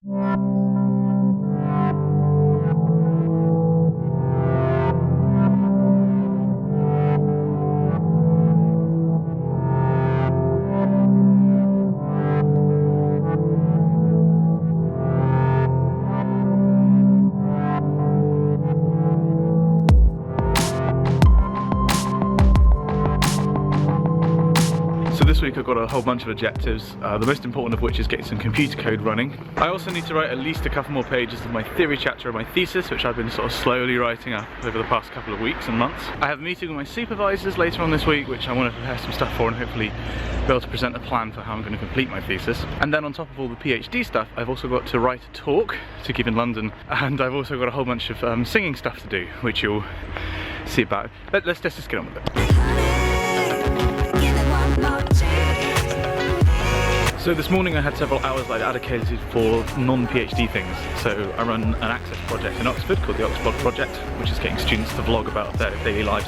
This week I've got a whole bunch of objectives, the most important of which is getting some computer code running. I also need to write at least a couple more pages of my theory chapter of my thesis, which I've been sort of slowly writing up over the past couple of weeks and months. I have a meeting with my supervisors later on this week, which I want to prepare some stuff for and hopefully be able to present a plan for how I'm going to complete my thesis. And then on top of all the PhD stuff, I've also got to write a talk to give in London, and I've also got a whole bunch of singing stuff to do, which you'll see about. Let's just get on with it. So this morning I had several hours I'd allocated for non-PhD things. So I run an access project in Oxford called the Oxford Project, which is getting students to vlog about their daily lives.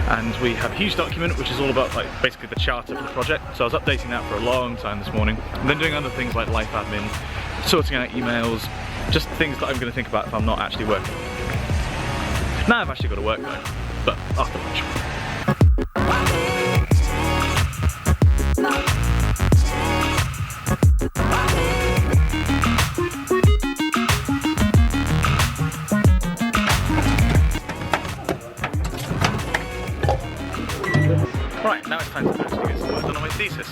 And we have a huge document which is all about like basically the charter for the project. So I was updating that for a long time this morning. And then doing other things like life admin, sorting out emails, just things that I'm going to think about if I'm not actually working. Now I've actually got to work though, but after lunch. Right, now it's time to actually get some work done on my thesis.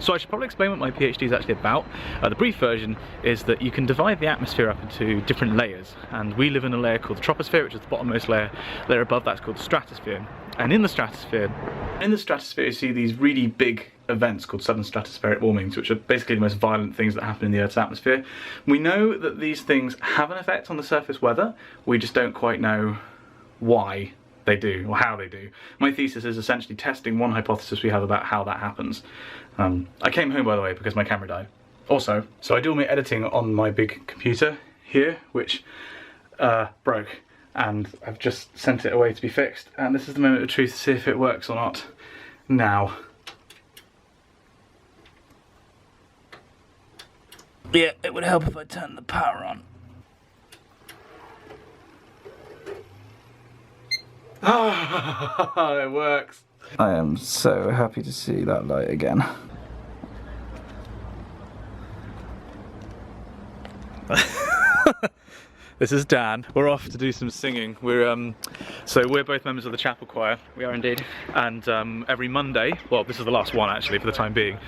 So I should probably explain what my PhD is actually about. The brief version is that you can divide the atmosphere up into different layers, and we live in a layer called the troposphere, which is the bottommost layer. The layer above that's called the stratosphere. And in the stratosphere you see these really big events called sudden stratospheric warmings, which are basically the most violent things that happen in the Earth's atmosphere. We know that these things have an effect on the surface weather, we just don't quite know why they do, or how they do. My thesis is essentially testing one hypothesis we have about how that happens. I came home, by the way, because my camera died. Also, so I do all my editing on my big computer here, which broke, and I've just sent it away to be fixed, and this is the moment of truth to see if it works or not. Now. Yeah, it would help if I turned the power on. Ah, it works. I am so happy to see that light again. This is Dan. We're off to do some singing. We're both members of the chapel choir. We are indeed. And every Monday, well, this is the last one actually for the time being,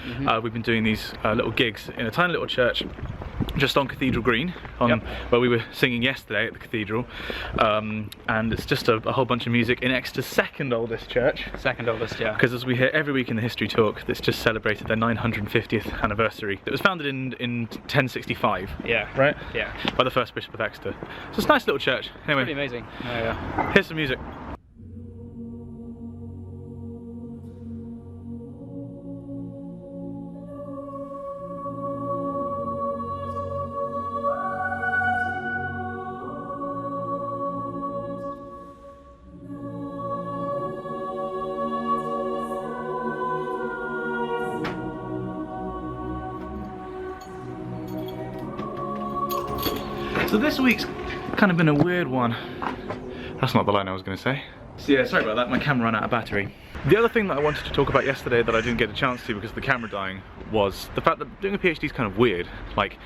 we've been doing these little gigs in a tiny little church just on Cathedral Green, where we were singing yesterday at the cathedral, and it's just a whole bunch of music in Exeter's second oldest church. Second oldest, yeah. Because as we hear every week in the history talk, that's just celebrated their 950th anniversary. It was founded in 1065. Yeah. Right? Yeah. By the first bishop of Exeter. So it's a nice little church. Anyway. Pretty amazing. Oh, yeah. Here's some music. So this week's kind of been a weird one. That's not the line I was going to say. So yeah, sorry about that, my camera ran out of battery. The other thing that I wanted to talk about yesterday that I didn't get a chance to because of the camera dying was the fact that doing a PhD is kind of weird. Like,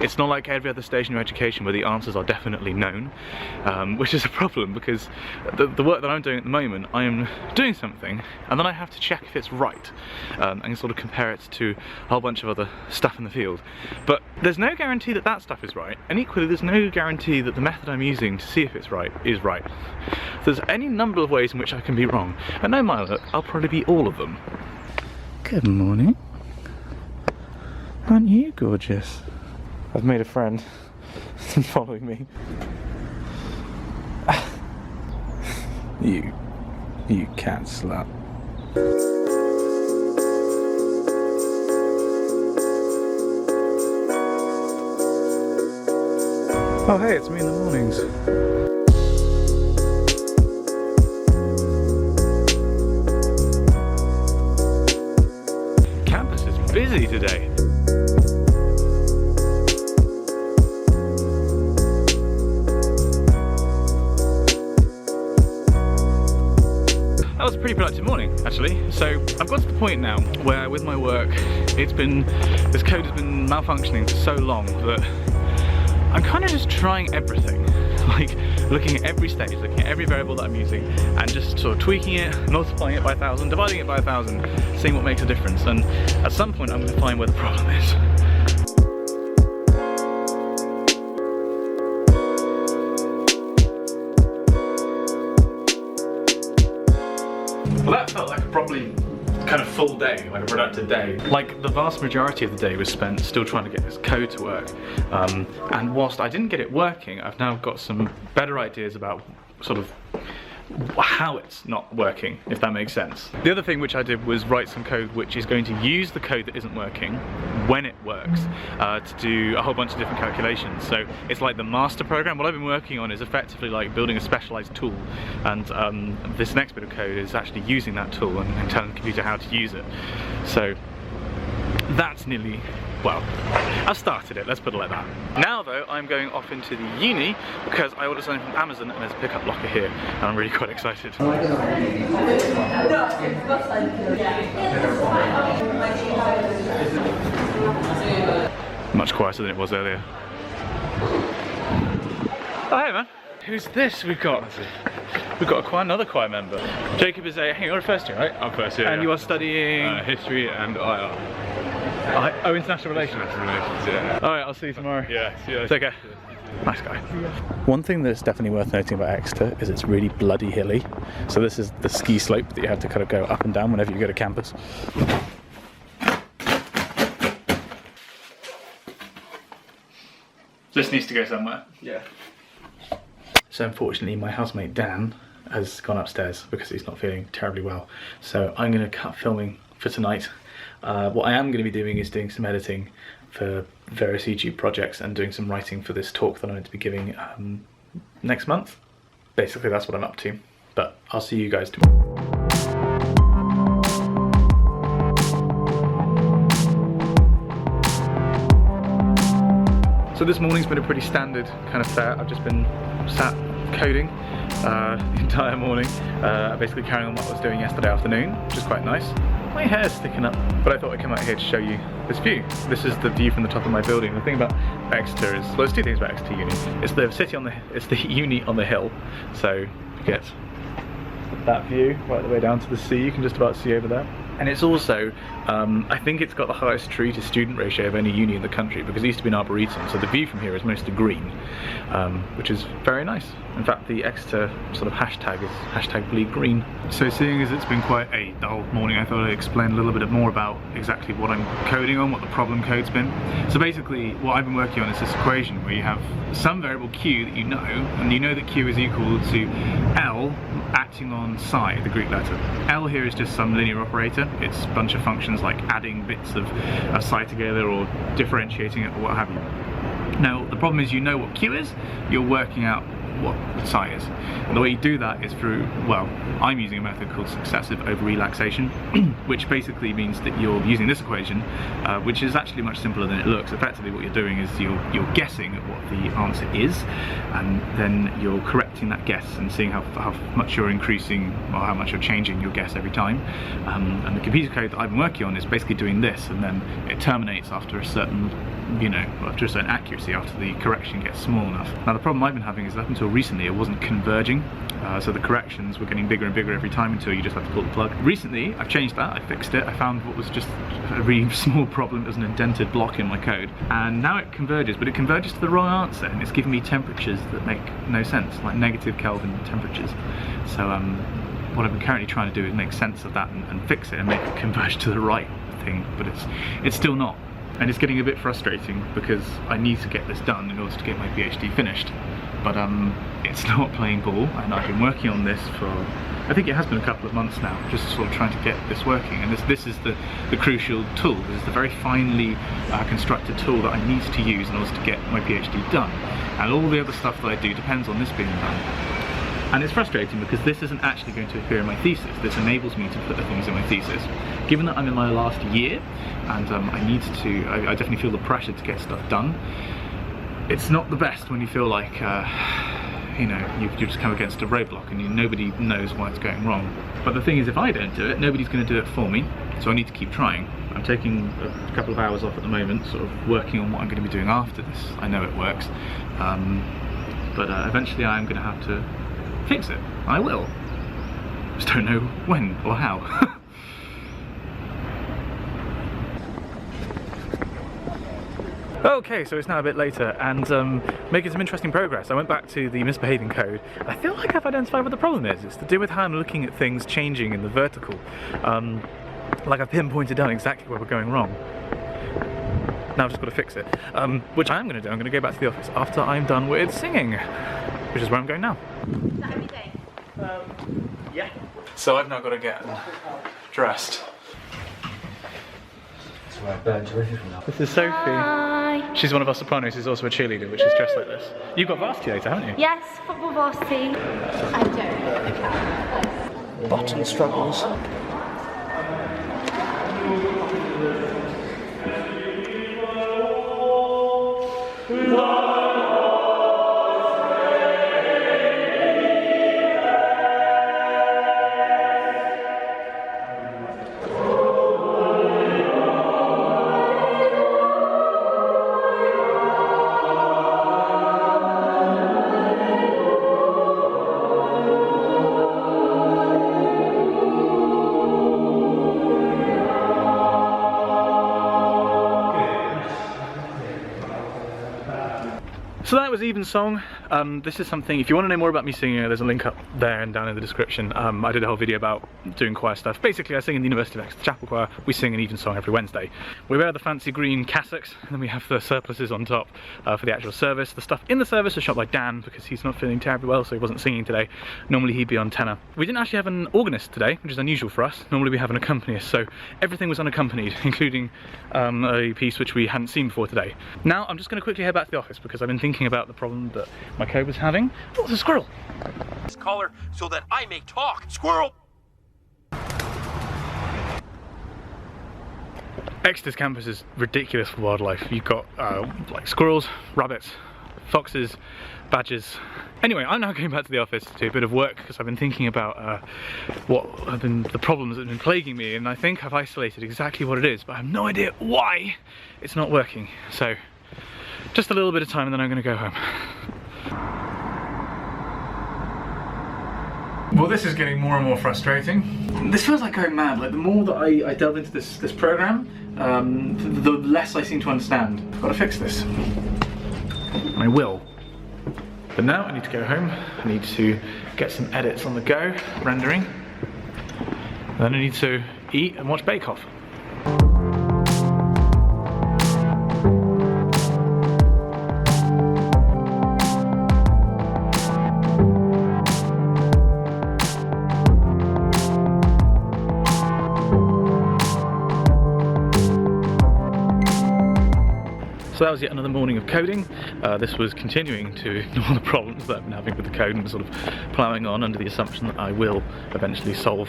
it's not like every other stage in your education where the answers are definitely known, which is a problem because the work that I'm doing at the moment, I am doing something and then I have to check if it's right and sort of compare it to a whole bunch of other stuff in the field. But there's no guarantee that that stuff is right, and equally there's no guarantee that the method I'm using to see if it's right is right. There's any number of ways in which I can be wrong, and no matter look, I'll probably be all of them. Good morning. Aren't you gorgeous? I've made a friend following me. You cat slut. Oh hey, it's me in the mornings. busy today. That was a pretty productive morning, actually. So I've got to the point now where with my work, this code has been malfunctioning for so long that I'm kind of just trying everything. Like looking at every stage, looking at every variable that I'm using and just sort of tweaking it, multiplying it by 1,000, dividing it by 1,000, seeing what makes a difference. And at some point I'm going to find where the problem is. Well, that felt like a properly kind of full day, like a productive day. Like the vast majority of the day was spent still trying to get this code to work. And whilst I didn't get it working, I've now got some better ideas about sort of how it's not working, if that makes sense. The other thing which I did was write some code which is going to use the code that isn't working when it works to do a whole bunch of different calculations. So it's like the master program. What I've been working on is effectively like building a specialized tool, and this next bit of code is actually using that tool and telling the computer how to use it. So that's nearly, well, I've started it, let's put it like that. Now though, I'm going off into the uni because I ordered something from Amazon and there's a pickup locker here and I'm really quite excited. Much quieter than it was earlier. Oh hey man, who's this we've got? Another choir member. Jacob is you're a first year, right? I'm first year. And yeah. you are studying? History and IR. Oh, international relations. International relations, yeah. Alright, I'll see you tomorrow. Yeah, see you. Take care. Nice guy. One thing that's definitely worth noting about Exeter is it's really bloody hilly. So this is the ski slope that you have to kind of go up and down whenever you go to campus. This needs to go somewhere. Yeah. So unfortunately my housemate Dan has gone upstairs because he's not feeling terribly well. So I'm going to cut filming for tonight. What I am going to be doing is doing some editing for various YouTube projects and doing some writing for this talk that I'm going to be giving next month. Basically that's what I'm up to, but I'll see you guys tomorrow. So this morning's been a pretty standard kind of fare. I've just been sat coding the entire morning, basically carrying on what I was doing yesterday afternoon, which is quite nice. My hair's sticking up, but I thought I'd come out here to show you this view. This is the view from the top of my building. The thing about Exeter is, well, there's two things about Exeter Uni. It's the city it's the uni on the hill, so you get that view right the way down to the sea. You can just about see over there. And it's also, I think it's got the highest tree to student ratio of any uni in the country because it used to be an arboretum, so the view from here is mostly green, which is very nice. In fact, the Exeter sort of hashtag is #BleedGreen. So seeing as it's been quite a dull morning, I thought I'd explain a little bit more about exactly what I'm coding on, what the problem code's been. So basically, what I've been working on is this equation where you have some variable q that you know, and you know that q is equal to L acting on psi, the Greek letter. L here is just some linear operator. It's a bunch of functions like adding bits of psi together or differentiating it or what have you. Now, the problem is you know what q is, you're working out what psi is. And the way you do that is through, well, I'm using a method called successive over-relaxation, which basically means that you're using this equation, which is actually much simpler than it looks. Effectively what you're doing is you're guessing at what the answer is, and then you're correcting that guess and seeing how much you're increasing or how much you're changing your guess every time. And the computer code that I've been working on is basically doing this, and then it terminates after a certain, after a certain accuracy, after the correction gets small enough. Now the problem I've been having is that up until recently it wasn't converging, so the corrections were getting bigger and bigger every time until you just had to pull the plug. Recently I've changed that, I fixed it, I found what was just a really small problem as an indented block in my code, and now it converges, but it converges to the wrong answer, and it's giving me temperatures that make no sense, like negative Kelvin temperatures. So what I've been currently trying to do is make sense of that and fix it and make it converge to the right thing, but it's still not. And it's getting a bit frustrating because I need to get this done in order to get my PhD finished. But it's not playing ball, and I've been working on this for, I think it has been a couple of months now, just sort of trying to get this working. And this is the crucial tool. This is the very finely constructed tool that I need to use in order to get my PhD done. And all the other stuff that I do depends on this being done. And it's frustrating because this isn't actually going to appear in my thesis. This enables me to put the things in my thesis. Given that I'm in my last year and I definitely feel the pressure to get stuff done, it's not the best when you feel like you know, you've just come against a roadblock and nobody knows why it's going wrong. But the thing is, if I don't do it, nobody's going to do it for me, so I need to keep trying. I'm taking a couple of hours off at the moment, sort of working on what I'm going to be doing after this. I know it works, but eventually I'm going to have to fix it. I will. Just don't know when or how. Okay, so it's now a bit later and making some interesting progress. I went back to the misbehaving code. I feel like I've identified what the problem is. It's to do with how I'm looking at things changing in the vertical. Like I've pinpointed down exactly where we're going wrong. Now I've just got to fix it. Which I am going to do. I'm going to go back to the office after I'm done with singing, which is where I'm going now. Is that every day? Yeah. So I've now got to get dressed. This is Sophie. Hi. She's one of our sopranos who's also a cheerleader, which is dressed like this. You've got varsity later, haven't you? Yes, football varsity. I don't. Bottom struggles. So that was Evensong. This is something, if you want to know more about me singing, there's a link up there and down in the description. I did a whole video about doing choir stuff. Basically, I sing in the University of Exeter Chapel Choir. We sing an Evensong every Wednesday. We wear the fancy green cassocks, and then we have the surplices on top for the actual service. The stuff in the service is shot by Dan, because he's not feeling terribly well, so he wasn't singing today. Normally he'd be on tenor. We didn't actually have an organist today, which is unusual for us. Normally we have an accompanist, so everything was unaccompanied, including a piece which we hadn't seen before today. Now, I'm just going to quickly head back to the office, because I've been thinking about the problem that my code was having. Oh, there's a squirrel! This collar so that I may talk. Squirrel! Exeter's campus is ridiculous for wildlife. You've got like squirrels, rabbits, foxes, badgers. Anyway, I'm now going back to the office to do a bit of work because I've been thinking about what have been the problems that have been plaguing me, and I think I've isolated exactly what it is, but I have no idea why it's not working. So, just a little bit of time and then I'm going to go home. Well, this is getting more and more frustrating. This feels like going mad. Like, the more that I delve into this program, the less I seem to understand. I've got to fix this. I will. But now I need to go home. I need to get some edits on the go, rendering. Then I need to eat and watch Bake Off. So that was yet another morning of coding. This was continuing to ignore the problems that I've been having with the code and sort of ploughing on under the assumption that I will eventually solve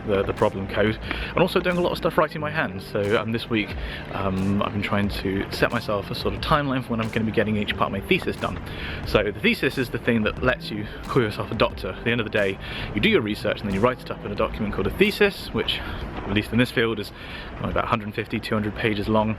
the problem code. And also doing a lot of stuff writing by hand. So this week I've been trying to set myself a sort of timeline for when I'm going to be getting each part of my thesis done. So the thesis is the thing that lets you call yourself a doctor. At the end of the day, you do your research and then you write it up in a document called a thesis, which, at least in this field, is about 150, 200 pages long.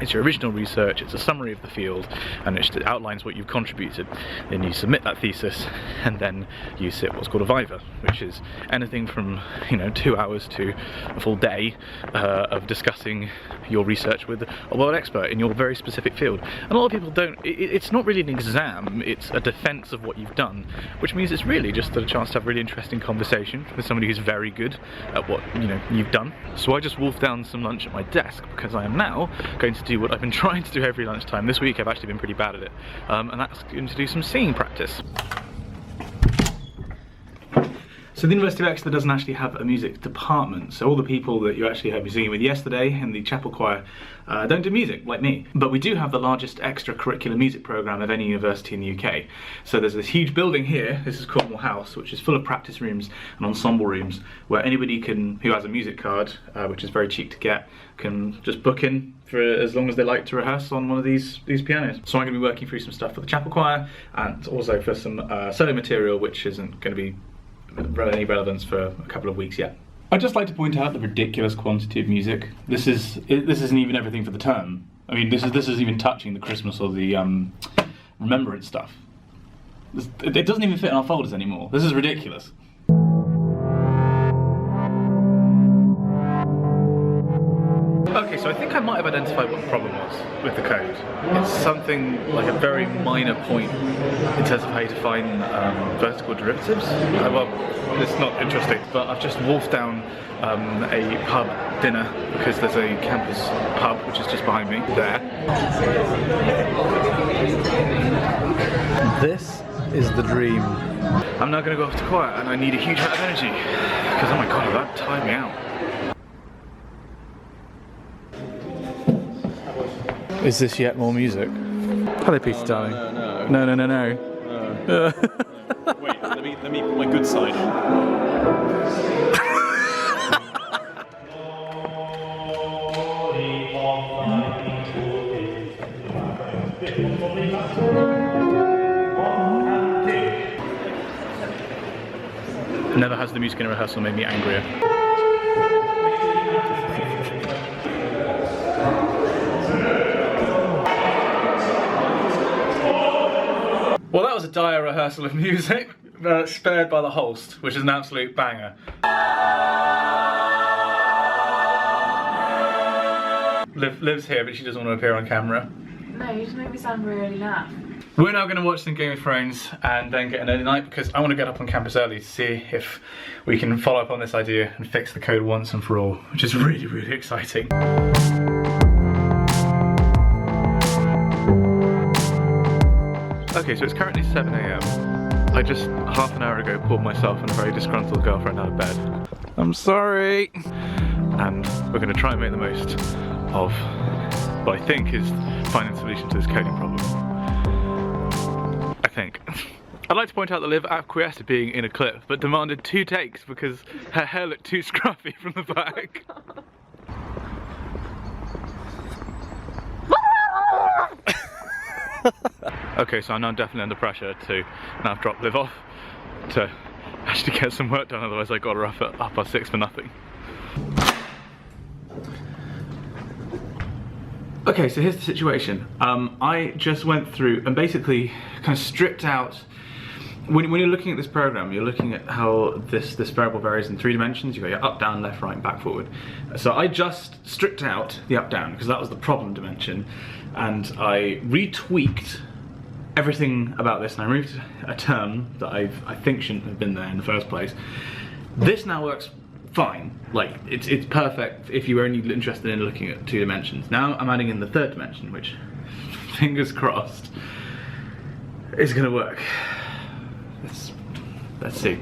It's your original research, it's a summary of the field, and it outlines what you've contributed. Then you submit that thesis, and then you sit what's called a viva, which is anything from 2 hours to a full day of discussing your research with a world expert in your very specific field. And a lot of people don't. It's not really an exam; it's a defense of what you've done, which means it's really just a chance to have a really interesting conversation with somebody who's very good at what you've done. So I just wolfed down some lunch at my desk because I am now going to do what I've been trying to do every lunchtime. This week I've actually been pretty bad at it, and that's going to do some singing practice. So So the University of Exeter doesn't actually have a music department, so all the people that you actually heard me singing with yesterday in the chapel choir don't do music, like me. But we do have the largest extracurricular music programme of any university in the UK. So there's this huge building here, this is Cornwall House, which is full of practice rooms and ensemble rooms, where anybody who has a music card, which is very cheap to get, can just book in for as long as they like to rehearse on one of these pianos. So I'm going to be working through some stuff for the chapel choir, and also for some solo material, which isn't going to be any relevance for a couple of weeks yet. I'd just like to point out the ridiculous quantity of music. This isn't even everything for the term. I mean, this is even touching the Christmas or the remembrance stuff. It doesn't even fit in our folders anymore. This is ridiculous. Okay, so I think I might have identified what the problem was with the code. It's something like a very minor point in terms of how you define vertical derivatives. Well, it's not interesting, but I've just wolfed down a pub dinner because there's a campus pub which is just behind me there. This is the dream. I'm now going to go off to choir and I need a huge amount of energy because, oh my god, that tired me out. Is this yet more music? Hello, Peter, darling. No. Wait, let me put my good side on. Never has the music in a rehearsal made me angrier. Well, that was a dire rehearsal of music, spared by the Holst, which is an absolute banger. Liv's here, but she doesn't want to appear on camera. No, you just make me sound really naff. We're now going to watch some Game of Thrones and then get an early night because I want to get up on campus early to see if we can follow up on this idea and fix the code once and for all, which is really, really exciting. Okay, so it's currently 7 AM. I just half an hour ago pulled myself and a very disgruntled girlfriend out of bed. I'm sorry. And we're going to try and make the most of what I think is finding a solution to this coding problem. I think. I'd like to point out that Liv acquiesced to being in a clip, but demanded 2 takes because her hair looked too scruffy from the back. Okay, so I'm now definitely under pressure to now drop Liv off to actually get some work done, otherwise I got her up at 6:30 for nothing. Okay, so here's the situation. I just went through and basically kind of stripped out. When you're looking at this program, you're looking at how this variable varies in 3 dimensions. You've got your up, down, left, right, and back, forward. So I just stripped out the up, down because that was the problem dimension, and I retweaked everything about this, and I removed a term that I think shouldn't have been there in the first place. This now works fine. Like it's perfect if you were only interested in looking at 2 dimensions. Now I'm adding in the 3rd dimension, which, fingers crossed, is going to work. Let's see.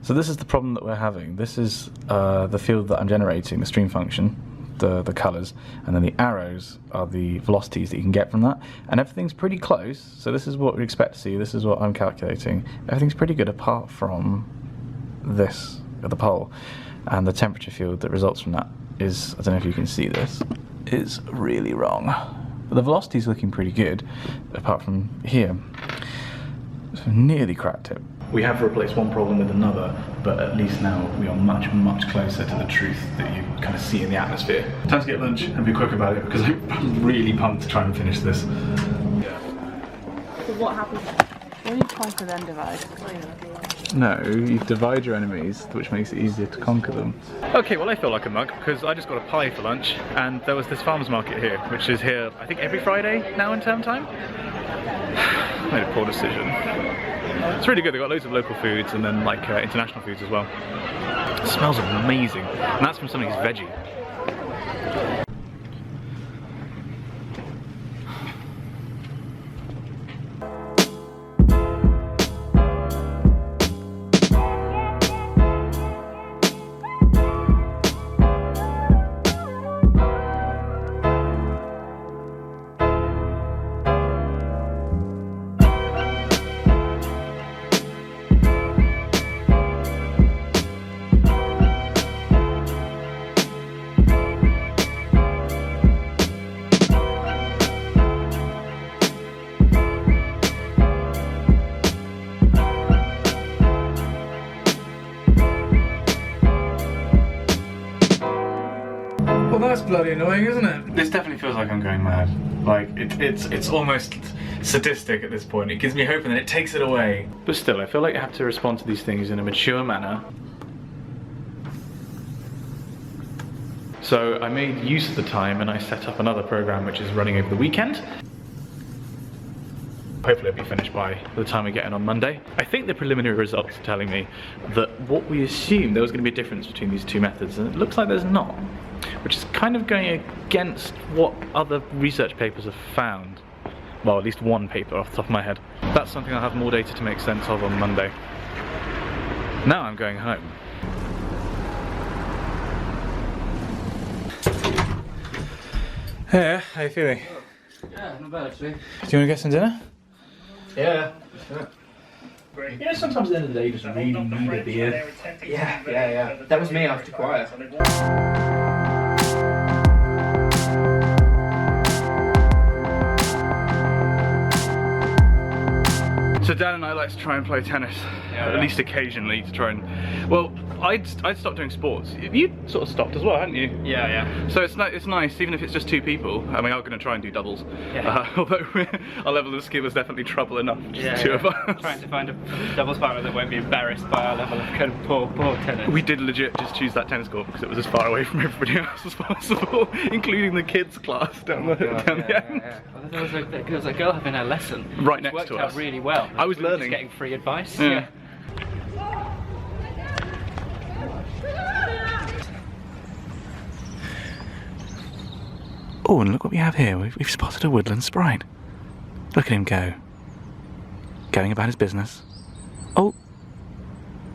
So this is the problem that we're having. This is the field that I'm generating, the stream function, the colours, and then the arrows are the velocities that you can get from that. And everything's pretty close, so this is what we expect to see, this is what I'm calculating. Everything's pretty good apart from this at the pole. And the temperature field that results from that is, I don't know if you can see this, is really wrong. But the velocity's looking pretty good, apart from here. So nearly cracked it. We have replaced one problem with another, but at least now we are much, much closer to the truth that you kind of see in the atmosphere. Time to get lunch and be quick about it because I'm really pumped to try and finish this. So what happened? Only conquer then divide. No, you divide your enemies, which makes it easier to conquer them. Okay, well I feel like a mug because I just got a pie for lunch and there was this farmers market here, which is here I think every Friday now in term time. Made a poor decision. It's really good, they've got loads of local foods and then like international foods as well. It smells amazing, and that's from something who's veggie. Well, that's bloody annoying, isn't it? This definitely feels like I'm going mad. Like, it's almost sadistic at this point. It gives me hope and then it takes it away. But still, I feel like I have to respond to these things in a mature manner. So I made use of the time and I set up another program which is running over the weekend. Hopefully it'll be finished by the time we get in on Monday. I think the preliminary results are telling me that what we assumed there was going to be a difference between these two methods, and it looks like there's not, which is kind of going against what other research papers have found. Well, at least one paper off the top of my head. That's something I'll have more data to make sense of on Monday. Now I'm going home. Hey, how you feeling? Yeah, not bad actually. Do you want to get some dinner? Yeah, sure. You know, sometimes at the end of the day you just really need a beer. Yeah. That was me after choir. So Dan and I like to try and play tennis, at least occasionally, to try and... Well, I'd stopped doing sports. You sort of stopped as well, hadn't you? Yeah. So it's nice, even if it's just two people. I mean, I'm going to try and do doubles. Yeah. Although our level of skill is definitely trouble enough, just two of us. Trying to find a doubles partner that won't be embarrassed by our level of kind of poor tennis. We did legit just choose that tennis court because it was as far away from everybody else as possible, including the kids' class down the end. Yeah. Well, there was a girl having a lesson. Right next to us. Worked out really well. I was We were learning. just getting free advice. Yeah. Oh, and look what we have here. We've spotted a woodland sprite. Look at him go. Going about his business. Oh,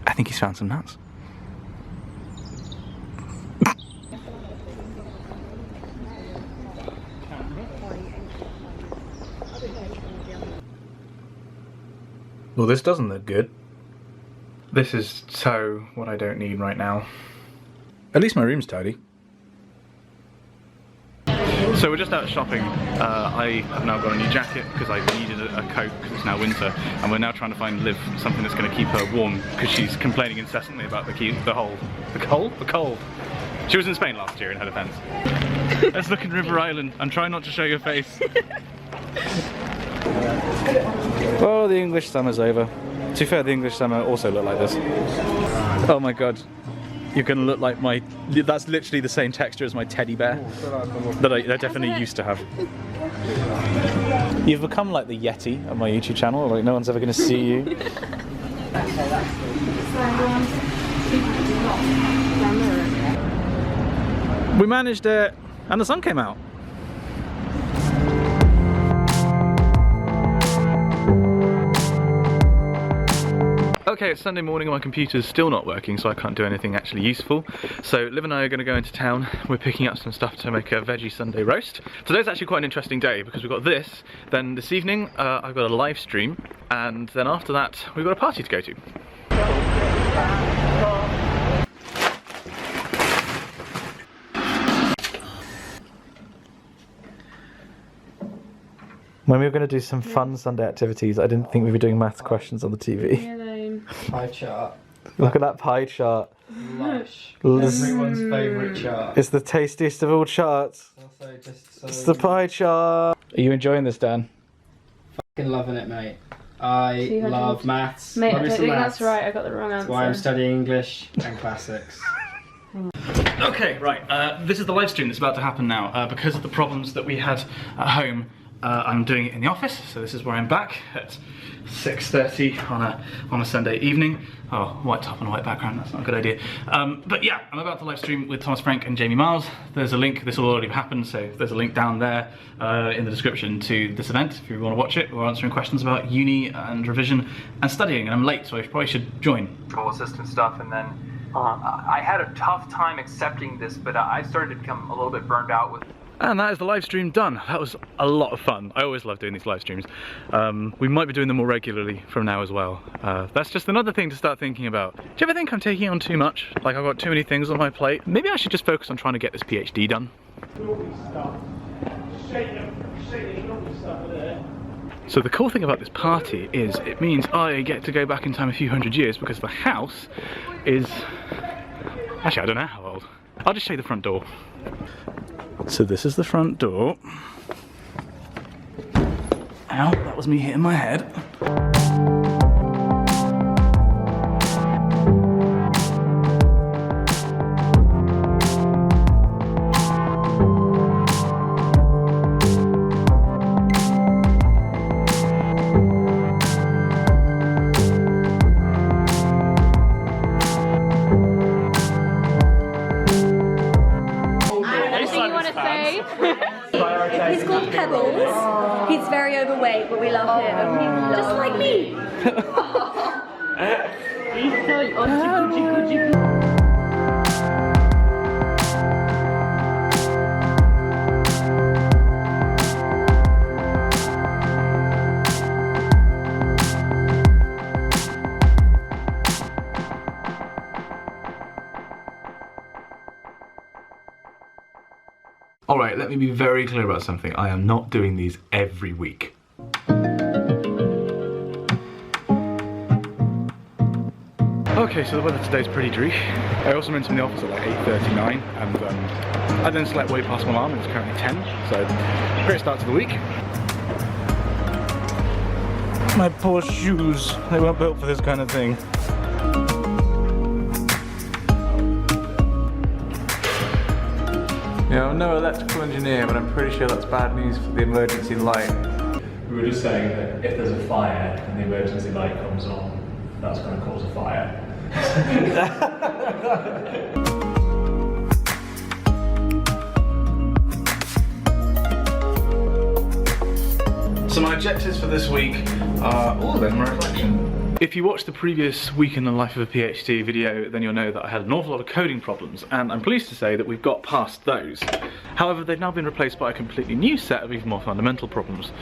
I think he's found some nuts. Well, this doesn't look good. This is so what I don't need right now. At least my room's tidy. So we're just out shopping. I have now got a new jacket because I needed a coat because it's now winter, and we're now trying to find Liv something that's going to keep her warm because she's complaining incessantly about the cold. She was in Spain last year in her defence. Let's look at River Island and try not to show your face. Oh, the English summer's over. To be fair, the English summer also looked like this. Oh my god. You're gonna look like my... That's literally the same texture as my teddy bear that I definitely used to have. You've become like the Yeti on my YouTube channel, like no one's ever gonna see you. We managed it, and the sun came out. Okay, it's Sunday morning and my computer's still not working, so I can't do anything actually useful. So Liv and I are going to go into town. We're picking up some stuff to make a veggie Sunday roast. Today's actually quite an interesting day because we've got this, then this evening I've got a live stream, and then after that we've got a party to go to. When we were going to do some fun Sunday activities, I didn't think we were doing maths questions on the TV. Pie chart. Look at that pie chart. Lush. This- Everyone's favourite chart. It's the tastiest of all charts. Also just so It's the pie chart. Are you enjoying this, Dan? fucking loving it, mate. I 200. love maths. Mate, I Love me don't some think maths. that's right. I got the wrong answer. That's why I'm studying English and classics. Okay, right, this is the live stream that's about to happen now. Because of the problems that we had at home, I'm doing it in the office, so this is where I'm back at 6:30 on a Sunday evening. Oh, white top and a white background, that's not a good idea. But yeah, I'm about to live stream with Thomas Frank and Jamie Miles. There's a link, this will already have happened, so there's a link down there in the description to this event if you want to watch it. We're answering questions about uni and revision and studying, and I'm late, so I probably should join. Control assistant stuff, and then I had a tough time accepting this, but I started to become a little bit burned out with. And that is the live stream done. That was a lot of fun. I always love doing these live streams. We might be doing them more regularly from now as well. That's just another thing to start thinking about. Do you ever think I'm taking on too much? Like I've got too many things on my plate? Maybe I should just focus on trying to get this PhD done. So the cool thing about this party is it means I get to go back in time a few hundred years because the house is... Actually, I don't know how old. I'll just show you the front door. So this is the front door. Ow, that was me hitting my head. He's called Pebbles. He's very overweight, but we love him. Just like me. Alright, let me be very clear about something. I am not doing these every week. Okay, so the weather today is pretty dreary. I also meant to be in the office at like 8:39 and I then slept way past my alarm and it's currently 10, so great start to the week. My poor shoes, they weren't built for this kind of thing. Yeah, I'm no electrical engineer, but I'm pretty sure that's bad news for the emergency light. We were just saying that if there's a fire and the emergency light comes on, that's going to cause a fire. So my objectives for this week are all of them are reflection. If you watched the previous week in the life of a PhD video, then you'll know that I had an awful lot of coding problems, and I'm pleased to say that we've got past those. However, they've now been replaced by a completely new set of even more fundamental problems.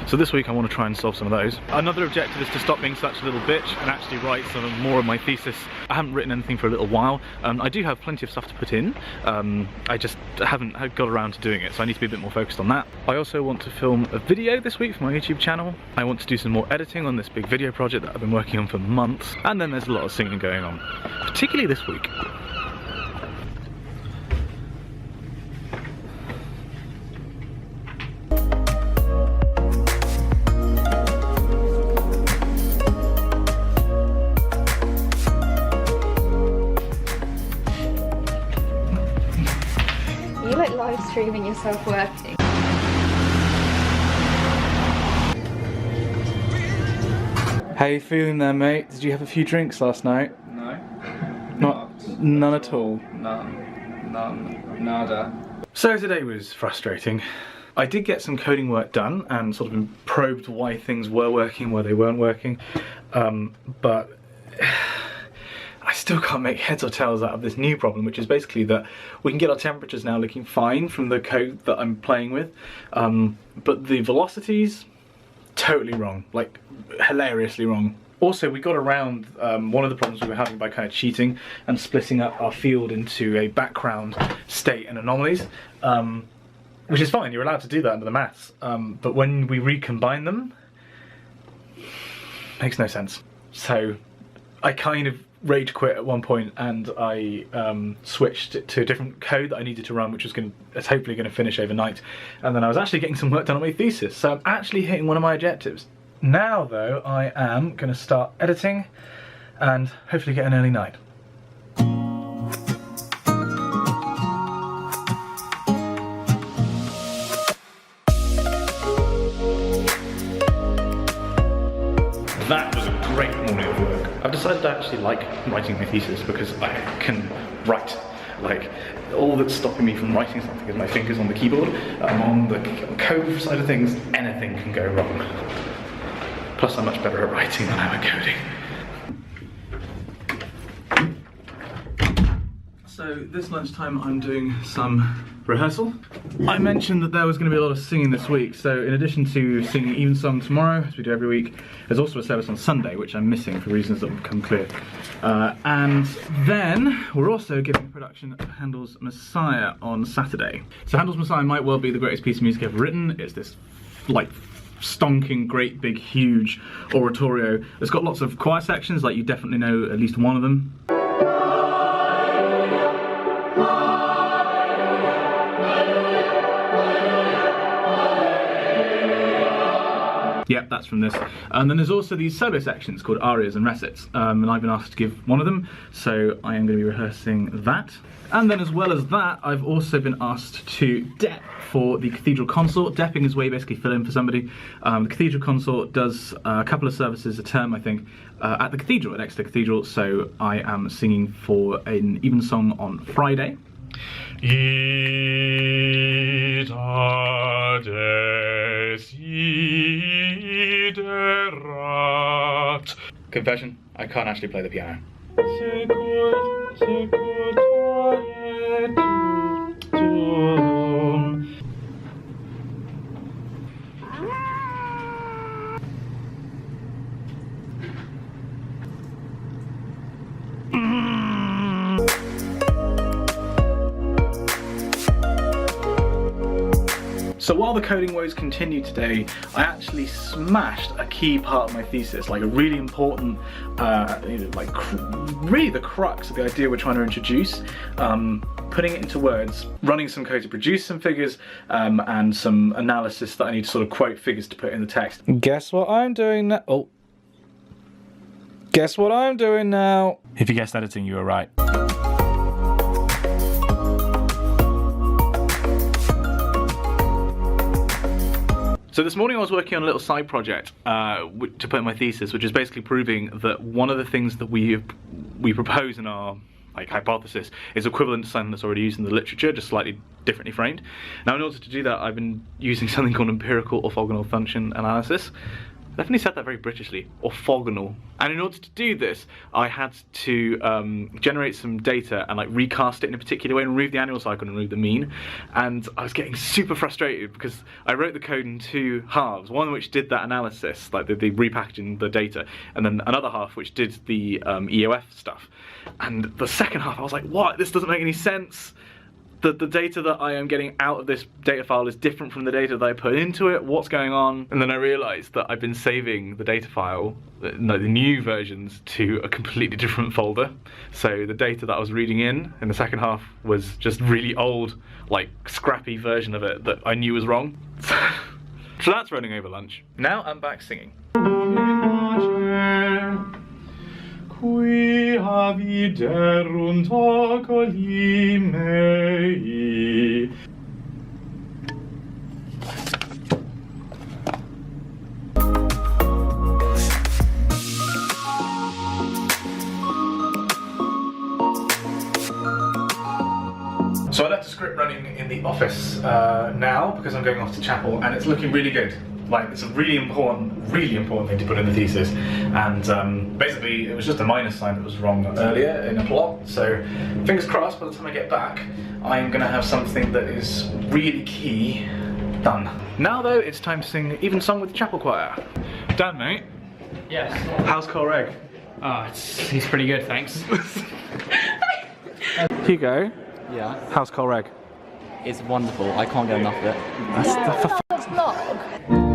So this week I want to try and solve some of those. Another objective is to stop being such a little bitch and actually write some more of my thesis. I haven't written anything for a little while. I do have plenty of stuff to put in. I just haven't got around to doing it, so I need to be a bit more focused on that. I also want to film a video this week for my YouTube channel. I want to do some more editing on this big video project that I've been working on for months. And then there's a lot of singing going on, particularly this week. You like live streaming yourself working. How you feeling there, mate? Did you have a few drinks last night? No. None at all? None. Nada. So today was frustrating. I did get some coding work done and sort of probed why things were working, why they weren't working, but I still can't make heads or tails out of this new problem, which is basically that we can get our temperatures now looking fine from the code that I'm playing with, but the velocities, totally wrong, like hilariously wrong. Also, we got around one of the problems we were having by kind of cheating and splitting up our field into a background, state and anomalies, which is fine, you're allowed to do that under the maths, but when we recombine them, makes no sense. So I kind of rage quit at one point, and I switched to a different code that I needed to run, which was hopefully going to finish overnight. And then I was actually getting some work done on my thesis, so I'm actually hitting one of my objectives. Now though, I am going to start editing and hopefully get an early night. That was a great morning of work. I've decided to actually like writing my thesis because I can write. Like, all that's stopping me from writing something is my fingers on the keyboard. On the code side of things, anything can go wrong. Plus, I'm much better at writing than I am at coding. So this lunchtime I'm doing some rehearsal. I mentioned that there was going to be a lot of singing this week, so in addition to singing Evensong tomorrow, as we do every week, there's also a service on Sunday, which I'm missing for reasons that will become clear. And then we're also giving a production of Handel's Messiah on Saturday. So Handel's Messiah might well be the greatest piece of music ever written. It's this, like, stonking, great, big, huge oratorio. It's got lots of choir sections, like you definitely know at least one of them. Yep, that's from this. And then there's also these solo sections called arias and recits, and I've been asked to give one of them, so I am going to be rehearsing that. And then as well as that, I've also been asked to dep for the Cathedral Consort. Depping is where you basically fill in for somebody. The Cathedral Consort does a couple of services a term, I think, at the Cathedral, at Exeter Cathedral, so I am singing for an Evensong on Friday. Confession, I can't actually play the piano. So while the coding woes continued today, I actually smashed a key part of my thesis, like a really important, really the crux of the idea we're trying to introduce, putting it into words, running some code to produce some figures, and some analysis that I need to sort of quote figures to put in the text. Guess what I'm doing now? Oh. Guess what I'm doing now? If you guessed editing, you were right. So this morning I was working on a little side project to put in my thesis, which is basically proving that one of the things that we propose in our hypothesis is equivalent to something that's already used in the literature, just slightly differently framed. Now, in order to do that, I've been using something called empirical orthogonal function analysis. I definitely said that very Britishly, orthogonal. And in order to do this, I had to generate some data and recast it in a particular way and remove the annual cycle and remove the mean. And I was getting super frustrated because I wrote the code in two halves, one which did that analysis, like the repackaging the data, and then another half which did the EOF stuff. And the second half, I was like, what? This doesn't make any sense. The data that I am getting out of this data file is different from the data that I put into it. What's going on? And then I realized that I've been saving the data file, the new versions, to a completely different folder. So the data that I was reading in the second half was just really old, scrappy version of it that I knew was wrong. So that's running over lunch. Now I'm back singing. Qui haviderunt oculi mei. So I left the script running in the office now because I'm going off to chapel, and it's looking really good. It's a really important thing to put in the thesis, and basically it was just a minus sign that was wrong earlier in a plot, so fingers crossed by the time I get back I'm going to have something that is really key done. Now though, it's time to sing Evensong with the chapel choir. Dan, mate. Yes. How's Colreg? Oh, he's pretty good, thanks. Hugo. Yeah. How's Colreg? It's wonderful. I can't get enough of it. That's vlog.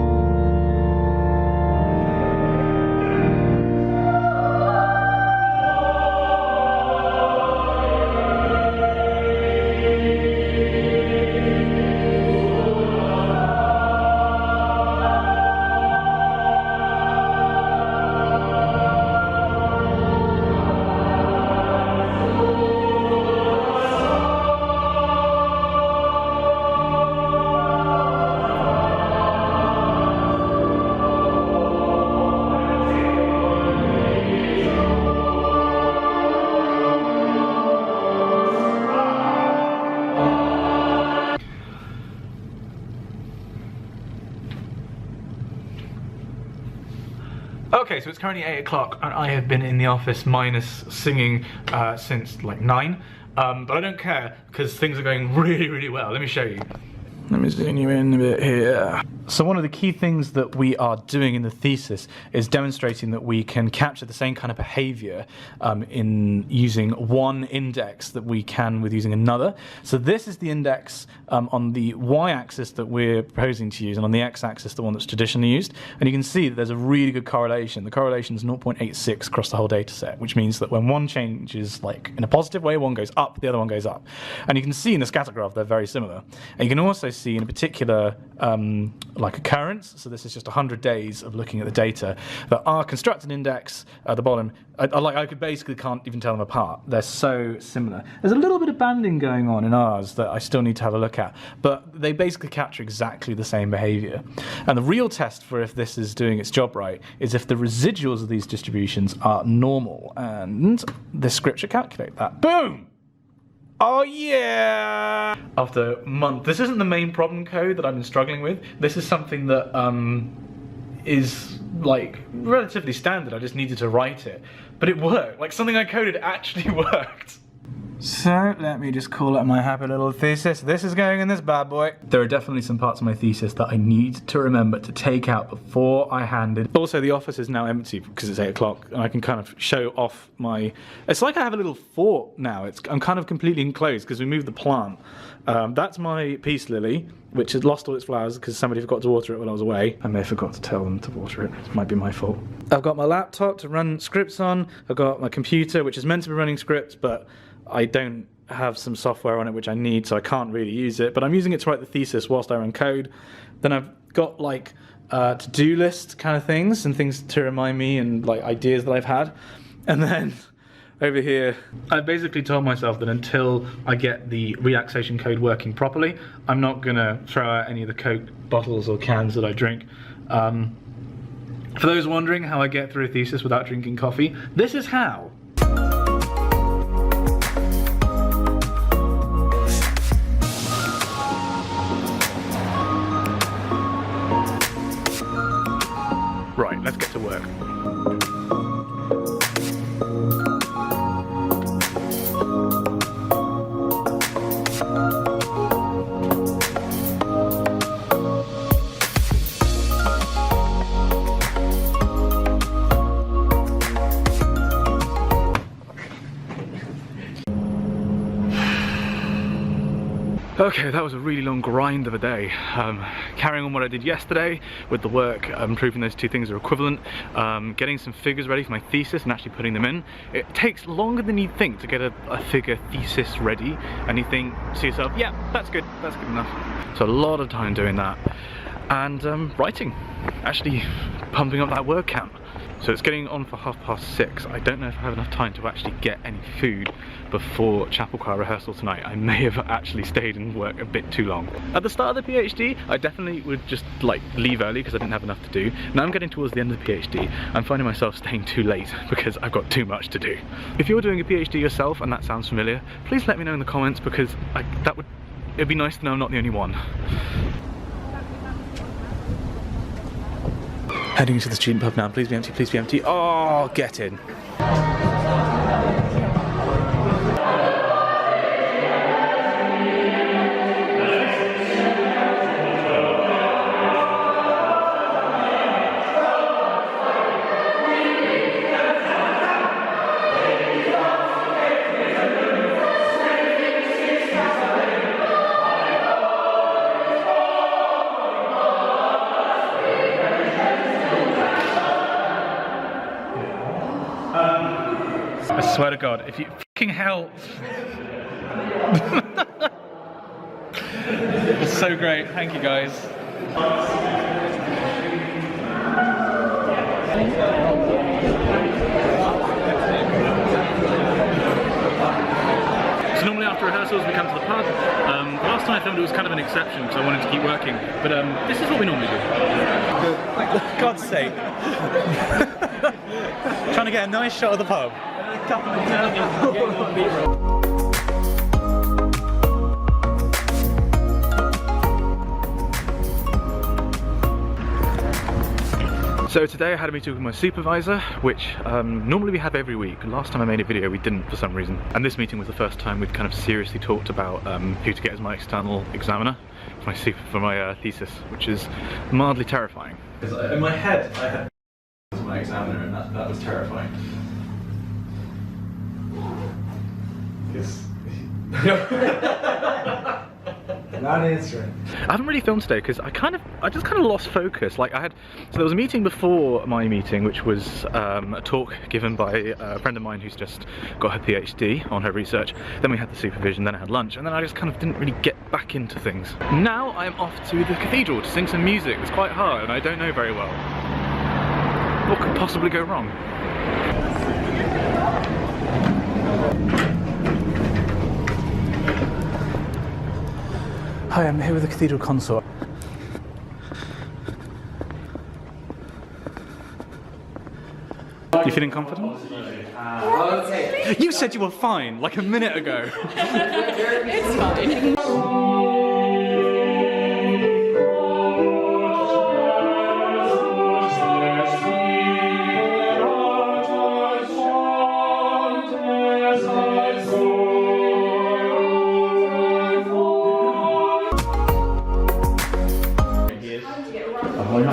Okay, so it's currently 8 o'clock and I have been in the office minus singing since like 9. But I don't care because things are going really, really well. Let me show you. Let me zoom you in a bit here. So one of the key things that we are doing in the thesis is demonstrating that we can capture the same kind of behavior in using one index that we can with using another. So this is the index on the y-axis that we're proposing to use, and on the x-axis the one that's traditionally used. And you can see that there's a really good correlation. The correlation is 0.86 across the whole data set, which means that when one changes like in a positive way, one goes up, the other one goes up. And you can see in the scatter graph they're very similar. And you can also see in a particular like occurrence, so this is just 100 days of looking at the data, that our constructed index at the bottom, I could basically can't even tell them apart. They're so similar. There's a little bit of banding going on in ours that I still need to have a look at, but they basically capture exactly the same behavior. And the real test for if this is doing its job right is if the residuals of these distributions are normal, and this script should calculate that. Boom! Oh yeah! After a month, this isn't the main problem code that I've been struggling with. This is something that is like relatively standard. I just needed to write it, but it worked. Like something I coded actually worked. So let me just call it my happy little thesis. This is going in this bad boy. There are definitely some parts of my thesis that I need to remember to take out before I hand it. Also, the office is now empty because it's 8 o'clock, and I can kind of show off my... It's like I have a little fort now. I'm kind of completely enclosed because we moved the plant. That's my peace lily, which has lost all its flowers because somebody forgot to water it when I was away. I may have forgot to tell them to water it. It might be my fault. I've got my laptop to run scripts on. I've got my computer, which is meant to be running scripts, but I don't have some software on it which I need, so I can't really use it. But I'm using it to write the thesis whilst I run code. Then I've got like to-do list kind of things and things to remind me and like ideas that I've had. And then over here, I basically told myself that until I get the relaxation code working properly, I'm not gonna throw out any of the Coke bottles or cans that I drink. For those wondering how I get through a thesis without drinking coffee, this is how. Right, let's get to work. Okay, that was a really long grind of a day. Carrying on what I did yesterday with the work, proving those two things are equivalent, getting some figures ready for my thesis and actually putting them in. It takes longer than you'd think to get a figure thesis ready, and you think to yourself, yeah, that's good enough. So a lot of time doing that. And writing, actually pumping up that word count. So it's getting on for 6:30. I don't know if I have enough time to actually get any food before chapel choir rehearsal tonight. I may have actually stayed and worked a bit too long. At the start of the PhD, I definitely would just like leave early because I didn't have enough to do. Now I'm getting towards the end of the PhD, I'm finding myself staying too late because I've got too much to do. If you're doing a PhD yourself and that sounds familiar, please let me know in the comments because it'd be nice to know I'm not the only one. Heading into the student pub now. Please be empty, please be empty. Oh, get in. I swear to God, if you fucking help. It's so great, thank you guys. So normally after rehearsals we come to the pub. Last time I filmed it was kind of an exception because I wanted to keep working, but this is what we normally do. For God's sake. Trying to get a nice shot of the pub. So today I had a meeting with my supervisor, which normally we have every week. Last time I made a video we didn't for some reason. And this meeting was the first time we'd kind of seriously talked about who to get as my external examiner for my thesis, which is mildly terrifying. In my head I had as my examiner, and that was terrifying. Yes. Not answering. I haven't really filmed today because I just kind of lost focus. Like so there was a meeting before my meeting, which was a talk given by a friend of mine who's just got her PhD on her research. Then we had the supervision, then I had lunch, and then I just kind of didn't really get back into things. Now I'm off to the cathedral to sing some music. It's quite hard and I don't know very well. What could possibly go wrong? Hi, I'm here with the cathedral consort. You feeling confident? Okay. You said you were fine like a minute ago. It's fine.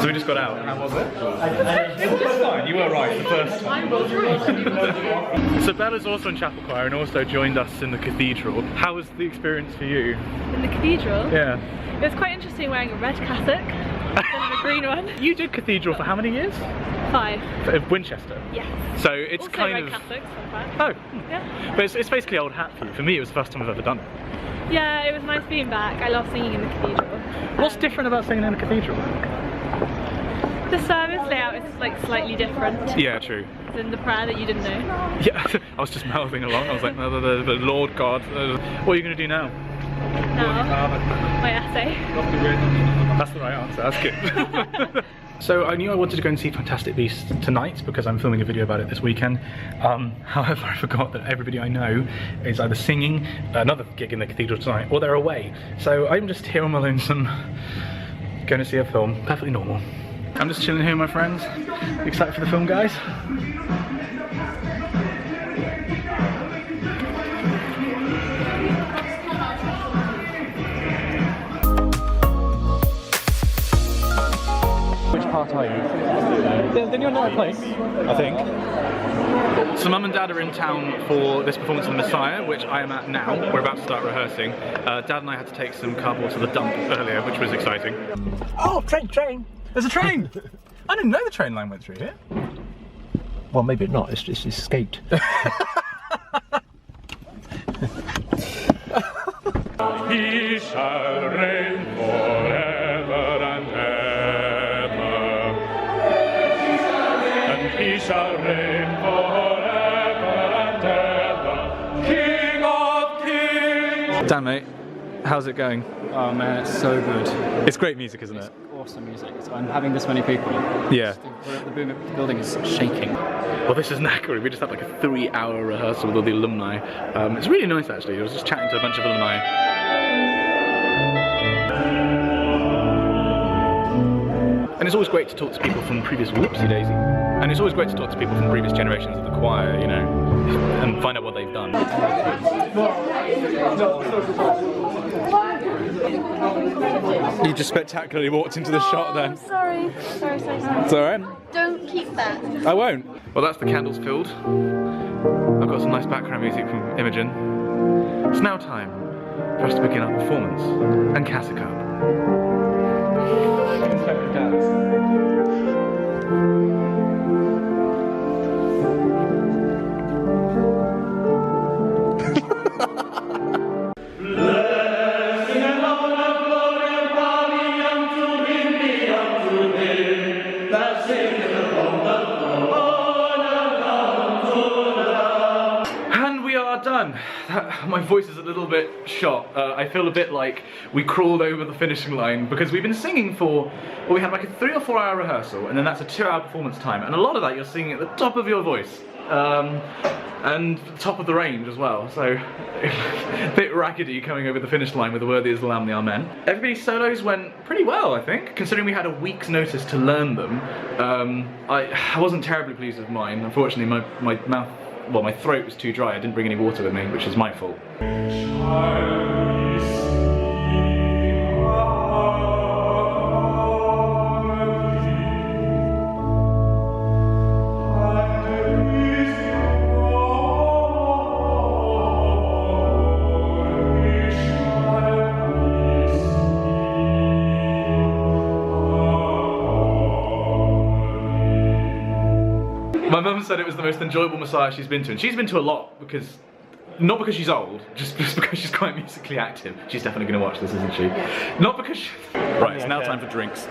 So we just got out. How was it? It was just fine. You were right the first time. So Bella's also in chapel choir and also joined us in the cathedral. How was the experience for you? In the cathedral? Yeah. It was quite interesting wearing a red cassock instead of a green one. You did cathedral for how many years? 5. For Winchester? Yes. So it's also kind red of... cassocks, fun fact. Oh. Yeah. But it's basically old hat for you. For me it was the first time I've ever done it. Yeah, it was nice being back. I love singing in the cathedral. What's different about singing in a cathedral? The service layout is like slightly different. Yeah, true. Than the prayer that you didn't know. Yeah, I was just mouthing along. I was like, the Lord God. What are you going to do now? Now, my essay. That's the right answer. That's good. So I knew I wanted to go and see Fantastic Beasts tonight because I'm filming a video about it this weekend. However, I forgot that everybody I know is either singing another gig in the cathedral tonight or they're away. So I'm just here on my lonesome, going to see a film. Perfectly normal. I'm just chilling here with my friends. Excited for the film, guys? Which part are you? Then you're not a place, I think. So Mum and Dad are in town for this performance of The Messiah, which I am at now. We're about to start rehearsing. Dad and I had to take some cardboard to the dump earlier, which was exciting. Oh, train! There's a train! I didn't know the train line went through here. Well, maybe not, it's just escaped. He shall reign forever and ever. And he shall reign forever and ever. King of kings. Dan, mate, how's it going? Oh man, it's so good. It's great music, isn't it? Awesome music. So I'm having this many people. Yeah. The building is shaking. Well, this is knackering. We just had like a 3-hour rehearsal with all the alumni. It's really nice actually. I was just chatting to a bunch of alumni. And it's always great to talk to people from previous whoopsie daisy. And it's always great to talk to people from previous generations of the choir, you know, and find out what they've done. You just spectacularly walked into the shot then. Sorry. It's alright. Don't keep that. I won't. Well, that's the candles filled. I've got some nice background music from Imogen. It's now time for us to begin our performance and cast a cup. Done. My voice is a little bit shot. I feel a bit like we crawled over the finishing line because we've been singing for, well, we had like a 3 or 4 hour rehearsal and then that's a 2-hour performance time, and a lot of that you're singing at the top of your voice. and top of the range as well, so a bit raggedy coming over the finish line with the worthy as the lamb they are men. Everybody's solos went pretty well, I think, considering we had a week's notice to learn them. I wasn't terribly pleased with mine. Unfortunately, my throat was too dry. I didn't bring any water with me, which is my fault. My mum said it was the most enjoyable Messiah she's been to, and she's been to a lot not because she's old, just because she's quite musically active. She's definitely going to watch this, isn't she? Yeah. Not because she... Right, it's now time for drinks.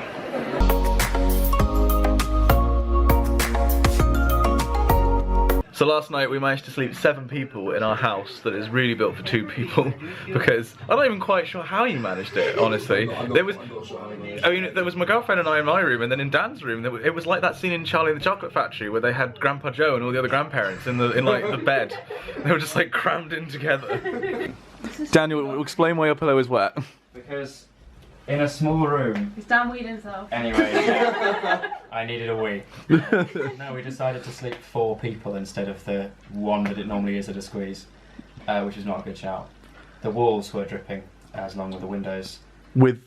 So last night we managed to sleep 7 people in our house that is really built for 2 people, because I'm not even quite sure how you managed it, honestly. There was my girlfriend and I in my room, and then in Dan's room it was like that scene in Charlie and the Chocolate Factory where they had Grandpa Joe and all the other grandparents in like the bed. They were just like crammed in together. Daniel, explain why your pillow is wet. Because in a small room. He's Dan weed himself. Anyway, I needed a wee. No, we decided to sleep 4 people instead of the 1 that it normally is at a squeeze, which is not a good shout. The walls were dripping, as long with the windows. With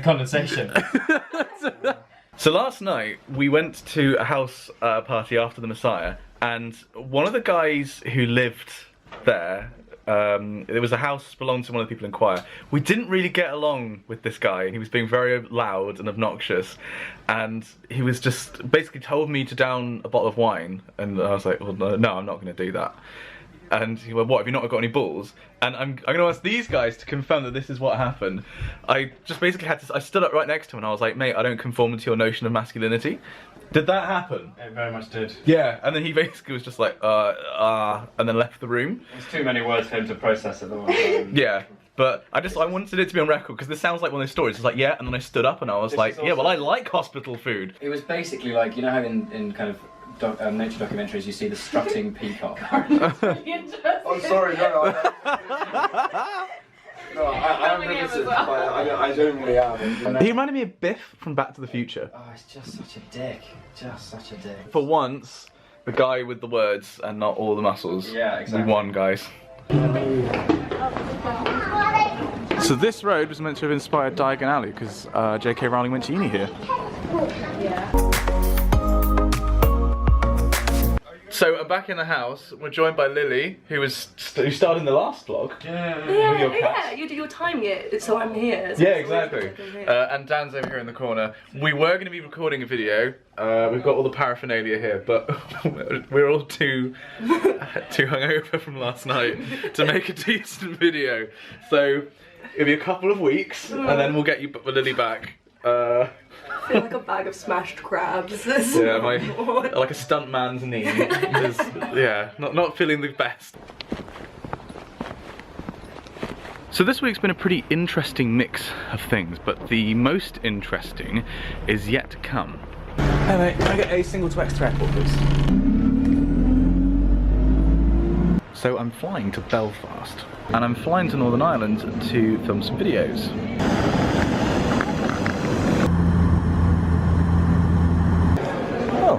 condensation. So last night we went to a house party after the Messiah, and one of the guys who lived there, it was a house belonged to one of the people in choir. We didn't really get along with this guy, and he was being very loud and obnoxious, and he was just basically told me to down a bottle of wine, and I was like, well, no, I'm not going to do that. And he went, what, have you not got any balls? And I'm going to ask these guys to confirm that this is what happened. I just basically I stood up right next to him and I was like, mate, I don't conform to your notion of masculinity. Did that happen? It very much did. Yeah, and then he basically was just like, and then left the room. There's too many words for him to process at the one time. Yeah, but I wanted it to be on record, because this sounds like one of those stories. It's like, yeah, and then I stood up and I was like, yeah, well, I like hospital food. It was basically like, you know how in kind of nature documentaries you see the strutting peacock? Oh, sorry, no. No, I'm reticent, but I genuinely am. He reminded me of Biff from Back to the Future. Oh, he's just such a dick. Just such a dick. For once, the guy with the words and not all the muscles. Yeah, exactly. We won, guys. So this road was meant to have inspired Diagon Alley, because J.K. Rowling went to uni here. Yeah. So back in the house, we're joined by Lily, who starred in the last vlog. Yeah, you do your time yet, so I'm here. So yeah, exactly. And Dan's over here in the corner. We were going to be recording a video. We've got all the paraphernalia here, but we're all too hungover from last night to make a decent video. So it'll be a couple of weeks, and then we'll get you Lily back. I feel like a bag of smashed crabs. Yeah, like a stuntman's knee. Yeah, not feeling the best. So this week's been a pretty interesting mix of things, but the most interesting is yet to come. Hey mate, can I get a single to extra airport, please? So I'm flying to Belfast, and I'm flying to Northern Ireland to film some videos.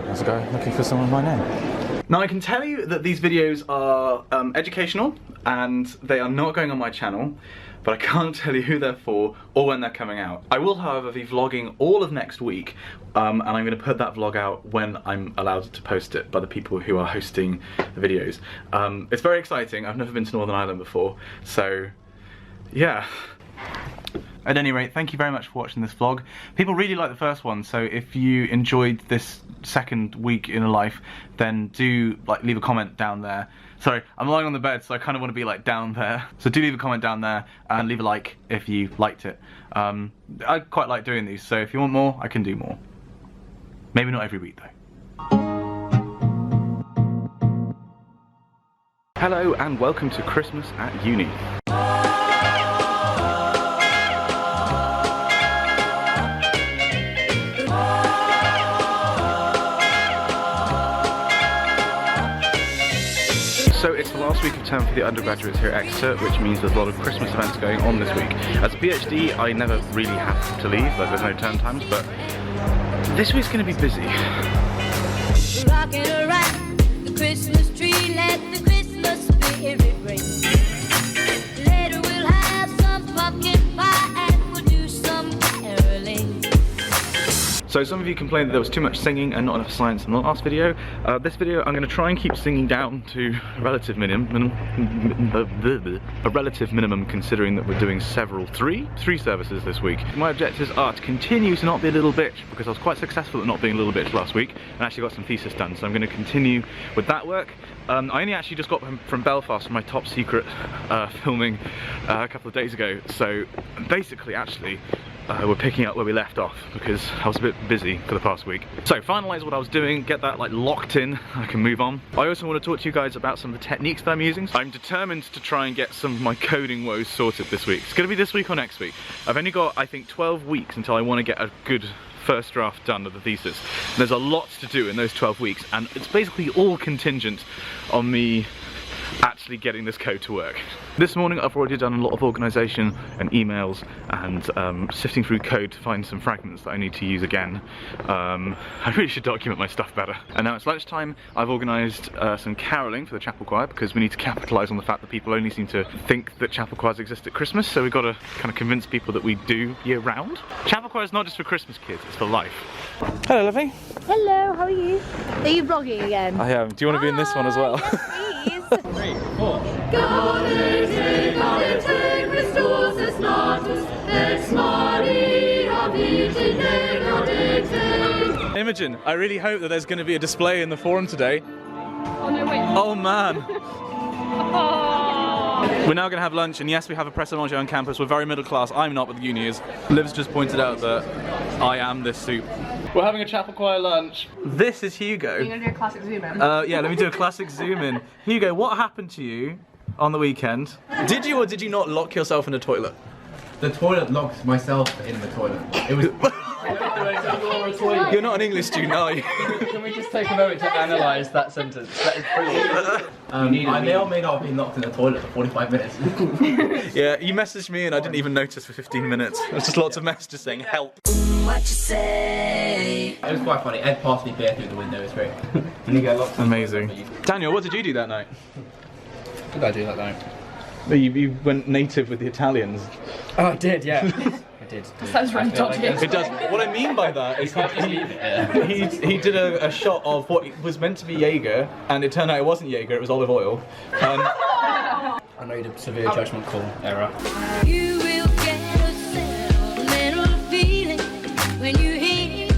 There's a guy looking for someone by name. Now I can tell you that these videos are educational, and they are not going on my channel, but I can't tell you who they're for or when they're coming out. I will, however, be vlogging all of next week, and I'm going to put that vlog out when I'm allowed to post it by the people who are hosting the videos. It's very exciting. I've never been to Northern Ireland before, so yeah. At any rate, thank you very much for watching this vlog. People really like the first one, so if you enjoyed this second week in a life, then do leave a comment down there. Sorry, I'm lying on the bed, so I kind of want to be down there. So do leave a comment down there and leave a like if you liked it. I quite like doing these, so if you want more, I can do more. Maybe not every week though. Hello and welcome to Christmas at uni. last week of term for the undergraduates here at Exeter, which means there's a lot of Christmas events going on this week. As a PhD, I never really have to leave, like there's no term times, but this week's going to be busy. Rocking around the Christmas tree, let the Christmas spirit ring. Later we'll have some pumpkin pie and we'll do some caroling. So some of you complained that there was too much singing and not enough science in the last video. This video I'm going to try and keep singing down to a relative minimum, considering that we're doing three services this week. My objectives are to continue to not be a little bitch, because I was quite successful at not being a little bitch last week and actually got some thesis done, so I'm going to continue with that work. I only actually just got from Belfast from my top secret filming a couple of days ago, so basically actually we're picking up where we left off because I was a bit busy for the past week. So finalise what I was doing, get that like locked in, I can move on. I also want to talk to you guys about some of the techniques that I'm using. I'm determined to try and get some of my coding woes sorted this week. It's going to be this week or next week. I've only got, I think, 12 weeks until I want to get a good first draft done of the thesis. There's a lot to do in those 12 weeks and it's basically all contingent on me actually getting this code to work. This morning I've already done a lot of organisation and emails and sifting through code to find some fragments that I need to use again. I really should document my stuff better. And now it's lunchtime. I've organised some carolling for the chapel choir because we need to capitalise on the fact that people only seem to think that chapel choirs exist at Christmas, so we've got to kind of convince people that we do year round. Chapel choir is not just for Christmas kids, it's for life. Hello, lovely. Hello, how are you? Are you vlogging again? I am. Do you want to be in this one as well? Yes, please. 3, 4. Christus es natus, ex Maria Virgine gaudete. Imogen, I really hope that there's going to be a display in the forum today. Oh no, wait. Oh man. Oh. We're now going to have lunch, and yes, we have a press manger on campus. We're very middle class. I'm not, but the uni is. Liv's just pointed out that I am this soup. We're having a chapel choir lunch. This is Hugo. You're going to do a classic zoom in? Yeah, let me do a classic zoom in. Hugo, what happened to you on the weekend? Did you or did you not lock yourself in the toilet? The toilet locked myself in the toilet. It was. You're not an English student, are you? Can we just take a moment to analyse that sentence? That is brilliant. I may or may not have been locked in the toilet for 45 minutes. Yeah, you messaged me and I didn't even notice for 15 minutes. There's just lots of messages saying help. What you say? It was quite funny. Ed passed me beer through the window. It was great. And you get locked. Amazing. Daniel, what did you do that night? What did I do that night? You went native with the Italians. Oh, I did, yeah. I did. That sounds really dodgy. It does. What I mean by that is he did a shot of what was meant to be Jaeger, and it turned out it wasn't Jaeger, it was olive oil. I made a severe judgment call error. You will get a sentimental feeling when you hear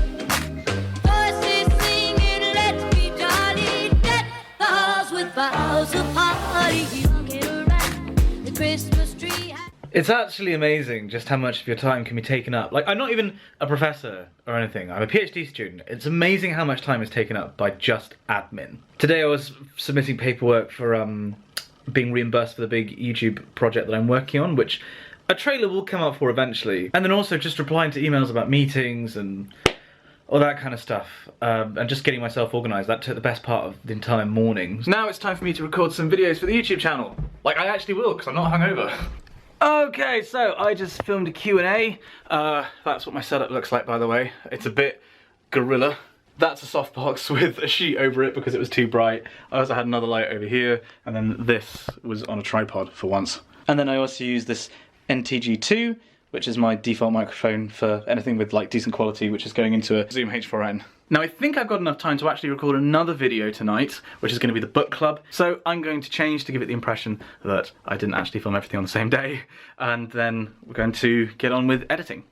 voices singing, "Let me, darling, deck the halls with boughs of holly." Rocking around the Christmas tree. It's actually amazing just how much of your time can be taken up. Like, I'm not even a professor or anything, I'm a PhD student. It's amazing how much time is taken up by just admin. Today I was submitting paperwork for being reimbursed for the big YouTube project that I'm working on, which a trailer will come up for eventually. And then also just replying to emails about meetings and all that kind of stuff, and just getting myself organised. That took the best part of the entire morning. Now it's time for me to record some videos for the YouTube channel. Like, I actually will, because I'm not hungover. Okay, so I just filmed a Q&A. That's what my setup looks like, by the way. It's a bit gorilla. That's a softbox with a sheet over it because it was too bright. I also had another light over here, and then this was on a tripod for once. And then I also use this NTG2, which is my default microphone for anything with like decent quality, which is going into a Zoom H4n. Now I think I've got enough time to actually record another video tonight, which is going to be the book club. So I'm going to change to give it the impression that I didn't actually film everything on the same day, and then we're going to get on with editing.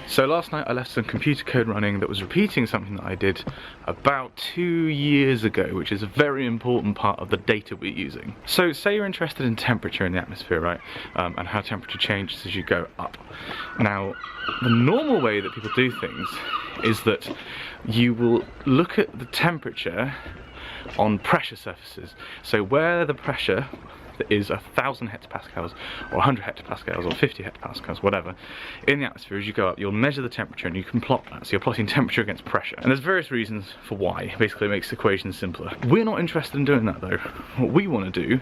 So last night I left some computer code running that was repeating something that I did about 2 years ago, which is a very important part of the data we're using. So say you're interested in temperature in the atmosphere, right? And how temperature changes as you go up. Now, the normal way that people do things is that you will look at the temperature on pressure surfaces. So where the pressure that is 1,000 hectopascals or 100 hectopascals or 50 hectopascals, whatever, in the atmosphere, as you go up, you'll measure the temperature and you can plot that. So you're plotting temperature against pressure. And there's various reasons for why. Basically it makes the equations simpler. We're not interested in doing that though. What we want to do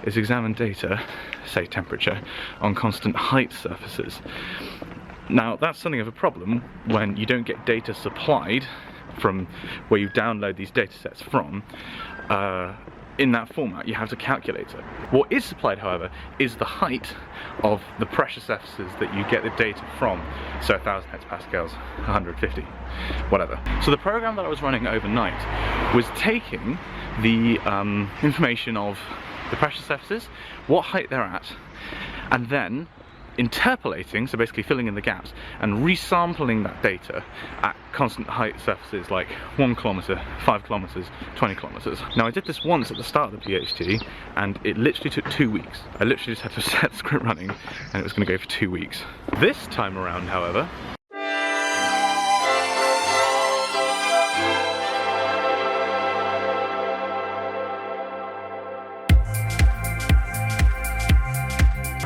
is examine data, say temperature, on constant height surfaces. Now that's something of a problem when you don't get data supplied from where you download these data sets from in that format. You have to calculate it. What is supplied, however, is the height of the pressure surfaces that you get the data from. So 1,000 hectopascals, 150, whatever. So the program that I was running overnight was taking the information of the pressure surfaces, what height they're at, and then interpolating, so basically filling in the gaps, and resampling that data at constant height surfaces like 1 kilometre, 5 kilometres, 20 kilometres. Now I did this once at the start of the PhD and it literally took 2 weeks. I literally just had to set the script running and it was going to go for 2 weeks. This time around, however,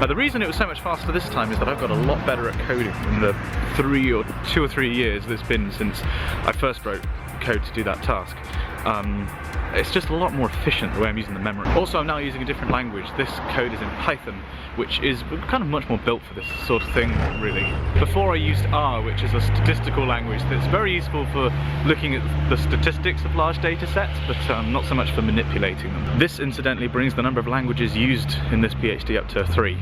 the reason it was so much faster this time is that I've got a lot better at coding in the 2 or 3 years that it's been since I first wrote code to do that task. It's just a lot more efficient the way I'm using the memory. Also, I'm now using a different language. This code is in Python, which is kind of much more built for this sort of thing, really. Before I used R, which is a statistical language that's very useful for looking at the statistics of large data sets, but not so much for manipulating them. This, incidentally, brings the number of languages used in this PhD up to 3.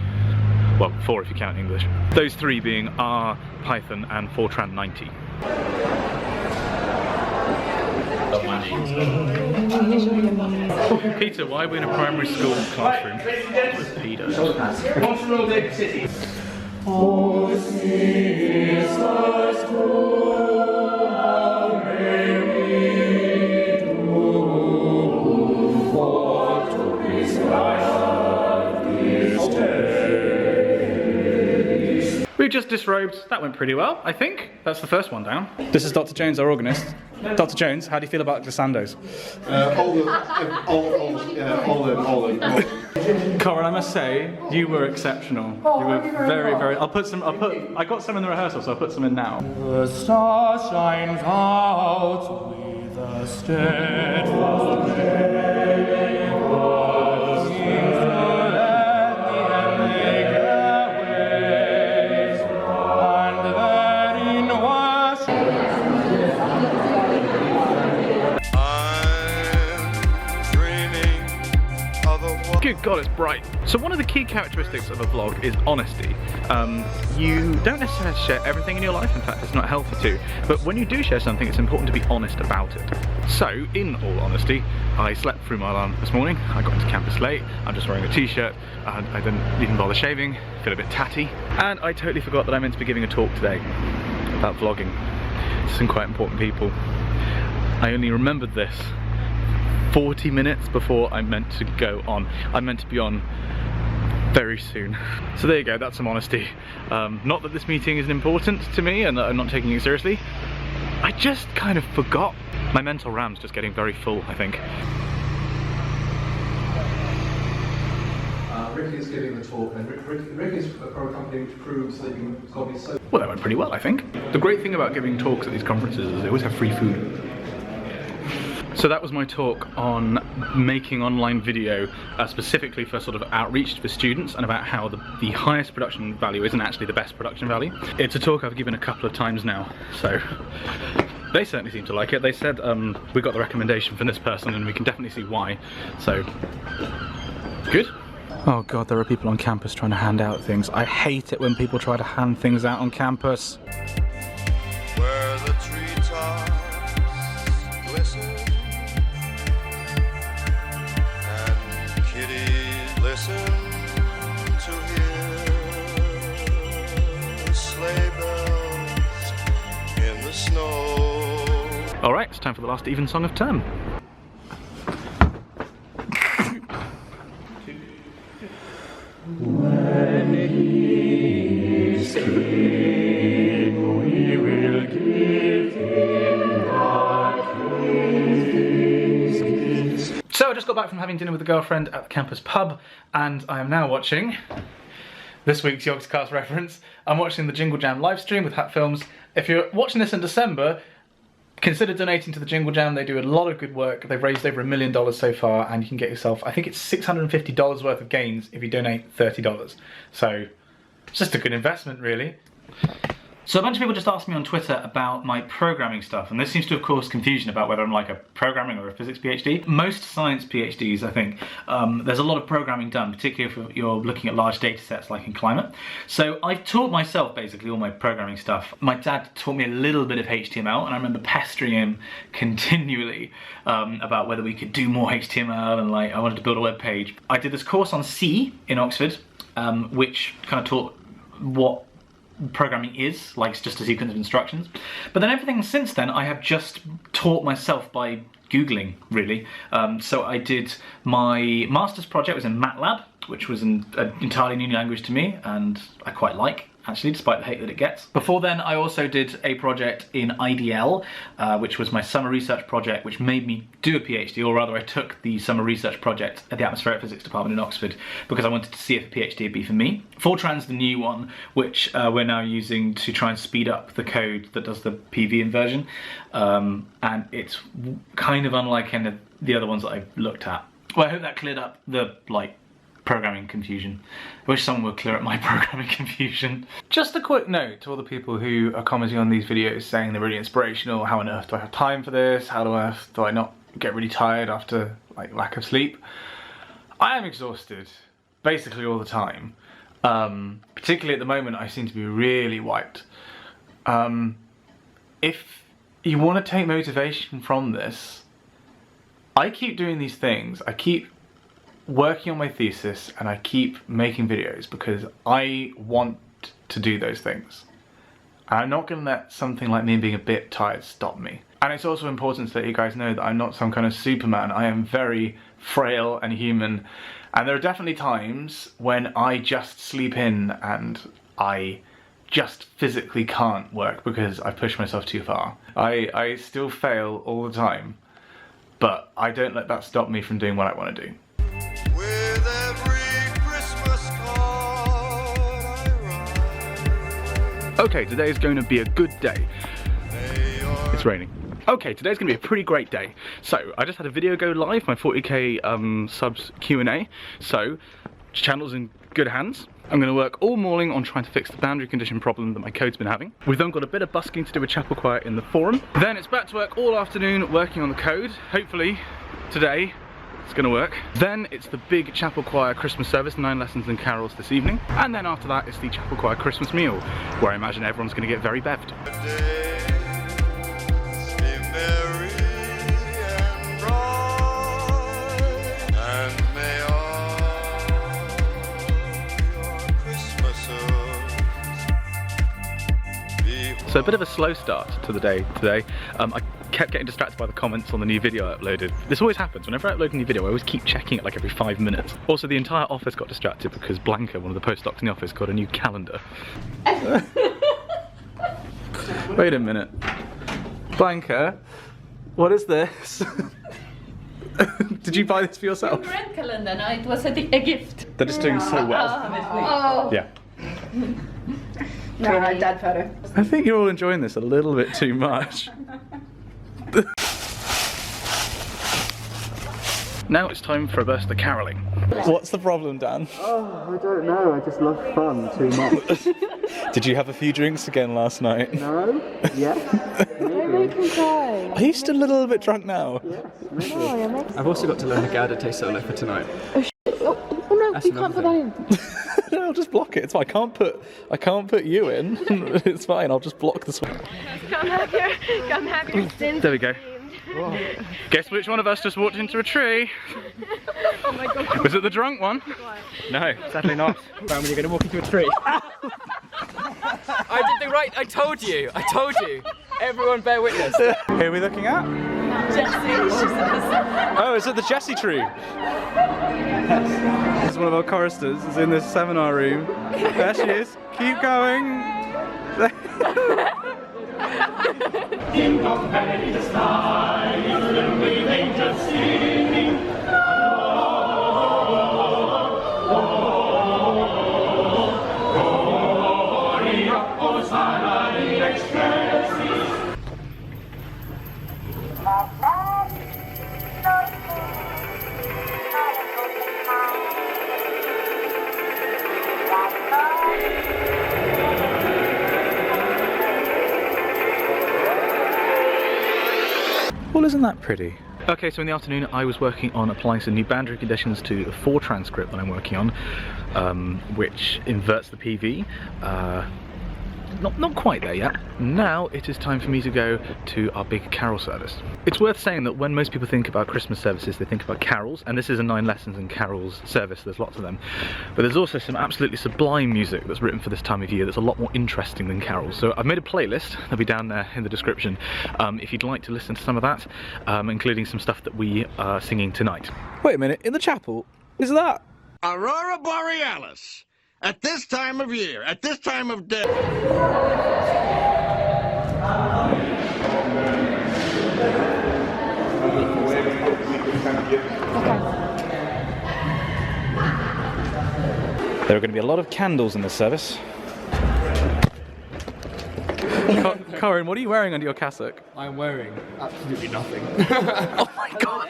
Well, 4 if you count English. Those 3 being R, Python, and Fortran 90. Peter, why are we in a primary school classroom with pedos? We just disrobed. That went pretty well, I think. That's the first one down. This is Dr. Jones, our organist. Dr. Jones, how do you feel about glissandos? All in. Corin, I must say, you were exceptional. You were very, very. I got some in the rehearsal, so I'll put some in now. The star shines out with a steadfast ray. Good God, it's bright. So one of the key characteristics of a vlog is honesty. You don't necessarily share everything in your life, in fact it's not healthy to, but when you do share something it's important to be honest about it. So, in all honesty, I slept through my alarm this morning, I got into campus late, I'm just wearing a t-shirt, I didn't even bother shaving, feel a bit tatty, and I totally forgot that I'm meant to be giving a talk today about vlogging to some quite important people. I only remembered this 40 minutes before I'm meant to go on. I'm meant to be on very soon. So there you go, that's some honesty. Not that this meeting isn't important to me and that I'm not taking it seriously. I just kind of forgot. My mental RAM's just getting very full, I think. Rick is giving the talk, and Rick is for a company which proves that you can be so... Well, that went pretty well, I think. The great thing about giving talks at these conferences is they always have free food. So that was my talk on making online video specifically for sort of outreach for students and about how the highest production value isn't actually the best production value. It's a talk I've given a couple of times now, so they certainly seem to like it. They said we got the recommendation from this person and we can definitely see why, so good. Oh God, there are people on campus trying to hand out things. I hate it when people try to hand things out on campus. Where the treetops glisten and kitties listen to hear sleigh bells in the snow. Alright, it's time for the last even song of term. When he is king, we will give him the keys. So I just got back from having dinner with a girlfriend at the campus pub, and I am now watching this week's Yogscast reference. I'm watching the Jingle Jam live stream with Hat Films. If you're watching this in December, consider donating to the Jingle Jam. They do a lot of good work. They've raised over $1 million so far, and you can get yourself, I think it's $650 worth of gains if you donate $30. So it's just a good investment, really. So a bunch of people just asked me on Twitter about my programming stuff, and this seems to have caused confusion about whether I'm like a programming or a physics PhD. Most science PhDs, I think, there's a lot of programming done, particularly if you're looking at large data sets like in climate. So I've taught myself basically all my programming stuff. My dad taught me a little bit of HTML, and I remember pestering him continually about whether we could do more HTML, and like I wanted to build a web page. I did this course on C in Oxford, which kind of taught what programming is, like just a sequence of instructions. But then everything since then I have just taught myself by Googling, really. So I did my master's project was in MATLAB, which was an entirely new language to me, and I quite like, actually, despite the hate that it gets. Before then, I also did a project in IDL, which was my summer research project, which made me do a PhD, or rather I took the summer research project at the Atmospheric Physics Department in Oxford because I wanted to see if a PhD would be for me. Fortran's the new one, which we're now using to try and speed up the code that does the PV inversion, and it's kind of unlike any of the other ones that I've looked at. Well, I hope that cleared up the, programming confusion. I wish someone would clear up my programming confusion. Just a quick note to all the people who are commenting on these videos saying they're really inspirational. How on earth do I have time for this? How on earth do I not get really tired after lack of sleep? I am exhausted basically all the time. Particularly at the moment I seem to be really wiped. If you want to take motivation from this, I keep doing these things. I keep working on my thesis and I keep making videos because I want to do those things. And I'm not going to let something like me being a bit tired stop me. And it's also important to let you guys know that I'm not some kind of Superman. I am very frail and human, and there are definitely times when I just sleep in and I just physically can't work because I've pushed myself too far. I still fail all the time, but I don't let that stop me from doing what I want to do. With every Christmas card I write. Okay, today is going to be a good day. It's raining. Okay, today's going to be a pretty great day. So, I just had a video go live, my 40k subs Q&A. So, channel's in good hands. I'm going to work all morning on trying to fix the boundary condition problem that my code's been having. We've then got a bit of busking to do with chapel choir in the forum. Then it's back to work all afternoon working on the code. Hopefully, today, it's gonna work. Then it's the big chapel choir Christmas service, 9 lessons and carols this evening. And then after that, it's the chapel choir Christmas meal, where I imagine everyone's gonna get very bevved. So a bit of a slow start to the day today. I kept getting distracted by the comments on the new video I uploaded. This always happens. Whenever I upload a new video, I always keep checking it like every 5 minutes. Also, the entire office got distracted because Blanca, one of the postdocs in the office, got a new calendar. Wait a minute. Blanca, what is this? Did you buy this for yourself? A red calendar, no, it was a gift. That is doing so well. Oh. Yeah. No, dad photo. I think you're all enjoying this a little bit too much. Now it's time for a burst of caroling. What's the problem, Dan? Oh, I don't know. I just love fun too much. Did you have a few drinks again last night? No. Yeah. Maybe. Are you still a little bit drunk now? Yes, maybe. I've also got to learn a Gouda taste solo for tonight. Oh no, That's you can't put that in. No, I'll just block it. It's fine. I can't put you in. It's fine. I'll just block this one. Come have your sins. There we go. Whoa. Guess which one of us just walked into a tree? Oh my god. Was it the drunk one? No, sadly not. When you're going to walk into a tree. I did the right. I told you. Everyone bear witness. Who are we looking at? Jessie. Oh, is it the Jessie tree? This is one of our choristers. It's in this seminar room. There she is. Keep going. In the sky, with angels singing. isn't that pretty? Okay, so in the afternoon I was working on applying some new boundary conditions to the 4 transcript that I'm working on, which inverts the PV. Not quite there yet. Now it is time for me to go to our big carol service. It's worth saying that when most people think about Christmas services, they think about carols, and this is a 9 lessons in carols service, there's lots of them. But there's also some absolutely sublime music that's written for this time of year that's a lot more interesting than carols. So I've made a playlist, that'll be down there in the description, if you'd like to listen to some of that, including some stuff that we are singing tonight. Wait a minute, in the chapel? Is that? Aurora Borealis. At this time of year, at this time of day. There are going to be a lot of candles in this service. Corin, what are you wearing under your cassock? I'm wearing absolutely nothing. Oh my god!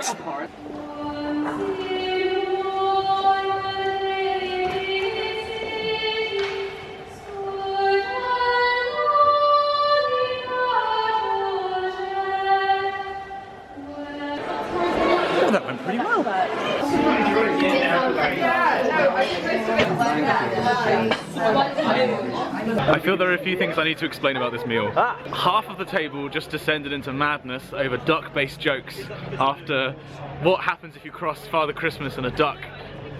Oh, that went pretty well. I feel there are a few things I need to explain about this meal. Half of the table just descended into madness over duck-based jokes after what happens if you cross Father Christmas and a duck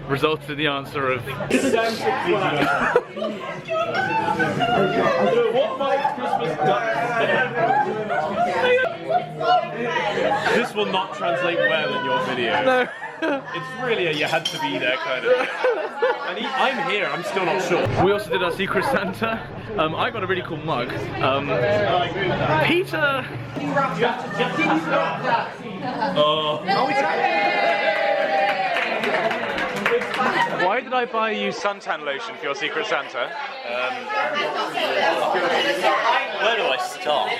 resulted in the answer of This is damn sick flag. What might Christmas duck? This will not translate well in your video. No. It's really a you had to be there kind of. And I'm here, I'm still not sure. We also did our Secret Santa. I got a really cool mug. Peter! Why did I buy you suntan lotion for your Secret Santa? Where do I start?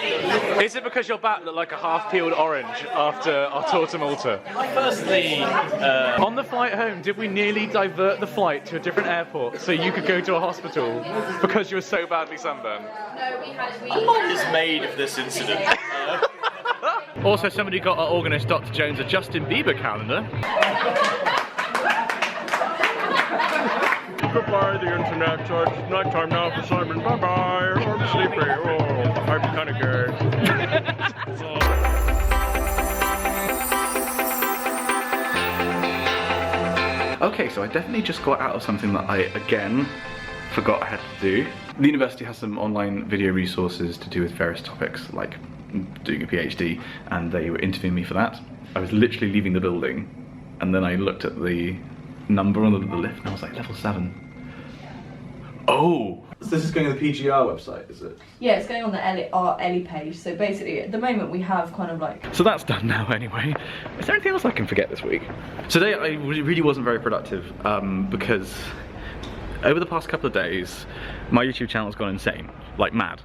Is it because your back looked like a half-peeled orange after our tour to Malta? Firstly, on the flight home, did we nearly divert the flight to a different airport so you could go to a hospital because you were so badly sunburned? No, we had. my mind is made of this incident. Also, somebody got our organist Dr. Jones a Justin Bieber calendar. Goodbye, the internet. It's night time now for Simon. Bye bye. I'm sleepy. Oh, I'm kind of gay. Okay, so I definitely just got out of something that I, again, forgot I had to do. The university has some online video resources to do with various topics, like doing a PhD, and they were interviewing me for that. I was literally leaving the building, and then I looked at the number on the lift, and I was like, level 7. Oh! So this is going on the PGR website, is it? Yeah, it's going on the our Ellie page. So basically, at the moment, we have kind of like... So that's done now anyway. Is there anything else I can forget this week? Today I really wasn't very productive because over the past couple of days, my YouTube channel's gone insane, like mad.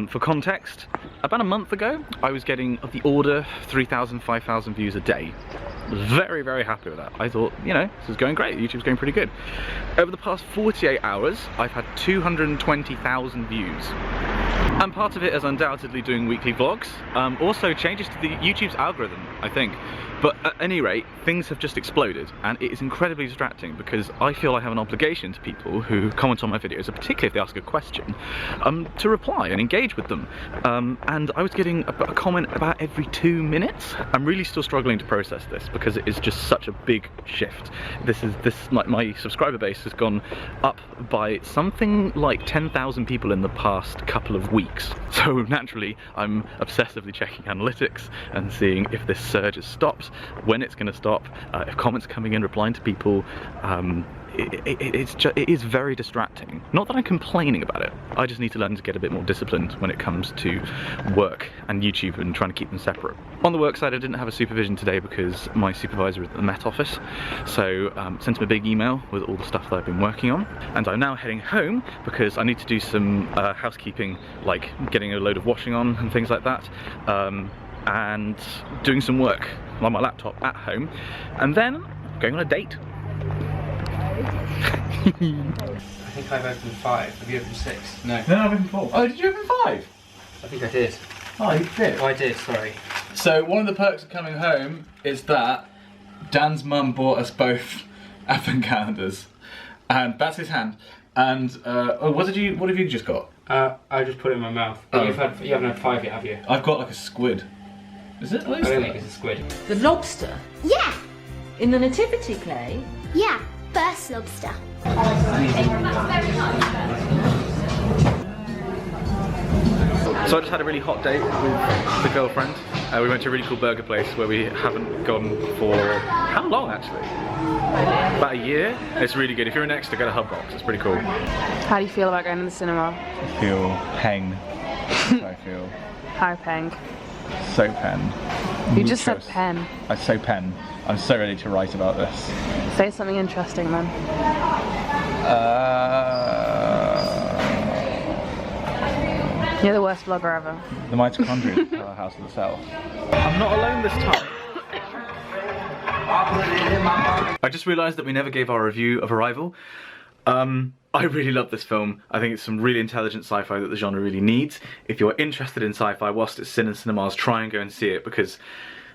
For context, about a month ago, I was getting of the order 3,000, 5,000 views a day. Very, very happy with that. I thought, you know, this is going great, YouTube's going pretty good. Over the past 48 hours, I've had 220,000 views. And part of it is undoubtedly doing weekly vlogs. Also changes to the YouTube's algorithm, I think. But at any rate, things have just exploded, and it is incredibly distracting because I feel I have an obligation to people who comment on my videos, particularly if they ask a question, to reply and engage with them. And I was getting a comment about every 2 minutes. I'm really still struggling to process this because it is just such a big shift. Like my subscriber base has gone up by something like 10,000 people in the past couple of weeks. So naturally, I'm obsessively checking analytics and seeing if this surge has stopped, when it's going to stop, if comments are coming in, replying to people. It is very distracting. Not that I'm complaining about it, I just need to learn to get a bit more disciplined when it comes to work and YouTube and trying to keep them separate. On the work side, I didn't have a supervision today because my supervisor is at the Met Office, so sent him a big email with all the stuff that I've been working on, and I'm now heading home because I need to do some housekeeping, like getting a load of washing on and things like that, and doing some work on my laptop at home, and then going on a date. I think I've opened 5. Have you opened 6? No. No, I've opened 4. Oh, did you open 5? I think I did. Oh, you did? Oh, I did, sorry. So one of the perks of coming home is that Dan's mum bought us both advent calendars, and that's his hand. And what have you just got? I just put it in my mouth. But you haven't had 5 yet, have you? I've got like a squid. Is it? I don't think it's a squid. The lobster? Yeah, In the nativity play? yeah, first lobster. So I just had a really hot date with the girlfriend. We went to a really cool burger place where we haven't gone for, how long actually? About a year. It's really good. If you're in Exeter, go to Hubbox. It's pretty cool. How do you feel about going to the cinema? I feel peng. I feel How peng? so pen. You just said pen. I'm so pen. I'm so ready to write about this. Say something interesting then. You're the worst blogger ever. The mitochondria powerhouse of the cell. I'm not alone this time. I just realised that we never gave our review of Arrival. I really love this film. I think it's some really intelligent sci-fi that the genre really needs. If you're interested in sci-fi whilst it's in cinemas, try and go and see it, because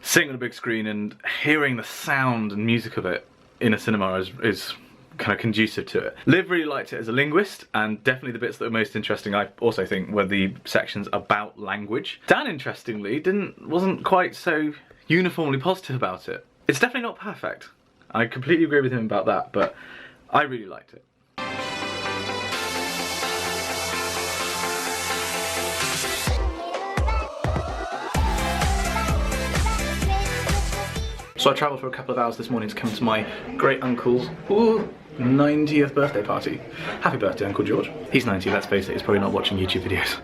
seeing on a big screen and hearing the sound and music of it in a cinema is kind of conducive to it. Liv really liked it as a linguist, and definitely the bits that were most interesting, I also think, were the sections about language. Dan, interestingly, wasn't quite so uniformly positive about it. It's definitely not perfect. I completely agree with him about that, but I really liked it. So I travelled for a couple of hours this morning to come to my great uncle's 90th birthday party. Happy birthday, Uncle George. He's 90, let's face it, he's probably not watching YouTube videos.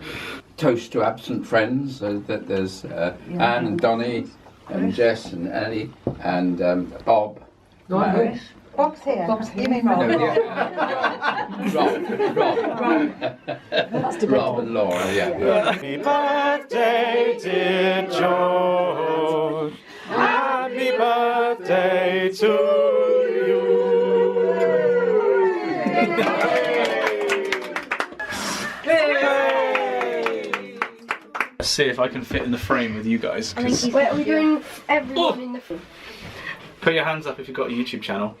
Toast to absent friends. There's Anne and Donnie and Jess and Ellie and Bob. Bob's here. Bob's here. You mean Rob? No, Rob and Laura, yeah. Happy birthday, dear George. Happy birthday to you. Let's see if I can fit in the frame with you guys. Wait, are we doing everyone in the frame? Put your hands up if you've got a YouTube channel.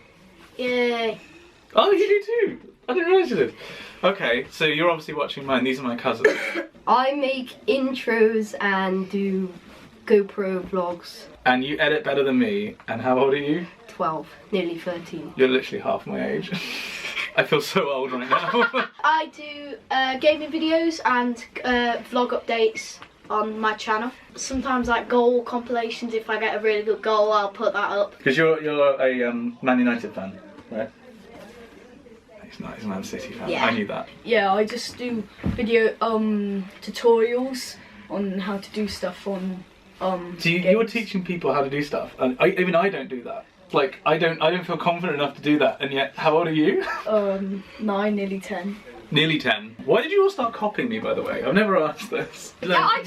Yay. Oh, you do too! I didn't realise you did. Okay, so you're obviously watching mine. These are my cousins. I make intros and do GoPro vlogs. And you edit better than me. And how old are you? 12, nearly 13. You're literally half my age. I feel so old right now. I do gaming videos and vlog updates on my channel. Sometimes like goal compilations. If I get a really good goal, I'll put that up. Because you're a Man United fan, right? He's not. He's a Man City fan. Yeah. I knew that. Yeah, I just do video tutorials on how to do stuff on So you're teaching people how to do stuff, and even I don't do that. Like I don't feel confident enough to do that. And yet, how old are you? 9, nearly 10. Nearly 10. Why did you all start copying me, by the way? I've never asked this. Yeah, I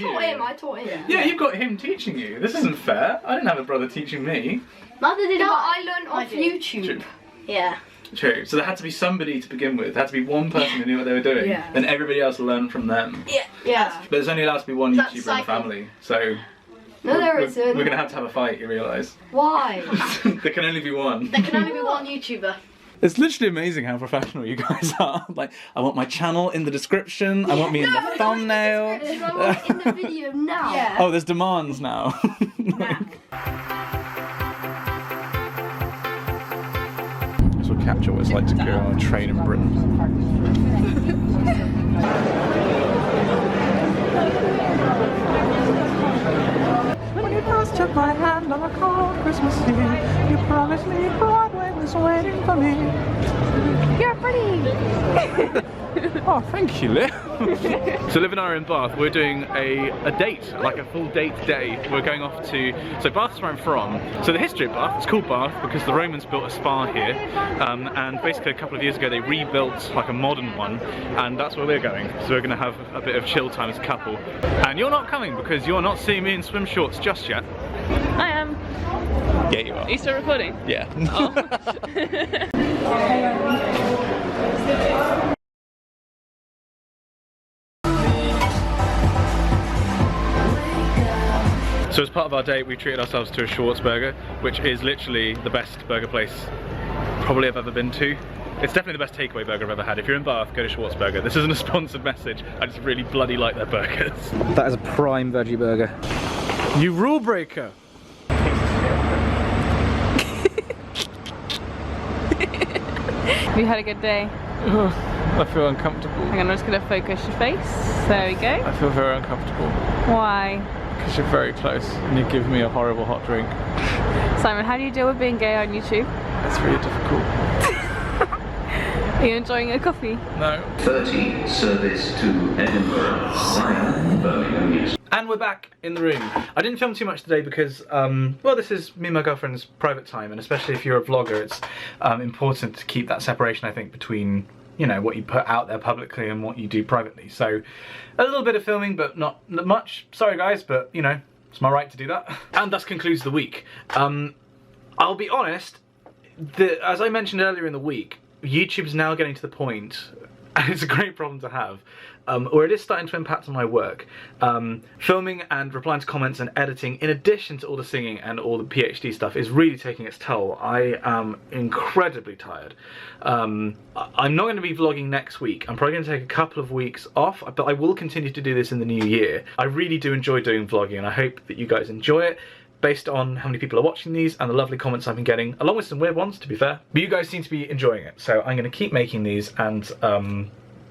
taught him. Yeah, you've got him teaching you. This isn't fair. I didn't have a brother teaching me. Neither did I learned off YouTube. True. Yeah. True. So there had to be somebody to begin with. There had to be one person who knew what they were doing. Yeah. Then everybody else learned from them. Yeah. Yeah. But there's only allowed to be one That's YouTuber in the cycle. family. So No, there we're isn't. going to have a fight, you realise? Why? There can only be one. There can only be one YouTuber. It's literally amazing how professional you guys are. Like, I want my channel in the description. I want me in the thumbnail. I want it in the video now. Yeah. Oh, there's demands now. This will capture what it's like to go on a train in Britain. When you first took my hand on a cold Christmas Eve, you promised me Broadway was waiting for me. You're pretty. Oh, thank you, Liv. So Liv and I are in Bath. We're doing a date, like a full date day. We're going off to, so Bath's where I'm from. So the history of Bath, it's called Bath because the Romans built a spa here. And basically a couple of years ago they rebuilt like a modern one, and that's where we're going. So we're gonna have a bit of chill time as a couple. And you're not coming because you're not seeing me in swim shorts just yet. I am. Yeah, you are. Are you still recording? Yeah. So as part of our date, we treated ourselves to a Schwarzburger, which is literally the best burger place probably I've ever been to. It's definitely the best takeaway burger I've ever had. If you're in Bath, go to Schwarzburger. This isn't a sponsored message, I just really bloody like their burgers. That is a prime veggie burger. You rule breaker! Have you had a good day? I feel uncomfortable. Hang on, I'm just going to focus your face. There we go. I feel very uncomfortable. Why? Because you're very close and you give me a horrible hot drink. Simon, how do you deal with being gay on YouTube? It's really difficult. Are you enjoying a coffee? No. 30 service to Edinburgh via Birmingham. And we're back in the room. I didn't film too much today because, well, this is me and my girlfriend's private time, and especially if you're a vlogger, it's important to keep that separation, I think, between, you know, what you put out there publicly and what you do privately. So, a little bit of filming, but not much. Sorry guys, but, you know, it's my right to do that. And thus concludes the week. I'll be honest, as I mentioned earlier in the week, YouTube's now getting to the point, and it's a great problem to have, where it is starting to impact on my work. Filming and replying to comments and editing, in addition to all the singing and all the PhD stuff, is really taking its toll. I am incredibly tired. I'm not going to be vlogging next week. I'm probably going to take a couple of weeks off, but I will continue to do this in the new year. I really do enjoy doing vlogging, and I hope that you guys enjoy it, based on how many people are watching these and the lovely comments I've been getting, along with some weird ones, to be fair. But you guys seem to be enjoying it, so I'm going to keep making these and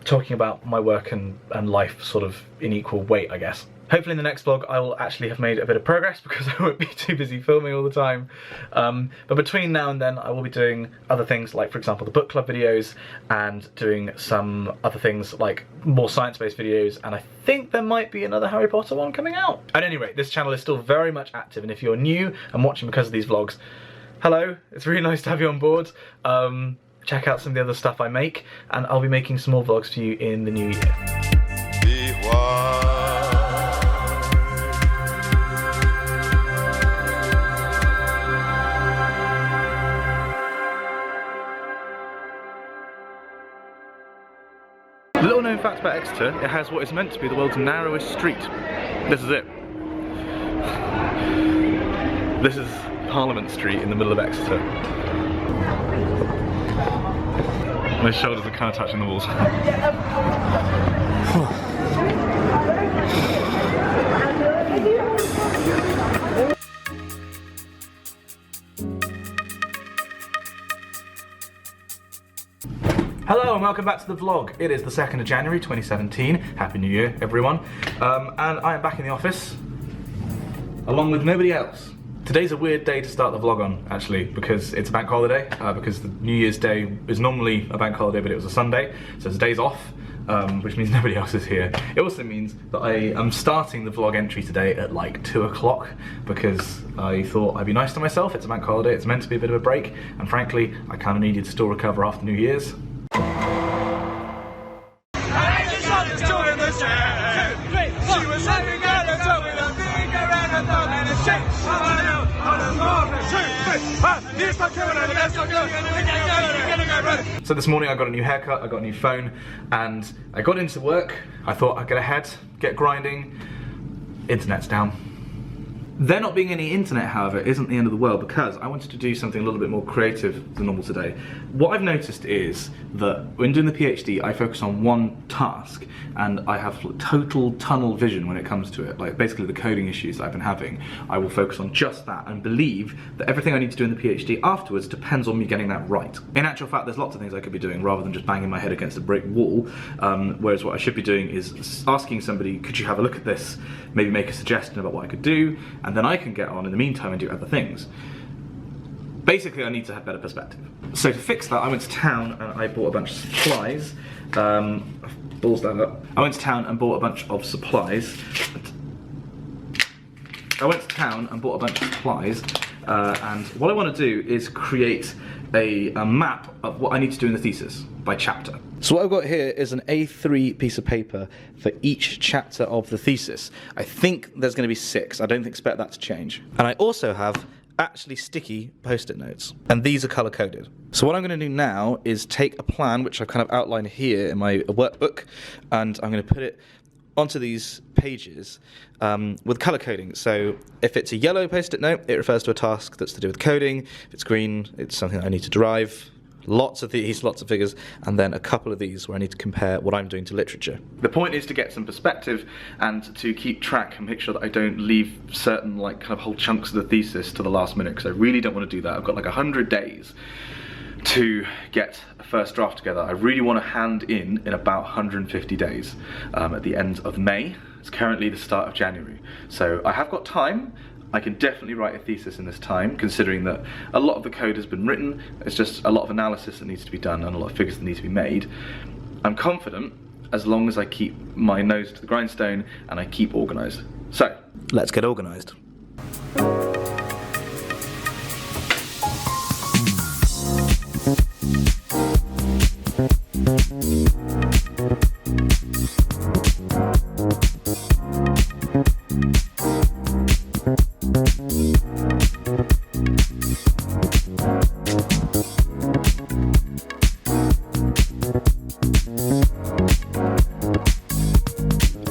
talking about my work and life sort of in equal weight, I guess. Hopefully in the next vlog I will actually have made a bit of progress because I won't be too busy filming all the time. But between now and then I will be doing other things, like for example the book club videos, and doing some other things like more science-based videos, and I think there might be another Harry Potter one coming out. At any rate, this channel is still very much active, and if you're new and watching because of these vlogs, hello, it's really nice to have you on board. Check out some of the other stuff I make, and I'll be making some more vlogs for you in the new year. Little known fact about Exeter, it has what is meant to be the world's narrowest street. This is it. This is Parliament Street in the middle of Exeter. My shoulders are kind of touching the walls. Hello and welcome back to the vlog. It is the 2nd of January 2017. Happy New Year, everyone. And I am back in the office, along with nobody else. Today's a weird day to start the vlog on, actually, because it's a bank holiday, because the New Year's Day is normally a bank holiday, but it was a Sunday, so it's days off, which means nobody else is here. It also means that I am starting the vlog entry today at like 2 o'clock, because I thought I'd be nice to myself. It's a bank holiday, it's meant to be a bit of a break, and frankly, I kind of needed to still recover after New Year's. So this morning I got a new haircut, I got a new phone, and I got into work. I thought I'd get ahead, get grinding. Internet's down. There not being any internet, however, isn't the end of the world, because I wanted to do something a little bit more creative than normal today. What I've noticed is that when doing the PhD, I focus on one task, and I have total tunnel vision when it comes to it. Like basically the coding issues that I've been having, I will focus on just that and believe that everything I need to do in the PhD afterwards depends on me getting that right. In actual fact, there's lots of things I could be doing rather than just banging my head against a brick wall, whereas what I should be doing is asking somebody, could you have a look at this, maybe make a suggestion about what I could do, and then I can get on in the meantime and do other things. Basically, I need to have better perspective. So to fix that, I went to town and I bought a bunch of supplies. Balls down up. I went to town and bought a bunch of supplies. And what I want to do is create a map of what I need to do in the thesis by chapter. So what I've got here is an A3 piece of paper for each chapter of the thesis. I think there's going to be 6. I don't expect that to change. And I also have actually sticky post-it notes, and these are color-coded. So what I'm going to do now is take a plan, which I've kind of outlined here in my workbook, and I'm going to put it onto these pages with colour coding. So if it's a yellow post-it note, it refers to a task that's to do with coding. If it's green, it's something that I need to derive. Lots of these, lots of figures, and then a couple of these where I need to compare what I'm doing to literature. The point is to get some perspective and to keep track and make sure that I don't leave certain like kind of whole chunks of the thesis to the last minute, because I really don't want to do that. I've got like 100 days to get a first draft together. I really want to hand in about 150 days at the end of May. It's currently the start of January. So I have got time. I can definitely write a thesis in this time, considering that a lot of the code has been written. It's just a lot of analysis that needs to be done and a lot of figures that need to be made. I'm confident as long as I keep my nose to the grindstone and I keep organised. So, let's get organised.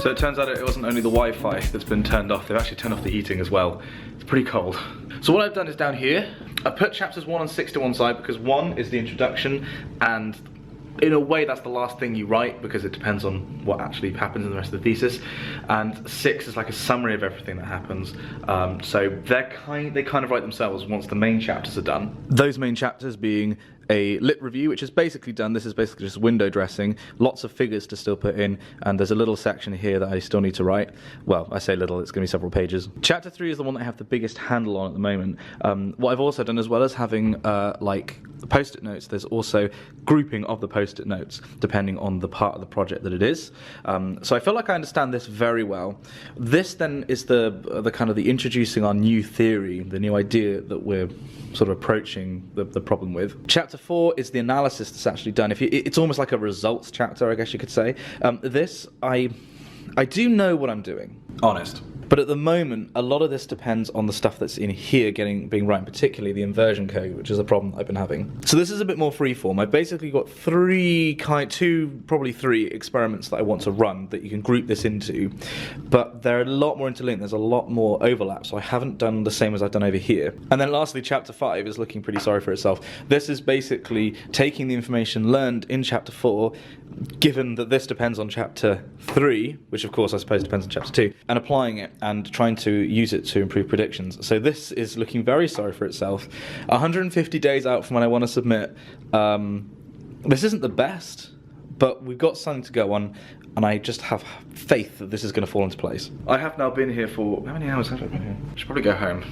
So it turns out it wasn't only the Wi-Fi that's been turned off, they've actually turned off the heating as well. It's pretty cold. So what I've done is down here, I put chapters 1 and 6 to one side because 1 is the introduction, and in a way that's the last thing you write because it depends on what actually happens in the rest of the thesis, and 6 is like a summary of everything that happens. So they kind of write themselves once the main chapters are done. Those main chapters being a lit review, which is basically done. This is basically just window dressing, lots of figures to still put in, and there's a little section here that I still need to write. Well, I say little, it's going to be several pages. Chapter 3 is the one that I have the biggest handle on at the moment. What I've also done, as well as having like post-it notes, there's also grouping of the post-it notes depending on the part of the project that it is. So I feel like I understand this very well. This then is the kind of the introducing our new theory, the new idea that we're sort of approaching the problem with. Chapter 4 is the analysis that's actually done. It's almost like a results chapter, I guess you could say. This, I do know what I'm doing, honest. But at the moment, a lot of this depends on the stuff that's in here being right, particularly the inversion code, which is a problem I've been having. So this is a bit more freeform. I've basically got probably three experiments that I want to run that you can group this into, but they're a lot more interlinked. There's a lot more overlap, so I haven't done the same as I've done over here. And then lastly, chapter 5 is looking pretty sorry for itself. This is basically taking the information learned in chapter 4, given that this depends on chapter 3, which of course I suppose depends on chapter 2, and applying it and trying to use it to improve predictions. So this is looking very sorry for itself. 150 days out from when I want to submit. This isn't the best, but we've got something to go on, and I just have faith that this is going to fall into place. I have now been here for, how many hours have I been here? I should probably go home.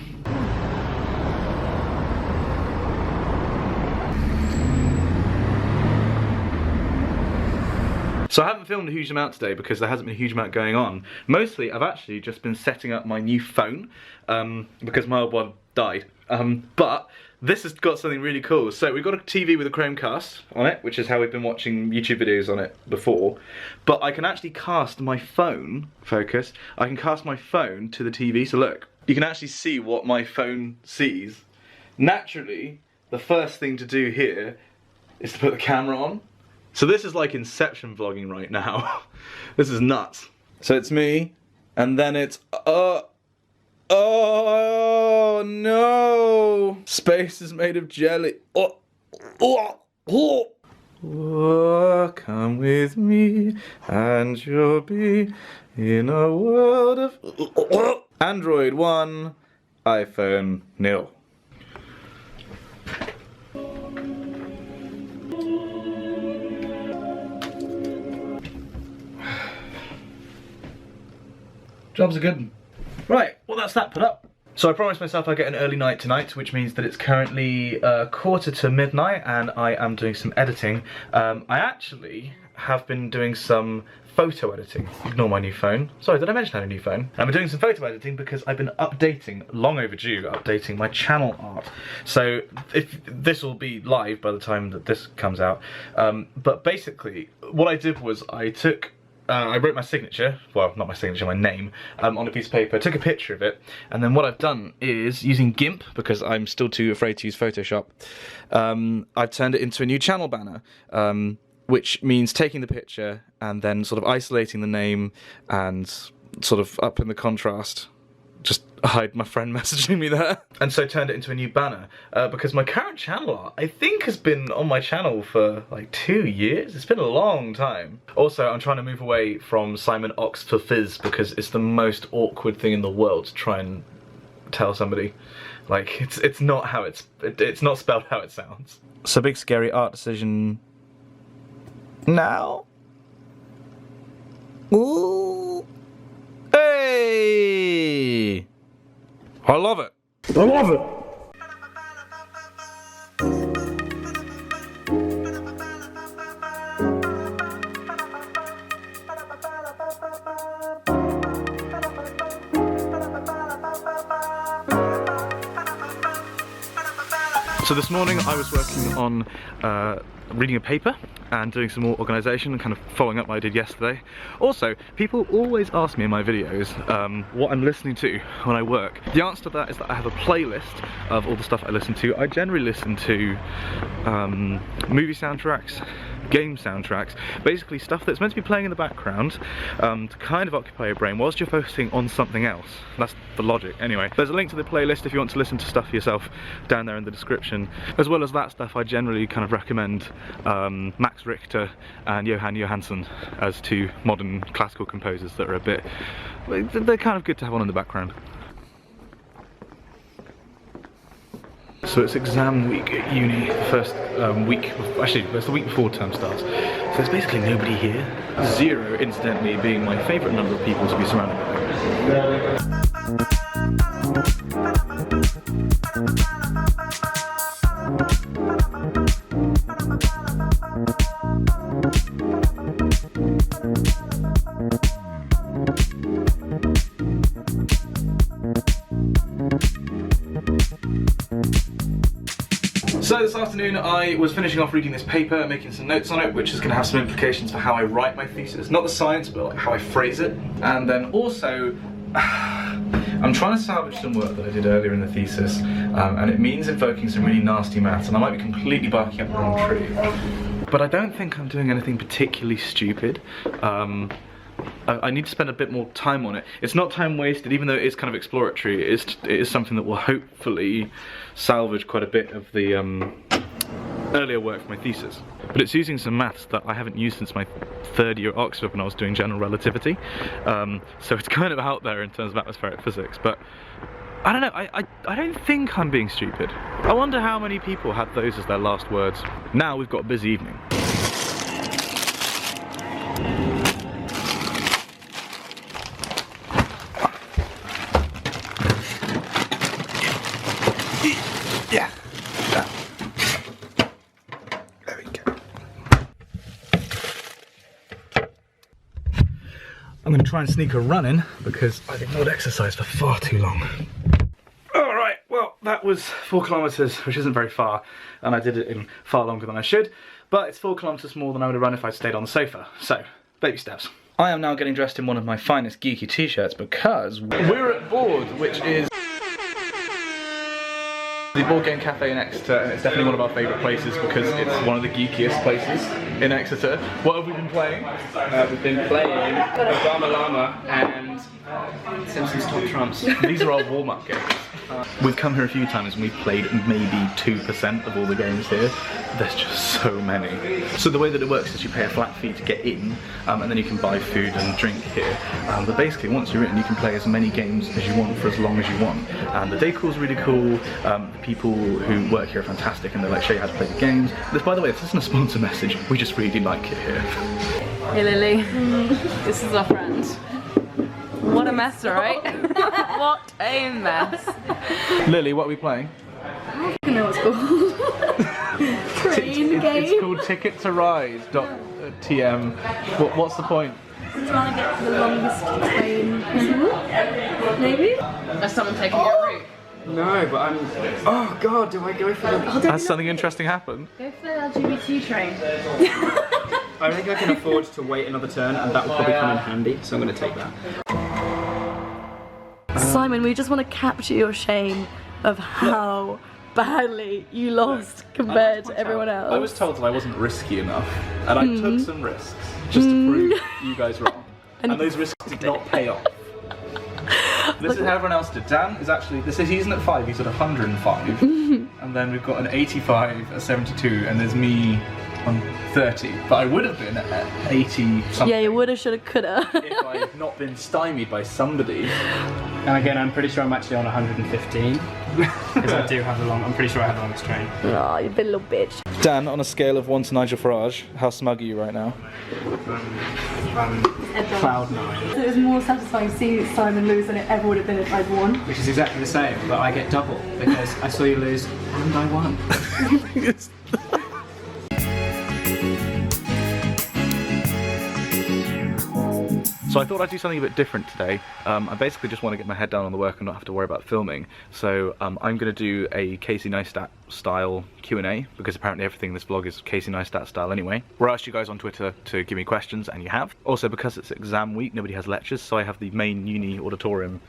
So I haven't filmed a huge amount today because there hasn't been a huge amount going on. Mostly I've actually just been setting up my new phone because my old one died. But this has got something really cool. So we've got a TV with a Chromecast on it, which is how we've been watching YouTube videos on it before. But I can actually cast my phone, focus, I can cast my phone to the TV. So look, you can actually see what my phone sees. Naturally, the first thing to do here is to put the camera on. So this is like Inception vlogging right now. This is nuts. So it's me, and then it's, oh no! Space is made of jelly. Come with me, and you'll be in a world of Android 1, iPhone 0. Job's a good one. Right, well that's that put up. So I promised myself I'd get an early night tonight, which means that it's currently 1:45 midnight and I am doing some editing. I actually have been doing some photo editing. Ignore my new phone. Sorry, did I mention I had a new phone? I've been doing some photo editing because I've been updating, long overdue, updating my channel art. So if this will be live by the time that this comes out. But basically, what I did was I wrote my signature, well not my signature, my name, on a piece of paper, took a picture of it, and then what I've done is, using GIMP, because I'm still too afraid to use Photoshop, I've turned it into a new channel banner. which means taking the picture and then sort of isolating the name and sort of up in the contrast. Just hide my friend messaging me there. And so turned it into a new banner because my current channel art, I think, has been on my channel for like 2 years. It's been a long time. Also, I'm trying to move away from Simon Ox for Fizz because it's the most awkward thing in the world to try and tell somebody. Like, it's not how it's not spelled how it sounds. So big scary art decision now. Ooh. Hey! I love it. I love it. So this morning I was working on reading a paper and doing some more organisation and kind of following up what I did yesterday. Also, people always ask me in my videos what I'm listening to when I work. The answer to that is that I have a playlist of all the stuff I listen to. I generally listen to movie soundtracks, game soundtracks, basically stuff that's meant to be playing in the background to kind of occupy your brain whilst you're focusing on something else. That's the logic. Anyway, there's a link to the playlist if you want to listen to stuff for yourself down there in the description. As well as that stuff, I generally kind of recommend Max Richter and Johan Johansson as two modern classical composers that are a bit, they're kind of good to have on in the background. So it's exam week at uni, the first week, actually it's the week before term starts. So there's basically nobody here. 0, incidentally, being my favourite number of people to be surrounded by. So this afternoon I was finishing off reading this paper, making some notes on it, which is going to have some implications for how I write my thesis. Not the science, but like how I phrase it. And then also, I'm trying to salvage some work that I did earlier in the thesis, and it means invoking some really nasty maths, and I might be completely barking up the wrong tree. But I don't think I'm doing anything particularly stupid. I need to spend a bit more time on it. It's not time wasted, even though it is kind of exploratory. It is something that will hopefully salvage quite a bit of the earlier work for my thesis. But it's using some maths that I haven't used since my 3rd year at Oxford when I was doing general relativity. So it's kind of out there in terms of atmospheric physics. But I don't know, I don't think I'm being stupid. I wonder how many people had those as their last words. Now we've got a busy evening. Yeah. There we go. I'm going to try and sneak a run in because I've ignored exercise for far too long. Alright, well that was 4 kilometres, which isn't very far, and I did it in far longer than I should, but it's 4 kilometres more than I would have run if I'd stayed on the sofa. So, baby steps. I am now getting dressed in one of my finest geeky t-shirts because we're at Board, which is the board game cafe in Exeter, and it's definitely one of our favourite places because it's one of the geekiest places in Exeter. What have we been playing? We've been playing Obama Llama and Simpsons Top Trumps. These are our warm-up games. We've come here a few times and we've played maybe 2% of all the games here. There's just so many. So the way that it works is you pay a flat fee to get in, and then you can buy food and drink here. But basically, once you're in, you can play as many games as you want for as long as you want. And the decor is really cool. The people who work here are fantastic, and they like show you how to play the games. This, by the way, this isn't a sponsor message. We just really like it here. Hey Lily, this is our friend. What a mess, right? What a mess. Lily, what are we playing? I don't know what it's called. Train game. It's called Ticket to Ride.tm. What's the point? I'm trying to get the longest train possible. Maybe? Has someone taken your route? No, but I'm... Oh god, do I go for the... Has something interesting happened? Go for the LGBT train. I think I can afford to wait another turn, and that will probably come in handy, so I'm going to take that. Simon, we just want to capture your shame of how badly you lost compared to everyone else. I was told that I wasn't risky enough, and I took some risks just to prove you guys wrong. And those risks did not pay off. This is how everyone else did. Dan is actually, he's at 5, he's at 105. And then we've got an 85, a 72, and there's me on 30. But I would have been at 80 something. Yeah, you woulda, shoulda, coulda. if I had not been stymied by somebody. And again, I'm pretty sure I'm actually on 115. Because I do have I'm pretty sure I have the longest train. Oh, you bit little bitch. Dan, on a scale of 1 to Nigel Farage, how smug are you right now? Cloud 9. So it was more satisfying seeing Simon lose than it ever would have been if I'd won. Which is exactly the same, but I get double because I saw you lose and I won. So I thought I'd do something a bit different today. I basically just want to get my head down on the work and not have to worry about filming. So I'm going to do a Casey Neistat style Q&A, because apparently everything in this vlog is Casey Neistat style anyway. Where I asked you guys on Twitter to give me questions, and you have. Also, because it's exam week, nobody has lectures, so I have the main uni auditorium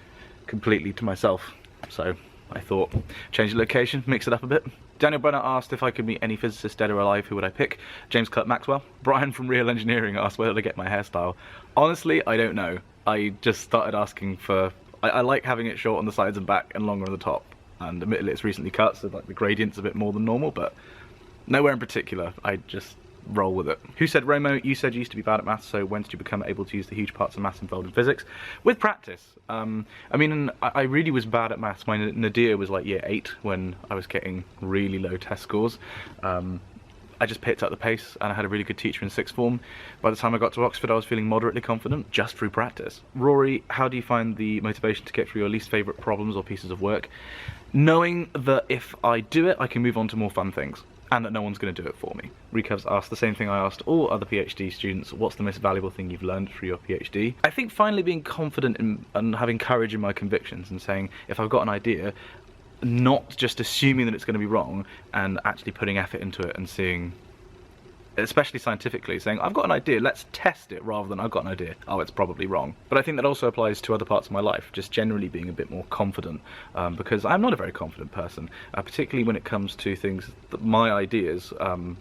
completely to myself. So I thought, change the location, mix it up a bit. Daniel Brenner asked if I could meet any physicists dead or alive, who would I pick? James Clerk Maxwell. Brian from Real Engineering asked whether to get my hairstyle. Honestly, I don't know. I just started asking for... I like having it short on the sides and back and longer on the top. And admittedly it's recently cut, so like the gradient's a bit more than normal, but nowhere in particular. I just roll with it. Who said, Romo, you said you used to be bad at maths, so when did you become able to use the huge parts of maths involved in physics? With practice. I mean, I really was bad at maths. My nadir was like year 8 when I was getting really low test scores. I just picked up the pace and I had a really good teacher in 6th form. By the time I got to Oxford, I was feeling moderately confident just through practice. Rory, how do you find the motivation to get through your least favourite problems or pieces of work? Knowing that if I do it, I can move on to more fun things, and that no one's going to do it for me. Recov's asked the same thing I asked all other PhD students: what's the most valuable thing you've learned through your PhD? I think finally being confident in, and having courage in my convictions, and saying, if I've got an idea, not just assuming that it's going to be wrong, and actually putting effort into it and seeing, especially scientifically, saying, I've got an idea, let's test it, rather than I've got an idea, oh, it's probably wrong. But I think that also applies to other parts of my life, just generally being a bit more confident, because I'm not a very confident person, particularly when it comes to things, that my ideas,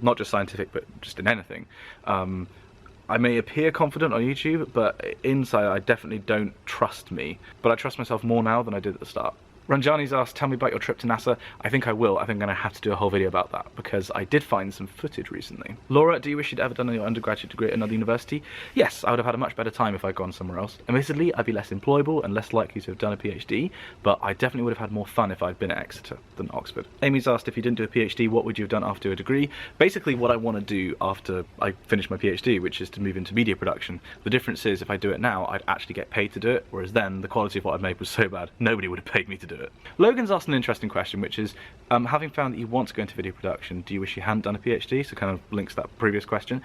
not just scientific, but just in anything. I may appear confident on YouTube, but inside I definitely don't trust me. But I trust myself more now than I did at the start. Ranjani's asked, tell me about your trip to NASA. I think I will. I think I'm going to have to do a whole video about that, because I did find some footage recently. Laura, do you wish you'd ever done your undergraduate degree at another university? Yes, I would have had a much better time if I'd gone somewhere else. Admittedly, I'd be less employable and less likely to have done a PhD, but I definitely would have had more fun if I'd been at Exeter than Oxford. Amy's asked, if you didn't do a PhD, what would you have done after a degree? Basically what I want to do after I finish my PhD, which is to move into media production. The difference is, if I do it now, I'd actually get paid to do it, whereas then the quality of what I'd made was so bad, nobody would have paid me to do it. Logan's asked an interesting question, which is, having found that you want to go into video production, do you wish you hadn't done a PhD? So kind of links to that previous question.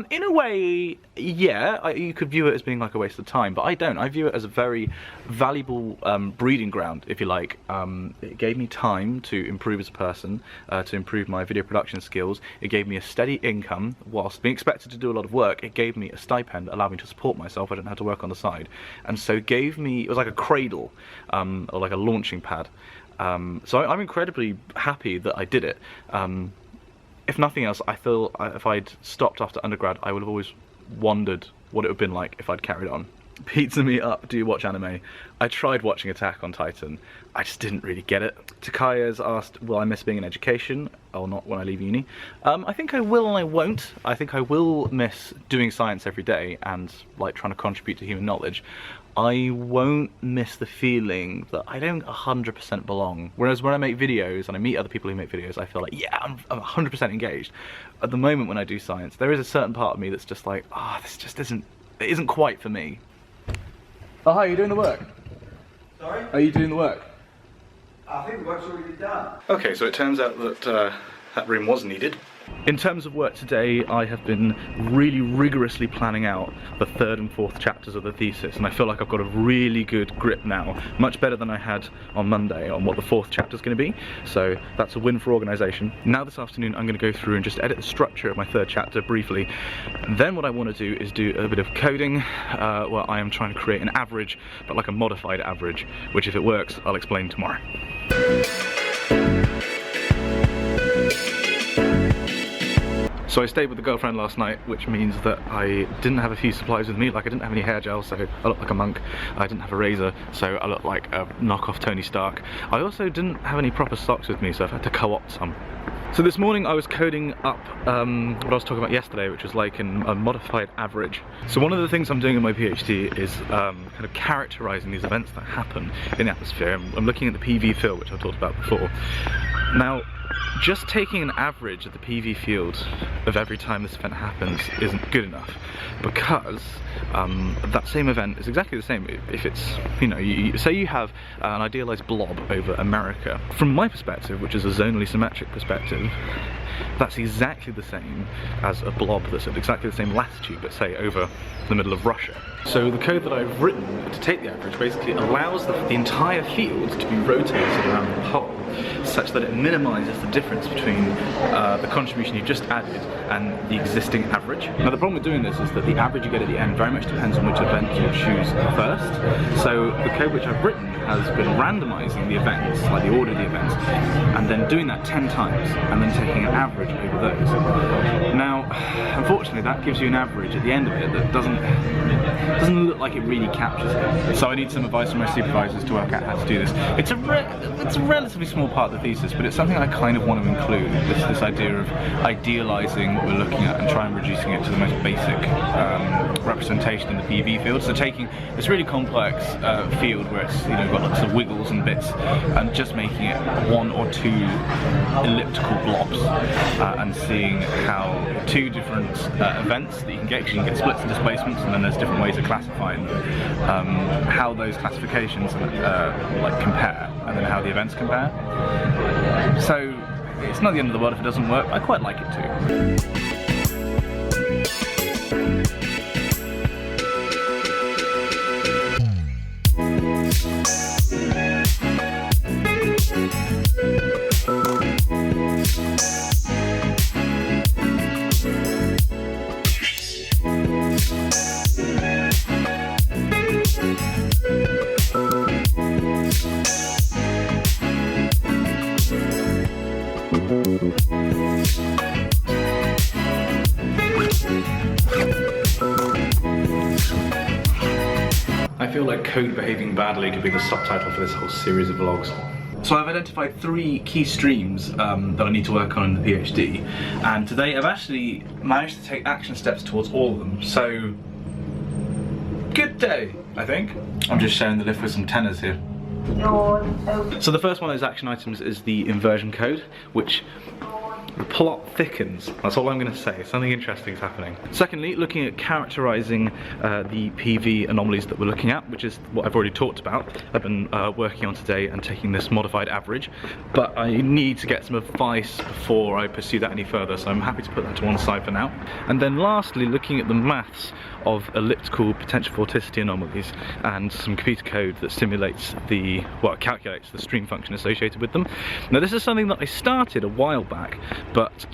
In a way, yeah, you could view it as being like a waste of time, but I don't. I view it as a very valuable breeding ground, if you like. It gave me time to improve as a person, to improve my video production skills. It gave me a steady income, whilst being expected to do a lot of work. It gave me a stipend, allowed me to support myself. I didn't have to work on the side. And so gave me, it was like a cradle, or like a launching pad. So I'm incredibly happy that I did it. If nothing else, I feel if I'd stopped after undergrad, I would have always wondered what it would have been like if I'd carried on. Pizza me up, do you watch anime? I tried watching Attack on Titan, I just didn't really get it. Takaya's asked, will I miss being in education, or not when I leave uni? I think I will and I won't. I think I will miss doing science every day and like trying to contribute to human knowledge. I won't miss the feeling that I don't 100% belong. Whereas when I make videos and I meet other people who make videos, I feel like, yeah, I'm 100% engaged. At the moment when I do science, there is a certain part of me that's just like, this just isn't quite for me. Oh, hi, are you doing the work? Sorry? Are you doing the work? I think the work's already done. Okay, so it turns out that that room was needed. In terms of work today, I have been really rigorously planning out the 3rd and 4th chapters of the thesis, and I feel like I've got a really good grip now, much better than I had on Monday on what the 4th chapter is going to be, so that's a win for organisation. Now this afternoon I'm going to go through and just edit the structure of my 3rd chapter briefly. Then what I want to do is do a bit of coding, where I am trying to create an average, but like a modified average, which if it works, I'll explain tomorrow. So I stayed with the girlfriend last night, which means that I didn't have a few supplies with me. Like, I didn't have any hair gel, so I looked like a monk. I didn't have a razor, so I looked like a knockoff Tony Stark. I also didn't have any proper socks with me, so I've had to co-opt some. So this morning I was coding up what I was talking about yesterday, which was like a modified average. So one of the things I'm doing in my PhD is kind of characterising these events that happen in the atmosphere. I'm looking at the PV field, which I've talked about before. Now, just taking an average of the PV field of every time this event happens isn't good enough, because that same event is exactly the same if it's, you know, say you have an idealized blob over America. From my perspective, which is a zonally symmetric perspective, that's exactly the same as a blob that's at exactly the same latitude, but say over the middle of Russia. So the code that I've written to take the average basically allows the entire field to be rotated around the pole, such that it minimises the difference between the contribution you've just added and the existing average. Now the problem with doing this is that the average you get at the end very much depends on which event you choose first. So the code which I've written has been randomising the events, like the order of the events, and then doing that 10 times, and then taking an average over those. Now, unfortunately, that gives you an average at the end of it that doesn't look like it really captures it. So I need some advice from my supervisors to work out how to do this. It's a relatively small part of the thesis, but it's something I kind of want to include, this idea of idealising what we're looking at and trying reducing it to the most basic representation in the PV field. So taking this really complex field where it's, you know, got lots of wiggles and bits, and just making it 1 or 2 elliptical blobs, and seeing how 2 different events that you can get, because you can get splits and displacements, and then there's different ways of classifying them, how those classifications like compare, and then how the events compare. So it's not the end of the world if it doesn't work. I quite like it too. I feel like code behaving badly could be the subtitle for this whole series of vlogs. So I've identified 3 key streams that I need to work on in the PhD, and today I've actually managed to take action steps towards all of them, so good day, I think. I'm just sharing the lift with some tenors here. So the first one of those action items is the inversion code, which the plot thickens. That's all I'm going to say. Something interesting is happening. Secondly, looking at characterising the PV anomalies that we're looking at, which is what I've already talked about. I've been working on today and taking this modified average, but I need to get some advice before I pursue that any further, so I'm happy to put that to one side for now. And then lastly, looking at the maths of elliptical potential vorticity anomalies and some computer code that simulates the, well, calculates the stream function associated with them. Now this is something that I started a while back, but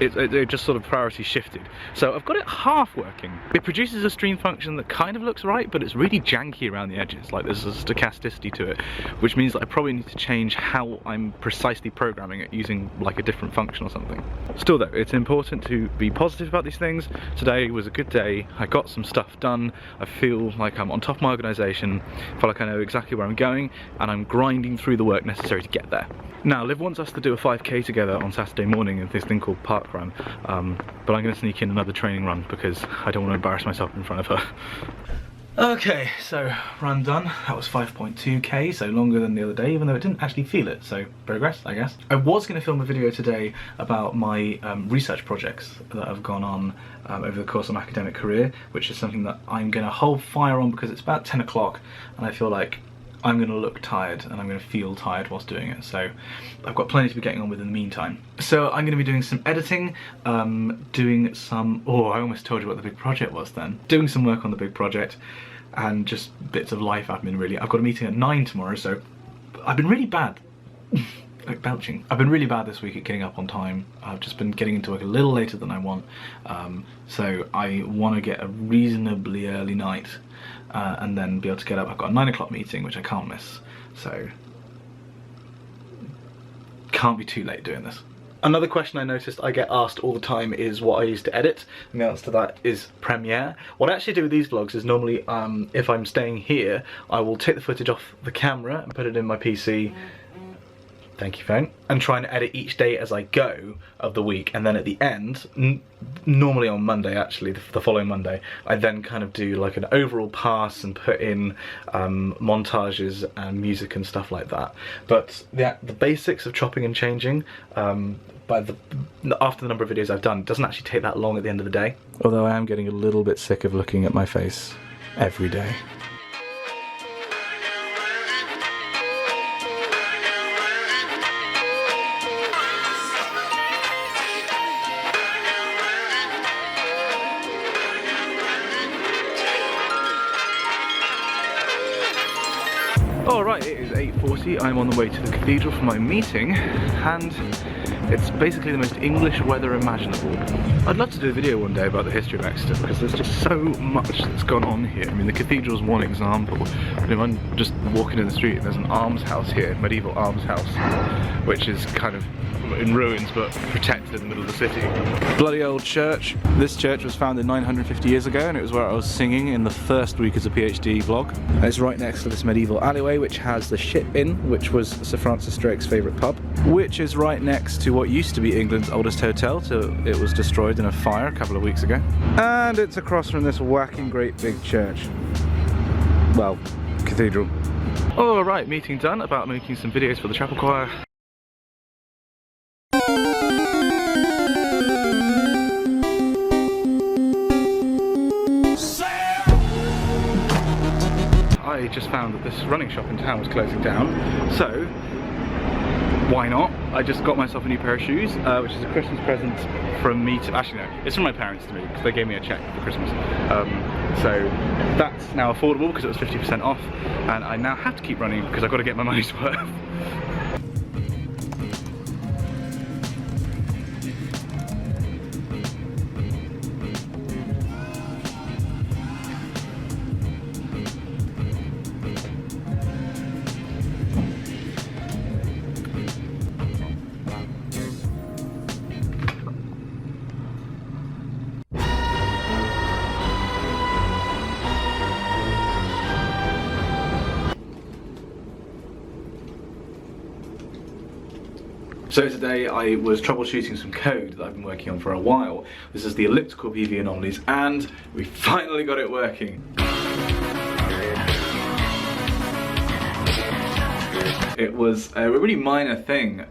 it just sort of priority shifted. So I've got it half working. It produces a stream function that kind of looks right, but it's really janky around the edges. Like there's a stochasticity to it, which means that I probably need to change how I'm precisely programming it using like a different function or something. Still though, it's important to be positive about these things. Today was a good day. I got some stuff done. I feel like I'm on top of my organisation. I feel like I know exactly where I'm going, and I'm grinding through the work necessary to get there. Now, Liv wants us to do a 5k together on Saturday morning in this thing called Park Run, but I'm going to sneak in another training run because I don't want to embarrass myself in front of her. Okay, so run done. That was 5.2k, so longer than the other day, even though it didn't actually feel it, so progress, I guess. I was going to film a video today about my research projects that have gone on over the course of my academic career, which is something that I'm going to hold fire on because it's about 10 o'clock and I feel like I'm going to look tired and I'm going to feel tired whilst doing it, so I've got plenty to be getting on with in the meantime. So I'm going to be doing some editing, doing some, oh, I almost told you what the big project was then. Doing some work on the big project and just bits of life admin really. I've got a meeting at 9 tomorrow, so I've been really bad. Like belching. I've been really bad this week at getting up on time. I've just been getting into work a little later than I want, so I want to get a reasonably early night and then be able to get up. I've got a 9 o'clock meeting which I can't miss, so can't be too late doing this. Another question I noticed I get asked all the time is what I use to edit, and the answer to that is Premiere. What I actually do with these vlogs is normally, if I'm staying here, I will take the footage off the camera and put it in my PC, thank you phone, and try and edit each day as I go of the week, and then at the end, normally on Monday actually, the following Monday, I then kind of do like an overall pass and put in montages and music and stuff like that. But the basics of chopping and changing, after the number of videos I've done, it doesn't actually take that long at the end of the day. Although I am getting a little bit sick of looking at my face every day. Alright, it is 8:40, I'm on the way to the cathedral for my meeting, and it's basically the most English weather imaginable. I'd love to do a video one day about the history of Exeter, because there's just so much that's gone on here. I mean, the cathedral's one example, but if I'm just walking in the street and there's an almshouse here, medieval almshouse, which is kind of in ruins but protected in the middle of the city. Bloody old church. This church was founded 950 years ago, and it was where I was singing in the first week as a PhD vlog. And it's right next to this medieval alleyway which has the Ship Inn, which was Sir Francis Drake's favourite pub, which is right next to what used to be England's oldest hotel till it was destroyed in a fire a couple of weeks ago. And it's across from this whacking great big church. Well, cathedral. Alright, meeting done, about making some videos for the chapel choir. I just found that this running shop in town was closing down, so why not? I just got myself a new pair of shoes, which is a Christmas present from me to, actually no, it's from my parents to me, because they gave me a cheque for Christmas. So that's now affordable because it was 50% off, and I now have to keep running because I've got to get my money's worth. So today I was troubleshooting some code that I've been working on for a while. This is the elliptical PV anomalies, and we finally got it working. It was a really minor thing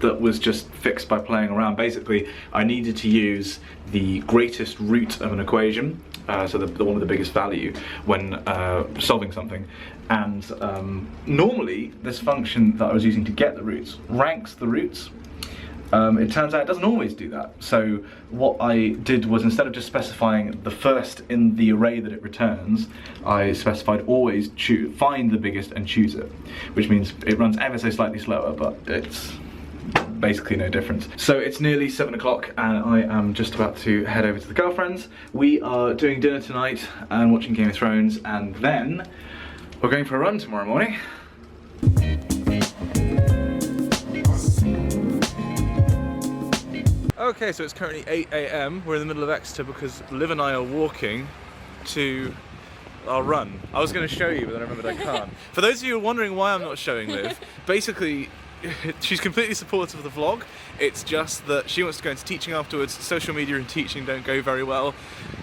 that was just fixed by playing around. Basically, I needed to use the greatest root of an equation, so the one with the biggest value, when solving something. And normally, this function that I was using to get the roots ranks the roots. It turns out it doesn't always do that. So what I did was, instead of just specifying the first in the array that it returns, I specified always find the biggest and choose it, which means it runs ever so slightly slower, but it's basically no difference. So it's nearly 7 o'clock and I am just about to head over to the girlfriend's. We are doing dinner tonight and watching Game of Thrones, and then we're going for a run tomorrow morning. Okay, so it's currently 8 AM. We're in the middle of Exeter because Liv and I are walking to our run. I was going to show you, but then I remembered I can't. For those of you who are wondering why I'm not showing Liv, basically she's completely supportive of the vlog. It's just that she wants to go into teaching afterwards. Social media and teaching don't go very well.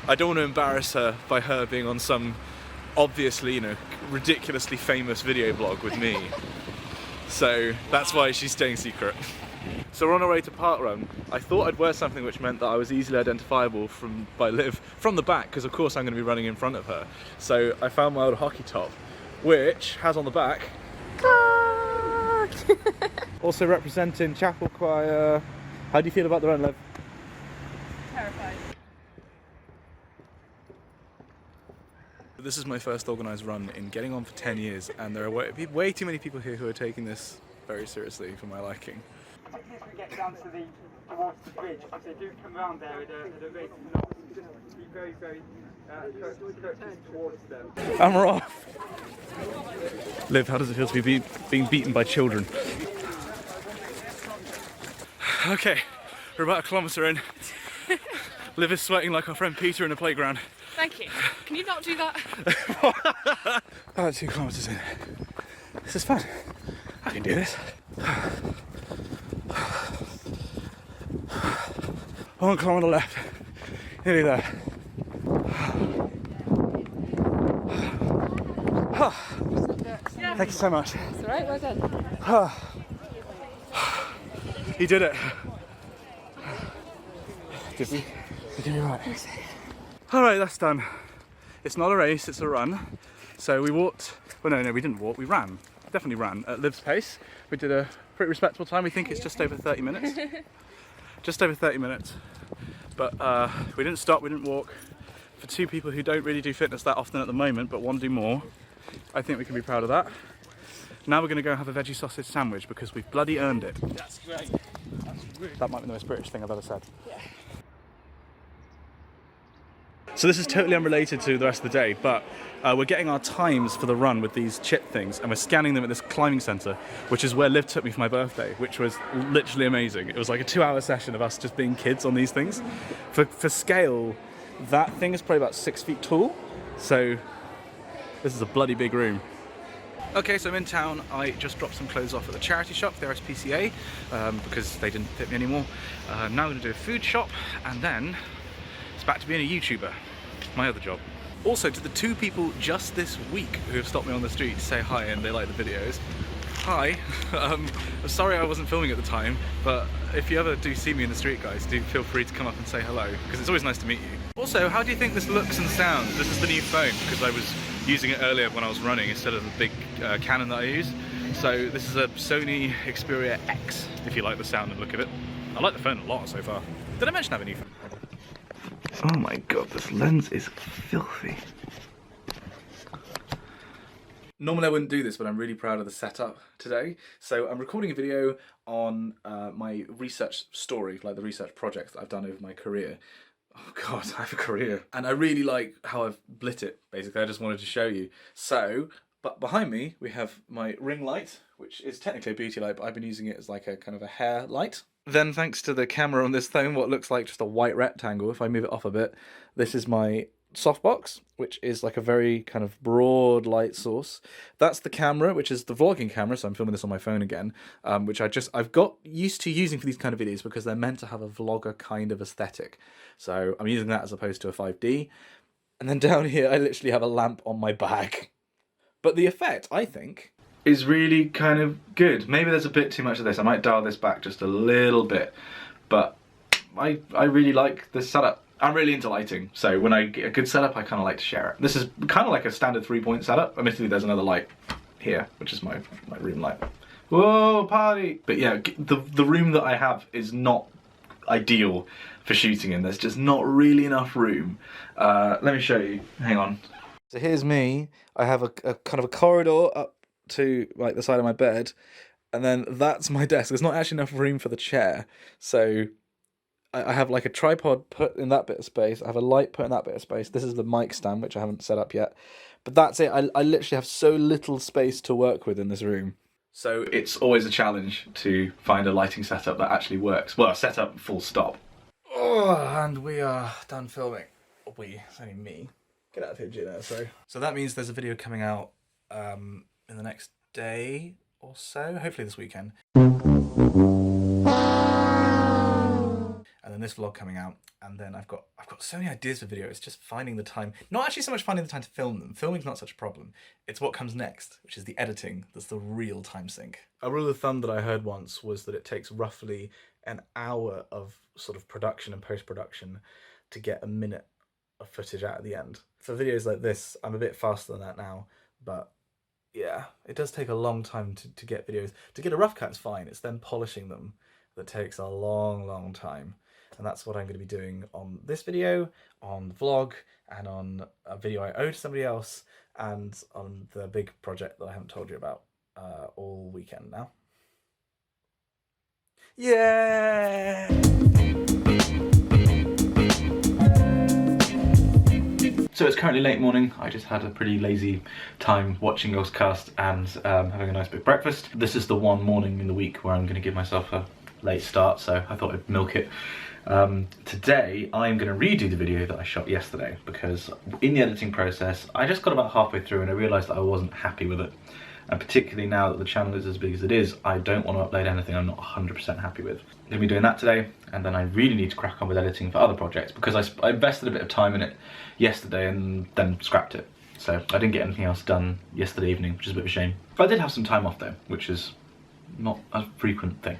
I don't want to embarrass her by her being on some obviously, you know, ridiculously famous video blog with me. So that's why she's staying secret. So we're on our way to Park Run. I thought I'd wear something which meant that I was easily identifiable by Liv from the back, because of course I'm going to be running in front of her. So I found my old hockey top, which has on the back also representing chapel choir. How do you feel about the run, Liv? Terrified. This is my first organised run in getting on for 10 years, and there are way too many people here who are taking this very seriously for my liking. In case we get down to towards the bridge, because they do come around there at a rate of not, just be very, very courteous towards them. And we're off! Liv, how does it feel to be being beaten by children? Okay, we're about a kilometre in. Liv is sweating like our friend Peter in a playground. Thank you. Can you not do that? About 2 kilometres in. This is fun. I can do this. 1 kilometre left. Nearly there. Thank you so much. It's alright, well done. He did it. Did we? We did it right. Alright, that's done. It's not a race, it's a run. So we walked, well no, we didn't walk, we ran. Definitely ran at Liv's pace. We did a pretty respectable time. We think it's just over 30 minutes. Just over 30 minutes. But we didn't stop, we didn't walk. For 2 people who don't really do fitness that often at the moment, but want to do more, I think we can be proud of that. Now we're going to go have a veggie sausage sandwich because we've bloody earned it. That's great. That's really That might be the most British thing I've ever said. Yeah. So this is totally unrelated to the rest of the day, but we're getting our times for the run with these chip things, and we're scanning them at this climbing centre, which is where Liv took me for my birthday, which was literally amazing. It was like a 2-hour session of us just being kids on these things. For scale, that thing is probably about 6 feet tall, so this is a bloody big room. Okay, so I'm in town. I just dropped some clothes off at the charity shop, the RSPCA, because they didn't fit me anymore. Now I'm going to do a food shop, and then it's back to being a YouTuber, my other job. Also, to the 2 people just this week who have stopped me on the street to say hi and they like the videos, hi. I'm sorry I wasn't filming at the time, but if you ever do see me in the street, guys, do feel free to come up and say hello, because it's always nice to meet you. Also, how do you think this looks and sounds? This is the new phone, because I was using it earlier when I was running instead of the big Canon that I use. So this is a Sony Xperia X, if you like the sound and look of it. I like the phone a lot so far. Did I mention I have a new phone? Oh my god, this lens is filthy. Normally I wouldn't do this, but I'm really proud of the setup today. So I'm recording a video on my research story, like the research projects that I've done over my career. Oh god, I have a career. And I really like how I've lit it, basically. I just wanted to show you. So, but behind me we have my ring light, which is technically a beauty light, but I've been using it as like a kind of a hair light. Then thanks to the camera on this phone, what looks like just a white rectangle, if I move it off a bit, this is my softbox, which is like a very kind of broad light source. That's the camera, which is the vlogging camera, so I'm filming this on my phone again, which I've got used to using for these kind of videos because they're meant to have a vlogger kind of aesthetic. So I'm using that as opposed to a 5D. And then down here I literally have a lamp on my bag. But the effect, I think, is really kind of good. Maybe there's a bit too much of this. I might dial this back just a little bit. But I really like this setup. I'm really into lighting, so when I get a good setup, I kind of like to share it. This is kind of like a standard 3-point setup. Admittedly, there's another light here, which is my room light. Whoa, party! But yeah, the room that I have is not ideal for shooting in. There's just not really enough room. Let me show you. Hang on. So here's me. I have a kind of a corridor up to like the side of my bed, and then that's my desk. There's not actually enough room for the chair, so I have like a tripod put in that bit of space. I have a light put in that bit of space. This is the mic stand, which I haven't set up yet. But that's it. I literally have so little space to work with in this room. So it's always a challenge to find a lighting setup that actually works. Well, a setup full stop. Oh, and we are done filming. It's only me. Get out of here, Gina. So that means there's a video coming out in the next day or so. Hopefully this weekend. And then this vlog coming out, and then I've got so many ideas for videos. It's just finding the time. Not actually so much finding the time to film them. Filming's not such a problem. It's what comes next, which is the editing. That's the real time sink. A rule of thumb that I heard once was that it takes roughly an hour of sort of production and post-production to get a minute of footage out at the end. For videos like this, I'm a bit faster than that now, but yeah, it does take a long time to get videos. To get a rough cut is fine. It's then polishing them that takes a long time. And that's what I'm going to be doing on this video, on the vlog, and on a video I owe to somebody else, and on the big project that I haven't told you about all weekend now. Yeah! So it's currently late morning. I just had a pretty lazy time watching Ghostcast and having a nice big breakfast. This is the one morning in the week where I'm going to give myself a late start, so I thought I'd milk it. Today I'm going to redo the video that I shot yesterday, because in the editing process I just got about halfway through and I realised that I wasn't happy with it. And particularly now that the channel is as big as it is, I don't want to upload anything I'm not 100% happy with. I'm going to be doing that today, and then I really need to crack on with editing for other projects, because I invested a bit of time in it yesterday and then scrapped it. So I didn't get anything else done yesterday evening, which is a bit of a shame. But I did have some time off though, which is not a frequent thing.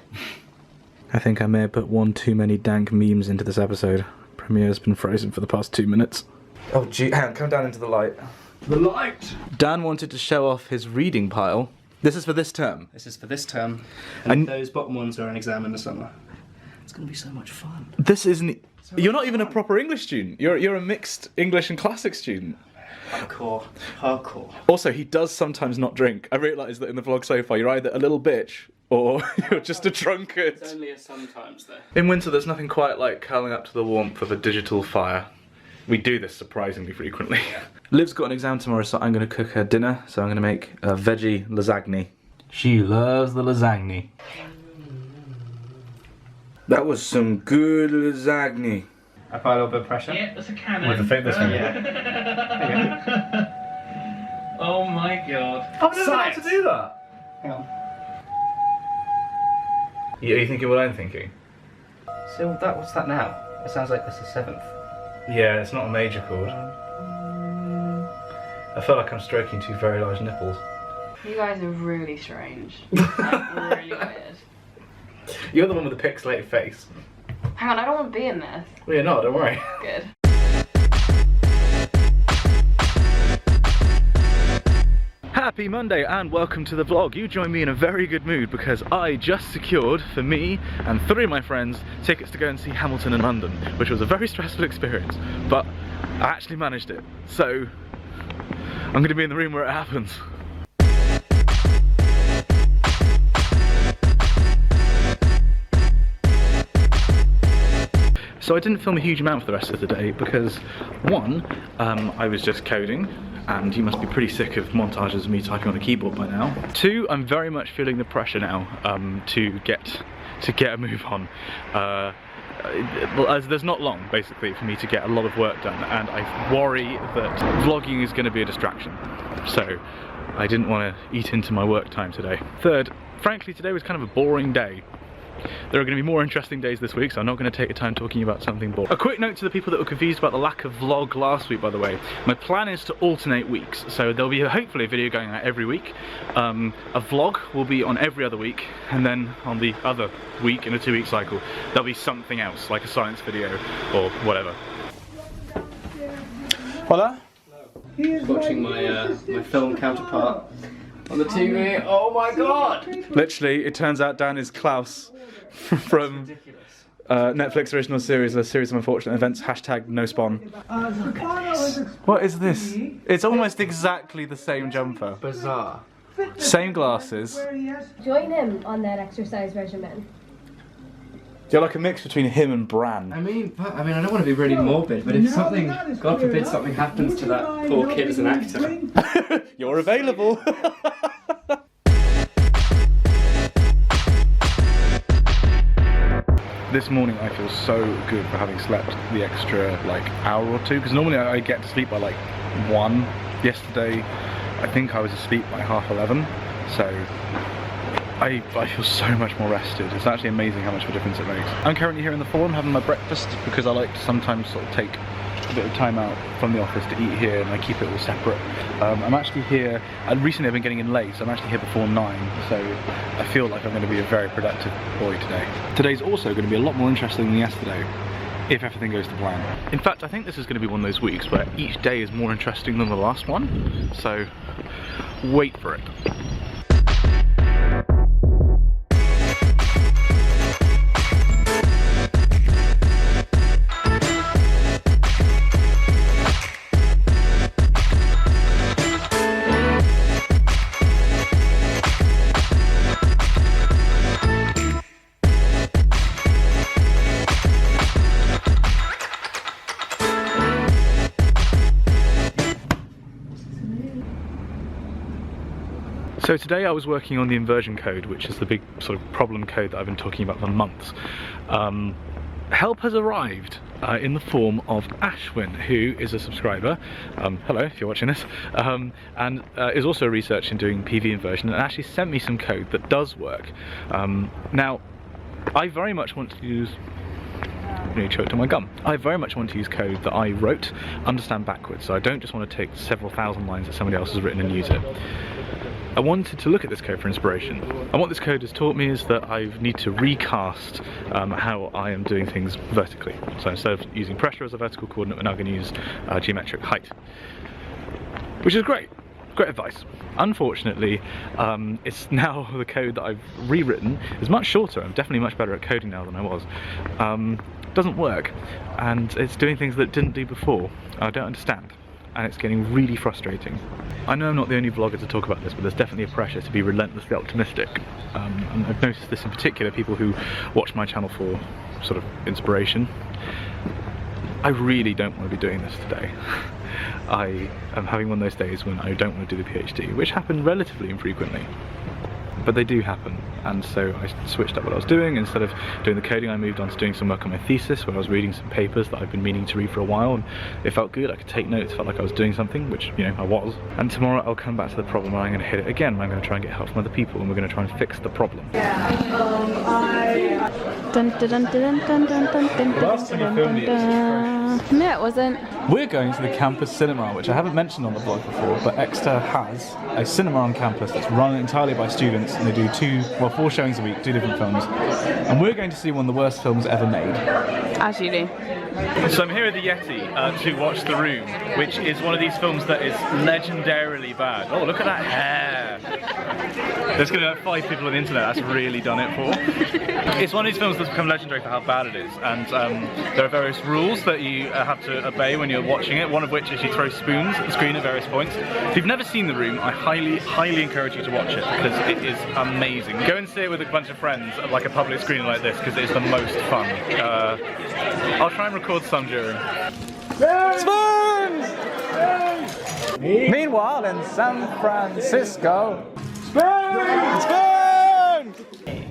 I think I may have put one too many dank memes into this episode. Premiere's been frozen for the past 2 minutes. Oh gee, hang on, come down into the light. The light! Dan wanted to show off his reading pile. This is for this term. This is for this term. And those bottom ones are an exam in the summer. It's going to be so much fun. This isn't... You're not even a proper English student. You're a mixed English and classics student. Hardcore. Hardcore. Also, he does sometimes not drink. I realised that in the vlog so far, you're either a little bitch or you're just a drunkard. It's only a sometimes though. In winter, there's nothing quite like curling up to the warmth of a digital fire. We do this surprisingly frequently. Liv's got an exam tomorrow, so I'm going to cook her dinner. So I'm going to make a veggie lasagna. She loves the lasagna. That was some good lasagna. I apply a little bit of pressure. Yeah, that's a cannon. With the famous one. Yeah. Oh my god. I've never been able to do that. Hang on. Are you thinking what I'm thinking? So what's that now? It sounds like that's the 7th. Yeah, it's not a major chord. I feel like I'm stroking two very large nipples. You guys are really strange. Like, really weird. You're the one with the pixelated face. Hang on, I don't want to be in this. Well, you're not, don't worry. Good. Happy Monday and welcome to the vlog. You join me in a very good mood because I just secured for me and 3 of my friends tickets to go and see Hamilton in London, which was a very stressful experience, but I actually managed it. So I'm going to be in the room where it happens. So I didn't film a huge amount for the rest of the day because 1, I was just coding, and you must be pretty sick of montages of me typing on a keyboard by now. 2, I'm very much feeling the pressure now to get a move on. As there's not long basically for me to get a lot of work done, and I worry that vlogging is going to be a distraction. So I didn't want to eat into my work time today. 3rd, frankly today was kind of a boring day. There are going to be more interesting days this week, so I'm not going to take the time talking about something boring. A quick note to the people that were confused about the lack of vlog last week, by the way. My plan is to alternate weeks, so there'll be hopefully a video going out every week. A vlog will be on every other week, and then on the other week in a 2-week cycle, there'll be something else, like a science video or whatever. Hola. Watching my my film counterpart on the TV. Oh my god! Literally, it turns out Dan is Klaus from Netflix original series, A Series of Unfortunate Events, #NoSpawn. What is this? It's almost exactly the same jumper. Bizarre. Same glasses. Join him on that exercise regimen. You're like a mix between him and Bran. I mean, I don't want to be really morbid, but if something, God forbid, something happens to that poor kid as an actor, you're available. This morning I feel so good for having slept the extra like hour or 2, because normally I get to sleep by like 1. Yesterday I think I was asleep by 11:30, so I feel so much more rested. It's actually amazing how much of a difference it makes. I'm currently here in the forum having my breakfast because I like to sometimes sort of take a bit of time out from the office to eat here, and I keep it all separate. I'm actually here, and recently I've been getting in late, so I'm actually here before 9, so I feel like I'm going to be a very productive boy today. Today's also going to be a lot more interesting than yesterday, if everything goes to plan. In fact, I think this is going to be one of those weeks where each day is more interesting than the last one, so wait for it. So today I was working on the inversion code, which is the big sort of problem code that I've been talking about for months. Help has arrived in the form of Ashwin, who is a subscriber, hello if you're watching this, and is also a researcher in doing PV inversion, and actually sent me some code that does work. Now, I very much want to use... nearly choked on my gum. I very much want to use code that I wrote, understand backwards, so I don't just want to take several thousand lines that somebody else has written and use it. I wanted to look at this code for inspiration. And what this code has taught me is that I need to recast how I am doing things vertically. So instead of using pressure as a vertical coordinate, we're now going to use geometric height. Which is great. Great advice. Unfortunately, it's now the code that I've rewritten is much shorter. I'm definitely much better at coding now than I was. Doesn't work, and it's doing things that it didn't do before. I don't understand, and it's getting really frustrating. I know I'm not the only vlogger to talk about this, but there's definitely a pressure to be relentlessly optimistic. And I've noticed this in particular, people who watch my channel for sort of inspiration. I really don't want to be doing this today. I am having one of those days when I don't want to do the PhD, which happen relatively infrequently. But they do happen, and so I switched up what I was doing. Instead of doing the coding, I moved on to doing some work on my thesis, where I was reading some papers that I've been meaning to read for a while, and it felt good. I could take notes, felt like I was doing something, which, you know, I was. And tomorrow I'll come back to the problem, and I'm going to hit it again. I'm going to try and get help from other people, and we're going to try and fix the problem. No, it wasn't. We're going to the campus cinema, which I haven't mentioned on the vlog before, but Exeter has a cinema on campus that's run entirely by students, and they do 4 showings a week, 2 different films. And we're going to see one of the worst films ever made. As you do. So I'm here at the Yeti to watch The Room, which is one of these films that is legendarily bad. Oh, look at that hair! There's going to be 5 people on the internet that's really done it for. It's one of these films that's become legendary for how bad it is, and there are various rules that you have to obey when you're watching it, one of which is you throw spoons at the screen at various points. If you've never seen The Room, I highly encourage you to watch it, because it is amazing. Go and see it with a bunch of friends at like a public screening like this, because it is the most fun. I'll try and record some during. Spoons! Meanwhile, in San Francisco. Spoons!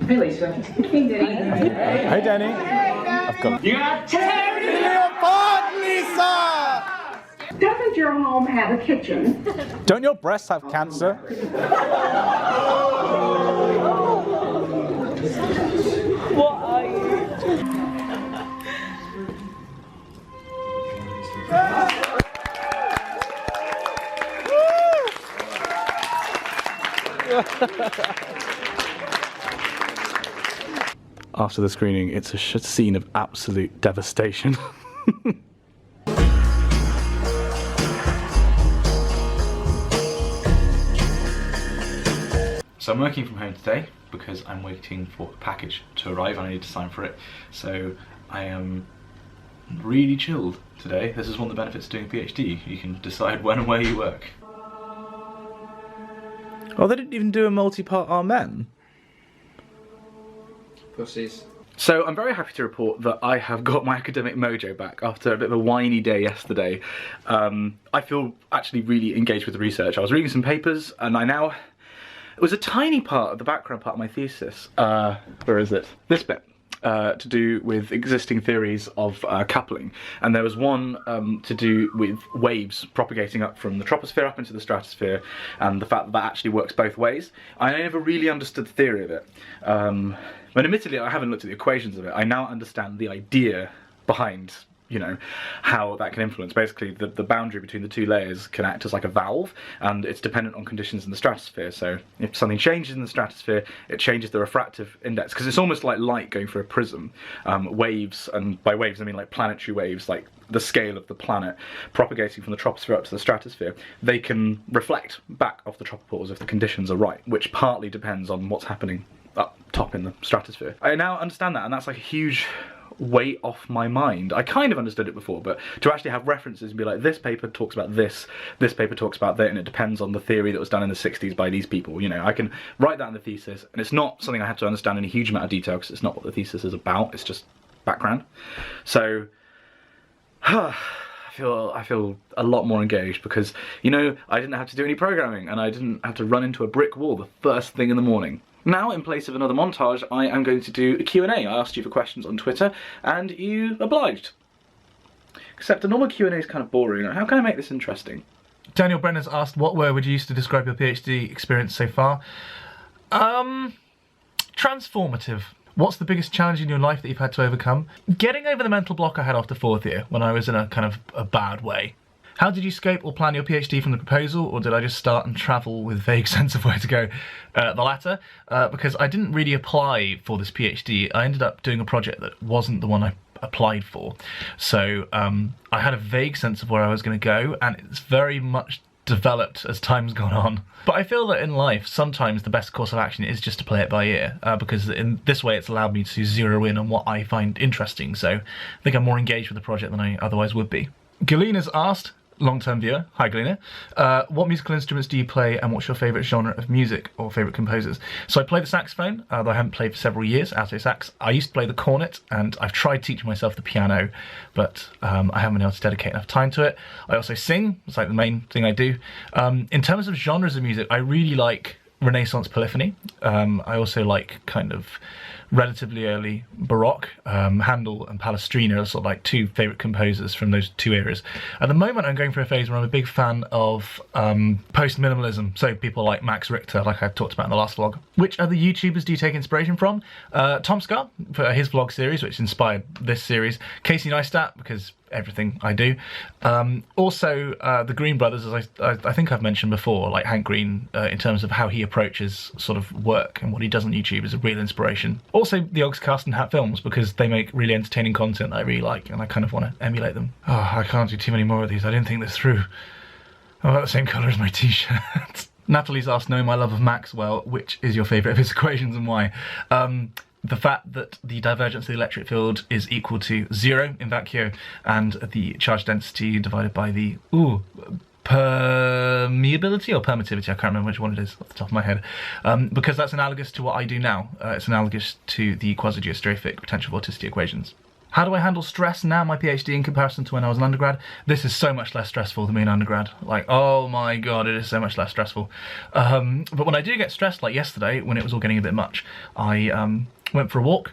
Hey, Lisa. Hey, Denny. Hey, Denny. I've got. You're tearing me apart, Lisa! Doesn't your home have a kitchen? Don't your breasts have cancer? What are you? After the screening, it's a scene of absolute devastation. So I'm working from home today because I'm waiting for a package to arrive and I need to sign for it. So I am really chilled today. This is one of the benefits of doing a PhD. You can decide when and where you work. Oh, they didn't even do a multi-part Amen. Pussies. So I'm very happy to report that I have got my academic mojo back after a bit of a whiny day yesterday. I feel actually really engaged with the research. I was reading some papers and it was a tiny part of the background part of my thesis. Where is it? This bit. To do with existing theories of coupling, and there was one to do with waves propagating up from the troposphere up into the stratosphere, and the fact that that actually works both ways. I never really understood the theory of it. But admittedly, I haven't looked at the equations of it. I now understand the idea behind, you know, how that can influence. Basically, the boundary between the 2 layers can act as like a valve, and it's dependent on conditions in the stratosphere. So if something changes in the stratosphere, it changes the refractive index, because it's almost like light going through a prism. Waves, and by waves I mean like planetary waves, like the scale of the planet propagating from the troposphere up to the stratosphere, they can reflect back off the tropopause if the conditions are right, which partly depends on what's happening up top in the stratosphere. I now understand that, and that's like a huge weight off my mind. I kind of understood it before, but to actually have references and be like, this paper talks about this paper talks about that, and it depends on the theory that was done in the 60s by these people, you know, I can write that in the thesis, and it's not something I have to understand in a huge amount of detail, because it's not what the thesis is about, it's just background. So, I feel a lot more engaged because, you know, I didn't have to do any programming and I didn't have to run into a brick wall the first thing in the morning. Now, in place of another montage, I am going to do a Q&A. I asked you for questions on Twitter and you obliged. Except a normal Q&A is kind of boring. How can I make this interesting? Daniel Brenner's asked, what word would you use to describe your PhD experience so far? Transformative. What's the biggest challenge in your life that you've had to overcome? Getting over the mental block I had after 4th year, when I was in a kind of a bad way. How did you scope or plan your PhD from the proposal, or did I just start and travel with vague sense of where to go? The latter, because I didn't really apply for this PhD. I ended up doing a project that wasn't the one I applied for. So I had a vague sense of where I was going to go, and it's very much developed as time's gone on. But I feel that in life, sometimes the best course of action is just to play it by ear, because in this way it's allowed me to zero in on what I find interesting, so I think I'm more engaged with the project than I otherwise would be. Galina's asked, long-term viewer, hi Galina, what musical instruments do you play and what's your favourite genre of music or favourite composers? So I play the saxophone, though I haven't played for several years, alto sax. I used to play the cornet and I've tried teaching myself the piano, but I haven't been able to dedicate enough time to it. I also sing, it's like the main thing I do. In terms of genres of music, I really like Renaissance polyphony. I also like kind of relatively early Baroque. Handel and Palestrina are sort of like two favourite composers from those two eras. At the moment I'm going through a phase where I'm a big fan of post-minimalism, so people like Max Richter, like I talked about in the last vlog. Which other YouTubers do you take inspiration from? Tom Scar, for his vlog series, which inspired this series. Casey Neistat, because everything I do. Also, the Green Brothers, as I think I've mentioned before, like Hank Green, in terms of how he approaches sort of work and what he does on YouTube is a real inspiration. Also, the Ogscast and Hat Films, because they make really entertaining content that I really like, and I kind of want to emulate them. Oh, I can't do too many more of these. I didn't think this through. I'm about the same colour as my t-shirt. Natalie's asked, knowing my love of Maxwell, which is your favourite of his equations and why? The fact that the divergence of the electric field is equal to 0 in vacuo, and the charge density divided by the permeability or permittivity, I can't remember which one it is off the top of my head, because that's analogous to what I do now. It's analogous to the quasi-geostrophic potential vorticity equations. How do I handle stress now in my PhD in comparison to when I was an undergrad? This is so much less stressful than being an undergrad. Like, oh my god, it is so much less stressful. But when I do get stressed, like yesterday, when it was all getting a bit much, I went for a walk,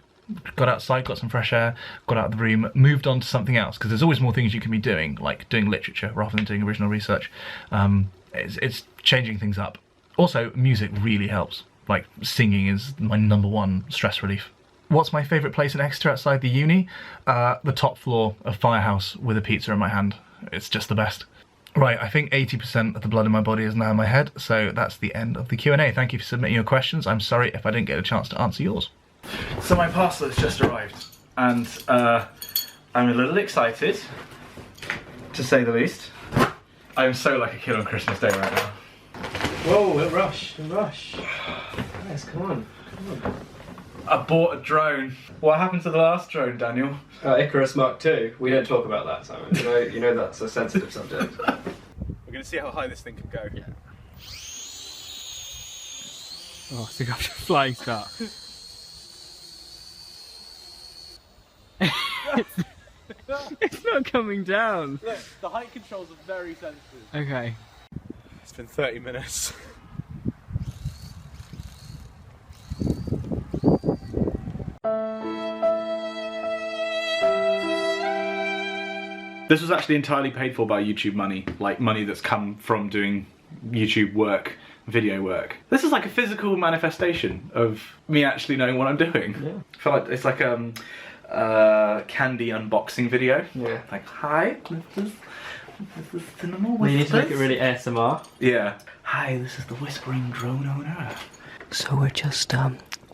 got outside, got some fresh air, got out of the room, moved on to something else, because there's always more things you can be doing, like doing literature rather than doing original research. It's changing things up. Also, music really helps. Like, singing is my #1 stress relief. What's my favourite place in Exeter outside the uni? The top floor of Firehouse with a pizza in my hand. It's just the best. Right, I think 80% of the blood in my body is now in my head, so that's the end of the Q&A. Thank you for submitting your questions. I'm sorry if I didn't get a chance to answer yours. So my parcel has just arrived, and I'm a little excited, to say the least. I'm so like a kid on Christmas Day right now. Whoa, a rush, a rush. Yes, come on, come on. I bought a drone. What happened to the last drone, Daniel? Icarus Mark II. We don't talk about that, Simon. You know that's a sensitive subject. We're going to see how high this thing can go. Yeah. Oh, I think I've flying start. It's not coming down. Look, the height controls are very sensitive. Okay. It's been 30 minutes. This was actually entirely paid for by YouTube money, like money that's come from doing YouTube work, video work. This is like a physical manifestation of me actually knowing what I'm doing. Yeah. I feel like it's like a candy unboxing video. Yeah. Like, hi, this is cinema You need to make it really ASMR. Yeah. Hi, this is the whispering drone owner. So we're just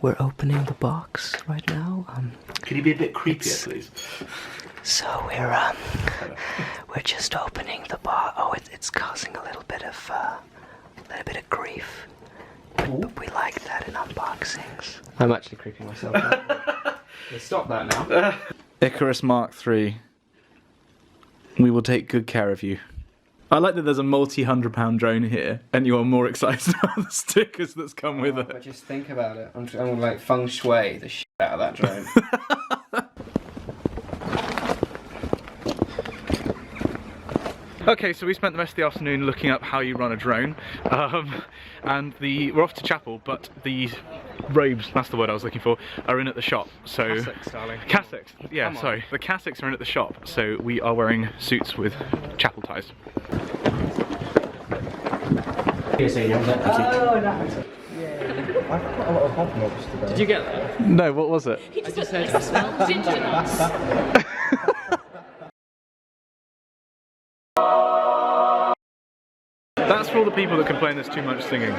we're opening the box right now. Could you be a bit creepier, please? So we're just opening the box. Oh, it's causing a little bit of grief. But we like that in unboxings. I'm actually creeping myself out. Stop that now. Icarus Mark III. We will take good care of you. I like that there's a multi-100-pound drone here, and you are more excited about the stickers that's come with it. But just think about it. I'm gonna like feng shui the shit out of that drone. Okay, so we spent the rest of the afternoon looking up how you run a drone, and we're off to chapel, but the robes, that's the word I was looking for, are in at the shop. So Cassocks, darling. Cassocks, yeah, sorry. The cassocks are in at the shop, so we are wearing suits with chapel ties. I've got quite a lot of hobnobs today. Did you get that? No, what was it? He just said it smells ginger nuts. That's for all the people that complain there's too much singing.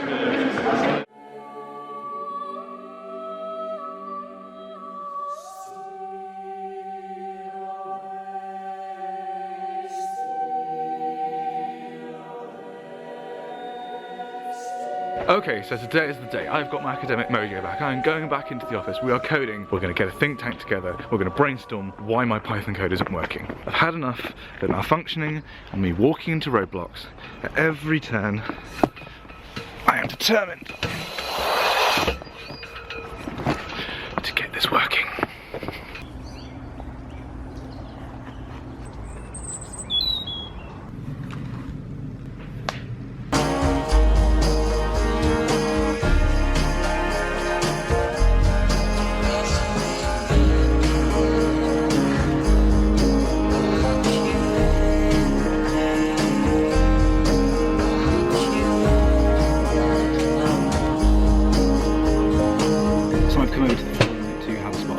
Okay, so today is the day. I've got my academic mojo back. I'm going back into the office. We are coding. We're going to get a think tank together. We're going to brainstorm why my Python code isn't working. I've had enough of it malfunctioning and me walking into roadblocks at every turn. I am determined to get this working.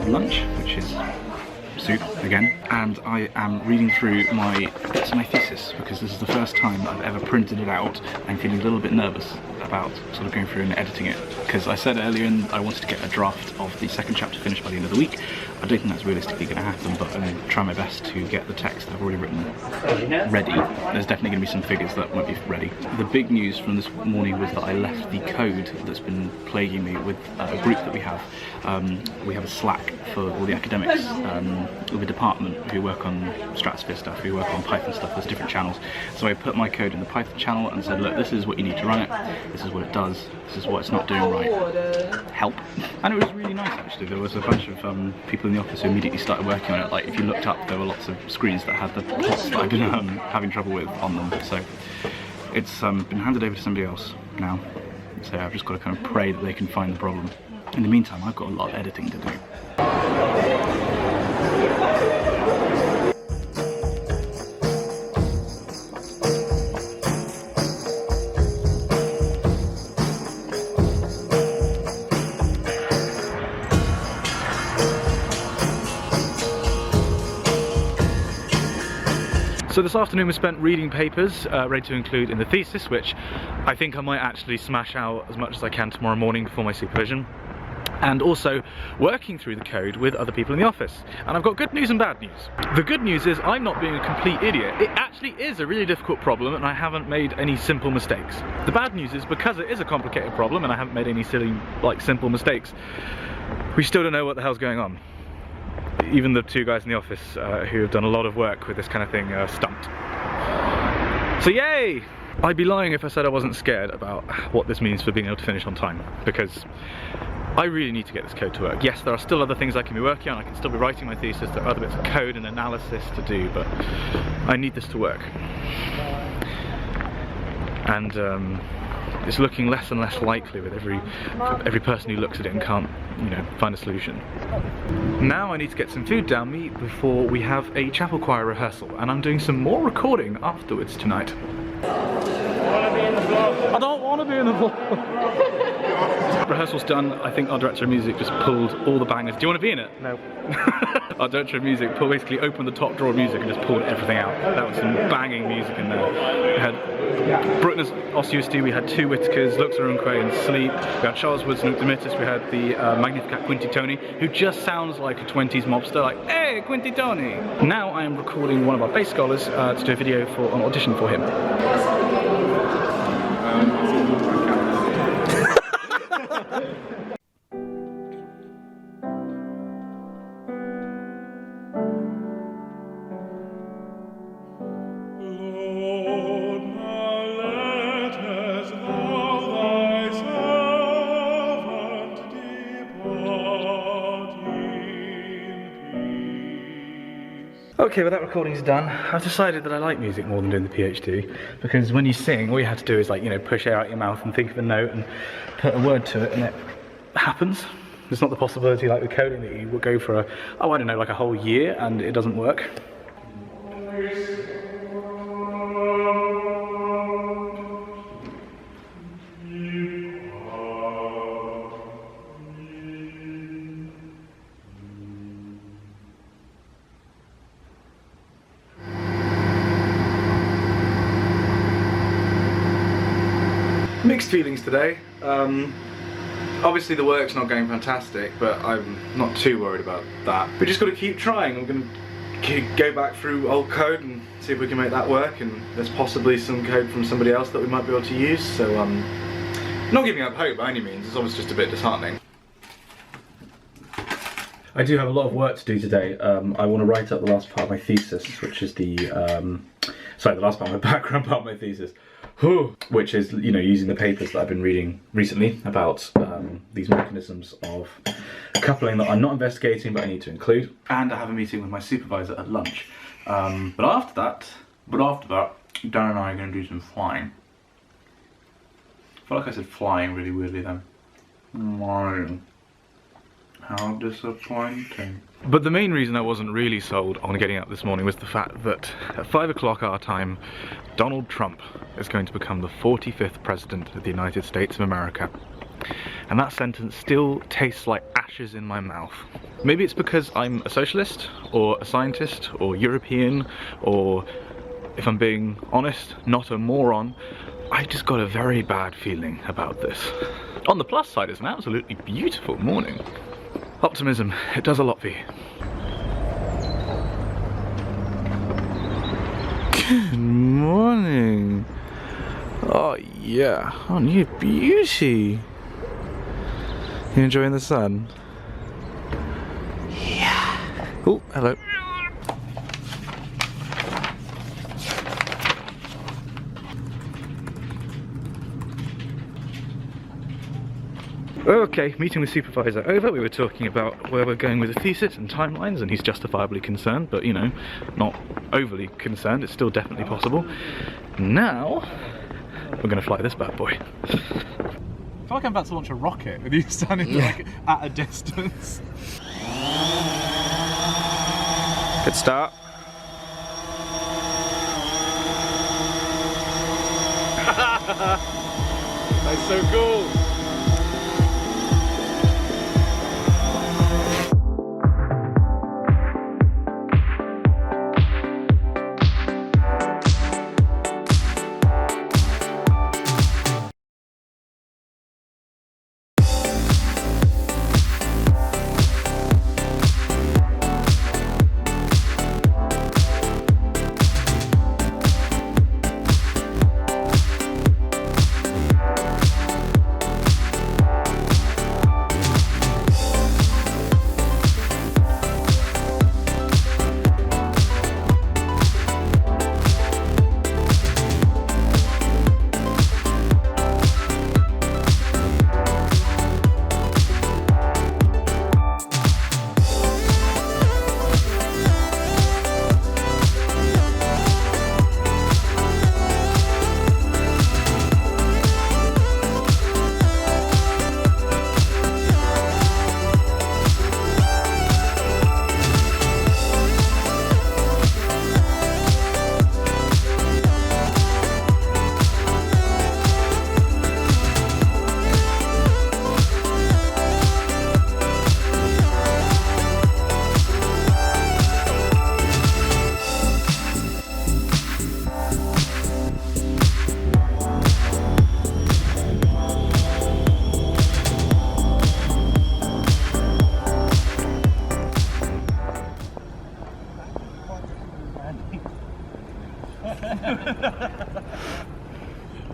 Lunch, which is soup again, and I am reading through my thesis because this is the first time I've ever printed it out. I'm feeling a little bit nervous about sort of going through and editing it because I said earlier I wanted to get a draft of the second chapter finished by the end of the week. I don't think that's realistically going to happen, but I'm going to try my best to get the text that I've already written ready. There's definitely going to be some figures that won't be ready. The big news from this morning was that I left the code that's been plaguing me with a group that we have. We have a Slack for all the academics of the department who work on Stratosphere stuff, who work on Python stuff. There's different channels. So I put my code in the Python channel and said, look, this is what you need to run it. This is what it does. This is what it's not doing right. Help. And it was really nice actually. There was a bunch of people in the office who immediately started working on it. Like if you looked up, there were lots of screens that had the plots that I've been having trouble with on them. So it's been handed over to somebody else now. So I've just got to kind of pray that they can find the problem. In the meantime, I've got a lot of editing to do. So this afternoon was spent reading papers ready to include in the thesis, which I think I might actually smash out as much as I can tomorrow morning before my supervision. And also working through the code with other people in the office. And I've got good news and bad news. The good news is I'm not being a complete idiot. It actually is a really difficult problem and I haven't made any simple mistakes. The bad news is because it is a complicated problem and I haven't made any silly, simple mistakes, we still don't know what the hell's going on. Even the two guys in the office who have done a lot of work with this kind of thing are stumped. So yay! I'd be lying if I said I wasn't scared about what this means for being able to finish on time, because I really need to get this code to work. Yes, there are still other things I can be working on, I can still be writing my thesis, there are other bits of code and analysis to do, but I need this to work. And it's looking less and less likely with every person who looks at it and can't, find a solution. Now I need to get some food down me before we have a chapel choir rehearsal, and I'm doing some more recording afterwards tonight. I don't want to be in the vlog. Rehearsal's done. I think our director of music just pulled all the bangers. Do you want to be in it? No. Our director of music basically opened the top drawer of music and just pulled everything out. That was some banging music in there. We had Bruckner's Osseous, we had two Whitakers, Luxor and Sleep, we had Charles Woods and Dimitis, we had the Magnificat Quinty Tony, who just sounds like a 20s mobster, like, hey, Quinty Tony! Now I am recording one of our bass scholars to do a video for an audition for him. Okay, well that recording's done. I've decided that I like music more than doing the PhD, because when you sing, all you have to do is, like, you know, push air out your mouth and think of a note and put a word to it, and it happens. There's not the possibility, like with coding, that you would go for I don't know, like a whole year and it doesn't work. Mixed feelings today. Obviously the work's not going fantastic, but I'm not too worried about that. We just got to keep trying. We're going to go back through old code and see if we can make that work, and there's possibly some code from somebody else that we might be able to use, so not giving up hope by any means. It's obviously just a bit disheartening. I do have a lot of work to do today. I want to write up the last part of my thesis, which is the last part of my background part of my thesis. Which is, you know, using the papers that I've been reading recently about these mechanisms of coupling that I'm not investigating but I need to include. And I have a meeting with my supervisor at lunch. But after that, Dan and I are going to do some flying. I feel like I said flying really weirdly then. Flying. How disappointing. But the main reason I wasn't really sold on getting up this morning was the fact that at 5 o'clock our time, Donald Trump is going to become the 45th President of the United States of America. And that sentence still tastes like ashes in my mouth. Maybe it's because I'm a socialist, or a scientist, or European, or, if I'm being honest, not a moron. I just got a very bad feeling about this. On the plus side, it's an absolutely beautiful morning. Optimism, it does a lot for you. Good morning. Oh yeah, aren't you a beauty? You enjoying the sun? Yeah. Oh, hello. Okay, meeting with supervisor over. We were talking about where we're going with the thesis and timelines, and he's justifiably concerned, but, you know, not overly concerned. It's still definitely possible. Now, we're going to fly this bad boy. I feel like I'm about to launch a rocket with you standing like at a distance. Good start. That's so cool.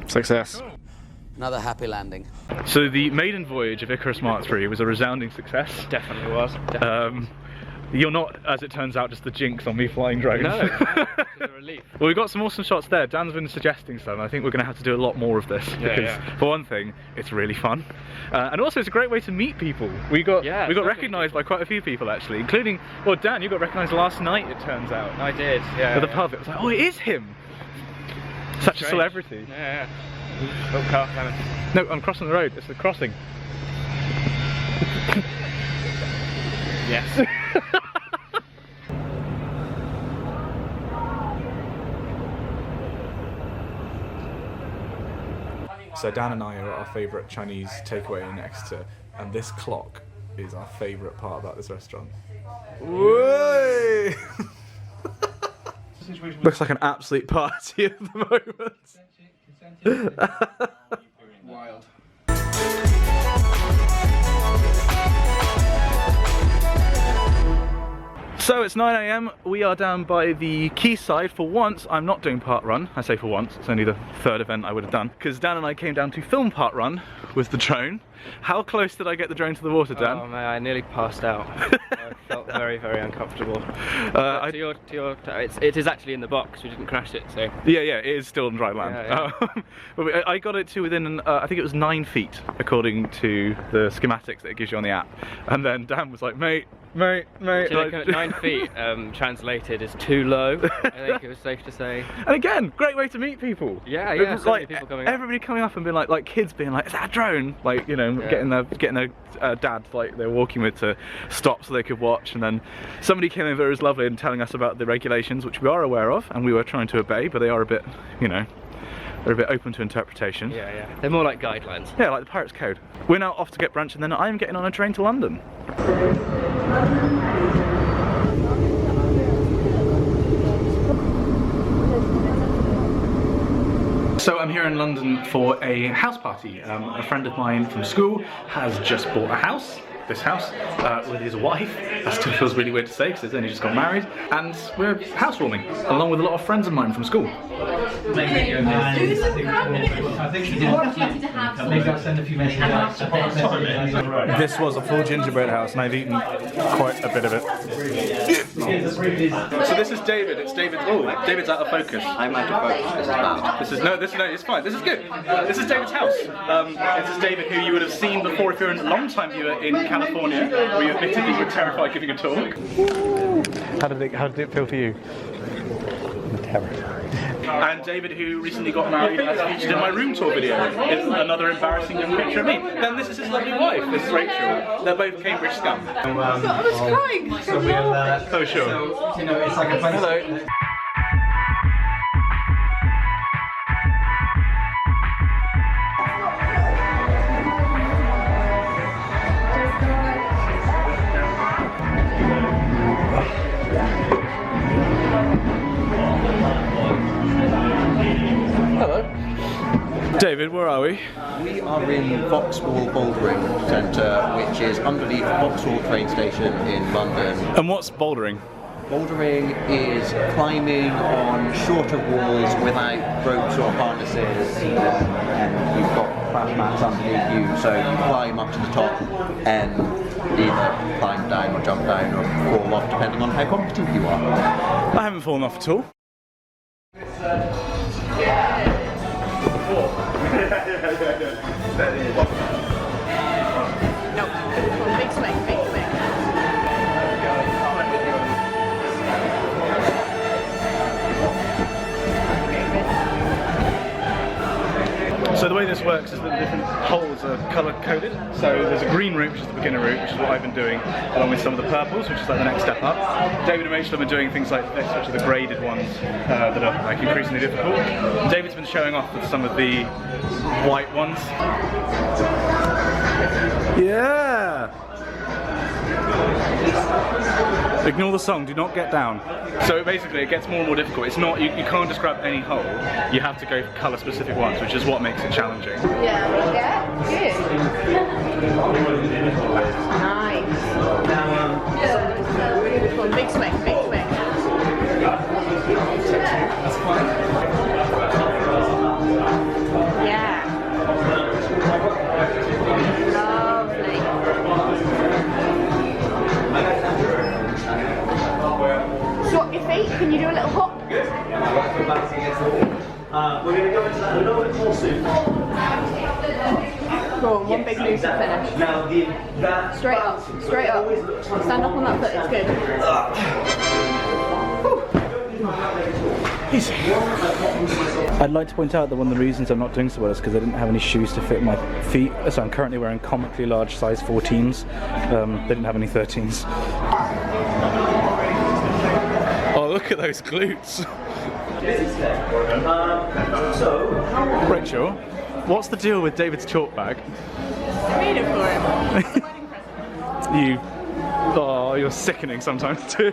Success. Another happy landing. So the maiden voyage of Icarus Mark III was a resounding success. Definitely was. You're not, as it turns out, just the jinx on me flying drones. No, it's a relief. Well, we've got some awesome shots there. Dan's been suggesting some. I think we're going to have to do a lot more of this because, for one thing, it's really fun, and also it's a great way to meet people. We got recognised by quite a few people actually, including, well, Dan, you got recognised last night. It turns out. I did. Yeah. At the pub, it was like, oh, it is him. Such a celebrity. Yeah. Oh, car coming. No, I'm crossing the road. It's the crossing. Yes. So Dan and I are at our favourite Chinese takeaway in Exeter, and this clock is our favourite part about this restaurant. Whoa! Looks like an absolute party at the moment. Wild. So it's 9 AM, we are down by the quayside. For once, I'm not doing part run. I say for once, it's only the third event I would have done. Because Dan and I came down to film part run with the drone. How close did I get the drone to the water, Dan? Oh man, I nearly passed out. I felt very, very uncomfortable. It is actually in the box, we didn't crash it, so... Yeah, it is still on dry land. Yeah. But I got it to within, I think it was 9 feet, according to the schematics that it gives you on the app. And then Dan was like, mate. Actually, 9 feet translated is too low, I think it was safe to say. And again, great way to meet people. Yeah, so many people coming up. Everybody coming up and being like kids being like, is that a drone? Like, you know, getting their dad, like they're walking with, to stop so they could watch. And then somebody came over, it was lovely, and telling us about the regulations, which we are aware of, and we were trying to obey, but they are a bit, you know, they're a bit open to interpretation. Yeah. They're more like guidelines. Yeah, like the Pirates Code. We're now off to get brunch, and then I'm getting on a train to London. So I'm here in London for a house party. A friend of mine from school has just bought a house. This house with his wife. That still feels really weird to say because they've only just got married, and we're housewarming along with a lot of friends of mine from school. Maybe I'll send a few messages. This was a full gingerbread house, and I've eaten quite a bit of it. So this is David. It's David. Oh, David's out of focus. I'm out of focus. This is bad. No, it's fine. This is good. This is David's house. This is David, who you would have seen before if you're a long-time viewer in California, where you admittedly were terrified giving a talk. How did it feel for you? Terrified. And David, who recently got married, as featured in my room tour video. It's another embarrassing young picture of me. Then this is his lovely wife. This is Rachel. They're both Cambridge scum. I was crying. So we'll. Oh sure. So, you know, it's like a funny. Hello. David, where are we? We are in Vauxhall Bouldering Centre, which is underneath Vauxhall train station in London. And what's bouldering? Bouldering is climbing on shorter walls without ropes or harnesses, and you've got crash mats underneath you, so you climb up to the top and either climb down or jump down or fall off, depending on how competent you are. I haven't fallen off at all. No, big swing, big swing. So the way this works is that the different holes are colour coded. So there's a green route, which is the beginner route, which is what I've been doing, along with some of the purples, which is like the next step up. David and Rachel have been doing things like this, which are the graded ones that are like increasingly difficult. And David's been showing off with some of the white ones. Yeah! Ignore the song, do not get down. So basically it gets more and more difficult. It's not, you can't just grab any hole, you have to go for colour specific ones, which is what makes it challenging. Yeah, good. Nice. Big swing, big swing. Yeah. Lovely. fighting against the wall. We're going to go into that a little bit more soon. Cool, one big loose and finish. Now, Straight up, straight up. Stand up on that foot, it's good. I'd like to point out that one of the reasons I'm not doing so well is because I didn't have any shoes to fit my feet. So I'm currently wearing comically large size 14s. They didn't have any 13s. Oh, look at those glutes. Rachel, what's the deal with David's chalk bag? I made it for him. It's a wedding present. You're sickening sometimes too.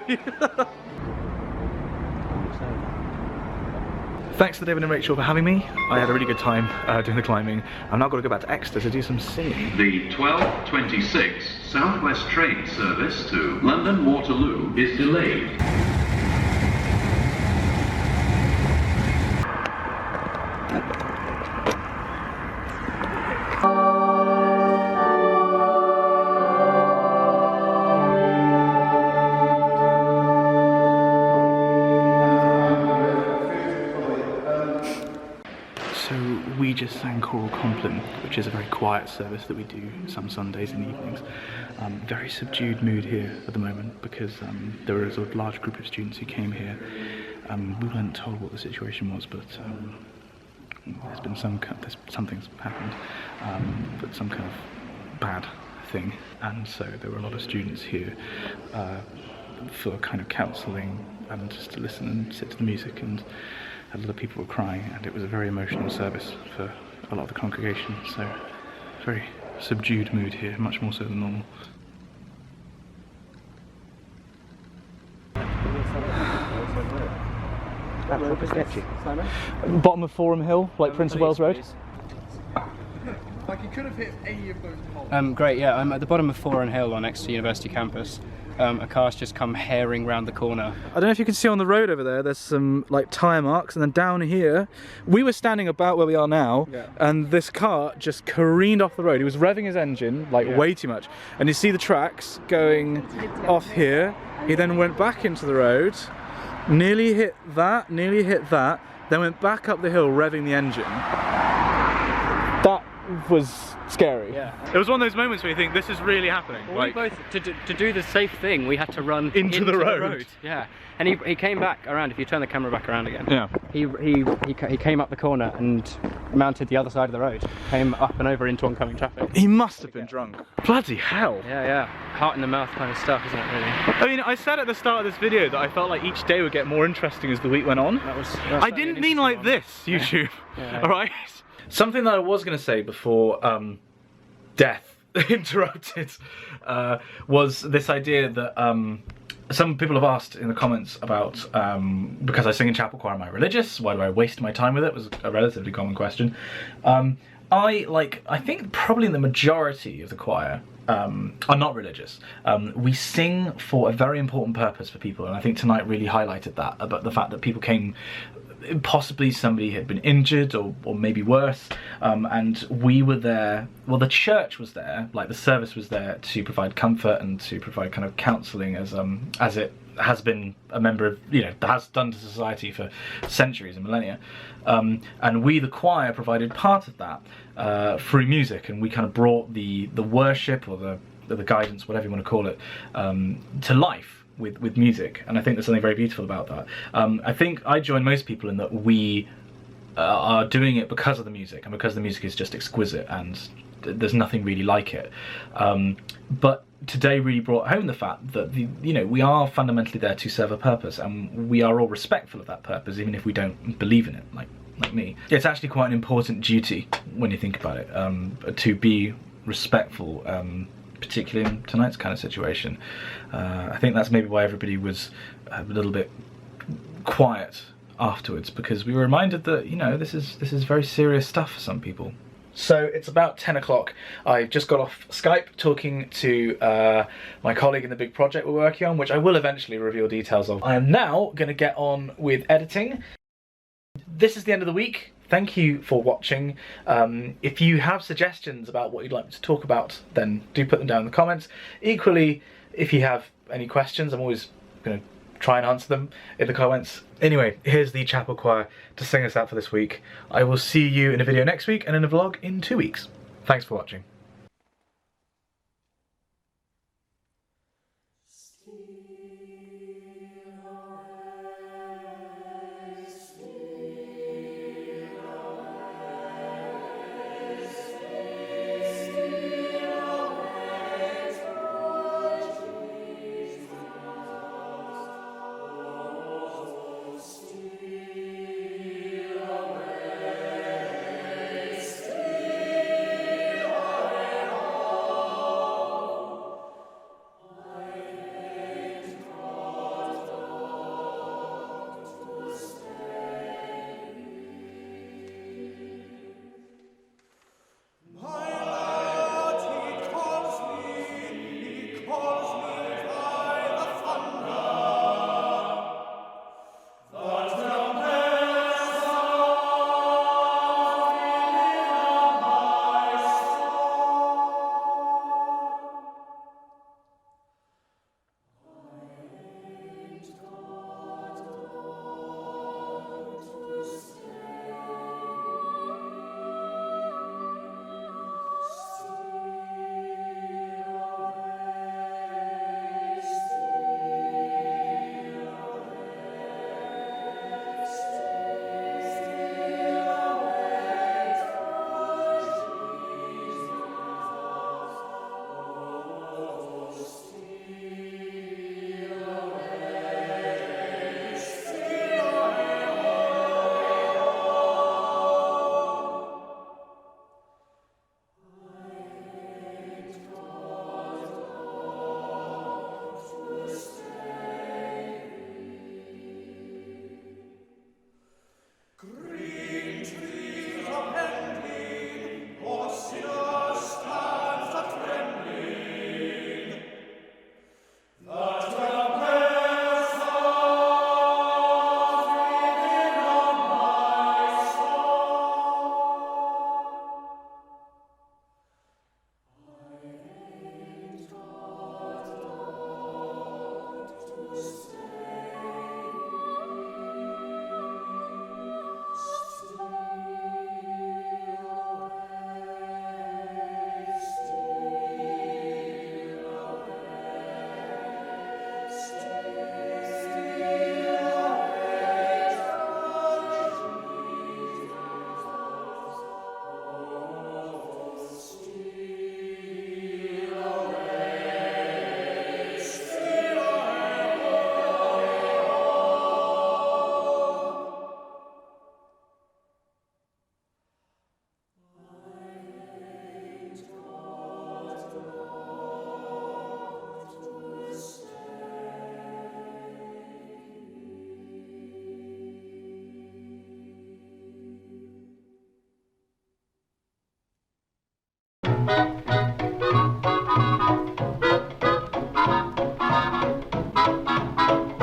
Thanks to David and Rachel for having me. I had a really good time doing the climbing. I'm now going to go back to Exeter to do some singing. The 12:26 Southwest train service to London Waterloo is delayed. We just sang Choral Compline, which is a very quiet service that we do some Sundays and evenings. Very subdued mood here at the moment because there was a large group of students who came here. We weren't told what the situation was, but there's been something's happened, but some kind of bad thing, and so there were a lot of students here for kind of counselling and just to listen and sit to the music, and a lot of people were crying, and it was a very emotional service for a lot of the congregation, so very subdued mood here, much more so than normal. That's proper sketchy. Bottom of Forum Hill, like Prince of Wales Road? Like you could have hit any of those poles. Great, yeah, I'm at the bottom of Forum Hill on Exeter University campus. A car's just come herring round the corner. I don't know if you can see on the road over there, there's some like tyre marks, and then down here, we were standing about where we are now, and this car just careened off the road. He was revving his engine, like way too much, and you see the tracks going off here. He then went back into the road, nearly hit that, then went back up the hill revving the engine. That was scary. Yeah. It was one of those moments where you think, this is really happening. Well, like, we both, to do the safe thing, we had to run into the road. Yeah, and he came back around. If you turn the camera back around again, yeah. He came up the corner and mounted the other side of the road, came up and over into oncoming traffic. He must have been drunk. Bloody hell. Yeah, heart in the mouth kind of stuff, isn't it, really? I mean, I said at the start of this video that I felt like each day would get more interesting as the week went on. I didn't mean like this, YouTube. Alright? Something that I was going to say before death interrupted was this idea that some people have asked in the comments about because I sing in chapel choir, am I religious? Why do I waste my time with it? It was a relatively common question. I think probably the majority of the choir are not religious. We sing for a very important purpose for people, and I think tonight really highlighted that, about the fact that people came, possibly somebody had been injured or maybe worse, and we were there, well, the church was there, like the service was there to provide comfort and to provide kind of counselling as it has been a member of, has done to society for centuries and millennia. And we, the choir, provided part of that through music, and we kind of brought the worship or the guidance, whatever you want to call it, to life with music, and I think there's something very beautiful about that. I think I join most people in that we are doing it because of the music, and because the music is just exquisite, and there's nothing really like it. But today really brought home the fact that we are fundamentally there to serve a purpose, and we are all respectful of that purpose, even if we don't believe in it, like me. It's actually quite an important duty when you think about it, to be respectful, particularly in tonight's kind of situation. I think that's maybe why everybody was a little bit quiet afterwards, because we were reminded that this is very serious stuff for some people. So it's about 10 o'clock. I just got off Skype talking to my colleague in the big project we're working on, which I will eventually reveal details of. I am now going to get on with editing. This is the end of the week. Thank you for watching. If you have suggestions about what you'd like me to talk about, then do put them down in the comments. Equally, if you have any questions, I'm always going to try and answer them in the comments. Anyway, here's the chapel choir to sing us out for this week. I will see you in a video next week and in a vlog in 2 weeks. Thanks for watching.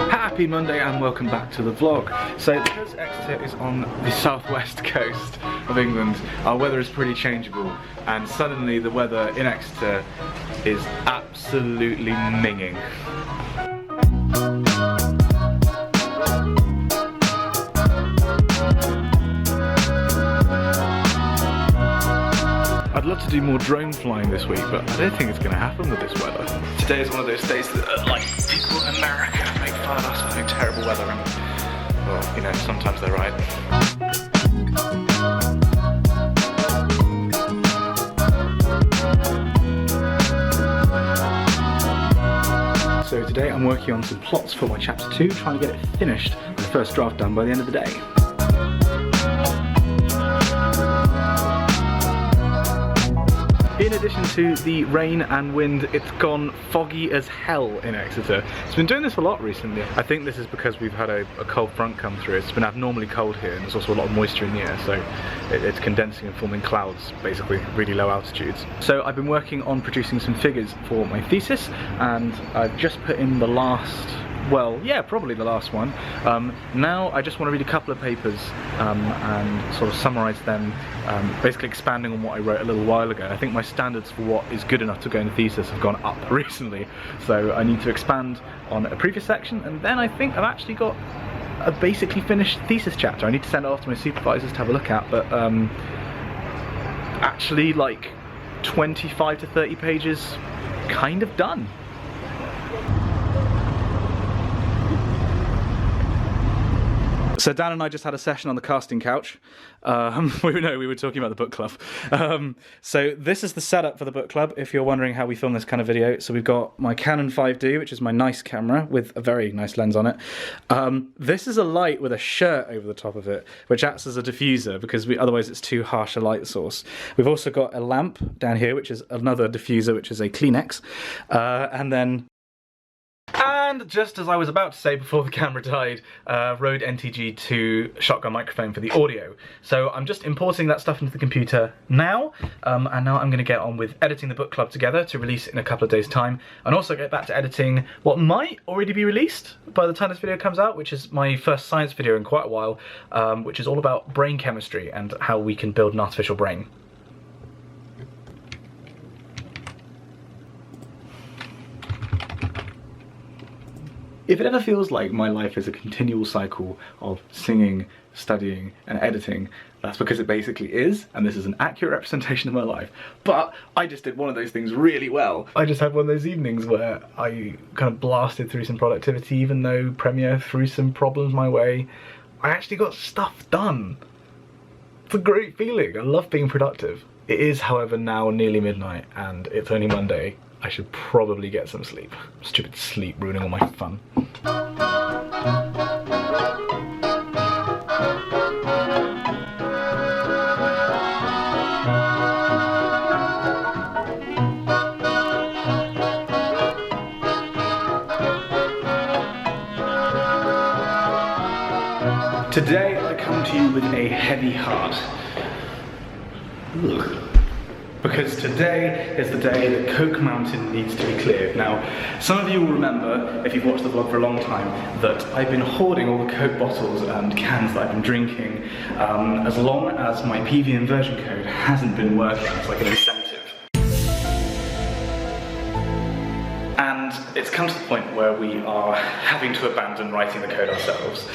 Happy Monday and welcome back to the vlog. So because Exeter is on the southwest coast of England, our weather is pretty changeable, and suddenly the weather in Exeter is absolutely minging. I'd love to do more drone flying this week, but I don't think it's going to happen with this weather. Today is one of those days that, like, people in America make fun of us for having terrible weather, and, well, you know, sometimes they're right. So today I'm working on some plots for my chapter 2, trying to get it finished, the first draft done by the end of the day. In addition to the rain and wind, it's gone foggy as hell in Exeter. It's been doing this a lot recently. I think this is because we've had a cold front come through. It's been abnormally cold here, and there's also a lot of moisture in the air, so it's condensing and forming clouds, basically, really low altitudes. So I've been working on producing some figures for my thesis, and I've just put in the last well, yeah, probably the last one. Now I just want to read a couple of papers and sort of summarise them, basically expanding on what I wrote a little while ago. I think my standards for what is good enough to go in the thesis have gone up recently, so I need to expand on a previous section, and then I think I've actually got a basically finished thesis chapter. I need to send it off to my supervisors to have a look at, but actually like 25 to 30 pages kind of done. So Dan and I just had a session on the casting couch. We were talking about the book club. So this is the setup for the book club, if you're wondering how we film this kind of video. So we've got my Canon 5D, which is my nice camera with a very nice lens on it. This is a light with a shirt over the top of it, which acts as a diffuser because otherwise it's too harsh a light source. We've also got a lamp down here, which is another diffuser, which is a Kleenex. And just as I was about to say before the camera died, Rode NTG2 shotgun microphone for the audio. So I'm just importing that stuff into the computer now, and now I'm going to get on with editing the book club together to release it in a couple of days' time, and also get back to editing what might already be released by the time this video comes out, which is my first science video in quite a while, which is all about brain chemistry and how we can build an artificial brain. If it ever feels like my life is a continual cycle of singing, studying, and editing, that's because it basically is, and this is an accurate representation of my life. But I just did one of those things really well. I just had one of those evenings where I kind of blasted through some productivity, even though Premiere threw some problems my way. I actually got stuff done. It's a great feeling. I love being productive. It is, however, now nearly midnight, and it's only Monday. I should probably get some sleep. Stupid sleep ruining all my fun. Today I come to you with a heavy heart. Ugh. Because today is the day that Coke Mountain needs to be cleared. Now, some of you will remember, if you've watched the vlog for a long time, that I've been hoarding all the Coke bottles and cans that I've been drinking as long as my PV inversion code hasn't been working. It's like an incentive. And it's come to the point where we are having to abandon writing the code ourselves.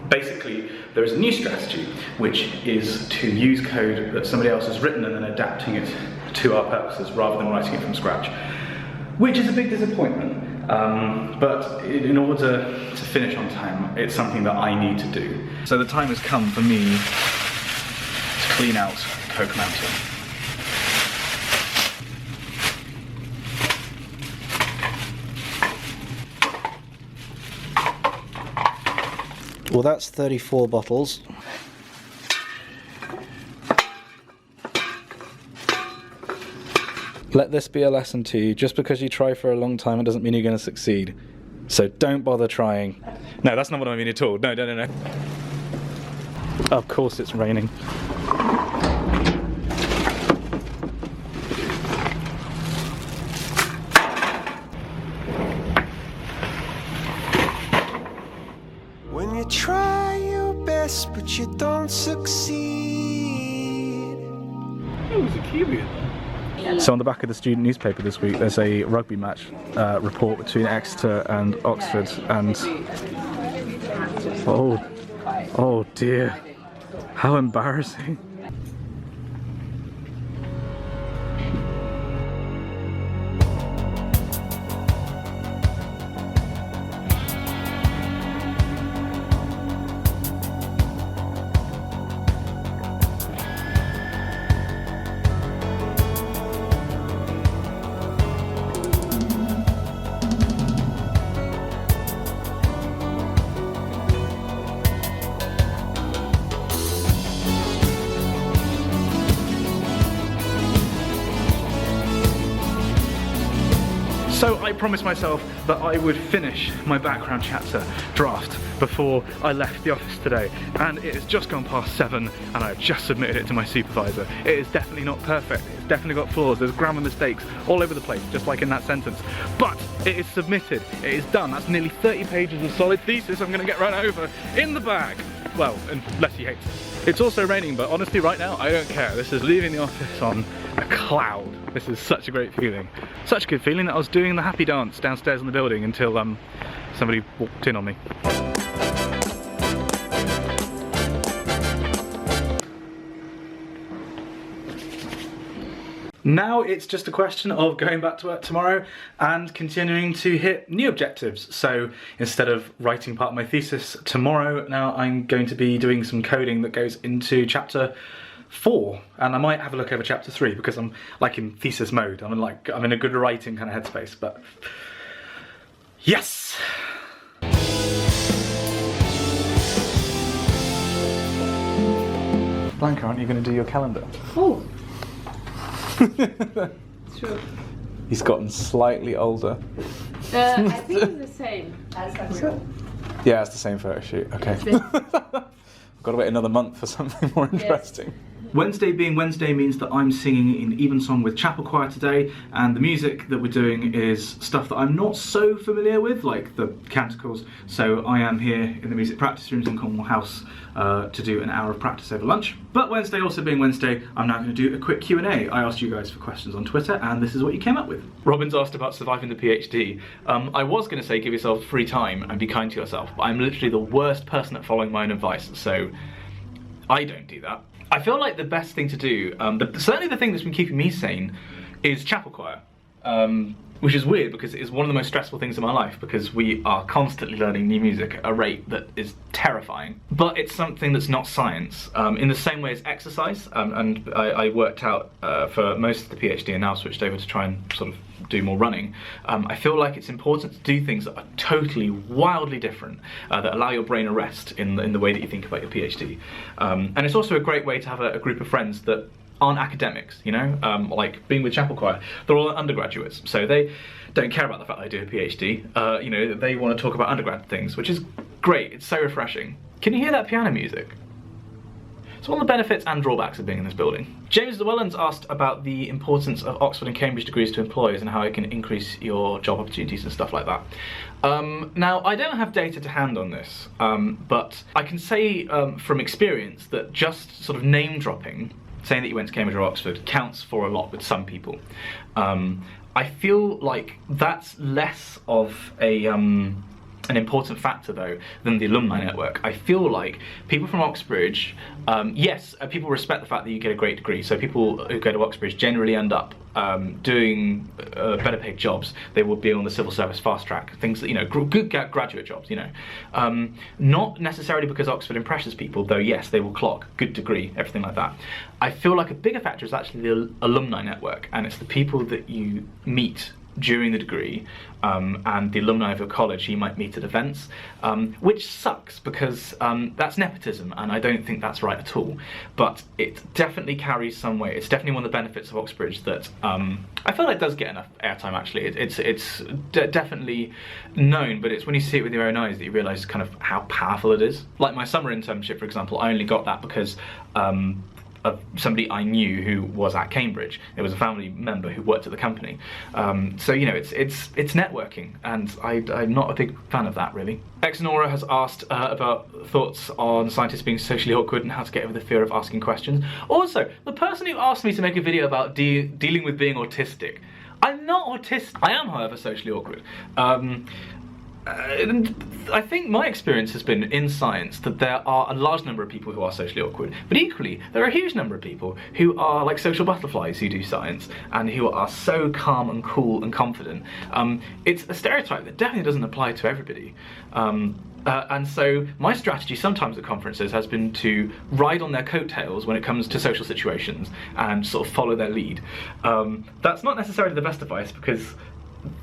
Basically, there is a new strategy, which is to use code that somebody else has written and then adapting it to our purposes rather than writing it from scratch, which is a big disappointment. But in order to finish on time, it's something that I need to do. So the time has come for me to clean out Coke Mountain. Well, that's 34 bottles. Let this be a lesson to you. Just because you try for a long time, it doesn't mean you're going to succeed. So don't bother trying. No, that's not what I mean at all. No. Of course it's raining. When you try your best but you don't succeed. It was a Kiwi. So on the back of the student newspaper this week, there's a rugby match report between Exeter and Oxford, and oh dear, how embarrassing. So I promised myself that I would finish my background chapter draft before I left the office today, and it has just gone past 7 and I've just submitted it to my supervisor. It is definitely not perfect, it's definitely got flaws, there's grammar mistakes all over the place, just like in that sentence, but it is submitted, it is done. That's nearly 30 pages of solid thesis I'm going to get run over in the bag. Well, unless he hates it. It's also raining, but honestly right now I don't care. This is leaving the office on a cloud. This is such a great feeling. Such a good feeling that I was doing the happy dance downstairs in the building until somebody walked in on me. Now it's just a question of going back to work tomorrow and continuing to hit new objectives. So instead of writing part of my thesis tomorrow, now I'm going to be doing some coding that goes into chapter 4, and I might have a look over chapter 3 because I'm like in thesis mode. I'm in a good writing kind of headspace, but yes! Blanca, aren't you going to do your calendar? Oh. Sure. He's gotten slightly older. I think it's the same as everyone. Yeah, it's the same photo shoot. Okay. I've got to wait another month for something more interesting. Wednesday being Wednesday means that I'm singing in evensong with chapel choir today, and the music that we're doing is stuff that I'm not so familiar with, like the canticles, so I am here in the music practice rooms in Cornwall House to do an hour of practice over lunch. But Wednesday also being Wednesday, I'm now going to do a quick Q&A. I asked you guys for questions on Twitter, and this is what you came up with. Robin's asked about surviving the PhD. I was going to say give yourself free time and be kind to yourself, but I'm literally the worst person at following my own advice, so I don't do that. I feel like the best thing to do, certainly the thing that's been keeping me sane, is chapel choir. Which is weird because it is one of the most stressful things in my life because we are constantly learning new music at a rate that is terrifying. But it's something that's not science, in the same way as exercise, and I worked out for most of the PhD and now switched over to try and sort of do more running. I feel like it's important to do things that are totally, wildly different, that allow your brain a rest in the way that you think about your PhD. And it's also a great way to have a group of friends that aren't academics, you know, like being with chapel choir, they're all undergraduates, so they don't care about the fact that I do a PhD, you know, they want to talk about undergrad things, which is great, it's so refreshing. Can you hear that piano music? It's one of the benefits and drawbacks of being in this building. James Llewellyn's asked about the importance of Oxford and Cambridge degrees to employers and how it can increase your job opportunities and stuff like that. Now, I don't have data to hand on this, but I can say from experience that just sort of name dropping, saying that you went to Cambridge or Oxford, counts for a lot with some people. I feel like that's less of an important factor though than the alumni network. I feel like people from Oxbridge, yes, people respect the fact that you get a great degree, so people who go to Oxbridge generally end up doing better paid jobs. They will be on the civil service fast track, things that, you know, good graduate jobs, you know. Not necessarily because Oxford impresses people, though yes, they will clock good degree, everything like that. I feel like a bigger factor is actually the alumni network, and it's the people that you meet during the degree, and the alumni of your college you might meet at events, which sucks because that's nepotism and I don't think that's right at all, but it definitely carries some weight. It's definitely one of the benefits of Oxbridge that I feel like does get enough airtime actually. It's definitely known, but it's when you see it with your own eyes that you realise kind of how powerful it is. Like my summer internship, for example, I only got that because of somebody I knew who was at Cambridge. It was a family member who worked at the company. So you know, it's networking, and I'm not a big fan of that really. Exnora has asked about thoughts on scientists being socially awkward and how to get over the fear of asking questions. Also, the person who asked me to make a video about dealing with being autistic, I'm not autistic. I am, however, socially awkward. I think my experience has been in science that there are a large number of people who are socially awkward, but equally there are a huge number of people who are like social butterflies who do science and who are so calm and cool and confident. It's a stereotype that definitely doesn't apply to everybody. And so my strategy sometimes at conferences has been to ride on their coattails when it comes to social situations and sort of follow their lead. That's not necessarily the best advice because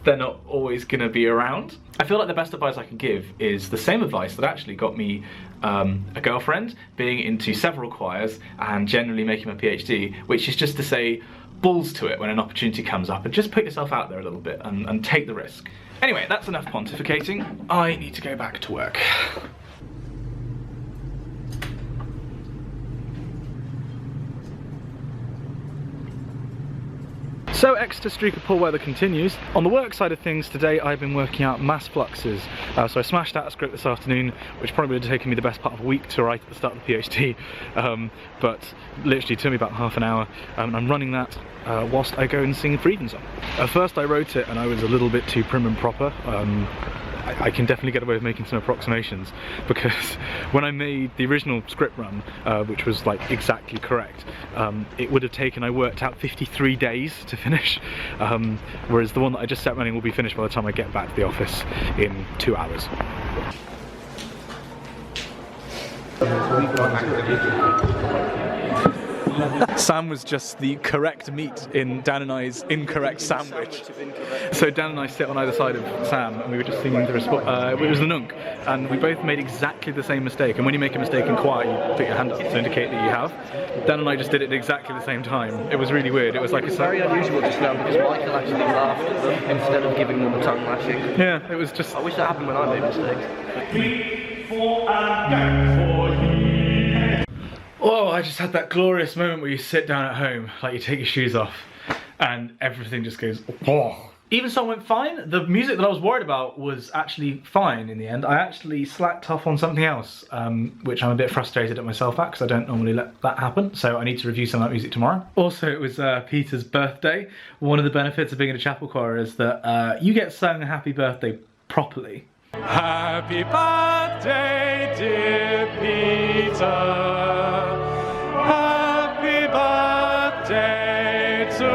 they're not always going to be around. I feel like the best advice I can give is the same advice that actually got me a girlfriend, being into several choirs and generally making my PhD, which is just to say, balls to it when an opportunity comes up and just put yourself out there a little bit and take the risk. Anyway, that's enough pontificating. I need to go back to work. So Exeter streak of poor weather continues. On the work side of things today, I've been working out mass fluxes. So I smashed out a script this afternoon, which probably would have taken me the best part of a week to write at the start of the PhD, but literally took me about half an hour. I'm running that whilst I go and sing Freedom Song. At first I wrote it and I was a little bit too prim and proper. I can definitely get away with making some approximations, because when I made the original script run, which was like exactly correct, it would have taken, I worked out 53 days to finish, whereas the one that I just set running will be finished by the time I get back to the office in 2 hours. Sam was just the correct meat in Dan and I's incorrect sandwich. So Dan and I sit on either side of Sam and we were just singing the response. It was the nunk, and we both made exactly the same mistake. And when you make a mistake in choir, you put your hand up to indicate that you have. Dan and I just did it at exactly the same time. It was really weird. It was like a very unusual just now because Michael actually laughed at them instead of giving them a tongue lashing. Yeah, it was just. I wish that happened when I made mistakes. 3, 4, and go for you. Oh, I just had that glorious moment where you sit down at home, like you take your shoes off, and everything just goes, oh. Even so, it went fine. The music that I was worried about was actually fine in the end. I actually slacked off on something else, which I'm a bit frustrated at myself at, because I don't normally let that happen, so I need to review some of that music tomorrow. Also, it was Peter's birthday. One of the benefits of being in a chapel choir is that you get sung a happy birthday properly. Happy birthday, dear Peter. Happy birthday to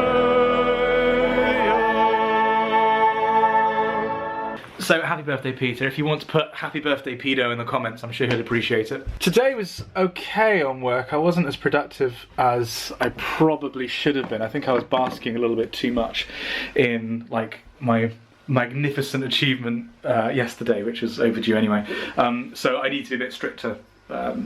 you. So happy birthday, Peter. If you want to put happy birthday pedo in the comments, I'm sure he'll appreciate it. Today was okay on work. I wasn't as productive as I probably should have been. I think I was basking a little bit too much in like my magnificent achievement yesterday, which was overdue anyway. So I need to be a bit stricter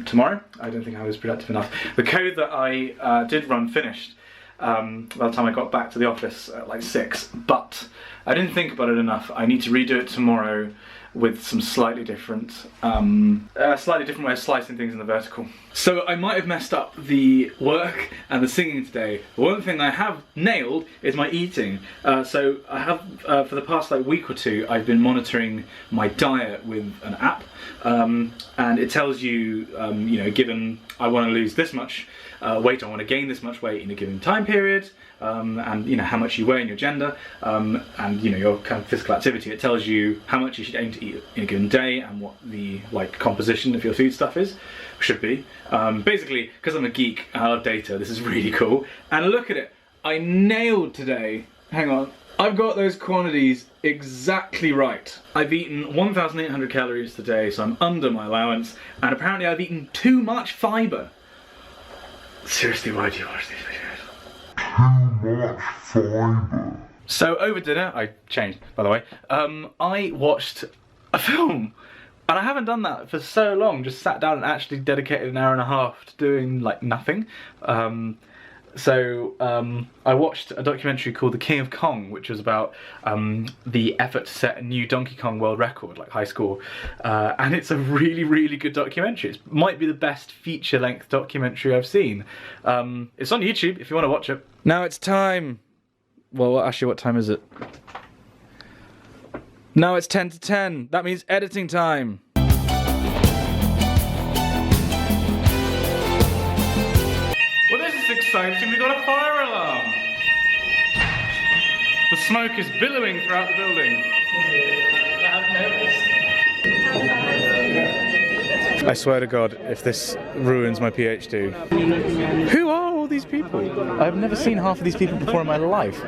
tomorrow. I don't think I was productive enough. The code that I did run finished by the time I got back to the office at like 6, but I didn't think about it enough. I need to redo it tomorrow with some slightly different way of slicing things in the vertical. So I might have messed up the work and the singing today. One thing I have nailed is my eating. So I have, for the past like week or two, I've been monitoring my diet with an app, and it tells you, you know, given I want to lose this much weight, I want to gain this much weight in a given time period, and you know how much you weigh and your gender, and you know your kind of physical activity. It tells you how much you should aim to eat in a given day and what the like composition of your food stuff should be. Basically, because I'm a geek and I love data, this is really cool. And look at it, I nailed today. Hang on, I've got those quantities exactly right. I've eaten 1,800 calories today, so I'm under my allowance, and apparently I've eaten too much fibre. Seriously, why do you watch these videos? Too much fibre. So over dinner, I changed by the way, I watched a film. And I haven't done that for so long, just sat down and actually dedicated an hour and a half to doing like nothing. I watched a documentary called The King of Kong, which was about the effort to set a new Donkey Kong world record, like high score. And it's a really, really good documentary. It might be the best feature-length documentary I've seen. It's on YouTube if you want to watch it. Now it's time. Well, actually, what time is it? Now it's 10 to 10. That means editing time. Well, this is exciting. We've got a fire alarm. The smoke is billowing throughout the building. I swear to God, if this ruins my PhD. Who are all these people? I've never seen half of these people before in my life.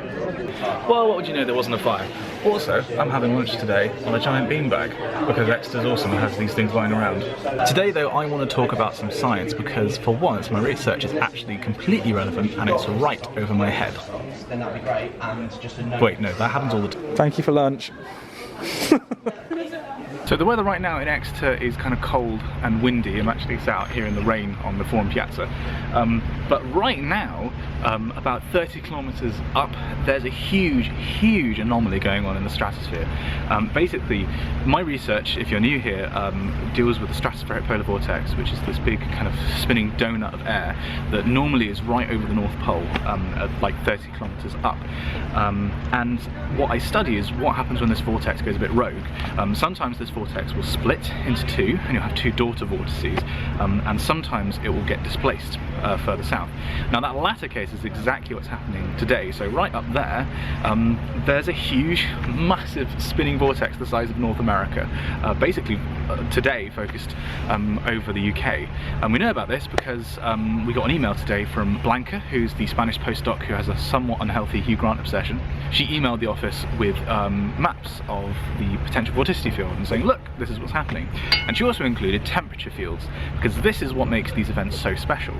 Well, what would you know, there wasn't a fire. Also, I'm having lunch today on a giant beanbag because Exeter's awesome and has these things lying around. Today though, I want to talk about some science because for once my research is actually completely relevant and it's right over my head. Then that'd be great. And just a note. Wait, no, that happens all the time. Thank you for lunch. So the weather right now in Exeter is kind of cold and windy. I'm actually sat out here in the rain on the Forum Piazza. But right now, about 30 kilometers up, there's a huge anomaly going on in the stratosphere. Basically, my research, if you're new here, deals with the stratospheric polar vortex, which is this big kind of spinning donut of air that normally is right over the North Pole, at like 30 kilometers up. And what I study is what happens when this vortex goes a bit rogue. Sometimes this vortex will split into two, and you'll have two daughter vortices, and sometimes it will get displaced further south. Now that latter case is exactly what's happening today. So right up there, there's a huge, massive spinning vortex the size of North America, basically today focused over the UK. And we know about this because we got an email today from Blanca, who's the Spanish postdoc who has a somewhat unhealthy Hugh Grant obsession. She emailed the office with maps of the potential vorticity field and saying, look, this is what's happening. And she also included temperature fields, because this is what makes these events so special.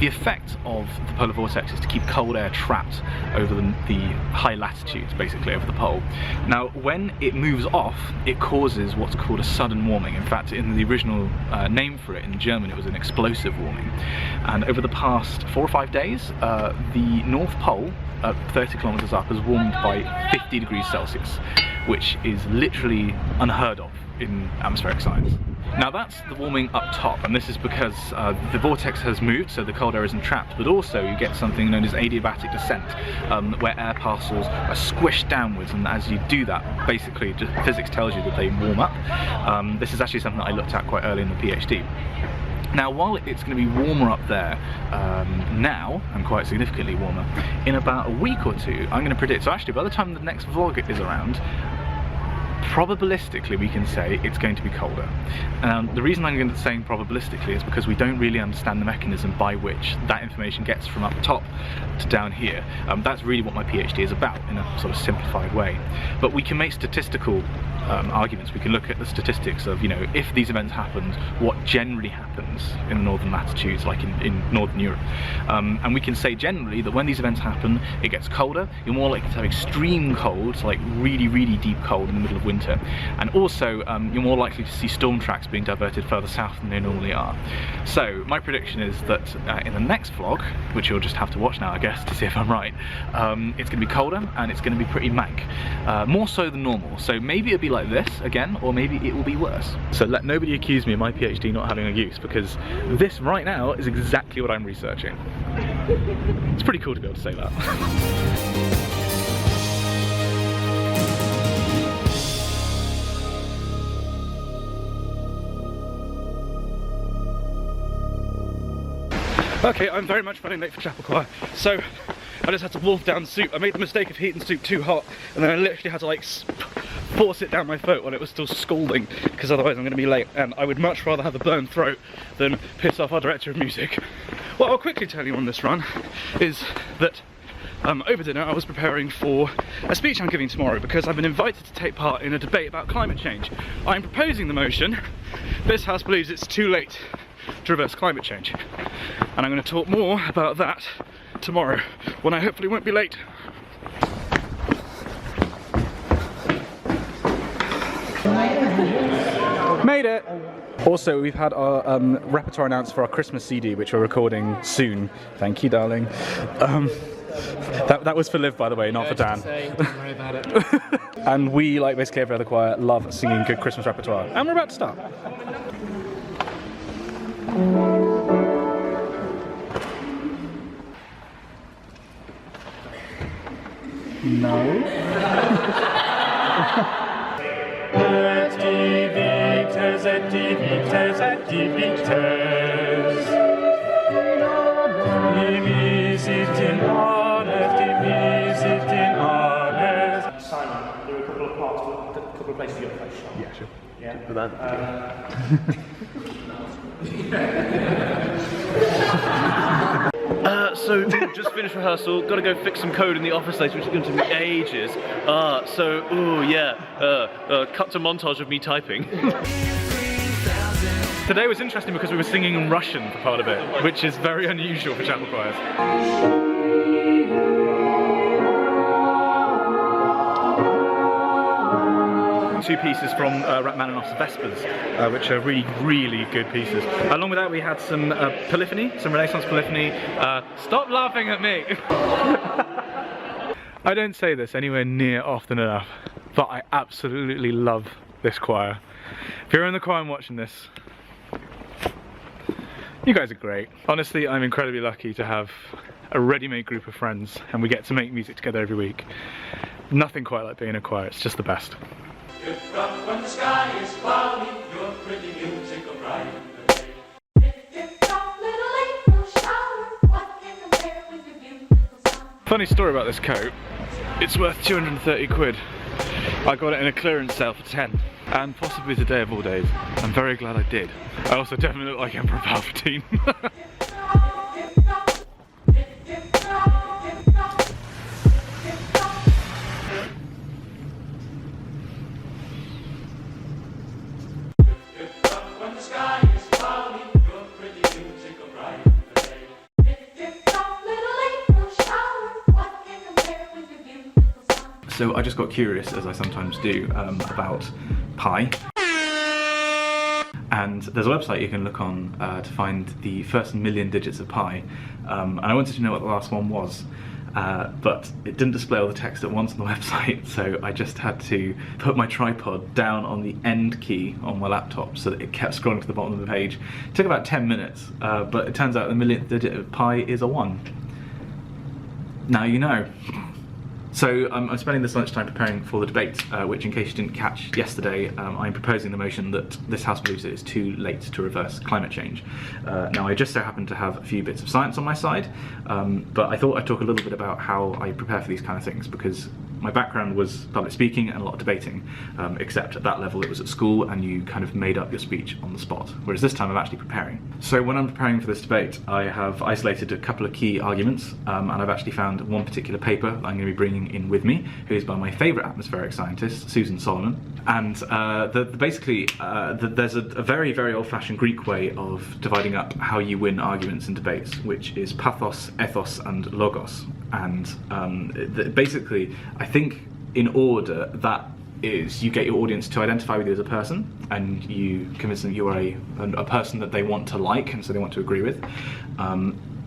The effect of the polar vortex is to keep cold air trapped over the high latitudes, basically over the pole. Now, when it moves off, it causes what's called a sudden warming. In fact, in the original name for it in German, it was an explosive warming. And over the past 4 or 5 days, the North Pole, 30 kilometers up, has warmed by 50 degrees Celsius, which is literally unheard of in atmospheric science. Now that's the warming up top, and this is because the vortex has moved, so the cold air isn't trapped, but also you get something known as adiabatic descent, where air parcels are squished downwards, and as you do that, basically just physics tells you that they warm up. This is actually something that I looked at quite early in the PhD. Now, while it's going to be warmer up there now, and quite significantly warmer, in about a week or two, I'm going to predict, so actually by the time the next vlog is around, probabilistically we can say it's going to be colder. The reason I'm going to say probabilistically is because we don't really understand the mechanism by which that information gets from up top to down here. That's really what my PhD is about, in a sort of simplified way. But we can make statistical arguments. We can look at the statistics of, you know, if these events happened, what generally happens in the northern latitudes, like in northern Europe. And we can say generally that when these events happen, it gets colder. You're more likely to have extreme cold, so like really deep cold in the middle of winter. And also, you're more likely to see storm tracks being diverted further south than they normally are. So my prediction is that in the next vlog, which you'll just have to watch now, I guess, to see if I'm right, it's going to be colder and it's going to be pretty mank. More so than normal. So maybe it'll be like this again, or maybe it will be worse. So let nobody accuse me of my PhD not having a use, because this right now is exactly what I'm researching. It's pretty cool to be able to say that. Okay, I'm very much running late for chapel choir, so I just had to wolf down soup. I made the mistake of heating soup too hot, and then I literally had to like force it down my throat while it was still scalding, because otherwise I'm going to be late, and I would much rather have a burned throat than piss off our director of music. What I'll quickly tell you on this run is that over dinner I was preparing for a speech I'm giving tomorrow, because I've been invited to take part in a debate about climate change. I'm proposing the motion, this house believes it's too late to reverse climate change. And I'm going to talk more about that tomorrow, when I hopefully won't be late. Made it! Also, we've had our repertoire announced for our Christmas CD, which we're recording soon. Thank you, darling. That was for Liv, by the way, not for Dan. Don't worry about it. And we, like basically every other choir, love singing good Christmas repertoire. And we're about to start. No. Et Vites, et Vites, et Vites. Divisit in honest, divisit in honest. Simon, there are a couple of parts, a couple of places you got to face. Yeah, sure. So just finished rehearsal, gotta go fix some code in the office later, which is going to take me ages. Cut to montage of me typing. Today was interesting because we were singing in Russian for part of it, which is very unusual for chapel choirs. 2 pieces from Rachmaninoff's Vespers, which are really, really good pieces. Along with that, we had some polyphony, some Renaissance polyphony. Stop laughing at me! I don't say this anywhere near often enough, but I absolutely love this choir. If you're in the choir and watching this, you guys are great. Honestly, I'm incredibly lucky to have a ready-made group of friends, and we get to make music together every week. Nothing quite like being in a choir, it's just the best. When the sky is cloudy, your pretty music will brighten the day. Funny story about this coat, it's worth 230 quid. I got it in a clearance sale for 10, and possibly today of all days. I'm very glad I did. I also definitely look like Emperor Palpatine. So I just got curious, as I sometimes do, about pi. And there's a website you can look on to find the first million digits of pi. And I wanted to know what the last one was, but it didn't display all the text at once on the website, so I just had to put my tripod down on the end key on my laptop so that it kept scrolling to the bottom of the page. It took about 10 minutes, but it turns out the millionth digit of pi is a 1. Now you know. So I'm spending this lunchtime preparing for the debate, which, in case you didn't catch yesterday, I'm proposing the motion that this House believes it is too late to reverse climate change. Now, I just so happen to have a few bits of science on my side, but I thought I'd talk a little bit about how I prepare for these kind of things, because my background was public speaking and a lot of debating, except at that level it was at school and you kind of made up your speech on the spot, whereas this time I'm actually preparing. So when I'm preparing for this debate, I have isolated a couple of key arguments, and I've actually found one particular paper that I'm going to be bringing in with me, who is by my favourite atmospheric scientist, Susan Solomon. And basically, there's a very, very old-fashioned Greek way of dividing up how you win arguments in debates, which is pathos, ethos, and logos. And basically, I think in order, that is, you get your audience to identify with you as a person, and you convince them you are a person that they want to like, and so they want to agree with.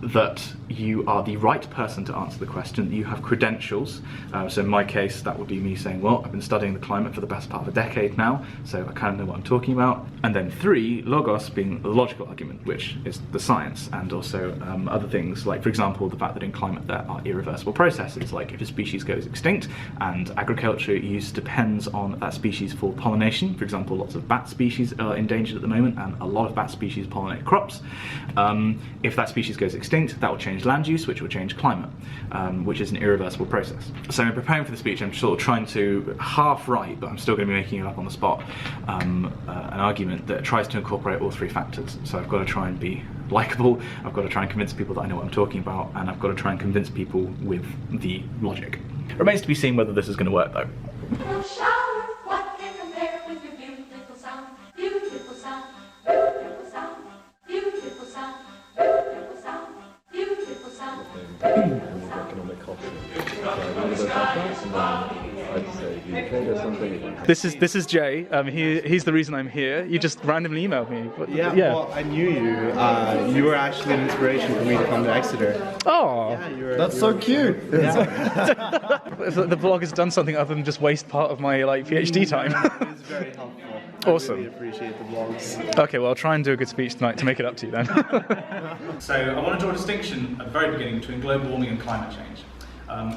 That you are the right person to answer the question, that you have credentials. So in my case, that would be me saying, well, I've been studying the climate for the best part of a decade now, so I kind of know what I'm talking about. And then 3, logos being the logical argument, which is the science, and also other things, like, for example, the fact that in climate there are irreversible processes, like if a species goes extinct and agriculture use depends on that species for pollination. For example, lots of bat species are endangered at the moment, and a lot of bat species pollinate crops. If that species goes extinct, that will change land use, which will change climate, which is an irreversible process. So in preparing for the speech, I'm sort of trying to half write, but I'm still going to be making it up on the spot, an argument that tries to incorporate all 3 factors. So I've got to try and be likeable, I've got to try and convince people that I know what I'm talking about, and I've got to try and convince people with the logic. It remains to be seen whether this is going to work, though. This is Jay. He's the reason I'm here. You just randomly emailed me. Yeah. Well, I knew you. You were actually an inspiration for me to come to Exeter. Oh, yeah, that's so cute. The blog has done something other than just waste part of my PhD time. It's very helpful. Awesome. I really appreciate the vlogs. Okay, well, I'll try and do a good speech tonight to make it up to you then. So I want to draw a distinction at the very beginning between global warming and climate change.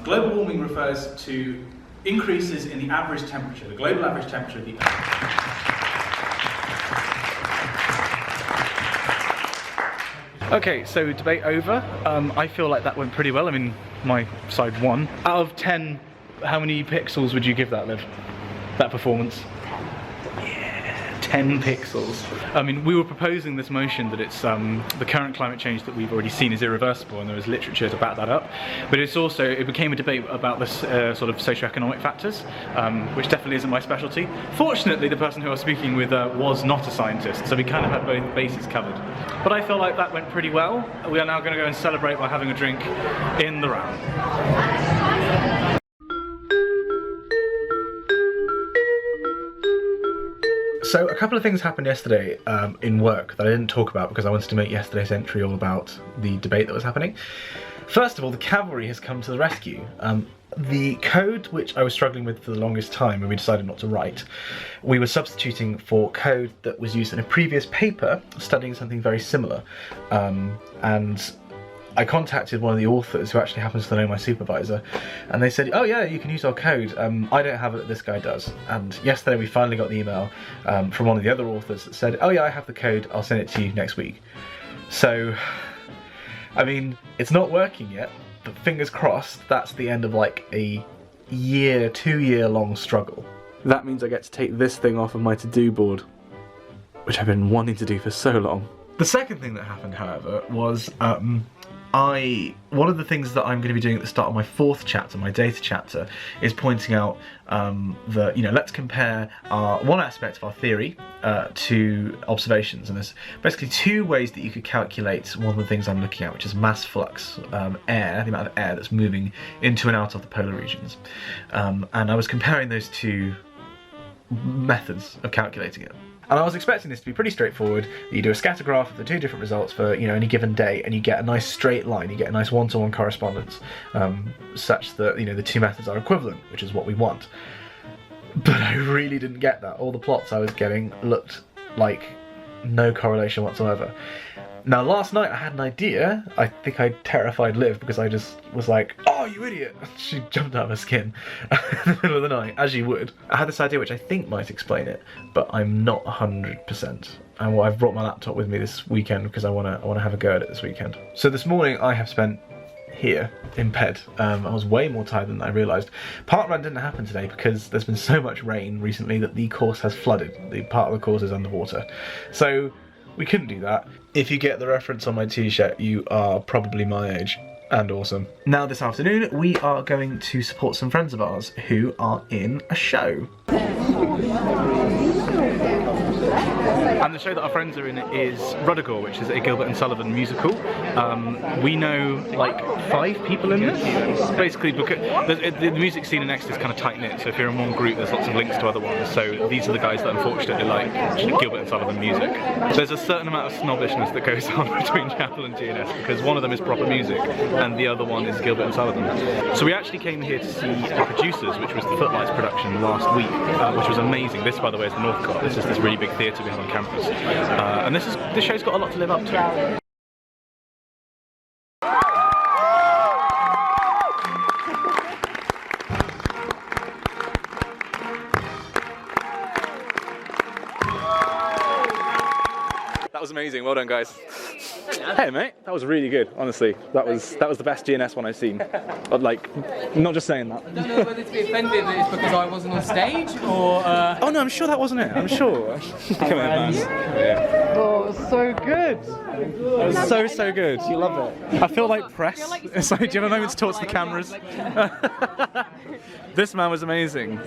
Global warming refers to increases in the average temperature, the global average temperature of the Earth. Okay, so debate over. I feel like that went pretty well. I mean, my side won. Out of 10, how many pixels would you give that, Liv? That performance? 10 pixels. I mean, we were proposing this motion that it's the current climate change that we've already seen is irreversible, and there was literature to back that up. But it's also, it became a debate about this sort of socioeconomic factors, which definitely isn't my specialty. Fortunately, the person who I was speaking with was not a scientist, so we kind of had both bases covered. But I feel like that went pretty well. We are now going to go and celebrate by having a drink in the round. So a couple of things happened yesterday in work that I didn't talk about because I wanted to make yesterday's entry all about the debate that was happening. First of all, the cavalry has come to the rescue. The code which I was struggling with for the longest time and we decided not to write, we were substituting for code that was used in a previous paper studying something very similar. And I contacted one of the authors who actually happens to know my supervisor, and they said, oh yeah, you can use our code. I don't have it, this guy does. And yesterday we finally got the email from one of the other authors that said, oh yeah, I have the code, I'll send it to you next week. So, I mean, it's not working yet, but fingers crossed, that's the end of like a year, 2-year long struggle. That means I get to take this thing off of my to-do board, which I've been wanting to do for so long. The second thing that happened, however, was one of the things that I'm going to be doing at the start of my 4th chapter, my data chapter, is pointing out that, you know, let's compare one aspect of our theory to observations. And there's basically 2 ways that you could calculate one of the things I'm looking at, which is mass flux, air, the amount of air that's moving into and out of the polar regions. And I was comparing those 2 methods of calculating it. And I was expecting this to be pretty straightforward. You do a scatter graph of the 2 different results for, you know, any given day, and you get a nice straight line, you get a nice one-to-one correspondence, such that, you know, the 2 methods are equivalent, which is what we want. But I really didn't get that. All the plots I was getting looked like no correlation whatsoever. Now last night I had an idea. I think I terrified Liv because I just was like, oh you idiot! She jumped out of her skin in the middle of the night, as you would. I had this idea which I think might explain it, but I'm not 100%. And I've brought my laptop with me this weekend because I want to have a go at it this weekend. So this morning I have spent here in bed. I was way more tired than I realised. Part run didn't happen today because there's been so much rain recently that the course has flooded. The part of the course is underwater. So we couldn't do that. If you get the reference on my t-shirt, you are probably my age. And awesome. Now this afternoon, we are going to support some friends of ours who are in a show. And the show that our friends are in is Ruddigore, which is a Gilbert and Sullivan musical. We know like 5 people in this. Basically, because the music scene in Exeter is kind of tight-knit, so if you're in one group there's lots of links to other ones, so these are the guys that unfortunately like Gilbert and Sullivan music. There's a certain amount of snobbishness that goes on between Chapel and GNS because one of them is proper music and the other one is Gilbert and Sullivan. So we actually came here to see The Producers, which was the Footlights production last week, which was amazing. This, by the way, is the Northcott. This is this really big theatre we have on campus. And this show's got a lot to live up to. That was amazing, well done guys. Hey mate, that was really good, honestly. That was the best GNS one I've seen. But like, not just saying that. I don't know whether to be offended that it's because I wasn't on stage or... Oh no, I'm sure that wasn't it, I'm sure. Come on man. Yeah. Oh, it was so good. It was so good. You love it. I feel like press. It's like, do you have a moment to talk to the cameras? This man was amazing.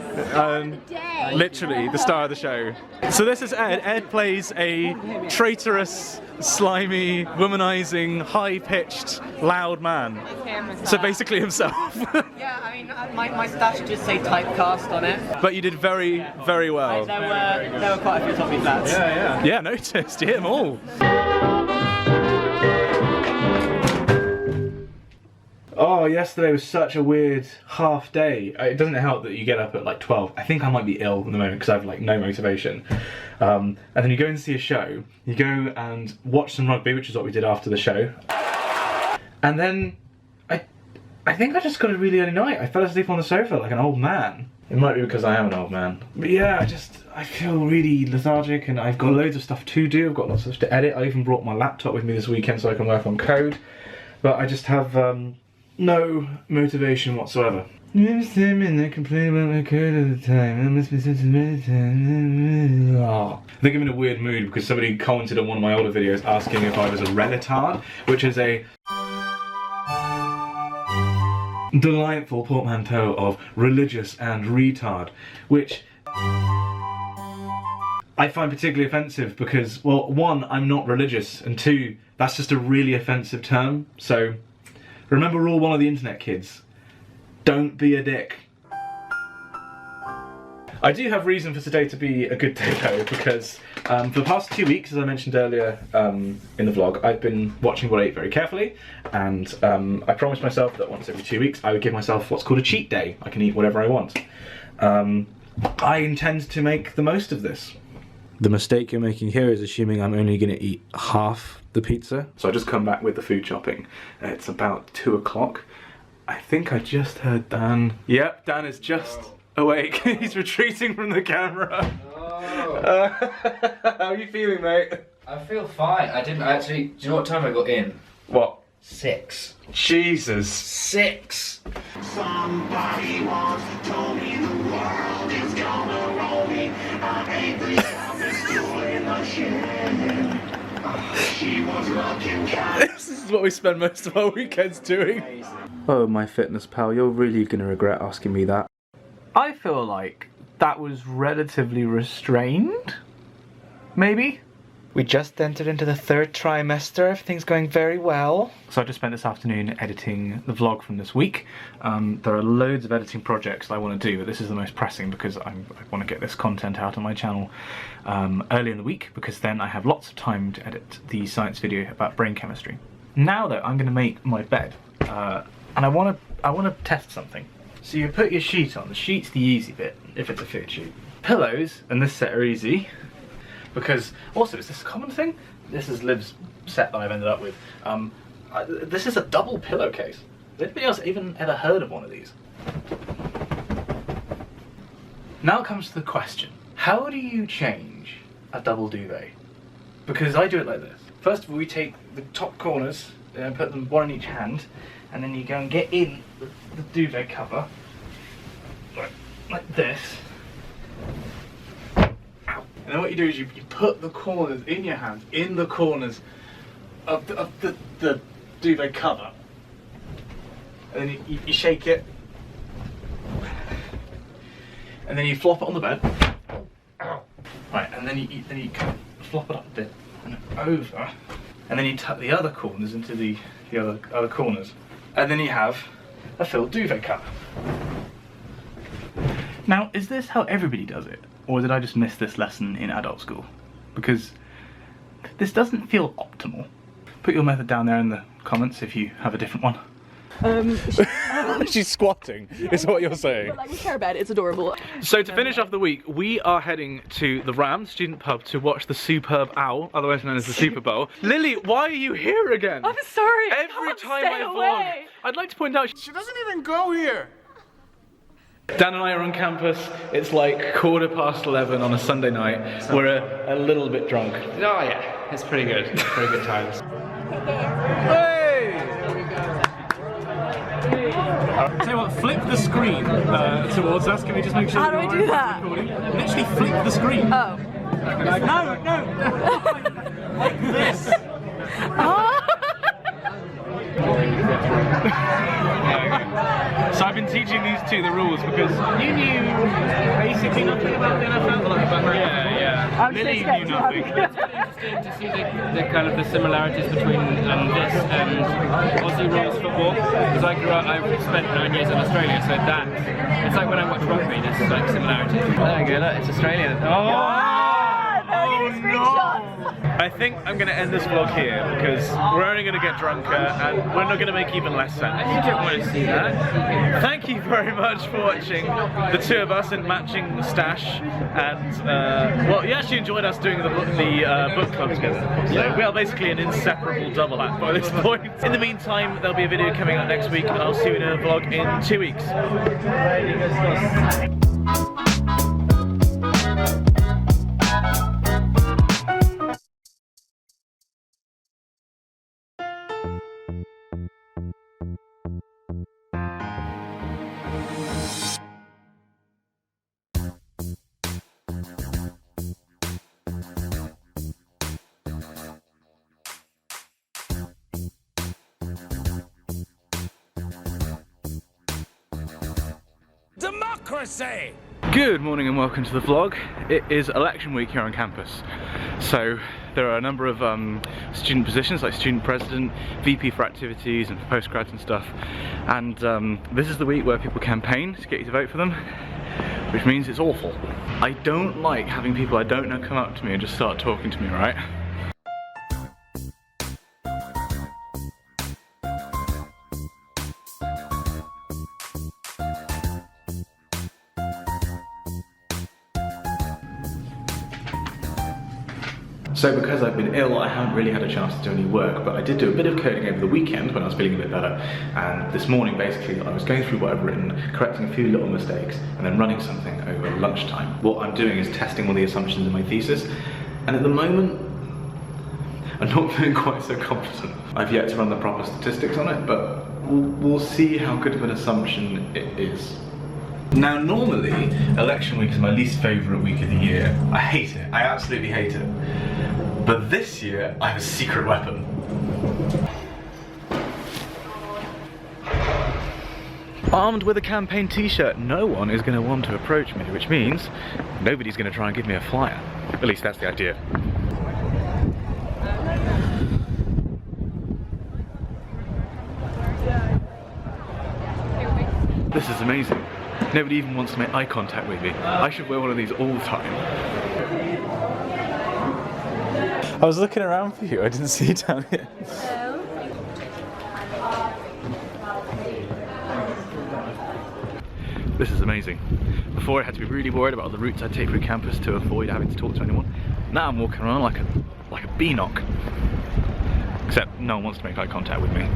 Literally the star of the show. So this is Ed. Ed plays a traitorous, slimy, womanizing, high-pitched, loud man. So basically himself. Yeah, I mean, my stats should just say typecast on it. But you did very, very well. There were quite a few toppy flats. Yeah, noticed. You hit them all. Oh, yesterday was such a weird half day. It doesn't help that you get up at like 12. I think I might be ill at the moment because I have like no motivation. And then you go and see a show. You go and watch some rugby, which is what we did after the show. And then I think I just got a really early night. I fell asleep on the sofa like an old man. It might be because I am an old man. But yeah, I feel really lethargic and I've got loads of stuff to do. I've got lots of stuff to edit. I even brought my laptop with me this weekend so I can work on code. But I just have no motivation whatsoever. I think I'm in a weird mood because somebody commented on one of my older videos asking if I was a relatard, which is a delightful portmanteau of religious and retard, which I find particularly offensive because, well, 1, I'm not religious, and 2, that's just a really offensive term, so remember rule 1 of the internet, kids. Don't be a dick. I do have reason for today to be a good day though, because for the past 2 weeks, as I mentioned earlier in the vlog, I've been watching what I eat very carefully, and I promised myself that once every 2 weeks I would give myself what's called a cheat day. I can eat whatever I want. I intend to make the most of this. The mistake you're making here is assuming I'm only going to eat half the pizza. So I just come back with the food shopping. It's about 2 o'clock. I think I just heard Dan. Yep, Dan is just awake. He's retreating from the camera. How are you feeling, mate? I feel fine. I didn't actually. Do you know what time I got in? What? 6. Jesus. 6. Somebody once told me the world is gonna roll me. I ain't the toughest tool in the shed. She was looking kind. This is what we spend most of our weekends doing. Oh, my fitness pal, you're really gonna regret asking me that. I feel like that was relatively restrained. Maybe? We just entered into the 3rd trimester, everything's going very well. So I just spent this afternoon editing the vlog from this week. There are loads of editing projects that I want to do, but this is the most pressing because I want to get this content out on my channel early in the week, because then I have lots of time to edit the science video about brain chemistry. Now though, I'm going to make my bed, and I want to test something. So you put your sheet on. The sheet's the easy bit, if it's a fit sheet. Pillows, and this set are easy. Because, also, is this a common thing? This is Liv's set that I've ended up with. This is a double pillowcase. Has anybody else even ever heard of one of these? Now comes to the question. How do you change a double duvet? Because I do it like this. First of all, we take the top corners and put them one in each hand, and then you go and get in the duvet cover, like this. And then what you do is you put the corners in your hands, in the corners of the duvet cover. And then you shake it. And then you flop it on the bed. Right, and then you kind of flop it up a bit and over. And then you tuck the other corners into the other corners. And then you have a filled duvet cover. Now, is this how everybody does it? Or did I just miss this lesson in adult school? Because this doesn't feel optimal. Put your method down there in the comments if you have a different one. She's squatting, is what you're saying. But like, we care about it, it's adorable. So to finish off the week, we are heading to the Ram student pub to watch the Superb Owl, otherwise known as the Super Bowl. Lily, why are you here again? I'm sorry, Every time I vlog, I'd like to point out She doesn't even go here. Dan and I are on campus. It's like 11:15 on a Sunday night. We're a little bit drunk. Oh yeah, it's pretty good. Pretty good times. Hey! Tell you what, flip the screen towards us. Can we just make sure? How do I do that? Literally flip the screen. Oh. No. Like this. So I've been teaching these two the rules because you knew basically nothing about the NFL. Yeah. Lily knew nothing. It's interesting to see the kind of the similarities between this and Aussie rules football. Because I spent 9 years in Australia, so that it's like when I watch rugby. There's like similarities. There you go. Look, it's Australian. Oh no! I think I'm going to end this vlog here because we're only going to get drunker and we're not going to make even less sense. You don't want to see that. Thank you very much for watching the two of us in matching stash, and well, you actually enjoyed us doing the book club together. So we are basically an inseparable double act by this point. In the meantime, there'll be a video coming out next week and I'll see you in a vlog in 2 weeks. Democracy! Good morning and welcome to the vlog. It is election week here on campus. So there are a number of student positions like student president, VP for activities and for postgrads and stuff. And this is the week where people campaign to get you to vote for them. which means it's awful. I don't like having people I don't know come up to me and just start talking to me, right? So because I've been ill, I haven't really had a chance to do any work, but I did do a bit of coding over the weekend when I was feeling a bit better, and this morning basically I was going through what I've written, correcting a few little mistakes, and then running something over lunchtime. What I'm doing is testing all the assumptions in my thesis, and at the moment I'm not feeling quite so confident. I've yet to run the proper statistics on it, but we'll see how good of an assumption it is. Now normally, election week is my least favourite week of the year. I hate it, I absolutely hate it. But this year, I have a secret weapon. Armed with a campaign t-shirt, no one is going to want to approach me, which means nobody's going to try and give me a flyer. At least that's the idea. This is amazing. Nobody even wants to make eye contact with me. I should wear one of these all the time. I was looking around for you, I didn't see you down here. Hello. This is amazing. Before I had to be really worried about the routes I'd take through campus to avoid having to talk to anyone. Now I'm walking around like a bee-knock. Except no one wants to make eye contact with me.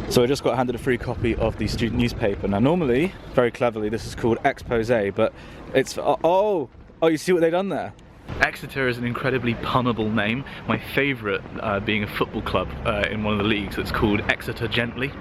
So I just got handed a free copy of the student newspaper. Now normally, very cleverly, this is called Exposé, but it's, oh, you see what they've done there? Exeter is an incredibly punnable name. My favourite being a football club in one of the leagues that's called Exeter Gently.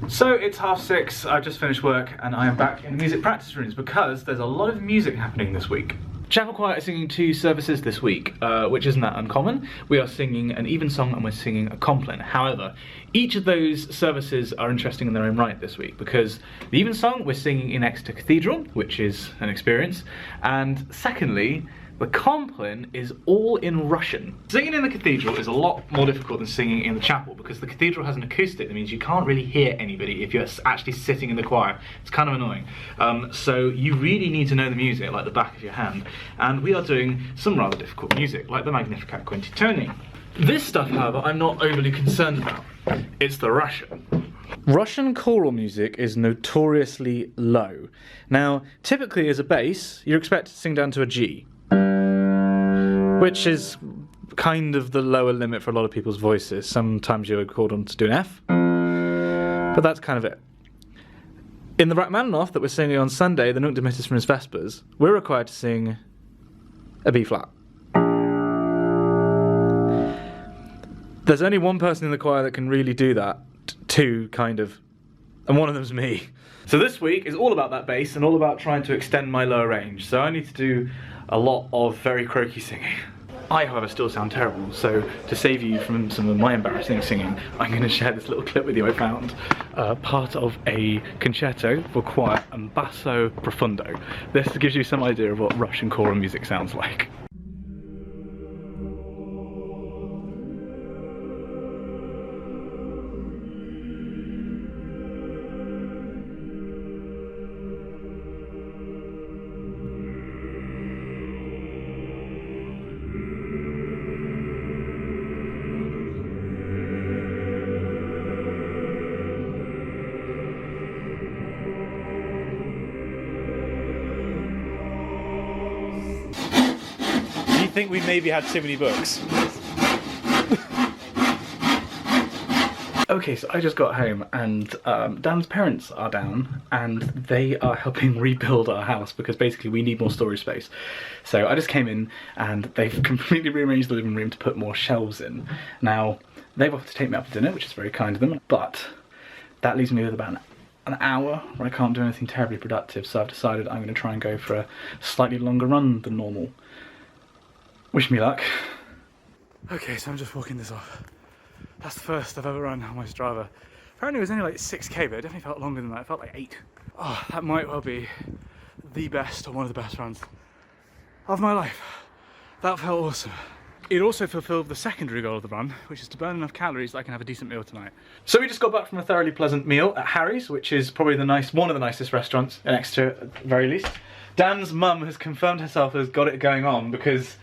So it's 6:30, I've just finished work and I am back in the music practice rooms because there's a lot of music happening this week. Chapel Choir is singing 2 services this week, which isn't that uncommon. We are singing an evensong and we're singing a compline. However, each of those services are interesting in their own right this week because the evensong we're singing in Exeter Cathedral, which is an experience, and secondly, the compline is all in Russian. Singing in the cathedral is a lot more difficult than singing in the chapel because the cathedral has an acoustic that means you can't really hear anybody if you're actually sitting in the choir. It's kind of annoying. So you really need to know the music like the back of your hand. And we are doing some rather difficult music, like the Magnificat Quintitoni. This stuff, however, I'm not overly concerned about. It's the Russian. Russian choral music is notoriously low. Now, typically as a bass, you're expected to sing down to a G, which is kind of the lower limit for a lot of people's voices. Sometimes you're called on to do an F, but that's kind of it. In the Rachmaninoff that we're singing on Sunday, the Nunc Dimittis from his Vespers, we're required to sing a B flat. There's only one person in the choir that can really do that, two kind of, and one of them's me. So this week is all about that bass and all about trying to extend my lower range. So I need to do a lot of very croaky singing. I, however, still sound terrible, so to save you from some of my embarrassing singing, I'm going to share this little clip with you I found, part of a concerto for choir and basso profundo. This gives you some idea of what Russian choral music sounds like. I think we maybe had too many books. Okay, so I just got home and Dan's parents are down and they are helping rebuild our house because basically we need more storage space. So I just came in and they've completely rearranged the living room to put more shelves in. Now, they've offered to take me out for dinner, which is very kind of them, but that leaves me with about an hour where I can't do anything terribly productive, so I've decided I'm going to try and go for a slightly longer run than normal. Wish me luck. Okay, so I'm just walking this off. That's the first I've ever run on my Strava. Apparently it was only like 6k, but it definitely felt longer than that. It felt like 8. Oh, that might well be the best or one of the best runs of my life. That felt awesome. It also fulfilled the secondary goal of the run, which is to burn enough calories that I can have a decent meal tonight. So we just got back from a thoroughly pleasant meal at Harry's, which is probably one of the nicest restaurants in Exeter at the very least. Dan's mum has confirmed herself has got it going on because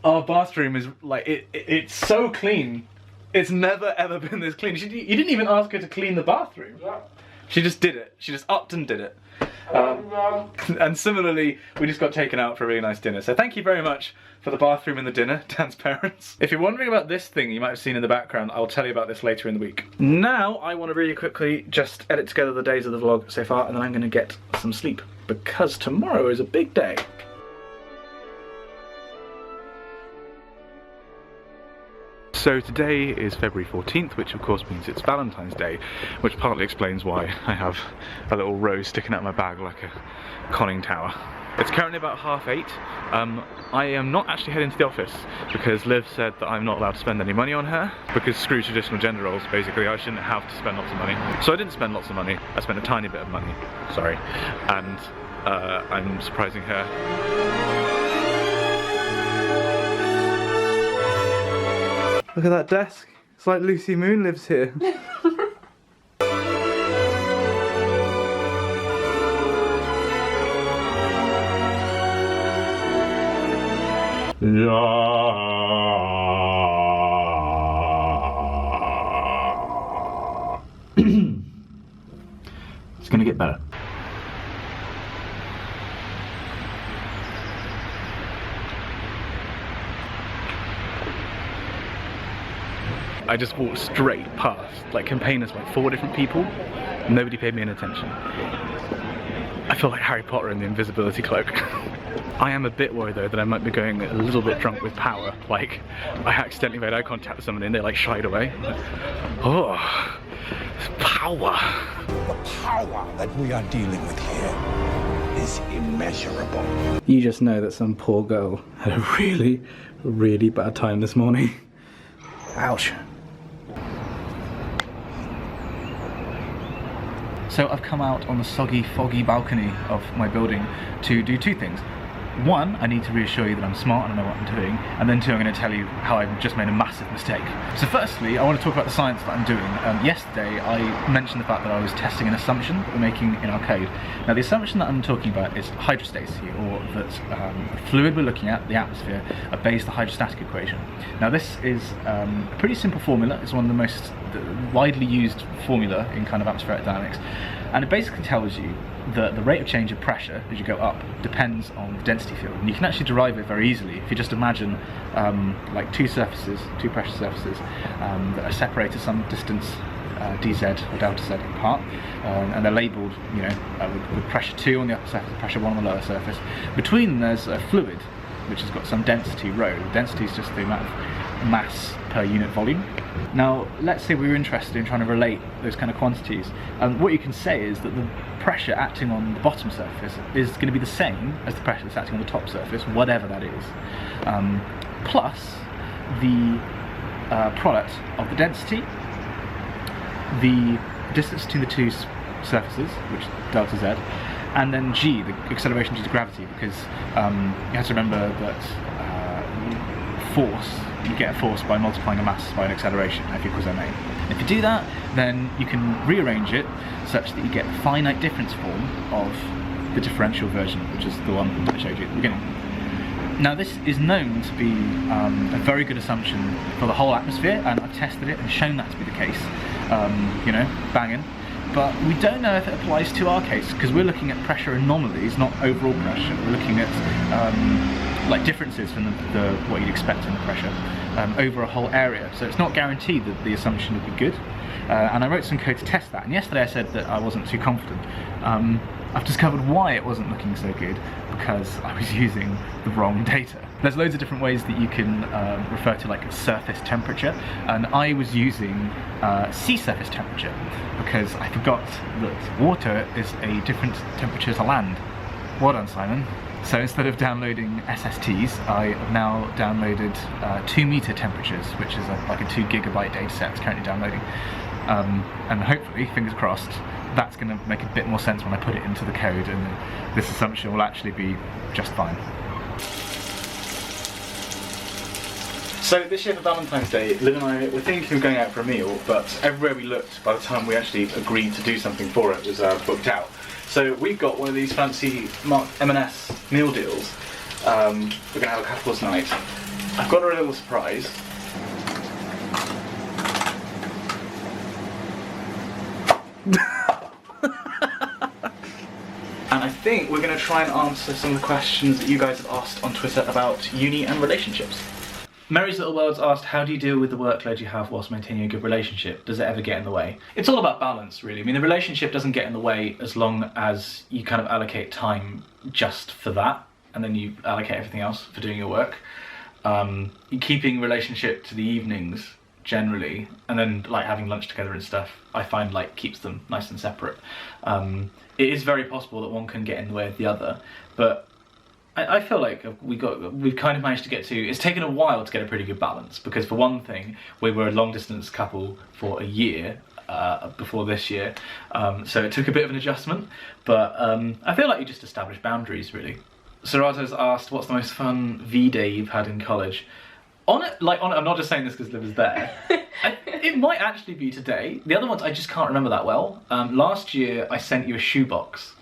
our bathroom is like, it's so clean. It's never ever been this clean. You didn't even ask her to clean the bathroom. Yeah. She just did it. She just upped and did it. And similarly, we just got taken out for a really nice dinner. So thank you very much for the bathroom and the dinner, Dan's parents. If you're wondering about this thing you might have seen in the background, I'll tell you about this later in the week. Now I want to really quickly just edit together the days of the vlog so far, and then I'm going to get some sleep because tomorrow is a big day. So today is February 14th, which of course means it's Valentine's Day, which partly explains why I have a little rose sticking out of my bag like a conning tower. It's currently about 8:30. I am not actually heading to the office because Liv said that I'm not allowed to spend any money on her because screw traditional gender roles, basically I shouldn't have to spend lots of money. So I didn't spend lots of money, I spent a tiny bit of money, sorry, and I'm surprising her. Look at that desk. It's like Lucy Moon lives here. It's gonna get better. I just walked straight past, like campaigners by 4 different people. Nobody paid me any attention. I feel like Harry Potter in the invisibility cloak. I am a bit worried though that I might be going a little bit drunk with power. Like, I accidentally made eye contact with somebody and they like shied away. Oh, power. The power that we are dealing with here is immeasurable. You just know that some poor girl had a really, really bad time this morning. Ouch. So I've come out on the soggy, foggy balcony of my building to do 2 things. 1, I need to reassure you that I'm smart and I know what I'm doing, and then 2, I'm going to tell you how I've just made a massive mistake. So firstly, I want to talk about the science that I'm doing. Yesterday I mentioned the fact that I was testing an assumption that we're making in our code. Now the assumption that I'm talking about is hydrostasis, or that the fluid we're looking at, the atmosphere, obeys the hydrostatic equation. Now this is a pretty simple formula. It's one of the most widely used formula in kind of atmospheric dynamics, and it basically tells you that the rate of change of pressure as you go up depends on the density field, and you can actually derive it very easily if you just imagine like 2 pressure surfaces that are separated some distance dz or delta z apart, and they're labelled, you know, with pressure 2 on the upper surface, pressure 1 on the lower surface. Between them there's a fluid which has got some density rho. Density is just the amount of mass per unit volume. Now let's say we were interested in trying to relate those kind of quantities, and what you can say is that the pressure acting on the bottom surface is going to be the same as the pressure that's acting on the top surface, whatever that is, plus the product of the density, the distance between the 2 surfaces, which is delta z, and then g, the acceleration due to gravity, because you have to remember that force, you get a force by multiplying a mass by an acceleration, F equals ma. If you do that, then you can rearrange it such that you get a finite difference form of the differential version, which is the one I showed you at the beginning. Now this is known to be a very good assumption for the whole atmosphere, and I've tested it and shown that to be the case. You know, banging. But we don't know if it applies to our case, because we're looking at pressure anomalies, not overall pressure. We're looking at like differences from what you'd expect in the pressure over a whole area. So it's not guaranteed that the assumption would be good. And I wrote some code to test that. And yesterday I said that I wasn't too confident. I've discovered why it wasn't looking so good, because I was using the wrong data. There's loads of different ways that you can refer to like surface temperature, and I was using sea surface temperature because I forgot that water is a different temperature to land. Well done, Simon. So instead of downloading SSTs, I have now downloaded 2 meter temperatures, which is like a 2 gigabyte data set it's currently downloading. and hopefully, fingers crossed, that's going to make a bit more sense when I put it into the code, and this assumption will actually be just fine. So this year for Valentine's Day, Liv and I were thinking of going out for a meal, but everywhere we looked, by the time we actually agreed to do something for it, was booked out. So we've got one of these fancy M&S meal deals. We're going to have a couple tonight. I've got her a little surprise. And I think we're going to try and answer some of the questions that you guys have asked on Twitter about uni and relationships. Mary's Little World's asked, how do you deal with the workload you have whilst maintaining a good relationship? Does it ever get in the way? It's all about balance, really. I mean, the relationship doesn't get in the way as long as you kind of allocate time just for that, and then you allocate everything else for doing your work. Keeping relationship to the evenings, generally, and then like having lunch together and stuff, I find like keeps them nice and separate. It is very possible that one can get in the way of the other, but I feel like we've kind of managed to get to, it's taken a while to get a pretty good balance, because for one thing, we were a long distance couple for a year before this year, so it took a bit of an adjustment, but I feel like you just establish boundaries, really. Serato's asked, what's the most fun V-Day you've had in college? I'm not just saying this because Liv was there. It might actually be today. The other ones I just can't remember that well. Last year I sent you a shoebox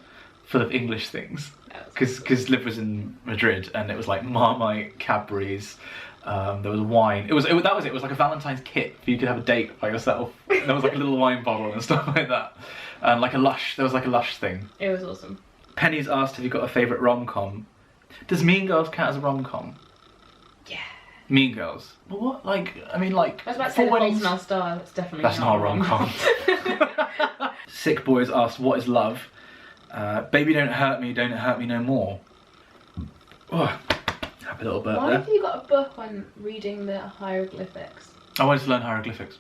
full of English things, because Liv was in Madrid, and it was like Marmite, Cadbury's, there was wine. That was it. It was like a Valentine's kit for you could have a date by yourself. And there was like a little wine bottle and stuff like that, and like there was like a Lush thing. It was awesome. Penny's asked, have you got a favourite rom-com? Does Mean Girls count as a rom-com? Yeah. Mean Girls. Well, what? Like, I mean, like. I was about to say The Fault in Our Stars. That's definitely That's not a rom-com. Sick Boys asked, what is love? Baby don't hurt me no more. Oh, happy little bird Why there. have you got a book on reading the hieroglyphics? I wanted to learn hieroglyphics.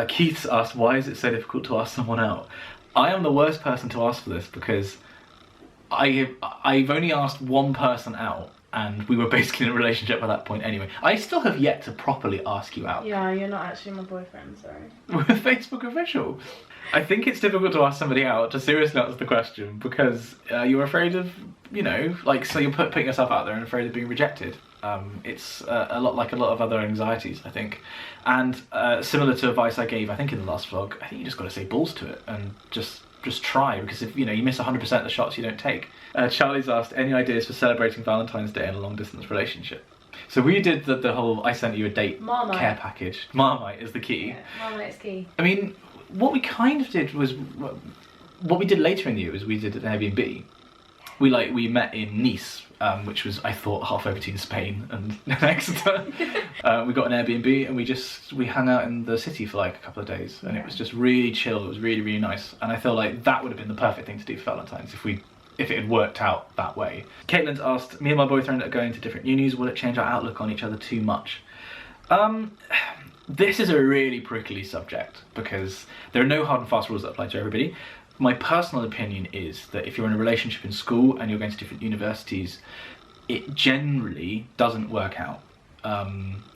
Keith's asked, why is it so difficult to ask someone out? I am the worst person to ask for this, because I've only asked one person out, and we were basically in a relationship at that point anyway. I still have yet to properly ask you out. Yeah, you're not actually my boyfriend, sorry. We're Facebook official. I think it's difficult to ask somebody out to seriously answer the question, because you're afraid of, you know, like, so you're putting yourself out there and afraid of being rejected. It's a lot like a lot of other anxieties, I think. And similar to advice I gave, I think in the last vlog, I think you just got to say balls to it and just try, because if you miss 100% of the shots you don't take. Charlie's asked, any ideas for celebrating Valentine's Day in a long distance relationship? So we did the whole I sent you a date Marmite. care package. Marmite is the key. Yeah, Marmite's key. I mean, what we kind of did was, what we did later in the year was we did an Airbnb. We met in Nice, which was, I thought, halfway between Spain and Exeter. We got an Airbnb and we hung out in the city for like a couple of days, and it was just really chill. It was really, really nice, and I feel like that would have been the perfect thing to do for Valentine's if it had worked out that way. Caitlin's asked, me and my boyfriend are going to different unis, will it change our outlook on each other too much? This is a really prickly subject, because there are no hard and fast rules that apply to everybody. My personal opinion is that if you're in a relationship in school and you're going to different universities, it generally doesn't work out.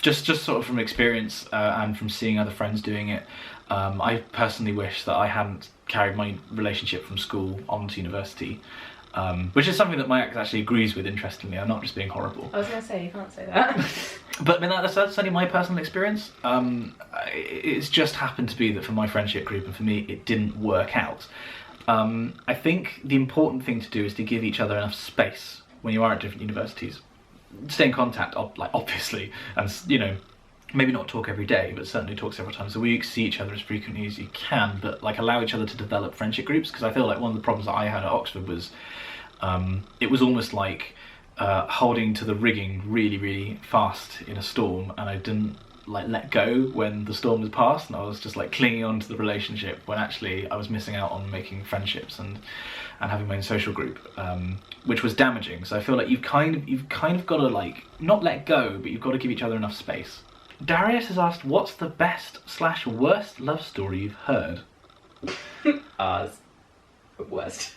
Just sort of from experience and from seeing other friends doing it, I personally wish that I hadn't carried my relationship from school on to university, which is something that my ex actually agrees with, interestingly. I'm not just being horrible. I was going to say, you can't say that. But I mean, that's only my personal experience. It's just happened to be that for my friendship group and for me, it didn't work out. I think the important thing to do is to give each other enough space when you are at different universities. Stay in contact, obviously, and maybe not talk every day, but certainly talk several times a week, see each other as frequently as you can, but allow each other to develop friendship groups, because I feel like one of the problems that I had at Oxford was it was almost like holding to the rigging really, really fast in a storm, and I didn't let go when the storm was past, and I was just clinging on to the relationship when actually I was missing out on making friendships and having my own social group, which was damaging. So I feel like you've kind of got to not let go, but you've got to give each other enough space. Darius has asked, what's the best/worst love story you've heard? Ours. Worst.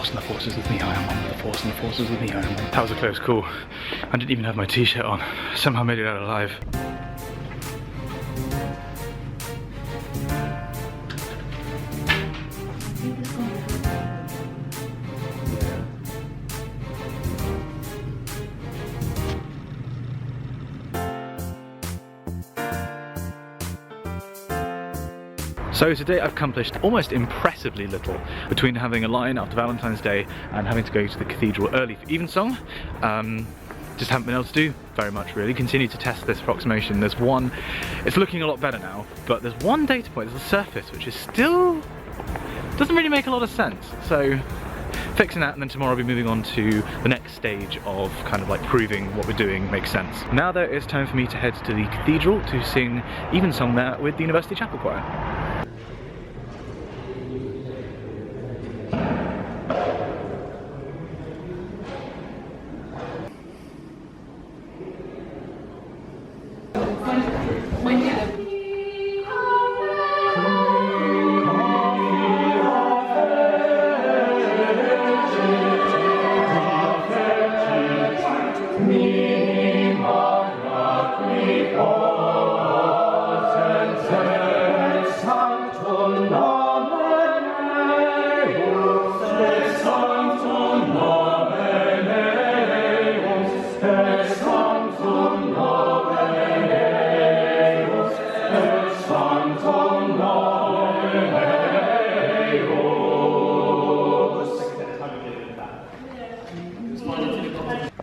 Force and the Force is with me, I am one. The Force and the Force is with me, I am one. That was a close call. I didn't even have my t-shirt on. Somehow made it out alive. So today I've accomplished almost impressively little between having a line after Valentine's Day and having to go to the cathedral early for evensong. Just haven't been able to do very much really. Continue to test this approximation. There's one, it's looking a lot better now, but there's one data point, there's the surface, which is still, doesn't really make a lot of sense. So fixing that, and then tomorrow I'll be moving on to the next stage of kind of like proving what we're doing makes sense. Now though, it's time for me to head to the cathedral to sing evensong there with the University Chapel Choir.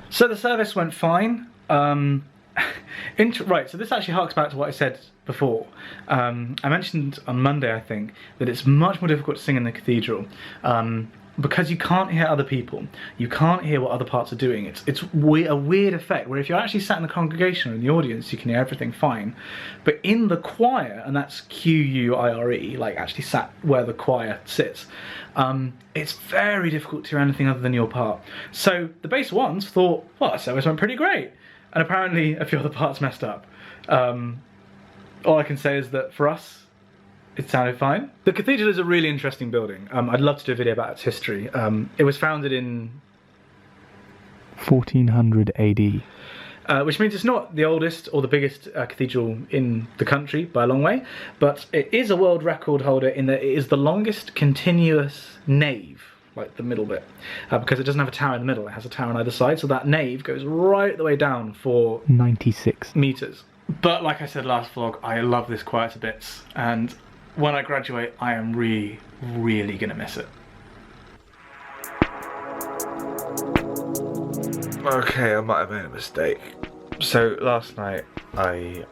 So the service went fine. Right, so this actually harks back to what I said before. I mentioned on Monday, I think, that it's much more difficult to sing in the cathedral because you can't hear other people. You can't hear what other parts are doing. It's a weird effect where if you're actually sat in the congregation or in the audience, you can hear everything fine. But in the choir, and that's Q-U-I-R-E, like actually sat where the choir sits, it's very difficult to hear anything other than your part. So the bass ones thought, well, that service went pretty great. And apparently a few other parts messed up. All I can say is that for us, it sounded fine. The cathedral is a really interesting building. I'd love to do a video about its history. It was founded in 1400 AD. Which means it's not the oldest or the biggest cathedral in the country by a long way, but it is a world record holder in that it is the longest continuous nave, like the middle bit, because it doesn't have a tower in the middle, it has a tower on either side, so that nave goes right the way down for 96 meters. But like I said last vlog, I love this choir to bits, and when I graduate, I am really gonna miss it. Okay, I might have made a mistake. So last night I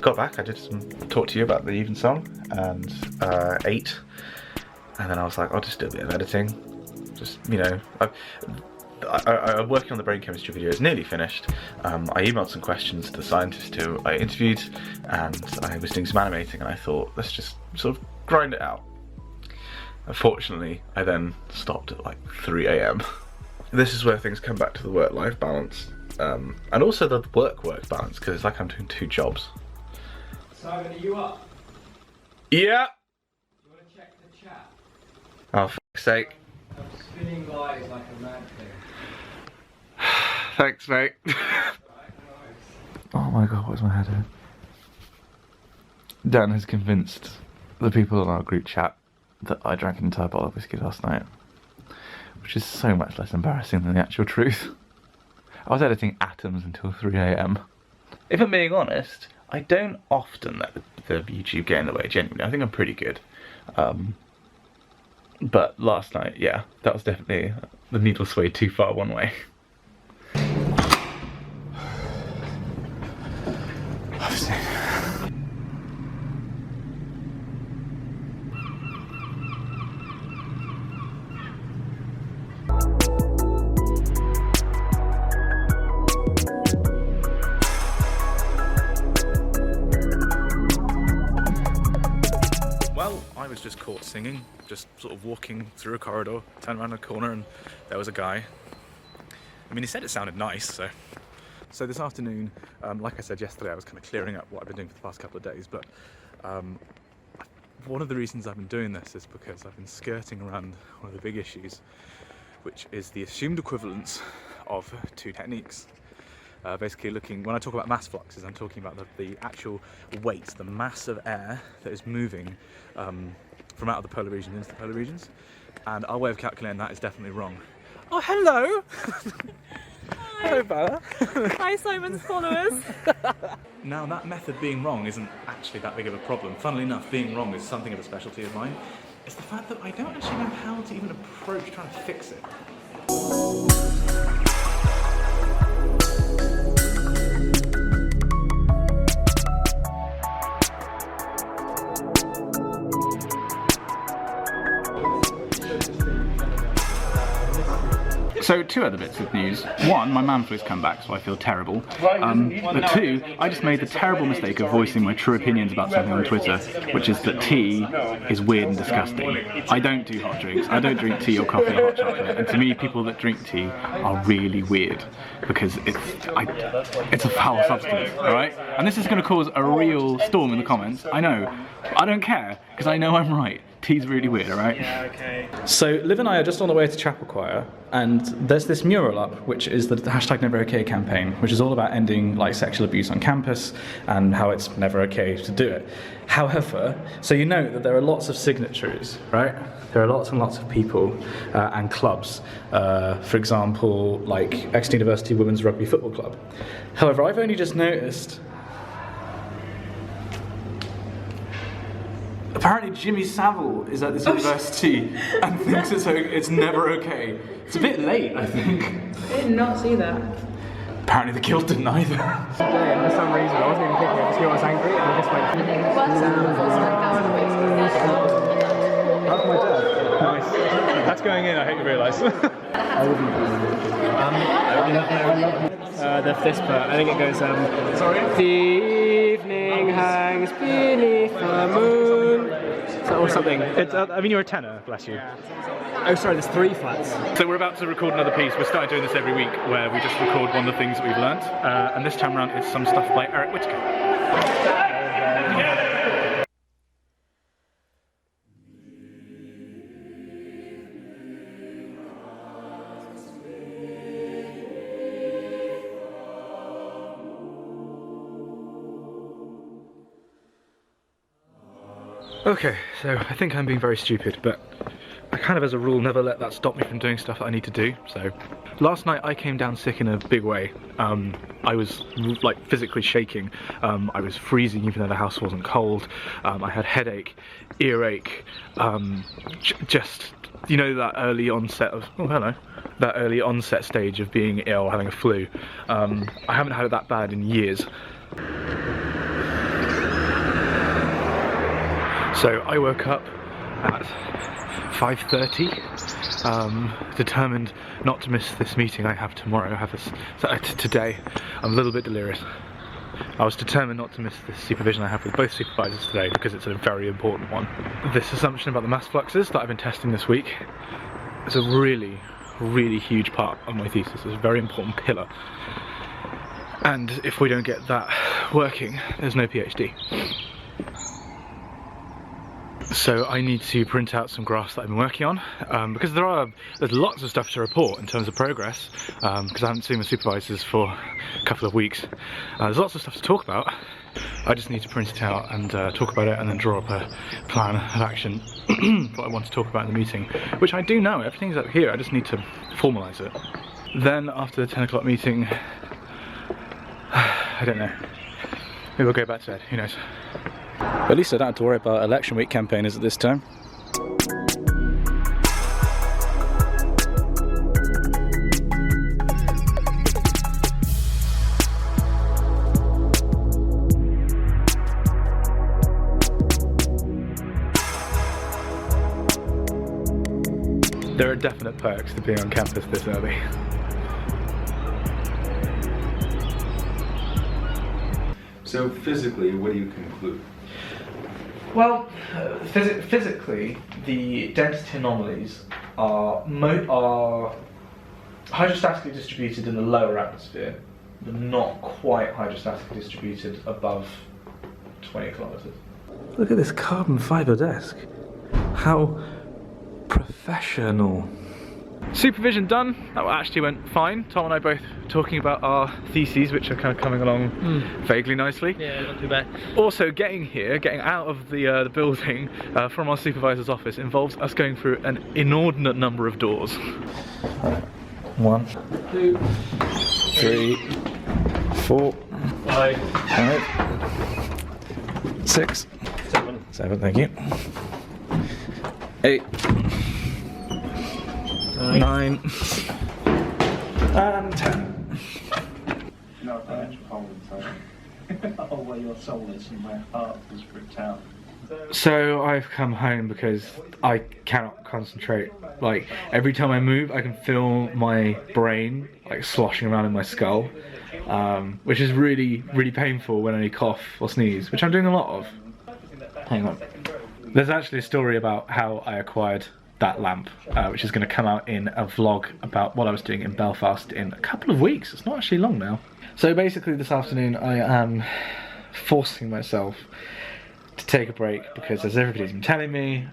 got back, I did talk to you about the evensong and ate, and then I was like, I'll just do a bit of editing. Just, you know, I'm working on the brain chemistry video, it's nearly finished. I emailed some questions to the scientist who I interviewed, and I was doing some animating, and I thought, let's just sort of grind it out. Unfortunately, I then stopped at like 3 AM. This is where things come back to the work-life balance, and also the work-work balance, because it's like I'm doing 2 jobs. Simon, are you up? Yeah! You want to check the chat? Oh, for fuck's sake. I'm spinning lies like a mad thing. Thanks, mate. Oh my god, what's my head in? Dan has convinced the people in our group chat that I drank an entire bottle of whiskey last night, which is so much less embarrassing than the actual truth. I was editing Atoms until 3 AM. If I'm being honest, I don't often let the YouTube get in the way, genuinely. I think I'm pretty good. But last night, yeah, that was definitely, the needle swayed too far one way. I was just caught singing, just sort of walking through a corridor, turned around a corner and there was a guy. I mean, he said it sounded nice, so. So this afternoon, like I said yesterday, I was kind of clearing up what I've been doing for the past couple of days, but one of the reasons I've been doing this is because I've been skirting around one of the big issues, which is the assumed equivalence of two techniques. Basically when I talk about mass fluxes, I'm talking about the actual weight, the mass of air that is moving from out of the polar region into the polar regions. And our way of calculating that is definitely wrong. Oh, hello! Hello, Bella. Hi, Simon's followers. Now, that method being wrong isn't actually that big of a problem. Funnily enough, being wrong is something of a specialty of mine. It's the fact that I don't actually know how to even approach trying to fix it. So, two other bits of news. One, my man flu's come back, so I feel terrible. But two, I just made the terrible mistake of voicing my true opinions about something on Twitter, which is that tea is weird and disgusting. I don't do hot drinks. I don't drink tea or coffee or hot chocolate. And to me, people that drink tea are really weird because it's a foul substance, alright? And this is going to cause a real storm in the comments. I know. I don't care, because I know I'm right. Tea's really weird, alright? Yeah, okay. So Liv and I are just on the way to Chapel Choir, and there's this mural up, which is the hashtag Never Okay campaign, which is all about ending like sexual abuse on campus and how it's never okay to do it. However, so you know that there are lots of signatories, right? There are lots and lots of people and clubs. For example, like Exeter University Women's Rugby Football Club. However, I've only just noticed apparently Jimmy Savile is at this university and thinks it's never okay. It's a bit late, I think. I did not see that. Apparently the guild didn't either. For some reason, I wasn't even thinking, I just knew I was angry and I just went... That's my dad. Nice. That's going in, I hope you realise. The this part, I think it goes, the evening hangs beneath the moon, or something. It's, I mean, you're a tenor, bless you. Oh, sorry, there's 3 flats. So we're about to record another piece. We're starting doing this every week, where we just record one of the things that we've learnt. And this time around, it's some stuff by Eric Whittaker. Okay, so I think I'm being very stupid, but I kind of as a rule never let that stop me from doing stuff that I need to do. So last night I came down sick in a big way. I was like physically shaking. I was freezing even though the house wasn't cold. I had headache, earache, just, you know, that early onset of, oh hello, that early onset stage of being ill, having a flu. I haven't had it that bad in years. So I woke up at 5:30, determined not to miss this meeting I have tomorrow. I have this today. I'm a little bit delirious. I was determined not to miss this supervision I have with both supervisors today because it's a very important one. This assumption about the mass fluxes that I've been testing this week is a really, really huge part of my thesis. It's a very important pillar. And if we don't get that working, there's no PhD. So I need to print out some graphs that I've been working on because there's lots of stuff to report in terms of progress because I haven't seen my supervisors for a couple of weeks. There's lots of stuff to talk about. I just need to print it out and talk about it and then draw up a plan of action what I want to talk about in the meeting, which I do know, everything's up here, I just need to formalise it. Then after the 10 o'clock meeting, I don't know, maybe we'll go back to bed, who knows. At least I don't have to worry about election week campaigners at this time. There are definite perks to being on campus this early. So physically, what do you conclude? Well, physically, the density anomalies are hydrostatically distributed in the lower atmosphere, but not quite hydrostatically distributed above 20 kilometers. Look at this carbon fibre desk. How professional. Supervision done. That actually went fine. Tom and I both talking about our theses, which are kind of coming along vaguely nicely. Yeah, not too bad. Also, getting out of the building from our supervisor's office involves us going through an inordinate number of doors. 1, 2, 3, 4, 5, 6, 7. Thank you. 8. 9 and 10. No financial holding, sorry. Oh, where your soul is and my heart is ripped out. So I've come home because I cannot concentrate. Like, every time I move, I can feel my brain like sloshing around in my skull, which is really, really painful when I cough or sneeze, which I'm doing a lot of. Hang on. There's actually a story about how I acquired that lamp, which is going to come out in a vlog about what I was doing in Belfast in a couple of weeks. It's not actually long now. So basically this afternoon I am forcing myself to take a break because, as everybody's been telling me,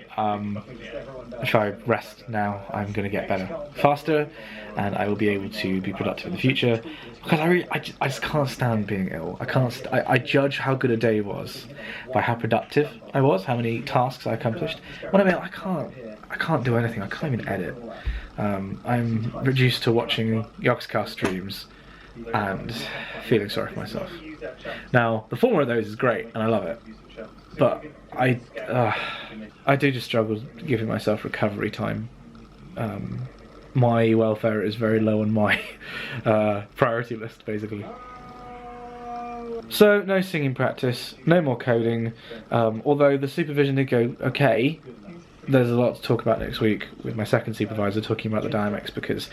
if I rest now I'm going to get better faster and I will be able to be productive in the future, because I just can't stand being ill. I judge how good a day was by how productive I was, how many tasks I accomplished. When I'm ill, I can't do anything. I can't even edit. I'm reduced to watching Yogscast streams and feeling sorry for myself. Now, the former of those is great and I love it, but I do just struggle giving myself recovery time. My welfare is very low on my priority list, basically. So, no singing practice, no more coding, although the supervision did go okay. There's a lot to talk about next week with my second supervisor talking about the dynamics, because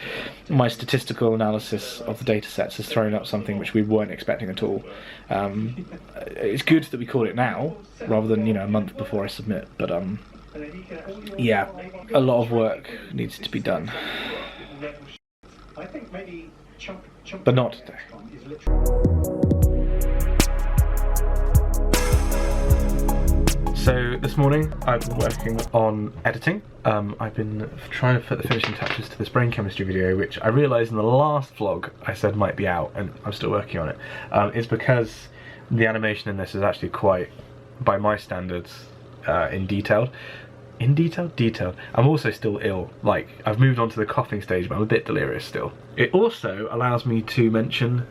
my statistical analysis of the data sets has thrown up something which we weren't expecting at all. It's good that we caught it now, rather than, a month before I submit, but yeah, a lot of work needs to be done. But not today. So this morning I've been working on editing. I've been trying to put the finishing touches to this brain chemistry video, which I realised in the last vlog I said might be out, and I'm still working on it. It's because the animation in this is actually quite, by my standards, detailed. I'm also still ill. Like, I've moved on to the coughing stage, but I'm a bit delirious still. It also allows me to mention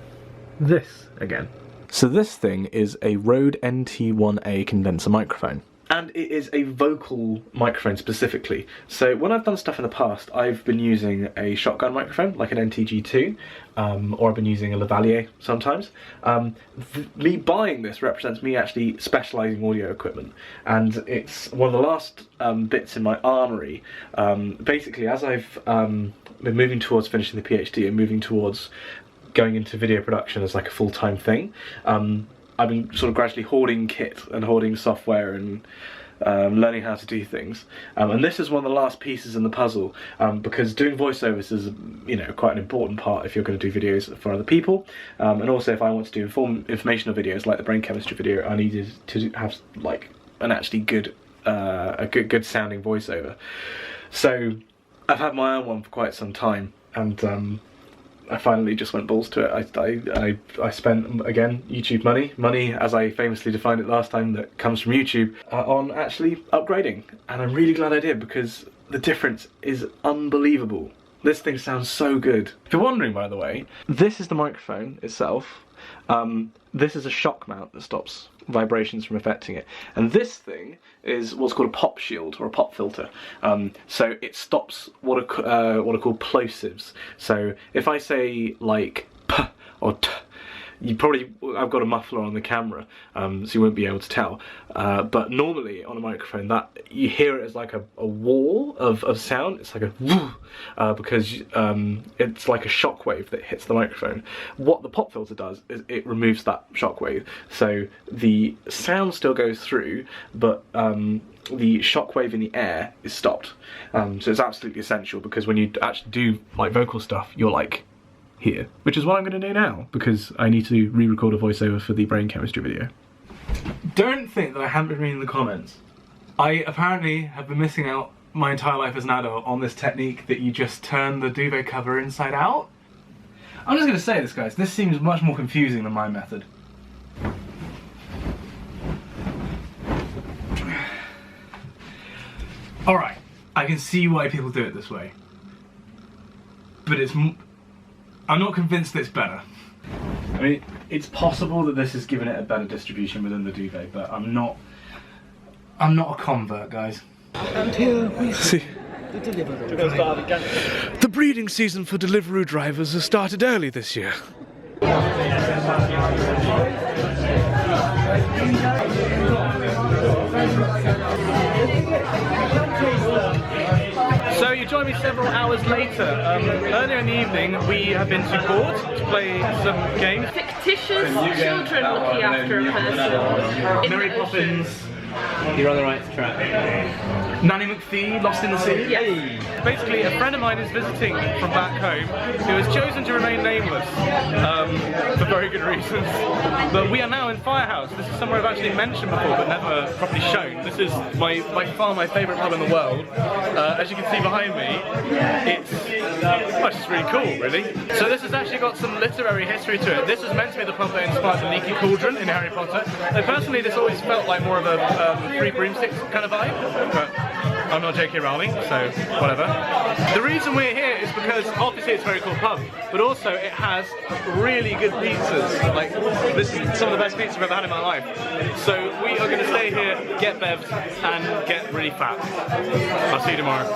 this again. So this thing is a Rode NT1A condenser microphone. And it is a vocal microphone specifically. So when I've done stuff in the past, I've been using a shotgun microphone, like an NTG2, or I've been using a Lavalier sometimes. Me buying this represents me actually specialising audio equipment, and it's one of the last bits in my armoury. Basically, as I've been moving towards finishing the PhD and moving towards going into video production as like a full-time thing, I've been sort of gradually hoarding kit and hoarding software and learning how to do things. And this is one of the last pieces in the puzzle, because doing voiceovers is, quite an important part if you're going to do videos for other people. And also if I want to do informational videos like the brain chemistry video, I needed to have like an actually good, good sounding voiceover. So I've had my own one for quite some time, and I finally just went balls to it. I spent, again, YouTube money as I famously defined it last time, that comes from YouTube, on actually upgrading. And I'm really glad I did, because the difference is unbelievable. This thing sounds so good. If you're wondering, by the way, this is the microphone itself. This is a shock mount that stops vibrations from affecting it, and this thing is what's called a pop shield or a pop filter. So it stops what are called plosives. So if I say like p or t, I've got a muffler on the camera, so you won't be able to tell. But normally on a microphone, that you hear it as like a wall of sound. It's like a woo, because it's like a shockwave that hits the microphone. What the pop filter does is it removes that shockwave, so the sound still goes through, but the shockwave in the air is stopped. So it's absolutely essential, because when you actually do like vocal stuff, you're like here, which is what I'm going to do now, because I need to re-record a voiceover for the brain chemistry video. Don't think that I haven't been reading the comments. I apparently have been missing out my entire life as an adult on this technique that you just turn the duvet cover inside out. I'm just going to say this, guys, this seems much more confusing than my method. Alright, I can see why people do it this way. But I'm not convinced it's better. I mean, it's possible that this has given it a better distribution within the duvet, but I'm not a convert, guys. And here we see the breeding season for Deliveroo drivers has started early this year. So you joined me several hours later. Earlier in the evening we have been to court to play some games. Fictitious children looking after a person. Mary Poppins. You're on the right track. Nanny McPhee, Lost in the Sea. Yes. Basically, a friend of mine is visiting from back home who has chosen to remain nameless for very good reasons. But we are now in Firehouse. This is somewhere I've actually mentioned before but never properly shown. This is by far my favourite pub in the world. As you can see behind me, it's just really cool, really. So this has actually got some literary history to it. This was meant to be the pub that inspired the Leaky Cauldron in Harry Potter. Though personally, this always felt like more of a Three Broomsticks kind of vibe, but I'm not J.K. Rowling, so whatever. The reason we're here is because obviously it's a very cool pub, but also it has really good pizzas. Like, this is some of the best pizza I've ever had in my life. So we are going to stay here, get bevved, and get really fat. I'll see you tomorrow.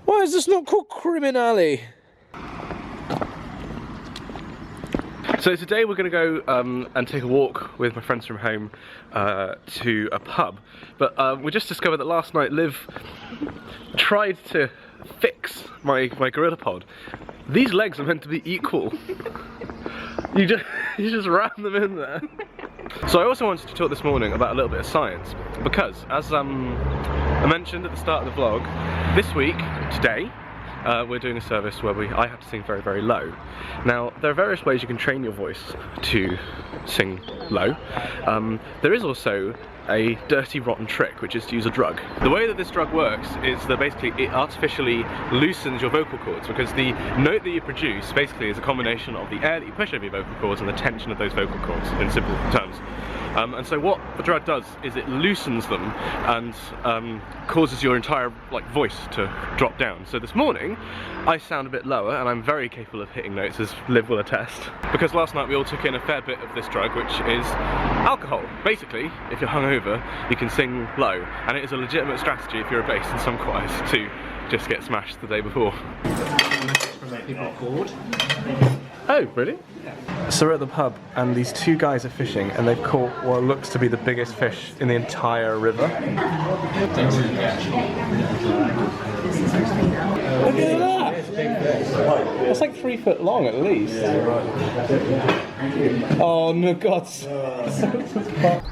Why is this not called Criminale? So today we're going to go and take a walk with my friends from home to a pub, but we just discovered that last night Liv tried to fix my gorilla pod. These legs are meant to be equal. You just ram them in there. So I also wanted to talk this morning about a little bit of science, because as I mentioned at the start of the vlog, this week, today, we're doing a service where I have to sing very, very low. Now, there are various ways you can train your voice to sing low. There is also a dirty, rotten trick, which is to use a drug. The way that this drug works is that basically it artificially loosens your vocal cords, because the note that you produce basically is a combination of the air that you push over your vocal cords and the tension of those vocal cords, in simple terms. And so what the drug does is it loosens them and causes your entire voice to drop down. So this morning I sound a bit lower, and I'm very capable of hitting notes, as Liv will attest, because last night we all took in a fair bit of this drug, which is alcohol. Basically, if you're hungover, you can sing low, and it is a legitimate strategy if you're a bass in some choirs to just get smashed the day before. Oh, really? So we're at the pub and these two guys are fishing, and they've caught what looks to be the biggest fish in the entire river. Look at that! It's like 3 foot long at least. Oh no, God.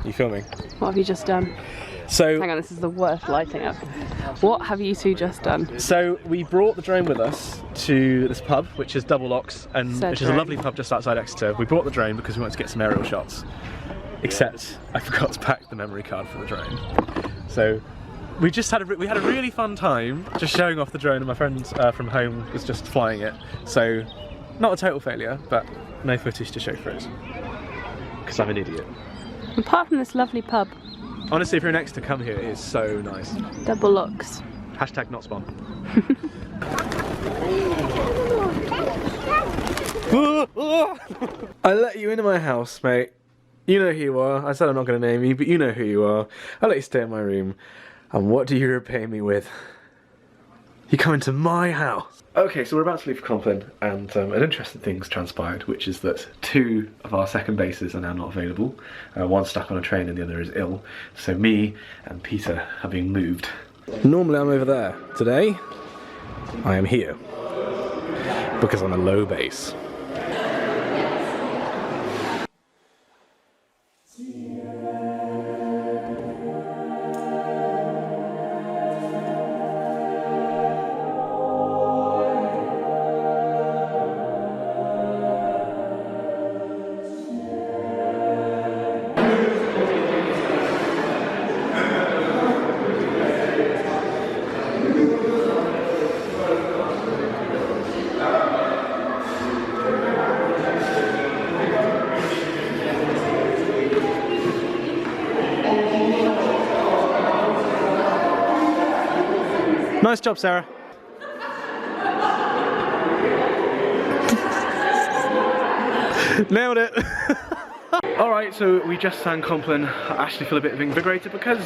You filming? What have you just done? So, hang on, this is the worst lighting up. What have you two just done? So we brought the drone with us to this pub, which is Double Locks, and which is a lovely pub just outside Exeter. We brought the drone because we wanted to get some aerial shots. Except I forgot to pack the memory card for the drone. So we just had a really fun time just showing off the drone, and my friend from home was just flying it. So not a total failure, but no footage to show for it. Because I'm an idiot. Apart from this lovely pub. Honestly, if you're in Exeter, come here. It is so nice. Double Locks. Hashtag not spawn. I let you into my house, mate. You know who you are. I said I'm not going to name you, but you know who you are. I let you stay in my room. And what do you repay me with? You come into my house. Okay, so we're about to leave for Compline, and an interesting thing's transpired, which is that 2 of our second bases are now not available. One's stuck on a train and the other is ill. So me and Peter are being moved. Normally I'm over there. Today, I am here. Because I'm a low bass. Nice job, Sarah. Nailed it. Alright, so we just sang Compline. I actually feel a bit invigorated because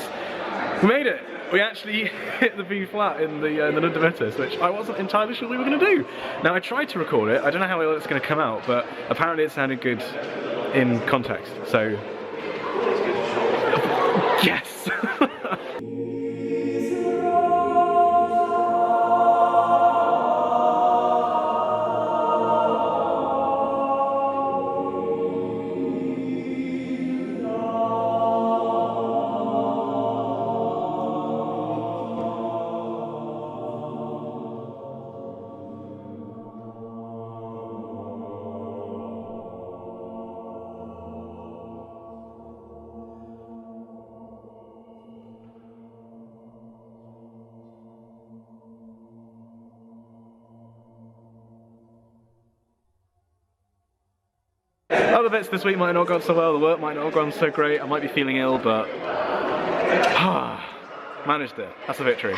we made it. We actually hit the B flat in the Nundametis, which I wasn't entirely sure we were going to do. Now I tried to record it, I don't know how well it's going to come out, but apparently it sounded good in context, so yes! Other bits this week might not have gone so well, the work might not have gone so great, I might be feeling ill, but managed it. That's a victory.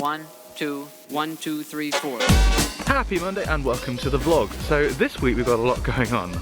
1, 2, 1, 2, 3, 4. Happy Monday and welcome to the vlog. So this week we've got a lot going on.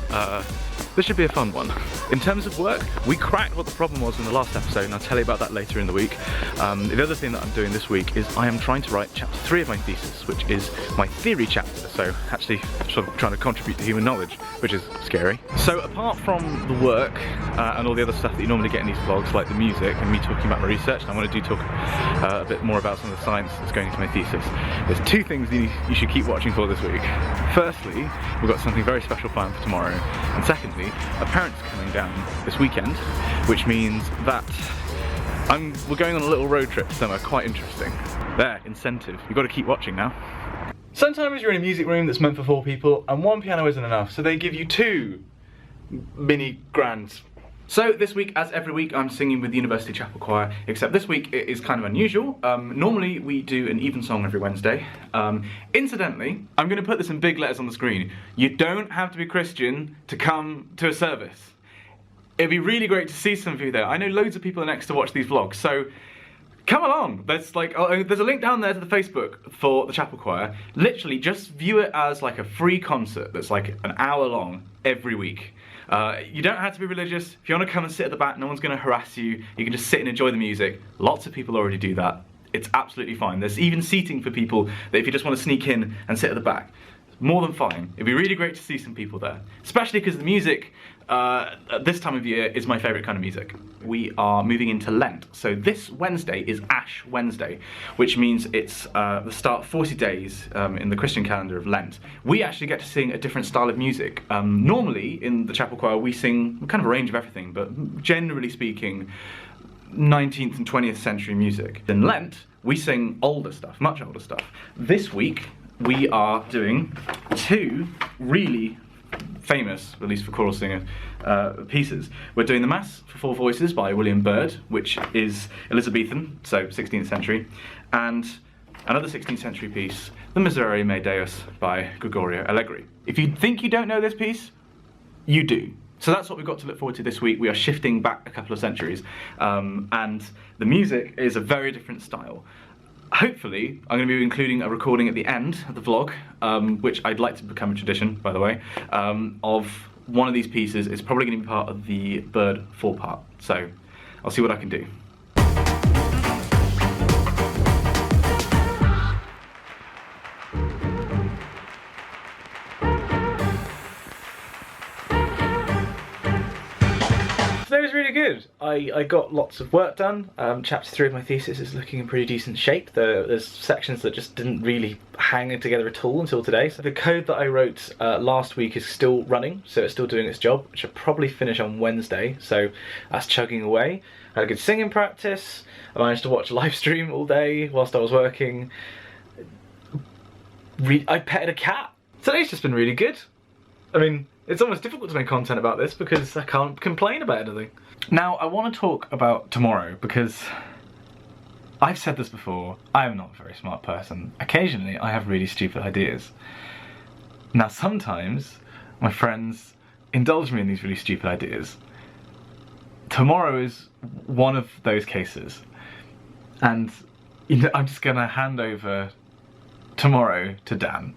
This should be a fun one. In terms of work, we cracked what the problem was in the last episode, and I'll tell you about that later in the week. The other thing that I'm doing this week is I am trying to write chapter 3 of my thesis, which is my theory chapter, so actually sort of trying to contribute to human knowledge, which is scary. So apart from the work and all the other stuff that you normally get in these vlogs, like the music and me talking about my research, and I want to talk a bit more about some of the science that's going into my thesis, there's two things you should keep watching for this week. Firstly, we've got something very special planned for tomorrow, and secondly, a parent's coming down this weekend, which means that we're going on a little road trip somewhere quite interesting. There, incentive. You've got to keep watching now. Sometimes you're in a music room that's meant for 4 people and 1 piano isn't enough, so they give you 2 mini grands. So this week, as every week, I'm singing with the University Chapel Choir, except this week it is kind of unusual. Normally we do an evensong every Wednesday. Incidentally, I'm going to put this in big letters on the screen. You don't have to be Christian to come to a service. It'd be really great to see some of you there. I know loads of people are next to watch these vlogs, so come along. There's a link down there to the Facebook for the Chapel Choir. Literally, just view it as like a free concert that's like an hour long every week. You don't have to be religious. If you want to come and sit at the back, no one's going to harass you. You can just sit and enjoy the music. Lots of people already do that. It's absolutely fine. There's even seating for people that if you just want to sneak in and sit at the back. More than fine. It'd be really great to see some people there. Especially because the music at this time of year is my favourite kind of music. We are moving into Lent. So this Wednesday is Ash Wednesday, which means it's the start 40 days in the Christian calendar of Lent. We actually get to sing a different style of music. Normally in the Chapel Choir we sing kind of a range of everything, but generally speaking 19th and 20th century music. In Lent we sing older stuff, much older stuff. This week we are doing 2 really famous, at least for choral singer, pieces. We're doing the Mass for 4 voices by William Byrd, which is Elizabethan, so 16th century, and another 16th century piece, the Miserere Mei Deus by Gregorio Allegri. If you think you don't know this piece, you do. So that's what we've got to look forward to this week. We are shifting back a couple of centuries, and the music is a very different style. Hopefully, I'm going to be including a recording at the end of the vlog, which I'd like to become a tradition, by the way, of one of these pieces. It's probably going to be part of the Byrd 4-part, so I'll see what I can do. Today was really good. I got lots of work done. Chapter 3 of my thesis is looking in pretty decent shape. There's sections that just didn't really hang together at all until today. So the code that I wrote last week is still running, so it's still doing its job, which I'll probably finish on Wednesday, so that's chugging away. I had a good singing practice. I managed to watch a live stream all day whilst I was working. I petted a cat. Today's just been really good. I mean, it's almost difficult to make content about this because I can't complain about anything. Now, I want to talk about tomorrow because I've said this before, I am not a very smart person. Occasionally, I have really stupid ideas. Now, sometimes my friends indulge me in these really stupid ideas. Tomorrow is one of those cases. And you know, I'm just going to hand over tomorrow to Dan.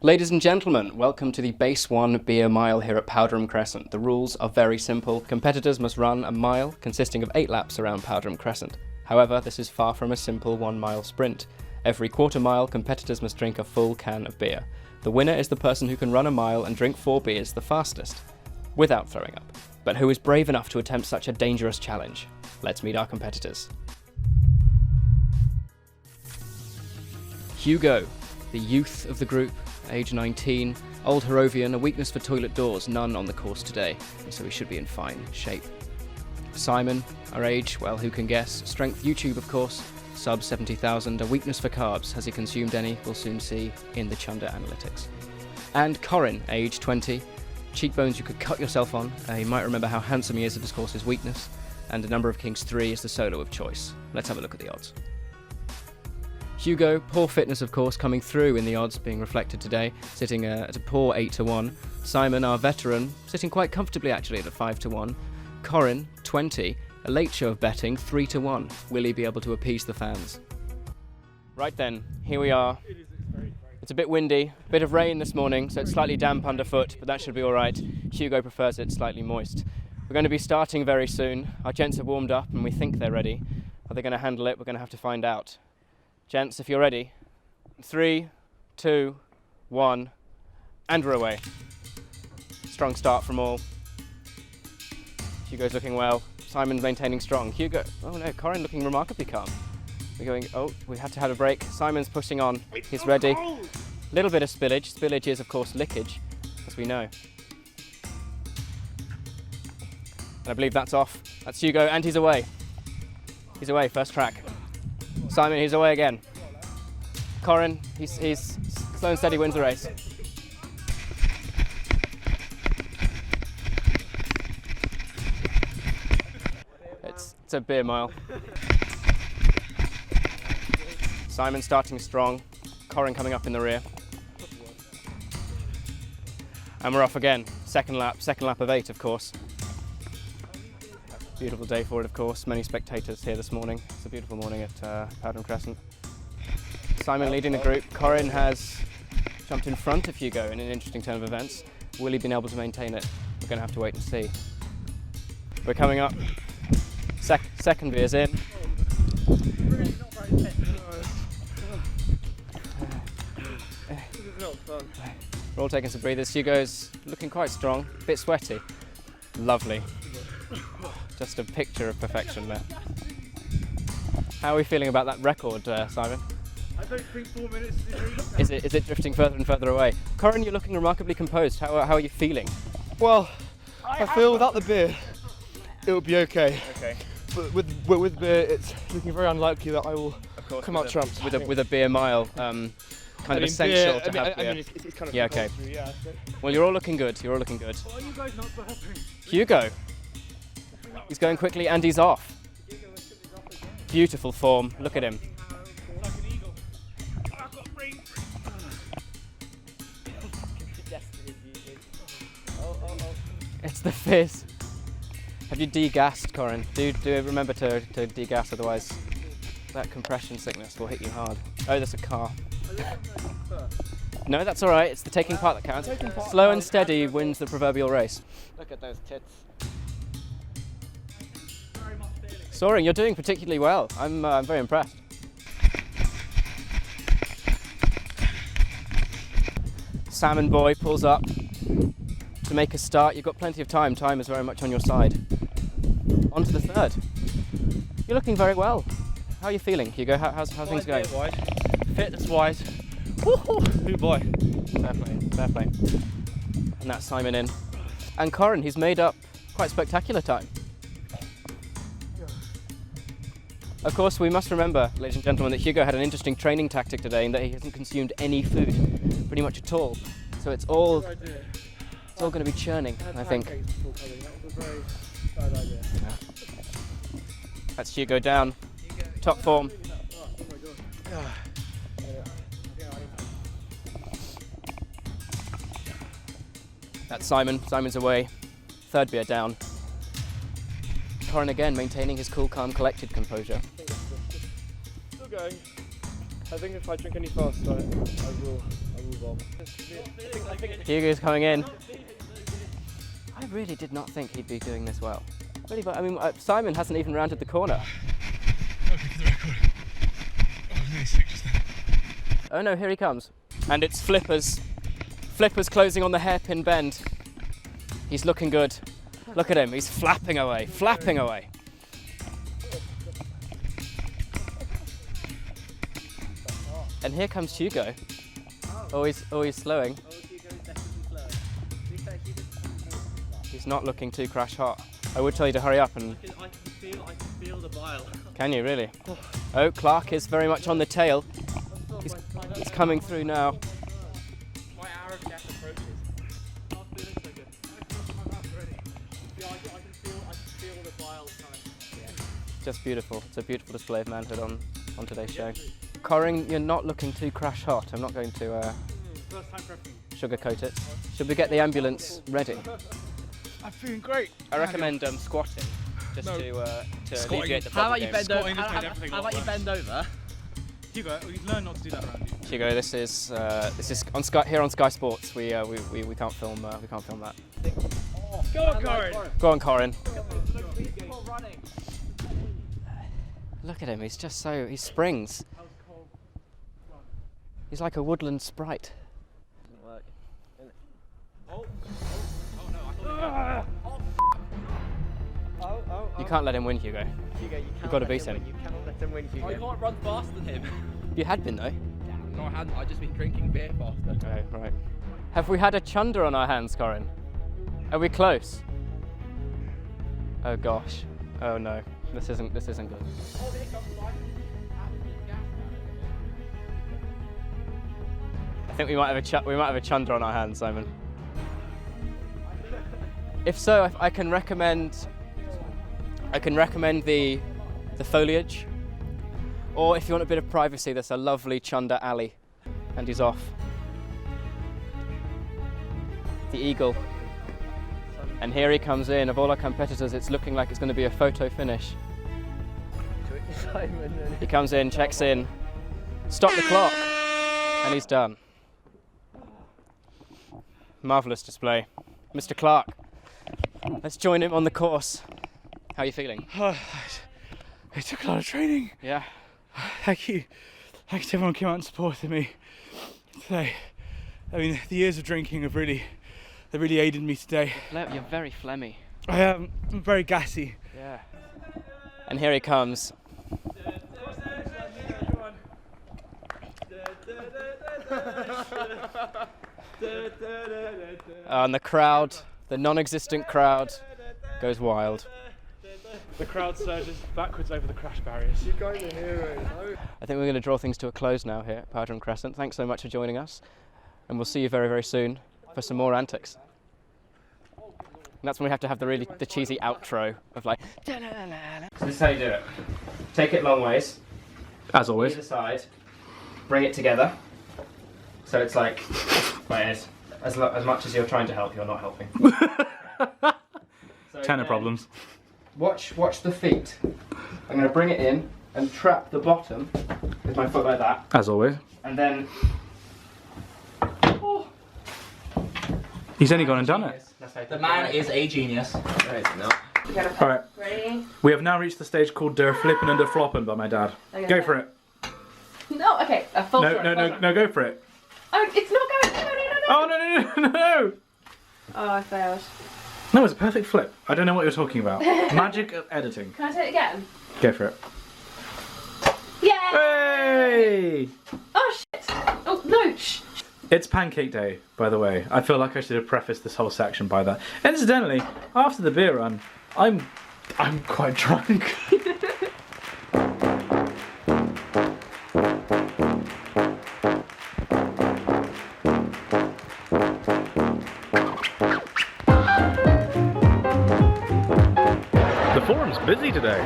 Ladies and gentlemen, welcome to the Base 1 beer mile here at Powderham Crescent. The rules are very simple. Competitors must run a mile consisting of 8 laps around Powderham Crescent. However, this is far from a simple 1 mile sprint. Every quarter mile, competitors must drink a full can of beer. The winner is the person who can run a mile and drink 4 beers the fastest, without throwing up. But who is brave enough to attempt such a dangerous challenge? Let's meet our competitors. Hugo, the youth of the group, age 19, old Harrovian, a weakness for toilet doors, none on the course today, so he should be in fine shape. Simon, our age, well, who can guess? Strength YouTube, of course, sub 70,000, a weakness for carbs. Has he consumed any? We'll soon see in the Chunder analytics. And Corin, age 20, cheekbones you could cut yourself on. You might remember how handsome he is, of course, his weakness, and a number of Kings 3 is the solo of choice. Let's have a look at the odds. Hugo, poor fitness of course, coming through in the odds being reflected today, sitting at a poor 8-1. Simon, our veteran, sitting quite comfortably actually at a 5-1. Corin, 20, a late show of betting, 3-1. Will he be able to appease the fans? Right then, here we are. It's a bit windy, a bit of rain this morning, so it's slightly damp underfoot, but that should be all right. Hugo prefers it slightly moist. We're going to be starting very soon. Our gents are warmed up and we think they're ready. Are they going to handle it? We're going to have to find out. Gents, if you're ready. 3, 2, 1, and we're away. Strong start from all. Hugo's looking well. Simon's maintaining strong. Hugo, oh no, Corin looking remarkably calm. We're going, oh, we had to have a break. Simon's pushing on. He's ready. Little bit of spillage. Spillage is, of course, leakage, as we know. And I believe that's off. That's Hugo, and he's away. He's away, first track. Simon, he's away again. Corin, he's slow and steady, wins the race. It's a beer mile. Simon starting strong, Corin coming up in the rear. And we're off again. Second lap of 8, of course. Beautiful day for it, of course. Many spectators here this morning. It's a beautiful morning at Powderham Crescent. Simon leading the group. Corin has jumped in front of Hugo in an interesting turn of events. Will he been able to maintain it? We're going to have to wait and see. We're coming up. Second veer's in. We're all taking some breathers. Hugo's looking quite strong, a bit sweaty. Lovely. Just a picture of perfection there. How are we feeling about that record, Simon? I don't think 4 minutes is Is it drifting further and further away? Corin, you're looking remarkably composed. How are you feeling? Well, I feel without the beer, it will be okay. Okay. But with beer, it's looking very unlikely that I will come out trumped. With a beer mile, kind of essential to have beer. It's kind of yeah, okay. Yeah, well, you're all looking good. You're all looking good. Why are you guys not burping? Hugo. He's going quickly and he's off. Beautiful form. Look at him. It's the fizz. Have you degassed, Corin? Do remember to degas, otherwise that compression sickness will hit you hard. Oh, there's a car. No, that's all right. It's the taking part that counts. Slow and steady wins the proverbial race. Look at those tits. Soaring, you're doing particularly well. I'm very impressed. Salmon Boy pulls up to make a start. You've got plenty of time. Time is very much on your side. On to the third. You're looking very well. How are you feeling, Hugo? How's things going? Fitness-wise, oh boy. Fair play, fair play. And that's Simon in. And Corin, he's made up quite spectacular time. Of course, we must remember, ladies and gentlemen, that Hugo had an interesting training tactic today in that he hasn't consumed any food, pretty much at all. So it's all going to be churning, I think. That was a very bad idea. That's Hugo down. Top form. That's Simon. Simon's away. Third beer down. Corin again maintaining his cool, calm, collected composure. Still going. I think if I drink any faster, I will bomb. Hugo's coming in. I really did not think he'd be doing this well. Really, but I mean, Simon hasn't even rounded the corner. Okay, for the record. I was nearly sick just then. Oh no, here he comes. And it's Flippers. Flippers closing on the hairpin bend. He's looking good. Look at him, he's flapping away, flapping away. And here comes Hugo. Always slowing. He's not looking too crash hot. I would tell you to hurry up and... I can feel the bile. Can you really? Oh, Clark is very much on the tail. He's coming through now. My hour of death approaches. Not feeling so good. Yeah, I can feel the bile coming. Just beautiful. It's a beautiful display of manhood on today's show. Corin, you're not looking too crash hot. I'm not going to... First time prepping. sugarcoat it. Should we get the ambulance ready? I'm feeling great. I recommend squatting, just to alleviate the How about you games. bend over? How about you bend over? Hugo, you learn not to do that around you. Hugo, this is on Sky, here on Sky Sports. We can't film that. Go on, Corin. Go on, Corin. Look at him. He's just so he springs. He's like a woodland sprite. You can't let him win, Hugo. Hugo, You've got to beat him. You cannot let him win, Hugo. I can't run faster than him. You had been though. No, I hadn't. I've just been drinking beer faster. Oh, right. Have we had a chunder on our hands, Corin? Are we close? Oh gosh. Oh no. This isn't good. I think we might have a chunder on our hands, Simon. If so, I can recommend the foliage, or if you want a bit of privacy, there's a lovely chunder alley, and he's off. The eagle. And here he comes in. Of all our competitors, it's looking like it's going to be a photo finish. He comes in, checks in, stop the clock, and he's done. Marvellous display. Mr. Clark, let's join him on the course. How are you feeling? It took a lot of training. Yeah. Thank you. Thanks to everyone who came out and supported me today. I mean, the years of drinking have really aided me today. You're very phlegmy. I am. I'm very gassy. Yeah. And here he comes. And the crowd, the non-existent crowd, goes wild. The crowd surges backwards over the crash barriers. You guys are heroes. I think we're going to draw things to a close now here at Powderham Crescent. Thanks so much for joining us, and we'll see you very, very soon for some more antics. And that's when we have to have the cheesy outro of like. So this is how you do it. Take it long ways. As always. Either side. Bring it together. So it's like, as much as you're trying to help, you're not helping. So Tenor problems. Watch the feet. I'm going to bring it in and trap the bottom with my foot like that. As always. And then. He's only gone and done it. The man is a genius. No, it's not. Alright. Ready? We have now reached the stage called Der Flippen and Der Floppen by my dad. Okay. Go for it. No, okay. A full No, go for it. Oh, it's not going. No. Oh, no. Oh, I failed. No, it's a perfect flip. I don't know what you're talking about. Magic of editing. Can I do it again? Go for it. Yeah. Hey! Oh shit! Oh no! Shh. It's Pancake Day, by the way. I feel like I should have prefaced this whole section by that. Incidentally, after the beer run, I'm quite drunk. The forum's busy today.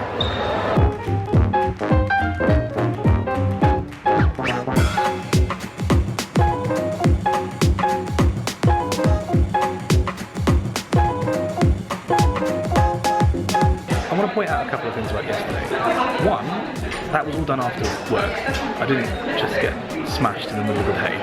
I want to point out a couple of things about yesterday. One, that was all done after work. I didn't just get smashed in the middle of the day.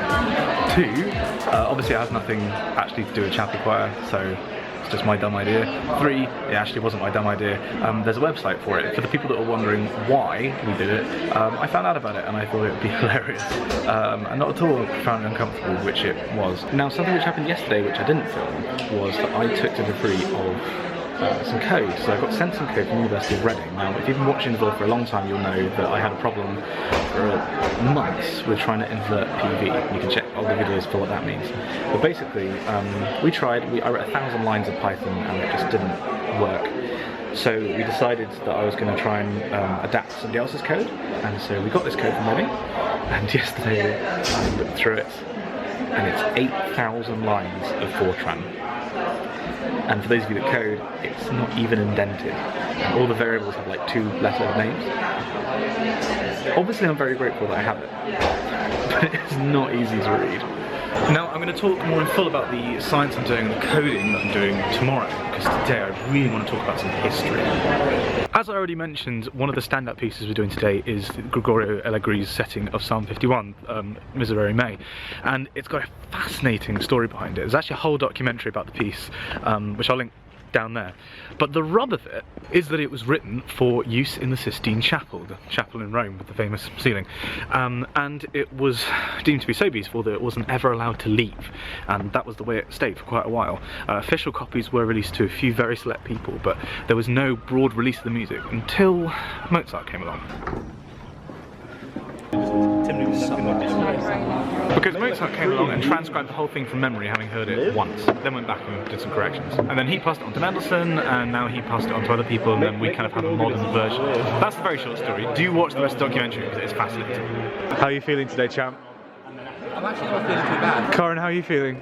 Two, obviously it has nothing actually to do with chapel choir, so it's just my dumb idea. Three, it actually wasn't my dumb idea. There's a website for it. For the people that are wondering why we did it, I found out about it and I thought it would be hilarious. And not at all profoundly uncomfortable, which it was. Now, something which happened yesterday, which I didn't film, was that I took delivery of some code. So I got sent some code from the University of Reading. Now, if you've been watching the vlog for a long time, you'll know that I had a problem for months with trying to invert PV. You can check all the videos for what that means. But basically, we tried. I wrote 1,000 lines of Python and it just didn't work. So we decided that I was going to try and adapt somebody else's code. And so we got this code from Reading. And yesterday I looked through it, and it's 8,000 lines of Fortran. And for those of you that code, it's not even indented. And all the variables have like 2-letter names. Obviously I'm very grateful that I have it, but it's not easy to read. Now I'm going to talk more in full about the science I'm doing and the coding that I'm doing tomorrow, because today I really want to talk about some history. As I already mentioned, one of the standout pieces we're doing today is Gregorio Allegri's setting of Psalm 51, Miserere Mei, and it's got a fascinating story behind it. There's actually a whole documentary about the piece, which I'll link down there. But the rub of it is that it was written for use in the Sistine Chapel, the chapel in Rome with the famous ceiling, and it was deemed to be so beautiful that it wasn't ever allowed to leave, and that was the way it stayed for quite a while. Official copies were released to a few very select people, but there was no broad release of the music until Mozart came along. Because Mozart came along and transcribed the whole thing from memory, having heard it once, then went back and did some corrections. And then he passed it on to Mendelssohn, and now he passed it on to other people, and then we kind of have a modern version. That's the very short story. Do watch the rest of the documentary because it's fascinating. How are you feeling today, champ? I'm actually not feeling too bad. Karen, how are you feeling?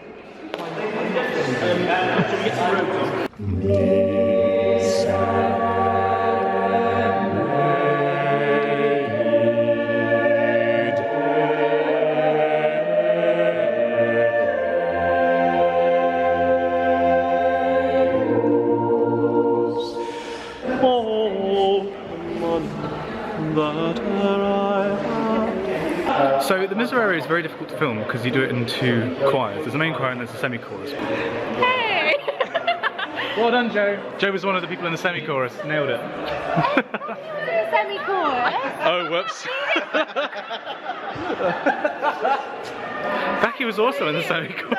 So the Miserere is very difficult to film because you do it in two choirs. There's a main choir and there's a semi-chorus. Hey! Well done, Joe. Joe was one of the people in the semi-chorus. Nailed it. Semi-chorus? Oh, whoops. Becky was also in the semi-chorus.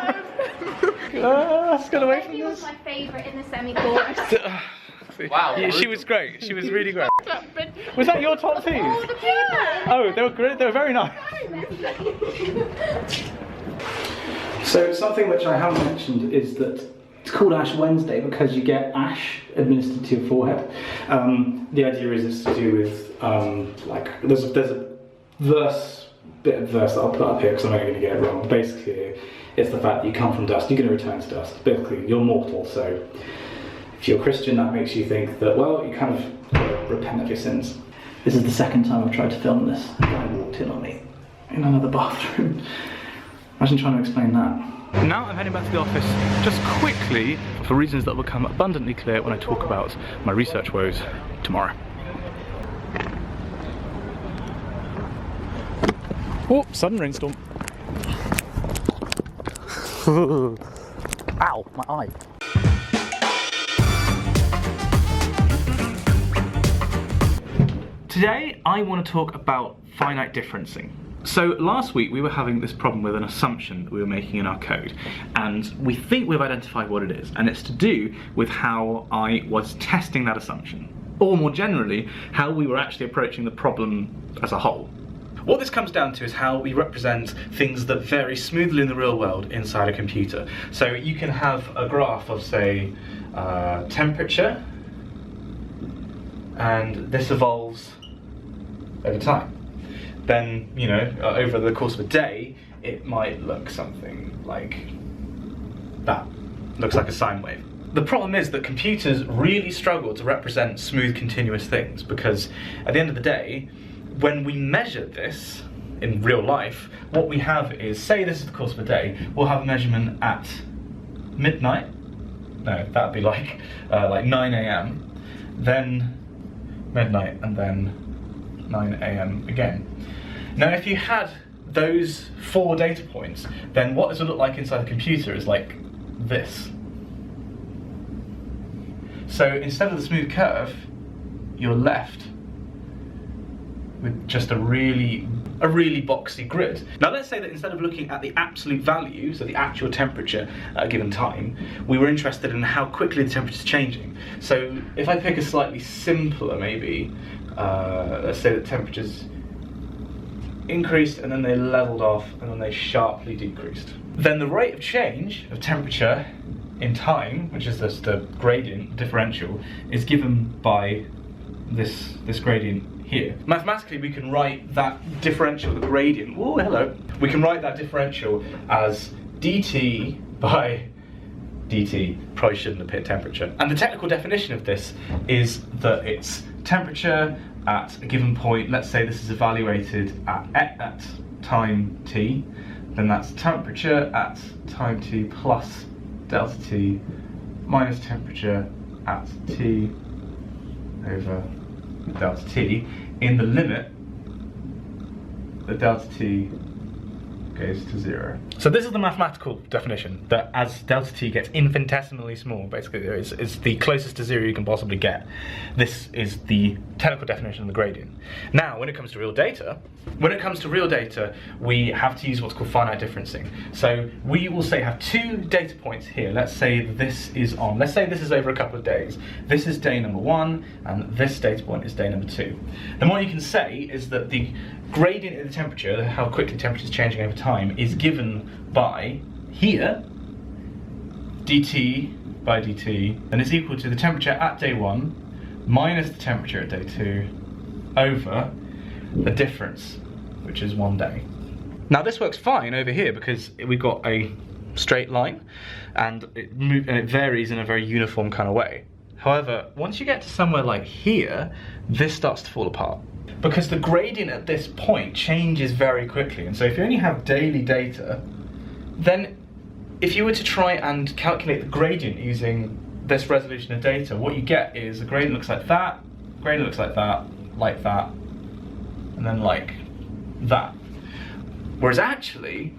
Let's get away from this. Becky was my favourite in the semi-chorus. Wow. Yeah, she was great. She was really great. Was that your top two? Oh, they were great. They were very nice. So something which I haven't mentioned is that it's called Ash Wednesday because you get ash administered to your forehead. The idea is it's to do with like there's a bit of verse that I'll put up here because I'm not going to get it wrong. Basically, it's the fact that you come from dust. You're going to return to dust. Basically, you're mortal. So if you're Christian, that makes you think that, well, you kind of repent of your sins. This is the second time I've tried to film this. A guy walked in on me in another bathroom. Imagine trying to explain that. Now I'm heading back to the office just quickly for reasons that will become abundantly clear when I talk about my research woes tomorrow. Oh, sudden rainstorm. Ow, my eye. Today I want to talk about finite differencing. So last week we were having this problem with an assumption that we were making in our code, and we think we've identified what it is, and it's to do with how I was testing that assumption, or more generally, how we were actually approaching the problem as a whole. What this comes down to is how we represent things that vary smoothly in the real world inside a computer. So you can have a graph of, say, temperature, and this evolves over time. Then, you know, over the course of a day, it might look something like that. Looks like a sine wave. The problem is that computers really struggle to represent smooth, continuous things because at the end of the day, when we measure this in real life, what we have is, say this is the course of a day, we'll have a measurement at midnight. No, that'd be like 9 AM, then midnight, and then 9 AM again. Now if you had those 4 data points, then what this would look like inside the computer is like this. So instead of the smooth curve, you're left with just a really boxy grid. Now let's say that instead of looking at the absolute value, so the actual temperature at a given time, we were interested in how quickly the temperature is changing. So if I pick a slightly simpler maybe, let's say that temperatures increased and then they leveled off and then they sharply decreased. Then the rate of change of temperature in time, which is the gradient differential, is given by this gradient here. Mathematically we can write that differential, the gradient, oh hello, we can write that differential as dt by dt, probably shouldn't have hit temperature. And the technical definition of this is that it's temperature at a given point, let's say this is evaluated at time t, then that's temperature at time t plus delta t minus temperature at t over delta t in the limit that delta t goes to 0. So this is the mathematical definition, that as delta t gets infinitesimally small, basically is the closest to 0 you can possibly get. This is the technical definition of the gradient. Now, when it comes to real data, we have to use what's called finite differencing. So we will say have two data points here. Let's say this is over a couple of days. This is day number 1, and this data point is day number 2. Then what you can say is that the gradient of the temperature, how quickly temperature is changing over time, is given by here, dt by dt, and is equal to the temperature at day 1 minus the temperature at day 2 over the difference, which is 1 day. Now this works fine over here because we've got a straight line and it varies in a very uniform kind of way. However, once you get to somewhere like here, this starts to fall apart, because the gradient at this point changes very quickly. And so if you only have daily data, then if you were to try and calculate the gradient using this resolution of data, what you get is the gradient looks like that, gradient looks like that, and then like that. Whereas actually,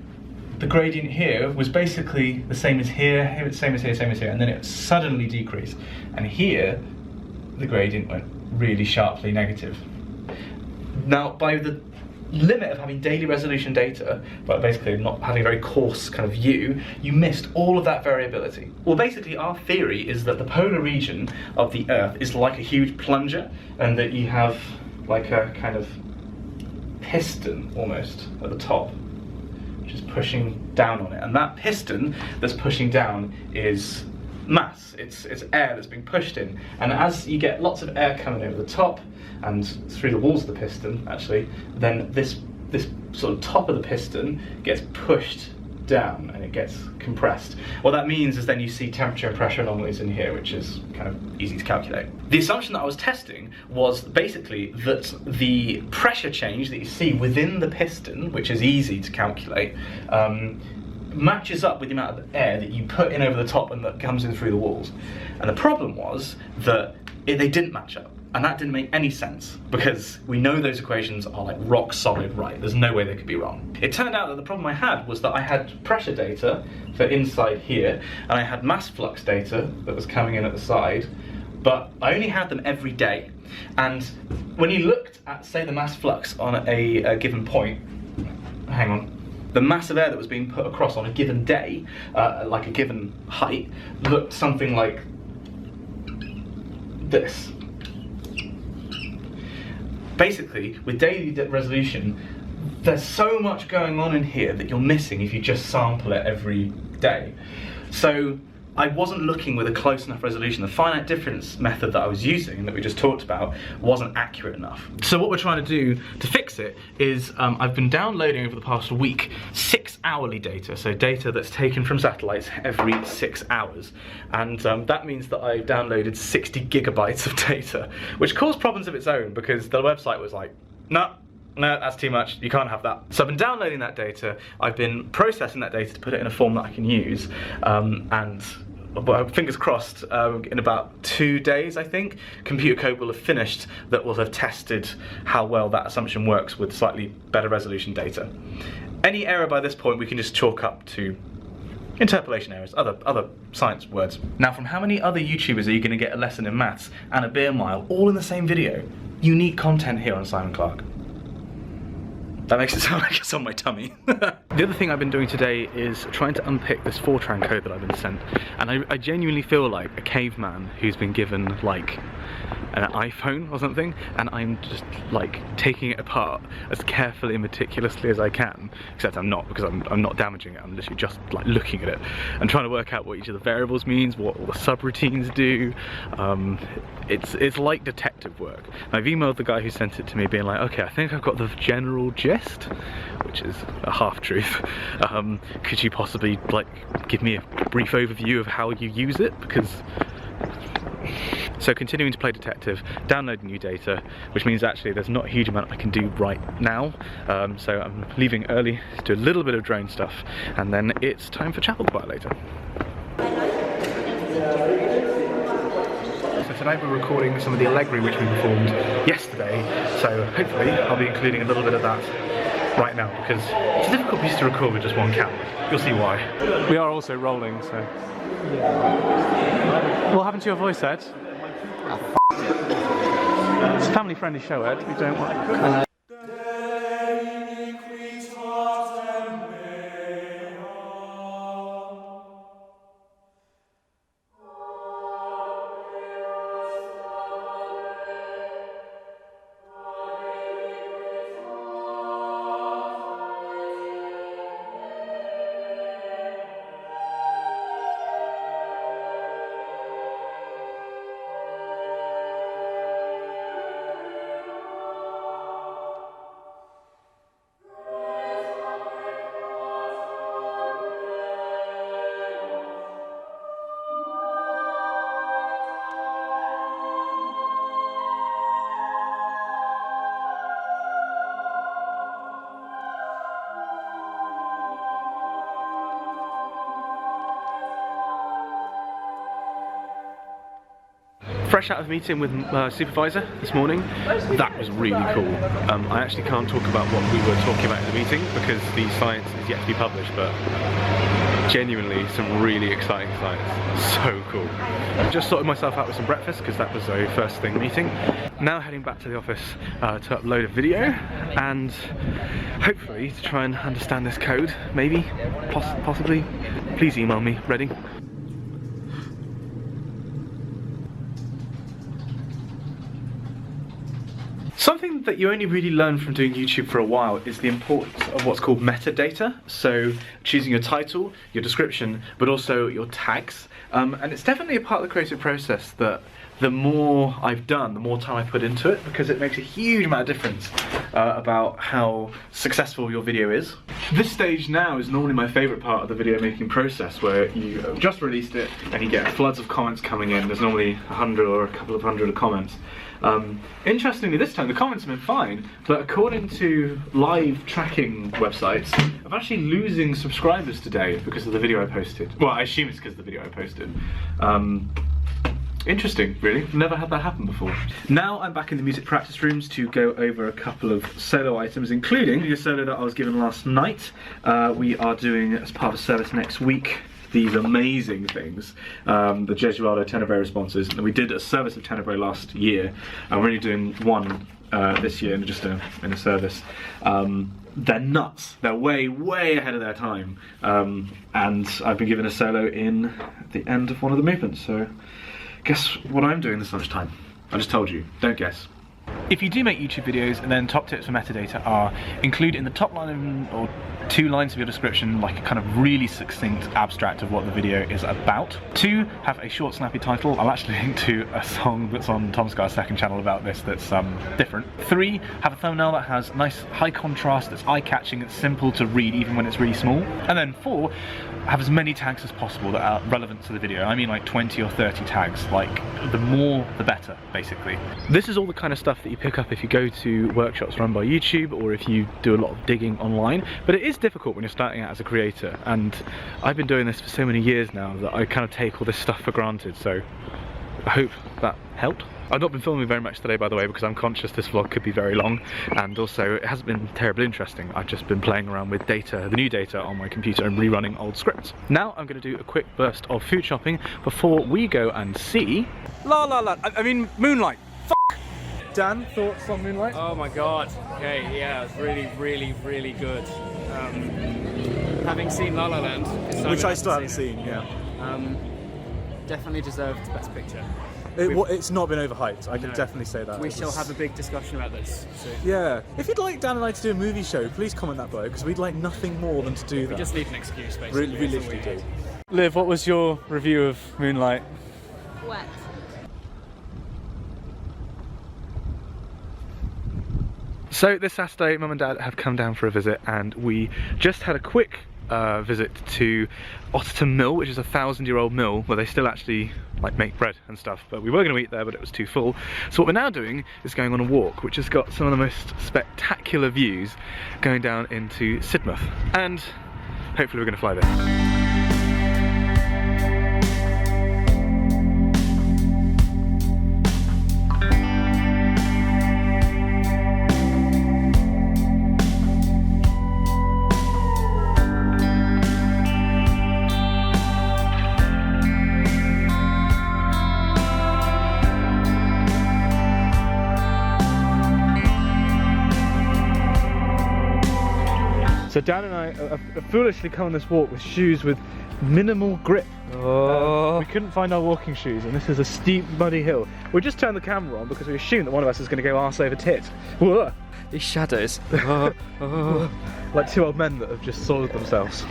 the gradient here was basically the same as here, same as here, same as here, and then it suddenly decreased. And here, the gradient went really sharply negative. Now, by the limit of having daily resolution data, but basically not having a very coarse kind of view, you missed all of that variability. Well, basically our theory is that the polar region of the Earth is like a huge plunger, and that you have like a kind of piston almost at the top, which is pushing down on it. And that piston that's pushing down is mass, it's air that's being pushed in. And as you get lots of air coming over the top and through the walls of the piston, actually, then this sort of top of the piston gets pushed down and it gets compressed. What that means is then you see temperature and pressure anomalies in here, which is kind of easy to calculate. The assumption that I was testing was basically that the pressure change that you see within the piston, which is easy to calculate, matches up with the amount of air that you put in over the top and that comes in through the walls. And the problem was that they didn't match up. And that didn't make any sense, because we know those equations are like rock solid right. There's no way they could be wrong. It turned out that the problem I had was that I had pressure data for inside here, and I had mass flux data that was coming in at the side, but I only had them every day. And when you looked at, say, the mass flux on a given point, hang on, the mass of air that was being put across on a given day, like a given height, looked something like this. Basically, with daily resolution, there's so much going on in here that you're missing if you just sample it every day. So I wasn't looking with a close enough resolution. The finite difference method that I was using, that we just talked about, wasn't accurate enough. So what we're trying to do to fix it is, I've been downloading over the past week 6 hourly data, so data that's taken from satellites every 6 hours. And that means that I've downloaded 60 gigabytes of data, which caused problems of its own, because the website was like, no, that's too much, you can't have that. So I've been downloading that data, I've been processing that data to put it in a form that I can use, and well, fingers crossed, in about 2 days, I think, computer code will have finished that will have tested how well that assumption works with slightly better resolution data. Any error by this point we can just chalk up to interpolation errors, other science words. Now, from how many other YouTubers are you going to get a lesson in maths and a beer mile all in the same video? Unique content here on Simon Clark. That makes it sound like it's on my tummy. The other thing I've been doing today is trying to unpick this Fortran code that I've been sent. And I genuinely feel like a caveman who's been given like an iPhone or something, and I'm just like taking it apart as carefully and meticulously as I can, except I'm not, because I'm not damaging it, I'm literally just like looking at it and trying to work out what each of the variables means, what all the subroutines do. It's like detective work. I've emailed the guy who sent it to me being like, okay, I think I've got the general gist, which is a half-truth. Could you possibly like give me a brief overview of how you use it? Because So continuing to play detective, downloading new data, which means actually there's not a huge amount I can do right now. So I'm leaving early to do a little bit of drone stuff, and then it's time for chapel choir later. So today we're recording some of the Allegri which we performed yesterday, so hopefully I'll be including a little bit of that right now, because it's a difficult piece to record with just one camera. You'll see why. We are also rolling, so... What happened to your voice, Ed? It's a family-friendly show, Ed. We don't want... Fresh out of a meeting with supervisor this morning. That was really cool. I actually can't talk about what we were talking about in the meeting because the science is yet to be published, but genuinely some really exciting science. So cool. I just sorted myself out with some breakfast because that was a first thing meeting. Now heading back to the office to upload a video and hopefully to try and understand this code, maybe, possibly. Please email me, ready? Something that you only really learn from doing YouTube for a while is the importance of what's called metadata. So choosing your title, your description, but also your tags. And it's definitely a part of the creative process that the more I've done, the more time I put into it, because it makes a huge amount of difference about how successful your video is. This stage now is normally my favourite part of the video making process, where you have just released it and you get floods of comments coming in. There's normally 100 or a couple of hundred comments. Interestingly, this time the comments have been fine, but according to live tracking websites, I'm actually losing subscribers today because of the video I posted. Well, I assume it's because of the video I posted. Interesting, really. Never had that happen before. Now I'm back in the music practice rooms to go over a couple of solo items, including the solo that I was given last night. We are doing, as part of a service next week, these amazing things, the Gesualdo Tenebrae responses. And we did a service of Tenebrae last year, and we're only doing one this year, just in a service. They're nuts. They're way, way ahead of their time. And I've been given a solo in the end of one of the movements, so guess what I'm doing this lunchtime? I just told you, don't guess. If you do make YouTube videos, and then top tips for metadata are include in the top line or 2 lines of your description like a kind of really succinct abstract of what the video is about. 2, have a short snappy title. I'll actually link to a song that's on Tom Scar's second channel about this that's different. 3, have a thumbnail that has nice high contrast, that's eye-catching, it's simple to read even when it's really small. And then 4, have as many tags as possible that are relevant to the video. I mean like 20 or 30 tags, like the more the better, basically. This is all the kind of stuff that you pick up if you go to workshops run by YouTube or if you do a lot of digging online, but it is difficult when you're starting out as a creator, and I've been doing this for so many years now that I kind of take all this stuff for granted, so I hope that helped. I've not been filming very much today, by the way, because I'm conscious this vlog could be very long, and also it hasn't been terribly interesting. I've just been playing around with data, the new data on my computer, and rerunning old scripts. Now I'm going to do a quick burst of food shopping before we go and see... I mean, Moonlight. Dan, thoughts on Moonlight? Oh my god. Okay, yeah, it's really, really, really good. Having seen La La Land, which I still haven't seen, yeah. Definitely deserved Best Picture. It's not been overhyped, I can definitely say that. We shall have a big discussion about this soon. Yeah. If you'd like Dan and I to do a movie show, please comment that below, because we'd like nothing more than to do that. We just need an excuse, basically. We literally do. Liv, what was your review of Moonlight? Wet. So this Saturday, Mum and Dad have come down for a visit, and we just had a quick visit to Otterton Mill, which is a 1,000-year-old mill where they still actually like make bread and stuff. But we were going to eat there, but it was too full. So what we're now doing is going on a walk, which has got some of the most spectacular views going down into Sidmouth, and hopefully we're going to fly there. So Dan and I have foolishly come on this walk with shoes with minimal grip. We couldn't find our walking shoes, and this is a steep, muddy hill. We just turned the camera on because we assumed that one of us is going to go arse over tit. Whoa. These shadows. Like two old men that have just soiled themselves.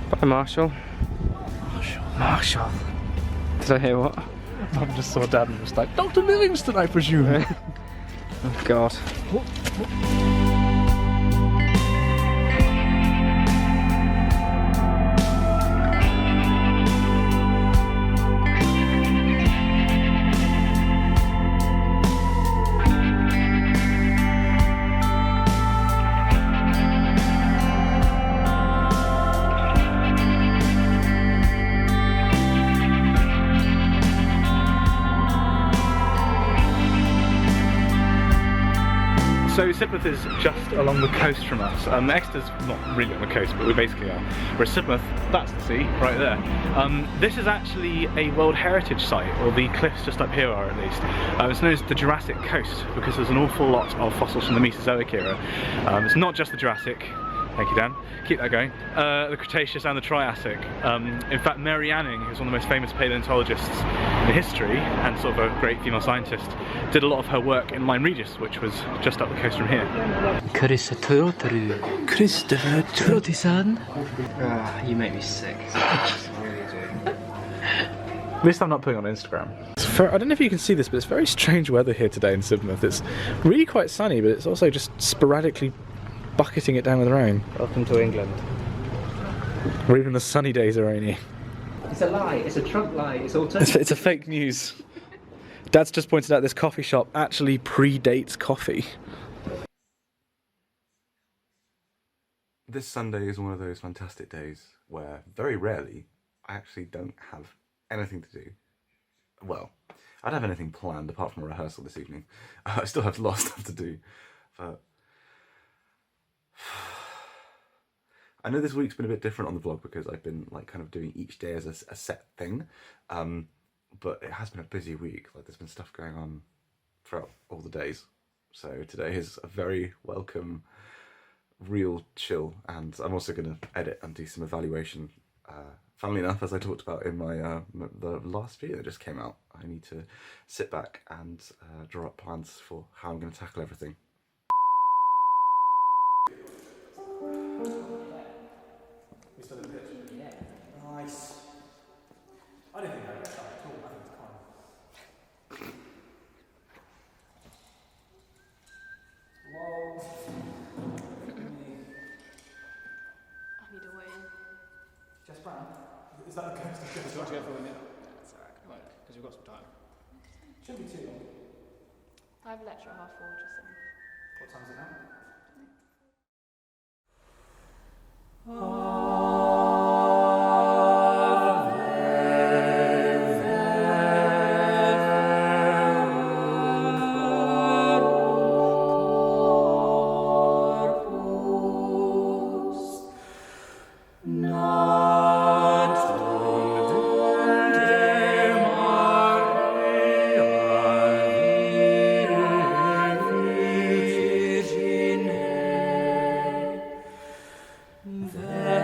Bye, Marshall. Marshall. Did I hear what? Mum just saw Dad and was like, Dr. Livingston, I presume. Oh God. So Sidmouth is just along the coast from us. Exeter's not really on the coast, but we basically are. Whereas Sidmouth, that's the sea, right there. This is actually a World Heritage Site, or the cliffs just up here are at least. It's known as the Jurassic Coast because there's an awful lot of fossils from the Mesozoic era. It's not just the Jurassic. Thank you, Dan. Keep that going. The Cretaceous and the Triassic. In fact, Mary Anning, who's one of the most famous paleontologists in history and sort of a great female scientist, did a lot of her work in Lyme Regis, which was just up the coast from here. Christopher Trottisan. You make me sick. At least I'm not putting on Instagram. I don't know if you can see this, but it's very strange weather here today in Sidmouth. It's really quite sunny, but it's also just sporadically bucketing it down with rain. Welcome to England. Or even the sunny days are rainy. It's a lie. It's a Trump lie. It's all It's a fake news. Dad's just pointed out this coffee shop actually predates coffee. This Sunday is one of those fantastic days where very rarely I actually don't have anything to do. Well, I don't have anything planned apart from a rehearsal this evening. I still have a lot of stuff to do, but I know this week's been a bit different on the vlog because I've been like kind of doing each day as a set thing, but it has been a busy week. Like there's been stuff going on throughout all the days. So today is a very welcome, real chill, and I'm also going to edit and do some evaluation. Funnily enough, as I talked about in my the last video that just came out, I need to sit back and draw up plans for how I'm going to tackle everything. We still in the pitch? Yeah. Nice. I don't think I got that at all. I think it's fine. Whoa. I need a win. Jess Brown? Is that the coast? Do you want to go for a win? That's alright. Right, because we've got some time. Shouldn't be too long. I have a lecture at 4:30, just saying. What time is it now? Virgine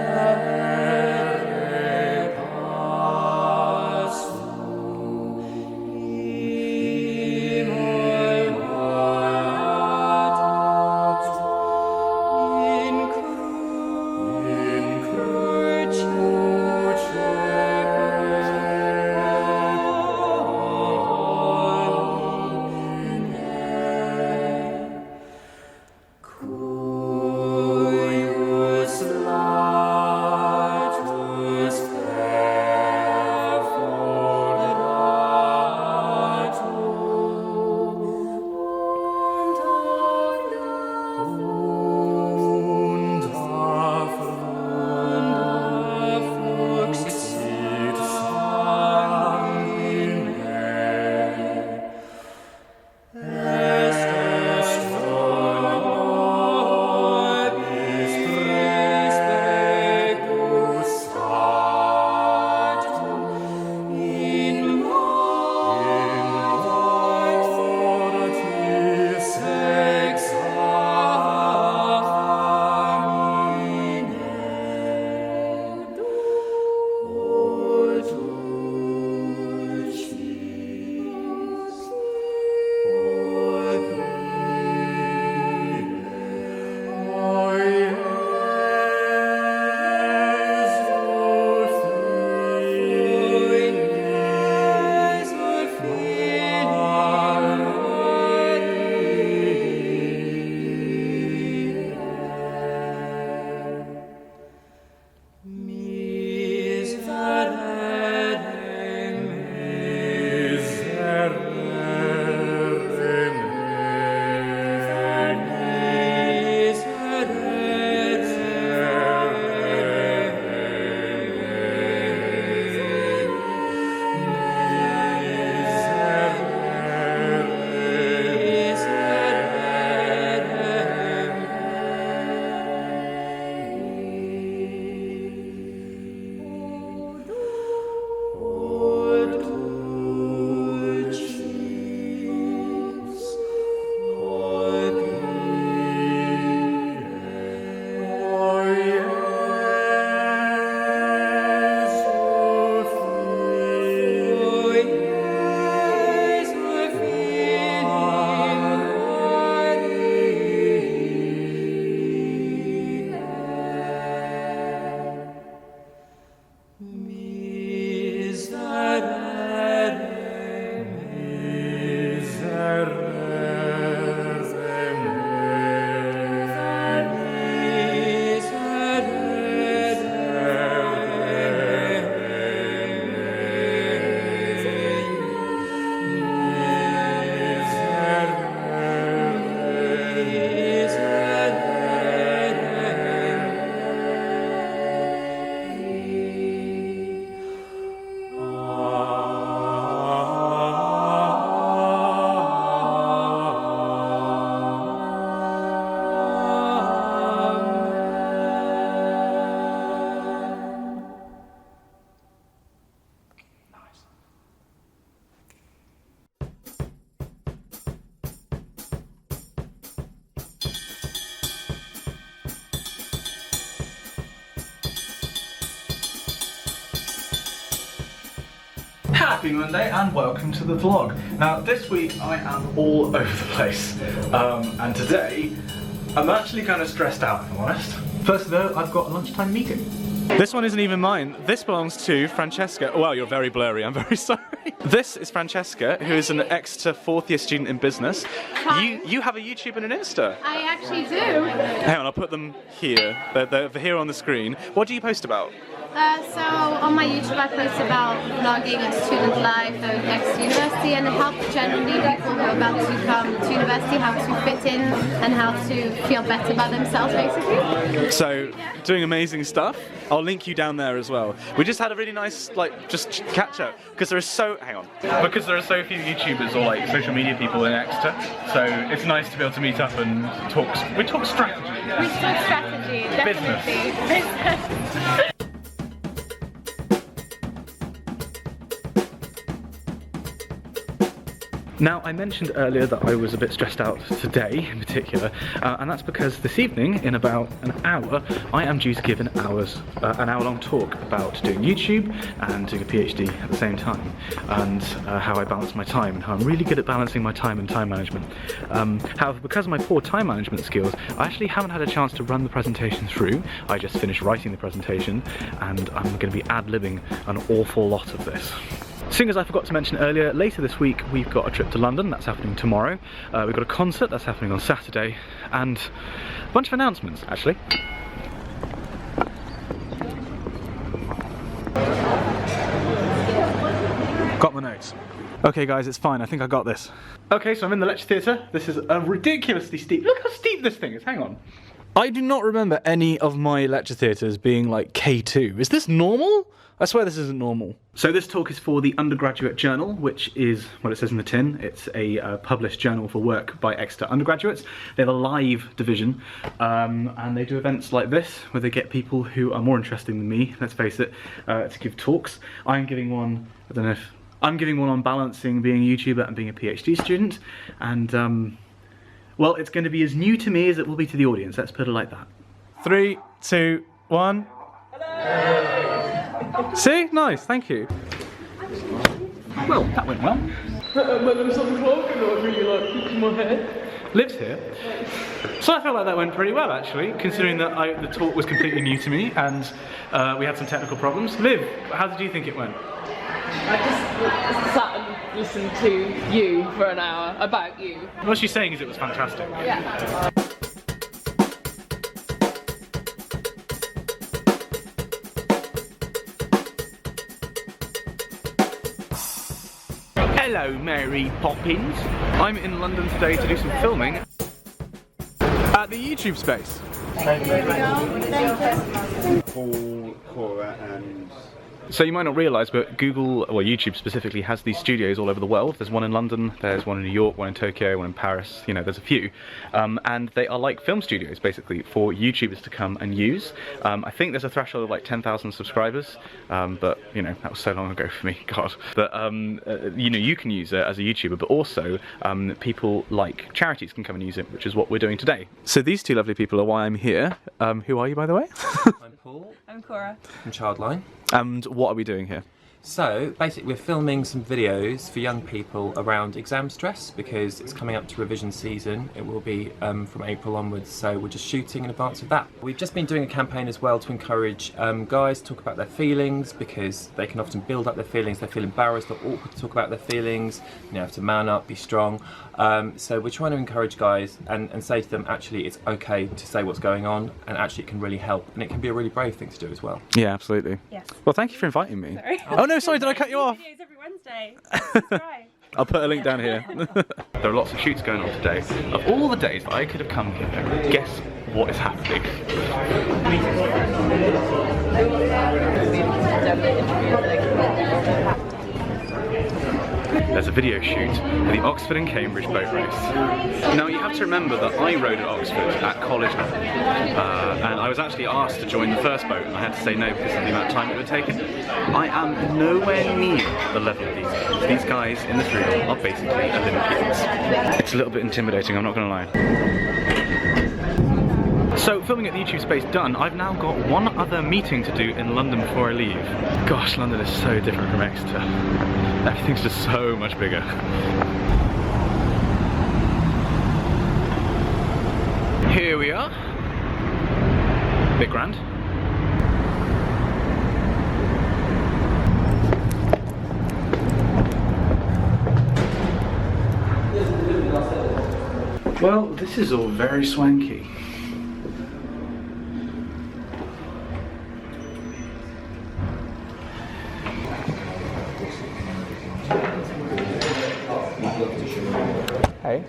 Happy Monday and welcome to the vlog. Now this week I am all over the place and today I'm actually kind of stressed out if I'm honest. First though, I've got a lunchtime meeting. This one isn't even mine. This belongs to Francesca. Well, you're very blurry, I'm very sorry. This is Francesca, who is an Exeter 4th year student in business. You have a YouTube and an Insta. I actually do. Hang on, I'll put them here. They're here on the screen. What do you post about? So on my YouTube I post about vlogging and student life at Exeter University and help generally people who are about to come to university how to fit in and how to feel better about themselves basically. So, doing amazing stuff. I'll link you down there as well. We just had a really nice, just catch up because there are so, because there are so few YouTubers or social media people in Exeter. So it's nice to be able to meet up and talk. We talk strategy. We talk strategy, definitely. Business. Now, I mentioned earlier that I was a bit stressed out today in particular, and that's because this evening, in about an hour, I am due to give an hour-long talk about doing YouTube and doing a PhD at the same time, and how I balance my time and how I'm really good at balancing my time and time management. However, because of my poor time management skills, I actually haven't had a chance to run the presentation through. I just finished writing the presentation, and I'm going to be ad-libbing an awful lot of this. Seeing as I forgot to mention earlier, later this week we've got a trip to London, that's happening tomorrow. We've got a concert, that's happening on Saturday, and a bunch of announcements, actually. Got my notes. Okay guys, it's fine, I think I got this. Okay, so I'm in the lecture theatre. This is a ridiculously steep, look how steep this thing is, hang on. I do not remember any of my lecture theatres being like K2. Is this normal? I swear this isn't normal. So this talk is for the undergraduate journal, which is what it says in the tin. It's a published journal for work by Exeter undergraduates. They have a live division, and they do events like this, where they get people who are more interesting than me, let's face it, to give talks. I'm giving one, I don't know if, I'm giving one on balancing being a YouTuber and being a PhD student, and well, it's going to be as new to me as it will be to the audience, let's put it like that. 3, 2, 1. See? Nice, thank you. Well, that went well. My name's on the clock and I really like kicking my head. Lives here. So I felt like that went pretty well actually, considering that the talk was completely new to me and we had some technical problems. Liv, how did you think it went? I just sat and listened to you for an hour, about you. What she's saying is it was fantastic. Yeah. Hello, Mary Poppins. I'm in London today to do some filming at the YouTube space. Paul, Cora, and... So you might not realise, but Google, well YouTube specifically, has these studios all over the world. There's one in London, there's one in New York, one in Tokyo, one in Paris, you know, there's a few. And they are like film studios, basically, for YouTubers to come and use. I think there's a threshold of like 10,000 subscribers, but, you know, that was so long ago for me, God. But, you know, you can use it as a YouTuber, but also people like charities can come and use it, which is what we're doing today. So these two lovely people are why I'm here. Who are you, by the way? I'm Paul. I'm Cora. I'm Childline. And what are we doing here? So, basically we're filming some videos for young people around exam stress because it's coming up to revision season. It will be from April onwards, so we're just shooting in advance of that. We've just been doing a campaign as well to encourage guys to talk about their feelings because they can often build up their feelings, they feel embarrassed or awkward to talk about their feelings, you have to man up, be strong. So we're trying to encourage guys and say to them, actually it's okay to say what's going on and actually it can really help and it can be a really brave thing to do as well. Yeah, absolutely. Yes. Well, thank you for inviting me. Sorry. Oh no, sorry, did I cut you off? Videos every Wednesday. I'll put a link down here. There are lots of shoots going on today. Of all the days that I could have come here, guess what is happening? There's a video shoot for the Oxford and Cambridge boat race. Now you have to remember that I rowed at Oxford at college level, and I was actually asked to join the first boat and I had to say no because of the amount of time it would take. I am nowhere near the level of these guys. These guys in this room are basically Olympians. It's a little bit intimidating, I'm not going to lie. So So, filming at the YouTube space done, I've now got one other meeting to do in London before I leave. Gosh, London is so different from Exeter. Everything's just so much bigger. Here we are. Bit grand. Well, this is all very swanky. Hey,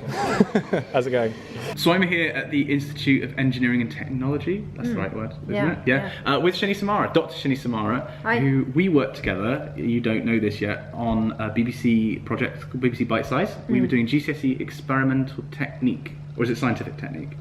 how's it going? So I'm here at the Institute of Engineering and Technology, that's the right word, isn't it? Yeah. With Shini Samara, Dr. Shini Samara, who we worked together, you don't know this yet, on a BBC project called BBC Bite Size. We were doing GCSE experimental technique, or is it scientific technique?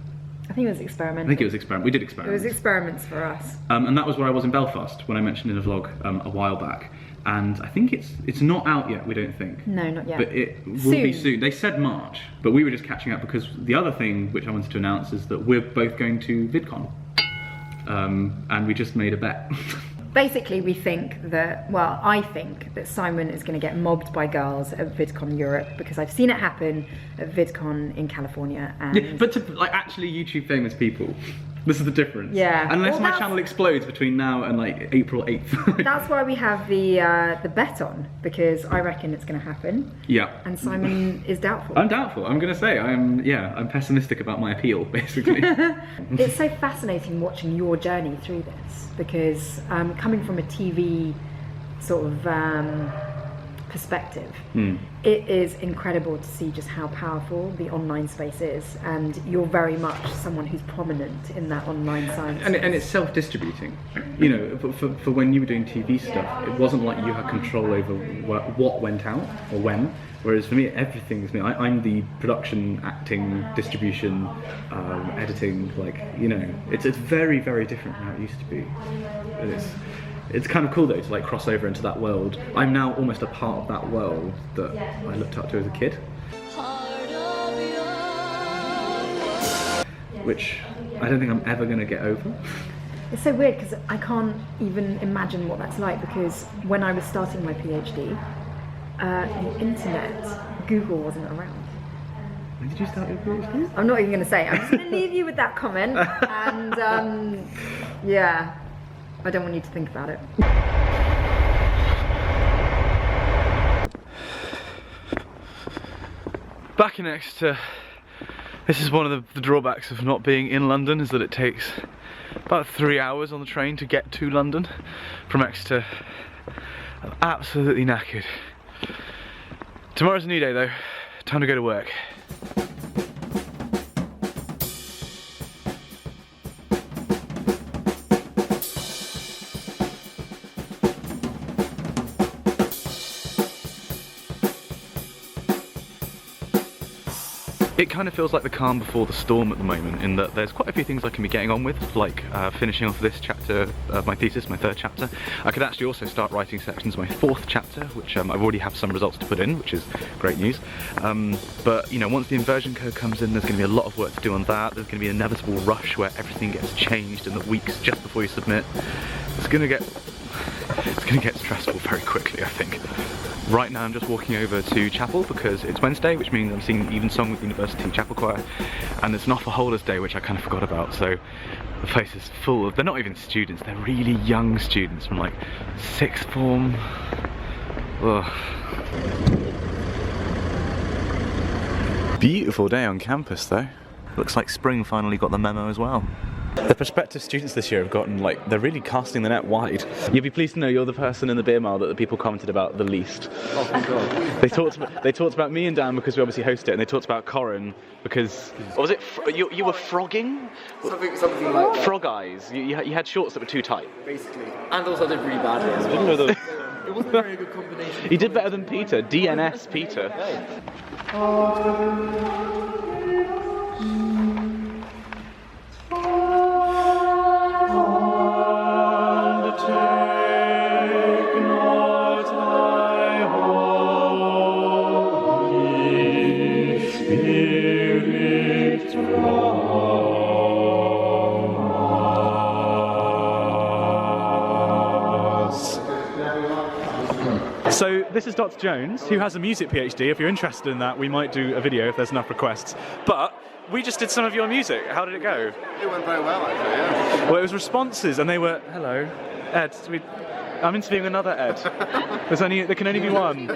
I think it was experimental. I think it was experiment. We did experiments. It was experiments for us. And that was where I was in Belfast when I mentioned in a vlog a while back. And I think it's not out yet, we don't think. No, not yet. But it will be soon. They said March, but we were just catching up because the other thing which I wanted to announce is that we're both going to VidCon. And we just made a bet. Basically, we think that, well, I think that Simon is going to get mobbed by girls at VidCon Europe because I've seen it happen at VidCon in California. And yeah, but to like actually YouTube famous people. This is the difference. Yeah. Unless my channel explodes between now and like April 8th. That's why we have the bet on, because I reckon it's going to happen. Yeah. And Simon is doubtful. I'm doubtful. I'm going to say I'm pessimistic about my appeal, basically. It's so fascinating watching your journey through this, because coming from a TV sort of perspective, it is incredible to see just how powerful the online space is, and you're very much someone who's prominent in that online science. And it's self-distributing. You know, for when you were doing TV stuff, it wasn't like you had control over what went out or when. Whereas for me, everything's me. I'm the production, acting, distribution, editing. Like, you know, it's very, very different from how it used to be. And it's kind of cool though to like cross over into that world. I'm now almost a part of that world that I looked up to as a kid. Which I don't think I'm ever going to get over. It's so weird because I can't even imagine what that's like, because when I was starting my PhD, the internet, Google wasn't around. When did you start your PhD? I'm not even going to say. I'm just going to leave you with that comment. And yeah, I don't want you to think about it. Back in Exeter, this is one of the drawbacks of not being in London, is that it takes about 3 hours on the train to get to London from Exeter. I'm absolutely knackered. Tomorrow's a new day though, time to go to work. It kind of feels like the calm before the storm at the moment, in that there's quite a few things I can be getting on with, like finishing off this chapter of my thesis, my 3rd chapter. I could actually also start writing sections of my 4th chapter, which I've already have some results to put in, which is great news. But you know, once the inversion code comes in, there's going to be a lot of work to do on that. There's going to be an inevitable rush where everything gets changed in the weeks just before you submit. It's going to get stressful very quickly, I think. Right now I'm just walking over to chapel because it's Wednesday, which means I'm singing Evensong with the University Chapel Choir, and it's an offer holders day, which I kind of forgot about, so the place is full of, they're not even students, they're really young students from like 6th form. Ugh. Beautiful day on campus though. Looks like spring finally got the memo as well. The prospective students this year have gotten, like, they're really casting the net wide. You'll be pleased to know you're the person in the beer mile that the people commented about the least. Oh my god. They talked about me and Dan because we obviously host it, and they talked about Corin because, what was it, you were frogging? Something like that. Frog eyes. You had shorts that were too tight. Basically. And also did really badly as well. It wasn't a very good combination. You did better than Peter, DNS Peter. So this is Dr. Jones, who has a music PhD. If you're interested in that, we might do a video if there's enough requests. But we just did some of your music. How did it go? It went very well, actually, yeah. Well, it was responses, and they were, hello, Ed. I'm interviewing another Ed. There can only be one.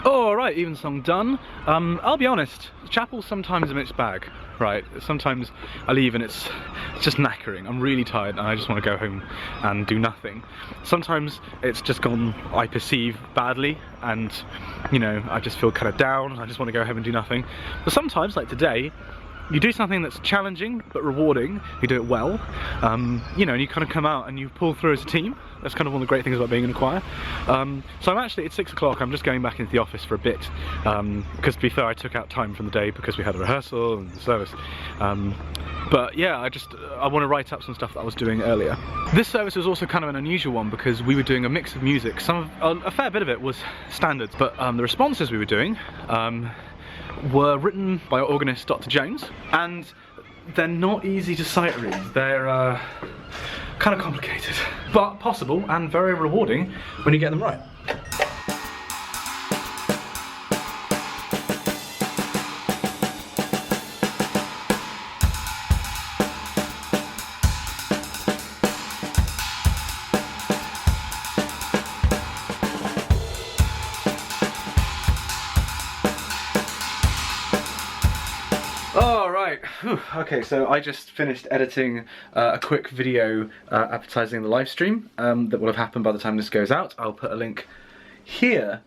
All right, even song done. I'll be honest, chapel's sometimes a mixed bag, right? Sometimes I leave and it's just knackering. I'm really tired and I just want to go home and do nothing. Sometimes it's just gone, I perceive, badly, and you know, I just feel kind of down. I just want to go home and do nothing. But sometimes, like today, you do something that's challenging but rewarding, you do it well, you know, and you kind of come out and you pull through as a team. That's kind of one of the great things about being in a choir. So I'm actually, it's 6 o'clock, I'm just going back into the office for a bit, because to be fair, I took out time from the day because we had a rehearsal and the service. But yeah, I want to write up some stuff that I was doing earlier. This service was also kind of an unusual one because we were doing a mix of music. A fair bit of it was standards, but the responses we were doing, were written by our organist, Dr. Jones, and they're not easy to sight read. They're kind of complicated, but possible and very rewarding when you get them right. Okay, so I just finished editing a quick video advertising the live stream that will have happened by the time this goes out. I'll put a link here,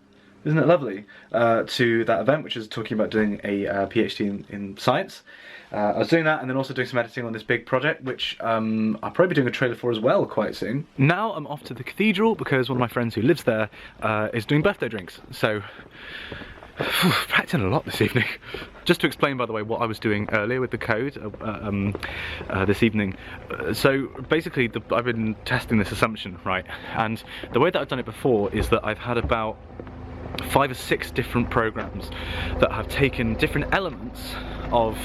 isn't it lovely, to that event, which is talking about doing a PhD in science. I was doing that and then also doing some editing on this big project, which I'll probably be doing a trailer for as well quite soon. Now I'm off to the cathedral because one of my friends who lives there is doing birthday drinks, so practicing a lot this evening. Just to explain, by the way, what I was doing earlier with the code this evening. So basically, I've been testing this assumption, right? And the way that I've done it before is that I've had about 5 or 6 different programs that have taken different elements of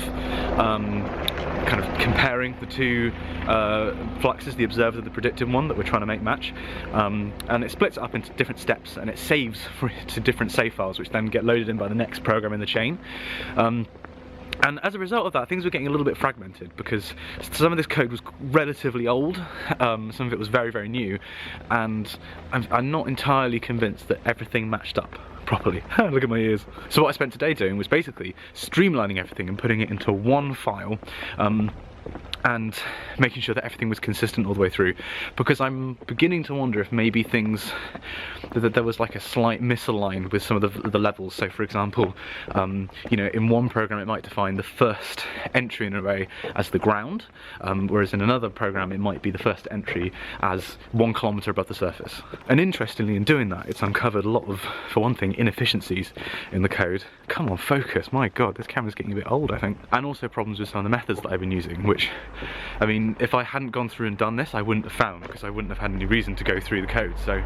kind of comparing the two fluxes, the observed and the predicted one that we're trying to make match, and it splits it up into different steps and it saves to different save files, which then get loaded in by the next program in the chain. And as a result of that, things were getting a little bit fragmented because some of this code was relatively old, some of it was very, very new, and I'm not entirely convinced that everything matched up properly. Look at my ears. So what I spent today doing was basically streamlining everything and putting it into one file, and making sure that everything was consistent all the way through, because I'm beginning to wonder if maybe things, that there was like a slight misaligned with some of the levels. So for example, you know, in one program it might define the first entry in an array as the ground, whereas in another program it might be the first entry as 1 kilometre above the surface. And interestingly, in doing that, it's uncovered a lot of, for one thing, inefficiencies in the code. Come on, focus, my god, this camera's getting a bit old, I think. And also problems with some of the methods that I've been using, which, I mean, if I hadn't gone through and done this, I wouldn't have found, because I wouldn't have had any reason to go through the code. So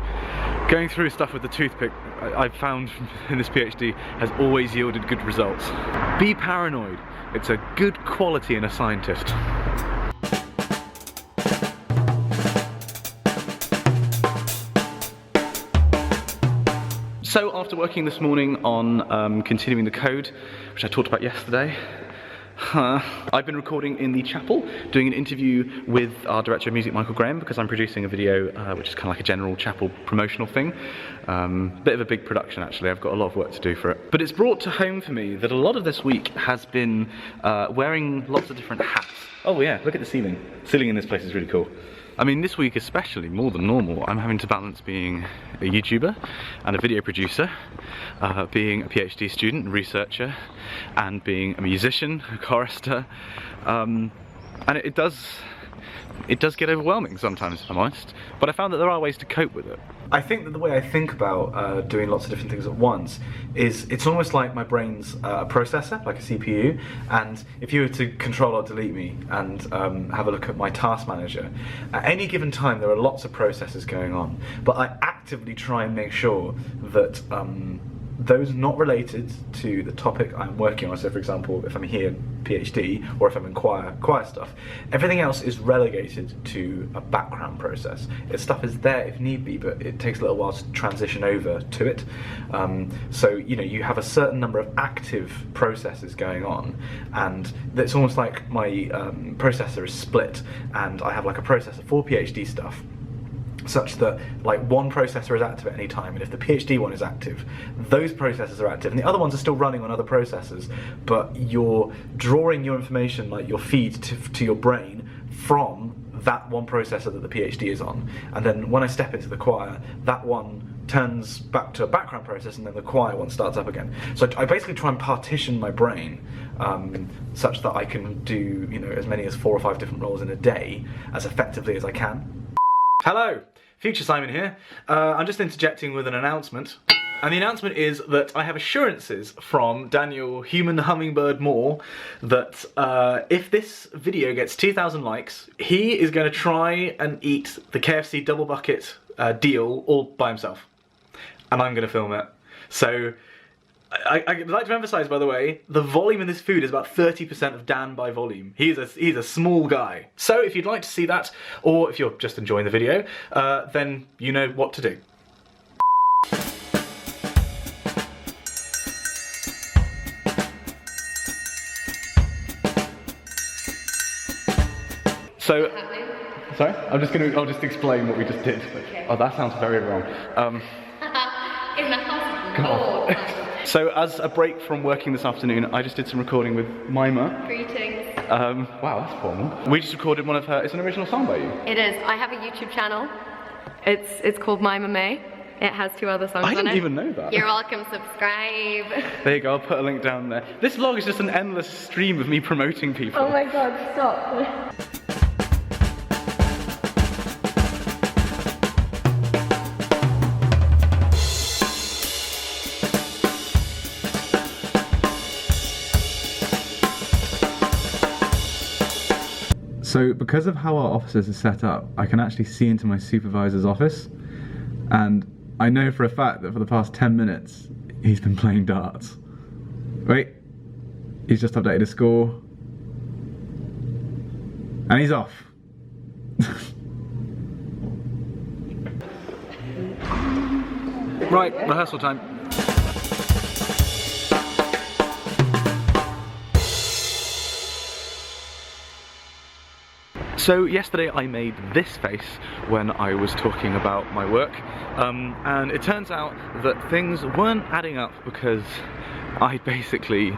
going through stuff with the toothpick, I've found in this PhD, has always yielded good results. Be paranoid. It's a good quality in a scientist. So after working this morning on continuing the code, which I talked about yesterday, I've been recording in the chapel, doing an interview with our director of music, Michael Graham, because I'm producing a video which is kind of like a general chapel promotional thing. Bit of a big production, actually. I've got a lot of work to do for it. But it's brought to home for me that a lot of this week has been wearing lots of different hats. Oh yeah, look at the ceiling. The ceiling in this place is really cool. I mean, this week especially, more than normal, I'm having to balance being a YouTuber and a video producer, being a PhD student, researcher, and being a musician, a chorister, and it does get overwhelming sometimes, if I'm honest, but I found that there are ways to cope with it. I think that the way I think about doing lots of different things at once is it's almost like my brain's a processor, like a CPU, and if you were to control or delete me and have a look at my task manager, at any given time there are lots of processes going on, but I actively try and make sure that those not related to the topic I'm working on, so for example, if I'm here PhD or if I'm in choir stuff, everything else is relegated to a background process. Stuff is there if need be, but it takes a little while to transition over to it. So, you know, you have a certain number of active processes going on, and it's almost like my processor is split, and I have like a processor for PhD stuff, such that like one processor is active at any time, and if the PhD one is active, those processors are active, and the other ones are still running on other processors, but you're drawing your information, like your feed to your brain from that one processor that the PhD is on, and then when I step into the choir, that one turns back to a background process, and then the choir one starts up again. So I basically try and partition my brain such that I can do, you know, as many as 4 or 5 different roles in a day as effectively as I can. Hello, Future Simon here. I'm just interjecting with an announcement. And the announcement is that I have assurances from Daniel Human Hummingbird Moore that if this video gets 2,000 likes, he is going to try and eat the KFC double bucket deal all by himself. And I'm going to film it. So I'd like to emphasise, by the way, the volume in this food is about 30% of Dan by volume. He's a small guy. So if you'd like to see that, or if you're just enjoying the video, then you know what to do. So, sorry? I'll just explain what we just did. Okay. Oh, that sounds very wrong. In the house. God. So, as a break from working this afternoon, I just did some recording with Mima. Greetings. Wow, that's formal. We just recorded one of her. It's an original song by you. It is. I have a YouTube channel. It's called Mima May. It has 2 other songs on it. I didn't even know that. You're welcome. Subscribe. There you go. I'll put a link down there. This vlog is just an endless stream of me promoting people. Oh my God! Stop. So because of how our offices are set up, I can actually see into my supervisor's office, and I know for a fact that for the past 10 minutes he's been playing darts. Wait, he's just updated his score, and he's off. Right, rehearsal time. So yesterday I made this face when I was talking about my work, and it turns out that things weren't adding up because I basically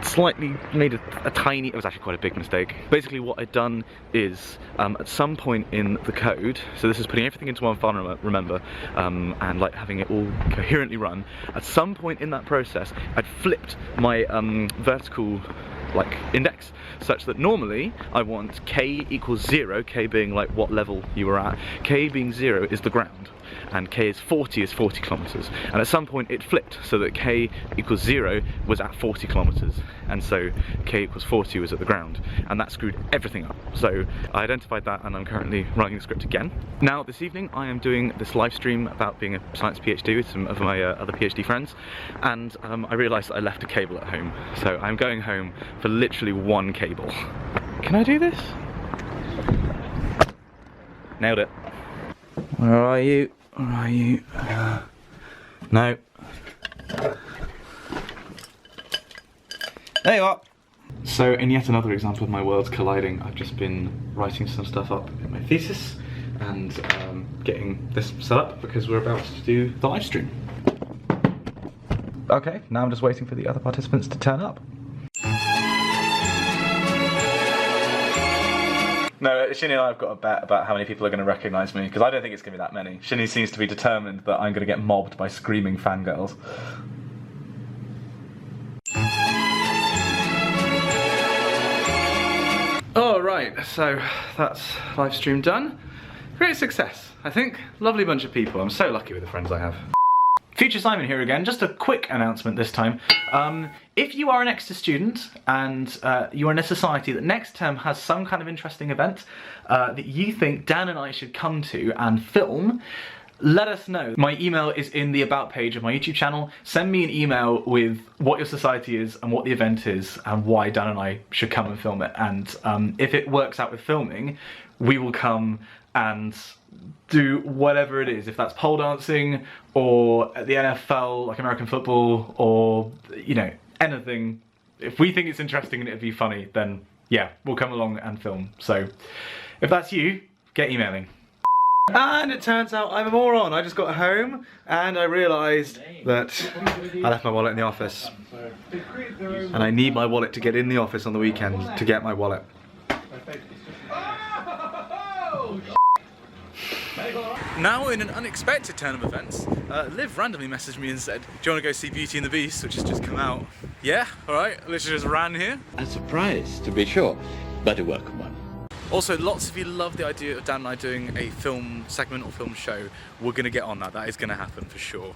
slightly made a tiny, it was actually quite a big mistake. Basically what I'd done is, at some point in the code, so this is putting everything into one file, remember, and like having it all coherently run, at some point in that process I'd flipped my vertical like index, such that normally I want k equals 0, k being like what level you were at, k being 0 is the ground, and k is 40 kilometers, and at some point it flipped so that k equals 0 was at 40 kilometers, and so k equals 40 was at the ground, and that screwed everything up. So I identified that, and I'm currently running the script again. Now this evening I am doing this live stream about being a science PhD with some of my other PhD friends, and I realised that I left a cable at home, so I'm going home for literally 1 cable. Can I do this? Nailed it. Where are you? Where are you? No. There you are. So in yet another example of my worlds colliding, I've just been writing some stuff up in my thesis and getting this set up because we're about to do the live stream. Okay, now I'm just waiting for the other participants to turn up. No, Shinny and I have got a bet about how many people are going to recognise me, because I don't think it's going to be that many. Shinny seems to be determined that I'm going to get mobbed by screaming fangirls. Alright, so that's live stream done. Great success, I think. Lovely bunch of people. I'm so lucky with the friends I have. Future Simon here again, just a quick announcement this time. If you are an extra student and you are in a society that next term has some kind of interesting event that you think Dan and I should come to and film, let us know. My email is in the about page of my YouTube channel. Send me an email with what your society is and what the event is and why Dan and I should come and film it. And if it works out with filming, we will come and do whatever it is. If that's pole dancing or the NFL, like American football, or, you know, anything. If we think it's interesting and it'd be funny, then yeah, we'll come along and film. So if that's you, get emailing. And it turns out I'm a moron. I just got home and I realised that I left my wallet in the office. And I need my wallet to get in the office on the weekend to get my wallet. Now, in an unexpected turn of events, Liv randomly messaged me and said, do you want to go see Beauty and the Beast, which has just come out? Yeah, alright, literally just ran here. A surprise, to be sure, but a welcome one. Also, lots of you love the idea of Dan and I doing a film segment or film show. We're going to get on that. That is going to happen for sure.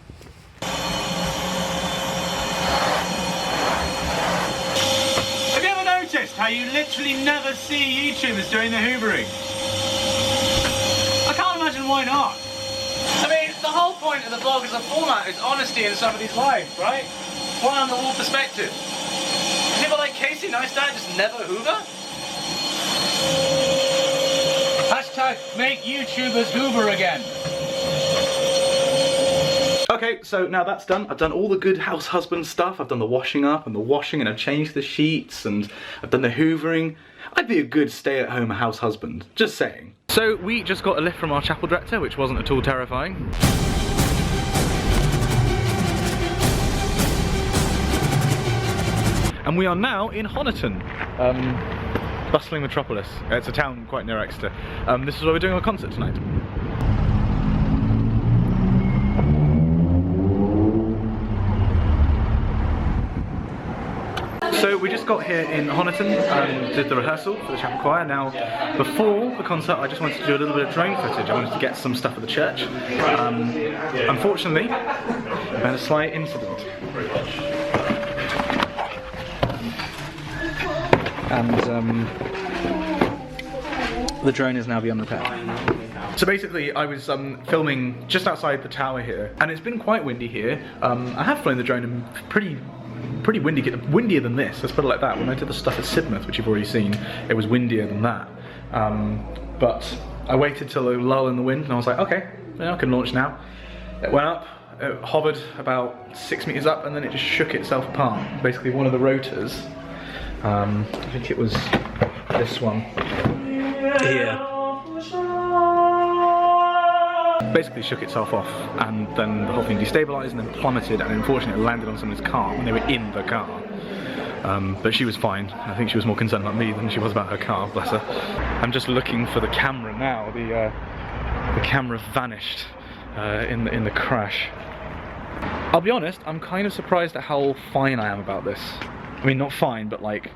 Have you ever noticed how you literally never see YouTubers doing the hoovering? I can't imagine why not. I mean, the whole point of the vlog as a format is honesty in somebody's life, right? One on the wall perspective. People like Casey Neistat just never hoover? Hashtag make YouTubers hoover again. Okay, so now that's done. I've done all the good house husband stuff. I've done the washing up and the washing, and I've changed the sheets, and I've done the hoovering. I'd be a good stay-at-home house husband, just saying. So we just got a lift from our chapel director, which wasn't at all terrifying. And we are now in Honiton, bustling metropolis. It's a town quite near Exeter. This is where we're doing our concert tonight. So we just got here in Honiton and did the rehearsal for the chapel choir. Now, before the concert, I just wanted to do a little bit of drone footage. I wanted to get some stuff at the church. Unfortunately, we had a slight incident. And the drone is now beyond repair. So basically, I was filming just outside the tower here, and it's been quite windy here. I have flown the drone in pretty windy, windier than this, let's put it like that. When I did the stuff at Sidmouth, which you've already seen, it was windier than that. But I waited till a lull in the wind, and I was like, okay, yeah, I can launch now. It went up, it hovered about 6 meters up, and then it just shook itself apart. Basically, one of the rotors, I think it was this one here, basically shook itself off, and then the whole thing destabilized and then plummeted, and unfortunately it landed on someone's car when they were in the car. But she was fine. I think she was more concerned about me than she was about her car, bless her. I'm just looking for the camera now. The camera vanished in the crash. I'll be honest, I'm kind of surprised at how fine I am about this. I mean, not fine, but like,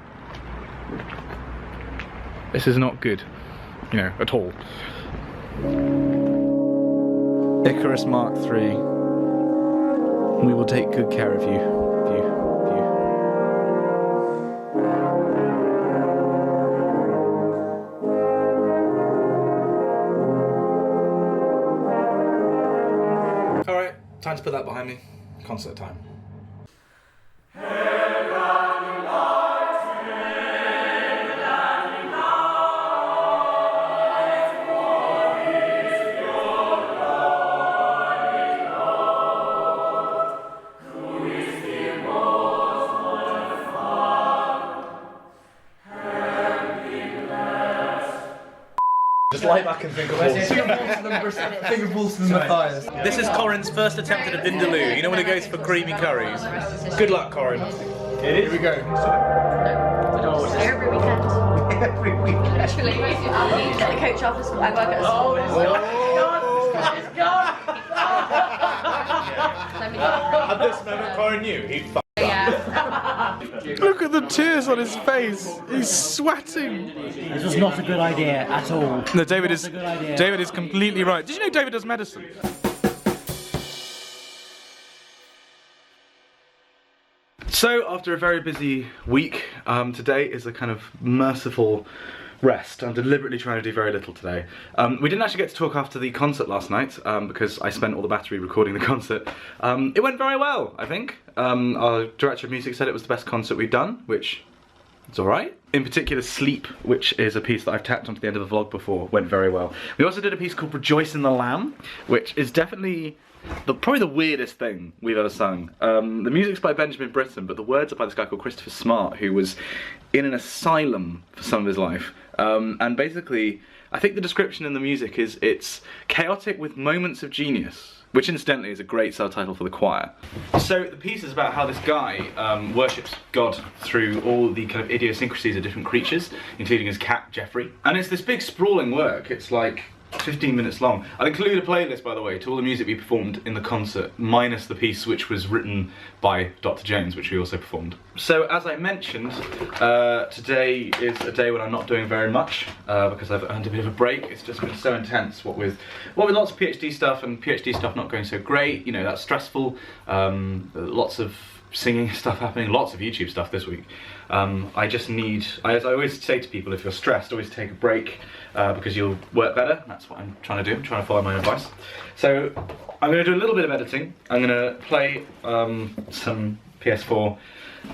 this is not good, you know, at all. Icarus Mark III. We will take good care of you. Alright, time to put that behind me. Concert time. Just lie back and think of Matthias. This is Corin's first attempt at a vindaloo. You know when he goes for creamy curries? Good luck, Corin. Here we go. Every weekend. Every weekend. Literally. Get the coach off the school. I work at a school. It's gone! At this moment, Corin knew he'd f***ed up. Look at the tears on his face. He's sweating. This was not a good idea at all. No, David is completely right. Did you know David does medicine? So after a very busy week, today is a kind of merciful rest. I'm deliberately trying to do very little today. We didn't actually get to talk after the concert last night because I spent all the battery recording the concert. It went very well, I think. Our director of music said it was the best concert we've done, which is alright. In particular, Sleep, which is a piece that I've tacked onto the end of the vlog before, went very well. We also did a piece called Rejoice in the Lamb, which is definitely probably the weirdest thing we've ever sung. The music's by Benjamin Britten, but the words are by this guy called Christopher Smart, who was in an asylum for some of his life. And basically, I think the description in the music is it's chaotic with moments of genius, which incidentally is a great subtitle for the choir. So the piece is about how this guy worships God through all the kind of idiosyncrasies of different creatures, including his cat, Jeffrey. And it's this big sprawling work. It's like 15 minutes long. I'll include a playlist, by the way, to all the music we performed in the concert, minus the piece which was written by Dr. Jones, which we also performed. So, as I mentioned, today is a day when I'm not doing very much, because I've earned a bit of a break. It's just been so intense, what with lots of PhD stuff, and PhD stuff not going so great, you know, that's stressful, lots of singing stuff happening, lots of YouTube stuff this week. I just need, as I always say to people, if you're stressed, always take a break, because you'll work better. That's what I'm trying to do. I'm trying to follow my own advice. So I'm going to do a little bit of editing. I'm going to play some PS4.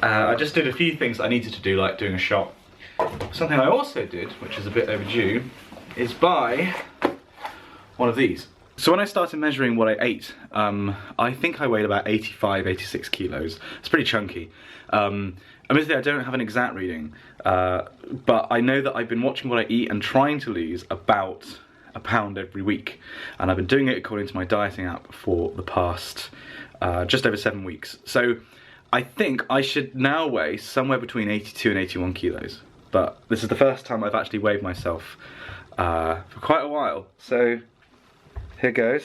I just did a few things I needed to do, like doing a shot. Something I also did, which is a bit overdue, is buy one of these. So when I started measuring what I ate, I think I weighed about 85, 86 kilos. It's pretty chunky. Admittedly, I don't have an exact reading, but I know that I've been watching what I eat and trying to lose about a pound every week. And I've been doing it according to my dieting app for the past just over 7 weeks. So I think I should now weigh somewhere between 82 and 81 kilos. But this is the first time I've actually weighed myself for quite a while. So here goes.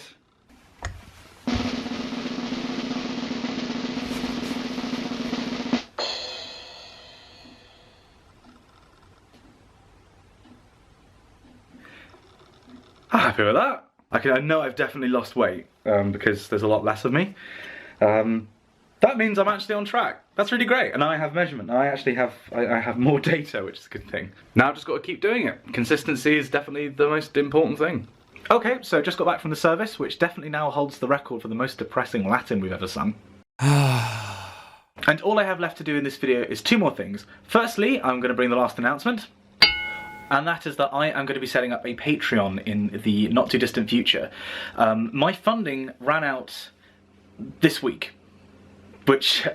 I'm happy with that. I know I've definitely lost weight because there's a lot less of me. That means I'm actually on track. That's really great, and I have measurement. I actually have I have more data, which is a good thing. Now I've just got to keep doing it. Consistency is definitely the most important thing. Okay, so just got back from the service, which definitely now holds the record for the most depressing Latin we've ever sung. And all I have left to do in this video is 2 more things. Firstly, I'm going to bring the last announcement. And that is that I am going to be setting up a Patreon in the not too distant future. My funding ran out this week, which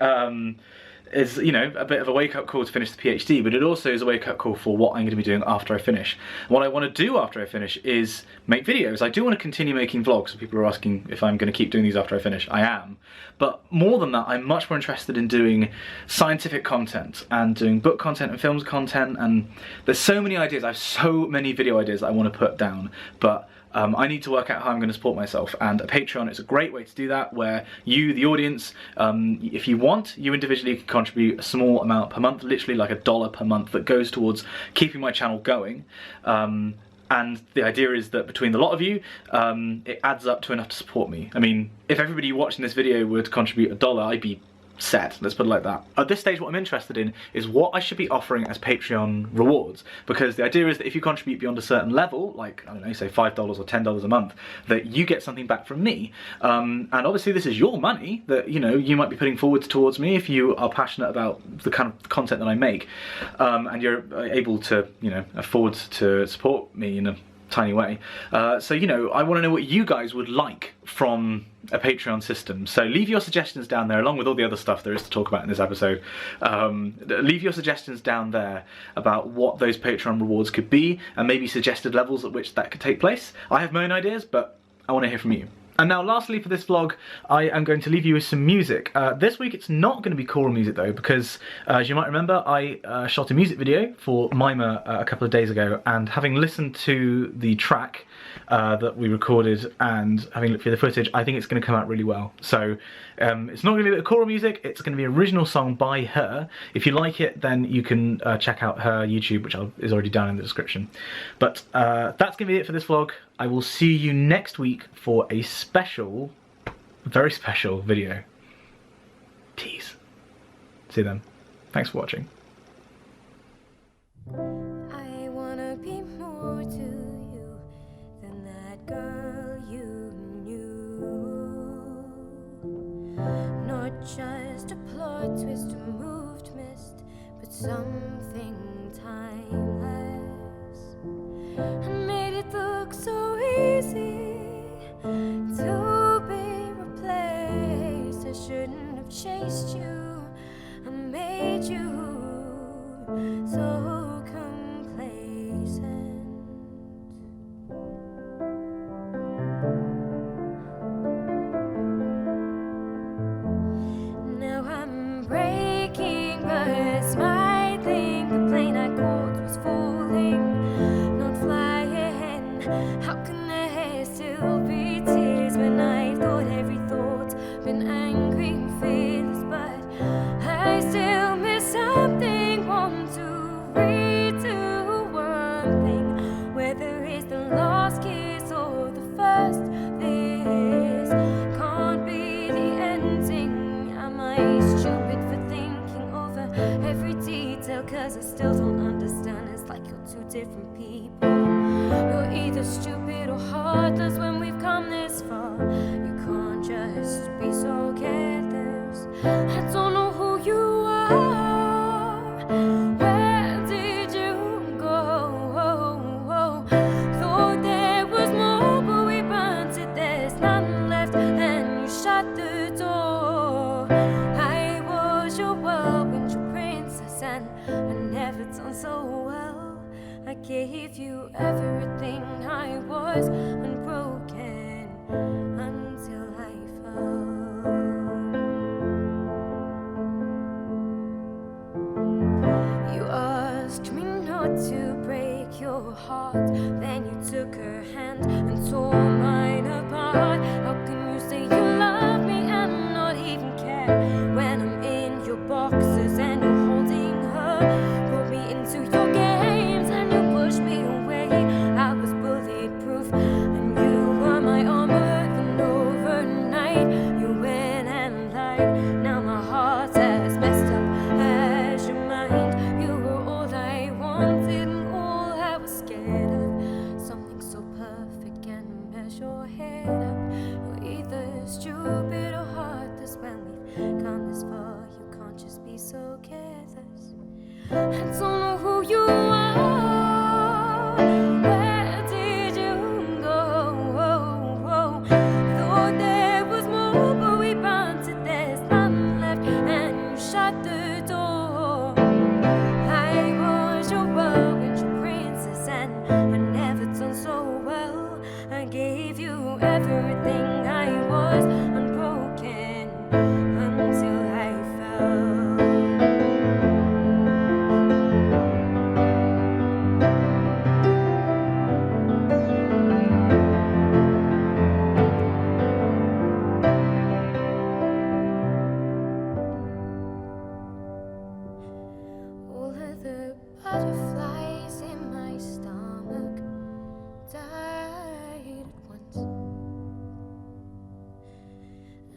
is, you know, a bit of a wake-up call to finish the PhD, but it also is a wake-up call for what I'm going to be doing after I finish. What I want to do after I finish is make videos. I do want to continue making vlogs, so people are asking if I'm going to keep doing these after I finish. I am. But more than that, I'm much more interested in doing scientific content and doing book content and films content, and there's so many ideas. I have so many video ideas that I want to put down, but I need to work out how I'm going to support myself, and a Patreon is a great way to do that, where you, the audience, if you want, you individually can contribute a small amount per month, literally like $1 per month, that goes towards keeping my channel going. And the idea is that between the lot of you, it adds up to enough to support me. I mean, if everybody watching this video would contribute $1, I'd be set, let's put it like that. At this stage, what I'm interested in is what I should be offering as Patreon rewards, because the idea is that if you contribute beyond a certain level, like, I don't know, say $5 or $10 a month, that you get something back from me. And obviously this is your money that, you know, you might be putting forwards towards me if you are passionate about the kind of content that I make, and you're able to, you know, afford to support me in a tiny way. So, you know, I want to know what you guys would like from a Patreon system. So leave your suggestions down there, along with all the other stuff there is to talk about in this episode. Leave your suggestions down there about what those Patreon rewards could be, and maybe suggested levels at which that could take place. I have my own ideas, but I want to hear from you. And now lastly for this vlog, I am going to leave you with some music. This week it's not going to be choral music though, because as you might remember, I shot a music video for Mima a couple of days ago, and having listened to the track that we recorded and having looked through the footage, I think it's going to come out really well. So it's not going to be the choral music, it's going to be an original song by her. If you like it, then you can check out her YouTube, which is already down in the description. But that's going to be it for this vlog. I will see you next week for a special, very special video. Tease. See you then. Thanks for watching. I wanna be something timeless and made it look so easy to be replaced. I shouldn't have chased you, I made you so complacent. Now I'm breaking, but smiling. The plane I caught was falling, not flying. How can there still be tears when I thought every thought's been angry and fearless? But I still miss something, want to redo one thing. Whether it's the last kiss or the first, this can't be the ending. Am I stupid for thinking over every detail? Cause I still don't understand, it's like you're two different people. You're either stupid or heartless when we've come this far. You can't just be so careless. I don't know who you are. Where did you go? Thought there was more, but we burnt it. There's none left, and you shut the door. I was your whirlwind, your princess, and I never done so well. I gave you everything, I was unbroken until I fell. You asked me not to break your heart, then you took her hand and tore mine apart. How can you say you love me and not even care when I'm in your boxes and you're holding her? Brought me into your games and you pushed me away. I was bulletproof and you were my armor. Then overnight you went and lied. Now my heart's as messed up as your mind. You were all I wanted and all I was scared of. Something so perfect and mess your head up. You're either stupid or heartless when we've come this far. You can't just be so careless. I don't know who you are. Where did you go? Thought there was more, but we burnt it. There's none left, and you shut the door. I was your whirlwind, your princess, and I never done so well. I gave you everything, I was unbroken until I fell. All of the butterflies in my stomach died at once,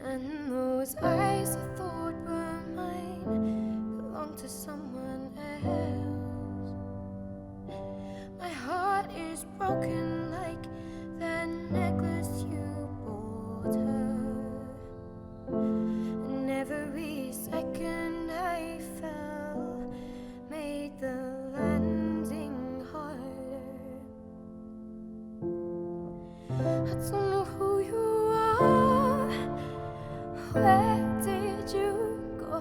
and those eyes I thought were mine belonged to someone else. My heart is broken like that necklace you bought her, and every second I fell made the landing harder. I don't know who you are. Where did you go?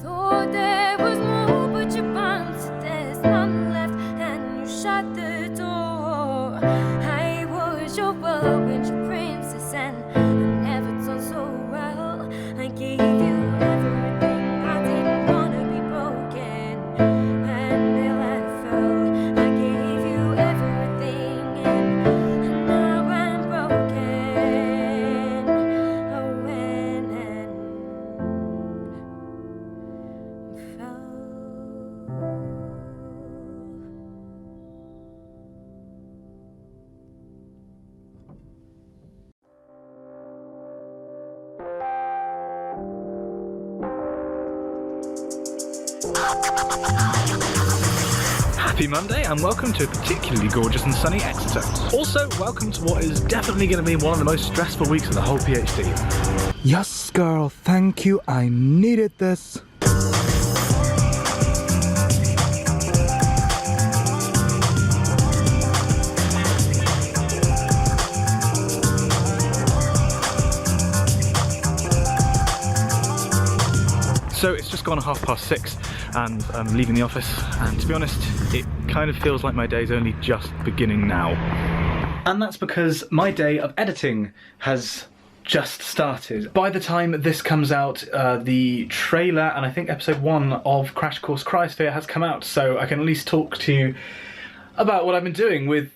Thought there was more, but you burnt it. There's none left, and you shut the door. I was your whirlwind, your princess, and I never done so well. I gave you everything, I didn't wanna be broken, and then I fell. I gave you everything, and now I'm broken. I went and fell. Happy Monday and welcome to a particularly gorgeous and sunny Exeter. Also, welcome to what is definitely going to be one of the most stressful weeks of the whole PhD. Yes, girl, thank you. I needed this. So it's just gone 6:30 and I'm leaving the office, and to be honest, it kind of feels like my day's only just beginning now. And that's because my day of editing has just started. By the time this comes out, the trailer and I think episode 1 of Crash Course Cryosphere has come out, so I can at least talk to you about what I've been doing with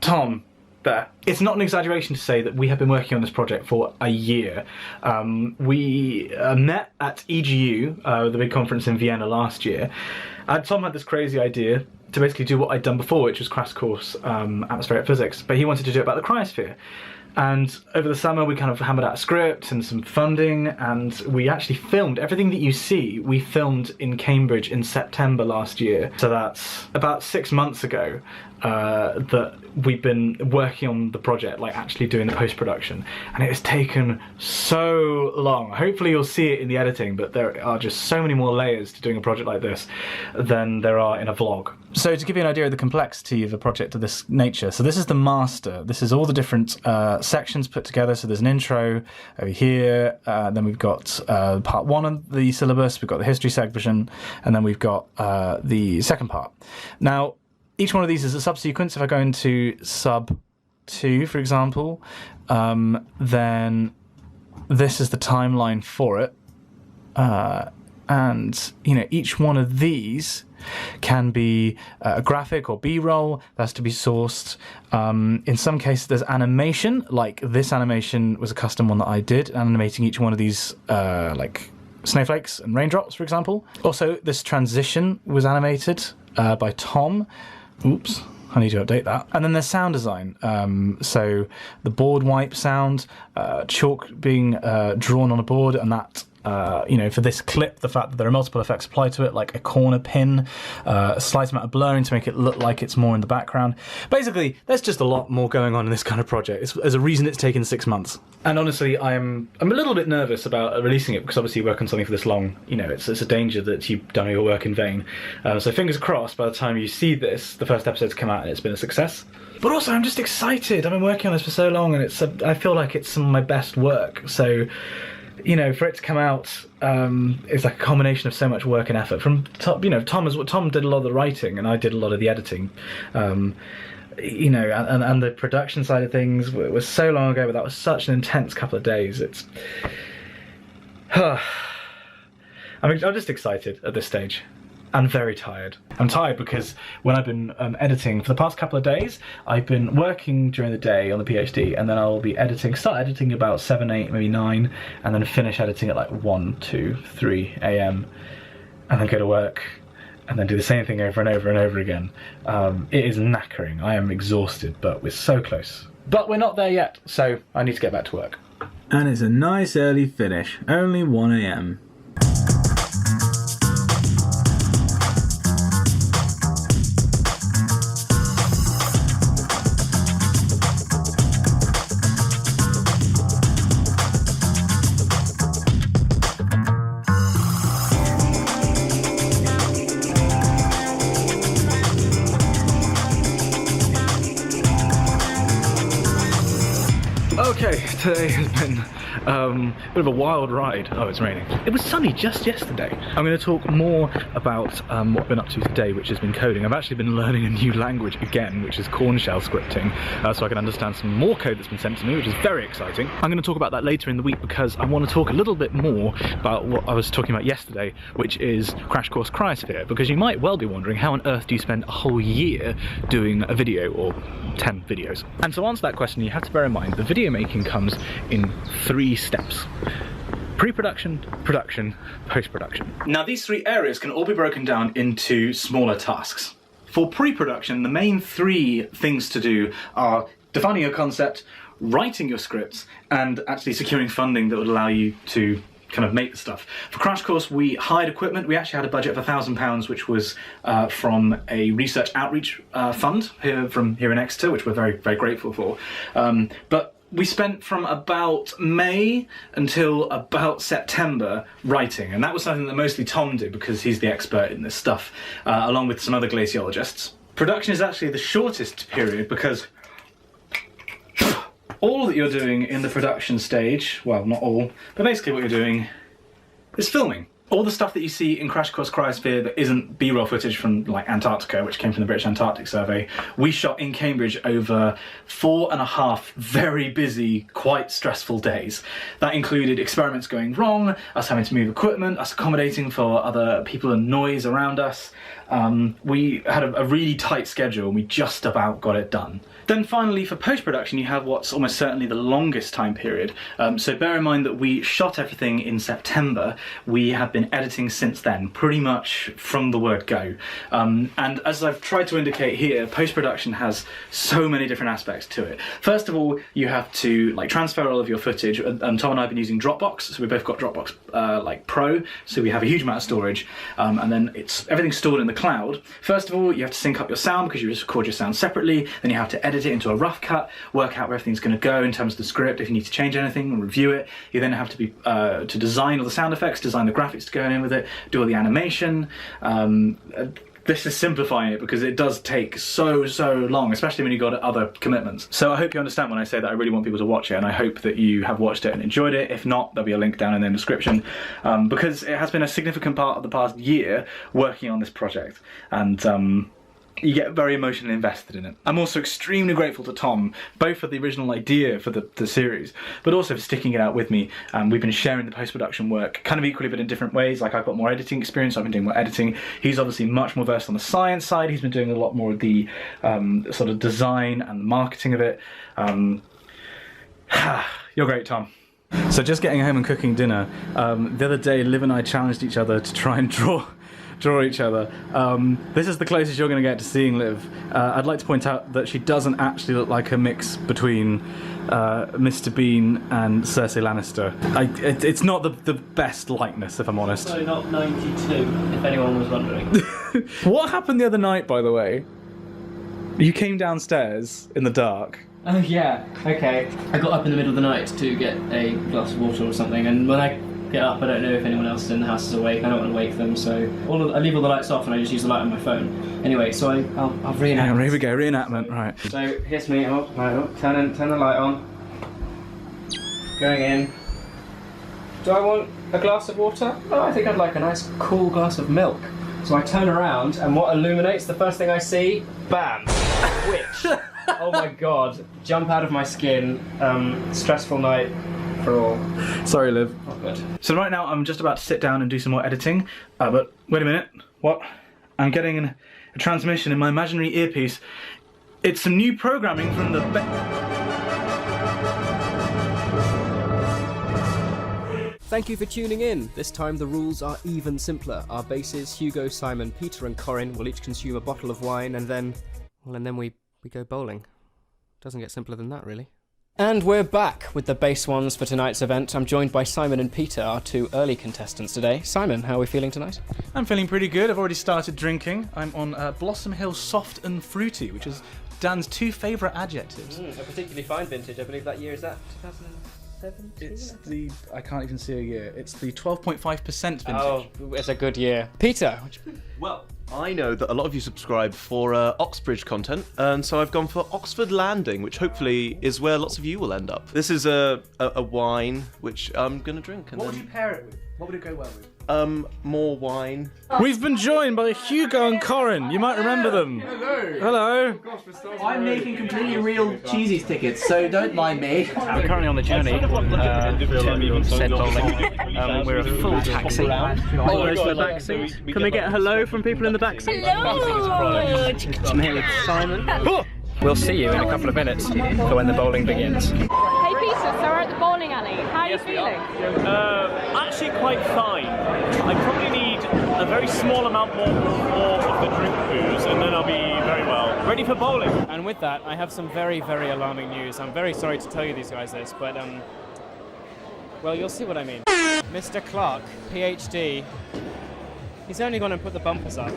Tom there. It's not an exaggeration to say that we have been working on this project for a year. We met at EGU, the big conference in Vienna last year, and Tom had this crazy idea to basically do what I'd done before, which was Crash Course Atmospheric Physics, but he wanted to do it about the cryosphere. And over the summer we kind of hammered out a script and some funding, and we actually filmed everything that you see. We filmed in Cambridge in September last year, so that's about 6 months ago that we've been working on the project, like actually doing the post-production, and it has taken so long. Hopefully you'll see it in the editing, but there are just so many more layers to doing a project like this than there are in a vlog. So to give you an idea of the complexity of a project of this nature, so this is the master. This is all the different sections put together. So there's an intro over here, then we've got part 1 of the syllabus, we've got the history section, and then we've got the second part. Now, each one of these is a subsequence. If I go into sub 2, for example, then this is the timeline for it. And, you know, each one of these can be a graphic or B-roll that's to be sourced. In some cases there's animation, like this animation was a custom one that I did, animating each one of these like snowflakes and raindrops, for example. Also, this transition was animated by Tom. Oops, I need to update that. And then there's sound design. So the board wipe sound, chalk being drawn on a board, and that, you know, for this clip, the fact that there are multiple effects applied to it, like a corner pin, a slight amount of blurring to make it look like it's more in the background. Basically, there's just a lot more going on in this kind of project. There's a reason it's taken 6 months. And honestly, I'm a little bit nervous about releasing it, because obviously you work on something for this long, you know, it's a danger that you've done your work in vain. So fingers crossed, by the time you see this, the first episode's come out and it's been a success. But also, I'm just excited. I've been working on this for so long, and I feel like it's some of my best work. So, you know, for it to come out, it's like a combination of so much work and effort. From you know, Tom did a lot of the writing, and I did a lot of the editing. You know, and the production side of things was so long ago, but that was such an intense couple of days. It's, I'm just excited at this stage. And very tired. I'm tired because when I've been editing for the past couple of days, I've been working during the day on the PhD, and then I'll be start editing about 7, 8, maybe 9, and then finish editing at like 1, 2, 3 a.m. and then go to work, and then do the same thing over and over and over again. It is knackering. I am exhausted, but we're so close. But we're not there yet, so I need to get back to work. And it's a nice early finish, only 1 a.m. Okay, today has been a bit of a wild ride. Oh, it's raining. It was sunny just yesterday. I'm going to talk more about what I've been up to today, which has been coding. I've actually been learning a new language again, which is corn shell scripting, so I can understand some more code that's been sent to me, which is very exciting. I'm going to talk about that later in the week, because I want to talk a little bit more about what I was talking about yesterday, which is Crash Course Cryosphere, because you might well be wondering, how on earth do you spend a whole year doing a video, or 10 videos? And to answer that question, you have to bear in mind the video making comes in 3 steps: pre-production, production, post-production. Now, these 3 areas can all be broken down into smaller tasks. For pre-production, the main 3 things to do are defining your concept, writing your scripts, and actually securing funding that would allow you to kind of make the stuff. For Crash Course, we hired equipment. We actually had a budget of £1,000, which was from a research outreach fund here in Exeter, which we're very, very grateful for. But we spent from about May until about September writing, and that was something that mostly Tom did, because he's the expert in this stuff, along with some other glaciologists. Production is actually the shortest period, because all that you're doing in the production stage, well, not all, but basically what you're doing is filming. All the stuff that you see in Crash Course Cryosphere that isn't B-roll footage from like Antarctica, which came from the British Antarctic Survey, we shot in Cambridge over 4.5 very busy, quite stressful days. That included experiments going wrong, us having to move equipment, us accommodating for other people and noise around us. We had a really tight schedule and we just about got it done. Then finally, for post-production, you have what's almost certainly the longest time period. So bear in mind that we shot everything in September. We have been editing since then, pretty much from the word go. And as I've tried to indicate here, post-production has so many different aspects to it. First of all, you have to like transfer all of your footage. Tom and I have been using Dropbox, so we both got Dropbox like Pro, so we have a huge amount of storage, and then everything's stored in the cloud. First of all, you have to sync up your sound because you just record your sound separately. Then you have to edit it into a rough cut, work out where everything's going to go in terms of the script, if you need to change anything, and review it. You then have to be to design all the sound effects, design the graphics to go in with it, do all the animation. This is simplifying it because it does take so long, especially when you've got other commitments. So I hope you understand when I say that I really want people to watch it, and I hope that you have watched it and enjoyed it. If not, there'll be a link down in the description, because it has been a significant part of the past year working on this project, and you get very emotionally invested in it. I'm also extremely grateful to Tom, both for the original idea for the series, but also for sticking it out with me. We've been sharing the post-production work kind of equally, but in different ways. Like, I've got more editing experience, I've been doing more editing. He's obviously much more versed on the science side. He's been doing a lot more of the sort of design and marketing of it. You're great, Tom. So just getting home and cooking dinner, the other day Liv and I challenged each other to try and draw each other. This is the closest you're going to get to seeing Liv. I'd like to point out that she doesn't actually look like a mix between Mr. Bean and Cersei Lannister. It's not the best likeness, if I'm honest. So not 92, if anyone was wondering. What happened the other night, by the way? You came downstairs in the dark. Oh yeah, okay. I got up in the middle of the night to get a glass of water or something, and when I get up, I don't know if anyone else in the house is awake. I don't want to wake them, so I leave all the lights off and I just use the light on my phone. Anyway, so I'll reenact. Here we go, reenactment, right. So here's me. Turn the light on. Going in. Do I want a glass of water? Oh, I think I'd like a nice cool glass of milk. So I turn around, and what illuminates the first thing I see? Bam! Witch. Oh my god. Jump out of my skin. Stressful night. For all. Sorry, Liv. Oh, good. So right now I'm just about to sit down and do some more editing, but wait a minute. What? I'm getting a transmission in my imaginary earpiece. It's some new programming from the Thank you for tuning in. This time the rules are even simpler. Our bases, Hugo, Simon, Peter and Corin, will each consume a bottle of wine, and then we go bowling. Doesn't get simpler than that, really. And we're back with the base ones for tonight's event. I'm joined by Simon and Peter, our two early contestants today. Simon, how are we feeling tonight? I'm feeling pretty good. I've already started drinking. I'm on Blossom Hill Soft and Fruity, which is Dan's two favourite adjectives. A particularly fine vintage. I believe that year is that 2017? It's I can't even see a year. It's the 12.5% vintage. Oh, it's a good year. Peter. Well, I know that a lot of you subscribe for Oxbridge content, and so I've gone for Oxford Landing, which hopefully is where lots of you will end up. This is a wine which I'm going to drink. And what would you pair it with? What would it go well with? More wine. We've been joined by Hugo and Corin. You might remember them. Hello. Hello. I'm making completely real Cheesies tickets, so don't mind me. We're currently on the journey to said bowling. We're a full taxi. Oh, where's the back seat? Can we get a hello from people in the back seat? Hello! I'm here with Simon. We'll see you in a couple of minutes for when the bowling begins. Hey Peter, so we're at the bowling alley. How are you feeling? Actually quite fine. I probably need a very small amount more of the drink booze, and then I'll be very well ready for bowling. And with that, I have some very, very alarming news. I'm very sorry to tell you these guys this, but well, you'll see what I mean. Mr. Clark, PhD, he's only gone and put the bumpers up.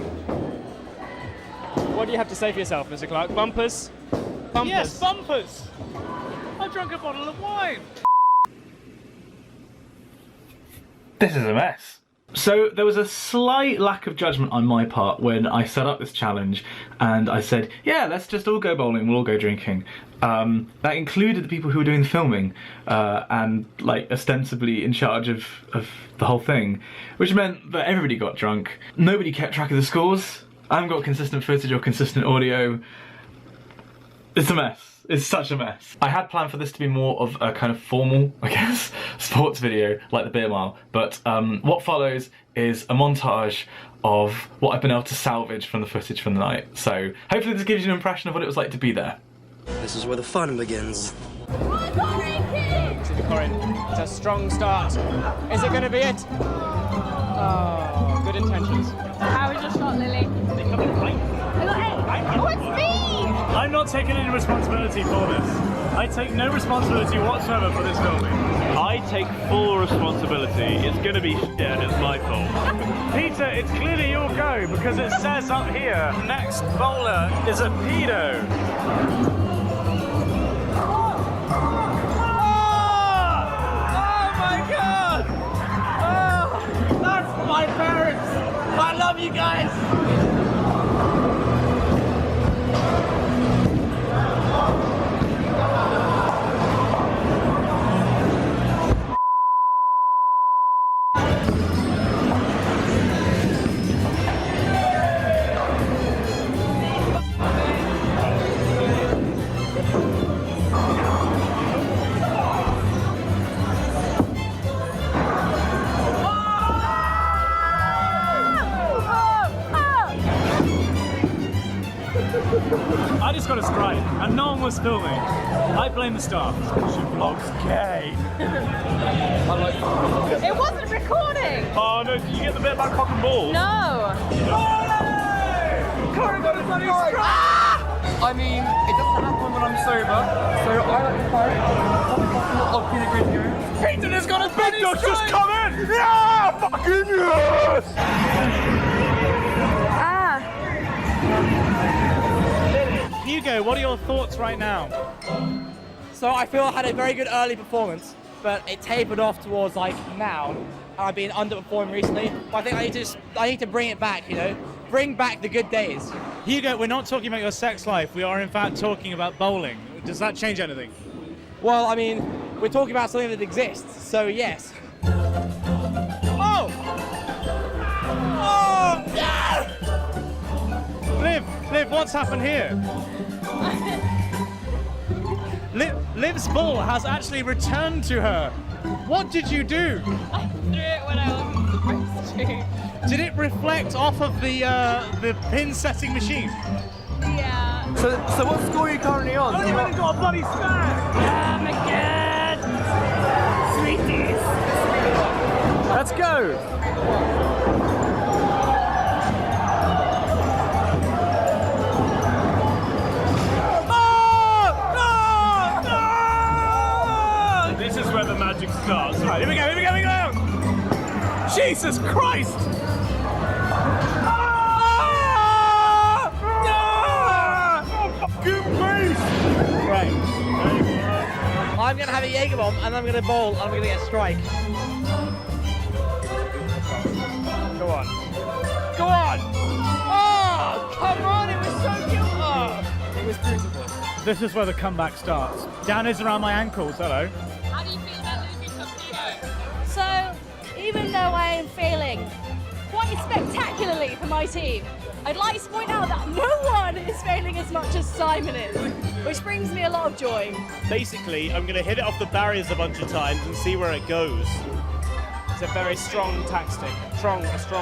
What do you have to say for yourself, Mr. Clark? Bumpers? Bumpers? Yes, bumpers! I drank a bottle of wine! This is a mess. So there was a slight lack of judgment on my part when I set up this challenge and I said, yeah, let's just all go bowling, we'll all go drinking. That included the people who were doing the filming and like ostensibly in charge of the whole thing, which meant that everybody got drunk. Nobody kept track of the scores. I haven't got consistent footage or consistent audio. It's a mess. It's such a mess. I had planned for this to be more of a kind of formal, I guess, sports video like the beer mile, but what follows is a montage of what I've been able to salvage from the footage from the night. So hopefully this gives you an impression of what it was like to be there. This is where the fun begins. Corin, it's a strong start. Is it going to be it? Oh, good intentions. How was your shot, Lily? Oh, it's me! I'm not taking any responsibility for this. I take no responsibility whatsoever for this filming. I take full responsibility. It's gonna be shit and it's my fault. Peter, it's clearly your go because it says up here, next bowler is a pedo. My parents! I love you guys! I just got a strike, and no one was filming. I blame the staff. She vlogs gay. It wasn't recording! Oh no, did you get the bit about cock and balls? No! Corin got a bloody strike! I mean, it doesn't happen when I'm sober, so I like to pirate of Pinot Grigio. Peter has got a big dog just come in! Yeah! Fucking yes! Hugo, what are your thoughts right now? So I feel I had a very good early performance, but it tapered off towards like now, and I've been underperforming recently. But I think I need to bring it back, you know? Bring back the good days. Hugo, we're not talking about your sex life, we are in fact talking about bowling. Does that change anything? Well, I mean, we're talking about something that exists, so yes. Oh! Oh! Yeah! Liv, what's happened here? Liv's ball has actually returned to her. What did you do? I threw it when I wasn't supposed to. Did it reflect off of the pin setting machine? Yeah. So what score are you currently on? Oh, you went and got a bloody smash! Yeah, my God! Sweeties! Let's go! This is where the magic starts. Right, here we go! Jesus Christ! Right. I'm gonna have a Jaeger bomb and I'm gonna bowl and I'm gonna get a strike. Go on. Oh, come on, it was so cute. Oh, it was beautiful. This is where the comeback starts. Down is around my ankles, hello. How do you feel about losing some Theo? So, even though I am failing quite spectacularly for my team, I'd like to point out that no one is failing as much as Simon is, which brings me a lot of joy. Basically, I'm going to hit it off the barriers a bunch of times and see where it goes. It's a very strong tactic. Strong tactic.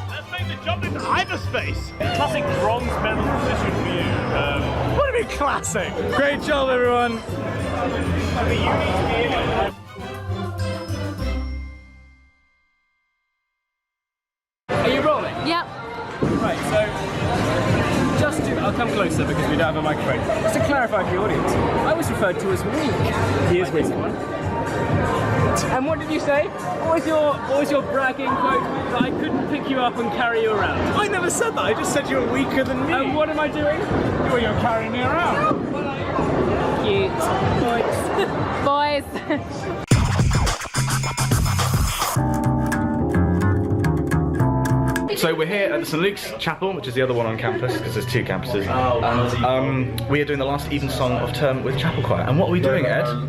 Let's make the jump into hyperspace. Classic bronze medal position for you. What do you mean classic? Great job, everyone. I mean, you need to be in it. Are you rolling? Yep. Right, so I'll come closer because we don't have a microphone. Just to clarify for the audience, I was referred to as weak. He is weak. And what did you say? What was your bragging quote? That I couldn't pick you up and carry you around? I never said that. I just said you were weaker than me. And what am I doing? Well, you're carrying me around. Cute. Boys. So we're here at the St Luke's Chapel, which is the other one on campus, because there's 2 campuses. And we are doing the last evensong of term with chapel choir. And what are we doing, Ed? Oh,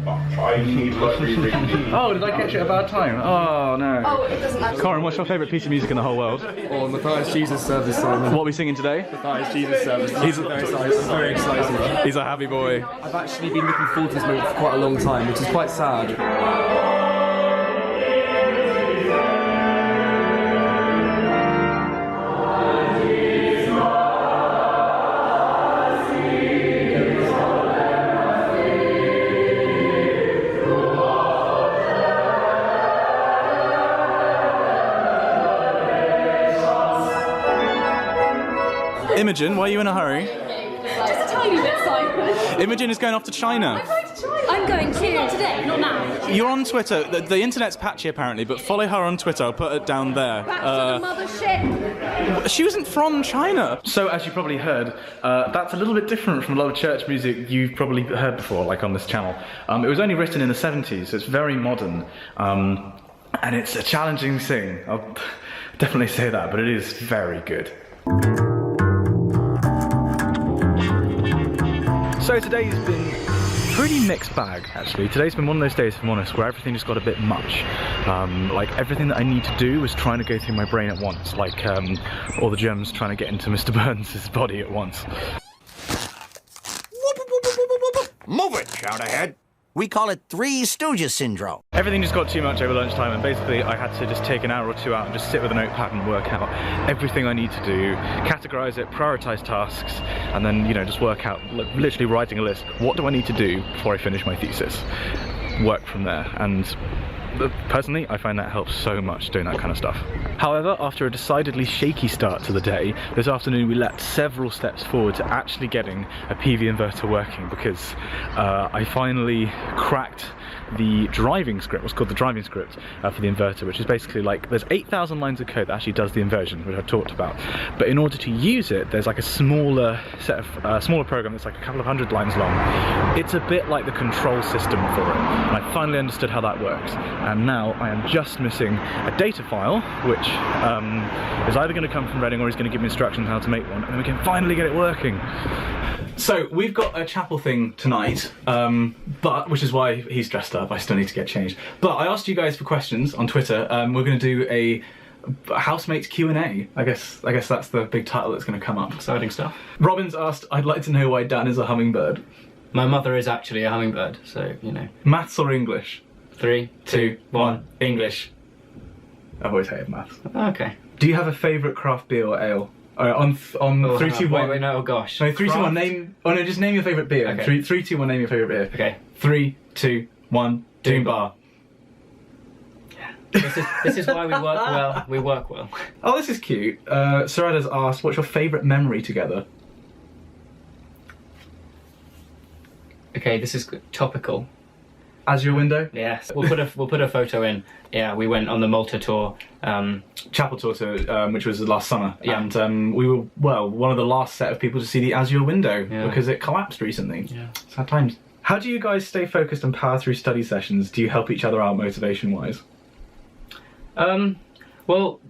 did I catch you at a bad time? Oh no. Oh, it doesn't matter. Corin, what's your favourite piece of music in the whole world? Oh, Matthias Jesus service, Simon. What are we singing today? Matthias Jesus service. He's very excited. He's a happy boy. I've actually been looking forward to this moment for quite a long time, which is quite sad. Imogen, why are you in a hurry? Just a tiny bit, Simon. Imogen is going off to China. I'm going to today, not now. You're on Twitter. The internet's patchy apparently, but follow her on Twitter. I'll put it down there. Back to the mothership. She wasn't from China. So as you probably heard, that's a little bit different from a lot of church music you've probably heard before, like on this channel. It was only written in the 70s, so it's very modern. And it's a challenging thing. I'll definitely say that, but it is very good. So today's been pretty mixed bag, actually. Today's been one of those days, if I'm honest, where everything just got a bit much. Like everything that I need to do was trying to go through my brain at once, like all the germs trying to get into Mr. Burns' body at once. Move it, shout ahead. We call it Three Stooges syndrome. Everything just got too much over lunchtime, and basically I had to just take an hour or 2 out and just sit with a notepad and work out everything I need to do, categorize it, prioritize tasks, and then, you know, just work out, literally writing a list. What do I need to do before I finish my thesis? Work from there. And personally, I find that helps so much doing that kind of stuff. However, after a decidedly shaky start to the day, this afternoon we leapt several steps forward to actually getting a PV inverter working, because I finally cracked the driving script, what's called the driving script for the inverter, which is basically like, there's 8,000 lines of code that actually does the inversion, which I've talked about. But in order to use it, there's like a smaller set of, smaller program that's like a couple of 100 lines long. It's a bit like the control system for it. And I finally understood how that works. And now I am just missing a data file, which is either going to come from Reading or he's going to give me instructions on how to make one, and then we can finally get it working. So we've got a chapel thing tonight, but which is why he's dressed up. I still need to get changed. But I asked you guys for questions on Twitter. We're going to do a housemates Q&A. I guess that's the big title that's going to come up. Exciting stuff. Robin's asked, I'd like to know why Dan is a hummingbird. My mother is actually a hummingbird, so you know. Maths or English? 3, 2, 1, English. I've always hated maths. Okay. Do you have a favourite craft beer or ale? On 3, 2, 1. Wait, no, oh gosh. No, 3, 2, 1. Name. Oh no, just name your favourite beer. Okay. 3, 2, 1. Name your favourite beer. Okay. 3, 2, 1. Doom Bar. This is why we work well. We work well. Oh, this is cute. Sarada's asked, what's your favourite memory together? Okay, this is topical. As your window? Yes. We'll put a photo in. Yeah, we went on the Malta tour. Chapel tour, so, which was last summer. Yeah. And we were, well, one of the last set of people to see the As Your Window, because it collapsed recently. Yeah. Sad times. How do you guys stay focused and power through study sessions? Do you help each other out motivation-wise? Well,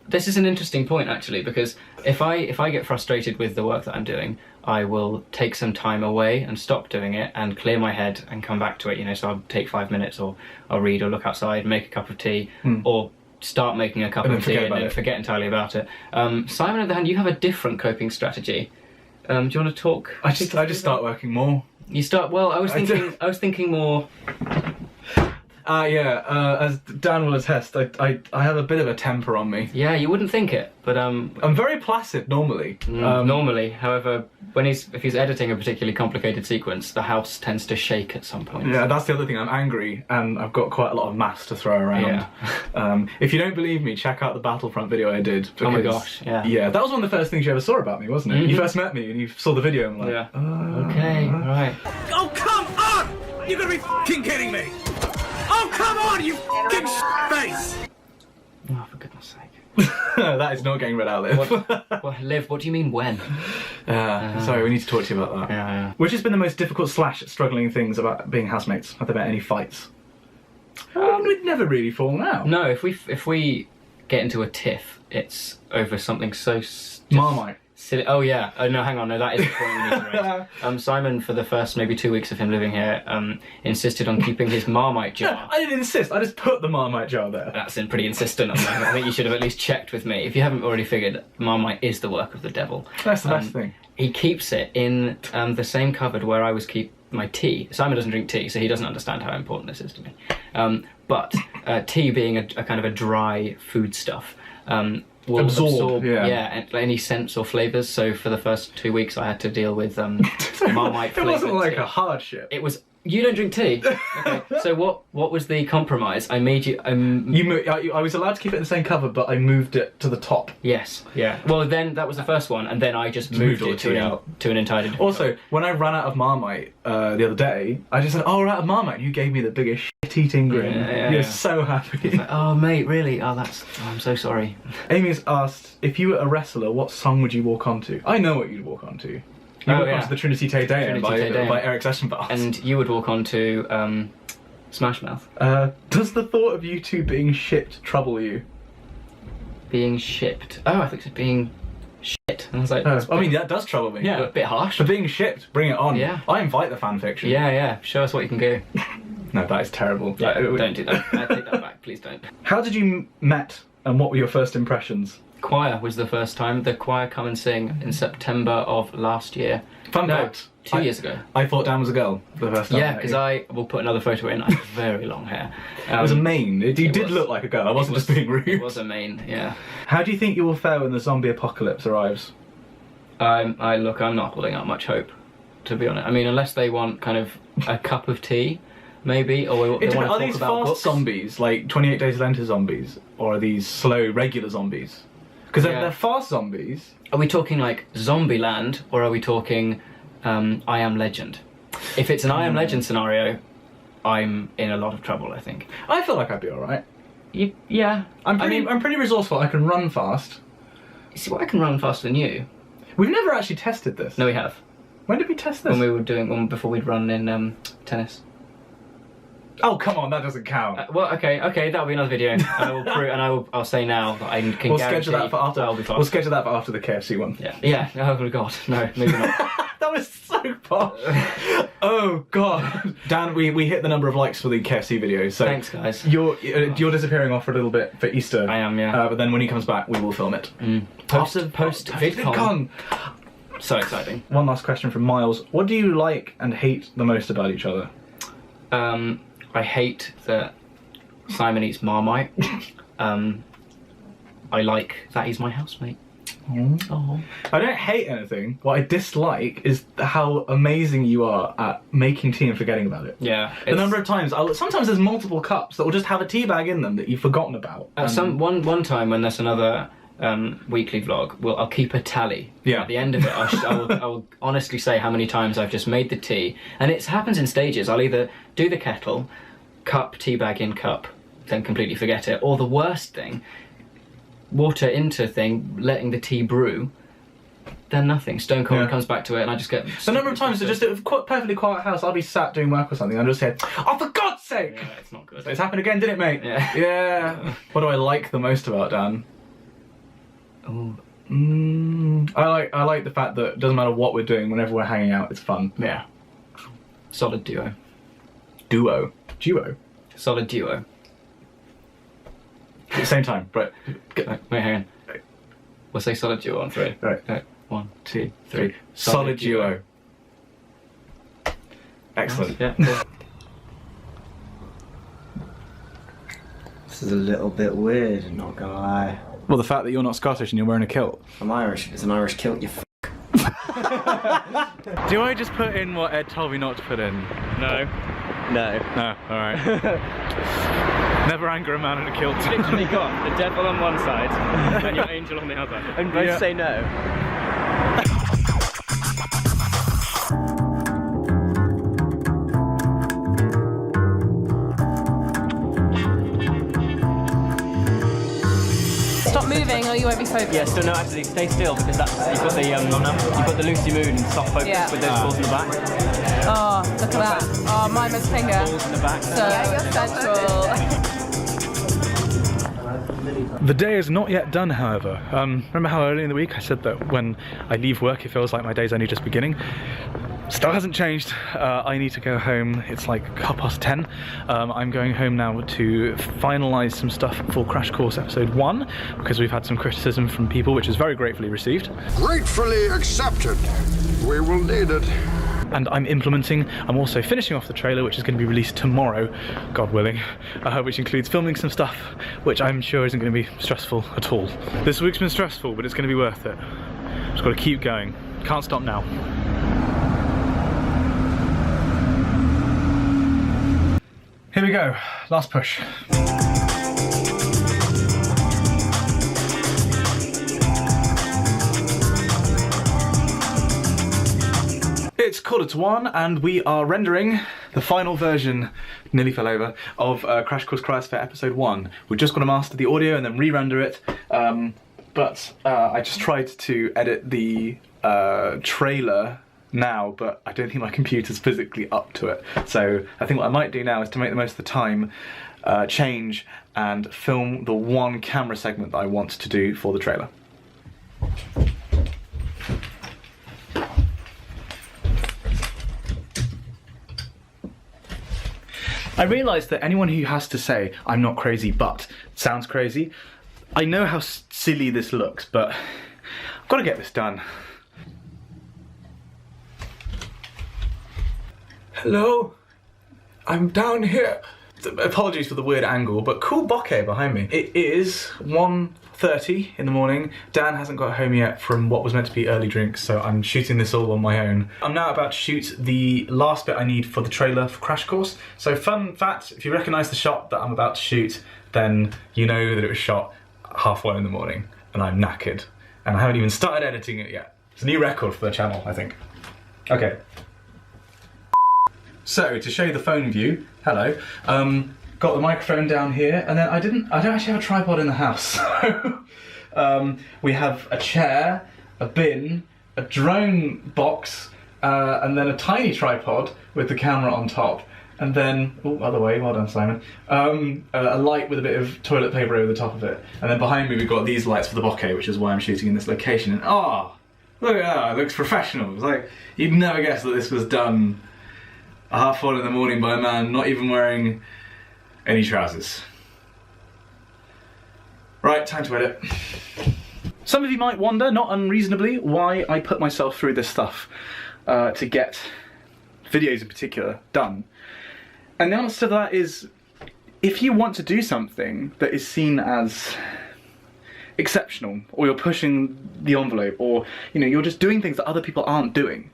this is an interesting point actually, because if I get frustrated with the work that I'm doing, I will take some time away and stop doing it and clear my head and come back to it, you know, so I'll take 5 minutes, or I'll read or look outside, make a cup of tea, or start making a cup of tea and then forget entirely about it. Simon, on the other hand, you have a different coping strategy. Do you want to talk? I just start working more. You start, well, I was thinking more. As Dan will attest, I have a bit of a temper on me. Yeah, you wouldn't think it, but I'm very placid normally. Normally, however, if he's editing a particularly complicated sequence, the house tends to shake at some point. Yeah, that's the other thing. I'm angry, and I've got quite a lot of maths to throw around. Yeah. If you don't believe me, check out the Battlefront video I did. Because, oh my gosh! Yeah. Yeah, that was one of the first things you ever saw about me, wasn't it? Mm-hmm. You first met me, and you saw the video, and I'm like, okay, right. Oh come on! You're gonna be f***ing kidding me! Oh, come on, you f***ing face! Oh, for goodness sake. That is not getting read out, Liv. Liv, what do you mean when? Sorry, we need to talk to you about that. Yeah. Which has been the most difficult / struggling things about being housemates? Have there been any fights? We'd never really fallen out. No, if we get into a tiff, it's over something so Marmite. silly. Oh yeah. Oh no, hang on. No, that is the point we need to raise. Simon, for the first maybe 2 weeks of him living here, insisted on keeping his Marmite jar. No, I didn't insist. I just put the Marmite jar there. That's pretty insistent. I think you should have at least checked with me. If you haven't already figured, Marmite is the work of the devil. That's the best thing. He keeps it in the same cupboard where I was keep my tea. Simon doesn't drink tea, so he doesn't understand how important this is to me. But tea being a kind of a dry food stuff, will absorb any scents or flavours. So for the first 2 weeks, I had to deal with Marmite. It wasn't like a hardship. It was. You don't drink tea. Okay. So what was the compromise? I made you. I was allowed to keep it in the same cupboard, but I moved it to the top. Yes. Yeah. Well, then that was the first one, and then I just moved it to an entirely different. Also, when I ran out of Marmite the other day, I just said, "Oh, we're out of Marmite." And you gave me the biggest shit-eating grin. You're so happy. Like, oh, mate, really? Oh, I'm so sorry. Amy's asked, if you were a wrestler, what song would you walk onto? I know what you'd walk onto. You walk onto the Trinity Te Deum by Eric Eschenbach. And you would walk onto Smash Mouth. Does the thought of you two being shipped trouble you? Being shipped? Oh, I think it's being shit. And I was like, I mean, that does trouble me. Yeah, a bit harsh. For being shipped, bring it on. Yeah. I invite the fan fiction. Yeah. Show us what you can do. No, that is terrible. Yeah, don't do that. I take that back. Please don't. How did you met, and what were your first impressions? Choir was the first time. The choir come and sing in September of last year. Fun fact. 2 years ago. I thought Dan was a girl the first time. Yeah, because I will put another photo in. I have very long hair. It was a mane. You did look like a girl. I wasn't just being rude. It was a mane, yeah. How do you think you will fare when the zombie apocalypse arrives? I'm not holding out much hope, to be honest. I mean, unless they want kind of a cup of tea, maybe, or they want to talk about books. Are these fast zombies, like 28 Days Later zombies, or are these slow, regular zombies? Because they're fast zombies. Are we talking like Zombieland, or are we talking I Am Legend? If it's an I Am Legend scenario, I'm in a lot of trouble, I think. I feel like I'd be alright. Yeah. I'm pretty resourceful. I can run fast. You see, what, I can run faster than you. We've never actually tested this. No, we have. When did we test this? When we were doing before we'd run in tennis. Oh, come on, that doesn't count. Well, okay, that'll be another video. And I will prove, and I'll say now that I can We'll guarantee schedule that for after. I'll be fast. We'll schedule that for after the KFC one. Yeah. Oh god, no, maybe not. That was so posh. Oh god, Dan, we hit the number of likes for the KFC video. So thanks, guys. You're disappearing off for a little bit for Easter. I am, yeah. But then when he comes back, we will film it. Post VidCon. So exciting. One last question from Miles. What do you like and hate the most about each other? I hate that Simon eats Marmite. I like that he's my housemate. Oh. I don't hate anything. What I dislike is how amazing you are at making tea and forgetting about it. Yeah. The number of times, sometimes there's multiple cups that will just have a tea bag in them that you've forgotten about. One time when there's another weekly vlog, I'll keep a tally. Yeah. At the end of it, I will honestly say how many times I've just made the tea, and it happens in stages. I'll either do the kettle, cup, tea bag in cup, then completely forget it, or the worst thing, water into thing, letting the tea brew, then nothing. Stone cold comes back to it, and I just get. The number of times, just a perfectly quiet house, I'll be sat doing work or something, and I'll just say, "Oh, for God's sake!" Yeah, it's not good. It's happened again, didn't it, mate? Yeah. What do I like the most about Dan? I like the fact that it doesn't matter what we're doing, whenever we're hanging out, it's fun. Yeah. Solid duo. Duo. Solid duo. At the same time, right. Wait, hang on. We'll say solid duo on three. Right. 1, 2, 3. Solid duo. Excellent. Yeah. Cool. This is a little bit weird, I'm not gonna lie. Well, the fact that you're not Scottish and you're wearing a kilt. I'm Irish. It's an Irish kilt, you f***. Do I just put in what Ed told me not to put in? No. No, alright. Never anger a man in a kilt. You've literally got the devil on one side and your angel on the other. And both say no. Stop moving or you won't be focused. Yeah, so no, actually stay still because that's you've got the Lucy Moon and soft focus with those balls in the back. Oh, look at that. Oh, Mima's finger. Balls in the back. So sensual. The day is not yet done, however. Remember how early in the week I said that when I leave work it feels like my day's only just beginning? Still hasn't changed. I need to go home. It's like 10:30. I'm going home now to finalise some stuff for Crash Course episode 1 because we've had some criticism from people, which is very gratefully received. Gratefully accepted. We will need it. And I'm also finishing off the trailer, which is going to be released tomorrow, God willing, which includes filming some stuff, which I'm sure isn't going to be stressful at all. This week's been stressful, but it's going to be worth it. Just got to keep going. Can't stop now. Here we go, last push. It's 1:45 and we are rendering the final version, nearly fell over, of Crash Course Cryosphere episode 1. We're just going to master the audio and then re-render it, but I just tried to edit the trailer now, but I don't think my computer's physically up to it. So I think what I might do now is to make the most of the time, change and film the one camera segment that I want to do for the trailer. I realise that anyone who has to say, I'm not crazy, but sounds crazy, I know how silly this looks, but I've got to get this done. Hello? I'm down here. Apologies for the weird angle, but cool bokeh behind me. It is 1:30 in the morning. Dan hasn't got home yet from what was meant to be early drinks, so I'm shooting this all on my own. I'm now about to shoot the last bit I need for the trailer for Crash Course. So fun fact, if you recognise the shot that I'm about to shoot, then you know that it was shot 1:30 in the morning, and I'm knackered. And I haven't even started editing it yet. It's a new record for the channel, I think. Okay. So, to show you the phone view, hello, got the microphone down here, and then I don't actually have a tripod in the house. So, we have a chair, a bin, a drone box, and then a tiny tripod with the camera on top, and then, oh, other way, well done Simon, a light with a bit of toilet paper over the top of it, and then behind me we've got these lights for the bokeh, which is why I'm shooting in this location, and look at that, it looks professional. It's like, you'd never guess that this was done 1:30 in the morning by a man not even wearing any trousers. Right, time to edit. Some of you might wonder, not unreasonably, why I put myself through this stuff to get videos in particular done. And the answer to that is, if you want to do something that is seen as exceptional, or you're pushing the envelope, or you're just doing things that other people aren't doing,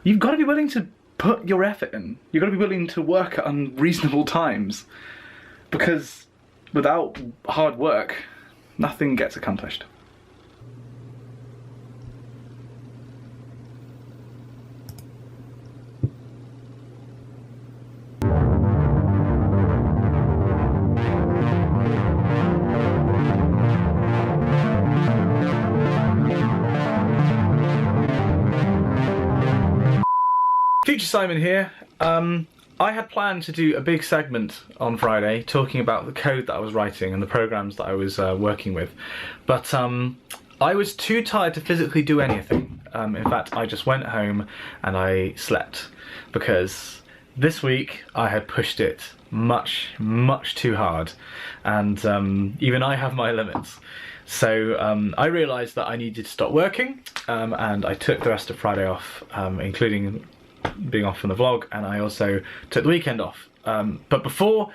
you've got to be willing to put your effort in. You've got to be willing to work at unreasonable times, because without hard work, nothing gets accomplished. Future Simon here. I had planned to do a big segment on Friday talking about the code that I was writing and the programs that I was working with, but I was too tired to physically do anything. In fact, I just went home and I slept, because this week I had pushed it much too hard, and even I have my limits. So I realised that I needed to stop working, and I took the rest of Friday off, including being off from the vlog, and I also took the weekend off. But before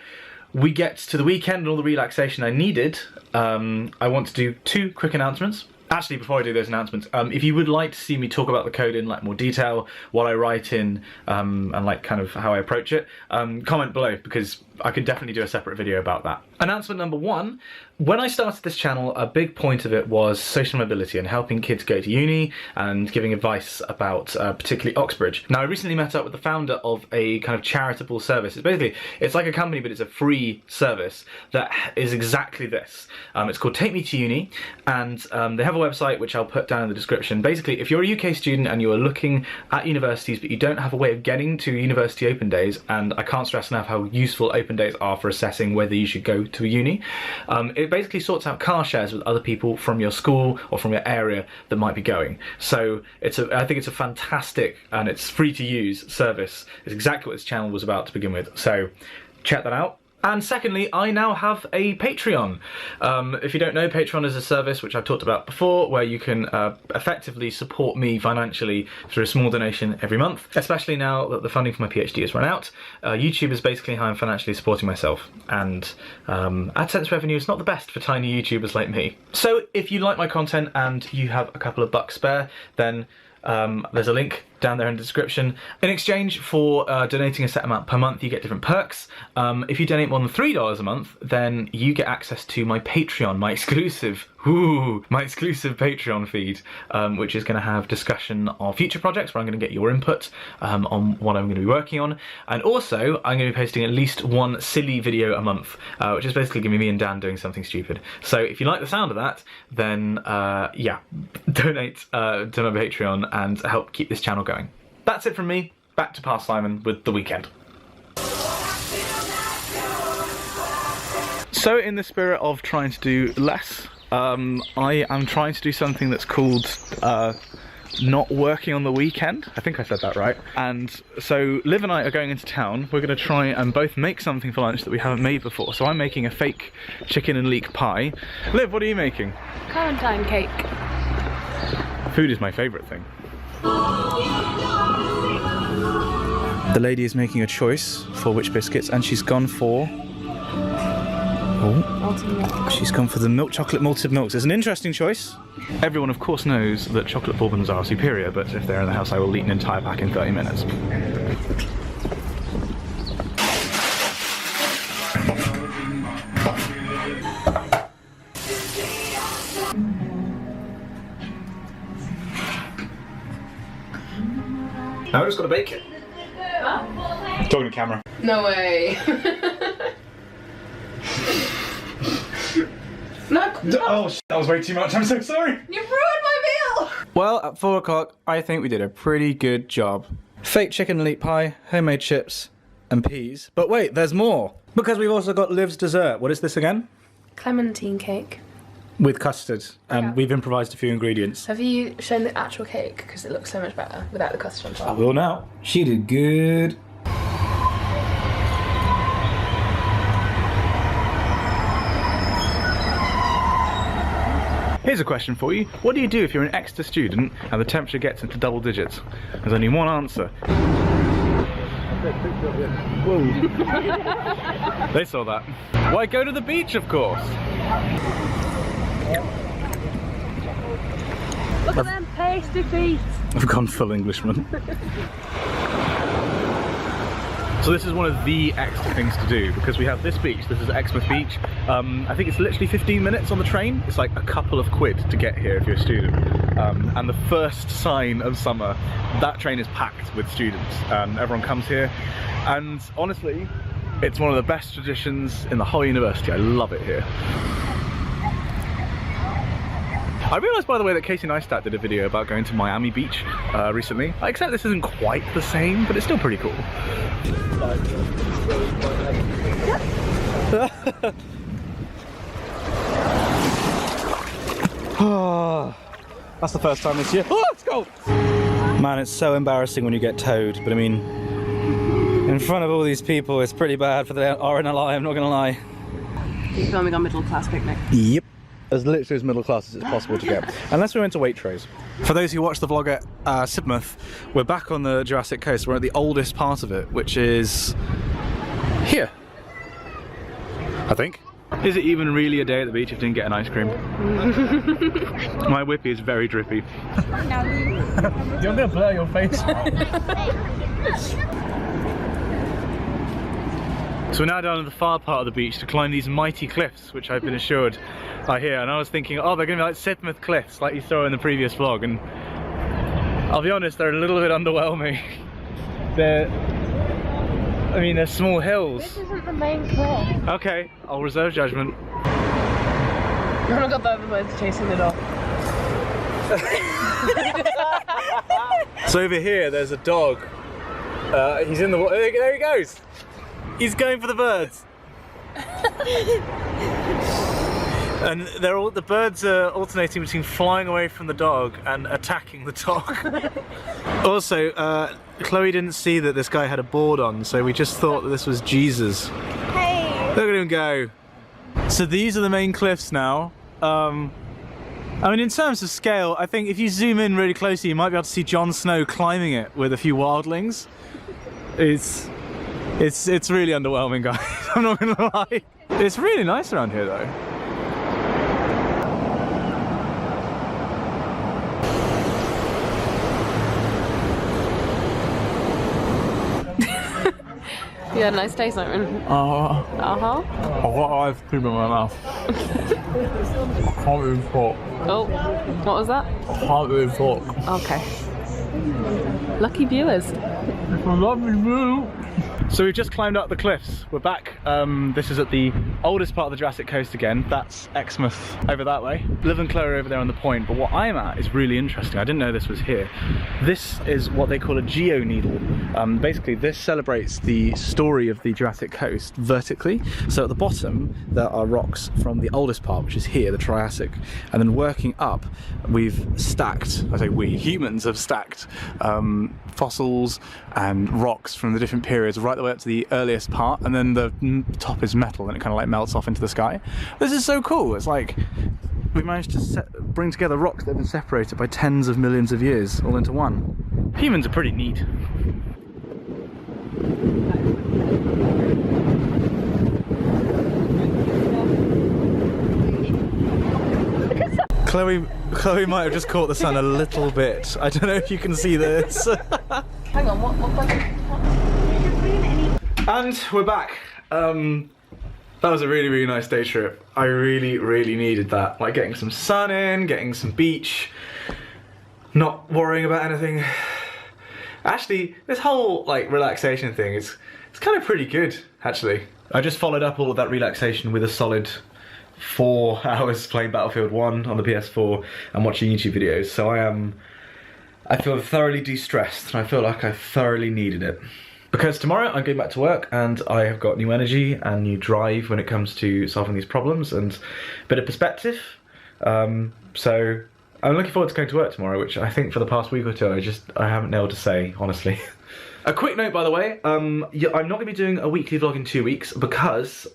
we get to the weekend and all the relaxation I needed, I want to do 2 quick announcements. Actually, before I do those announcements, if you would like to see me talk about the code in more detail, what I write in, and kind of how I approach it, comment below, because I could definitely do a separate video about that. Announcement number 1, when I started this channel, a big point of it was social mobility and helping kids go to uni and giving advice about particularly Oxbridge. Now, I recently met up with the founder of a kind of charitable service. It's like a company, but it's a free service that is exactly this. It's called Take Me to Uni, and they have a website which I'll put down in the description. Basically, if you're a UK student and you are looking at universities but you don't have a way of getting to university open days, and I can't stress enough how useful open open days are for assessing whether you should go to a uni. It basically sorts out car shares with other people from your school or from your area that might be going. So I think it's a fantastic, and it's free to use service. It's exactly what this channel was about to begin with. So check that out. And secondly, I now have a Patreon. If you don't know, Patreon is a service which I've talked about before, where you can effectively support me financially through a small donation every month, especially now that the funding for my PhD has run out. YouTube is basically how I'm financially supporting myself, and AdSense revenue is not the best for tiny YouTubers like me. So if you like my content and you have a couple of bucks spare, then there's a link down there in the description. In exchange for donating a set amount per month, you get different perks. If you donate more than $3 a month, then you get access to my Patreon, my exclusive Patreon feed, which is going to have discussion of future projects where I'm going to get your input on what I'm going to be working on. And also, I'm going to be posting at least one silly video a month, which is basically going to be me and Dan doing something stupid. So if you like the sound of that, then yeah, donate to my Patreon and help keep this channel going. That's it from me. Back to Past Simon with The Weekend. So in the spirit of trying to do less, I am trying to do something that's called not working on the weekend. I think I said that right. And so Liv and I are going into town. We're going to try and both make something for lunch that we haven't made before. So I'm making a fake chicken and leek pie. Liv, what are you making? Clementine cake. Food is my favourite thing. The lady is making a choice for which biscuits, and she's gone for... Oh, she's gone for the milk chocolate malted milks. It's an interesting choice. Everyone, of course, knows that chocolate bourbons are superior, but if they're in the house, I will eat an entire pack in 30 minutes. Now we've just got to bake it. Talking to camera. No way. No. Oh, that was way too much. I'm so sorry. You ruined my meal. Well, at 4 o'clock, I think we did a pretty good job. Fake chicken and leek pie, homemade chips, and peas. But wait, there's more. Because we've also got Liv's dessert. What is this again? Clementine cake. With custard. And we've improvised a few ingredients. Have you shown the actual cake? Because it looks so much better without the custard on top. I will now. She did good. Here's a question for you. What do you do if you're an extra student and the temperature gets into double digits? There's only one answer. Whoa. They saw that. Why go to the beach, of course? Look at them pasty feet. I've gone full Englishman. So this is one of the extra things to do, because we have this beach. This is Exmouth Beach. I think it's literally 15 minutes on the train. It's like a couple of quid to get here if you're a student. And the first sign of summer, that train is packed with students. Everyone comes here, and honestly, it's one of the best traditions in the whole university. I love it here. I realised, by the way, that Casey Neistat did a video about going to Miami Beach recently. Except this isn't quite the same, but it's still pretty cool. That's the first time this year. Oh, it's cold! Man, it's so embarrassing when you get towed, but I mean, in front of all these people, it's pretty bad for the RNLI, I'm not gonna lie. You're filming on Middle Class Picnic? Yep. As literally as middle class as it's possible to get. Unless we went to Waitrose. For those who watch the vlog at Sidmouth, we're back on the Jurassic Coast. We're at the oldest part of it, which is here, I think. Is it even really a day at the beach if you didn't get an ice cream? My whippy is very drippy. You're gonna blur your face. So we're now down in the far part of the beach to climb these mighty cliffs, which I've been assured are here. And I was thinking, oh, they're going to be like Sidmouth cliffs, like you saw in the previous vlog. And I'll be honest, they're a little bit underwhelming. They're small hills. This isn't the main cliff. Okay, I'll reserve judgment. You haven't got the other birds chasing it off. So over here, there's a dog. He's in the water. There he goes. He's going for the birds. And the birds are alternating between flying away from the dog and attacking the dog. Also, Chloe didn't see that this guy had a board on, so we just thought that this was Jesus. Hey! Look at him go. So these are the main cliffs now. I mean, in terms of scale, I think if you zoom in really closely, you might be able to see Jon Snow climbing it with a few wildlings. It's really underwhelming, guys. I'm not gonna lie. It's really nice around here, though. You had a nice day, Simon. Uh-huh. I've got ice cream in my mouth. I can't even talk. Oh, what was that? I can't even talk. Okay. Lucky viewers. Lovely view. So we've just climbed up the cliffs. We're back. This is at the oldest part of the Jurassic Coast again. That's Exmouth over that way. Liv and Chloe are over there on the point, but what I'm at is really interesting. I didn't know this was here. This is what they call a geoneedle. Basically, this celebrates the story of the Jurassic Coast vertically. So at the bottom, there are rocks from the oldest part, which is here, the Triassic. And then working up, we've stacked, I say we, humans have stacked fossils and rocks from the different periods right the way up to the earliest part, and then the top is metal and it kind of like melts off into the sky. This is so cool. It's like we managed to bring together rocks that have been separated by tens of millions of years all into one. Humans are pretty neat. Chloe might have just caught the sun a little bit. I don't know if you can see this. Hang on, what? And we're back. That was a really, really nice day trip. I really, really needed that. Like getting some sun in, getting some beach, not worrying about anything. Actually, this whole like relaxation thing, it's kind of pretty good, actually. I just followed up all of that relaxation with a solid 4 hours playing Battlefield 1 on the PS4 and watching YouTube videos. So I feel thoroughly de-stressed and I feel like I thoroughly needed it. Because tomorrow I'm going back to work and I have got new energy and new drive when it comes to solving these problems and a bit of perspective. So I'm looking forward to going to work tomorrow, which I think for the past week or two I haven't been able to say, honestly. A quick note, by the way, I'm not going to be doing a weekly vlog in 2 weeks because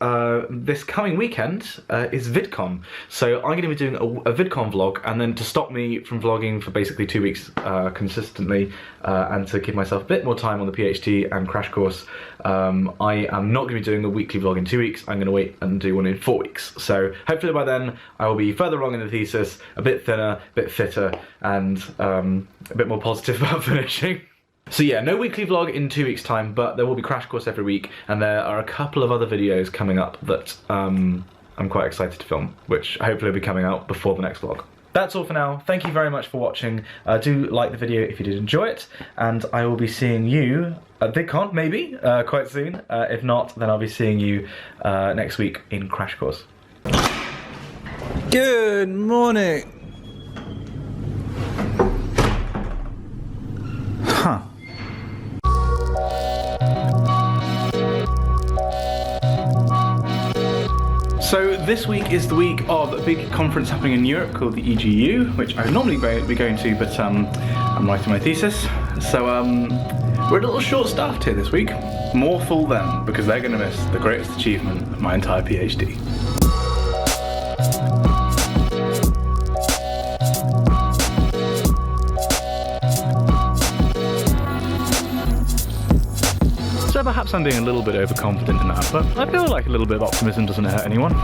this coming weekend is VidCon. So I'm going to be doing a VidCon vlog, and then to stop me from vlogging for basically 2 weeks consistently and to give myself a bit more time on the PhD and crash course, I am not going to be doing a weekly vlog in 2 weeks. I'm going to wait and do one in 4 weeks. So hopefully by then I will be further along in the thesis, a bit thinner, a bit fitter, and a bit more positive about finishing. So yeah, no weekly vlog in 2 weeks' time, but there will be crash course every week, and there are a couple of other videos coming up that I'm quite excited to film, which hopefully will be coming out before the next vlog. That's all for now. Thank you very much for watching. Do like the video if you did enjoy it, and I will be seeing you at VidCon, maybe, quite soon. If not, then I'll be seeing you next week in crash course. Good morning. Huh. So this week is the week of a big conference happening in Europe called the EGU, which I would normally be going to, but I'm writing my thesis. So we're a little short-staffed here this week. More fool them, because they're going to miss the greatest achievement of my entire PhD. So perhaps I'm being a little bit overconfident in that, but I feel like a little bit of optimism doesn't hurt anyone.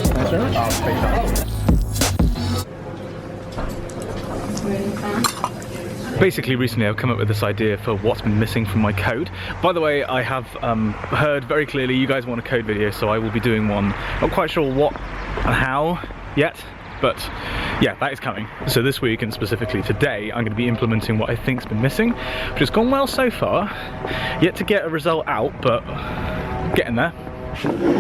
Thanks very much. I'll take that. Basically, recently I've come up with this idea for what's been missing from my code. By the way, I have heard very clearly you guys want a code video, so I will be doing one. Not quite sure what and how yet, but yeah, that is coming. So this week, and specifically today, I'm going to be implementing what I think's been missing, which has gone well so far. Yet to get a result out, but getting there.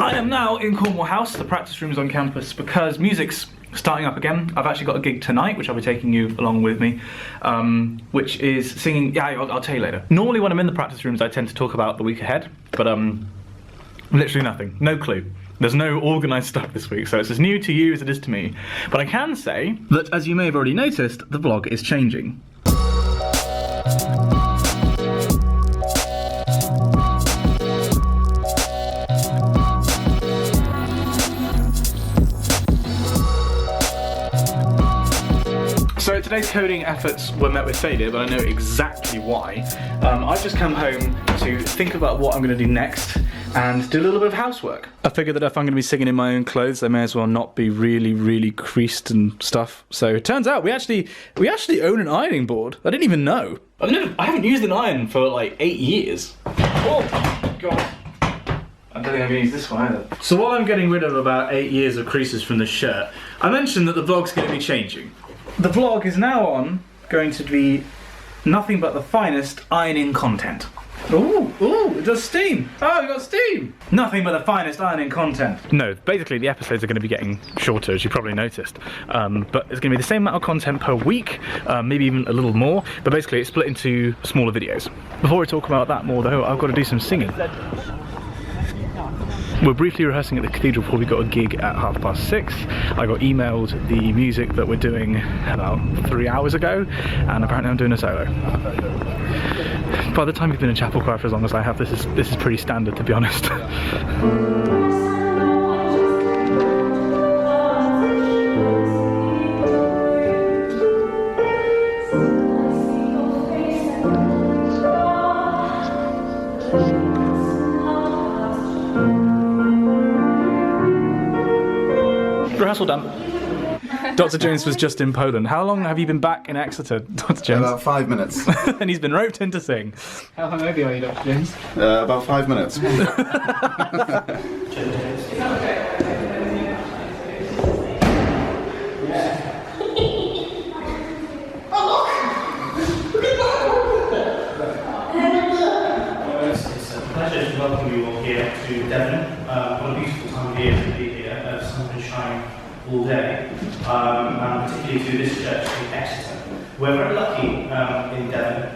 I am now in Cornwall House. The practice room is on campus because music's starting up again. I've actually got a gig tonight, which I'll be taking you along with me, which is singing. Yeah, I'll tell you later. Normally when I'm in the practice rooms I tend to talk about the week ahead, but literally nothing, no clue. There's no organised stuff this week, so it's as new to you as it is to me. But I can say that, as you may have already noticed, the vlog is changing. So today's coding efforts were met with failure, but I know exactly why. I've just come home to think about what I'm going to do next and do a little bit of housework. I figured that if I'm going to be singing in my own clothes, I may as well not be really creased and stuff. So it turns out we actually own an ironing board. I didn't even know. I haven't used an iron for like 8 years. Oh god. I don't think I'm going to use this one either. So while I'm getting rid of about 8 years of creases from this shirt, I mentioned that the vlog's going to be changing. The vlog is now going to be nothing but the finest ironing content. Ooh, it does steam. Oh, we got steam. Nothing but the finest ironing content. No, basically the episodes are going to be getting shorter, as you probably noticed. But it's going to be the same amount of content per week, maybe even a little more. But basically it's split into smaller videos. Before we talk about that more though, I've got to do some singing. We're briefly rehearsing at the cathedral before we got a gig at 6:30. I got emailed the music that we're doing about 3 hours ago, and apparently I'm doing a solo. By the time you've been in chapel choir for as long as I have, this is pretty standard, to be honest. Rehearsal done. Dr. Jones was just in Poland. How long have you been back in Exeter, Dr. Jones? About 5 minutes. And he's been roped in to sing. How hungover are you, Dr. Jones? About 5 minutes. It's a pleasure to welcome you all here to Devon. What a beautiful time of year to be here. The sun has been shining all day, and particularly to this church in Exeter. We're very lucky in Devon.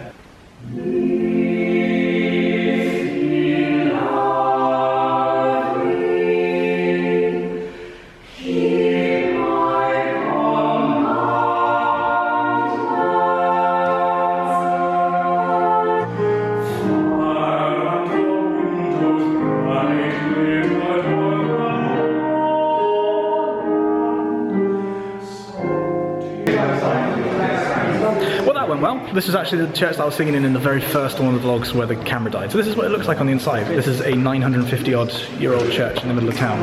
Well, this is actually the church that I was singing in the very first one of the vlogs where the camera died. So this is what it looks like on the inside. This is a 950-odd-year-old church in the middle of town,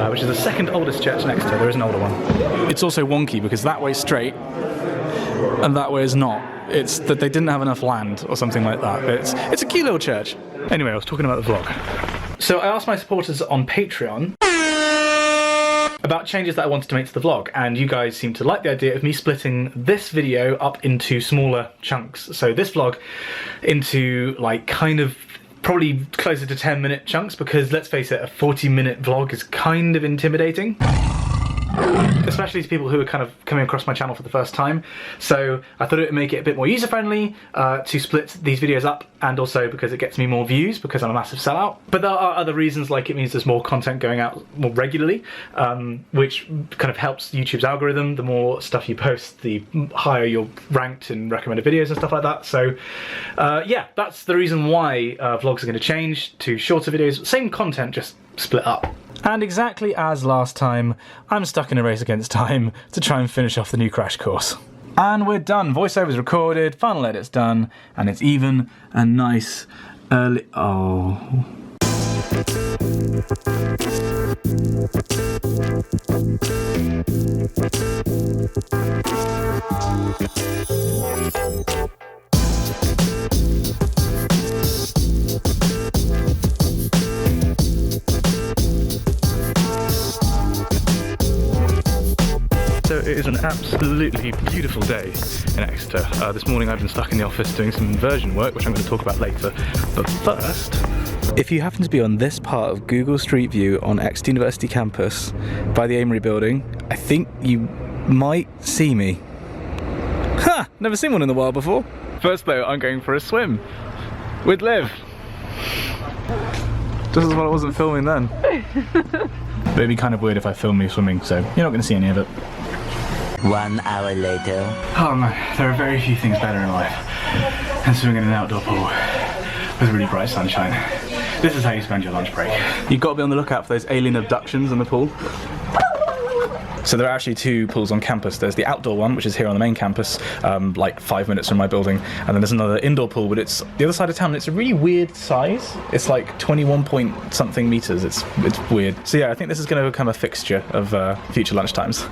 which is the second oldest church in Exeter. There is an older one. It's also wonky because that way is straight and that way is not. It's that they didn't have enough land or something like that. It's a cute little church. Anyway, I was talking about the vlog. So I asked my supporters on Patreon about changes that I wanted to make to the vlog, and you guys seem to like the idea of me splitting this video up into smaller chunks. So this vlog into like kind of probably closer to 10-minute chunks, because let's face it, a 40-minute vlog is kind of intimidating. Especially to people who are kind of coming across my channel for the first time. So I thought it would make it a bit more user-friendly to split these videos up, and also because it gets me more views because I'm a massive sellout. But there are other reasons, like it means there's more content going out more regularly, which kind of helps YouTube's algorithm. The more stuff you post, the higher you're ranked in recommended videos and stuff like that. So yeah, that's the reason why vlogs are going to change to shorter videos. Same content, just split up. And exactly as last time, I'm stuck in a race against time to try and finish off the new crash course. And we're done. Voiceover's recorded, final edit's done, and it's even a nice early... Oh... So it is an absolutely beautiful day in Exeter. This morning I've been stuck in the office doing some inversion work, which I'm going to talk about later. But first, if you happen to be on this part of Google Street View on Exeter University campus by the Amory building, I think you might see me. Ha! Never seen one in the wild before. First though, I'm going for a swim with Liv. Just as well I wasn't filming then. But it'd be kind of weird if I filmed me swimming, so you're not going to see any of it. 1 hour later. Oh no, there are very few things better in life than swimming in an outdoor pool with really bright sunshine. This is how you spend your lunch break. You've got to be on the lookout for those alien abductions in the pool. So there are actually 2 pools on campus. There's the outdoor one, which is here on the main campus, like 5 minutes from my building, and then there's another indoor pool, but it's the other side of town. And it's a really weird size. It's like 21 point something meters. It's weird. So yeah, I think this is going to become a fixture of future lunchtimes.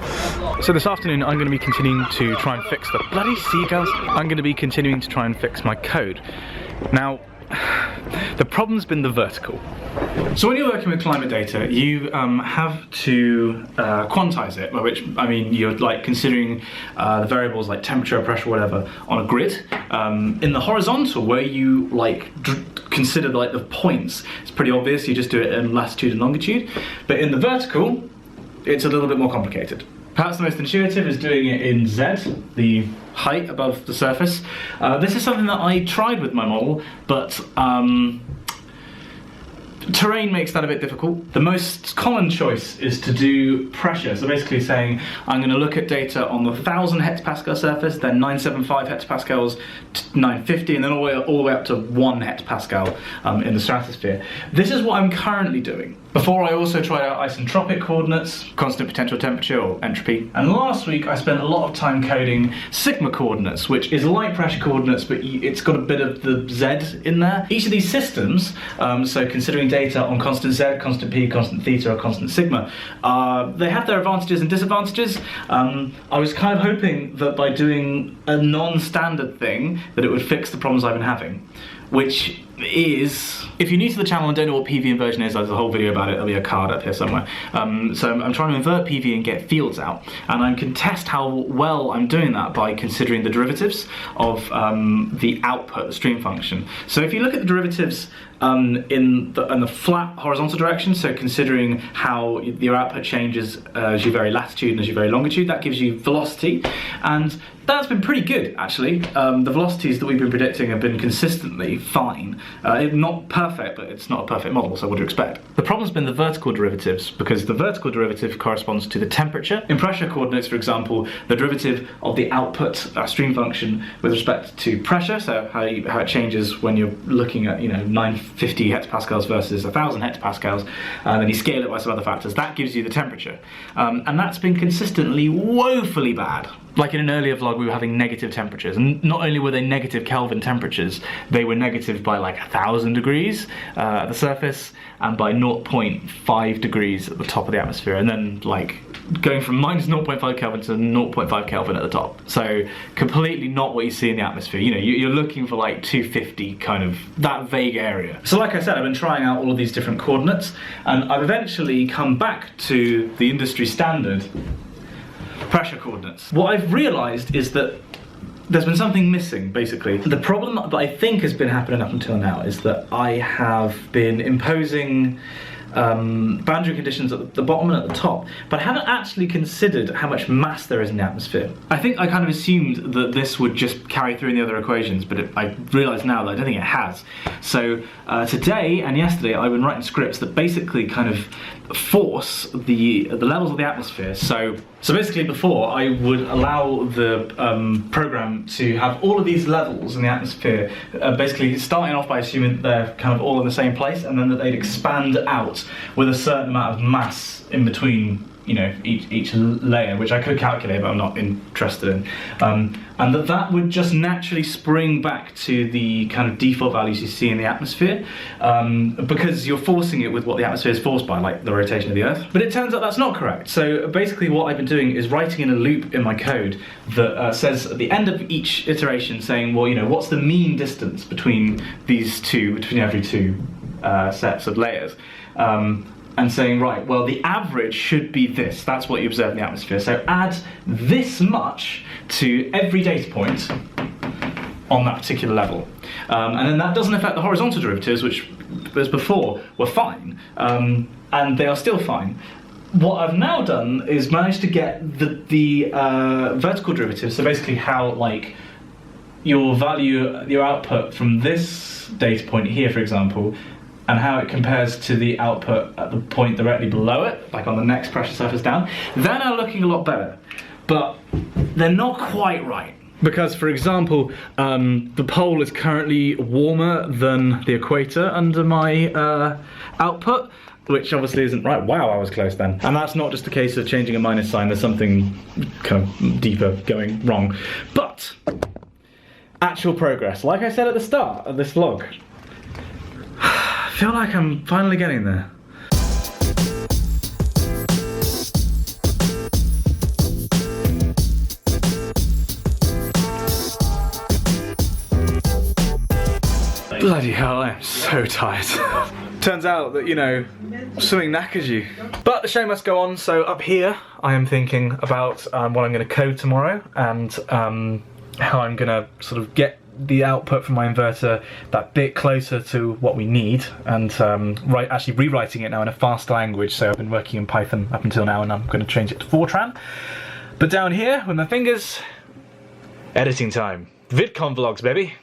So this afternoon, I'm going to be continuing to try and fix the bloody seagulls. I'm going to be continuing to try and fix my code. Now, the problem's been the vertical. So when you're working with climate data, you have to quantize it, by which I mean you're like considering the variables like temperature, pressure, whatever, on a grid. In the horizontal, where you like consider like the points, it's pretty obvious. You just do it in latitude and longitude. But in the vertical, it's a little bit more complicated. Perhaps the most intuitive is doing it in Z, the height above the surface. This is something that I tried with my model, but terrain makes that a bit difficult. The most common choice is to do pressure. So basically saying, I'm going to look at data on the 1000 hectopascal surface, then 975 hectopascals, 950, and then all the way up to 1 hectopascal in the stratosphere. This is what I'm currently doing. Before I also tried out isentropic coordinates, constant potential temperature or entropy. And last week I spent a lot of time coding sigma coordinates, which is like pressure coordinates, but it's got a bit of the Z in there. Each of these systems, so considering data on constant Z, constant P, constant theta, or constant sigma, they have their advantages and disadvantages. I was kind of hoping that by doing a non-standard thing, that it would fix the problems I've been having. Which is, if you're new to the channel and don't know what PV inversion is, there's a whole video about it, there'll be a card up here somewhere. So I'm trying to invert PV and get fields out, and I can test how well I'm doing that by considering the derivatives of the output, the stream function. So if you look at the derivatives in the flat horizontal direction, so considering how your output changes as you vary latitude and as you vary longitude, that gives you velocity, and that's been pretty good actually. The velocities that we've been predicting have been consistently fine. Not perfect, but it's not a perfect model, so what do you expect? The problem's been the vertical derivatives, because the vertical derivative corresponds to the temperature. In pressure coordinates, for example, the derivative of the output stream function with respect to pressure, so how it changes when you're looking at 950 hectopascals versus 1000 hectopascals, and then you scale it by some other factors, that gives you the temperature. And that's been consistently woefully bad. Like in an earlier vlog, we were having negative temperatures, and not only were they negative Kelvin temperatures, they were negative by like 1000 degrees at the surface, and by 0.5 degrees at the top of the atmosphere, and then like going from minus 0.5 Kelvin to 0.5 Kelvin at the top. So completely not what you see in the atmosphere. You're looking for like 250, kind of that vague area. So like I said, I've been trying out all of these different coordinates, and I've eventually come back to the industry standard pressure coordinates. What I've realised is that there's been something missing, basically. The problem that I think has been happening up until now is that I have been imposing boundary conditions at the bottom and at the top, but I haven't actually considered how much mass there is in the atmosphere. I think I kind of assumed that this would just carry through in the other equations, but I realise now that I don't think it has. So today and yesterday I've been writing scripts that basically kind of force the levels of the atmosphere. So basically before I would allow the program to have all of these levels in the atmosphere, basically starting off by assuming that they're kind of all in the same place, and then that they'd expand out with a certain amount of mass in between each layer, which I could calculate but I'm not interested in, and that would just naturally spring back to the kind of default values you see in the atmosphere, because you're forcing it with what the atmosphere is forced by, like the rotation of the Earth. But it turns out that's not correct. So basically what I've been doing is writing in a loop in my code that says at the end of each iteration saying, well, what's the mean distance between every two sets of layers, and saying, right, well, the average should be this. That's what you observe in the atmosphere. So add this much to every data point on that particular level. And then that doesn't affect the horizontal derivatives, which, as before, were fine. And they are still fine. what I've now done is managed to get the vertical derivative, so basically how like your output from this data point here, for example, and how it compares to the output at the point directly below it, like on the next pressure surface down. They're now looking a lot better, but they're not quite right. Because, for example, the pole is currently warmer than the equator under my output, which obviously isn't right. Wow, I was close then. And that's not just a case of changing a minus sign, there's something kind of deeper going wrong. But, actual progress. Like I said at the start of this vlog, I feel like I'm finally getting there. Bloody hell, I am so tired. Turns out that, you know, swimming knackers you. But the show must go on, so up here I am thinking about what I'm going to code tomorrow and how I'm going to sort of get the output from my inverter that bit closer to what we need, and actually rewriting it now in a faster language. So I've been working in Python up until now and I'm going to change it to Fortran. But down here with my fingers, editing time. VidCon vlogs, baby.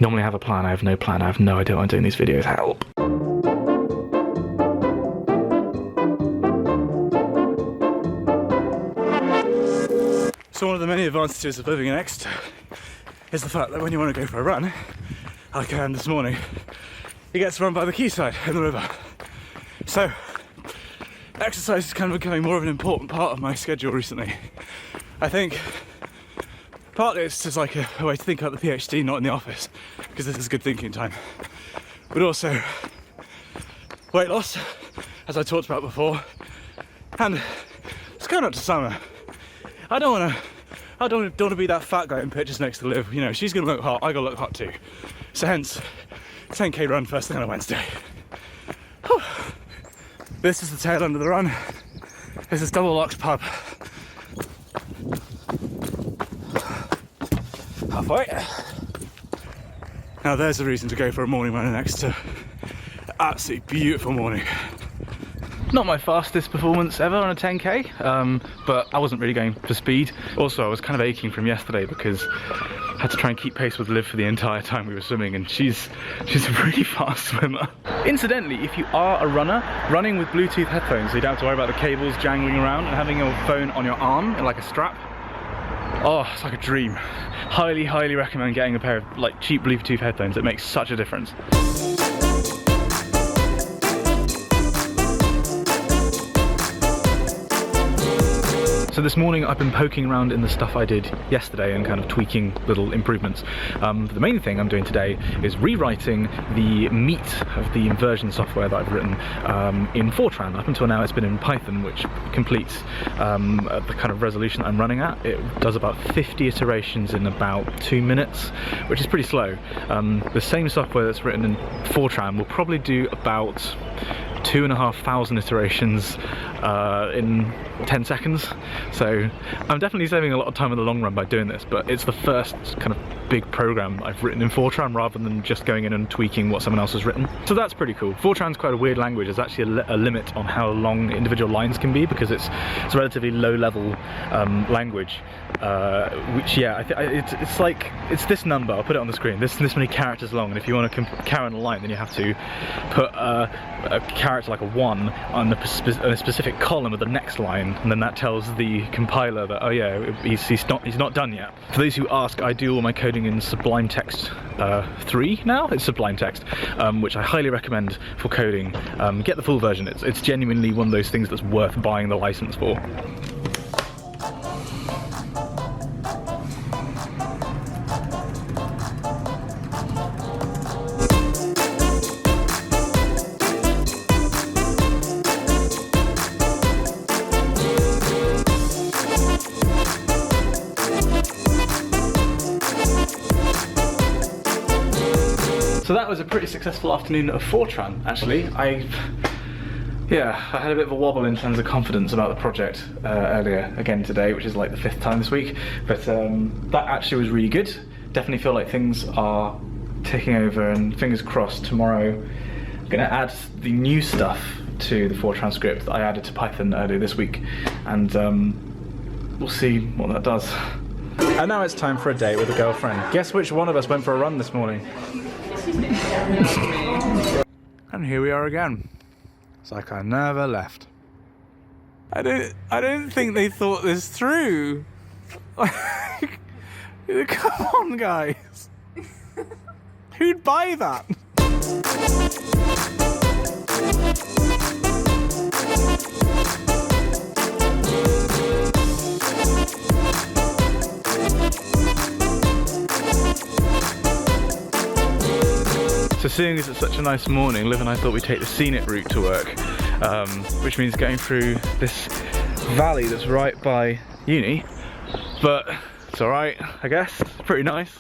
Normally I have a plan, I have no plan, I have no idea what I'm doing these videos, help. So one of the many advantages of living in Exeter is the fact that when you want to go for a run, like I am this morning, you get to run by the quayside in the river. So exercise is kind of becoming more of an important part of my schedule recently. I think partly it's just like a way to think about the PhD, not in the office, because this is good thinking time. But also weight loss, as I talked about before, and it's going up to summer. I don't want to be that fat guy in pictures next to Liv. You know, she's going to look hot, I got to look hot too. So hence, 10k run first thing on a Wednesday. Whew. This is the tail end of the run. This is Double Locked Pub. Halfway. Now there's a reason to go for a morning run in Exeter. Absolutely beautiful morning. Not my fastest performance ever on a 10k, but I wasn't really going for speed. Also, I was kind of aching from yesterday because I had to try and keep pace with Liv for the entire time we were swimming, and she's a really fast swimmer. Incidentally, if you are a runner, running with Bluetooth headphones, so you don't have to worry about the cables jangling around and having your phone on your arm like a strap, oh, it's like a dream. Highly, highly recommend getting a pair of like cheap Bluetooth headphones. It makes such a difference. So this morning I've been poking around in the stuff I did yesterday and kind of tweaking little improvements. The main thing I'm doing today is rewriting the meat of the inversion software that I've written in Fortran. Up until now it's been in Python, which completes the kind of resolution that I'm running at. It does about 50 iterations in about 2 minutes, which is pretty slow. The same software that's written in Fortran will probably do about 2,500 iterations in 10 seconds. So I'm definitely saving a lot of time in the long run by doing this, but it's the first kind of big program I've written in Fortran rather than just going in and tweaking what someone else has written. So that's pretty cool. Fortran's quite a weird language. There's actually a limit on how long individual lines can be because it's a relatively low level language, which yeah, it's like, it's this number, I'll put it on the screen, this many characters long, and if you want to carry on a line then you have to put a character like a 1 on a specific column of the next line, and then that tells the compiler that, oh yeah, he's not done yet. For those who ask, I do all my coding in Sublime Text 3 now. It's Sublime Text, which I highly recommend for coding. Get the full version. It's genuinely one of those things that's worth buying the license for. So that was a pretty successful afternoon of Fortran, actually. I had a bit of a wobble in terms of confidence about the project earlier again today, which is like the 5th time this week, but that actually was really good. Definitely feel like things are ticking over, and fingers crossed tomorrow I'm going to add the new stuff to the Fortran script that I added to Python earlier this week, and we'll see what that does. And now it's time for a date with a girlfriend. Guess which one of us went for a run this morning? And here we are again. It's like I never left. I don't think they thought this through. Come on, guys. Who'd buy that? So seeing as it's such a nice morning, Liv and I thought we'd take the scenic route to work, which means going through this valley that's right by uni, but it's alright, I guess. It's pretty nice.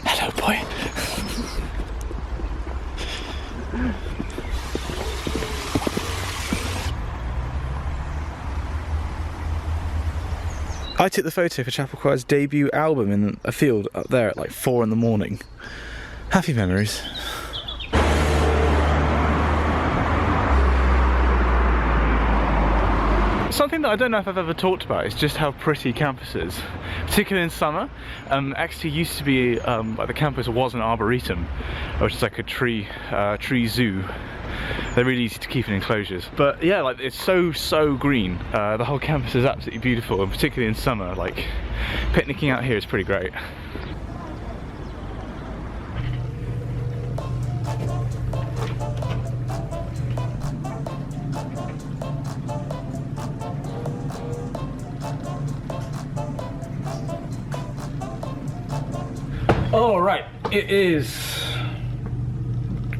Hello, boy. I took the photo for Chapel Choir's debut album in a field up there at like 4 in the morning. Happy memories. Something that I don't know if I've ever talked about is just how pretty campus is, particularly in summer. XT used to be, like the campus was an arboretum, which is like a tree zoo. They're really easy to keep in enclosures. But yeah, like it's so green. The whole campus is absolutely beautiful, and particularly in summer, like picnicking out here is pretty great. All right, it is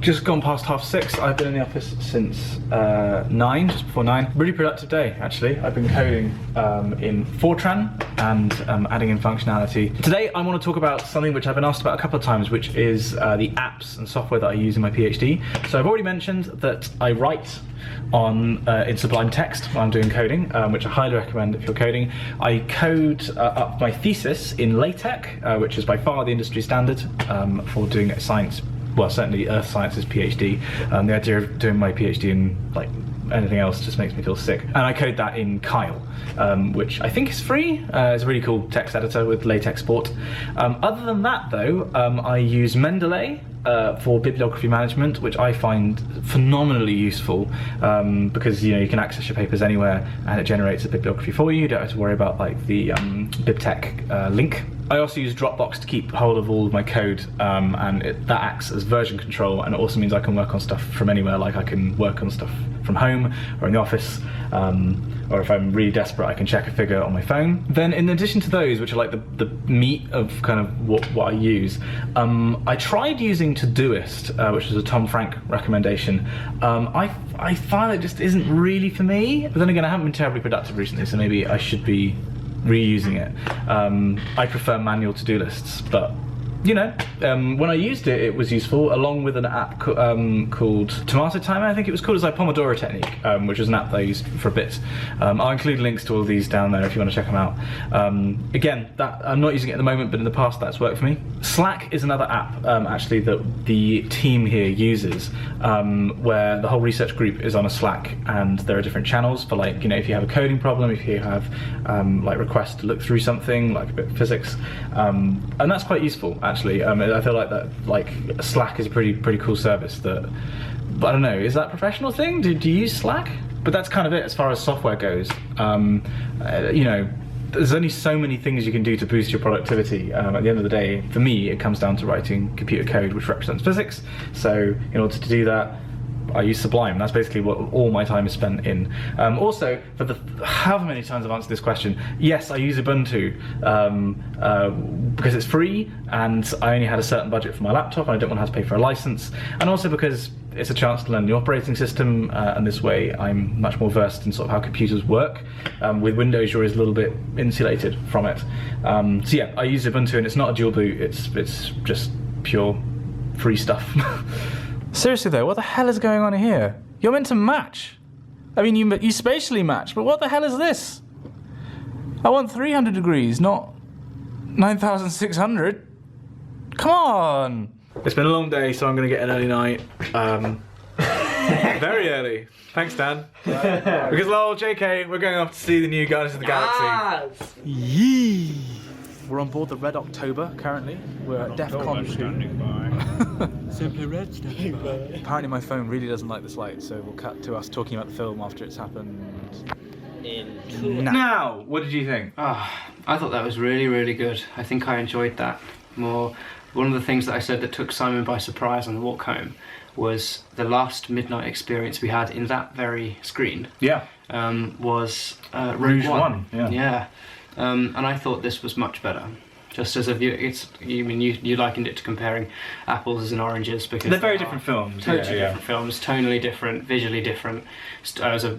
just gone past 6:30. I've been in the office since 9, just before 9. Really productive day, actually. I've been coding in Fortran and adding in functionality. Today I want to talk about something which I've been asked about a couple of times, which is the apps and software that I use in my PhD. So I've already mentioned that I write in Sublime Text when I'm doing coding, which I highly recommend if you're coding. I code up my thesis in LaTeX, which is by far the industry standard for doing science. Well, certainly Earth Sciences PhD. The idea of doing my PhD in like anything else just makes me feel sick. And I code that in Kyle, which I think is free. It's a really cool text editor with LaTeX support. Other than that though, I use Mendeley for bibliography management, which I find phenomenally useful because you can access your papers anywhere and it generates a bibliography for you. You don't have to worry about like the BibTeX link. I also use Dropbox to keep hold of all of my code, and that acts as version control, and it also means I can work on stuff from anywhere. Like I can work on stuff from home or in the office, or if I'm really desperate I can check a figure on my phone. Then in addition to those, which are like the meat of kind of what I use, I tried using Todoist, which is a Tom Frank recommendation. I find it just isn't really for me, but then again I haven't been terribly productive recently, so maybe I should be reusing it. I prefer manual to-do lists, but when I used it, it was useful, along with an app called Tomato Timer, I think it was called, as like Pomodoro Technique, which was an app that I used for a bit. I'll include links to all of these down there if you want to check them out. Again, I'm not using it at the moment, but in the past that's worked for me. Slack is another app, actually, that the team here uses, where the whole research group is on a Slack, and there are different channels for like, if you have a coding problem, if you have like requests to look through something, like a bit of physics, and that's quite useful, actually. I feel like that, like Slack is a pretty cool service. But I don't know, is that a professional thing? Do you use Slack? But that's kind of it as far as software goes. There's only so many things you can do to boost your productivity. At the end of the day, for me, it comes down to writing computer code, which represents physics. So in order to do that, I use Sublime. That's basically what all my time is spent in. Also, for the however many times I've answered this question, yes, I use Ubuntu because it's free, and I only had a certain budget for my laptop, and I don't want to have to pay for a license, and also because it's a chance to learn the operating system, and this way I'm much more versed in sort of how computers work. With Windows, you're always a little bit insulated from it. So yeah, I use Ubuntu, and it's not a dual boot. It's just pure free stuff. Seriously though, what the hell is going on here? You're meant to match. I mean, you spatially match, but what the hell is this? I want 300 degrees, not 9,600. Come on! It's been a long day, so I'm going to get an early night. Very early. Thanks, Dan. Because, lol, JK, we're going off to see the new Guardians of the Galaxy. Yee! We're on board the Red October currently. We're at DEFCON 2. Simply Red standing by. Apparently my phone really doesn't like this light, so we'll cut to us talking about the film after it's happened. Now, what did you think? I thought that was really, really good. I think I enjoyed that more. One of the things that I said that took Simon by surprise on the walk home was the last midnight experience we had in that very screen. Yeah. Was Rouge One. Yeah. And I thought this was much better. Just as a view, you likened it to comparing apples and oranges because they're very different films. Totally different films, tonally different, visually different, as a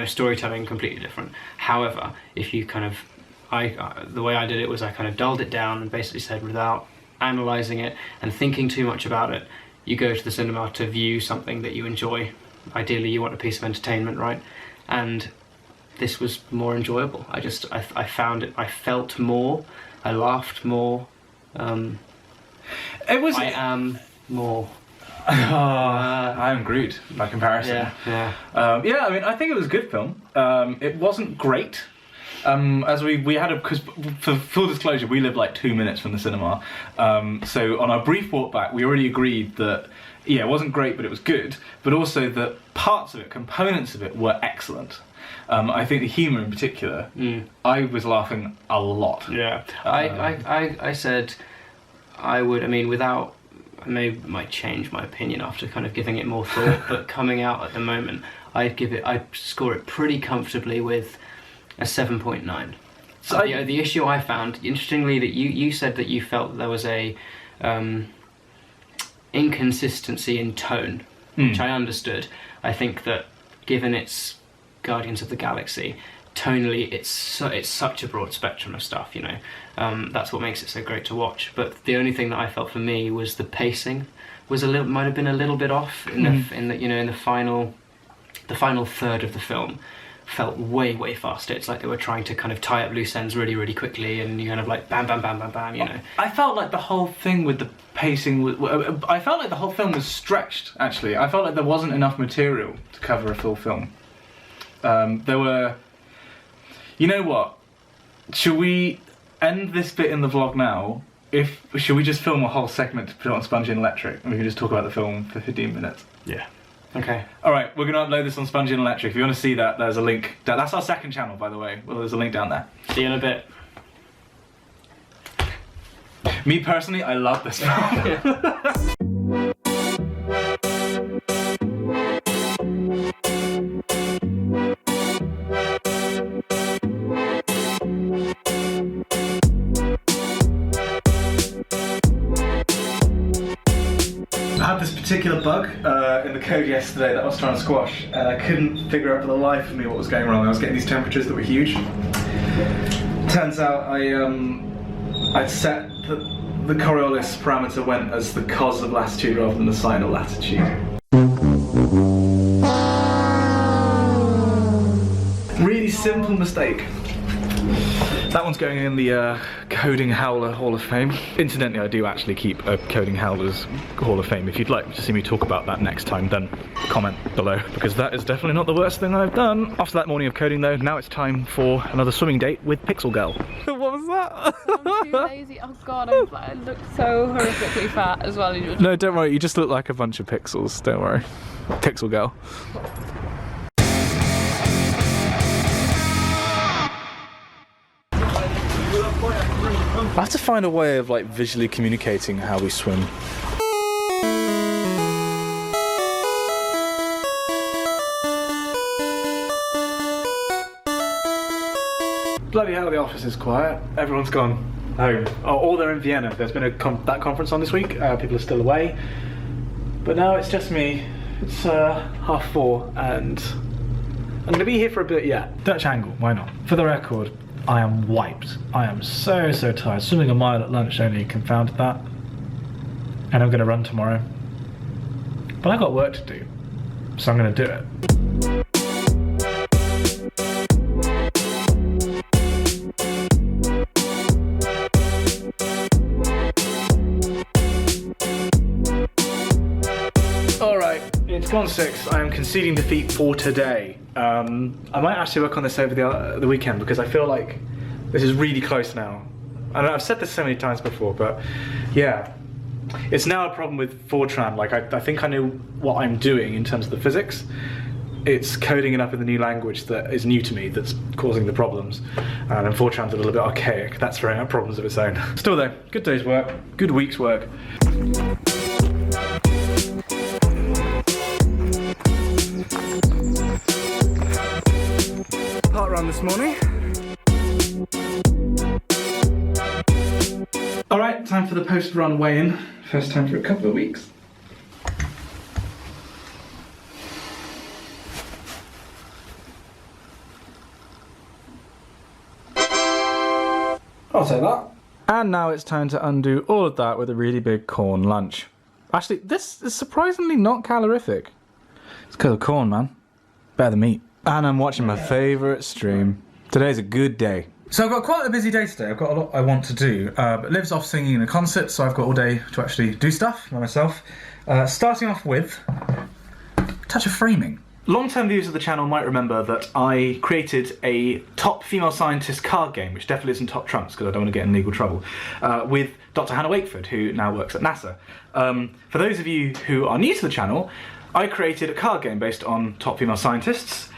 storytelling completely different. However, if you kind of, the way I did it was I kind of dulled it down and basically said without analysing it and thinking too much about it, you go to the cinema to view something that you enjoy. Ideally, you want a piece of entertainment, right? And this was more enjoyable. I found it. I felt more. I laughed more. I am more. I am Groot by comparison. Yeah. I mean, I think it was a good film. It wasn't great. As we had because for full disclosure, we live like 2 minutes from the cinema. So on our brief walk back, we already agreed that it wasn't great, but it was good. But also that parts of it, components of it, were excellent. I think the humour in particular, I was laughing a lot. Yeah. I said I would. I mean, without. I might change my opinion after kind of giving it more thought. But coming out at the moment, I'd score it pretty comfortably with a 7.9. So the issue I found, interestingly, that you said that you felt there was a inconsistency in tone, which I understood. I think that given its Guardians of the Galaxy, tonally it's such a broad spectrum of stuff, that's what makes it so great to watch. But the only thing that I felt for me was the pacing was might have been a little bit off in the final third of the film. Felt way faster. It's like they were trying to kind of tie up loose ends really, really quickly, and you kind of like bam, bam, bam, bam, bam. I felt like the whole thing with the pacing I felt like the whole film was stretched. Actually, I felt like there wasn't enough material to cover a full film. There were. You know what? Should we end this bit in the vlog now? Should we just film a whole segment to put it on Spongy and Electric, and we can just talk about the film for 15 minutes? Yeah. Okay. Alright, we're going to upload this on Spongy and Electric. If you want to see that, there's a link. That's our second channel, by the way. Well, there's a link down there. See you in a bit. Me personally, I love this film. I had this particular bug in the code yesterday that I was trying to squash, and I couldn't figure out for the life of me what was going wrong. I was getting these temperatures that were huge. Turns out I'd set the Coriolis parameter went as the cos of latitude rather than the sine of latitude. Really simple mistake. That one's going in the Coding Howler Hall of Fame. Incidentally, I do actually keep a Coding Howler's Hall of Fame. If you'd like to see me talk about that next time, then comment below, because that is definitely not the worst thing I've done. After that morning of coding though, now it's time for another swimming date with Pixel Girl. What was that? I'm too lazy. Oh god, I look so horrifically fat as well. No, don't worry, you just look like a bunch of pixels, don't worry. Pixel Girl. I have to find a way of like visually communicating how we swim. Bloody hell, the office is quiet. Everyone's gone home. Oh, or they're in Vienna. There's been that conference on this week. People are still away. But now it's just me. It's 4:30 and I'm going to be here for a bit yet. Dutch angle, why not? For the record, I am wiped. I am so tired. Swimming a mile at lunch only confounded that. And I'm going to run tomorrow. But I've got work to do, so I'm going to do it. Spawn 6, I am conceding defeat for today. I might actually work on this over the weekend because I feel like this is really close now. I know I've said this so many times before, but yeah. It's now a problem with Fortran. Like, I think I know what I'm doing in terms of the physics. It's coding it up in the new language that is new to me that's causing the problems. And Fortran's a little bit archaic. That's throwing out problems of its own. Still though, good day's work, good week's work. Part run this morning. Alright, time for the post-run weigh-in. First time for a couple of weeks. I'll take that. And now it's time to undo all of that with a really big corn lunch. Actually, this is surprisingly not calorific. It's because of corn, man. Better than meat. And I'm watching my favourite stream. Today's a good day. So I've got quite a busy day today. I've got a lot I want to do. But Liv's off singing in a concert, so I've got all day to actually do stuff by myself. Starting off with a touch of framing. Long-term viewers of the channel might remember that I created a top female scientist card game, which definitely isn't Top Trumps because I don't want to get in legal trouble, with Dr. Hannah Wakeford, who now works at NASA. For those of you who are new to the channel, I created a card game based on top female scientists,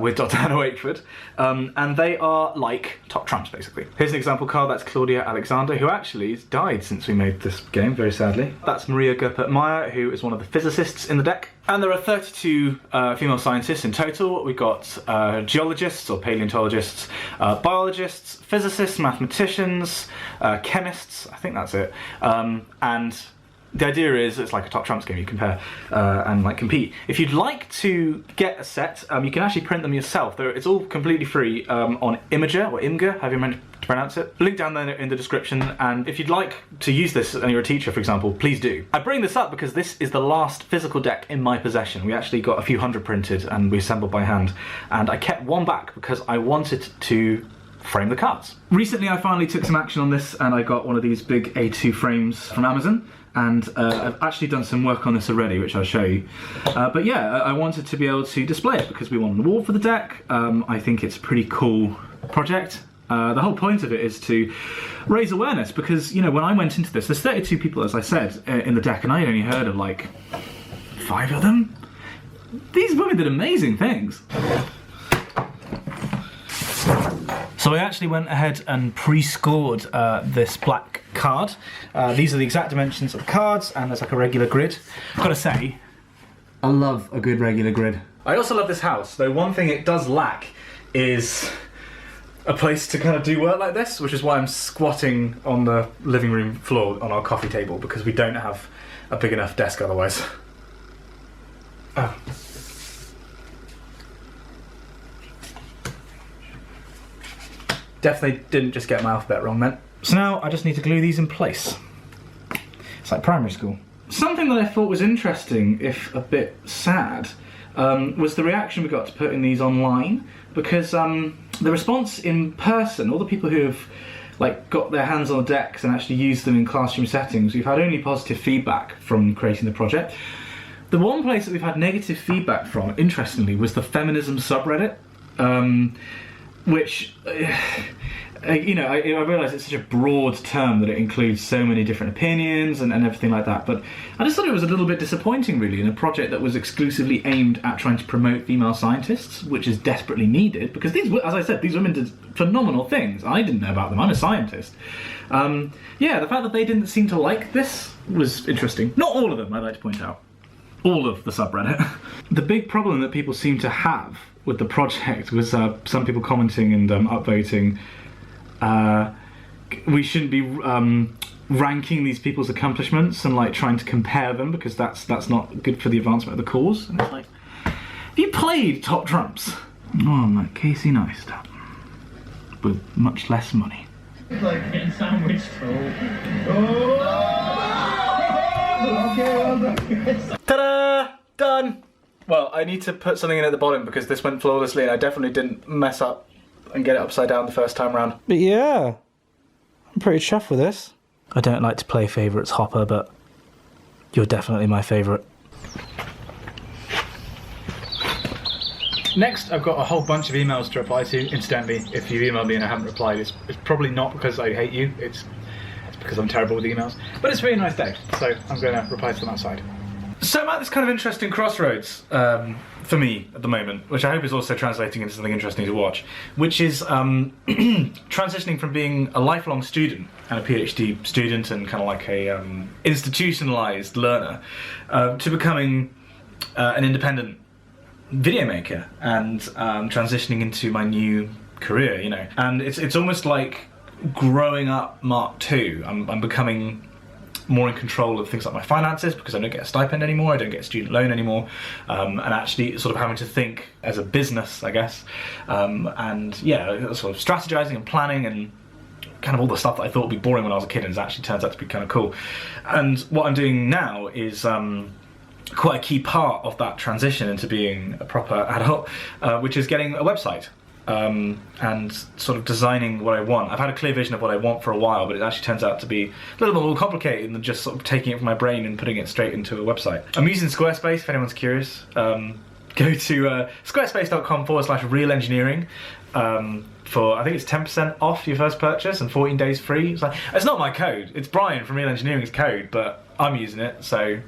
with Dr. Hannah Wakeford, and they are like Top Trumps, basically. Here's an example card. That's Claudia Alexander, who actually has died since we made this game, very sadly. That's Maria Goeppert-Meyer, who is one of the physicists in the deck. And there are 32 female scientists in total. We've got geologists or paleontologists, biologists, physicists, mathematicians, chemists, I think that's it, and the idea is it's like a Top Trumps game. You compare and like compete. If you'd like to get a set, you can actually print them yourself. It's all completely free on Imager or Imgur, however you meant to pronounce it. Link down there in the description. And if you'd like to use this and you're a teacher, for example, please do. I bring this up because this is the last physical deck in my possession. We actually got a few hundred printed and we assembled by hand. And I kept one back because I wanted to frame the cards. Recently, I finally took some action on this and I got one of these big A2 frames from Amazon. And I've actually done some work on this already, which I'll show you. But yeah, I wanted to be able to display it because we want an award for the deck. I think it's a pretty cool project. The whole point of it is to raise awareness because, you know, when I went into this, there's 32 people, as I said, in the deck, and I had only heard of like 5 of them. These women did amazing things. So I actually went ahead and pre-scored this black card. These are the exact dimensions of the cards, and there's like a regular grid. I've got to say, I love a good regular grid. I also love this house, though one thing it does lack is a place to kind of do work like this, which is why I'm squatting on the living room floor on our coffee table, because we don't have a big enough desk otherwise. Oh. Definitely didn't just get my alphabet wrong then. So now I just need to glue these in place. It's like primary school. Something that I thought was interesting, if a bit sad, was the reaction we got to putting these online, because the response in person, all the people who have like got their hands on the decks and actually used them in classroom settings, we've had only positive feedback from creating the project. The one place that we've had negative feedback from, interestingly, was the feminism subreddit. Which, you know, I realise it's such a broad term that it includes so many different opinions and everything like that, but I just thought it was a little bit disappointing, really, in a project that was exclusively aimed at trying to promote female scientists, which is desperately needed, because these, as I said, these women did phenomenal things. I didn't know about them, I'm a scientist. Yeah, the fact that they didn't seem to like this was interesting. Not all of them, I'd like to point out. All of the subreddit. The big problem that people seem to have with the project was some people commenting and upvoting. We shouldn't be ranking these people's accomplishments and like trying to compare them, because that's not good for the advancement of the cause. And it's like, have you played Top Trumps? Oh, I'm like Casey Neistat with much less money. It's like getting sandwiched. Ta-da! Done! Well, I need to put something in at the bottom because this went flawlessly and I definitely didn't mess up and get it upside down the first time round. But yeah, I'm pretty chuffed with this. I don't like to play favourites, Hopper, but you're definitely my favourite. Next, I've got a whole bunch of emails to reply to. Incidentally, if you've emailed me and I haven't replied, it's probably not because I hate you, it's because I'm terrible with emails. But it's a really nice day, so I'm going to reply to them outside. So I'm at this kind of interesting crossroads for me at the moment, which I hope is also translating into something interesting to watch, which is transitioning from being a lifelong student and a PhD student and kind of like a institutionalized learner to becoming an independent video maker and transitioning into my new career, you know. And it's almost like growing up Mark II. I'm becoming more in control of things like my finances because I don't get a stipend anymore, I don't get a student loan anymore, and actually sort of having to think as a business, I guess, and yeah, sort of strategizing and planning and kind of all the stuff that I thought would be boring when I was a kid and it actually turns out to be kind of cool. And what I'm doing now is quite a key part of that transition into being a proper adult, which is getting a website. And sort of designing what I want. I've had a clear vision of what I want for a while, but it actually turns out to be a little bit more complicated than just sort of taking it from my brain and putting it straight into a website. I'm using Squarespace, if anyone's curious. Go to squarespace.com/realelengineering for, I think it's 10% off your first purchase and 14 days free. It's not my code, it's Brian from Real Engineering's code, but I'm using it, so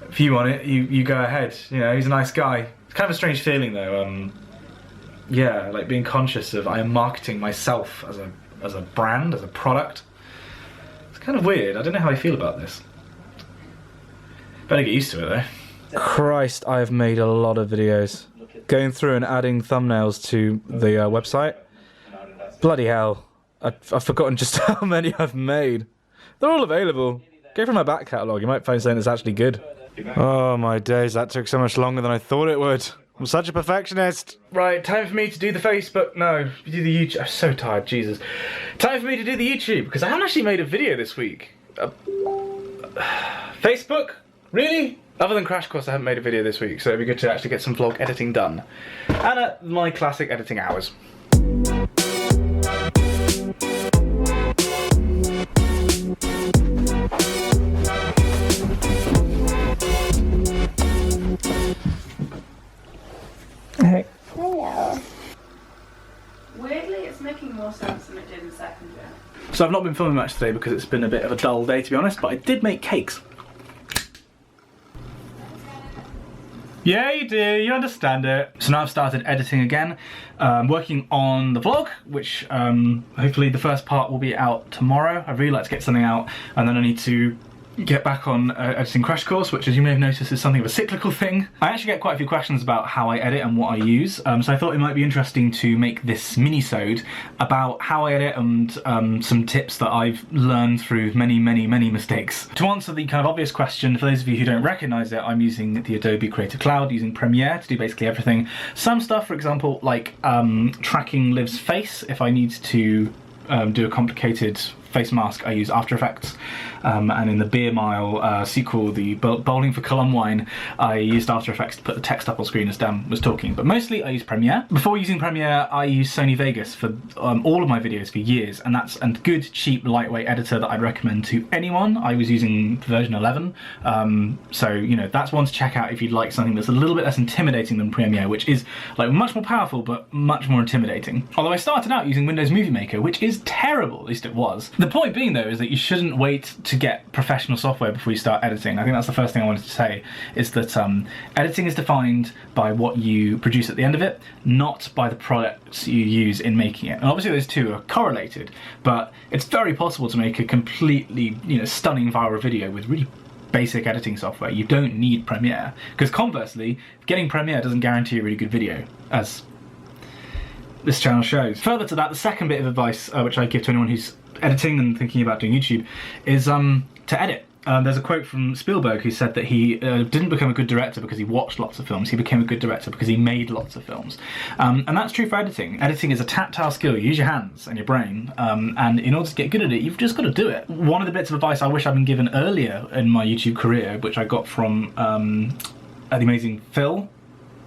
if you want it, you go ahead. You know, he's a nice guy. It's kind of a strange feeling though. Yeah, like being conscious of I am marketing myself as a brand, as a product. It's kind of weird. I don't know how I feel about this. Better get used to it though. Christ, I have made a lot of videos. Going through and adding thumbnails to the website. Bloody hell. I've forgotten just how many I've made. They're all available. Go through my back catalogue, you might find something that's actually good. Oh my days, that took so much longer than I thought it would. I'm such a perfectionist. Right, time for me to do the Facebook. No, do the YouTube. I'm so tired, Jesus. Time for me to do the YouTube, because I haven't actually made a video this week. Facebook? Really? Other than Crash Course, I haven't made a video this week, so it'd be good to actually get some vlog editing done. And at my classic editing hours. Hey. Hello. Weirdly, it's making more sense than it did in second year. So I've not been filming much today because it's been a bit of a dull day, to be honest, but I did make cakes. Yeah, you do, you understand it. So now I've started editing again, working on the vlog, which hopefully the first part will be out tomorrow. I'd really like to get something out, and then I need to get back on editing Crash Course, which, as you may have noticed, is something of a cyclical thing. I actually get quite a few questions about how I edit and what I use, so I thought it might be interesting to make this mini-sode about how I edit and some tips that I've learned through many mistakes. To answer the kind of obvious question, for those of you who don't recognise it, I'm using the Adobe Creative Cloud, using Premiere to do basically everything. Some stuff, for example, like tracking Liv's face. If I need to do a complicated face mask, I use After Effects, and in the Beer Mile sequel, the Bowling for Columbine, I used After Effects to put the text up on screen as Dan was talking, but mostly I use Premiere. Before using Premiere, I used Sony Vegas for all of my videos for years, and that's a good, cheap, lightweight editor that I'd recommend to anyone. I was using version 11, so you know, that's one to check out if you'd like something that's a little bit less intimidating than Premiere, which is like much more powerful but much more intimidating. Although I started out using Windows Movie Maker, which is terrible, at least it was. The point being though is that you shouldn't wait to get professional software before you start editing. I think that's the first thing I wanted to say, is that editing is defined by what you produce at the end of it, not by the products you use in making it. And obviously those two are correlated, but it's very possible to make a completely, you know, stunning viral video with really basic editing software. You don't need Premiere, because conversely, getting Premiere doesn't guarantee a really good video, as this channel shows. Further to that, the second bit of advice which I give to anyone who's editing and thinking about doing YouTube is to edit. There's a quote from Spielberg who said that he didn't become a good director because he watched lots of films, he became a good director because he made lots of films. And that's true for editing. Editing is a tactile skill. You use your hands and your brain, and in order to get good at it, you've just got to do it. One of the bits of advice I wish I'd been given earlier in my YouTube career, which I got from the amazing Phil,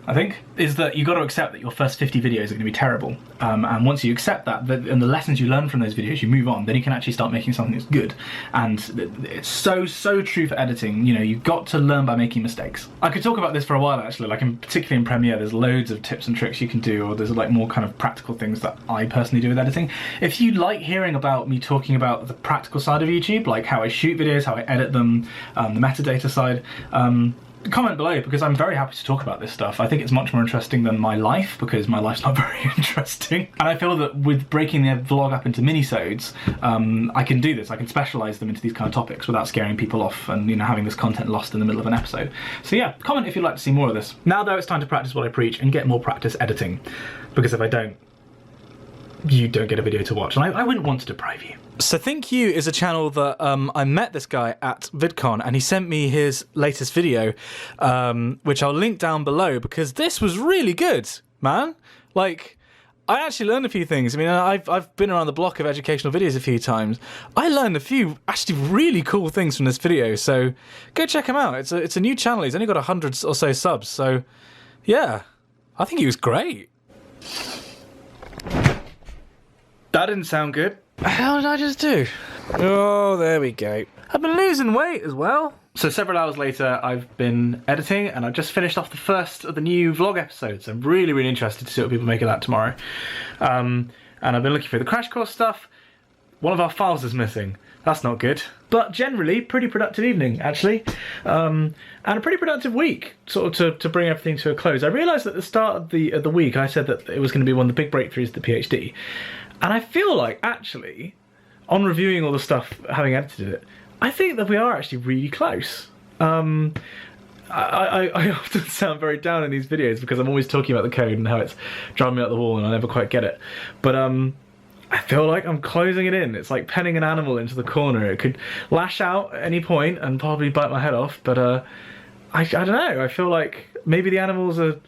I think, is that you've got to accept that your first 50 videos are going to be terrible. And once you accept that, and the lessons you learn from those videos, you move on, then you can actually start making something that's good. And it's so true for editing. You know, you've got to learn by making mistakes. I could talk about this for a while, actually, like particularly in Premiere, there's loads of tips and tricks you can do, or there's like more kind of practical things that I personally do with editing. If you like hearing about me talking about the practical side of YouTube, like how I shoot videos, how I edit them, the metadata side, comment below, because I'm very happy to talk about this stuff. I think it's much more interesting than my life, because my life's not very interesting. And I feel that with breaking the vlog up into minisodes, I can do this. I can specialise them into these kind of topics without scaring people off and, you know, having this content lost in the middle of an episode. So yeah, comment if you'd like to see more of this. Now though, it's time to practice what I preach and get more practice editing, because if I don't, you don't get a video to watch, and I wouldn't want to deprive you. So Think You is a channel that I met this guy at VidCon, and he sent me his latest video, which I'll link down below, because this was really good, man. Like, I actually learned a few things. I mean, I've been around the block of educational videos a few times. I learned a few actually really cool things from this video, so go check him out. It's a new channel. He's only got 100 or so subs, so yeah, I think he was great. That didn't sound good. How did I just do? Oh, there we go. I've been losing weight as well. So several hours later, I've been editing, and I've just finished off the first of the new vlog episodes. I'm really interested to see what people make of that tomorrow. And I've been looking through the crash course stuff. One of our files is missing. That's not good. But generally, pretty productive evening, actually. And a pretty productive week, sort of to bring everything to a close. I realised at the start of the week, I said that it was going to be one of the big breakthroughs of the PhD. And I feel like, actually, on reviewing all the stuff, having edited it, I think that we are actually really close. I often sound very down in these videos because I'm always talking about the code and how it's driving me up the wall and I never quite get it. But I feel like I'm closing it in. It's like penning an animal into the corner. It could lash out at any point and probably bite my head off, but I don't know. I feel like maybe the animal's a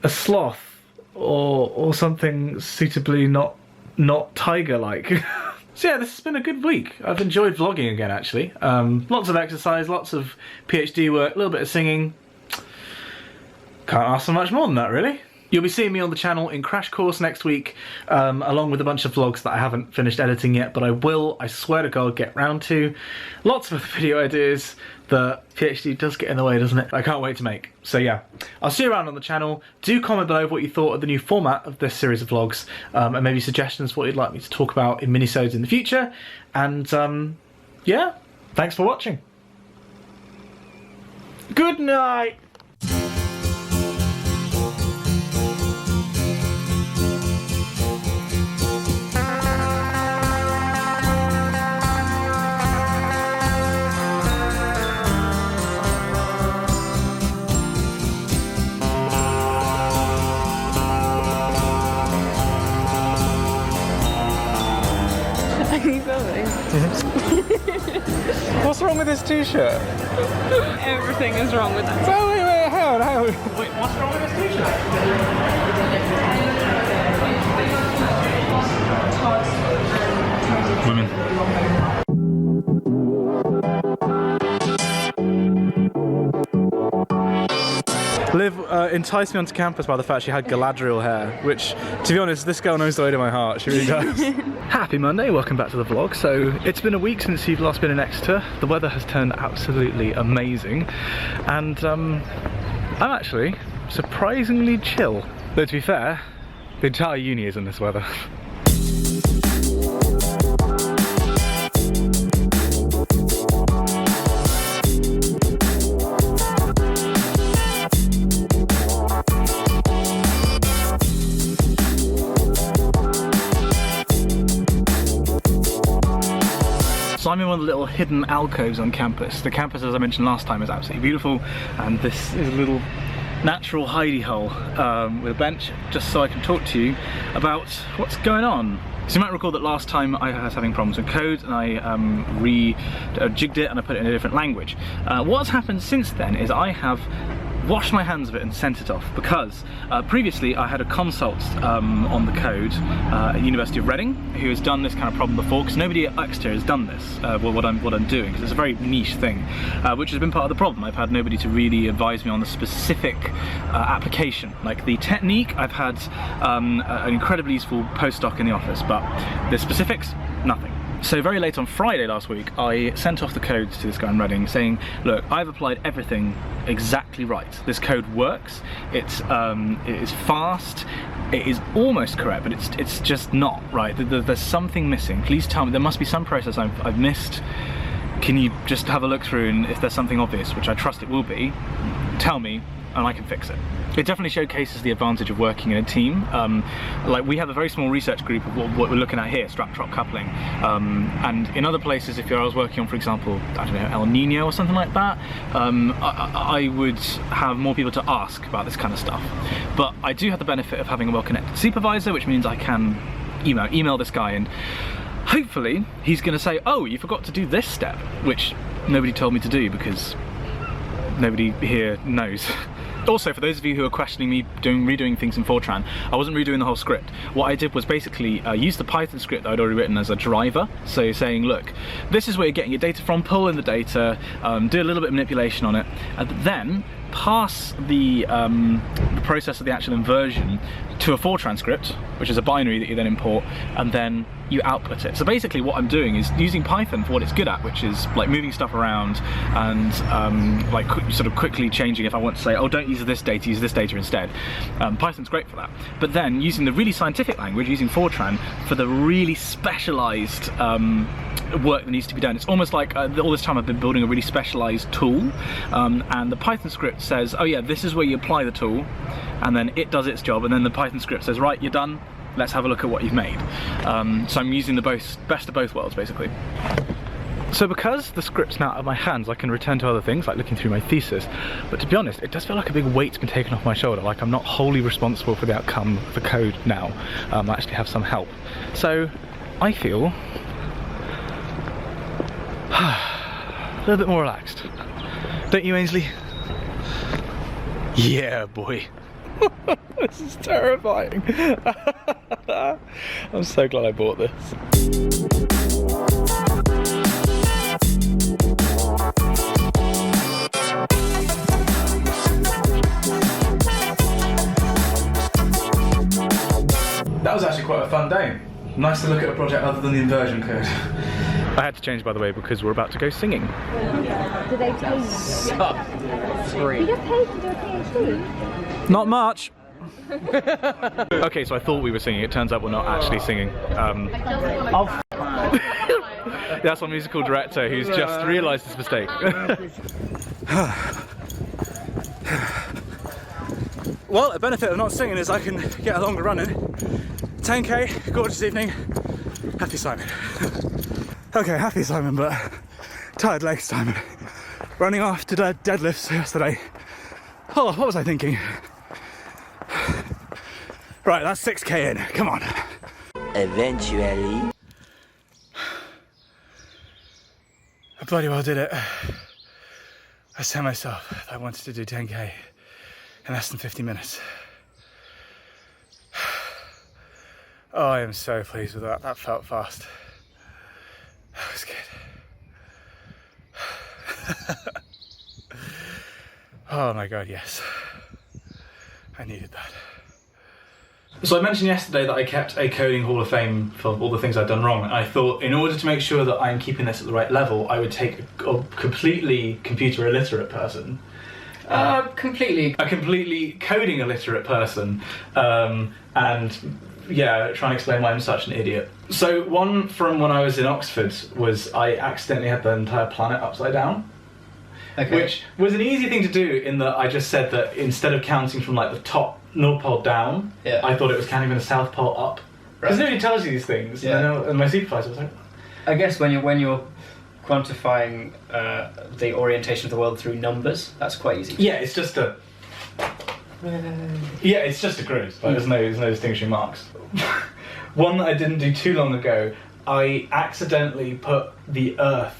sloth or something suitably not tiger-like. So yeah, this has been a good week. I've enjoyed vlogging again, actually. Lots of exercise, lots of PhD work, a little bit of singing. Can't ask for much more than that, really. You'll be seeing me on the channel in Crash Course next week, along with a bunch of vlogs that I haven't finished editing yet, but I will, I swear to God, get round to. Lots of video ideas. The PhD does get in the way, doesn't it? I can't wait to make. So yeah, I'll see you around on the channel. Do comment below what you thought of the new format of this series of vlogs, and maybe suggestions for what you'd like me to talk about in minisodes in the future. And yeah, thanks for watching. Good night. What's wrong with this t-shirt? Everything is wrong with that. Oh, wait, hang on. Wait, what's wrong with this t-shirt? Women. Liv enticed me onto campus by the fact she had Galadriel hair, which, to be honest, this girl knows the way to my heart. She really does. Happy Monday, welcome back to the vlog. So it's been a week since you've last been in Exeter. The weather has turned absolutely amazing, and I'm actually surprisingly chill. Though to be fair, the entire uni is in this weather. So I'm in one of the little hidden alcoves on campus. The campus, as I mentioned last time, is absolutely beautiful, and this is a little natural hidey hole with a bench, just so I can talk to you about what's going on. So you might recall that last time I was having problems with code, and I rejigged it and I put it in a different language. What's happened since then is I have washed my hands of it and sent it off because previously I had a consult on the code at University of Reading who has done this kind of problem before, because nobody at Exeter has done this, what I'm doing, because it's a very niche thing, which has been part of the problem. I've had nobody to really advise me on the specific application. Like the technique, I've had an incredibly useful postdoc in the office, but the specifics, nothing. So very late on Friday last week, I sent off the code to this guy in Reading saying, look, I've applied everything exactly right. This code works, it is fast, it is almost correct, but it's just not, right? There's something missing. Please tell me, there must be some process I've missed. Can you just have a look through, and if there's something obvious, which I trust it will be, tell me and I can fix it. It definitely showcases the advantage of working in a team. Like we have a very small research group of what we're looking at here, strap-drop coupling. And in other places, if I was working on, for example, I don't know, El Nino or something like that, I would have more people to ask about this kind of stuff. But I do have the benefit of having a well-connected supervisor, which means I can email this guy, and hopefully he's going to say, oh, you forgot to do this step, which nobody told me to do because nobody here knows. Also, for those of you who are questioning me redoing things in Fortran, I wasn't redoing the whole script. What I did was basically use the Python script that I'd already written as a driver. So saying, look, this is where you're getting your data from, pull in the data, do a little bit of manipulation on it, and then pass the process of the actual inversion to a Fortran script, which is a binary that you then import, and then you output it. So basically what I'm doing is using Python for what it's good at, which is like moving stuff around and like sort of quickly changing. If I want to say, oh, don't use this data, use this data instead. Python's great for that. But then using the really scientific language, using Fortran for the really specialized work that needs to be done. It's almost like all this time I've been building a really specialized tool, and the Python script says, oh yeah, this is where you apply the tool, and then it does its job, and then the Python script says, right, you're done, let's have a look at what you've made. So I'm using the best of both worlds, basically. So because the script's now out of my hands, I can return to other things, like looking through my thesis, but to be honest, it does feel like a big weight's been taken off my shoulder, like I'm not wholly responsible for the outcome of the code now. I actually have some help. So I feel a little bit more relaxed. Don't you, Ainsley? Yeah, boy. This is terrifying. I'm so glad I bought this. That was actually quite a fun day. Nice to look at a project other than the inversion code. I had to change, by the way, because we're about to go singing. Do they pay you? Free. You get paid to do a PhD? Not much. Okay, so I thought we were singing. It turns out we're not actually singing. That's our musical director who's just realised his mistake. Well, the benefit of not singing is I can get a longer run in. 10k, gorgeous evening. Happy Simon. Okay, happy Simon, but tired legs Simon. Running after deadlifts yesterday. Oh, what was I thinking? Right, that's 6k in, come on. Eventually. I bloody well did it. I set myself I wanted to do 10k in less than 50 minutes. Oh, I am so pleased with that. That felt fast. That was good. Oh my god, yes. I needed that. So I mentioned yesterday that I kept a coding hall of fame for all the things I'd done wrong. I thought in order to make sure that I'm keeping this at the right level, I would take a completely computer illiterate person. A completely coding illiterate person, and yeah, try and explain why I'm such an idiot. So one from when I was in Oxford was I accidentally had the entire planet upside down. Okay. Which was an easy thing to do in that I just said that instead of counting from like the top North Pole down, yeah, I thought it was counting from the South Pole up. Because nobody tells you these things, yeah. And my supervisor was like... I guess when you're quantifying the orientation of the world through numbers, that's quite easy. Yeah, it's just a... Yeah, it's just a grid. Like, there's no distinguishing marks. One that I didn't do too long ago, I accidentally put the Earth,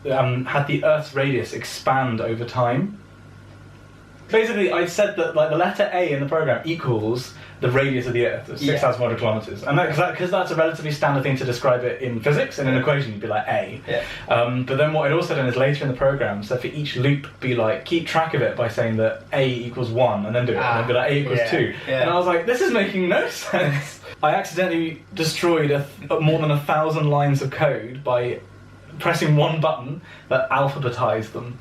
had the Earth's radius expand over time. Basically, I said that like the letter A in the program equals the radius of the Earth, 6,400 kilometers, and because that's a relatively standard thing to describe it in physics. In an equation, you'd be like A. Yeah. But then what I'd also done is later in the program, so for each loop, be like keep track of it by saying that A equals 1, and then do it, and then be like A equals 2. Yeah. And I was like, this is making no sense. I accidentally destroyed more than 1,000 lines of code by pressing one button that alphabetized them.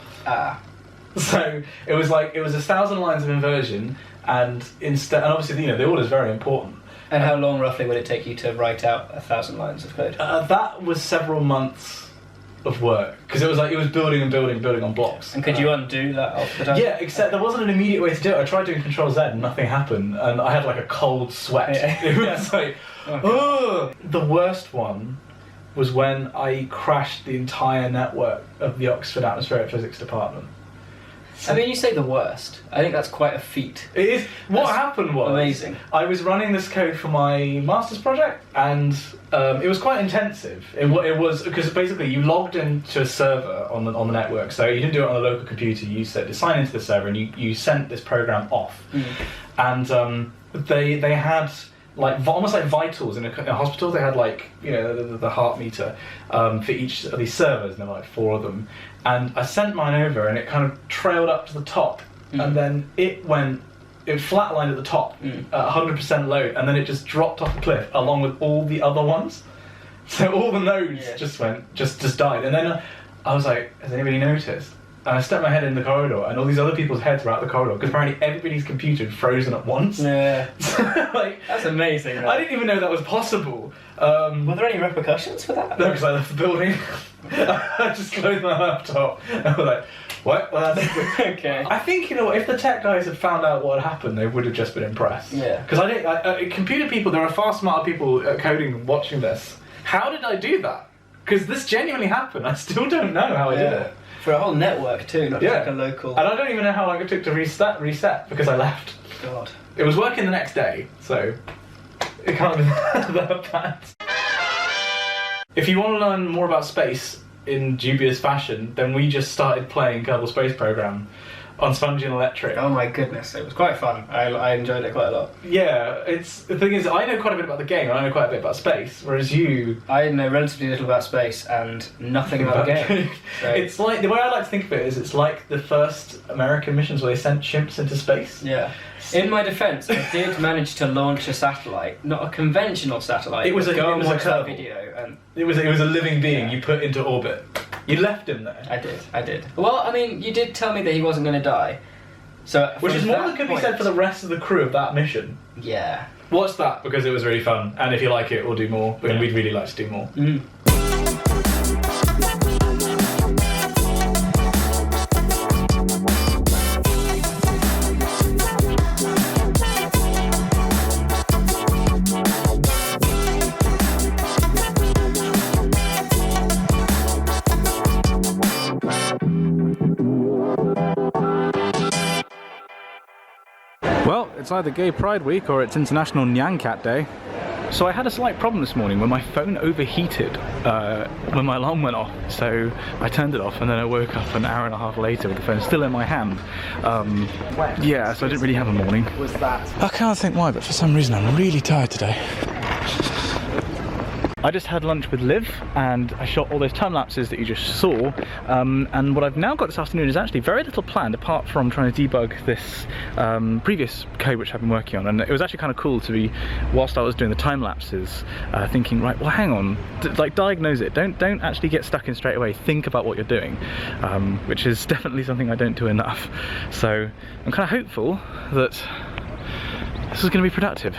So it was 1,000 lines of inversion, and obviously the order is very important. And how long roughly would it take you to write out 1,000 lines of code? That was several months of work because it was building and building on blocks. And could you undo that alphabetizing? Yeah, except there wasn't an immediate way to do it. I tried doing Control Z and nothing happened, and I had like a cold sweat. It was like, oh. The worst one was when I crashed the entire network of the Oxford Atmospheric Physics department. I mean, you say the worst. I think that's quite a feat. It is. What happened was amazing. I was running this code for my master's project, and it was quite intensive. It was because basically you logged into a server on the network, so you didn't do it on a local computer. You said sign into the server, and you sent this program off, and they had like almost like vitals in a hospital. They had like the heart meter for each of these servers, and there were like 4 of them. And I sent mine over, and it kind of trailed up to the top, and then it flatlined at the top at 100% load, and then it just dropped off the cliff along with all the other ones. So all the nodes just died. And then I was like, has anybody noticed? And I stuck my head in the corridor, and all these other people's heads were out the corridor because apparently everybody's computer had frozen at once. Yeah. Like, that's amazing. Right? I didn't even know that was possible. Were there any repercussions for that? No, because I left the building. I just closed my laptop. I was like, what? Well, that's okay. I think, if the tech guys had found out what had happened, they would have just been impressed. Yeah. Because computer people, there are far smarter people at coding watching this. How did I do that? Because this genuinely happened. I still don't know how I did it. For a whole network too, not just like a local. And I don't even know how long it took to reset because I left. God. It was working the next day, so it can't be that bad. If you want to learn more about space in dubious fashion, then we just started playing Kerbal Space Program on Spongy and Electric. Oh my goodness, it was quite fun. I enjoyed it quite a lot. Yeah, the thing is, I know quite a bit about the game, and I know quite a bit about space, whereas you... I know relatively little about space and nothing about the game. So. It's like, the way I like to think of it is it's like the first American missions where they sent chimps into space. Yeah. In my defence, I did manage to launch a satellite, not a conventional satellite. It was a video, and it was a living being you put into orbit. You left him there. I did. Well, I mean, you did tell me that he wasn't going to die. So which is more than could be said for the rest of the crew of that mission. Yeah. Watch that because it was really fun, and if you like it, we'll do more. But we'd really like to do more. Well, it's either Gay Pride Week or it's International Nyan Cat Day. So I had a slight problem this morning when my phone overheated when my alarm went off. So I turned it off and then I woke up an hour and a half later with the phone still in my hand. Yeah, so I didn't really have a morning. Was that? I can't think why, but for some reason I'm really tired today. I just had lunch with Liv and I shot all those time lapses that you just saw, and what I've now got this afternoon is actually very little planned apart from trying to debug this previous code which I've been working on. And it was actually kind of cool to be, whilst I was doing the time lapses, thinking, right, well hang on, like diagnose it, don't actually get stuck in straight away, think about what you're doing, which is definitely something I don't do enough. So I'm kind of hopeful that this is going to be productive.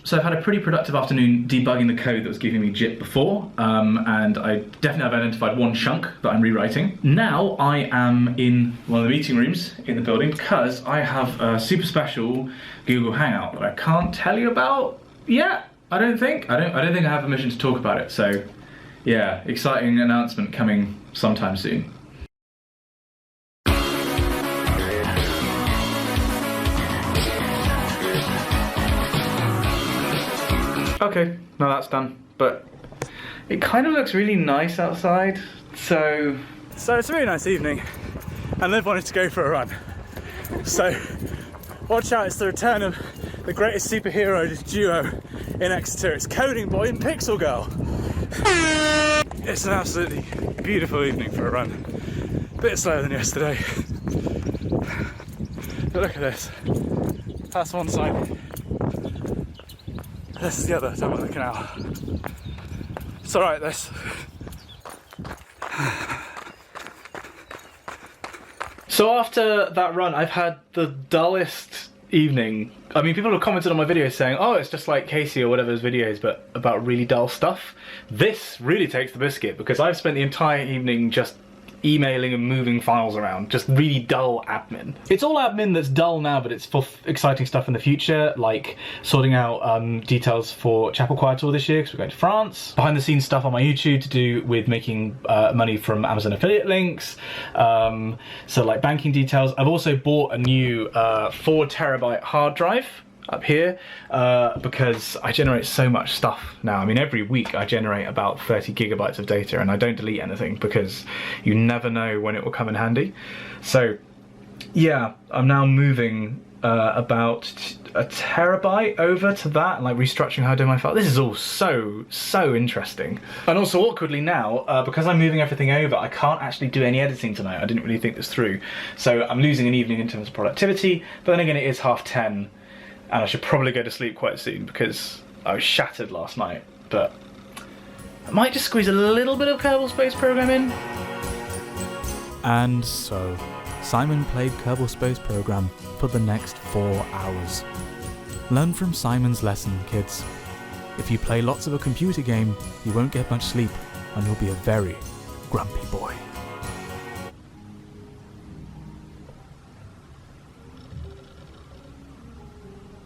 So I've had a pretty productive afternoon debugging the code that was giving me JIT before, and I definitely have identified one chunk that I'm rewriting. Now I am in one of the meeting rooms in the building because I have a super special Google Hangout that I can't tell you about yet. I don't think I have permission to talk about it. So yeah, exciting announcement coming sometime soon. Okay, now that's done, but it kind of looks really nice outside, so it's a really nice evening, and Liv wanted to go for a run. So watch out, it's the return of the greatest superhero duo in Exeter. It's Coding Boy and Pixel Girl. It's an absolutely beautiful evening for a run. A bit slower than yesterday. But look at this. That's one side. This is the other, top of the canal. It's alright, this. So after that run, I've had the dullest evening. I mean, people have commented on my videos saying, oh, it's just like Casey or whatever's videos, but about really dull stuff. This really takes the biscuit, because I've spent the entire evening just emailing and moving files around, just really dull admin. It's all admin that's dull now, but it's for exciting stuff in the future, like sorting out details for Chapel Choir Tour this year, because we're going to France. Behind the scenes stuff on my YouTube to do with making money from Amazon affiliate links. So like banking details. I've also bought a new 4 terabyte hard drive up here because I generate so much stuff now. I mean, every week I generate about 30 gigabytes of data, and I don't delete anything because you never know when it will come in handy. So yeah, I'm now moving about a terabyte over to that, and like restructuring how I do my file. This is all so interesting. And also awkwardly now, because I'm moving everything over, I can't actually do any editing tonight. I didn't really think this through. So I'm losing an evening in terms of productivity, but then again, it is 10:30. And I should probably go to sleep quite soon because I was shattered last night, but I might just squeeze a little bit of Kerbal Space Program in. And so, Simon played Kerbal Space Program for the next 4 hours. Learn from Simon's lesson, kids. If you play lots of a computer game, you won't get much sleep, and you'll be a very grumpy boy.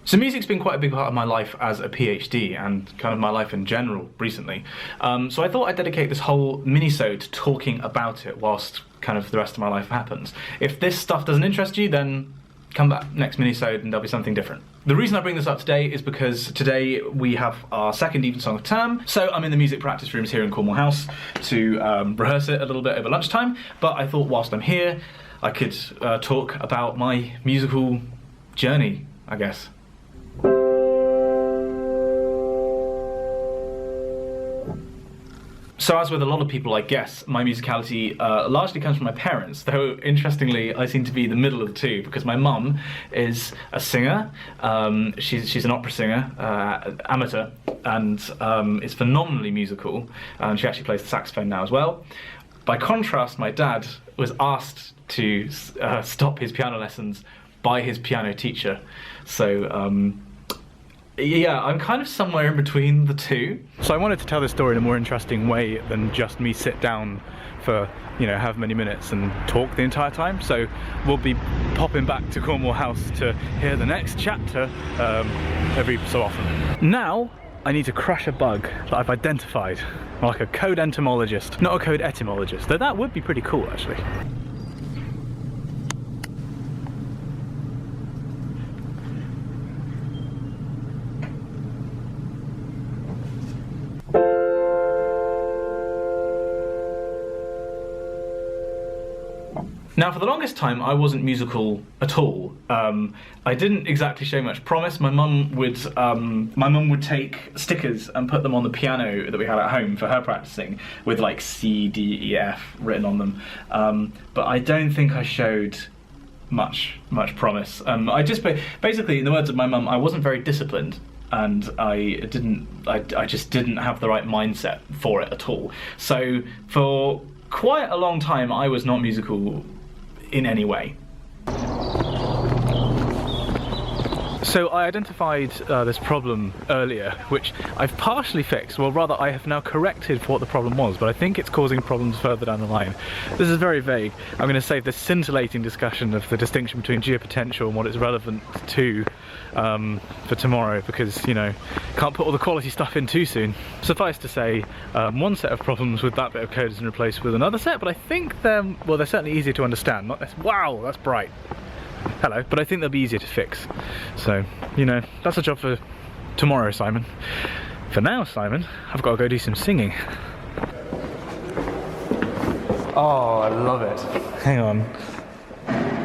So music's been quite a big part of my life as a PhD and kind of my life in general recently. So I thought I'd dedicate this whole mini-sode to talking about it whilst kind of the rest of my life happens. If this stuff doesn't interest you, then come back next mini-sode and there'll be something different. The reason I bring this up today is because today we have our second evening song of term, so I'm in the music practice rooms here in Cornwall House to rehearse it a little bit over lunchtime, but I thought whilst I'm here I could talk about my musical journey, I guess. So as with a lot of people, I guess, my musicality largely comes from my parents, though interestingly I seem to be the middle of the two, because my mum is a singer, she's an opera singer, amateur, and is phenomenally musical, and she actually plays the saxophone now as well. By contrast, my dad was asked to stop his piano lessons by his piano teacher, so yeah, I'm kind of somewhere in between the two. So I wanted to tell this story in a more interesting way than just me sit down for, you know, however many minutes and talk the entire time. So we'll be popping back to Cornwall House to hear the next chapter every so often. Now I need to crush a bug that I've identified, like a code entomologist, not a code etymologist, though that would be pretty cool actually. Now, for the longest time, I wasn't musical at all. I didn't exactly show much promise. My mum would take stickers and put them on the piano that we had at home for her practicing, with like C, D, E, F written on them. But I don't think I showed much promise. I just basically, in the words of my mum, I wasn't very disciplined, and I just didn't have the right mindset for it at all. So for quite a long time, I was not musical in any way. So I identified this problem earlier, which I've partially fixed. Well, rather, I have now corrected for what the problem was, but I think it's causing problems further down the line. This is very vague. I'm going to save this scintillating discussion of the distinction between geopotential and what it's relevant to for tomorrow, because, you know, can't put all the quality stuff in too soon. Suffice to say, one set of problems with that bit of code has been replaced with another set, but I think they're certainly easier to understand. Not this, wow, that's bright. Hello, but I think they'll be easier to fix. So, you know, that's a job for tomorrow, Simon. For now, Simon, I've got to go do some singing. Oh, I love it. Hang on.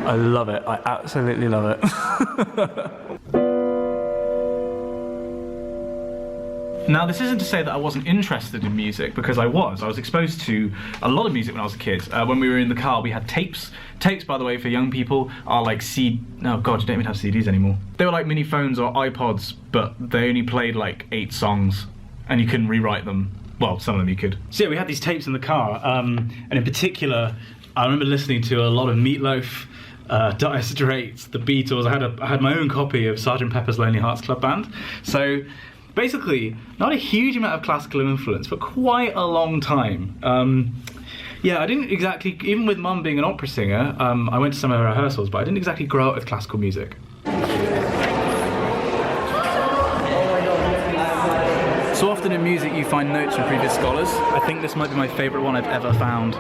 I love it. I absolutely love it. Now, this isn't to say that I wasn't interested in music, because I was. I was exposed to a lot of music when I was a kid. When we were in the car, we had tapes. Tapes, by the way, for young people are like oh god, you don't even have CDs anymore. They were like mini phones or iPods, but they only played like 8 songs, and you couldn't rewrite them. Well, some of them you could. So yeah, we had these tapes in the car, and in particular, I remember listening to a lot of Meatloaf, Dire Straits, the Beatles. I had my own copy of Sgt. Pepper's Lonely Hearts Club Band. So basically, not a huge amount of classical influence, but quite a long time. Yeah, I didn't exactly, even with Mum being an opera singer, I went to some of her rehearsals, but I didn't exactly grow up with classical music. So often in music you find notes from previous scholars. I think this might be my favourite one I've ever found.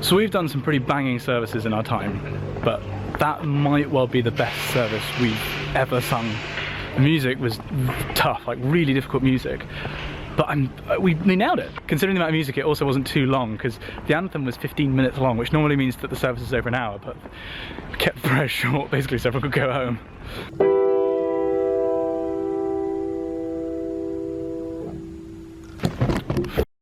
So we've done some pretty banging services in our time, but that might well be the best service we've ever sung. The music was tough, like really difficult music, but we nailed it. Considering the amount of music, it also wasn't too long, because the anthem was 15 minutes long, which normally means that the service is over an hour, but we kept the prayers short, basically, so everyone could go home.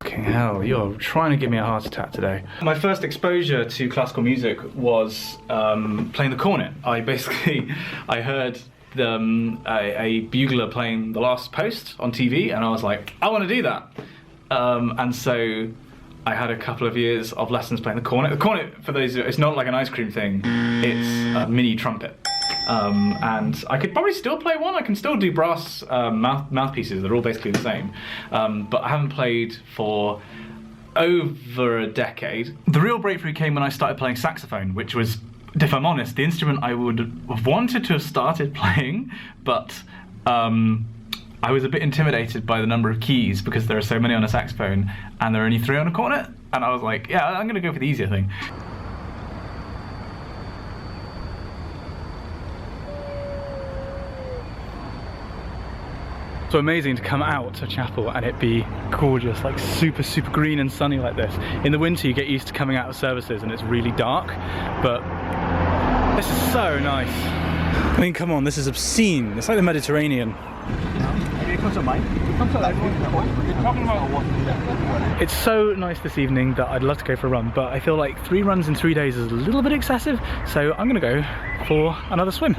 Hell, you're trying to give me a heart attack today. My first exposure to classical music was playing the cornet. I heard a bugler playing The Last Post on TV, and I was like, I want to do that. And so I had a couple of years of lessons playing the cornet. The cornet, for those, it's not like an ice cream thing, it's a mini trumpet. And I could probably still play one. I can still do brass mouthpieces. They're all basically the same. But I haven't played for over a decade. The real breakthrough came when I started playing saxophone, which was, if I'm honest, the instrument I would have wanted to have started playing, but I was a bit intimidated by the number of keys because there are so many on a saxophone and there are only 3 on a cornet. And I was like, yeah, I'm gonna go for the easier thing. So amazing to come out to chapel and it be gorgeous, like super green and sunny like this. In the winter you get used to coming out of services and it's really dark, but this is so nice. I mean, come on, this is obscene. It's like the Mediterranean. It's so nice this evening that I'd love to go for a run, but I feel like 3 runs in 3 days is a little bit excessive, so I'm gonna go for another swim.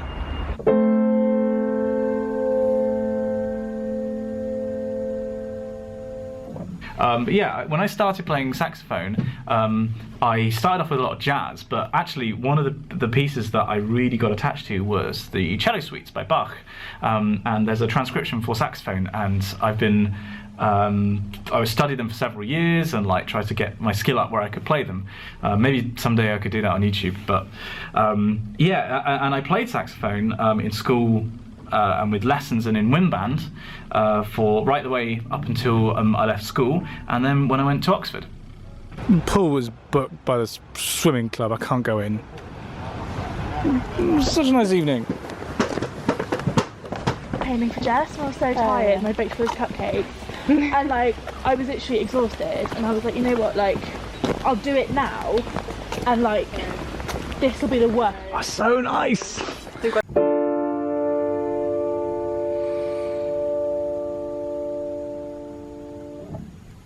But yeah, when I started playing saxophone, I started off with a lot of jazz, but actually one of the pieces that I really got attached to was the cello suites by Bach. And there's a transcription for saxophone, and I studied them for several years and like tried to get my skill up where I could play them. Maybe someday I could do that on YouTube, but yeah, and I played saxophone in school and with lessons and in wind band for right the way up until I left school, and then when I went to Oxford. Pool was booked by the swimming club. I can't go in. Such a nice evening. Aiming for Jess, I was so tired. My baked those cupcakes, and like I was literally exhausted. And I was like, you know what? Like, I'll do it now, and like this will be the worst. Oh, so nice.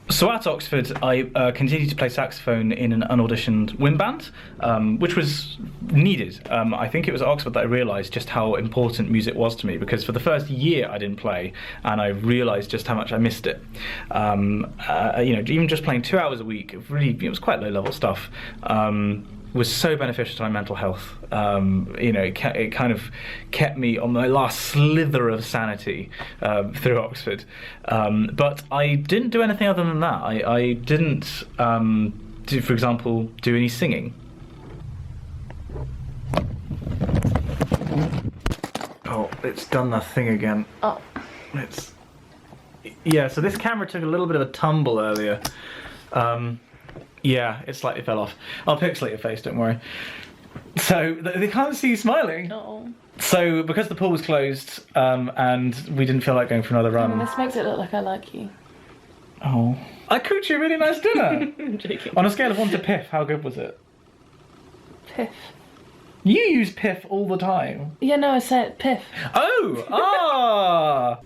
So at Oxford, I continued to play saxophone in an unauditioned wind band, which was needed. I think it was at Oxford that I realised just how important music was to me, because for the first year I didn't play, and I realised just how much I missed it. You know, even just playing 2 hours a week, it was quite low-level stuff. was so beneficial to my mental health. You know, it kind of kept me on my last slither of sanity through Oxford. But I didn't do anything other than that. I didn't, for example, do any singing. Oh, it's done that thing again. Oh. Yeah, so this camera took a little bit of a tumble earlier. Yeah, it slightly fell off. I'll pixelate your face, don't worry. So, they can't see you smiling. No. So, because the pool was closed, and we didn't feel like going for another run. This makes it look like I like you. Oh. I cooked you a really nice dinner! I'm joking. On a scale of 1 to Piff, how good was it? Piff. You use Piff all the time. Yeah, no, I said Piff. Oh! Ah!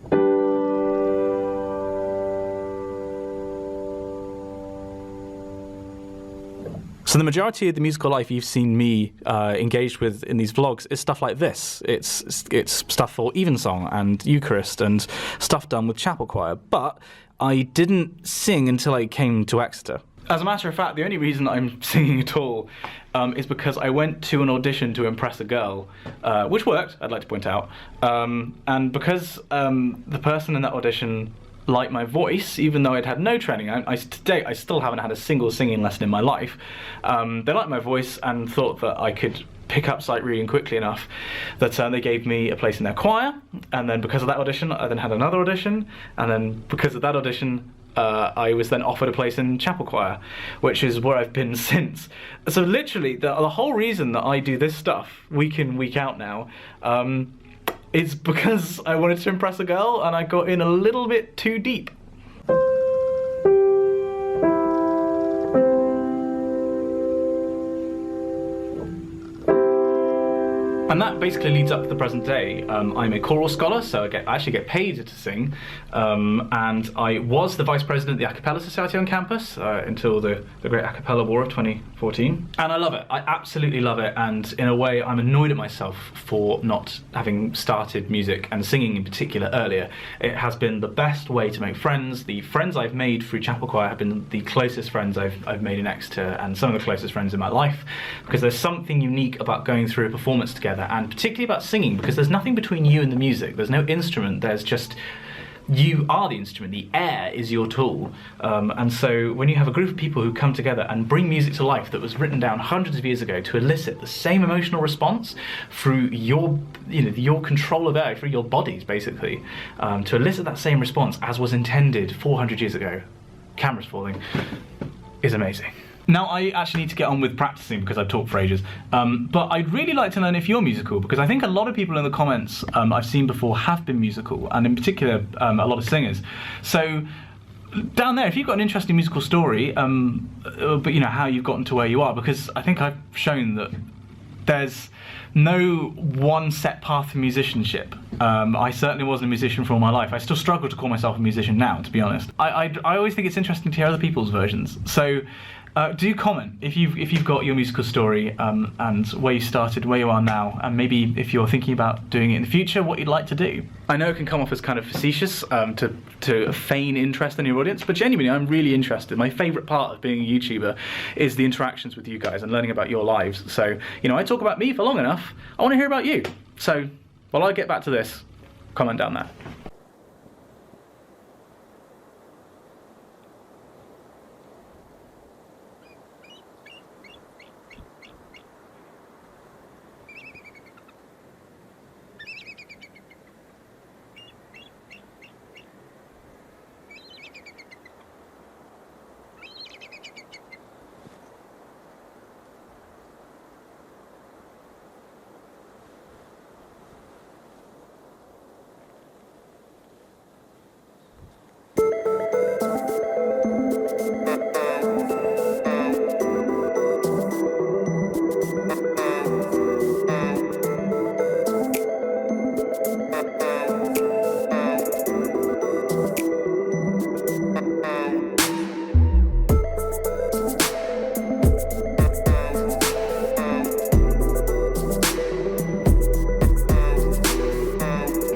So the majority of the musical life you've seen me engaged with in these vlogs is stuff like this. It's stuff for Evensong and Eucharist and stuff done with chapel choir. But I didn't sing until I came to Exeter. As a matter of fact, the only reason I'm singing at all is because I went to an audition to impress a girl, which worked, I'd like to point out. And because the person in that audition liked my voice, even though I'd had no training. To date, I still haven't had a single singing lesson in my life. They liked my voice and thought that I could pick up sight reading quickly enough that they gave me a place in their choir. And then because of that audition, I then had another audition. And then because of that audition, I was then offered a place in chapel choir, which is where I've been since. So literally, the whole reason that I do this stuff week in, week out now, is because I wanted to impress a girl and I got in a little bit too deep. And that basically leads up to the present day. I'm a choral scholar, so I actually get paid to sing. And I was the vice president of the A Cappella Society on campus until the Great A Cappella War of 2014. And I love it. I absolutely love it. And in a way, I'm annoyed at myself for not having started music and singing in particular earlier. It has been the best way to make friends. The friends I've made through chapel choir have been the closest friends I've made in Exeter and some of the closest friends in my life. Because there's something unique about going through a performance together, and particularly about singing, because there's nothing between you and the music. There's no instrument, there's just, you are the instrument, the air is your tool. And so when you have a group of people who come together and bring music to life that was written down hundreds of years ago to elicit the same emotional response through your control of air, through your bodies basically, to elicit that same response as was intended 400 years ago, cameras falling, is amazing. Now I actually need to get on with practicing because I've talked for ages, but I'd really like to learn if you're musical, because I think a lot of people in the comments I've seen before have been musical, and in particular a lot of singers. So down there, if you've got an interesting musical story, but you know how you've gotten to where you are, because I think I've shown that there's no one set path for musicianship. I certainly wasn't a musician for all my life. I still struggle to call myself a musician now, to be honest. I always think it's interesting to hear other people's versions. So do comment if you've got your musical story and where you started, where you are now, and maybe if you're thinking about doing it in the future, what you'd like to do. I know it can come off as kind of facetious to feign interest in your audience, but genuinely I'm really interested. My favourite part of being a YouTuber is the interactions with you guys and learning about your lives. So, you know, I talk about me for long enough, I want to hear about you. So, while I get back to this, comment down there.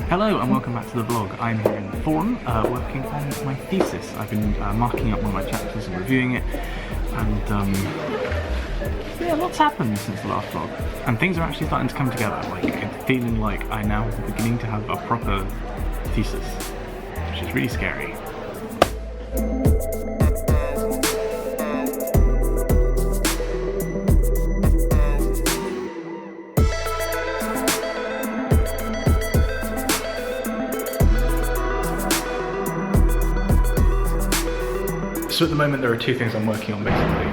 Hello and welcome back to the vlog. I'm here in the forum working on my thesis. I've been marking up one of my chapters and reviewing it, and Yeah, lots happened since the last vlog, and things are actually starting to come together. Like, it's feeling like I now am beginning to have a proper thesis, which is really scary. So at the moment there are two things I'm working on basically.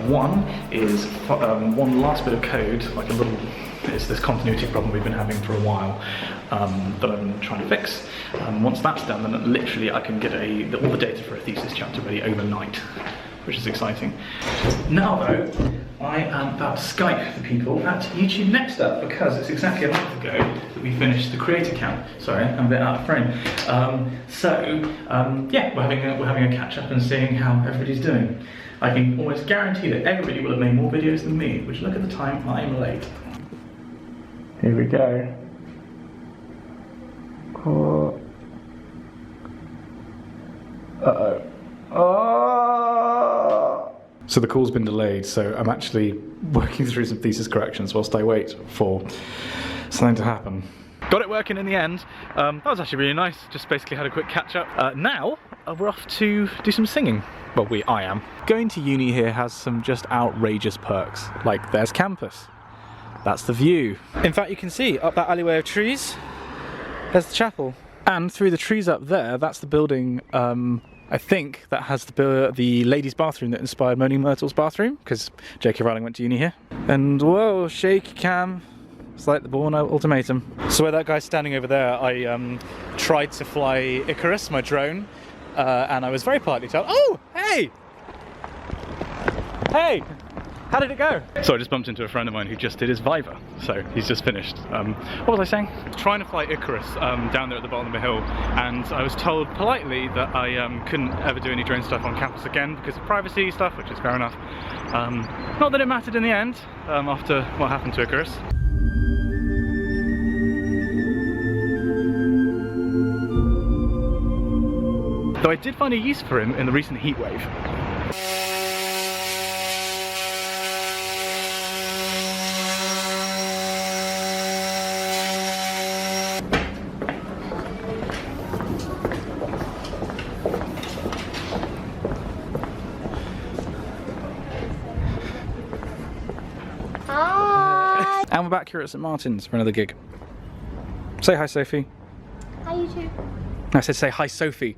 One is one last bit of code, like a little, it's this continuity problem we've been having for a while that I've been trying to fix. Once that's done, then literally I can get all the data for a thesis chapter ready overnight, which is exciting. Now though, I am about to Skype the people at YouTube Next Up because it's exactly a month ago that we finished the creator camp. Sorry, I'm a bit out of frame. Yeah, we're having a catch up and seeing how everybody's doing. I can almost guarantee that everybody will have made more videos than me, which look at the time, I am late. Here we go. Oh. Uh-oh. Oh. So the call's been delayed, so I'm actually working through some thesis corrections whilst I wait for something to happen. Got it working in the end. That was actually really nice. Just basically had a quick catch up. Now we're off to do some singing. Well, I am. Going to uni here has some just outrageous perks. Like, there's campus. That's the view. In fact, you can see up that alleyway of trees, there's the chapel. And through the trees up there, that's the building, I think, that has the ladies' bathroom that inspired Moaning Myrtle's bathroom, because J.K. Rowling went to uni here. And whoa, shaky cam. It's like the Bourne Ultimatum. So where that guy's standing over there, I tried to fly Icarus, my drone, and I was very politely told, oh, hey! Hey! How did it go? So I just bumped into a friend of mine who just did his viva, so he's just finished. What was I saying? Trying to fly Icarus down there at the bottom of the hill, and I was told politely that I couldn't ever do any drone stuff on campus again because of privacy stuff, which is fair enough. Not that it mattered in the end, after what happened to Icarus. Though I did find a use for him in the recent heatwave. Hi! And we're back here at St Martin's for another gig. Say hi, Sophie. Hi, YouTube. I said say hi, Sophie.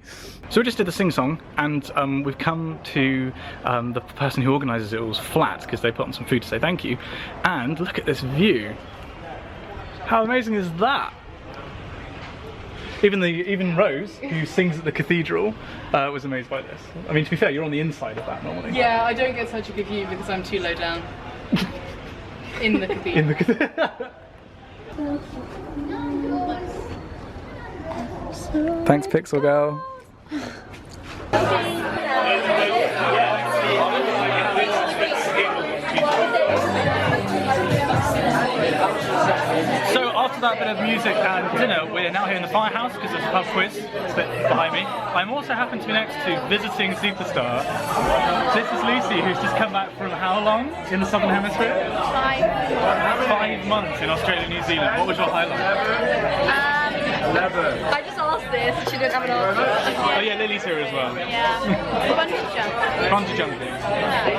So we just did the sing-song, and we've come to the person who organises it all's flat because they put on some food to say thank you. And look at this view. How amazing is that? Even Rose, who sings at the cathedral, was amazed by this. I mean, to be fair, you're on the inside of that normally. Yeah, I don't get such a good view because I'm too low down. In the cathedral. In the cathedral. Thanks, Pixel Girl. So after that bit of music and dinner, we're now here in the firehouse because there's a pub quiz. It's a bit behind me. I'm also happen to be next to visiting superstar. This is Lucy, who's just come back from how long in the Southern Hemisphere? 5 months in Australia and New Zealand. What was your highlight? I just asked this, she didn't have an answer. Oh yeah, Lily's here as well. Yeah. Bungee jumping. Bungee jumping.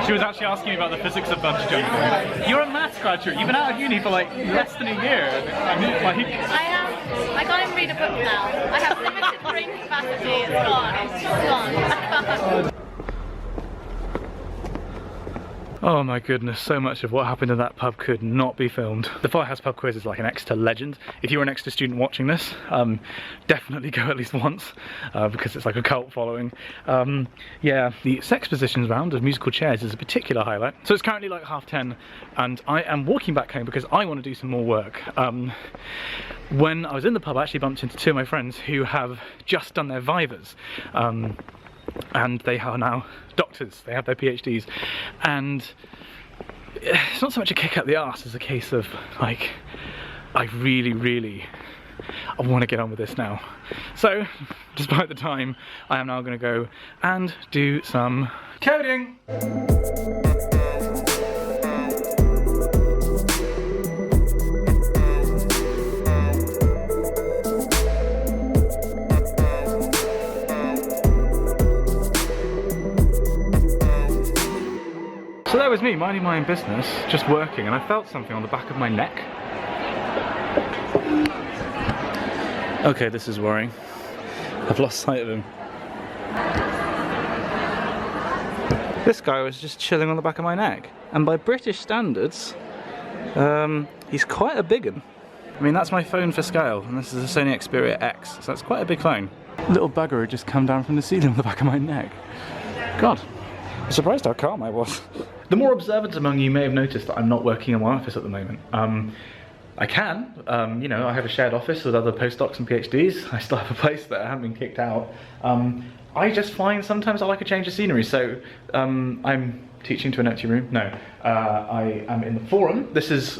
She was actually asking me about the physics of bungee jumping. You're a maths graduate. You've been out of uni for like less than a year. I mean, like... I can't even read a book now. I have limited brain capacity. It's gone. It's just gone. I can't. Oh my goodness, so much of what happened in that pub could not be filmed. The Firehouse Pub Quiz is like an Exeter legend. If you're an Exeter student watching this, definitely go at least once, because it's like a cult following. Yeah, the sex positions round of musical chairs is a particular highlight. So it's currently like 10:30, and I am walking back home because I want to do some more work. When I was in the pub, I actually bumped into two of my friends who have just done their vivas. And they are now doctors, they have their PhDs, and it's not so much a kick up the arse as a case of like, I really want to get on with this now. So despite the time, I am now going to go and do some coding. So that was me, minding my own business, just working, and I felt something on the back of my neck. Okay, this is worrying. I've lost sight of him. This guy was just chilling on the back of my neck, and by British standards, he's quite a big un. I mean, that's my phone for scale, and this is a Sony Xperia X, so that's quite a big phone. Little bugger had just come down from the ceiling on the back of my neck. God, I'm surprised how calm I was. The more observant among you may have noticed that I'm not working in my office at the moment. I can, you know, I have a shared office with other postdocs and PhDs. I still have a place there, I haven't been kicked out. I just find sometimes I like a change of scenery, so I'm teaching to an empty room. No, I am in the forum. This is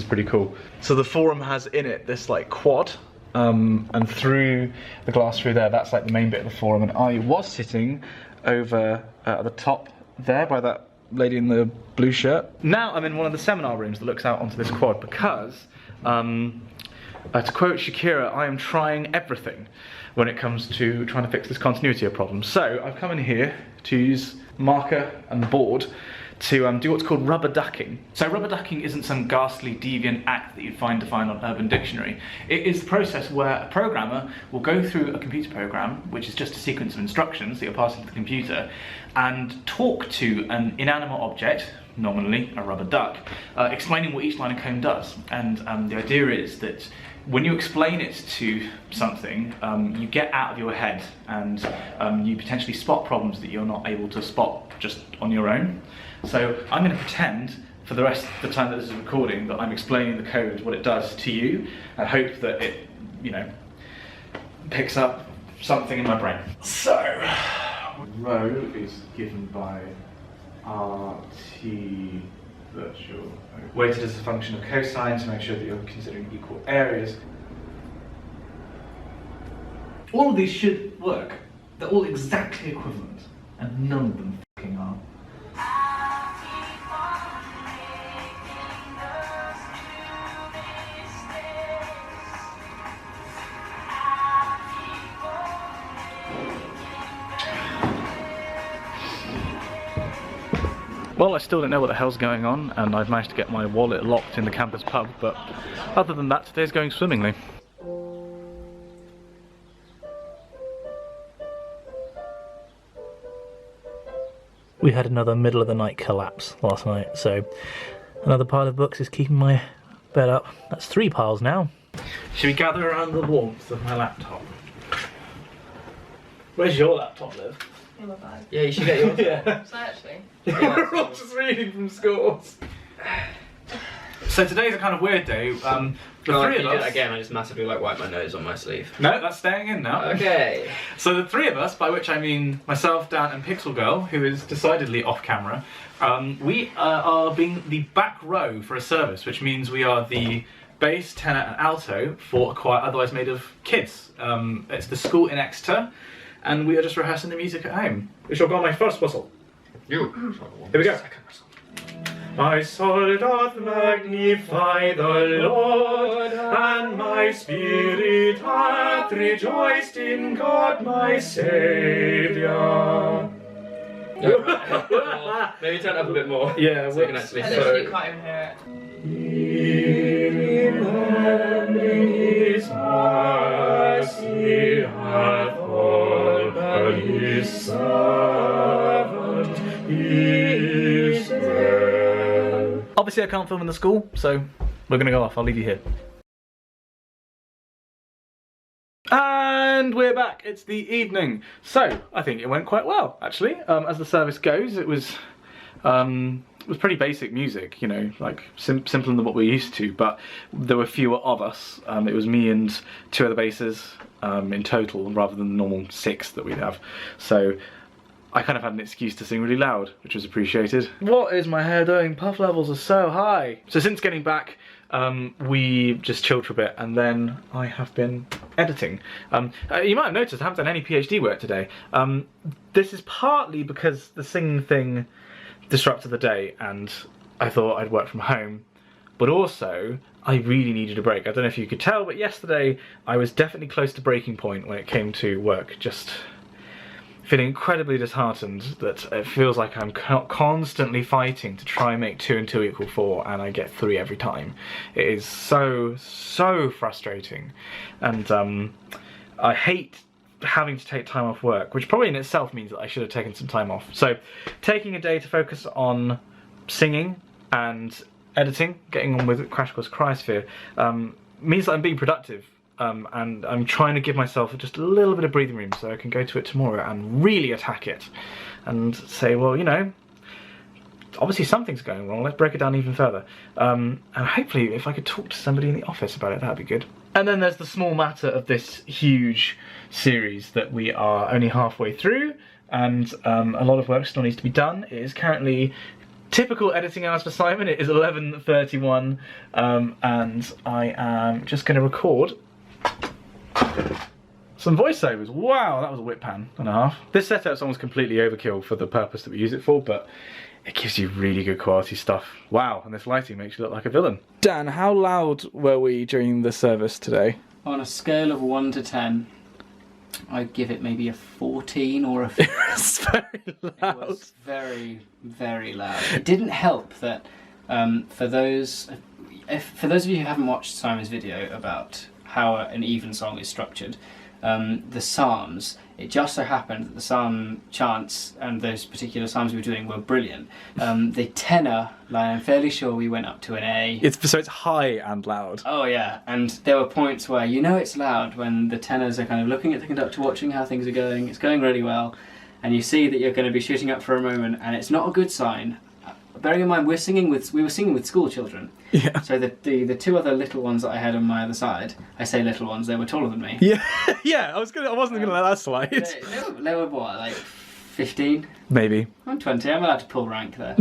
pretty cool. So the forum has in it this like quad, and through the glass through there, that's like the main bit of the forum, and I was sitting over at the top there by that lady in the blue shirt. Now I'm in one of the seminar rooms that looks out onto this quad because, to quote Shakira, I am trying everything when it comes to trying to fix this continuity of problems. So I've come in here to use marker and board to do what's called rubber ducking. So rubber ducking isn't some ghastly deviant act that you'd find defined on Urban Dictionary. It is the process where a programmer will go through a computer program, which is just a sequence of instructions that you're passing to the computer, and talk to an inanimate object, nominally a rubber duck, explaining what each line of code does. And the idea is that when you explain it to something, you get out of your head and you potentially spot problems that you're not able to spot just on your own. So I'm going to pretend for the rest of the time that this is recording that I'm explaining the code, what it does to you, and hope that it, you know, picks up something in my brain. So, rho is given by RT virtual, weighted as a function of cosine to make sure that you're considering equal areas. All of these should work. They're all exactly equivalent, and none of them fucking are. Well, I still don't know what the hell's going on, and I've managed to get my wallet locked in the campus pub, but other than that, today's going swimmingly. We had another middle of the night collapse last night, so another pile of books is keeping my bed up. That's 3 piles now. Should we gather around the warmth of my laptop? Where's your laptop, Liv? In my bag. Yeah, you should get yours. Yeah. So actually. We're all just reading from scores. So today's a kind of weird day. The three of us. Again, I just massively like wipe my nose on my sleeve. No, that's staying in now. Okay. So the 3 of us, by which I mean myself, Dan, and Pixel Girl, who is decidedly off camera, we are being the back row for a service, which means we are the bass, tenor, and alto for a choir otherwise made of kids. It's the school in Exeter, and we are just rehearsing the music at home. We shall go on my first whistle. You. Here we go. My soul doth magnify the Lord, and my spirit hath rejoiced in God my Saviour. Maybe turn it up a bit more. Yeah, so we can actually I literally can't even hear it. Remembering His mercy hath ordered His servant Israel. Obviously I can't film in the school, so we're gonna go off. I'll leave you here. And we're back. It's the evening. So I think it went quite well, actually. As the service goes, it was pretty basic music, you know, like simpler than what we're used to. But there were fewer of us. It was me and 2 other basses in total, rather than the normal 6 that we'd have. So I kind of had an excuse to sing really loud, which was appreciated. What is my hair doing? Puff levels are so high. So since getting back, we just chilled for a bit, and then I have been editing. You might have noticed I haven't done any PhD work today. This is partly because the singing thing disrupted the day, and I thought I'd work from home, but also I really needed a break. I don't know if you could tell, but yesterday I was definitely close to breaking point when it came to work. Just feeling incredibly disheartened that it feels like I'm constantly fighting to try and make 2 and 2 equal 4, and I get 3 every time. It is so frustrating, and I hate having to take time off work, which probably in itself means that I should have taken some time off. So taking a day to focus on singing and editing, getting on with Crash Course Cryosphere, means that I'm being productive. And I'm trying to give myself just a little bit of breathing room so I can go to it tomorrow and really attack it and say, well, you know, obviously something's going wrong, let's break it down even further. And hopefully if I could talk to somebody in the office about it, that'd be good. And then there's the small matter of this huge series that we are only halfway through, and a lot of work still needs to be done. It is currently typical editing hours for Simon. It is 11:31, and I am just going to record some voiceovers. Wow, that was a whip pan and a half. This setup's almost completely overkill for the purpose that we use it for, but it gives you really good quality stuff. Wow, and this lighting makes you look like a villain. Dan, how loud were we during the service today? On a scale of 1 to 10, I'd give it maybe a 14 or a 15. It was very loud. It was very, very loud. It didn't help that for those of you who haven't watched Simon's video about how an even song is structured, the psalms, it just so happened that the psalm chants and those particular psalms we were doing were brilliant. The tenor line, I'm fairly sure we went up to an A. So it's high and loud. Oh yeah, and there were points where you know it's loud when the tenors are kind of looking at the conductor, watching how things are going. It's going really well, and you see that you're going to be shooting up for a moment, and it's not a good sign. Bearing in mind we were singing with school children. Yeah. So the 2 other little ones that I had on my other side, I say little ones, they were taller than me. Yeah, yeah. I wasn't gonna let that slide. They were what, like 15? Maybe. I'm 20. I'm allowed to pull rank there.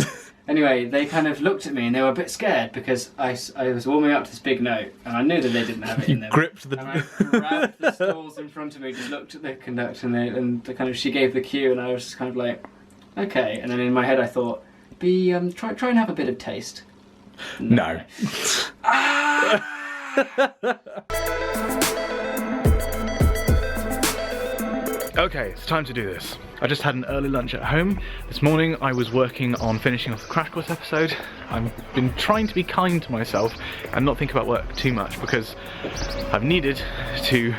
Anyway, they kind of looked at me and they were a bit scared because I was warming up to this big note and I knew that they didn't have it in them. Gripped the. And I grabbed the stalls in front of me, just looked at the conductor and she gave the cue and I was just kind of like, okay. And then in my head I thought, try and have a bit of taste. No. Okay, it's time to do this. I just had an early lunch at home. This morning I was working on finishing off the Crash Course episode. I've been trying to be kind to myself and not think about work too much because I've needed to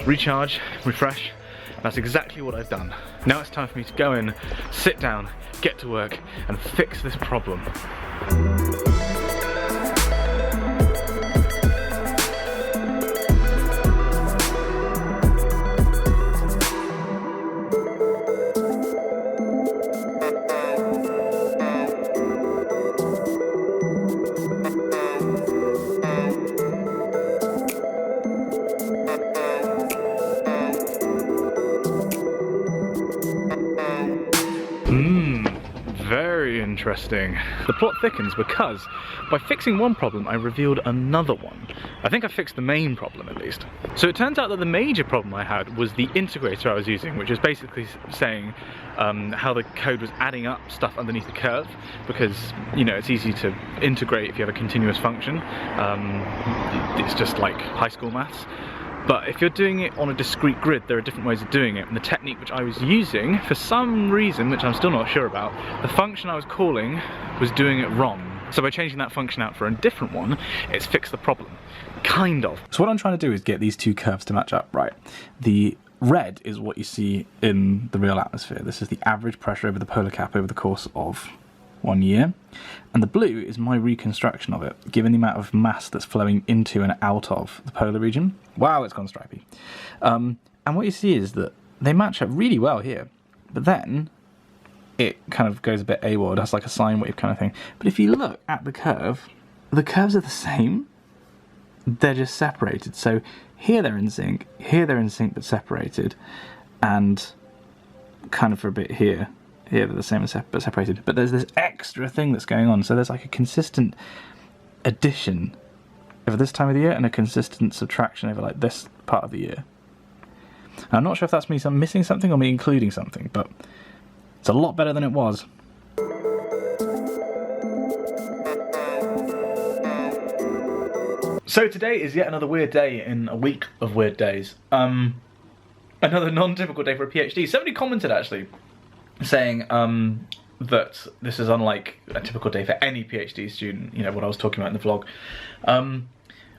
recharge, refresh. That's exactly what I've done. Now it's time for me to go in, sit down, get to work and fix this problem. Very interesting. The plot thickens because by fixing one problem I revealed another one. I think I fixed the main problem at least. So it turns out that the major problem I had was the integrator I was using, which is basically saying how the code was adding up stuff underneath the curve, because you know it's easy to integrate if you have a continuous function. It's just like high school maths. But if you're doing it on a discrete grid, there are different ways of doing it. And the technique which I was using, for some reason, which I'm still not sure about, the function I was calling was doing it wrong. So by changing that function out for a different one, it's fixed the problem. Kind of. So what I'm trying to do is get these two curves to match up, right? The red is what you see in the real atmosphere. This is the average pressure over the polar cap over the course of 1 year. And the blue is my reconstruction of it, given the amount of mass that's flowing into and out of the polar region. Wow, it's gone stripy. And what you see is that they match up really well here, but then it kind of goes a bit AWOL, it has like a sine wave kind of thing. But if you look at the curves are the same, they're just separated. So here they're in sync but separated, and kind of for a bit here they're the same but separated. But there's this extra thing that's going on, so there's like a consistent addition over this time of the year and a consistent subtraction over like this part of the year. And I'm not sure if that's me missing something or me including something, but it's a lot better than it was. So today is yet another weird day in a week of weird days. another non-typical day for a PhD. Somebody commented actually, saying that this is unlike a typical day for any PhD student, you know, what I was talking about in the vlog.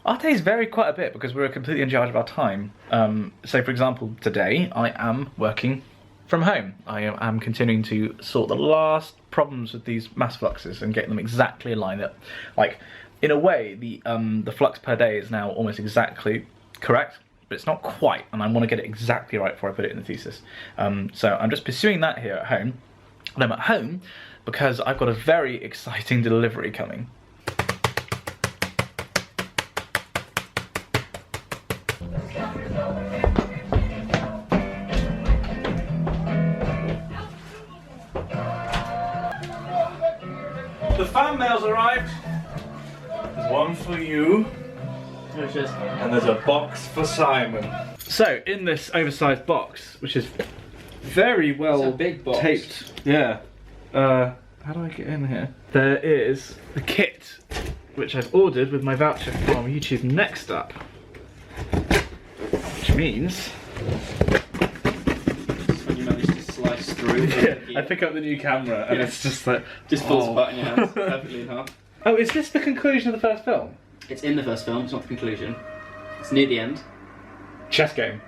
Our days vary quite a bit because we're completely in charge of our time. So for example, today I am working from home. I am continuing to sort the last problems with these mass fluxes and get them exactly in line. That, like, in a way, the flux per day is now almost exactly correct, but it's not quite, and I want to get it exactly right before I put it in the thesis. So I'm just pursuing that here at home. And I'm at home because I've got a very exciting delivery coming. The fan mail's arrived. There's one for you. And there's a box for Simon. So, in this oversized box, which is very well big box. taped. Yeah. How do I get in here? There is the kit, which I've ordered with my voucher from YouTube Next Up. Which means... when you manage to slice through. I pick up the new camera and it's just like... just falls apart in your hands, perfectly in half. Oh, is this the conclusion of the first film? It's in the first film, it's not the conclusion. It's near the end. Chess game.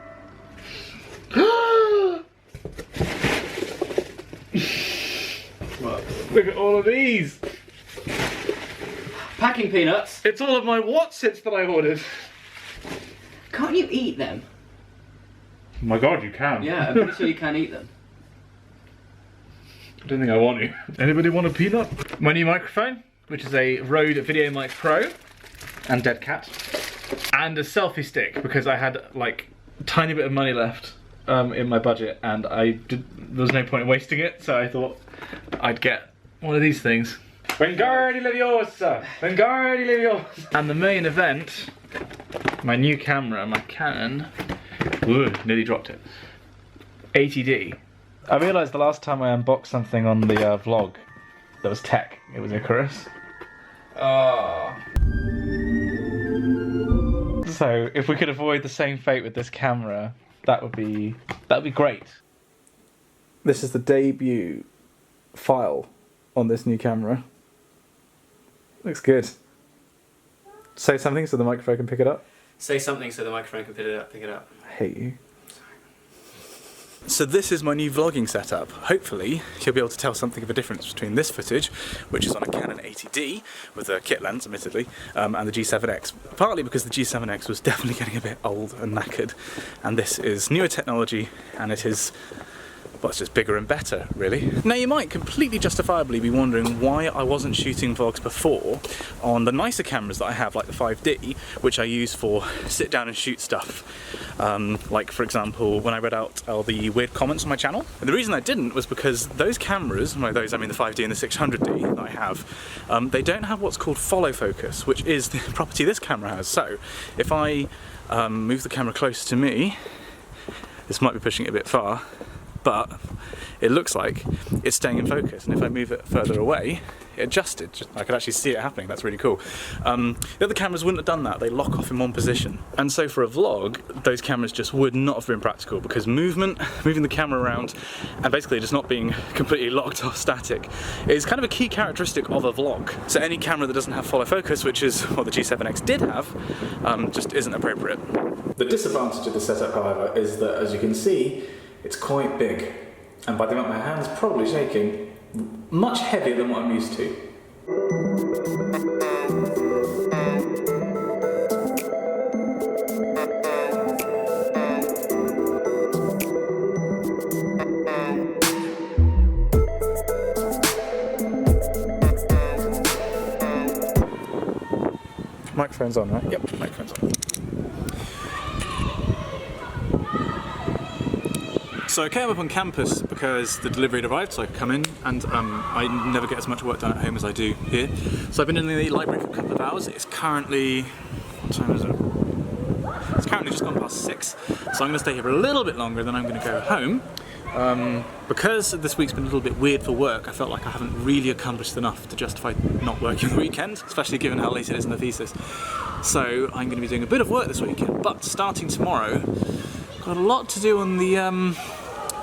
What? Look at all of these! Packing peanuts! It's all of my Watsits that I ordered! Can't you eat them? Oh my god, you can. Yeah, I'm pretty sure you can eat them. I don't think I want to. Anybody want a peanut? My new microphone, which is a Rode Video Mic Pro, and Dead Cat, and a selfie stick, because I had like a tiny bit of money left in my budget, and there was no point in wasting it, so I thought I'd get one of these things. Bengardi Leviosa! Bengardi Leviosa! And the main event, my new camera, my Canon, ooh, nearly dropped it, 80D. I realised the last time I unboxed something on the vlog that was tech, it was Icarus. Oh. So if we could avoid the same fate with this camera, that would be great. This is the debut file on this new camera. Looks good. Say something so the microphone can pick it up. Say something so the microphone can pick it up. I hate you. So this is my new vlogging setup. Hopefully you'll be able to tell something of a difference between this footage, which is on a Canon 80D with a kit lens admittedly, and the G7X. Partly because the G7X was definitely getting a bit old and knackered, and this is newer technology, and it is, well, it's just bigger and better, really. Now you might completely justifiably be wondering why I wasn't shooting vlogs before on the nicer cameras that I have, like the 5D, which I use for sit down and shoot stuff. Like for example, when I read out all the weird comments on my channel. And the reason I didn't was because those cameras, by those I mean the 5D and the 600D that I have, they don't have what's called follow focus, which is the property this camera has. So if I move the camera closer to me, this might be pushing it a bit far, but it looks like it's staying in focus, and if I move it further away, it adjusted. I could actually see it happening. That's really cool. The other cameras wouldn't have done that. They lock off in one position, and so for a vlog those cameras just would not have been practical, because moving the camera around and basically just not being completely locked off static is kind of a key characteristic of a vlog. So any camera that doesn't have follow focus, which is what the G7X did have, just isn't appropriate. The disadvantage of this setup, however, is that, as you can see, it's quite big, and by the amount my hand's probably shaking, much heavier than what I'm used to. Microphone's on, right? Yep, microphone's on. So I came up on campus because the delivery had arrived, so I could come in, and I never get as much work done at home as I do here. So I've been in the library for a couple of hours. It's currently, what time is it? It's currently just gone past 6, so I'm going to stay here for a little bit longer, then I'm going to go home. Because this week's been a little bit weird for work, I felt like I haven't really accomplished enough to justify not working the weekend, especially given how late it is in the thesis. So I'm going to be doing a bit of work this weekend, but starting tomorrow, got a lot to do on the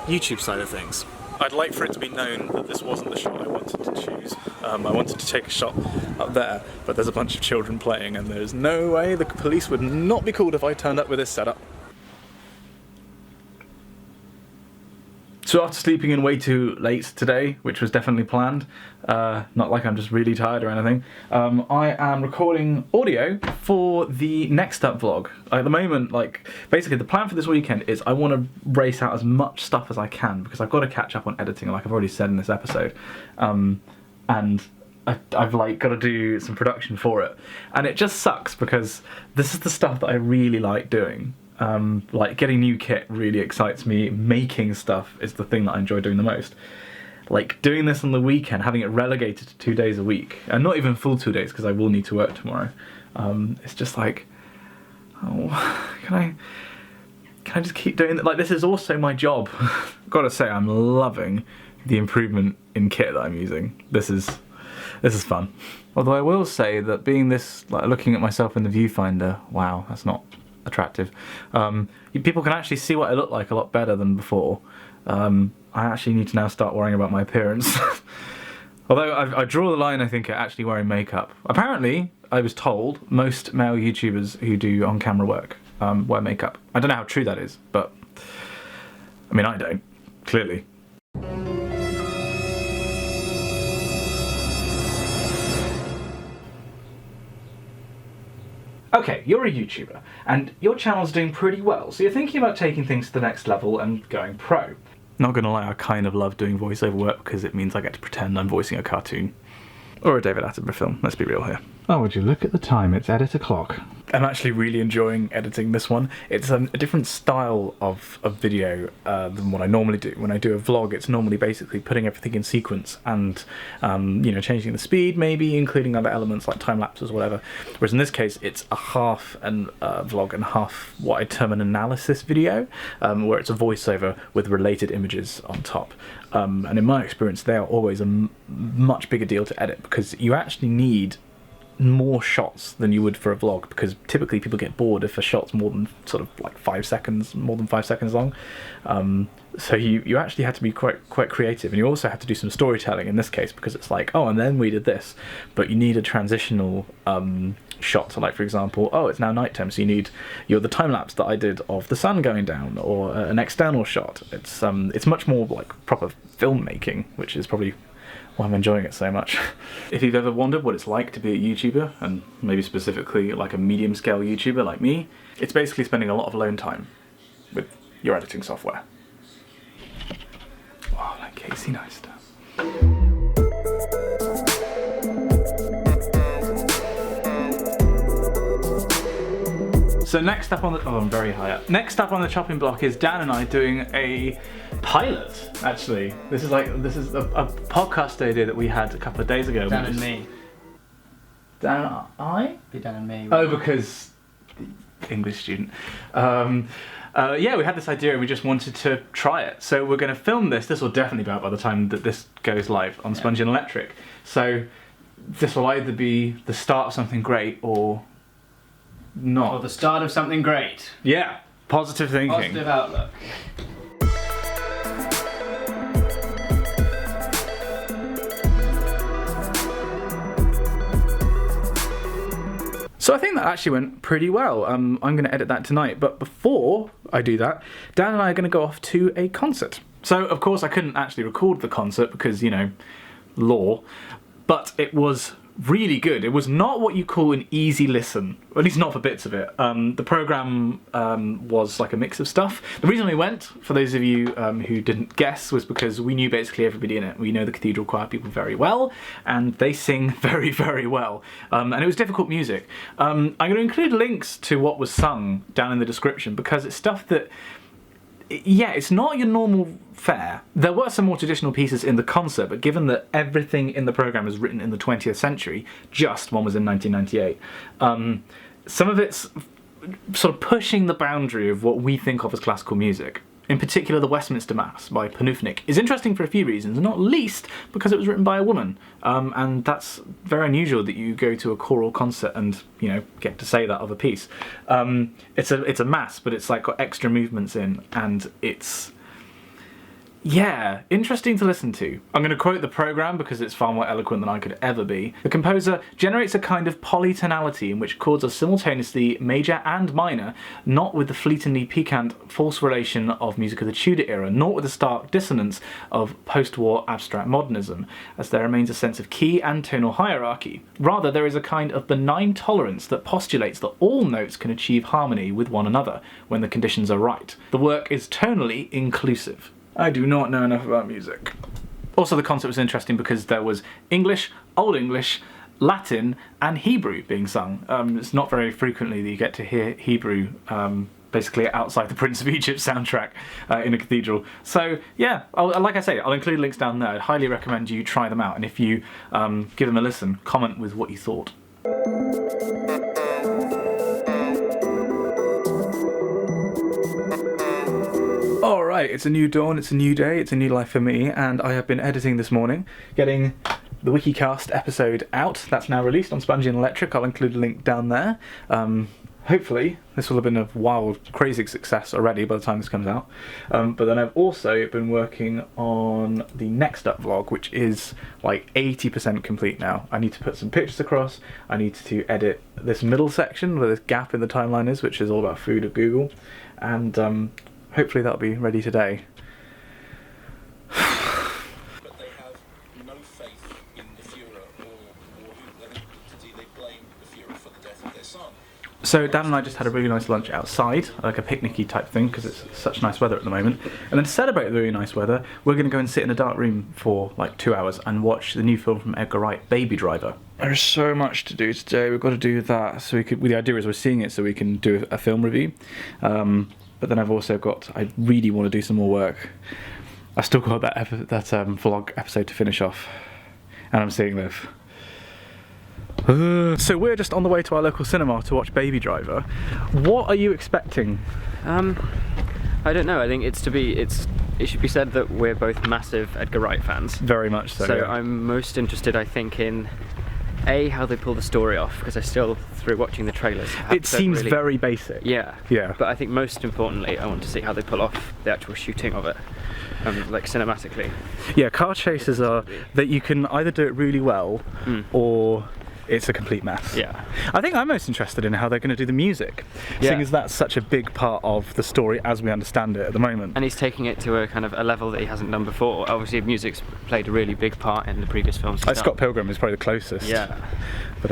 YouTube side of things. I'd like for it to be known that this wasn't the shot I wanted to choose. I wanted to take a shot up there, but there's a bunch of children playing and there's no way the police would not be called if I turned up with this setup. So after sleeping in way too late today, which was definitely planned, not like I'm just really tired or anything, I am recording audio for the next up vlog. At the moment, like, basically the plan for this weekend is I want to race out as much stuff as I can because I've got to catch up on editing, like I've already said in this episode, and I've like got to do some production for it, and it just sucks because this is the stuff that I really like doing. Like getting new kit really excites me. Making stuff is the thing that I enjoy doing the most. Like doing this on the weekend, having it relegated to 2 days a week, and not even full 2 days because I will need to work tomorrow. It's just like, oh, can I just keep doing that? Like, this is also my job. I've got to say, I'm loving the improvement in kit that I'm using. This is fun. Although I will say that being this, like looking at myself in the viewfinder, wow, that's not attractive. People can actually see what I look like a lot better than before. I actually need to now start worrying about my appearance. Although I draw the line, I think, at actually wearing makeup. Apparently, I was told, most male YouTubers who do on-camera work wear makeup. I don't know how true that is, but I mean, I don't, clearly. Okay, you're a YouTuber, and your channel's doing pretty well, so you're thinking about taking things to the next level and going pro. Not gonna lie, I kind of love doing voiceover work because it means I get to pretend I'm voicing a cartoon. Or a David Attenborough film, let's be real here. Oh, would you look at the time, it's edit o'clock. I'm actually really enjoying editing this one. It's a different style of video than what I normally do. When I do a vlog, it's normally basically putting everything in sequence and you know, changing the speed, maybe including other elements like time lapses or whatever. Whereas in this case, it's a half vlog and half what I term an analysis video, where it's a voiceover with related images on top. And in my experience, they are always a much bigger deal to edit because you actually need more shots than you would for a vlog, because typically people get bored if a shot's more than sort of like 5 seconds, more than 5 seconds long. So you actually have to be quite creative, and you also have to do some storytelling in this case, because it's like, oh, and then we did this, but you need a transitional shot. So like, for example, oh, it's now nighttime, so you need the time lapse that I did of the sun going down, or an external shot. It's much more like proper filmmaking, which is probably why I'm enjoying it so much. If you've ever wondered what it's like to be a YouTuber, and maybe specifically like a medium scale YouTuber like me, it's basically spending a lot of alone time with your editing software. Oh, like Casey Neistat. So next up on the, oh, I'm very high up. Next up on the chopping block is Dan and I doing a pilot, actually. This is a podcast idea that we had a couple of days ago. Dan and me. Dan and I? Be Dan and me. Oh, because English student. Yeah, we had this idea and we just wanted to try it. So we're going to film this. This will definitely be out by the time that this goes live on Spongy and Electric. So this will either be the start of something great or not. Or the start of something great. Yeah, positive thinking. Positive outlook. So I think that actually went pretty well. I'm going to edit that tonight, but before I do that, Dan and I are going to go off to a concert. So of course I couldn't actually record the concert because, you know, law, but it was really good. It was not what you call an easy listen, or at least not for bits of it. The programme was like a mix of stuff. The reason we went, for those of you who didn't guess, was because we knew basically everybody in it. We know the Cathedral Choir people very well, and they sing very, very well. And it was difficult music. I'm going to include links to what was sung down in the description, because it's stuff that, yeah, it's not your normal fare. There were some more traditional pieces in the concert, but given that everything in the programme is written in the 20th century, just one was in 1998, some of it's sort of pushing the boundary of what we think of as classical music. in particular the Westminster Mass by Panufnik, is interesting for a few reasons, not least because it was written by a woman. And that's very unusual that you go to a choral concert and, you know, get to say that of a piece. It's a mass, but it's like got extra movements in, and it's, yeah, interesting to listen to. I'm going to quote the programme because it's far more eloquent than I could ever be. The composer generates a kind of polytonality in which chords are simultaneously major and minor, not with the fleetingly piquant false relation of music of the Tudor era, nor with the stark dissonance of post-war abstract modernism, as there remains a sense of key and tonal hierarchy. Rather, there is a kind of benign tolerance that postulates that all notes can achieve harmony with one another when the conditions are right. The work is tonally inclusive. I do not know enough about music. Also, the concert was interesting because there was English, Old English, Latin, and Hebrew being sung. It's not very frequently that you get to hear Hebrew basically outside the Prince of Egypt soundtrack in a cathedral. So yeah, like I say, I'll include links down there. I'd highly recommend you try them out, and if you give them a listen, comment with what you thought. Alright, it's a new dawn, it's a new day, it's a new life for me, and I have been editing this morning, getting the WikiCast episode out. That's now released on Spongy and Electric. I'll include a link down there. Hopefully, this will have been a wild, crazy success already by the time this comes out. But then I've also been working on the Next Up vlog, which is like 80% complete now. I need to put some pictures across, I need to edit this middle section where this gap in the timeline is, which is all about food of Google, and hopefully that'll be ready today. But they have no faith in the Führer or do they blame the Führer for the death of their son? So Dan and I just had a really nice lunch outside, like a picnicky type thing, because it's such nice weather at the moment. And then to celebrate the really nice weather, we're going to go and sit in a dark room for like 2 hours and watch the new film from Edgar Wright, Baby Driver. There's so much to do today. We've got to do that. So the idea is we're seeing it so we can do a film review. But then I've also got, I really want to do some more work. I've still got that vlog episode to finish off, and I'm seeing this. So we're just on the way to our local cinema to watch Baby Driver. What are you expecting? I don't know. I think it should be said that we're both massive Edgar Wright fans. Very much so. So yeah. I'm most interested, I think, in how they pull the story off, because I still, through watching the trailers, it seems really, very basic. Yeah. Yeah. But I think most importantly, I want to see how they pull off the actual shooting of it, like cinematically. Yeah, car chases are that you can either do it really well, or it's a complete mess. Yeah. I think I'm most interested in how they're going to do the music, seeing as that's such a big part of the story as we understand it at the moment. And he's taking it to a kind of a level that he hasn't done before. Obviously, music's played a really big part in the previous films. Scott Pilgrim is probably the closest. Yeah. But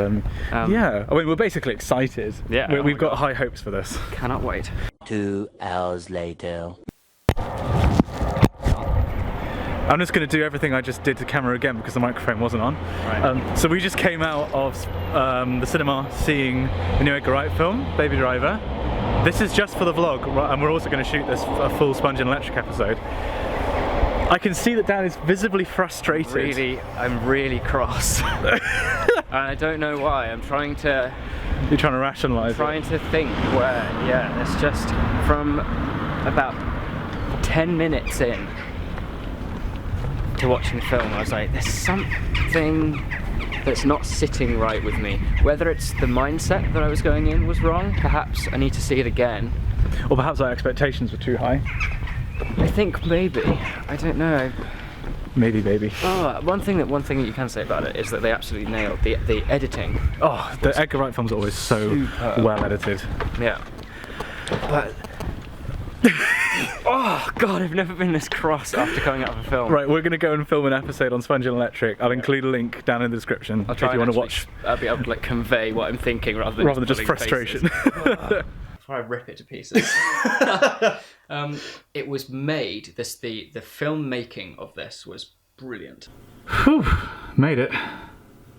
yeah, I mean, we're basically excited. Yeah. We've got high hopes for this. Cannot wait. 2 hours later. I'm just going to do everything I just did to camera again because the microphone wasn't on. Right. So we just came out of the cinema seeing the new Edgar Wright film, Baby Driver. This is just for the vlog, and we're also going to shoot this a full Sponge and Electric episode. I can see that Dan is visibly frustrated. I'm really cross. I don't know why. I'm trying to... You're trying to rationalise Trying to think where, yeah, it's just from about 10 minutes in to watching the film, I was like, there's something that's not sitting right with me. Whether it's the mindset that I was going in was wrong, perhaps I need to see it again. Or perhaps our expectations were too high. I think maybe. I don't know. Maybe, baby. Oh, one thing that you can say about it is that they absolutely nailed the editing. Oh, the Edgar Wright films are always so well edited. Yeah. But oh god, I've never been this cross after coming out of a film. Right, we're going to go and film an episode on Sponge and Electric. I'll include a link down in the description I'll try if you want to watch. I'll be able to like convey what I'm thinking rather than just frustration. Before I rip it to pieces. It was made, the film making of this was brilliant. Whew, made it.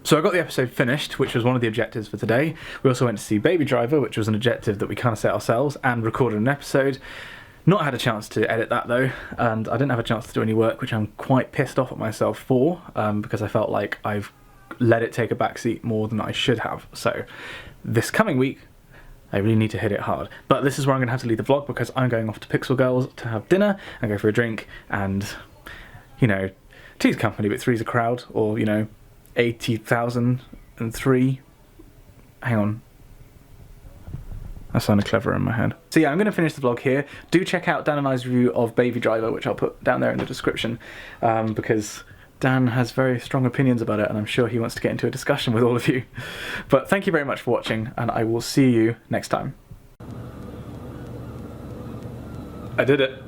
So I got the episode finished, which was one of the objectives for today. We also went to see Baby Driver, which was an objective that we kind of set ourselves, and recorded an episode. Not had a chance to edit that though, and I didn't have a chance to do any work, which I'm quite pissed off at myself for, because I felt like I've let it take a backseat more than I should have. So this coming week, I really need to hit it hard. But this is where I'm going to have to leave the vlog because I'm going off to Pixel Girls to have dinner and go for a drink and, you know, two's company but three's a crowd, or, you know, 80,003. Hang on. That sounded clever in my head. So yeah, I'm going to finish the vlog here. Do check out Dan and I's review of Baby Driver, which I'll put down there in the description, because Dan has very strong opinions about it and I'm sure he wants to get into a discussion with all of you. But thank you very much for watching and I will see you next time. I did it.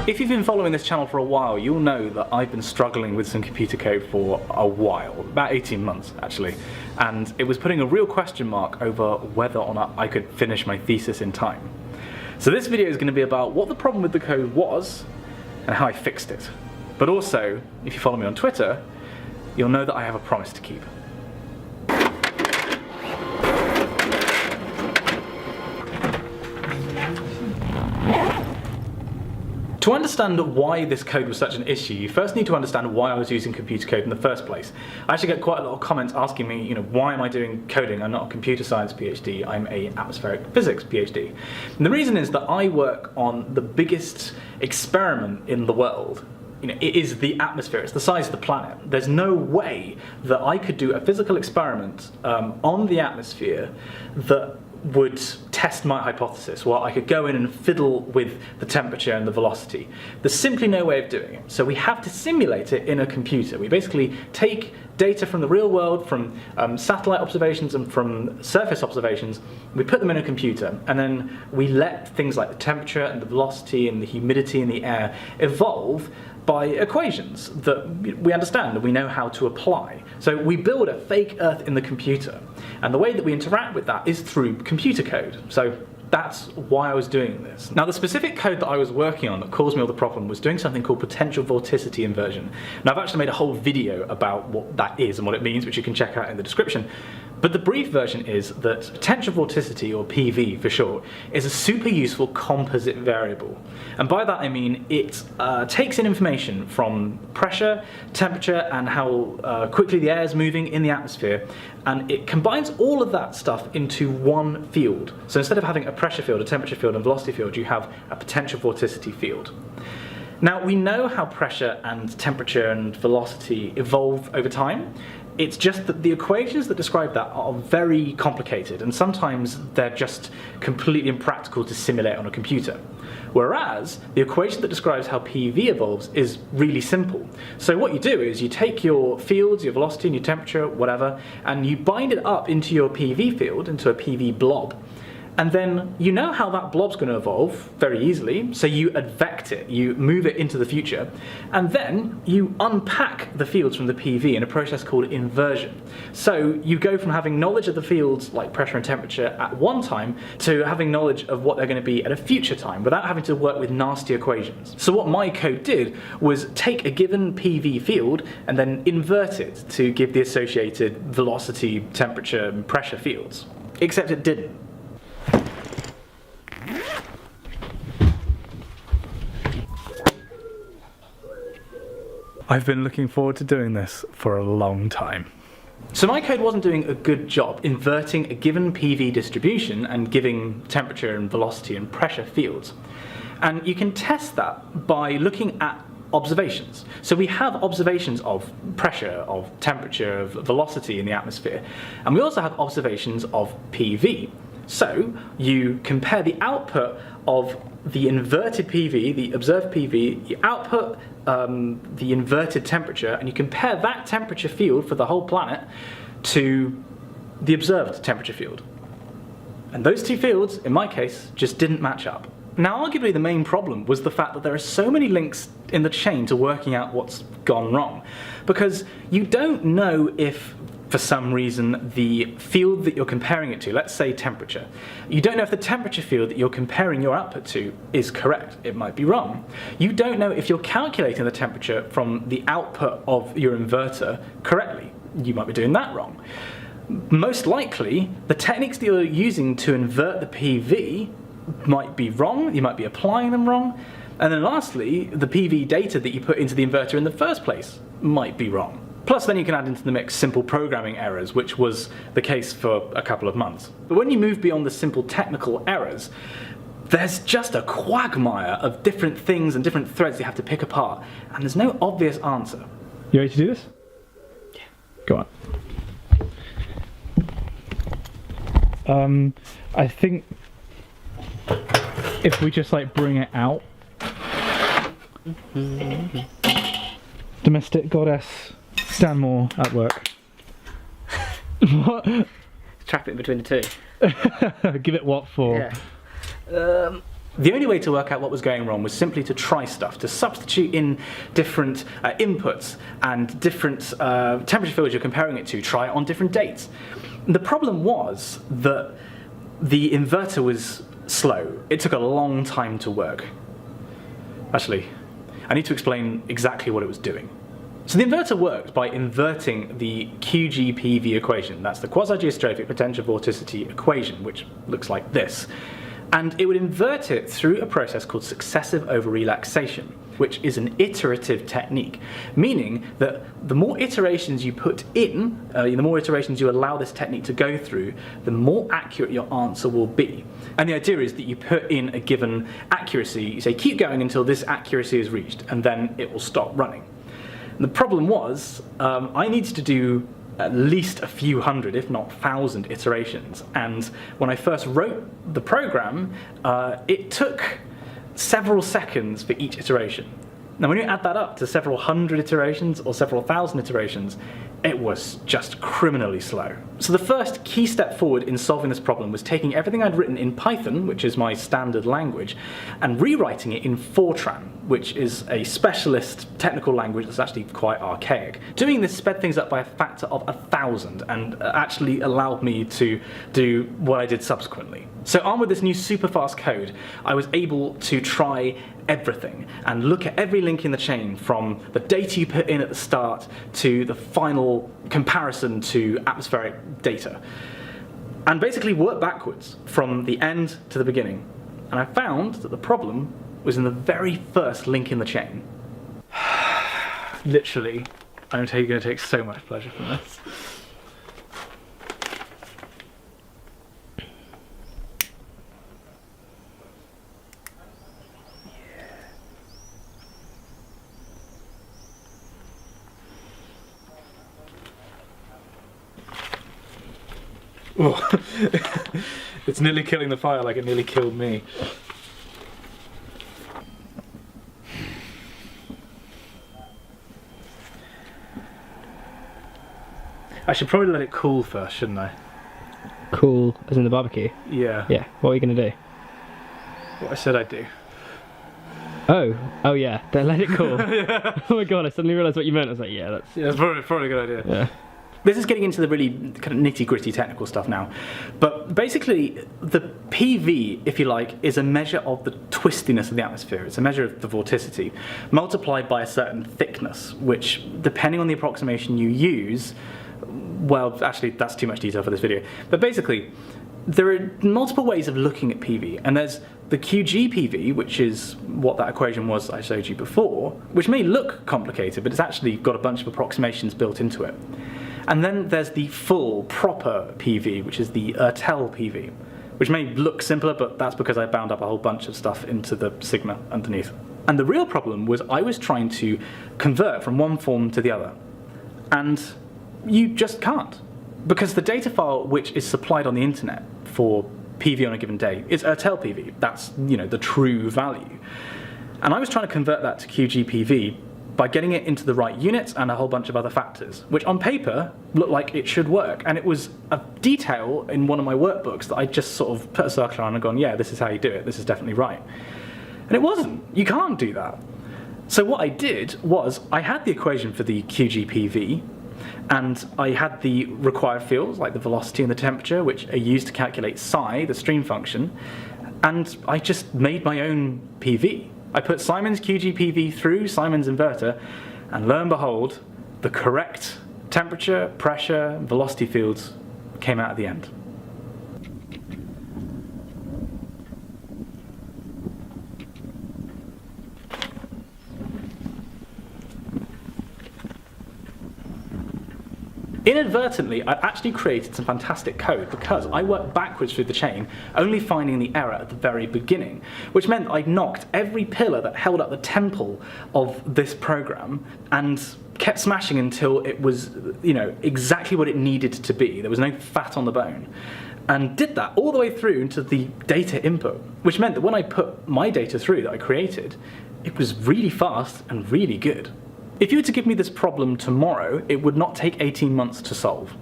If you've been following this channel for a while, you'll know that I've been struggling with some computer code for a while, about 18 months actually, and it was putting a real question mark over whether or not I could finish my thesis in time. So this video is going to be about what the problem with the code was and how I fixed it. But also, if you follow me on Twitter, you'll know that I have a promise to keep. To understand why this code was such an issue, you first need to understand why I was using computer code in the first place. I actually get quite a lot of comments asking me, you know, why am I doing coding? I'm not a computer science PhD, I'm a atmospheric physics PhD. And the reason is that I work on the biggest experiment in the world. You know, it is the atmosphere, it's the size of the planet. There's no way that I could do a physical experiment on the atmosphere that would test my hypothesis, well, I could go in and fiddle with the temperature and the velocity. There's simply no way of doing it. So we have to simulate it in a computer. We basically take data from the real world, from satellite observations and from surface observations, we put them in a computer, and then we let things like the temperature and the velocity and the humidity in the air evolve by equations that we understand and we know how to apply. So we build a fake Earth in the computer, and the way that we interact with that is through computer code. So that's why I was doing this. Now the specific code that I was working on that caused me all the problem was doing something called potential vorticity inversion. Now I've actually made a whole video about what that is and what it means, which you can check out in the description. But the brief version is that potential vorticity, or PV for short, is a super useful composite variable. And by that I mean it takes in information from pressure, temperature, and how quickly the air is moving in the atmosphere, and it combines all of that stuff into one field. So instead of having a pressure field, a temperature field, and velocity field, you have a potential vorticity field. Now we know how pressure and temperature and velocity evolve over time. It's just that the equations that describe that are very complicated, and sometimes they're just completely impractical to simulate on a computer. Whereas the equation that describes how PV evolves is really simple. So what you do is you take your fields, your velocity and your temperature, whatever, and you bind it up into your PV field, into a PV blob. And then you know how that blob's going to evolve very easily, so you advect it, you move it into the future, and then you unpack the fields from the PV in a process called inversion. So you go from having knowledge of the fields like pressure and temperature at one time to having knowledge of what they're going to be at a future time without having to work with nasty equations. So what my code did was take a given PV field and then invert it to give the associated velocity, temperature, and pressure fields. Except it didn't. I've been looking forward to doing this for a long time. So my code wasn't doing a good job inverting a given PV distribution and giving temperature and velocity and pressure fields. And you can test that by looking at observations. So we have observations of pressure, of temperature, of velocity in the atmosphere, and we also have observations of PV. So you compare the output of the inverted PV, the observed PV, you output the inverted temperature, and you compare that temperature field for the whole planet to the observed temperature field. And those two fields, in my case, just didn't match up. Now arguably the main problem was the fact that there are so many links in the chain to working out what's gone wrong, because you don't know if for some reason the field that you're comparing it to, let's say temperature, you don't know if the temperature field that you're comparing your output to is correct. It might be wrong. You don't know if you're calculating the temperature from the output of your inverter correctly. You might be doing that wrong. Most likely, the techniques that you're using to invert the PV might be wrong, you might be applying them wrong, And then lastly, the PV data that you put into the inverter in the first place might be wrong. Plus then you can add into the mix simple programming errors, which was the case for a couple of months. But when you move beyond the simple technical errors, there's just a quagmire of different things and different threads you have to pick apart, and there's no obvious answer. You ready to do this? Yeah. Go on. I think if we just like bring it out. Domestic goddess Stanmore at work. What? Trap it in between the two. Give it what for? Yeah. The only way to work out what was going wrong was simply to try stuff, to substitute in different inputs and different temperature fields you're comparing it to, try it on different dates. The problem was that the inverter was slow. It took a long time to work. Actually, I need to explain exactly what it was doing. So the inverter works by inverting the QG-PV equation. That's the quasi-geostrophic potential vorticity equation, which looks like this. And it would invert it through a process called successive over-relaxation, which is an iterative technique, meaning that the more iterations you put in, the more iterations you allow this technique to go through, the more accurate your answer will be. And the idea is that you put in a given accuracy, you say keep going until this accuracy is reached, and then it will stop running. And the problem was, I needed to do at least a few hundred, if not 1,000 iterations. And when I first wrote the program, it took several seconds for each iteration. Now when you add that up to several hundred iterations or several thousand iterations, it was just criminally slow. So the first key step forward in solving this problem was taking everything I'd written in Python, which is my standard language, and rewriting it in Fortran, which is a specialist technical language that's actually quite archaic. Doing this sped things up by a factor of 1,000 and actually allowed me to do what I did subsequently. So armed with this new super fast code, I was able to try everything and look at every link in the chain, from the data you put in at the start to the final comparison to atmospheric data, and basically work backwards from the end to the beginning. And I found that the problem was in the very first link in the chain. Literally, I'm going to take so much pleasure from this. Oh. It's nearly killing the fire like it nearly killed me. I should probably let it cool first, shouldn't I? Cool, as in the barbecue? Yeah. Yeah, what are you going to do? What I said I'd do. Oh yeah, then let it cool. Yeah. Oh my god, I suddenly realised what you meant. I was like, yeah, that's probably a good idea. Yeah. This is getting into the really kind of nitty-gritty technical stuff now. But basically, the PV, if you like, is a measure of the twistiness of the atmosphere. It's a measure of the vorticity, multiplied by a certain thickness, which, depending on the approximation you use, well, actually, that's too much detail for this video. But basically, there are multiple ways of looking at PV, and there's the QG-PV, which is what that equation was I showed you before, which may look complicated, but it's actually got a bunch of approximations built into it. And then there's the full, proper PV, which is the Ertel PV, which may look simpler, but that's because I bound up a whole bunch of stuff into the sigma underneath. And the real problem was I was trying to convert from one form to the other. And you just can't. Because the data file which is supplied on the internet for PV on a given day is Ertel PV. That's, you know, the true value. And I was trying to convert that to QG-PV by getting it into the right units and a whole bunch of other factors, which on paper looked like it should work. And it was a detail in one of my workbooks that I just sort of put a circle around and gone, yeah, this is how you do it, this is definitely right. And it wasn't. You can't do that. So what I did was, I had the equation for the QG-PV, and I had the required fields, like the velocity and the temperature, which are used to calculate psi, the stream function, and I just made my own PV. I put Simon's QG-PV through Simon's inverter, and lo and behold, the correct temperature, pressure, velocity fields came out at the end. Inadvertently, I'd actually created some fantastic code because I worked backwards through the chain, only finding the error at the very beginning, which meant I knocked every pillar that held up the temple of this program and kept smashing until it was, you know, exactly what it needed to be. There was no fat on the bone. And did that all the way through into the data input, which meant that when I put my data through that I created, it was really fast and really good. If you were to give me this problem tomorrow, it would not take 18 months to solve,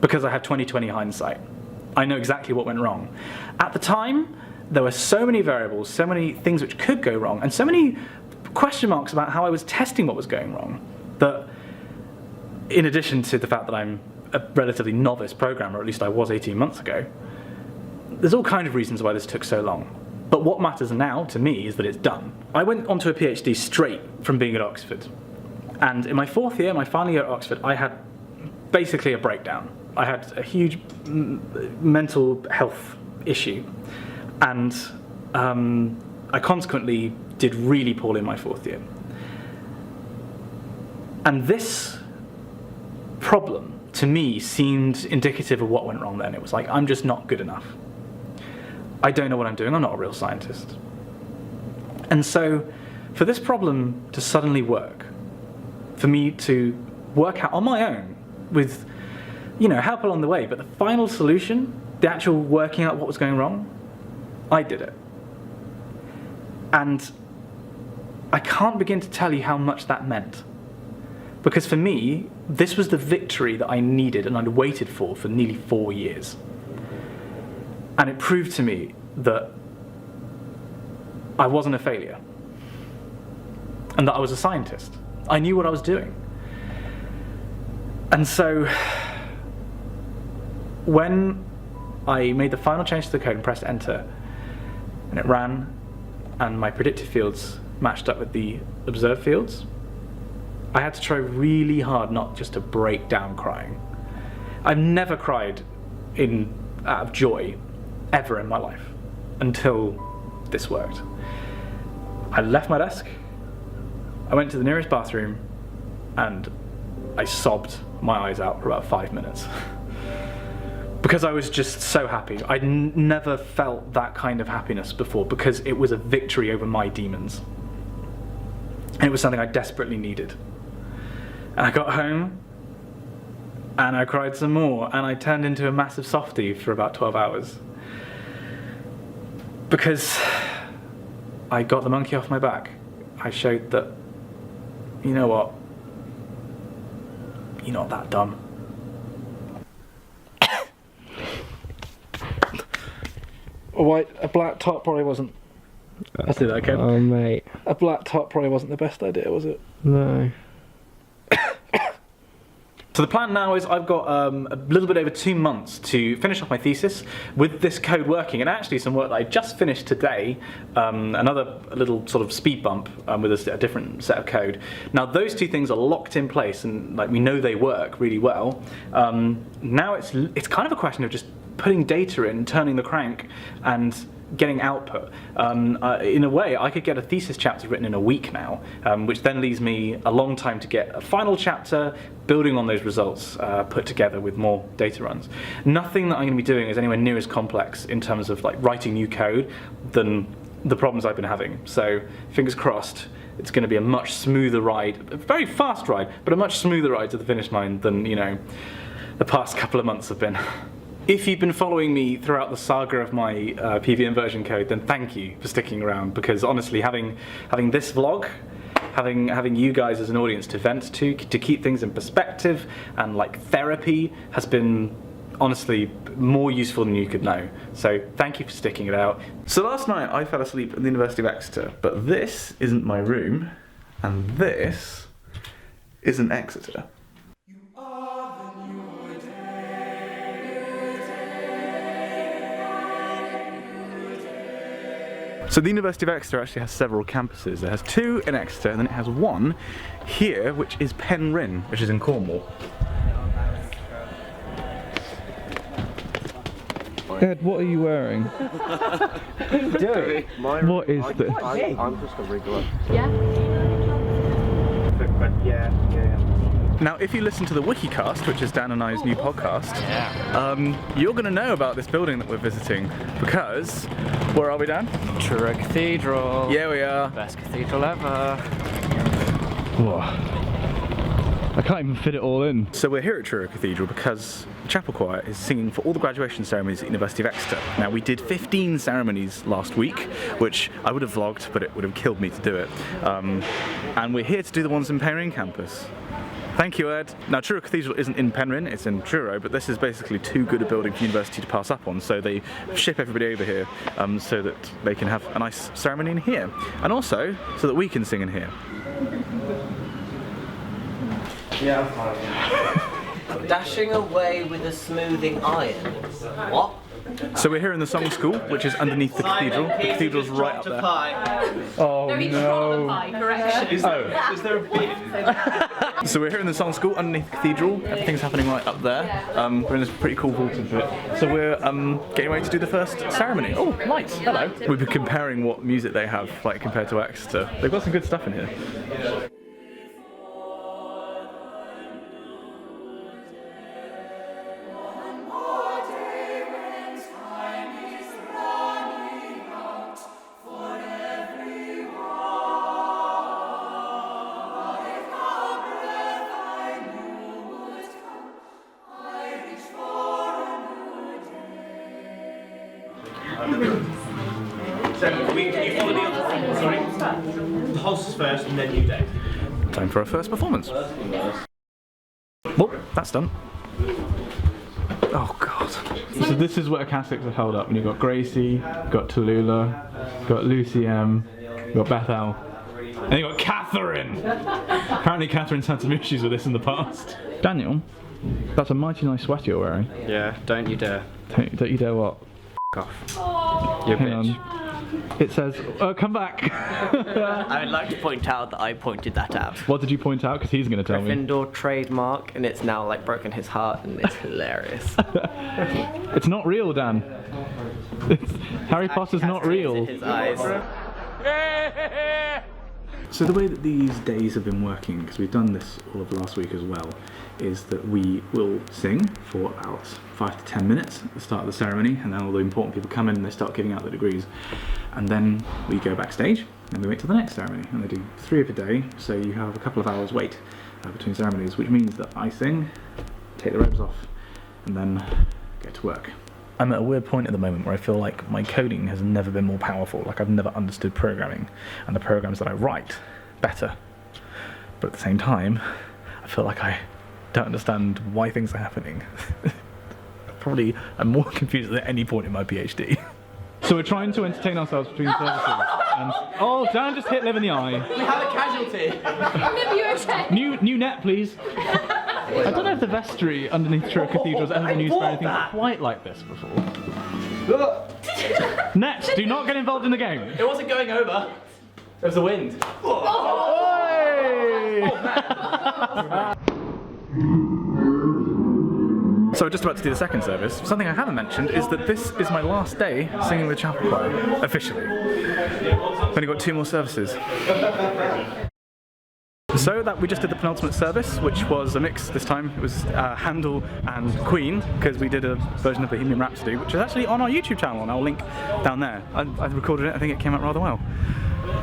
because I have 20/20 hindsight. I know exactly what went wrong. At the time, there were so many variables, so many things which could go wrong, and so many question marks about how I was testing what was going wrong, that in addition to the fact that I'm a relatively novice programmer, or at least I was 18 months ago, there's all kinds of reasons why this took so long. But what matters now to me is that it's done. I went onto a PhD straight from being at Oxford. And in my 4th year, my final year at Oxford, I had basically a breakdown. I had a huge mental health issue. And I consequently did really poorly in my 4th year. And this problem, to me, seemed indicative of what went wrong then. It was like, I'm just not good enough. I don't know what I'm doing. I'm not a real scientist. And so, for this problem to suddenly work, for me to work out on my own with, you know, help along the way, but the final solution, the actual working out what was going wrong, I did it. And I can't begin to tell you how much that meant. Because for me, this was the victory that I needed and I'd waited for nearly 4 years. And it proved to me that I wasn't a failure. And that I was a scientist. I knew what I was doing. And so, when I made the final change to the code and pressed enter, and it ran, and my predicted fields matched up with the observed fields, I had to try really hard not just to break down crying. I've never cried out of joy ever in my life until this worked. I left my desk, I went to the nearest bathroom, and I sobbed my eyes out for about 5 minutes. Because I was just so happy. I'd never felt that kind of happiness before, because it was a victory over my demons. And it was something I desperately needed. And I got home, and I cried some more, and I turned into a massive softie for about 12 hours. Because I got the monkey off my back. I showed that, you know what, you're not that dumb. A black top probably wasn't. Let's do that again. Oh, mate. A black top probably wasn't the best idea, was it? No. So the plan now is I've got a little bit over 2 months to finish off my thesis with this code working, and actually some work that I just finished today, another little sort of speed bump with a different set of code. Now those two things are locked in place, and like we know they work really well. Now it's kind of a question of just putting data in, turning the crank, and getting output. In a way, I could get a thesis chapter written in a week now, which then leaves me a long time to get a final chapter, building on those results, put together with more data runs. Nothing that I'm going to be doing is anywhere near as complex in terms of like writing new code than the problems I've been having. So fingers crossed, it's going to be a much smoother ride, a very fast ride, but a much smoother ride to the finish line than, you know, the past couple of months have been. If you've been following me throughout the saga of my PV inversion code, then thank you for sticking around, because honestly, having this vlog, having you guys as an audience to vent to keep things in perspective, and like therapy, has been honestly more useful than you could know. So thank you for sticking it out. So last night I fell asleep at the University of Exeter, but this isn't my room, and this isn't Exeter. So the University of Exeter actually has several campuses. It has 2 in Exeter, and then it has 1 here, which is Penryn, which is in Cornwall. Ed, what are you wearing? What are you doing? What is this? I'm just a regular. Yeah? Yeah. Now, if you listen to the Wikicast, which is Dan and I's new podcast, you're going to know about this building that we're visiting, because, where are we, Dan? Truro Cathedral. Yeah, we are. Best cathedral ever. Whoa. I can't even fit it all in. So we're here at Truro Cathedral because the chapel choir is singing for all the graduation ceremonies at University of Exeter. Now, we did 15 ceremonies last week, which I would have vlogged, but it would have killed me to do it. And we're here to do the ones in Penryn campus. Thank you, Ed. Now, Truro Cathedral isn't in Penryn, it's in Truro, but this is basically too good a building for university to pass up on, so they ship everybody over here so that they can have a nice ceremony in here. And also, so that we can sing in here. Yeah, I'm fine. Dashing away with a smoothing iron. What? So we're here in the song school, which is underneath the cathedral. The cathedral's right up there. Oh no! Is there a bit? So we're here in the song school underneath the cathedral. Everything's happening right up there. We're in this pretty cool vaulted bit. So we're getting ready to do the first ceremony. Oh, lights! Hello. We've been comparing what music they have, like compared to Exeter. They've got some good stuff in here. So you follow the other. Sorry. The hosts first and then you do. Time for our first performance. Well, that's done. Oh god. So this is where Catholics are held up, and you've got Gracie, you've got Tallulah, you've got Lucy M, you've got Bethel, and you've got Catherine! Apparently Catherine's had some issues with this in the past. Daniel, that's a mighty nice sweater you're wearing. Yeah, don't you dare. Don't you dare what? F off. You bitch. It says, come back. I'd like to point out that I pointed that out. What did you point out? Because he's going to tell me. Gryffindor trademark, and it's now like broken his heart, and it's hilarious. It's not real, Dan. Harry Potter's not real. His eyes. So the way that these days have been working, because we've done this all of last week as well, is that we will sing for about 5 to 10 minutes at the start of the ceremony, and then all the important people come in and they start giving out the degrees. And then we go backstage and we wait till the next ceremony, and they do 3 of a day, so you have a couple of hours wait between ceremonies, which means that I sing, take the robes off, and then get to work. I'm at a weird point at the moment where I feel like my coding has never been more powerful, like I've never understood programming, and the programs that I write better. But at the same time, I feel like I don't understand why things are happening. Probably I'm more confused than at any point in my PhD. So we're trying to entertain ourselves between services. And oh, Dan just hit Liv in the eye. We have a casualty. Liv, you okay? New net, please. I don't know if the vestry underneath Truro Cathedral has ever been used for anything quite like this before. Net, do not get involved in the game. It wasn't going over. It was the wind. So we're just about to do the second service. Something I haven't mentioned is that this is my last day singing with chapel choir, officially. I've only got 2 more services. So that we just did the penultimate service, which was a mix this time. It was Handel and Queen, because we did a version of Bohemian Rhapsody, which is actually on our YouTube channel, and I'll link down there. I recorded it, I think it came out rather well.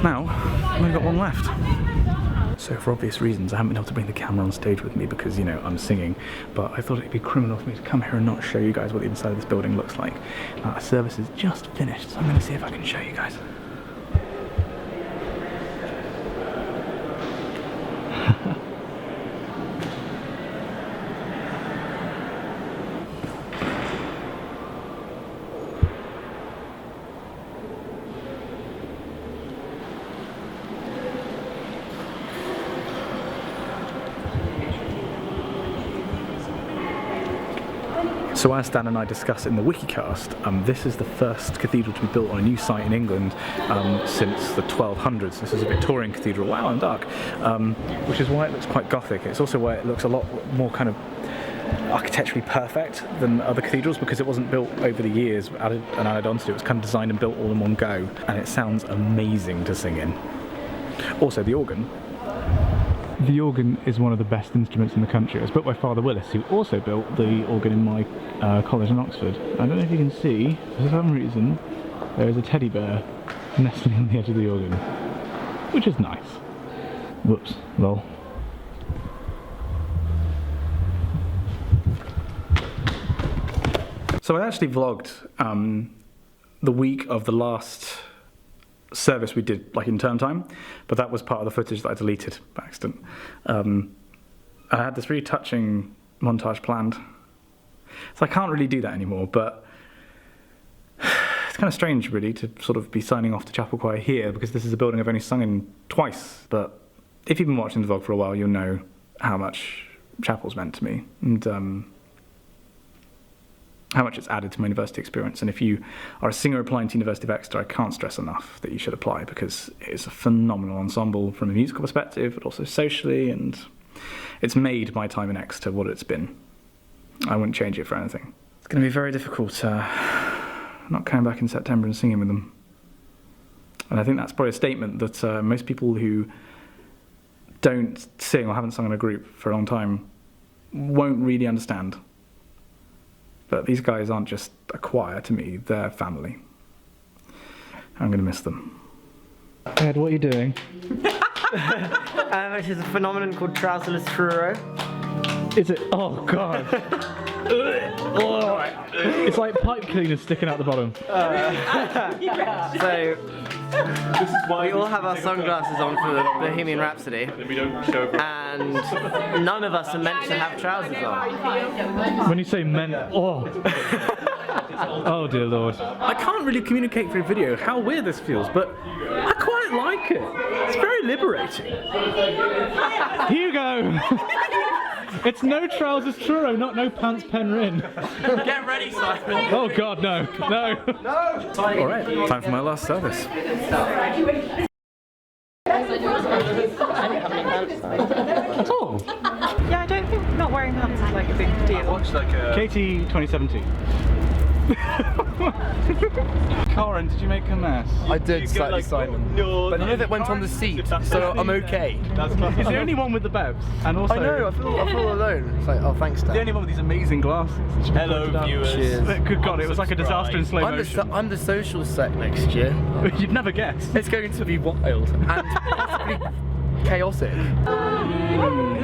Now, I've only got 1 left. So for obvious reasons, I haven't been able to bring the camera on stage with me because, you know, I'm singing, but I thought it'd be criminal for me to come here and not show you guys what the inside of this building looks like. Now, the service is just finished, so I'm going to see if I can show you guys. So as Dan and I discussed in the Wikicast, this is the first cathedral to be built on a new site in England since the 1200s. This is a Victorian cathedral, wow, and dark, which is why it looks quite Gothic. It's also why it looks a lot more kind of architecturally perfect than other cathedrals, because it wasn't built over the years added onto it. It was kind of designed and built all in one go, and it sounds amazing to sing in. Also, the organ The organ is one of the best instruments in the country. It was built by Father Willis, who also built the organ in my college in Oxford. I don't know if you can see, for some reason, there is a teddy bear nestling on the edge of the organ, which is nice. Whoops, lol. So I actually vlogged the week of the last service we did, like in term time, but that was part of the footage that I deleted by accident. I had this really touching montage planned, so I can't really do that anymore, but it's kind of strange really to sort of be signing off to chapel choir here, because this is a building I've only sung in twice. But if you've been watching the vlog for a while, you'll know how much chapel's meant to me, and how much it's added to my university experience. And if you are a singer applying to University of Exeter, I can't stress enough that you should apply, because it is a phenomenal ensemble from a musical perspective, but also socially, and it's made my time in Exeter what it's been. I wouldn't change it for anything. It's going to be very difficult not coming back in September and singing with them. And I think that's probably a statement that most people who don't sing or haven't sung in a group for a long time won't really understand. But these guys aren't just a choir to me, they're family. I'm going to miss them. Ed, what are you doing? Which is a phenomenon called trouserless truro. Is it? Oh god. It's like pipe cleaners sticking out the bottom. So, we all have our sunglasses on for the Bohemian Rhapsody, and none of us are meant to have trousers on. When you say men, oh. Oh dear lord. I can't really communicate through video how weird this feels, but I quite like it. It's very liberating. Here you go. It's no trousers truro, not no pants Penryn. Get ready, Simon. Oh god, no. No. No. Alright, time for my last service. Oh. Yeah, I don't think not wearing pants is like a big deal. Katie 2017. Corin, did you make a mess? I did, slightly, Simon. No, but none of it went on the seat, so I'm okay. He's the only one with the bebs, and also... I know, I feel alone. It's like, oh, thanks, Dad. The only one with these amazing glasses. Hello, viewers. Cheers. Good God, it was like a disaster in slow motion. I'm the social sec next year. You'd never guess. It's going to be wild and possibly chaotic.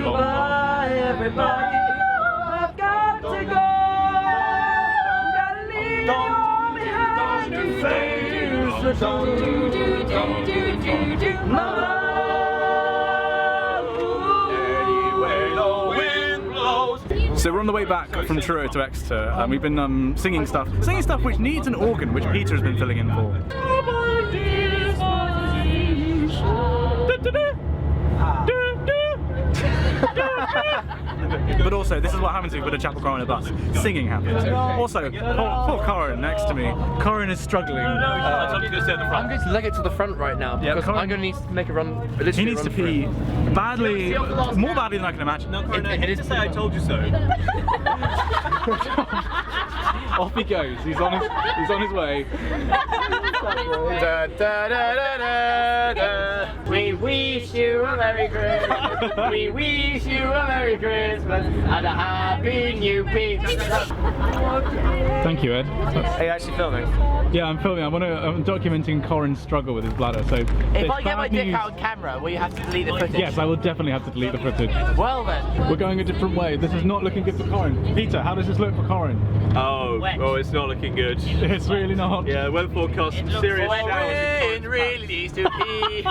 Goodbye, everybody. I've got to go. So we're on the way back from Truro to Exeter, and we've been singing stuff which needs an organ, which Peter has been filling in for. But also, this is what happens if you put a chapel choir on a bus. Singing happens. Also, poor Corin next to me. Corin is struggling. I'm going to leg it to the front right now, because I'm going to need to make a run. He needs to pee badly, more badly than I can imagine. No, Corin, I need to say I told you so. Off he goes. He's on his way. Da, da, da, da, da, da. We wish you a Merry Christmas. We wish you a Merry Christmas and a Happy New Year. Thank you, Ed. Are you actually filming? Yeah, I'm filming. I'm documenting Corin's struggle with his bladder. So if I get my dick out on camera, will you have to delete the footage? Yes, I will definitely have to delete the footage. Well then. We're going a different way. This is not looking good for Corin. Peter, how does this look for Corin? Oh, it's not looking good. It's really not. Yeah, weather forecast some serious showers. Really needs to pee.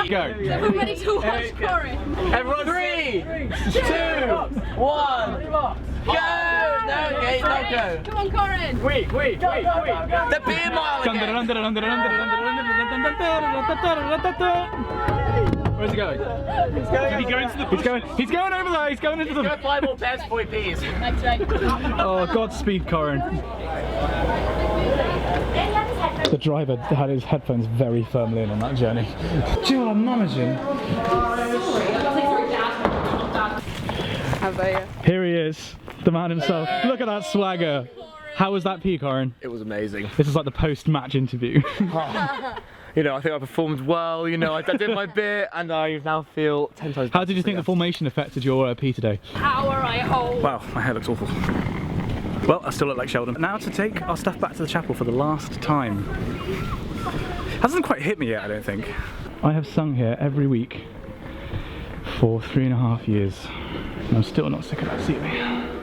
Go. I'm ready to watch Corin. Everyone, 3, 2, 1. Go! No, okay, don't go. Come on, Corin. Wait. The beer mile again. Where's he going? Did he go into the bush? He's going over there. He's going into the... Go 5 more pairs before he pees. Thanks, Jake. Oh, Godspeed, Corin. The driver had his headphones very firmly in on that journey. Do you know what I'm managing? Here he is, the man himself. Look at that swagger. How was that pee, Corin? It was amazing. This is like the post-match interview. You know, I think I performed well, you know, I did my bit, and I now feel 10 times better. How did you think the formation affected your P today? Power I hold. Wow, my hair looks awful. Well, I still look like Sheldon. Now to take our stuff back to the chapel for the last time. Hasn't quite hit me yet, I don't think. I have sung here every week for 3.5 years. And I'm still not sick of that ceiling.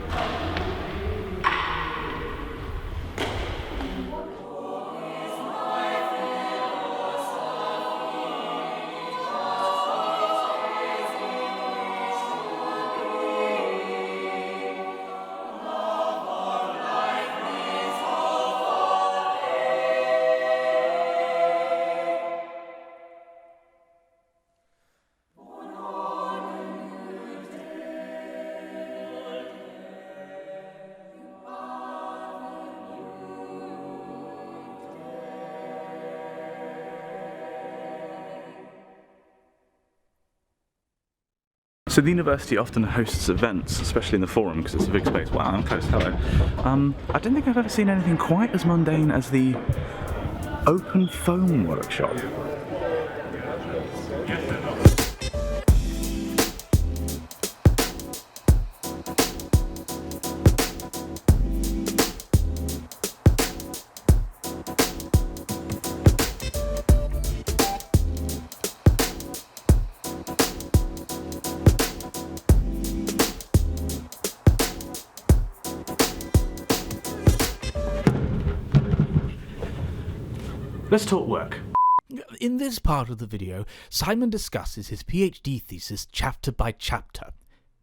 So the university often hosts events, especially in the forum, because it's a big space. Wow, I'm close, hello. I don't think I've ever seen anything quite as mundane as the open foam workshop. Let's talk work. In this part of the video, Simon discusses his PhD thesis chapter by chapter.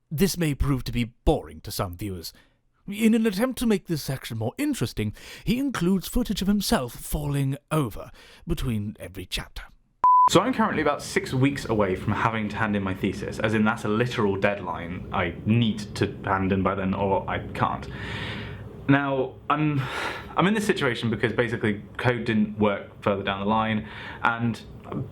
This may prove to be boring to some viewers. In an attempt to make this section more interesting, he includes footage of himself falling over between every chapter. So I'm currently about 6 weeks away from having to hand in my thesis, as in that's a literal deadline. I need to hand in by then or I can't. Now, I'm in this situation because basically code didn't work further down the line, and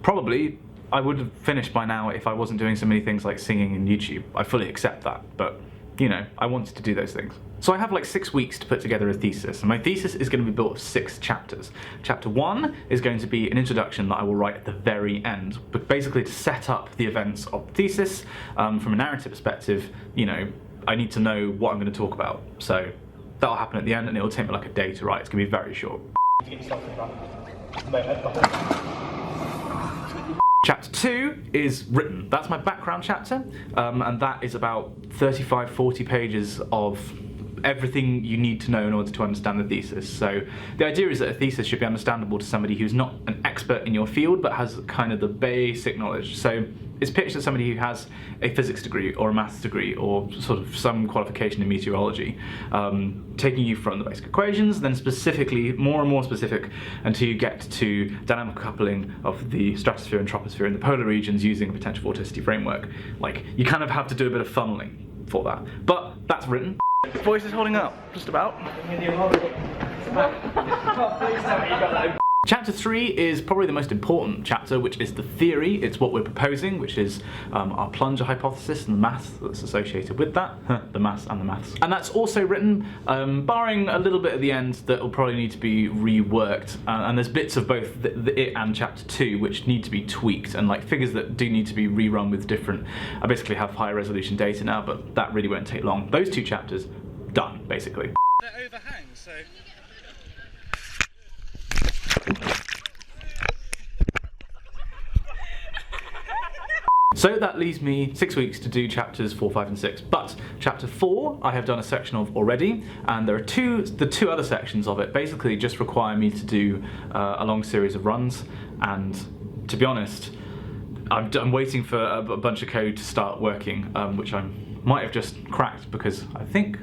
probably I would have finished by now if I wasn't doing so many things like singing and YouTube. I fully accept that, but you know, I wanted to do those things. So I have like 6 weeks to put together a thesis, and my thesis is going to be built of 6 chapters. Chapter 1 is going to be an introduction that I will write at the very end, but basically to set up the events of the thesis. From a narrative perspective, you know, I need to know what I'm going to talk about, so that'll happen at the end, and it'll take me like a day to write. It's going to be very short. Chapter 2 is written. That's my background chapter, and that is about 35-40 pages of everything you need to know in order to understand the thesis. So the idea is that a thesis should be understandable to somebody who's not an expert in your field but has kind of the basic knowledge. So it's pitched at somebody who has a physics degree or a maths degree or sort of some qualification in meteorology, taking you from the basic equations, then specifically, more and more specific, until you get to dynamical coupling of the stratosphere and troposphere in the polar regions using a potential vorticity framework. Like, you kind of have to do a bit of funneling for that. But that's written. Voice is holding up, just about. Chapter 3 is probably the most important chapter, which is the theory. It's what we're proposing, which is our plunger hypothesis and the maths that's associated with that. The maths and the maths. And that's also written, barring a little bit at the end that will probably need to be reworked. And there's bits of both it and chapter 2 which need to be tweaked, and like figures that do need to be rerun with different. I basically have higher resolution data now, but that really won't take long. Those 2 chapters, done, basically. They're overhang, so... So that leaves me 6 weeks to do chapters 4, 5 and 6. But chapter 4 I have done a section of already, and there are the two other sections of it basically just require me to do a long series of runs, and to be honest, I'm waiting for a bunch of code to start working, which I might have just cracked because I think,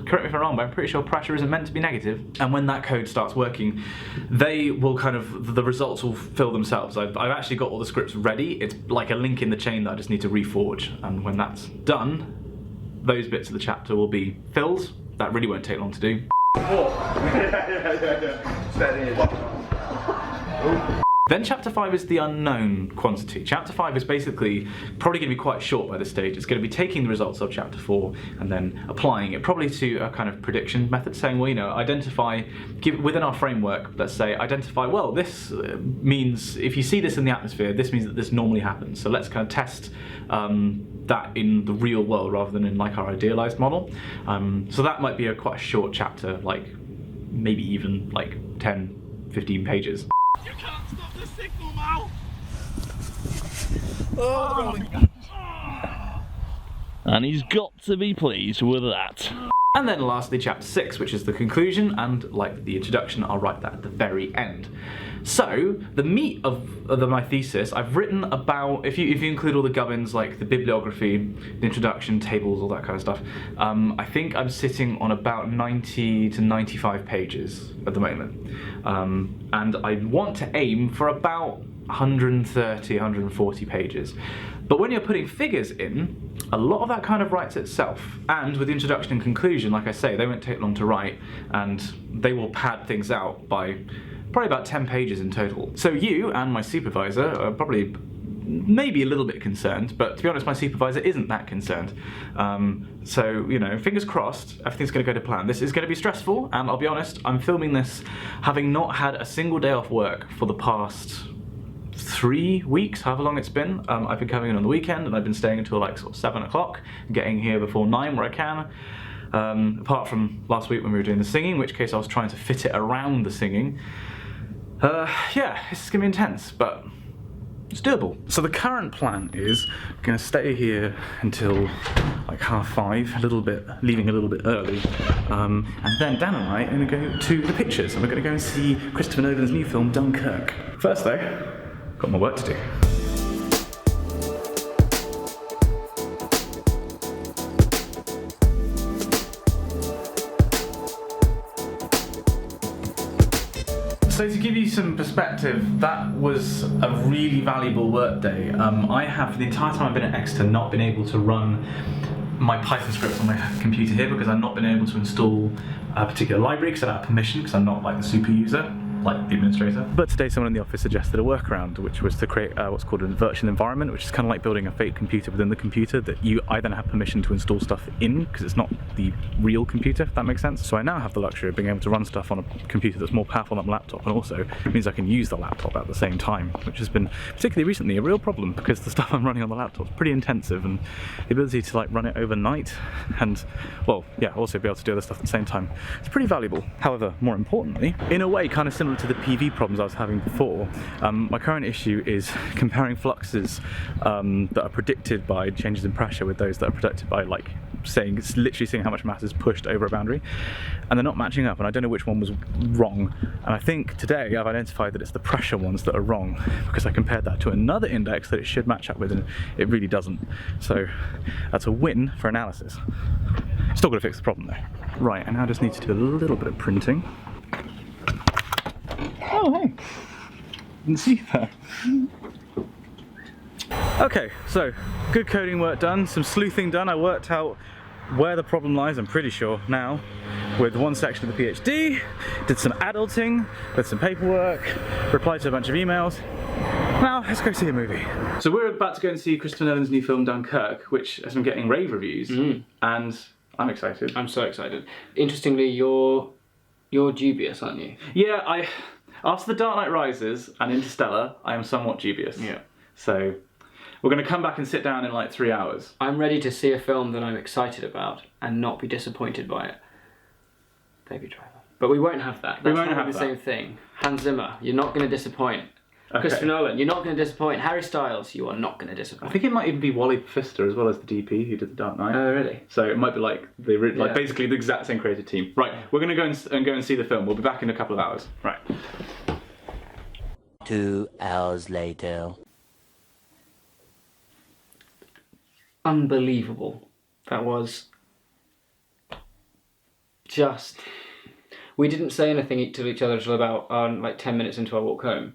correct me if I'm wrong, but I'm pretty sure pressure isn't meant to be negative. And when that code starts working, they will kind of, the results will fill themselves. I've actually got all the scripts ready. It's like a link in the chain that I just need to reforge. And when that's done, those bits of the chapter will be filled. That really won't take long to do. Then chapter 5 is the unknown quantity. Chapter 5 is basically probably going to be quite short by this stage. It's going to be taking the results of chapter 4 and then applying it probably to a kind of prediction method, saying, well, you know, identify, within our framework, let's say, identify, well, this means, if you see this in the atmosphere, this means that this normally happens. So let's kind of test that in the real world rather than in like our idealized model. So that might be quite a short chapter, like maybe even like 10, 15 pages. You can't stop the signal, Mal! And he's got to be pleased with that. And then lastly, chapter 6, which is the conclusion, and like the introduction, I'll write that at the very end. So, the meat of my thesis, I've written about, if you include all the gubbins, like the bibliography, the introduction, tables, all that kind of stuff, I think I'm sitting on about 90 to 95 pages at the moment. And I want to aim for about 130, 140 pages. But when you're putting figures in, a lot of that kind of writes itself. And with the introduction and conclusion, like I say, they won't take long to write, and they will pad things out by probably about 10 pages in total. So you and my supervisor are probably maybe a little bit concerned, but to be honest, my supervisor isn't that concerned. So, you know, fingers crossed, everything's going to go to plan. This is going to be stressful, and I'll be honest, I'm filming this having not had a single day off work for the past 3 weeks, however long it's been. I've been coming in on the weekend, and I've been staying until like sort of 7 o'clock, getting here before 9 where I can. Apart from last week when we were doing the singing, in which case I was trying to fit it around the singing. Yeah, it's gonna be intense, but it's doable. So the current plan is I'm gonna stay here until like 5:30, leaving a little bit early. And then Dan and I are gonna go to the pictures, and we're gonna go and see Christopher Nolan's new film, Dunkirk. First though, got more work to do. So to give you some perspective, that was a really valuable work day. I have, for the entire time I've been at Exeter, not been able to run my Python scripts on my computer here because I've not been able to install a particular library because I don't have permission, because I'm not like the super user, like the administrator. But today someone in the office suggested a workaround, which was to create what's called a virtual environment, which is kind of like building a fake computer within the computer that I then have permission to install stuff in, because it's not the real computer, if that makes sense. So I now have the luxury of being able to run stuff on a computer that's more powerful than my laptop, and also means I can use the laptop at the same time, which has been, particularly recently, a real problem because the stuff I'm running on the laptop is pretty intensive, and the ability to like run it overnight and, well, yeah, also be able to do other stuff at the same time, it's pretty valuable. However, more importantly, in a way kind of similar to the PV problems I was having before, my current issue is comparing fluxes that are predicted by changes in pressure with those that are predicted by like literally seeing how much mass is pushed over a boundary, and they're not matching up, and I don't know which one was wrong. And I think today I've identified that it's the pressure ones that are wrong, because I compared that to another index that it should match up with, and it really doesn't. So that's a win for analysis. Still got to fix the problem though. Right, and now I just need to do a little bit of printing. Oh, hey. Didn't see that. Okay, so good coding work done, some sleuthing done. I worked out where the problem lies, I'm pretty sure now, with one section of the PhD, did some adulting, did some paperwork, replied to a bunch of emails. Now, let's go see a movie. So we're about to go and see Christopher Nolan's new film, Dunkirk, which has been getting rave reviews, and I'm excited. I'm so excited. Interestingly, you're dubious, aren't you? Yeah, after The Dark Knight Rises and Interstellar, I am somewhat dubious. Yeah. So we're going to come back and sit down in like 3 hours. I'm ready to see a film that I'm excited about and not be disappointed by it. Baby Driver. But we won't have that. That's not the same thing. Hans Zimmer, you're not going to disappoint. Okay. Christopher Nolan, you're not going to disappoint. Harry Styles, you are not going to disappoint. I think it might even be Wally Pfister as well as the DP who did The Dark Knight. Oh, really? So it might be like basically the exact same creative team. Right, we're going to go and see the film. We'll be back in a couple of hours. Right. 2 hours later. Unbelievable. That was just... We didn't say anything to each other until about like 10 minutes into our walk home.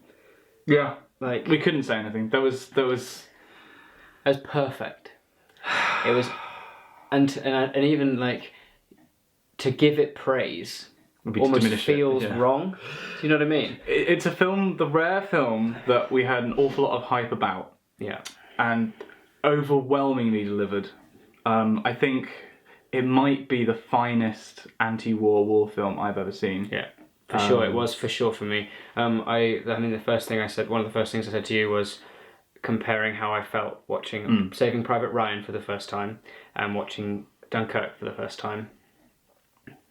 Yeah. Like, we couldn't say anything. That was perfect. It was, and even like to give it praise almost feels wrong. Do you know what I mean? It's a film, the rare film that we had an awful lot of hype about. Yeah. And overwhelmingly delivered. I think it might be the finest anti-war war film I've ever seen. Yeah, for sure. It was for sure for me. I mean, the first thing I said, one of the first things I said to you was comparing how I felt watching Saving Private Ryan for the first time and watching Dunkirk for the first time.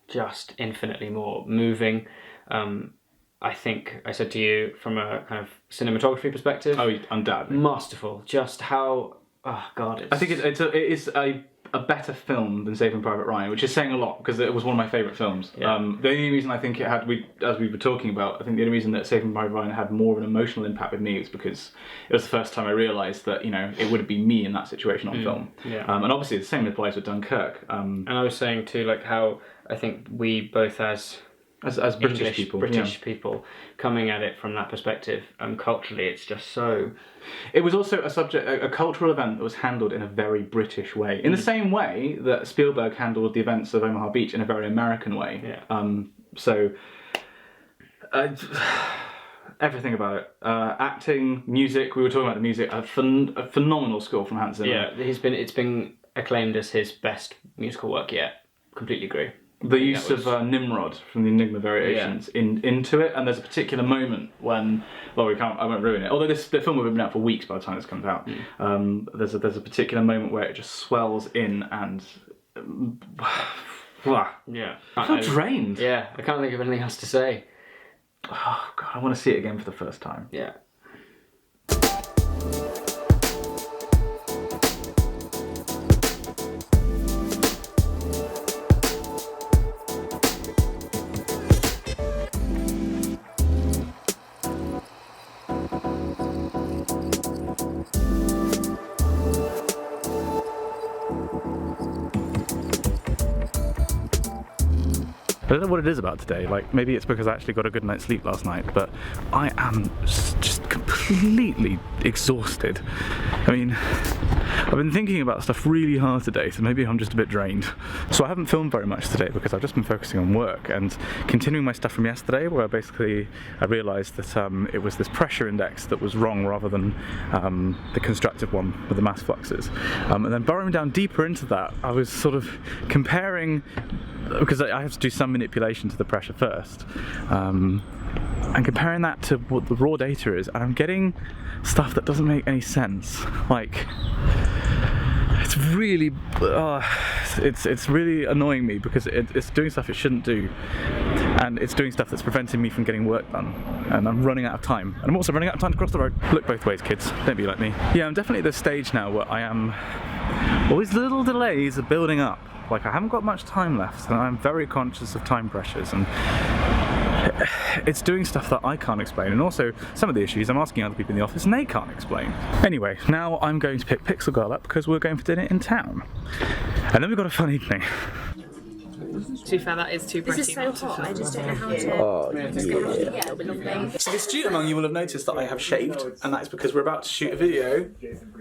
Just infinitely more moving. I think I said to you from a kind of cinematography perspective. Oh, undoubtedly. Masterful. Just how, oh God. I think it is a better film than Saving Private Ryan, which is saying a lot because it was one of my favourite films. Yeah. The only reason I think it had, as we were talking about, I think the only reason that Saving Private Ryan had more of an emotional impact with me was because it was the first time I realised that, you know, it would be me in that situation on film. Yeah. And obviously the same applies with Dunkirk. And I was saying too, like how I think we both as British people coming at it from that perspective, culturally it's just so. It was also a cultural event that was handled in a very British way, in the same way that Spielberg handled the events of Omaha Beach in a very American way. Yeah. Everything about it, acting, music. We were talking about the music. A phenomenal score from Hans Zimmer. Yeah, it's been acclaimed as his best musical work yet. Completely agree. The use of Nimrod from the Enigma Variations into it, and there's a particular moment when, well, I won't ruin it. Although the film will have been out for weeks by the time this comes out. There's a particular moment where it just swells in and. Yeah. I feel drained. Yeah, I can't think of anything else to say. Oh God, I want to see it again for the first time. Yeah. I don't know what it is about today, like maybe it's because I actually got a good night's sleep last night, but I am just completely exhausted. I mean, I've been thinking about stuff really hard today, so maybe I'm just a bit drained. So I haven't filmed very much today because I've just been focusing on work and continuing my stuff from yesterday, where basically I realised that it was this pressure index that was wrong rather than the constructive one with the mass fluxes. And then burrowing down deeper into that, I was sort of comparing, because I have to do some manipulation to the pressure first, and comparing that to what the raw data is, and I'm getting stuff that doesn't make any sense. Like, it's really, it's really annoying me because it's doing stuff it shouldn't do, and it's doing stuff that's preventing me from getting work done, and I'm running out of time, and I'm also running out of time to cross the road. Look both ways, kids, don't be like me. Yeah, I'm definitely at this stage now where I am, all these little delays are building up. Like, I haven't got much time left, and I'm very conscious of time pressures, and it's doing stuff that I can't explain, and also some of the issues I'm asking other people in the office and they can't explain. Anyway, now I'm going to pick Pixel Girl up because we're going for dinner in town, and then we've got a fun evening. To be fair, that is too pretty. This is so hot, I just don't know how to... Oh, yeah. So the student among you will have noticed that I have shaved, and that is because we're about to shoot a video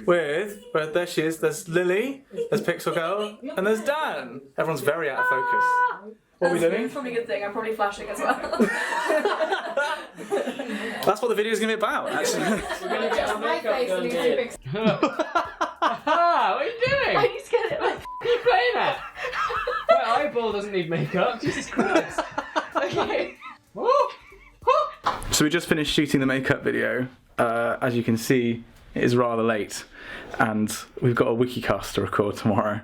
with, well, there she is, there's Lily, there's Pixel Girl, and there's Dan. Everyone's very out of focus. What are we doing? That's probably a good thing, I'm probably flashing as well. That's what the video is going to be about, actually. We're going to get our makeup done here. What are you doing? I need to get it like... What are you playing at? My eyeball doesn't need makeup, Jesus Christ. Okay. So we just finished shooting the makeup video. As you can see, it is rather late, and we've got a wikicast to record tomorrow.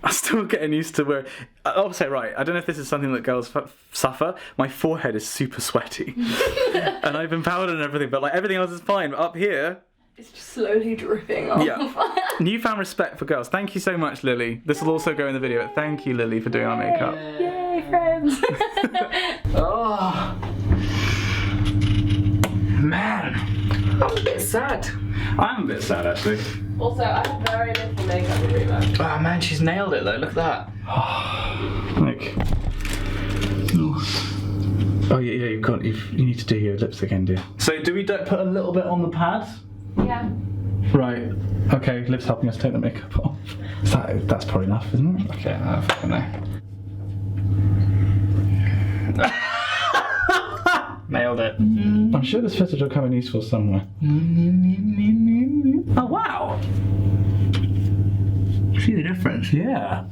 I'm still getting used to where... I'll say, right, I don't know if this is something that girls suffer. My forehead is super sweaty. And I've been powdered and everything, but like everything else is fine. But up here... It's just slowly dripping off. Yeah. Newfound respect for girls. Thank you so much, Lily. This will also go in the video. Thank you, Lily, for doing our makeup. Yay, friends. Oh. Man. I'm a bit sad. I'm a bit sad, actually. Also, I have very little makeup remover. Oh man, she's nailed it though, look at that. Like... Oh yeah, you need to do your lips again, dear. So do we put a little bit on the pad? Yeah. Right. Okay, Liv's helping us take the makeup off. That's probably enough, isn't it? Okay, I don't know. Nailed it. I'm sure this footage will come in useful somewhere. Oh wow! See the difference? Yeah.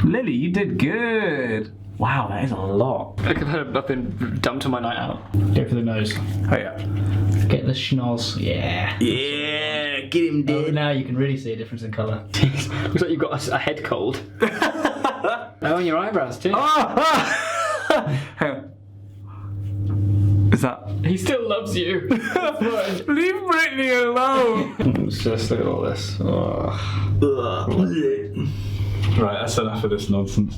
Lily, you did good. Wow, that is a lot. I could have been dumped on my night out. Go for the nose. Oh yeah. Get the schnoz. Yeah. Yeah, get him dead. Oh, now you can really see a difference in colour. Looks like you've got a head cold. Oh, and your eyebrows too. Hang on. Is that? He still loves you. Leave Brittany alone. Just look at all this. Right, that's enough of this nonsense.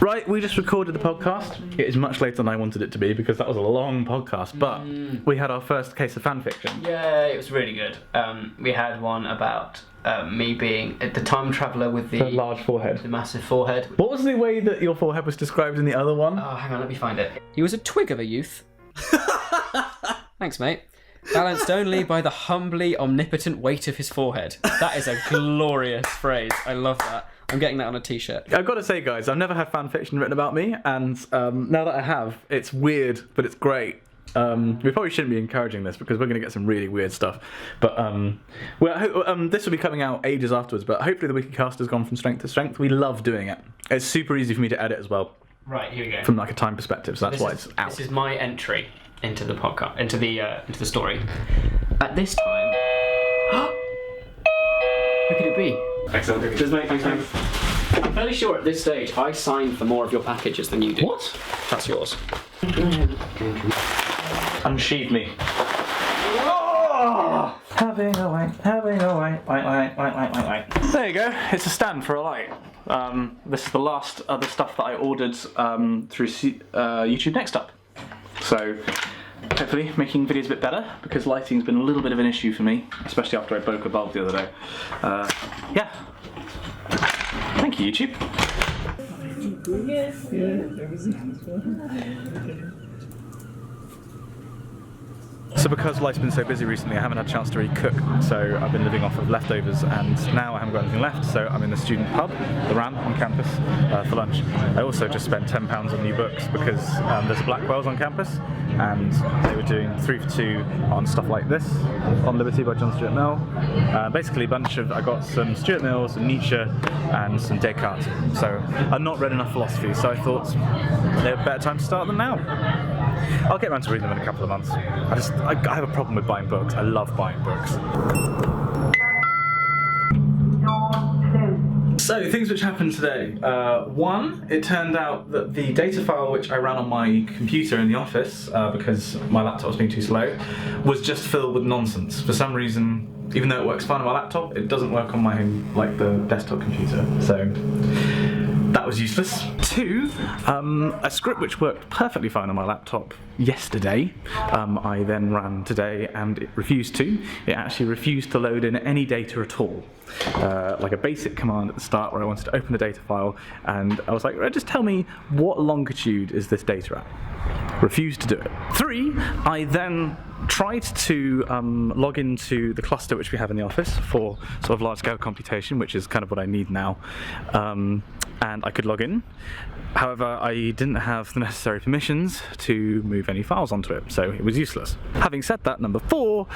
Right, we just recorded the podcast. It is much later than I wanted it to be because that was a long podcast, but we had our first case of fan fiction. Yeah, it was really good. We had one about me being the time traveller with the large forehead. The massive forehead. What was the way that your forehead was described in the other one? Oh, hang on, let me find it. He was a twig of a youth. Thanks, mate. Balanced only by the humbly omnipotent weight of his forehead. That is a glorious phrase. I love that. I'm getting that on a t-shirt. I've got to say, guys, I've never had fan fiction written about me, and now that I have, it's weird, but it's great. We probably shouldn't be encouraging this because we're going to get some really weird stuff. But this will be coming out ages afterwards, but hopefully the weekly cast has gone from strength to strength. We love doing it. It's super easy for me to edit as well. Right, here we go. From like a time perspective, so that's why it's out. This is my entry into the podcast, into the story. At this time... Who could it be? Excellent. Cheers, mate. Thanks, mate. I'm fairly sure at this stage I signed for more of your packages than you do. What? That's yours. Unsheathe me. Oh! Having a wait. There you go. It's a stand for a light. This is the last other stuff that I ordered through YouTube Next Up. So hopefully making videos a bit better because lighting's been a little bit of an issue for me, especially after I broke a bulb the other day. Yeah. Thank you, YouTube. So because life's been so busy recently, I haven't had a chance to really cook, so I've been living off of leftovers, and now I haven't got anything left, so I'm in the student pub, the Ram, on campus, for lunch. I also just spent £10 on new books because there's a Blackwell's on campus, and they were doing 3 for 2 on stuff like this, On Liberty by John Stuart Mill. Basically a bunch of, I got some Stuart Mill, some Nietzsche, and some Descartes. So I've not read enough philosophy, so I thought they had better time to start than now. I'll get around to reading them in a couple of months. I have a problem with buying books. I love buying books. So, things which happened today. One, it turned out that the data file which I ran on my computer in the office, because my laptop was being too slow, was just filled with nonsense. For some reason, even though it works fine on my laptop, it doesn't work on my the desktop computer. So that was useless. Two, a script which worked perfectly fine on my laptop yesterday, I then ran today and it refused to. It actually refused to load in any data at all. Like a basic command at the start where I wanted to open the data file and I was like, just tell me what longitude is this data at? Refused to do it. Three, I then tried to log into the cluster which we have in the office for sort of large-scale computation, which is kind of what I need now, and I could log in. However, I didn't have the necessary permissions to move any files onto it, so it was useless. Having said that, number four,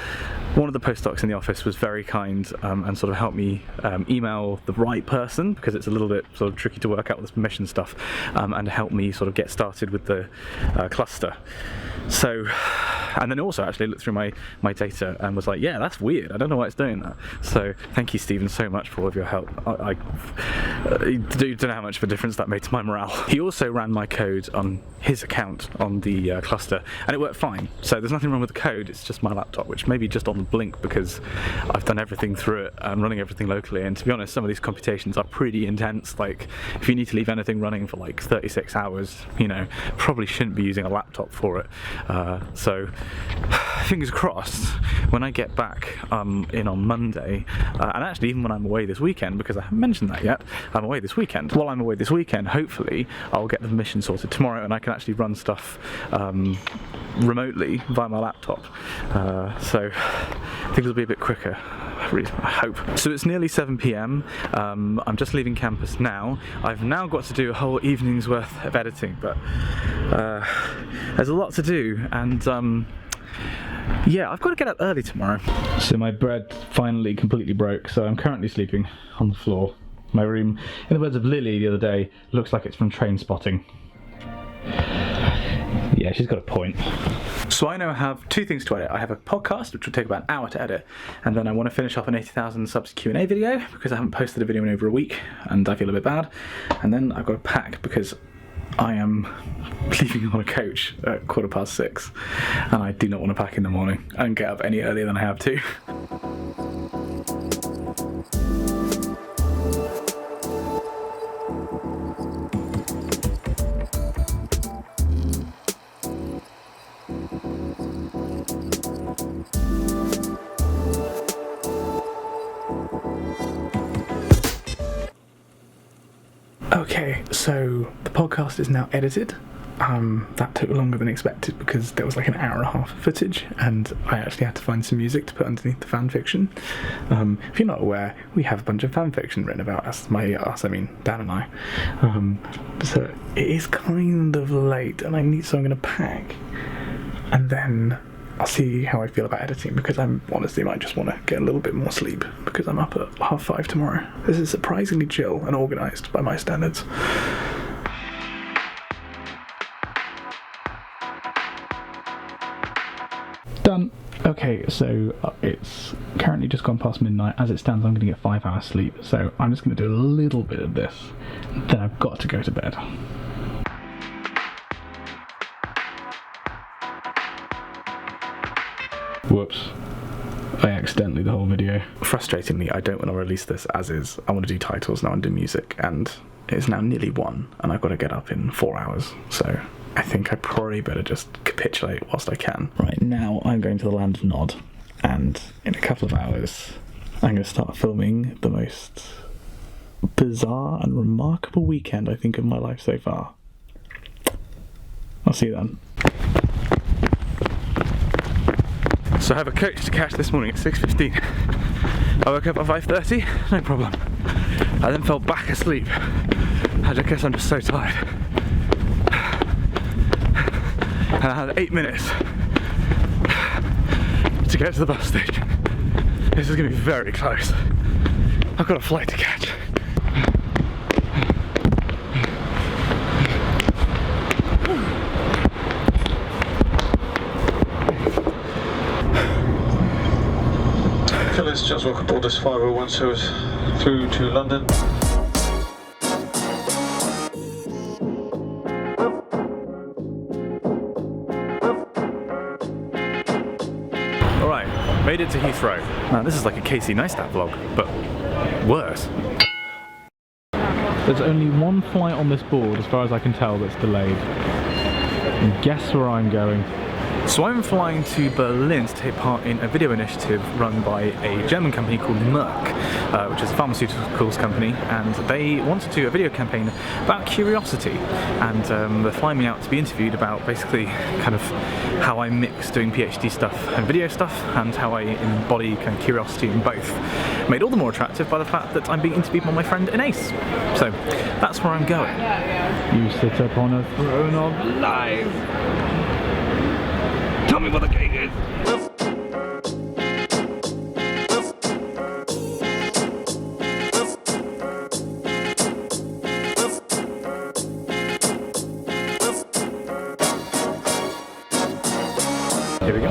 one of the postdocs in the office was very kind and sort of helped me email the right person, because it's a little bit sort of tricky to work out all this permission stuff, and help me sort of get started with the cluster. So, and then also actually looked through my data and was like, yeah, that's weird, I don't know why it's doing that. So thank you, Stephen, so much for all of your help. I don't know how much of a difference that made to my morale. He also ran my code on his account on the cluster, and it worked fine. So there's nothing wrong with the code, it's just my laptop, which may be just on the blink because I've done everything through it and running everything locally. And to be honest, some of these computations are pretty intense. Like, if you need to leave anything running for like 36 hours, you know, probably shouldn't be using a laptop for it. So fingers crossed when I get back in on Monday, and actually even when I'm away this weekend, because I haven't mentioned that yet, I'm away this weekend. While I'm away this weekend, hopefully I'll get the permission sorted tomorrow and I can actually run stuff remotely via my laptop. So things will be a bit quicker. I hope. So it's nearly 7 p.m. I'm just leaving campus now. I've now got to do a whole evening's worth of editing, but there's a lot to do, and yeah, I've got to get up early tomorrow. So my bread finally completely broke, so I'm currently sleeping on the floor. My room, in the words of Lily the other day, looks like it's from Train Spotting. Yeah, she's got a point. So I now have two things to edit. I have a podcast, which will take about an hour to edit, and then I want to finish off an 80,000 subs Q&A video, because I haven't posted a video in over a week, and I feel a bit bad. And then I've got to pack, because I am leaving on a coach at 6:15, and I do not want to pack in the morning. I don't get up any earlier than I have to. Okay, so the podcast is now edited. That took longer than expected because there was like an hour and a half of footage, and I actually had to find some music to put underneath the fan fiction. If you're not aware, we have a bunch of fan fiction written about us. I mean Dan and I. So it is kind of late, and so I'm going to pack, and then I'll see how I feel about editing, because I'm honestly might just want to get a little bit more sleep because I'm up at 5:30 tomorrow. This is surprisingly chill and organised by my standards. Done. Okay, so it's currently just gone past midnight. As it stands, I'm going to get 5 hours sleep, so I'm just going to do a little bit of this, then I've got to go to bed. Whoops. I accidentally the whole video. Frustratingly, I don't want to release this as is. I want to do titles now and do music, and it's now nearly 1, and I've got to get up in 4 hours, so I think I probably better just capitulate whilst I can. Right, now I'm going to the land of Nod, and in a couple of hours I'm going to start filming the most bizarre and remarkable weekend I think of my life so far. I'll see you then. So I have a coach to catch this morning at 6:15. I woke up at 5:30, no problem. I then fell back asleep. I guess I'm just so tired. And I had 8 minutes to get to the bus station. This is going to be very close. I've got a flight to catch. Phyllis, just welcome aboard this 501 service through to London. Alright, made it to Heathrow. Now this is like a Casey Neistat vlog, but worse. There's only one flight on this board, as far as I can tell, that's delayed. And guess where I'm going? So I'm flying to Berlin to take part in a video initiative run by a German company called Merck, which is a pharmaceuticals company, and they want to do a video campaign about curiosity, and they're flying me out to be interviewed about basically kind of how I mix doing PhD stuff and video stuff, and how I embody kind of curiosity in both, made all the more attractive by the fact that I'm being interviewed by my friend Ainsley. So that's where I'm going. You sit upon a throne of life. Tell me what the cake is! Here we go.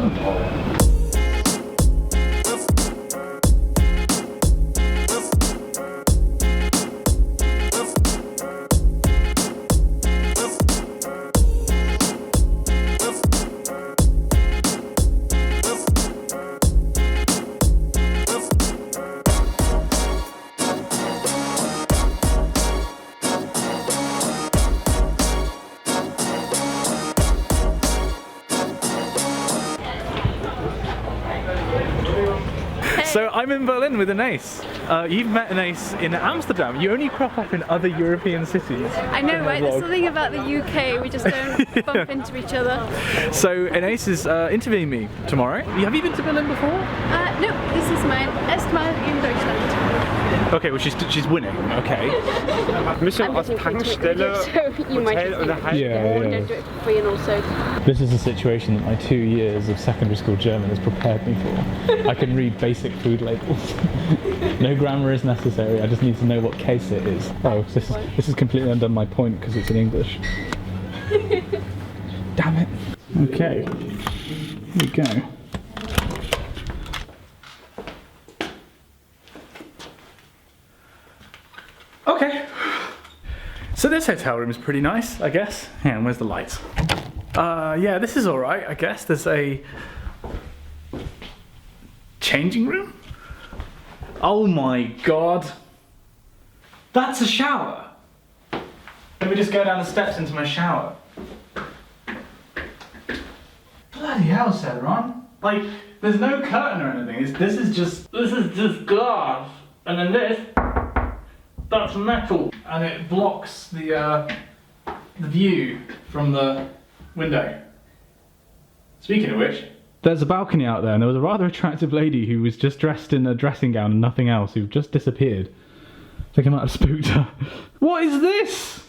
So I'm in Berlin with an ace. You've met an ace in Amsterdam. You only crop up in other European cities. I know, right? There's something about the UK, we just don't bump into each other. So an ace is interviewing me tomorrow. Have you been to Berlin before? No, this is my erstmal in Deutschland. Okay, well she's winning. Okay. Mischung aus Tankstelle, Hotel oder Don't do it for free, and also. This is a situation that my 2 years of secondary school German has prepared me for. I can read basic food labels. No grammar is necessary. I just need to know what case it is. Oh, this has completely undone my point because it's in English. Damn it. Okay. Here we go. Okay. So this hotel room is pretty nice, I guess. Yeah, and where's the lights? Yeah, this is alright, I guess. There's a changing room? Oh my god. That's a shower. Let me just go down the steps into my shower. Bloody hell, Cedron. Like, there's no curtain or anything. This is just glass. And then this, that's metal. And it blocks the view from the window. Speaking of which, there's a balcony out there, and there was a rather attractive lady who was just dressed in a dressing gown and nothing else, who just disappeared. I think I might have spooked her. What is this?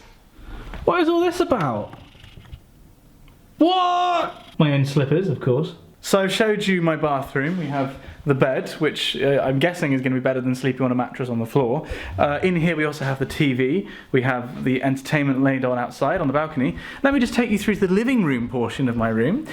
What is all this about? What? My own slippers, of course. So I've showed you my bathroom. We have the bed, which I'm guessing is going to be better than sleeping on a mattress on the floor. In here we also have the TV. We have the entertainment laid on outside on the balcony. Let me just take you through to the living room portion of my room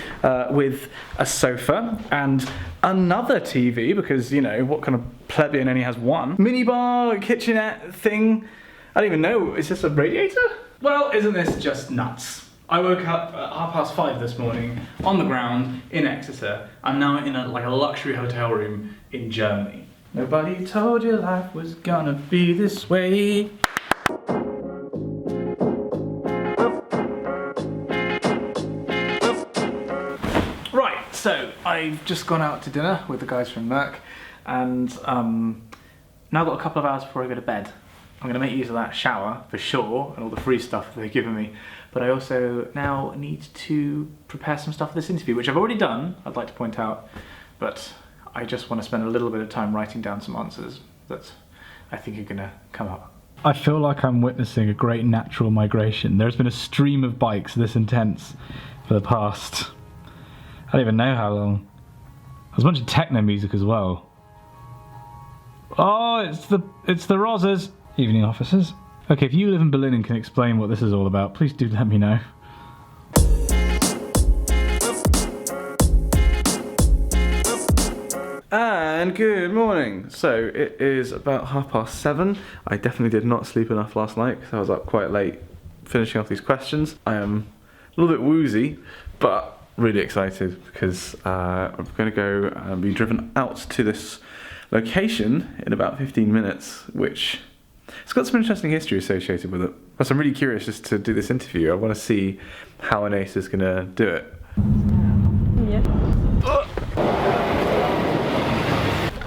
with a sofa and another TV, because, you know, what kind of plebeian only has one? Minibar, kitchenette thing. I don't even know, is this a radiator? Well, isn't this just nuts? I woke up at 5:30 this morning on the ground in Exeter. I'm now in a luxury hotel room in Germany. Nobody told you life was gonna be this way. Right, so I've just gone out to dinner with the guys from Merck, and now I've got a couple of hours before I go to bed. I'm going to make use of that shower for sure, and all the free stuff that they've given me. But I also now need to prepare some stuff for this interview, which I've already done, I'd like to point out. But I just want to spend a little bit of time writing down some answers that I think are going to come up. I feel like I'm witnessing a great natural migration. There's been a stream of bikes this intense for the past, I don't even know how long. There's a bunch of techno music as well. Oh, it's the Rosas. Evening officers. Okay, if you live in Berlin and can explain what this is all about, please do let me know. And good morning. So it is about 7:30. I definitely did not sleep enough last night because I was up quite late finishing off these questions. I am a little bit woozy, but really excited because I'm going to go and be driven out to this location in about 15 minutes, which it's got some interesting history associated with it. Plus, I'm really curious just to do this interview. I want to see how an ace is going to do it. Yeah.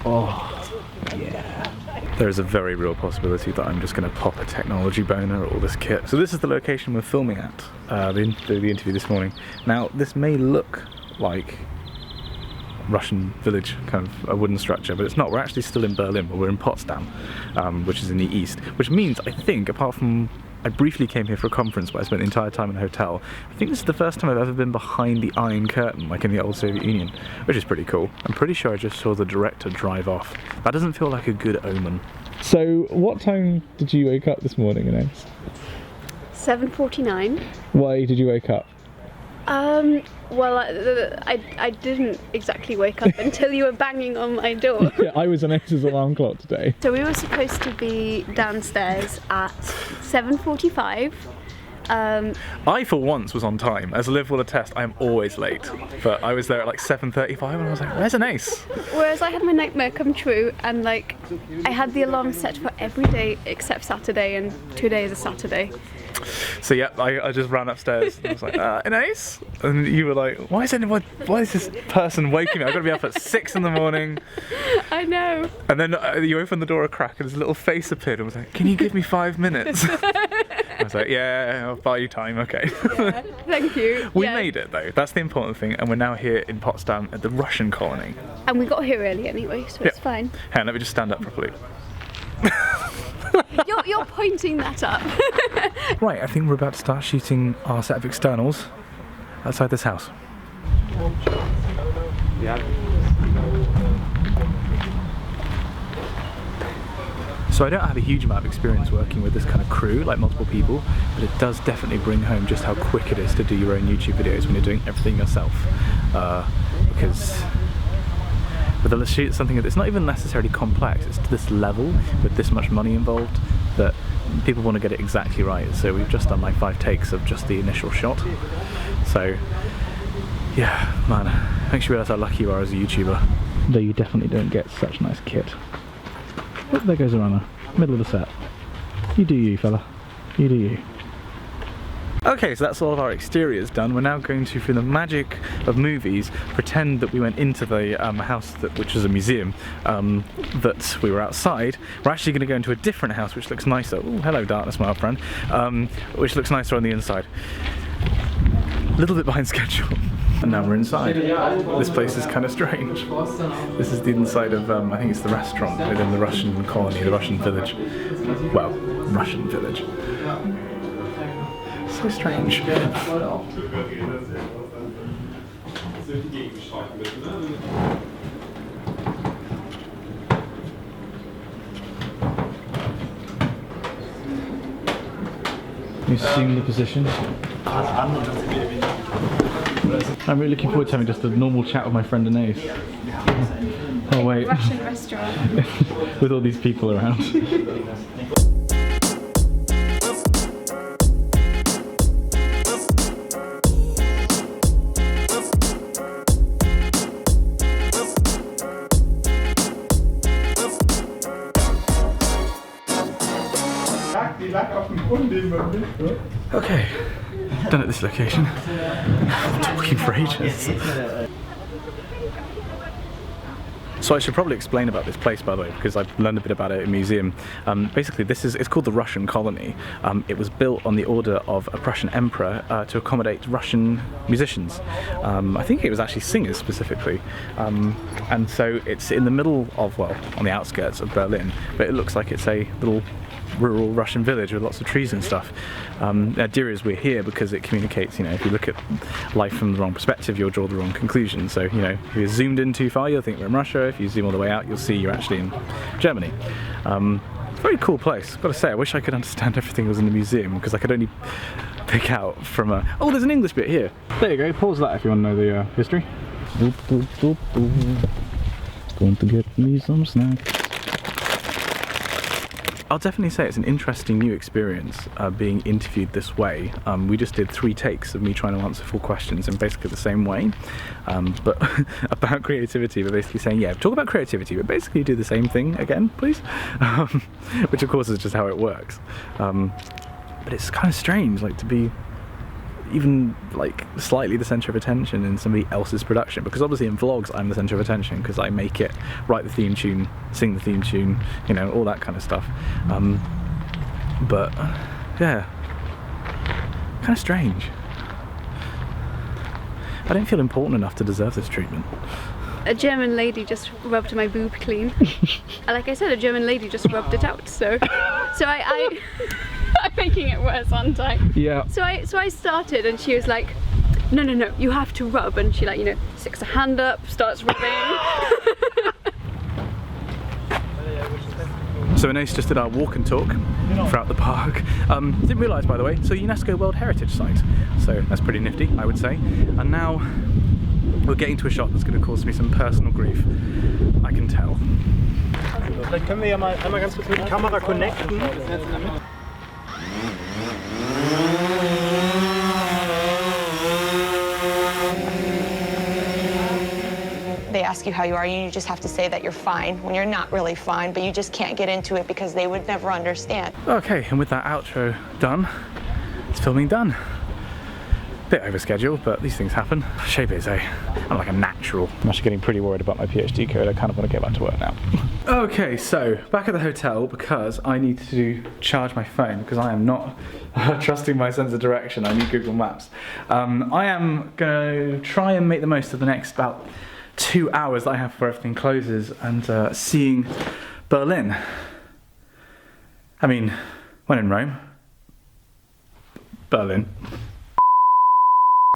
Oh, yeah. There's a very real possibility that I'm just going to pop a technology boner at all this kit. So this is the location we're filming at, the interview this morning. Now, this may look like Russian village, kind of a wooden structure, but it's not. We're actually still in Berlin, but we're in Potsdam, which is in the east, which means, I think, apart from I briefly came here for a conference where I spent the entire time in a hotel, I think this is the first time I've ever been behind the Iron Curtain, like in the old Soviet Union, which is pretty cool. I'm pretty sure I just saw the director drive off. That doesn't feel like a good omen. So, what time did you wake up this morning, Inez? 7:49. Why did you wake up? Well, I didn't exactly wake up until you were banging on my door. Yeah, I was on Ace's alarm clock today. So we were supposed to be downstairs at 7:45. I, for once, was on time. As Liv will attest, I am always late. But I was there at like 7:35 and I was like, where's an ace? Whereas I had my nightmare come true, and like I had the alarm set for every day except Saturday, and today is a Saturday. So yeah, I just ran upstairs and I was like, Anais? And you were like, why is this person waking me? I've got to be up at 6 in the morning. I know. And then you opened the door a crack and his little face appeared and was like, can you give me 5 minutes? I was like, yeah, I'll buy you time, okay. Yeah, thank you. We made it though, that's the important thing, and we're now here in Potsdam at the Russian colony. And we got here early anyway, so it's fine. Hang on, let me just stand up properly. You're pointing that up. Right, I think we're about to start shooting our set of externals outside this house. So I don't have a huge amount of experience working with this kind of crew, like multiple people, but it does definitely bring home just how quick it is to do your own YouTube videos when you're doing everything yourself. Because with a shoot something that's not even necessarily complex, it's to this level with this much money involved that people want to get it exactly right. So we've just done like 5 takes of just the initial shot. So yeah, man, makes you realise how lucky you are as a YouTuber. Though you definitely don't get such nice kit. Oh, there goes a runner, middle of the set. You do you, fella. You do you. Okay, so that's all of our exteriors done. We're now going to, through the magic of movies, pretend that we went into the house which was a museum, that we were outside. We're actually going to go into a different house which looks nicer. Oh, hello darkness, my old friend. Which looks nicer on the inside. A little bit behind schedule. And now we're inside. This place is kind of strange. This is the inside of, I think it's the restaurant within the Russian colony, the Russian village. Well, Russian village. So strange. You assume the position. I'm really looking forward to having just a normal chat with my friend Anais. Oh wait. Russian restaurant. With all these people around. Okay, done at this location. I'm talking for ages. So I should probably explain about this place, by the way, because I've learned a bit about it in a museum. Basically, it's called the Russian colony. It was built on the order of a Prussian emperor to accommodate Russian musicians. I think it was actually singers specifically. And so it's in the middle of, well, on the outskirts of Berlin, but it looks like it's a little rural Russian village with lots of trees and stuff. The idea is we're here because it communicates, you know, if you look at life from the wrong perspective, you'll draw the wrong conclusion. So, you know, if you're zoomed in too far, you'll think we're in Russia. If you zoom all the way out, you'll see you're actually in Germany. Very cool place. I've got to say, I wish I could understand everything that was in the museum, because I could only pick out from a... Oh, there's an English bit here. There you go, pause that if you want to know the history. Going to get me some snacks. I'll definitely say it's an interesting new experience being interviewed this way. We just did 3 takes of me trying to answer 4 questions in basically the same way, but about creativity, but basically saying, yeah, talk about creativity, but basically do the same thing again, please, which of course is just how it works. But it's kind of strange, like, to be even like slightly the centre of attention in somebody else's production, because obviously in vlogs I'm the centre of attention because I make it, write the theme tune, sing the theme tune, you know, all that kind of stuff. But yeah, kind of strange. I don't feel important enough to deserve this treatment. A German lady just rubbed my boob clean. Like I said, a German lady just rubbed it out, so I'm making it worse, aren't I? Yeah. So I started and she was like, no, you have to rub, and she, like, you know, sticks a hand up, starts rubbing. So Anais just did our walk and talk throughout the park. Didn't realise, by the way, it's a UNESCO World Heritage Site, so that's pretty nifty, I would say. And now we're getting to a shot that's going to cause me some personal grief, I can tell. Vielleicht können wir ja mal einmal ganz kurz mit der Kamera connecten. They ask you how you are, and you just have to say that you're fine when you're not really fine, but you just can't get into it because they would never understand. Okay, and with that outro done, it's filming done. Bit over schedule, but these things happen. Shape is I'm like a natural. I'm actually getting pretty worried about my PhD code. I kind of want to get back to work now. Okay, so back at the hotel because I need to charge my phone because I am not trusting my sense of direction. I need Google Maps. I am going to try and make the most of the next about 2 hours that I have before everything closes and seeing Berlin. I mean, when in Rome, Berlin.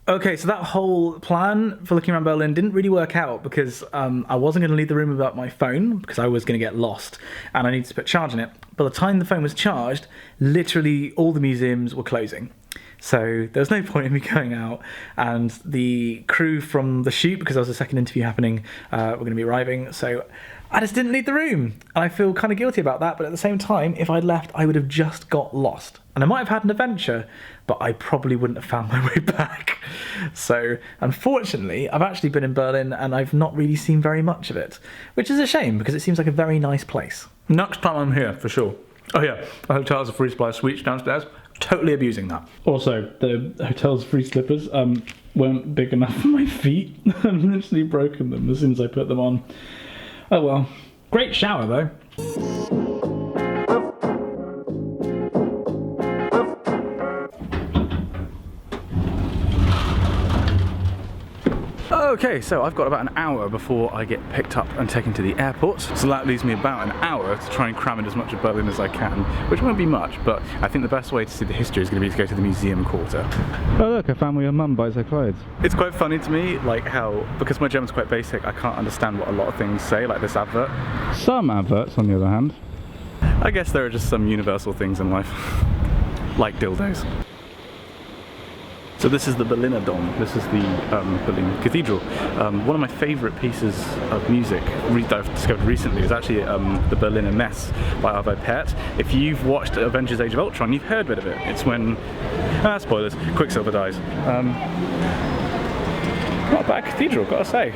Okay, so that whole plan for looking around Berlin didn't really work out because I wasn't going to leave the room without my phone because I was going to get lost and I needed to put charge in it. By the time the phone was charged, literally all the museums were closing. So there was no point in me going out, and the crew from the shoot, because there was a second interview happening, were going to be arriving, so I just didn't leave the room. And I feel kind of guilty about that, but at the same time, if I'd left, I would have just got lost. And I might have had an adventure, but I probably wouldn't have found my way back. So, unfortunately, I've actually been in Berlin and I've not really seen very much of it, which is a shame because it seems like a very nice place. Next time I'm here, for sure. Oh yeah, the hotel has a free supply of sweets downstairs. Totally abusing that. Also, the hotel's free slippers weren't big enough for my feet. I've literally broken them as soon as I put them on. Oh well. Great shower though. Okay, so I've got about an hour before I get picked up and taken to the airport. So that leaves me about an hour to try and cram in as much of Berlin as I can, which won't be much, but I think the best way to see the history is going to be to go to the museum quarter. Oh look, I found where your mum buys her clothes. It's quite funny to me, like how, because my German's quite basic, I can't understand what a lot of things say, like this advert. Some adverts, on the other hand. I guess there are just some universal things in life, like dildos. So this is the Berliner Dom, this is the Berlin Cathedral. One of my favourite pieces of music that I've discovered recently is actually the Berliner Mess by Arvo Pärt. If you've watched Avengers Age of Ultron, you've heard a bit of it. It's when, spoilers, Quicksilver dies. Not a bad cathedral, gotta say.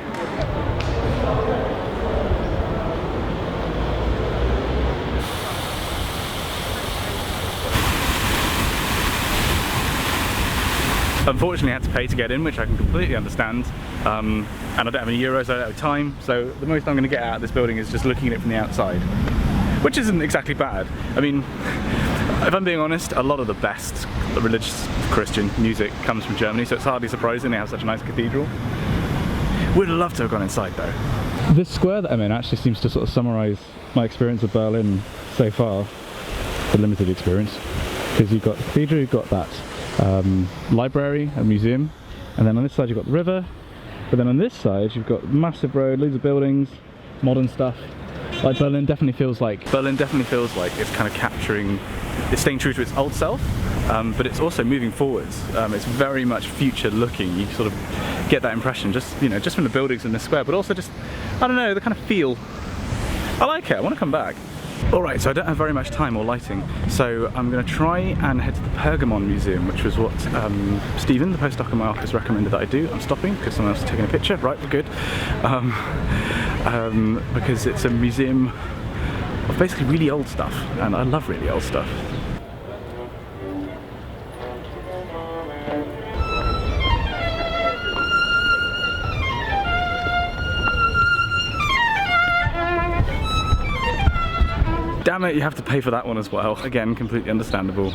Unfortunately I had to pay to get in, which I can completely understand, and I don't have any euros, I don't have time, so the most I'm going to get out of this building is just looking at it from the outside, which isn't exactly bad. I mean, if I'm being honest, a lot of the best religious Christian music comes from Germany, so it's hardly surprising they have such a nice cathedral. Would love to have gone inside though. This square that I'm in actually seems to sort of summarise my experience of Berlin so far, the limited experience, because you've got the cathedral, you've got that library, a museum, and then on this side you've got the river, but then on this side you've got massive road, loads of buildings, modern stuff. Like Berlin definitely feels like it's kind of capturing, it's staying true to its old self, but it's also moving forwards. It's very much future looking. You sort of get that impression just from the buildings in the square, but also just, I don't know, the kind of feel. I like it, I want to come back. Alright, so I don't have very much time or lighting, so I'm going to try and head to the Pergamon Museum, which was what Stephen, the postdoc in my office, recommended that I do. I'm stopping because someone else is taking a picture. Right, we're good. Because it's a museum of basically really old stuff, and I love really old stuff. Damn it, you have to pay for that one as well. Again, completely understandable.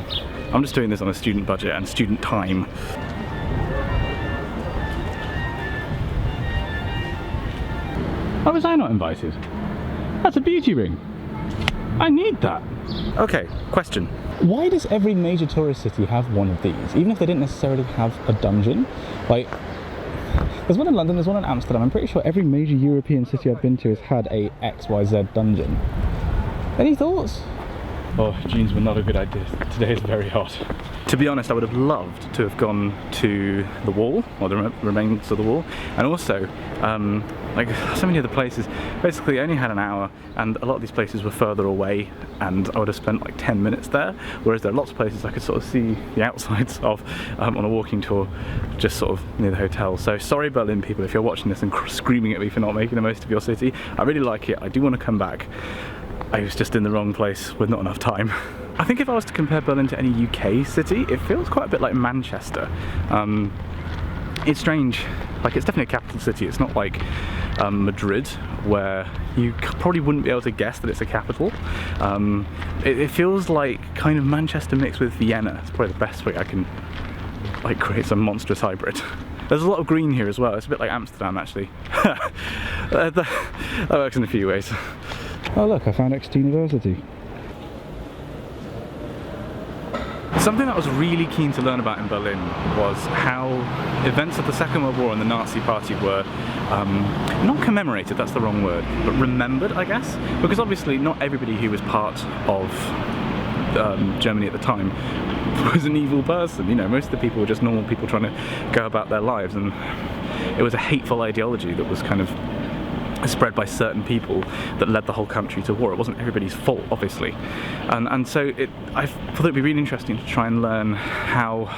I'm just doing this on a student budget and student time. Why was I not invited? That's a beauty ring. I need that. Okay, question. Why does every major tourist city have one of these, even if they didn't necessarily have a dungeon? Like, there's one in London, there's one in Amsterdam. I'm pretty sure every major European city I've been to has had a XYZ dungeon. Any thoughts? Oh, jeans were not a good idea. Today is very hot. To be honest, I would have loved to have gone to the wall, or the remains of the wall, and also, like so many other places, basically I only had an hour, and a lot of these places were further away, and I would have spent like 10 minutes there, whereas there are lots of places I could sort of see the outsides of on a walking tour, just sort of near the hotel. So sorry Berlin people if you're watching this and screaming at me for not making the most of your city. I really like it, I do want to come back. I was just in the wrong place with not enough time. I think if I was to compare Berlin to any UK city, it feels quite a bit like Manchester. It's strange, like it's definitely a capital city. It's not like Madrid, where you probably wouldn't be able to guess that it's a capital. It feels like kind of Manchester mixed with Vienna. It's probably the best way I can like create some monstrous hybrid. There's a lot of green here as well. It's a bit like Amsterdam, actually. That works in a few ways. Oh look, I found Exeter University. Something that I was really keen to learn about in Berlin was how events of the Second World War and the Nazi Party were not commemorated, that's the wrong word, but remembered, I guess. Because obviously not everybody who was part of Germany at the time was an evil person. You know, most of the people were just normal people trying to go about their lives, and it was a hateful ideology that was kind of spread by certain people that led the whole country to war. It wasn't everybody's fault, obviously, and so I thought it'd be really interesting to try and learn how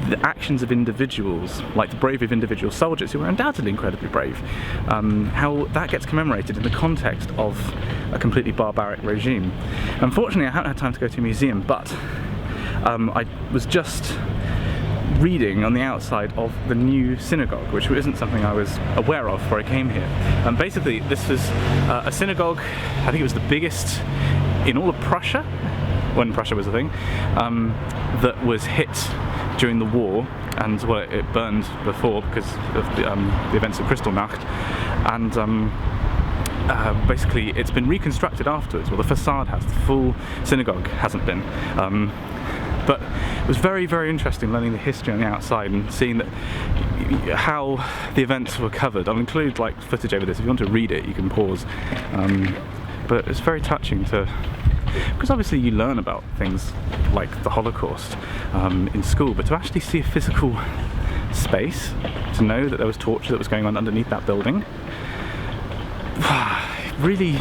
the actions of individuals, like the bravery of individual soldiers who were undoubtedly incredibly brave, how that gets commemorated in the context of a completely barbaric regime. Unfortunately, I haven't had time to go to a museum, but I was just reading on the outside of the new synagogue, which isn't something I was aware of before I came here. And basically this was a synagogue, I think it was the biggest in all of Prussia, when Prussia was a thing, that was hit during the war, and well, it burned before because of the events of Kristallnacht, and basically it's been reconstructed afterwards. Well, the facade has, the full synagogue hasn't been. But it was very, very interesting learning the history on the outside and seeing that how the events were covered. I'll include like footage over this. If you want to read it, you can pause. But it's very touching to, because obviously you learn about things like the Holocaust in school, but to actually see a physical space, to know that there was torture that was going on underneath that building, really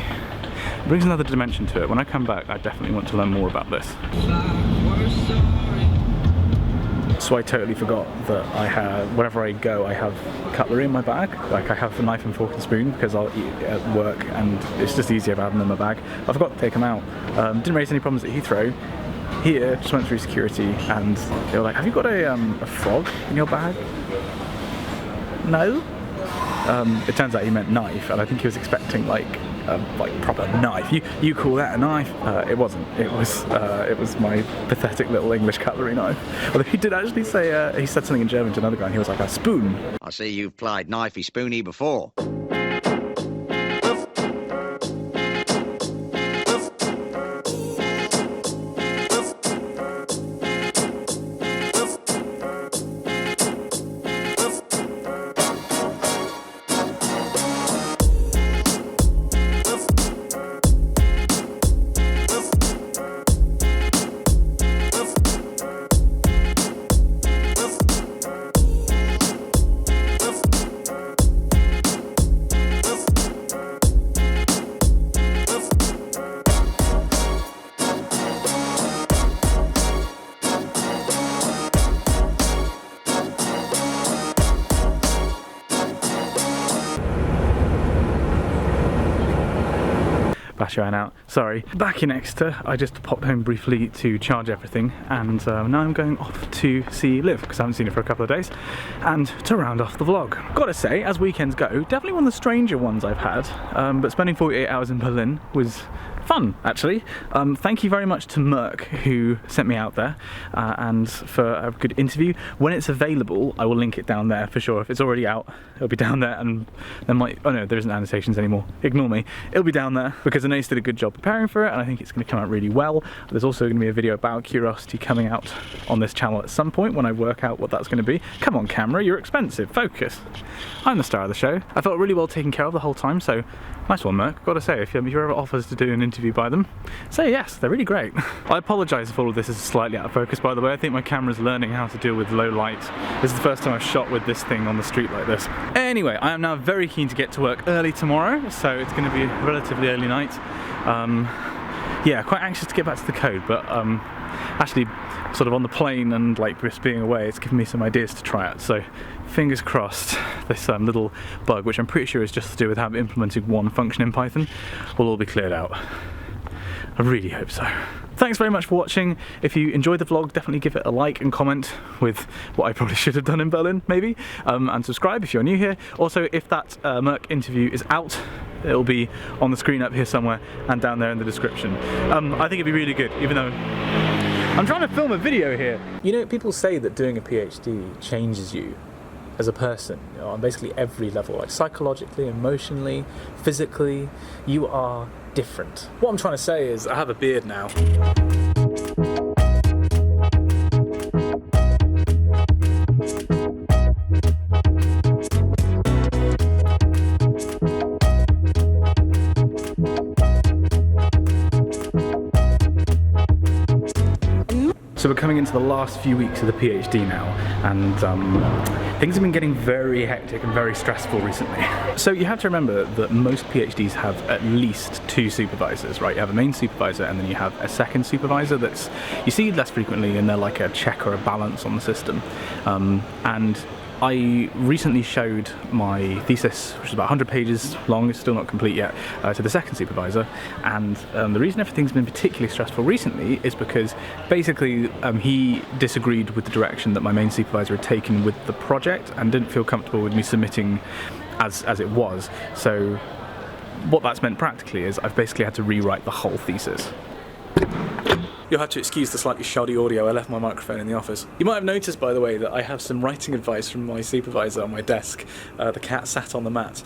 brings another dimension to it. When I come back, I definitely want to learn more about this. So I totally forgot that I have, wherever I go, I have cutlery in my bag. Like I have a knife and fork and spoon because I'll eat at work and it's just easier having them in my bag. I forgot to take them out. Didn't raise any problems at Heathrow. Here, just went through security and they were like, have you got a frog in your bag? No. It turns out he meant knife, and I think he was expecting like proper knife. You call that a knife? It wasn't. It was my pathetic little English cutlery knife. Although he did actually say he said something in German to another guy, and he was like, a spoon. I see you've played knifey spoony before. Battery ran out. Sorry. Back in Exeter, I just popped home briefly to charge everything, and now I'm going off to see Liv, because I haven't seen her for a couple of days, and to round off the vlog. Gotta say, as weekends go, definitely one of the stranger ones I've had, but spending 48 hours in Berlin was fun, actually. Thank you very much to Merck, who sent me out there, and for a good interview. When it's available, I will link it down there for sure. If it's already out, it'll be down there, and there might, oh no, there isn't annotations anymore. Ignore me. It'll be down there, because Ainsley did a good job preparing for it, and I think it's going to come out really well. There's also going to be a video about Curiosity coming out on this channel at some point when I work out what that's going to be. Come on, camera, you're expensive. Focus. I'm the star of the show. I felt really well taken care of the whole time, so nice one, Merck. Gotta say, if you're ever offers to do an interview by them, say yes, they're really great. I apologise if all of this is slightly out of focus, by the way. I think my camera's learning how to deal with low light. This is the first time I've shot with this thing on the street like this. Anyway, I am now very keen to get to work early tomorrow, so it's going to be a relatively early night. Yeah, quite anxious to get back to the code, but actually sort of on the plane and like just being away, it's given me some ideas to try out, so fingers crossed this little bug, which I'm pretty sure is just to do with how implementing one function in Python, will all be cleared out. I really hope so. thanks very much for watching. If you enjoyed the vlog, definitely give it a like and comment with what I probably should have done in Berlin, maybe. And subscribe if you're new here. Also, if that Merck interview is out, it'll be on the screen up here somewhere and down there in the description. I think it'd be really good, even though I'm trying to film a video here. You know, people say that doing a PhD changes you as a person, you know, on basically every level, like psychologically, emotionally, physically. You are different. What I'm trying to say is I have a beard now. So we're coming into the last few weeks of the PhD now, and things have been getting very hectic and very stressful recently. So you have to remember that most PhDs have at least 2 supervisors, right? You have a main supervisor and then you have a second supervisor that's you see less frequently, and they're like a check or a balance on the system. And I recently showed my thesis, which is about 100 pages long, it's still not complete yet, to the second supervisor, and the reason everything's been particularly stressful recently is because basically he disagreed with the direction that my main supervisor had taken with the project and didn't feel comfortable with me submitting as it was. So what that's meant practically is I've basically had to rewrite the whole thesis. You'll have to excuse the slightly shoddy audio, I left my microphone in the office. You might have noticed, by the way, that I have some writing advice from my supervisor on my desk. The cat sat on the mat.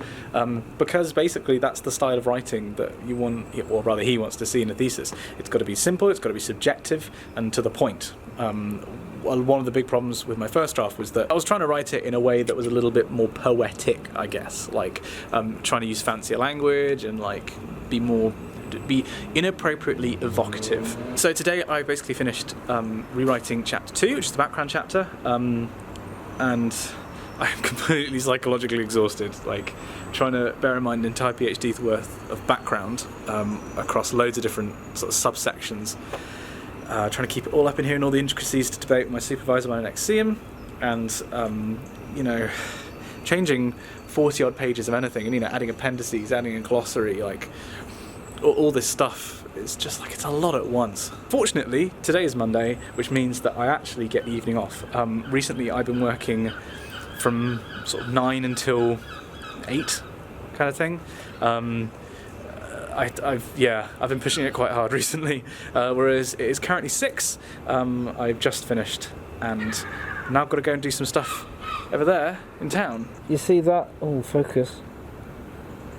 Because basically that's the style of writing that you want, or rather he wants to see in a thesis. It's got to be simple, it's got to be subjective, and to the point. Well, one of the big problems with my first draft was that I was trying to write it in a way that was a little bit more poetic, I guess. Like, trying to use fancier language and like be inappropriately evocative. So today I basically finished rewriting chapter 2, which is the background chapter, and I'm completely psychologically exhausted, like trying to bear in mind an entire PhD's worth of background across loads of different sort of subsections, trying to keep it all up in here and all the intricacies to debate with my supervisor when I next see him, and you know, changing 40 odd pages of anything, and you know, adding appendices, adding a glossary, like all this stuff. It's just like, it's a lot at once. Fortunately, today is Monday, which means that I actually get the evening off. Recently I've been working from sort of 9 until 8 kind of thing. I've been pushing it quite hard recently, whereas it is currently 6. I've just finished and now I've got to go and do some stuff over there in town. You see that? Oh, focus.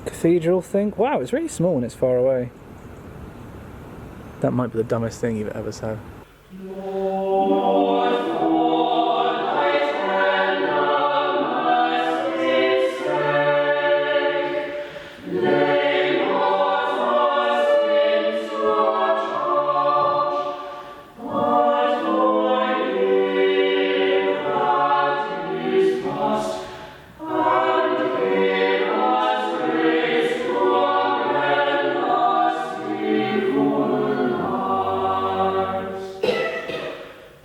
Cathedral thing? Wow, it's really small and it's far away. That might be the dumbest thing you've ever said.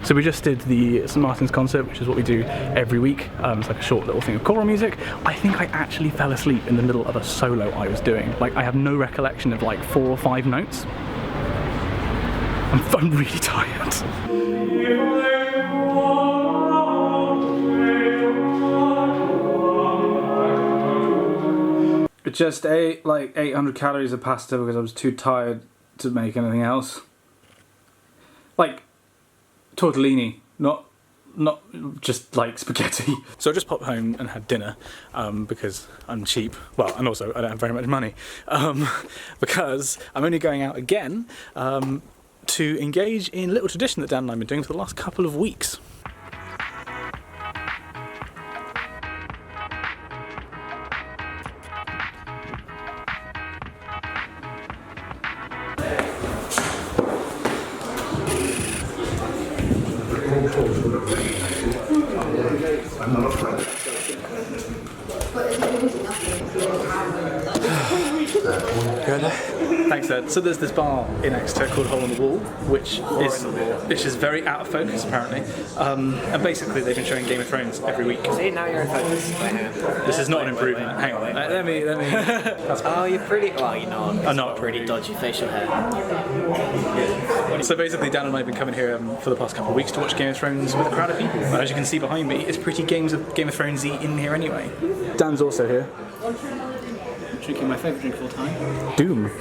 So we just did the St. Martin's concert, which is what we do every week. It's like a short little thing of choral music. I think I actually fell asleep in the middle of a solo I was doing. Like, I have no recollection of like 4 or 5 notes. I'm really tired. It just ate like 800 calories of pasta because I was too tired to make anything else. Like tortellini, not just like spaghetti. So I just popped home and had dinner because I'm cheap. Well, and also I don't have very much money because I'm only going out again to engage in a little tradition that Dan and I have been doing for the last couple of weeks. I'm not afraid. Thanks, Ed. So there's this bar in Exeter called Hole in the Wall, which is very out of focus apparently. And basically they've been showing Game of Thrones every week. See, now you're in focus. This is not an improvement. Hang on. Let me. Oh, you're pretty. Well, you're not. I'm not pretty dodgy facial hair. So basically, Dan and I have been coming here for the past couple of weeks to watch Game of Thrones with a crowd of people. And as you can see behind me, it's pretty Game of Thrones-y in here anyway. Dan's also here. Drinking my favourite drink of all time. Doom.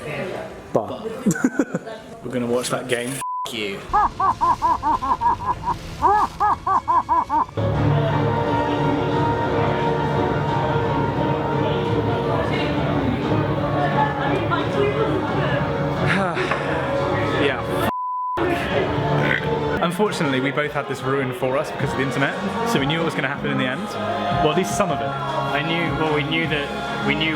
Bar. We're going to watch that game. F*** you. Yeah. Unfortunately, we both had this ruined for us because of the internet, so we knew it was going to happen in the end. Well, at least some of it. We knew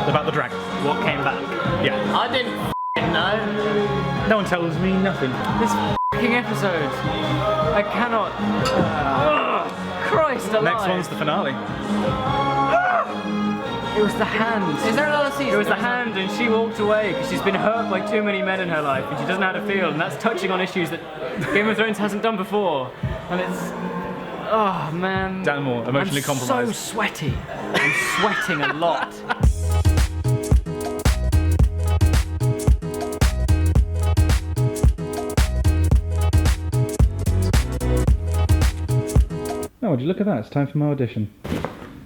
about the dragon. what came back. Yeah. I didn't know. No one tells me nothing. This f***ing episode. I cannot. Christ alive. Next one's the finale. It was the hand. Is there another season? It was the hand, and she walked away because she's been hurt by too many men in her life, and she doesn't know how to feel, and that's touching on issues that Game of Thrones hasn't done before. And it's, oh man. Dan Moore, emotionally compromised. I'm so sweaty. I'm sweating a lot. Oh, would you look at that? It's time for my audition.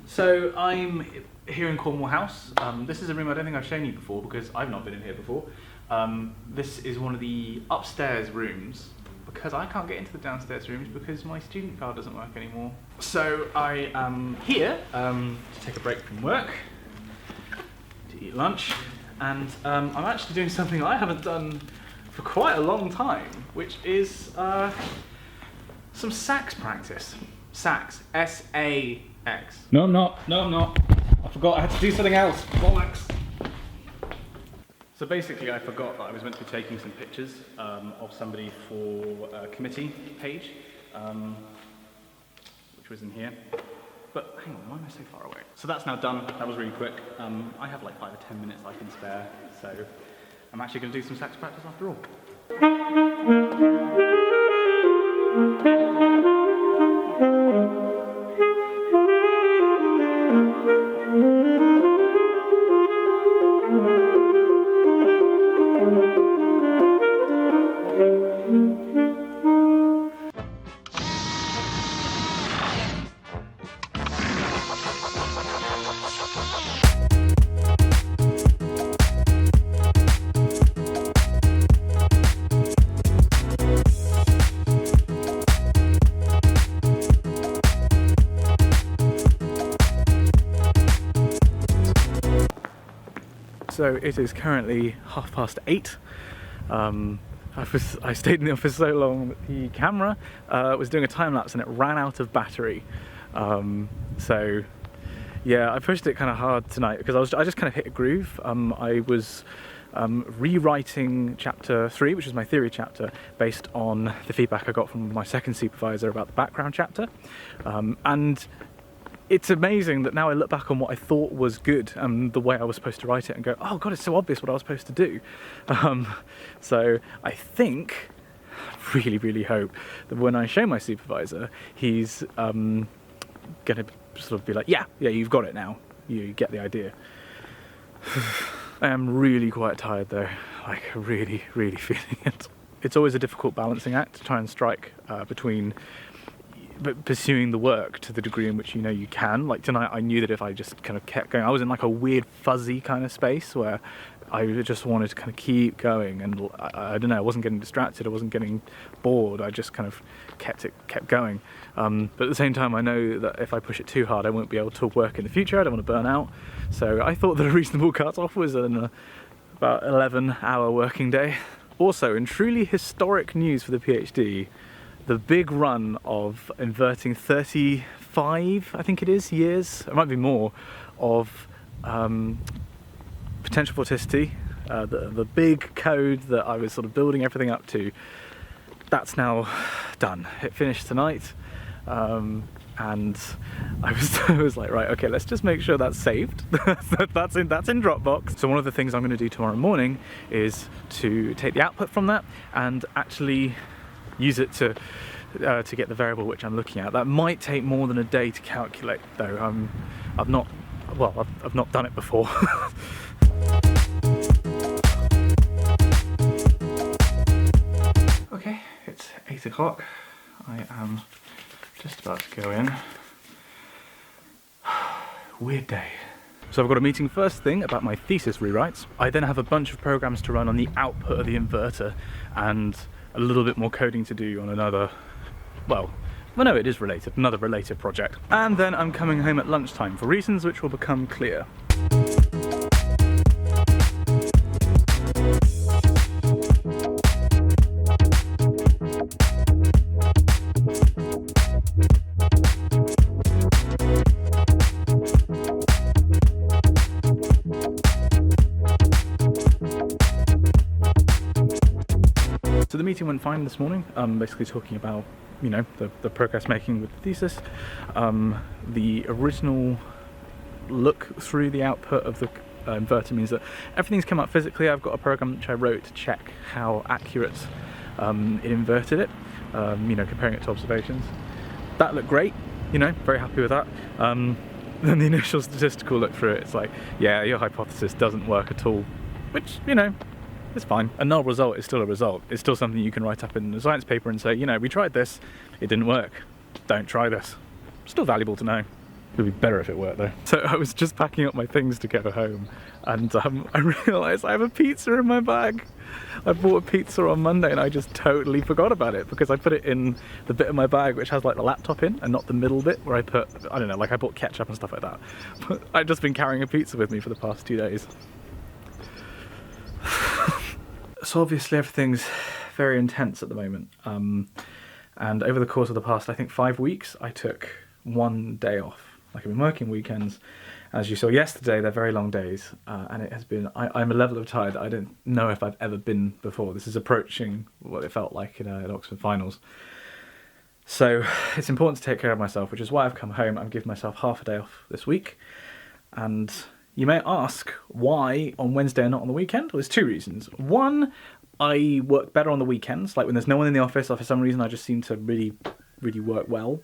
So I'm here in Cornwall House. This is a room I don't think I've shown you before because I've not been in here before. This is one of the upstairs rooms because I can't get into the downstairs rooms because my student card doesn't work anymore. So I am here to take a break from work, to eat lunch, and I'm actually doing something I haven't done for quite a long time, which is some sax practice. Sax. S-A-X. No, I'm not. No, I'm not. I forgot I had to do something else. Bollocks. So basically, I forgot that I was meant to be taking some pictures of somebody for a committee page, which was in here. But hang on, why am I so far away? So that's now done. That was really quick. I have like 5 or 10 minutes I can spare, so I'm actually going to do some sax practice after all. So it is currently 8:30. I stayed in the office so long that the camera was doing a time lapse and it ran out of battery. So yeah, I pushed it kind of hard tonight because I just kind of hit a groove. I was rewriting chapter 3, which is my theory chapter, based on the feedback I got from my second supervisor about the background chapter, and it's amazing that now I look back on what I thought was good and the way I was supposed to write it and go, oh god, it's so obvious what I was supposed to do. So I think, really hope that when I show my supervisor, he's gonna sort of be like, yeah, you've got it now. You get the idea. I am really quite tired though, like really feeling it. It's always a difficult balancing act to try and strike between pursuing the work to the degree in which you know you can. Like tonight I knew that if I just kind of kept going, I was in like a weird fuzzy kind of space where I just wanted to kind of keep going, and I don't know, I wasn't getting distracted, I wasn't getting bored, I just kind of kept going. But at the same time I know that if I push it too hard I won't be able to work in the future, I don't want to burn out. So I thought that a reasonable cut-off was about 11-hour working day. Also, in truly historic news for the PhD, the big run of inverting 35, I think it is, years, it might be more, of potential vorticity, the big code that I was sort of building everything up to, that's now done. It finished tonight. and I was like, right, okay, let's just make sure that's saved. that's in Dropbox. So one of the things I'm going to do tomorrow morning is to take the output from that and actually use it to get the variable which I'm looking at. That might take more than a day to calculate, though. I've not done it before. Okay, it's 8 o'clock. I am just about to go in. Weird day. So I've got a meeting first thing about my thesis rewrites. I then have a bunch of programs to run on the output of the inverter and a little bit more coding to do on another, well no, it is related, another related project. And then I'm coming home at lunchtime for reasons which will become clear. So the meeting went fine this morning, basically talking about, you know, the progress making with the thesis. The original look through the output of the inverter means that everything's come up physically. I've got a program which I wrote to check how accurate it inverted it, you know, comparing it to observations. That looked great, you know, very happy with that. Then the initial statistical look through it, it's like, yeah, your hypothesis doesn't work at all, which, you know, it's fine. A null result is still a result. It's still something you can write up in a science paper and say, you know, we tried this, it didn't work. Don't try this. Still valuable to know. It would be better if it worked though. So I was just packing up my things to go home and I realised I have a pizza in my bag. I bought a pizza on Monday and I just totally forgot about it because I put it in the bit of my bag which has like the laptop in and not the middle bit where I put, I don't know, like I bought ketchup and stuff like that. But I've just been carrying a pizza with me for the past 2 days. So obviously everything's very intense at the moment, and over the course of the past, I think 5 weeks, I took 1 day off. Like I've been working weekends. As you saw yesterday, they're very long days, and it has been, I'm a level of tired I don't know if I've ever been before. This is approaching what it felt like at Oxford finals. So it's important to take care of myself, which is why I've come home. I'm giving myself half a day off this week, and you may ask why on Wednesday and not on the weekend? Well, there's 2 reasons. One, I work better on the weekends, like when there's no one in the office, or for some reason I just seem to really work well.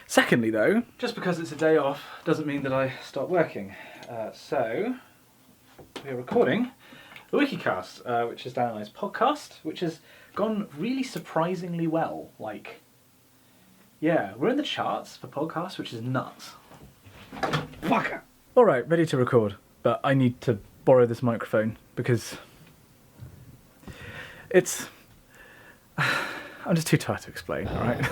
Secondly though, just because it's a day off doesn't mean that I stop working. So, we're recording the Wikicast, which is Dan and I's podcast, which has gone really surprisingly well. Like, yeah, we're in the charts for podcasts, which is nuts. Fuck! Alright, ready to record, but I need to borrow this microphone because it's... I'm just too tired to explain, alright?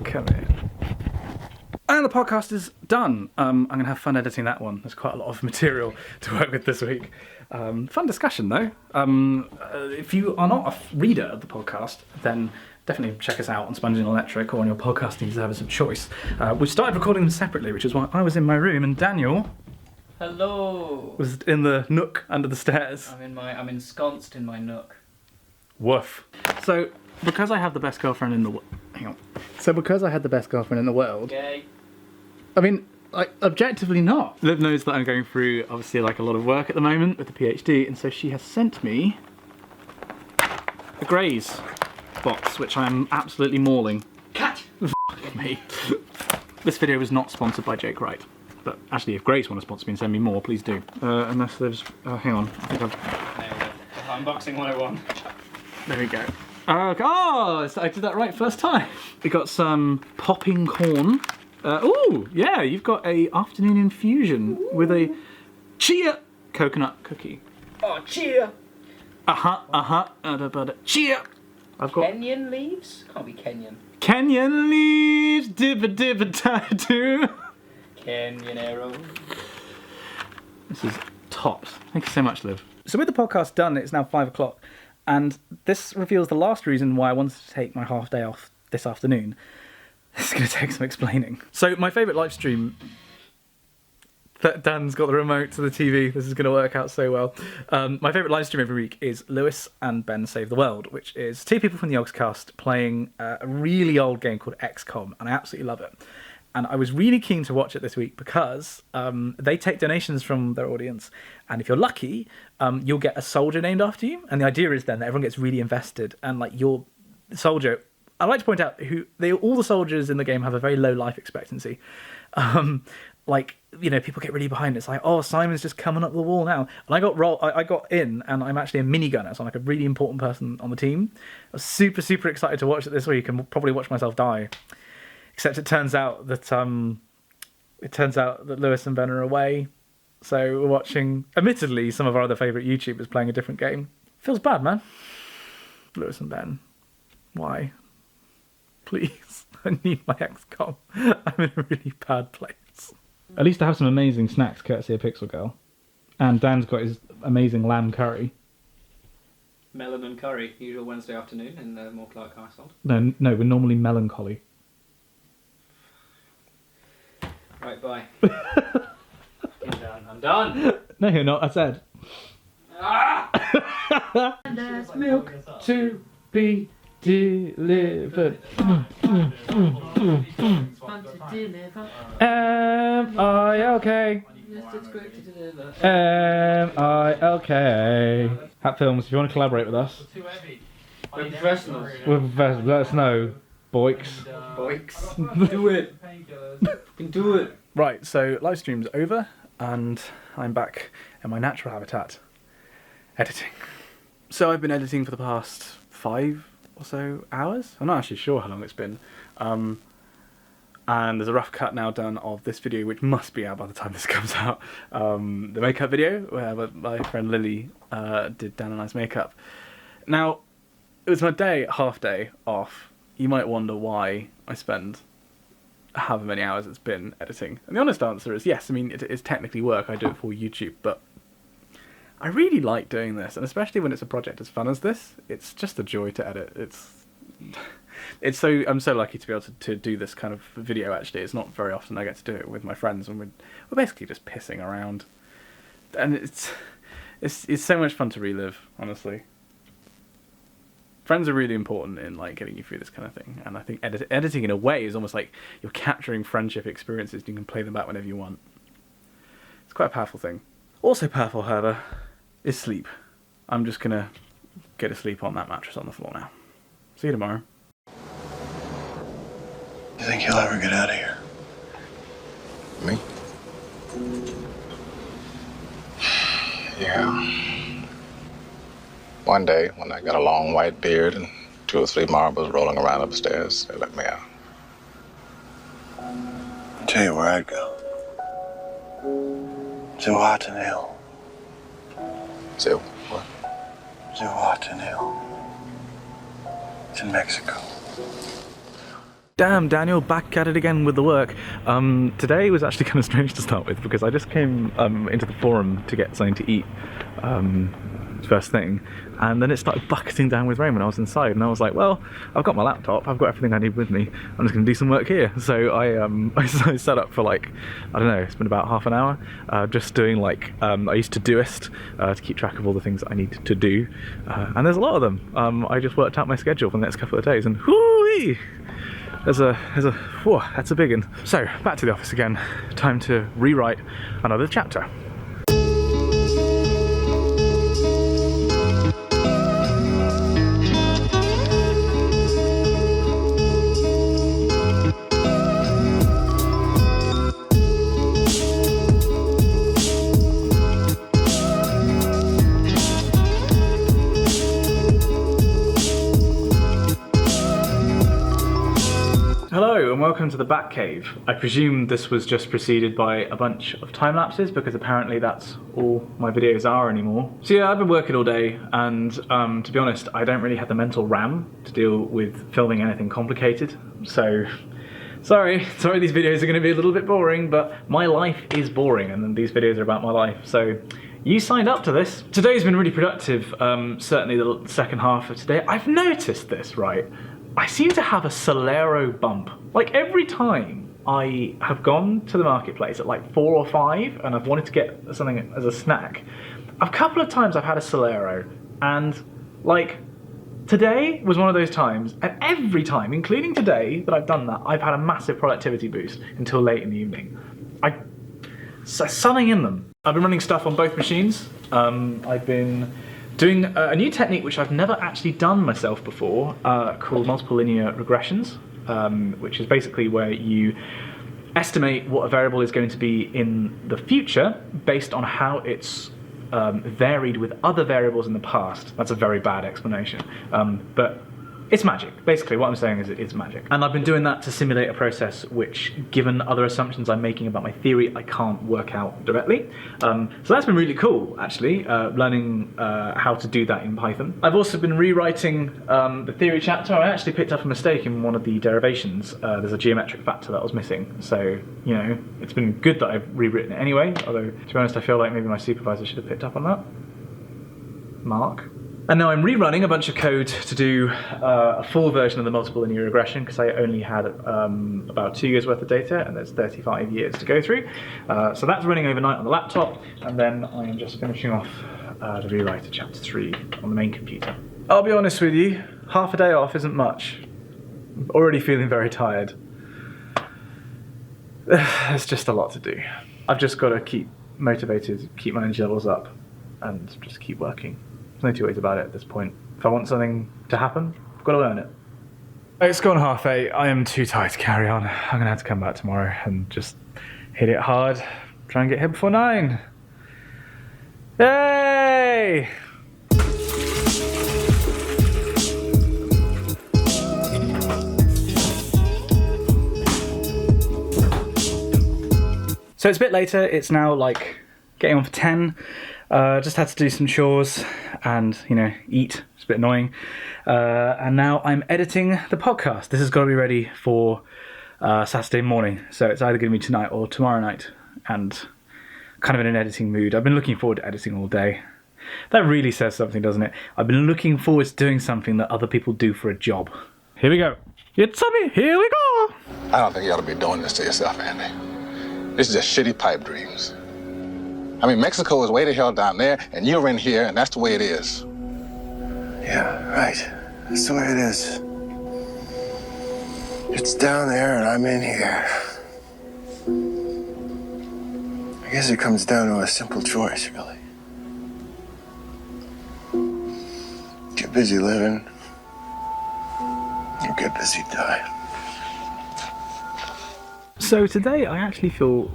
Come here. And the podcast is done. I'm going to have fun editing that one. There's quite a lot of material to work with this week. Fun discussion though. If you are not a reader of the podcast, then definitely check us out on Sponge and Electric or on your podcasting service of choice. We've started recording them separately, which is why I was in my room and Daniel... Hello! ...was in the nook under the stairs. I'm ensconced in my nook. Woof. So, because I have the best girlfriend in the world... Hang on. So because I had the best girlfriend in the world... Gay. I mean, like, objectively not. Liv knows that I'm going through, obviously, like a lot of work at the moment with the PhD, and so she has sent me a Grays box, which I'm absolutely mauling. Cut! Fuck me. This video was not sponsored by Jake Wright. But actually, if Grays want to sponsor me and send me more, please do. Unless there's... hang on. I think I've... Unboxing 101. There we go. Oh, I did that right first time. We got some popping corn. Ooh, yeah, you've got a afternoon infusion with a chia coconut cookie. Oh, chia! Chia! I've got Kenyan leaves? Can't be Kenyan. Kenyan leaves, dibba-dibba-da-doo. Kenyan arrow. This is tops. Thank you so much, Liv. So with the podcast done, it's now 5 o'clock. And this reveals the last reason why I wanted to take my half day off this afternoon. It's going to take some explaining. So my favourite live stream Dan's got the remote to the TV. This is going to work out so well. My favourite live stream every week is Lewis and Ben Save the World, which is two people from the Yogscast playing a really old game called XCOM, and I absolutely love it. And I was really keen to watch it this week because they take donations from their audience, and if you're lucky, you'll get a soldier named after you. And the idea is then that everyone gets really invested, and like your soldier. I'd like to point out all the soldiers in the game have a very low life expectancy. Like, you know, people get really behind it. It's like, oh, Simon's just coming up the wall now. And I got in, and I'm actually a minigunner, so I'm like a really important person on the team. I was super, super excited to watch it this week, and probably watch myself die. Except it turns out that Lewis and Ben are away, so we're watching, admittedly, some of our other favourite YouTubers playing a different game. Feels bad, man. Lewis and Ben, why? Please, I need my XCOM. I'm in a really bad place. At least I have some amazing snacks courtesy of Pixel Girl. And Dan's got his amazing lamb curry. Melon and curry, usual Wednesday afternoon in the Moore Clark household. No, we're normally melancholy. Right, bye. I'm done. No, you're not, I said. There's milk to be delivered. Am I okay? Am I okay? Hat Films, if you want to collaborate with us. We're professionals. Let us know, boiks. Boiks. Do it. You can do it. Right, so live stream's over, and I'm back in my natural habitat, editing. So I've been editing for the past 5 or so hours. I'm not actually sure how long it's been. And there's a rough cut now done of this video, which must be out by the time this comes out. The makeup video, where my friend Lily did Dan and I's makeup. Now, it was my half day off. You might wonder why I spend however many hours it's been editing. And the honest answer is yes, I mean, it is technically work. I do it for YouTube, but I really like doing this, and especially when it's a project as fun as this, it's just a joy to edit. I'm so lucky to be able to do this kind of video. Actually, it's not very often I get to do it with my friends, and we're basically just pissing around, and it's so much fun to relive. Honestly, friends are really important in like getting you through this kind of thing, and I think editing in a way is almost like you're capturing friendship experiences. And you can play them back whenever you want. It's quite a powerful thing. Also powerful, however, is sleep. I'm just gonna go to sleep on that mattress on the floor now. See you tomorrow. You think you'll ever get out of here? Me? Yeah. One day, when I got a long white beard and 2 or 3 marbles rolling around upstairs, they let me out. I'll tell you where I'd go. Zihuatanejo Hill. What? Zihuatanejo Hill. It's in Mexico. Damn, Daniel, back at it again with the work. Today was actually kind of strange to start with because I just came into the forum to get something to eat first thing, and then it started bucketing down with rain when I was inside, and I was like, well, I've got my laptop, I've got everything I need with me, I'm just going to do some work here. So I set up for like, I don't know, it's been about half an hour, just doing like, I used Todoist to keep track of all the things that I need to do, and there's a lot of them. I just worked out my schedule for the next couple of days, and whoo-wee! That's a big one. So, back to the office again. Time to rewrite another chapter. Hello and welcome to the Batcave. I presume this was just preceded by a bunch of time lapses because apparently that's all my videos are anymore. So yeah, I've been working all day, and to be honest, I don't really have the mental RAM to deal with filming anything complicated. So sorry these videos are going to be a little bit boring, but my life is boring and these videos are about my life. So you signed up to this. Today's been really productive, certainly the second half of today. I've noticed this, right? I seem to have a Solero bump. Like every time I have gone to the marketplace at like 4 or 5 and I've wanted to get something as a snack. A couple of times I've had a Solero, and like today was one of those times, and every time, including today that I've done that, I've had a massive productivity boost until late in the evening. Something in them. I've been running stuff on both machines. I've been doing a new technique which I've never actually done myself before, called multiple linear regressions, which is basically where you estimate what a variable is going to be in the future based on how it's varied with other variables in the past. That's a very bad explanation, but it's magic. Basically what I'm saying is it's magic. And I've been doing that to simulate a process which, given other assumptions I'm making about my theory, I can't work out directly. So that's been really cool, actually, learning how to do that in Python. I've also been rewriting the theory chapter. I actually picked up a mistake in one of the derivations. There's a geometric factor that was missing. So, you know, it's been good that I've rewritten it anyway, although, to be honest, I feel like maybe my supervisor should have picked up on that. Mark. And now I'm rerunning a bunch of code to do a full version of the multiple linear regression, because I only had about 2 years worth of data, and there's 35 years to go through. So that's running overnight on the laptop, and then I am just finishing off the rewrite of chapter 3 on the main computer. I'll be honest with you, half a day off isn't much. I'm already feeling very tired. There's just a lot to do. I've just got to keep motivated, keep my energy levels up, and just keep working. There's no two ways about it at this point. If I want something to happen, I've got to earn it. It's gone 8:30. I am too tired to carry on. I'm going to have to come back tomorrow and just hit it hard. Try and get here before 9. Yay! So it's a bit later. It's now like getting on for 10. Just had to do some chores and, you know, eat. It's a bit annoying. And now I'm editing the podcast. This has got to be ready for Saturday morning. So it's either going to be tonight or tomorrow night. And kind of in an editing mood. I've been looking forward to editing all day. That really says something, doesn't it? I've been looking forward to doing something that other people do for a job. Here we go. It's me. Here we go. I don't think you ought to be doing this to yourself, Andy. This is just shitty pipe dreams. I mean, Mexico is way the hell down there, and you're in here, and that's the way it is. Yeah, right. That's the way it is. It's down there, and I'm in here. I guess it comes down to a simple choice, really. Get busy living, or get busy dying. So today I actually feel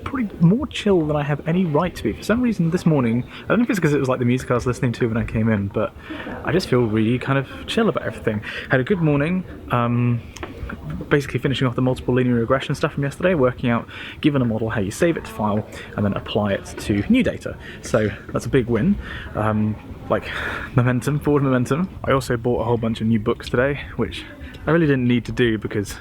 probably more chill than I have any right to be. For some reason this morning, I don't know if it's because it was like the music I was listening to when I came in, but I just feel really kind of chill about everything. Had a good morning, basically finishing off the multiple linear regression stuff from yesterday, working out, given a model, how you save it to file and then apply it to new data. So that's a big win. Like momentum, forward momentum. I also bought a whole bunch of new books today, which I really didn't need to do because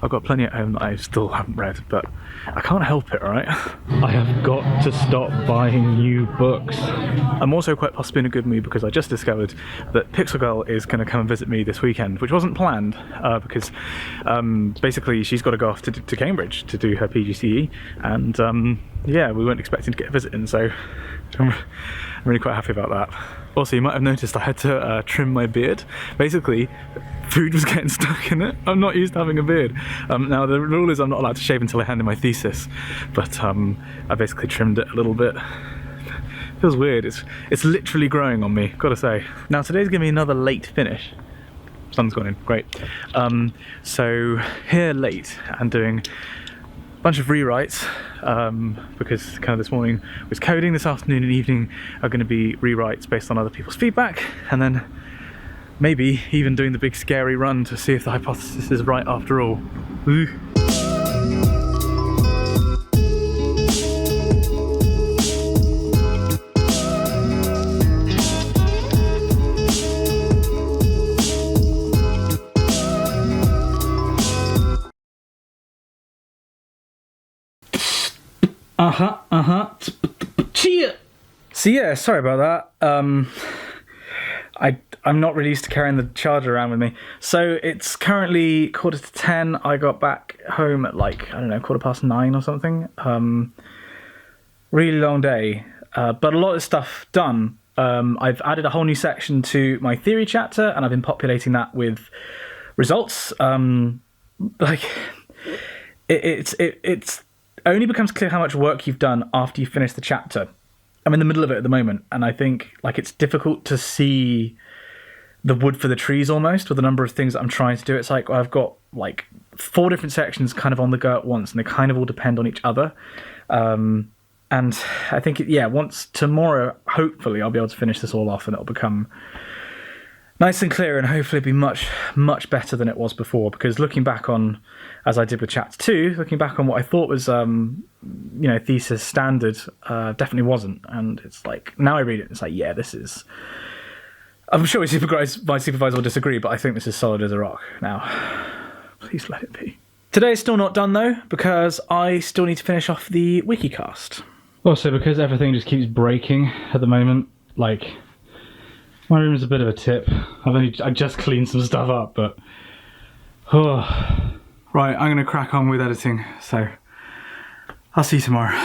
I've got plenty at home that I still haven't read, but I can't help it, right? I have got to stop buying new books. I'm also quite possibly in a good mood because I just discovered that Pixel Girl is going to come and visit me this weekend, which wasn't planned because basically she's got to go off to Cambridge to do her PGCE, and yeah, we weren't expecting to get a visit in, so I'm really quite happy about that. Also, you might have noticed I had to trim my beard. Basically, food was getting stuck in it. I'm not used to having a beard. Now, the rule is I'm not allowed to shave until I hand in my thesis, but I basically trimmed it a little bit. It feels weird. It's literally growing on me, gotta say. Now, today's gonna be another late finish. Sun's gone in, great. So, here late and doing bunch of rewrites because kind of this morning was coding, this afternoon and evening are going to be rewrites based on other people's feedback, and then maybe even doing the big scary run to see if the hypothesis is right after all. Ooh. Cheer! So yeah, sorry about that. I'm not really used to carrying the charger around with me. So it's currently 10:15. I got back home at like, I don't know, 9:15 or something. Really long day, but a lot of stuff done. I've added a whole new section to my theory chapter, and I've been populating that with results. Like, it's only becomes clear how much work you've done after you finish the chapter. I'm in the middle of it at the moment, and I think like it's difficult to see the wood for the trees almost with the number of things that I'm trying to do. It's like I've got like 4 different sections kind of on the go at once, and they kind of all depend on each other. And I think, once tomorrow, hopefully I'll be able to finish this all off, and it'll become nice and clear, and hopefully be much, much better than it was before. Because looking back on, as I did with chapter 2, looking back on what I thought was, thesis standard, definitely wasn't. And it's like, now I read it, it's like, yeah, this is... I'm sure my supervisor will disagree, but I think this is solid as a rock. Now, please let it be. Today's still not done, though, because I still need to finish off the Wikicast. Also, because everything just keeps breaking at the moment, like... My room is a bit of a tip. I just cleaned some stuff up, but... Right, I'm going to crack on with editing, so... I'll see you tomorrow.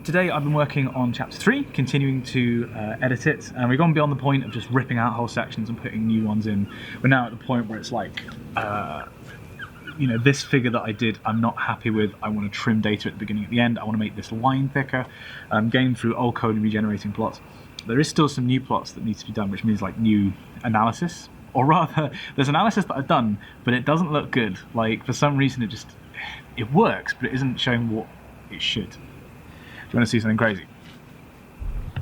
Today I've been working on chapter 3, continuing to edit it, and we've gone beyond the point of just ripping out whole sections and putting new ones in. We're now at the point where it's like, this figure that I did, I'm not happy with. I want to trim data at the beginning and at the end. I want to make this line thicker. Going through old code and regenerating plots. There is still some new plots that need to be done, which means like new analysis. Or rather, there's analysis that I've done, but it doesn't look good. Like, for some reason it works, but it isn't showing what it should. Do you want to see something crazy?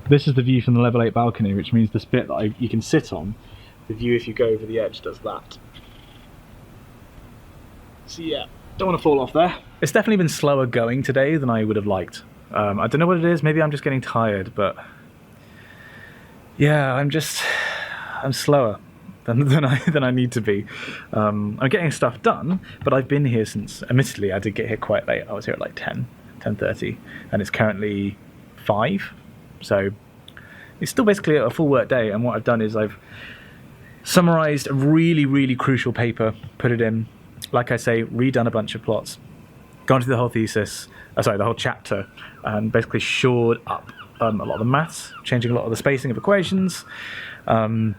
This is the view from the level 8 balcony, which means this bit that you can sit on, the view if you go over the edge does that. So yeah, don't want to fall off there. It's definitely been slower going today than I would have liked. I don't know what it is, maybe I'm just getting tired, but yeah, I'm slower than I need to be. I'm getting stuff done, but I've been here since, admittedly, I did get here quite late. I was here at like 10:30, and it's currently 5, so it's still basically a full work day. And what I've done is I've summarized a really, really crucial paper, put it in, like I say, redone a bunch of plots, gone through the whole thesis, the whole chapter, and basically shored up a lot of the maths, changing a lot of the spacing of equations, but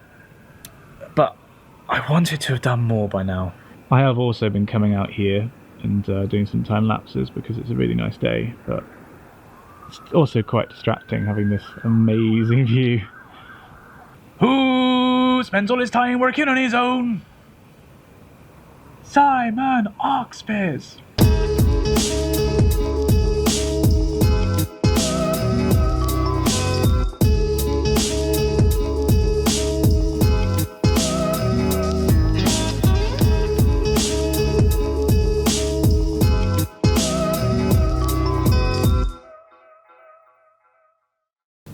I wanted to have done more by now. I have also been coming out here and doing some time lapses because it's a really nice day, but it's also quite distracting having this amazing view. Who spends all his time working on his own? Simon Oxford.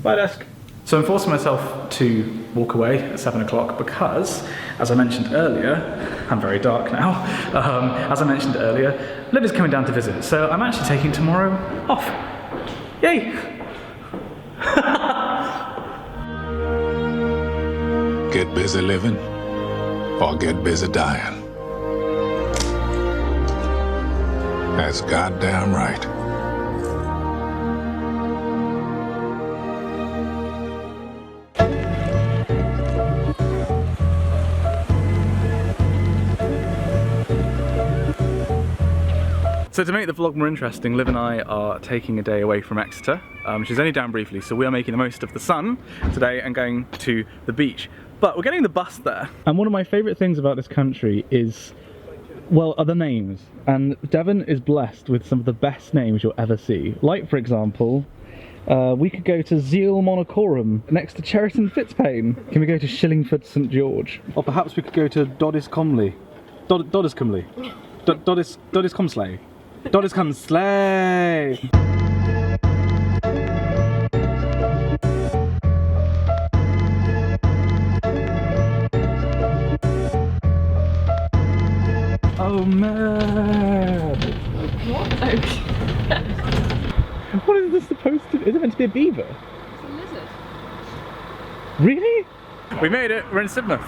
Bye, desk. So I'm forcing myself to walk away at 7 o'clock because, as I mentioned earlier, I'm very dark now, as I mentioned earlier, Liv coming down to visit, so I'm actually taking tomorrow off. Yay! Get busy living or get busy dying. That's goddamn right. So to make the vlog more interesting, Liv and I are taking a day away from Exeter. She's only down briefly, so we are making the most of the sun today and going to the beach. But we're getting the bus there. And one of my favourite things about this country is, well, are the names. And Devon is blessed with some of the best names you'll ever see. Like, for example, we could go to Zeal Monacorum next to Cheriton Fitzpaine. Can we go to Shillingford St George? Or perhaps we could go to Doddiscombe. Doddiscombe. Doddiscombe. Doddiscombe. Oh man! What? What is this supposed to be? Is it meant to be a beaver? It's a lizard. Really? We made it, we're in Sidmouth.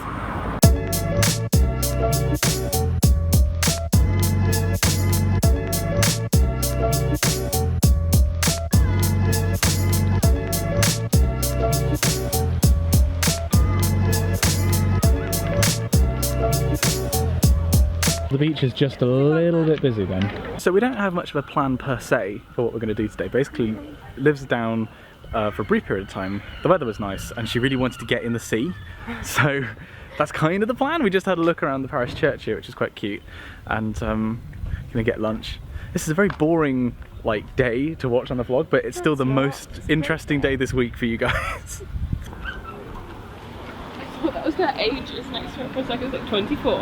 The beach is just a little bit busy then. So we don't have much of a plan per se for what we're going to do today. Basically, Liv's down for a brief period of time. The weather was nice and she really wanted to get in the sea. So that's kind of the plan. We just had a look around the parish church here, which is quite cute. And gonna get lunch. This is a very boring day to watch on the vlog, but it's still the most interesting day this week for you guys. That was their ages next to it for a second. It's like 24.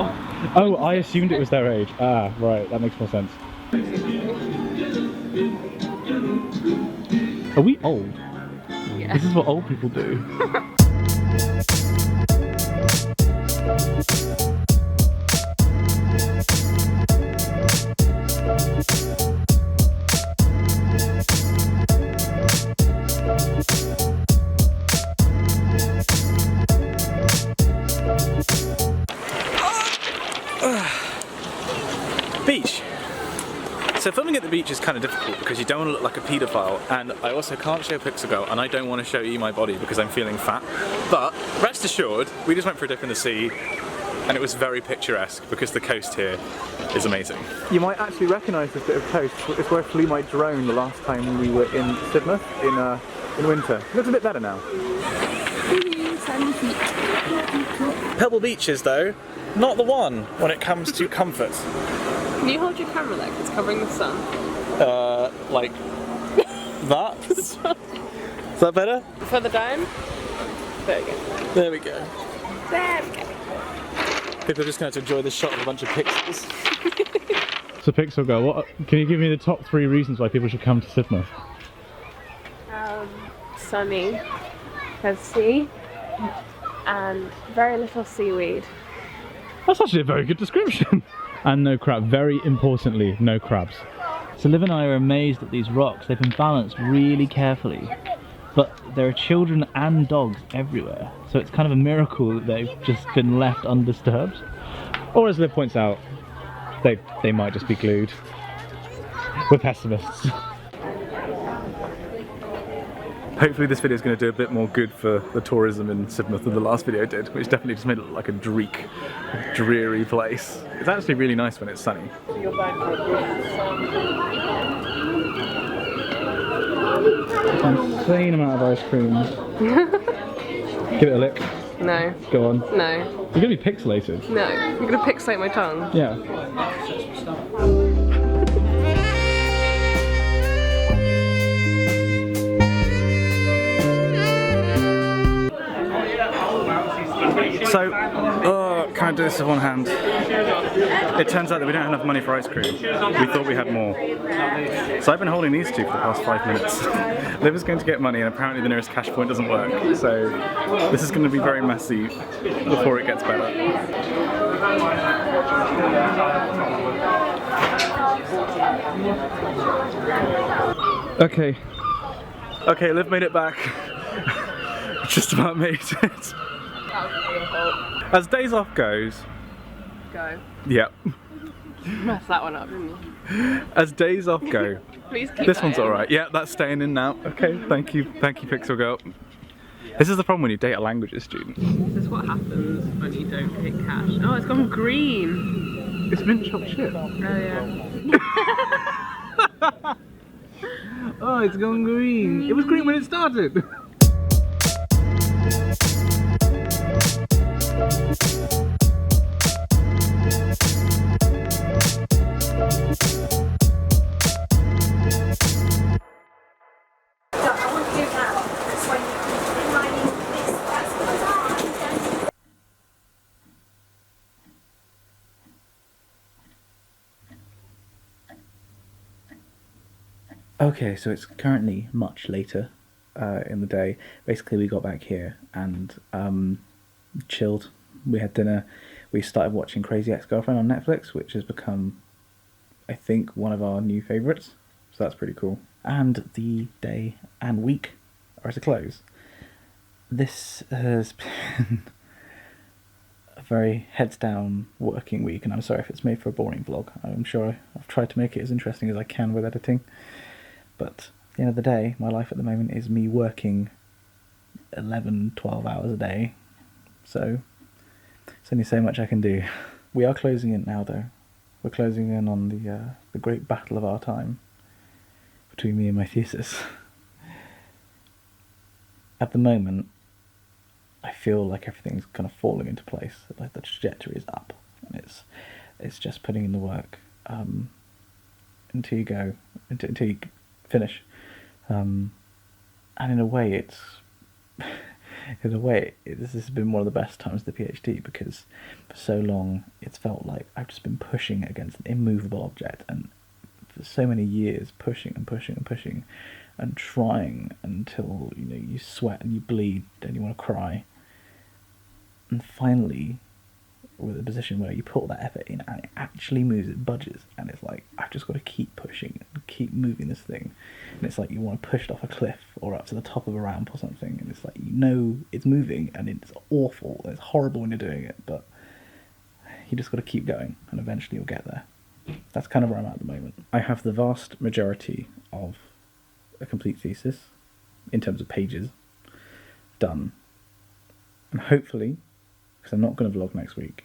Oh, I assumed it was their age. Ah, right, that makes more sense. Are we old? Yeah. This is what old people do. Beach. So filming at the beach is kind of difficult because you don't want to look like a paedophile, and I also can't show Pixel Girl, and I don't want to show you my body because I'm feeling fat. But rest assured, we just went for a dip in the sea and it was very picturesque because the coast here is amazing. You might actually recognise this bit of coast. It's where I flew my drone the last time we were in Sidmouth in winter. It looks a bit better now. Pebble beaches though, not the one when it comes to comfort. Can you hold your camera there because it's covering the sun? Like that? Is that better? Further down? There we go. There we go. There we go. People are just going to enjoy this shot of a bunch of pixels. So Pixel Girl, can you give me the top 3 reasons why people should come to Sidmouth? Sunny, there's sea, and very little seaweed. That's actually a very good description. And no crab, very importantly, no crabs. So Liv and I are amazed at these rocks. They've been balanced really carefully, but there are children and dogs everywhere. So it's kind of a miracle that they've just been left undisturbed. Or as Liv points out, they might just be glued. We're pessimists. Hopefully this video is going to do a bit more good for the tourism in Sidmouth than the last video did, which definitely just made it look like a dreary place. It's actually really nice when it's sunny. Insane amount of ice cream. Give it a lick. No. Go on. No. You're going to be pixelated. No. You're going to pixelate my tongue. Yeah. So, can't do this with one hand. It turns out that we don't have enough money for ice cream. We thought we had more. So I've been holding these two for the past 5 minutes. Liv is going to get money and apparently the nearest cash point doesn't work. So this is going to be very messy before it gets better. Okay. Okay, Liv made it back. Just about made it. As days off goes. Go. Yep. Messed that one up, didn't you? As days off go. Please keep this that one's in. alright. Yeah, that's staying in now. Okay, thank you, Pixel Girl. This is the problem when you date a languages student. This is what happens when you don't take cash. Oh, it's gone green. It's mint chopped shit. Oh yeah. Oh, it's gone green. It was green when it started. Okay, so it's currently much later in the day. Basically, we got back here and chilled. We had dinner. we started watching Crazy Ex-Girlfriend on Netflix, which has become, I think, one of our new favourites. So that's pretty cool. And the day and week are at a close. This has been a very heads-down working week, and I'm sorry if it's made for a boring vlog. I'm sure I've tried to make it as interesting as I can with editing. But at the end of the day, my life at the moment is me working 11, 12 hours a day. So there's only so much I can do. We are closing in now, though. We're closing in on the great battle of our time between me and my thesis. At the moment, I feel like everything's kind of falling into place. Like the trajectory is up, and it's just putting in the work until you finish. And in a way, this has been one of the best times of the PhD, because for so long it's felt like I've just been pushing against an immovable object, and for so many years pushing and pushing and pushing and trying until you sweat and you bleed and you want to cry. And finally, we're in a position where you put that effort in and it actually moves, it budges, and it's like, I've just got to keep pushing and keep moving this thing. And it's like you want to push it off a cliff or up to the top of a ramp or something, and it's like, it's moving and it's awful and it's horrible when you're doing it, but you just got to keep going and eventually you'll get there. That's kind of where I'm at the moment. I have the vast majority of a complete thesis, in terms of pages, done. And hopefully, because I'm not going to vlog next week,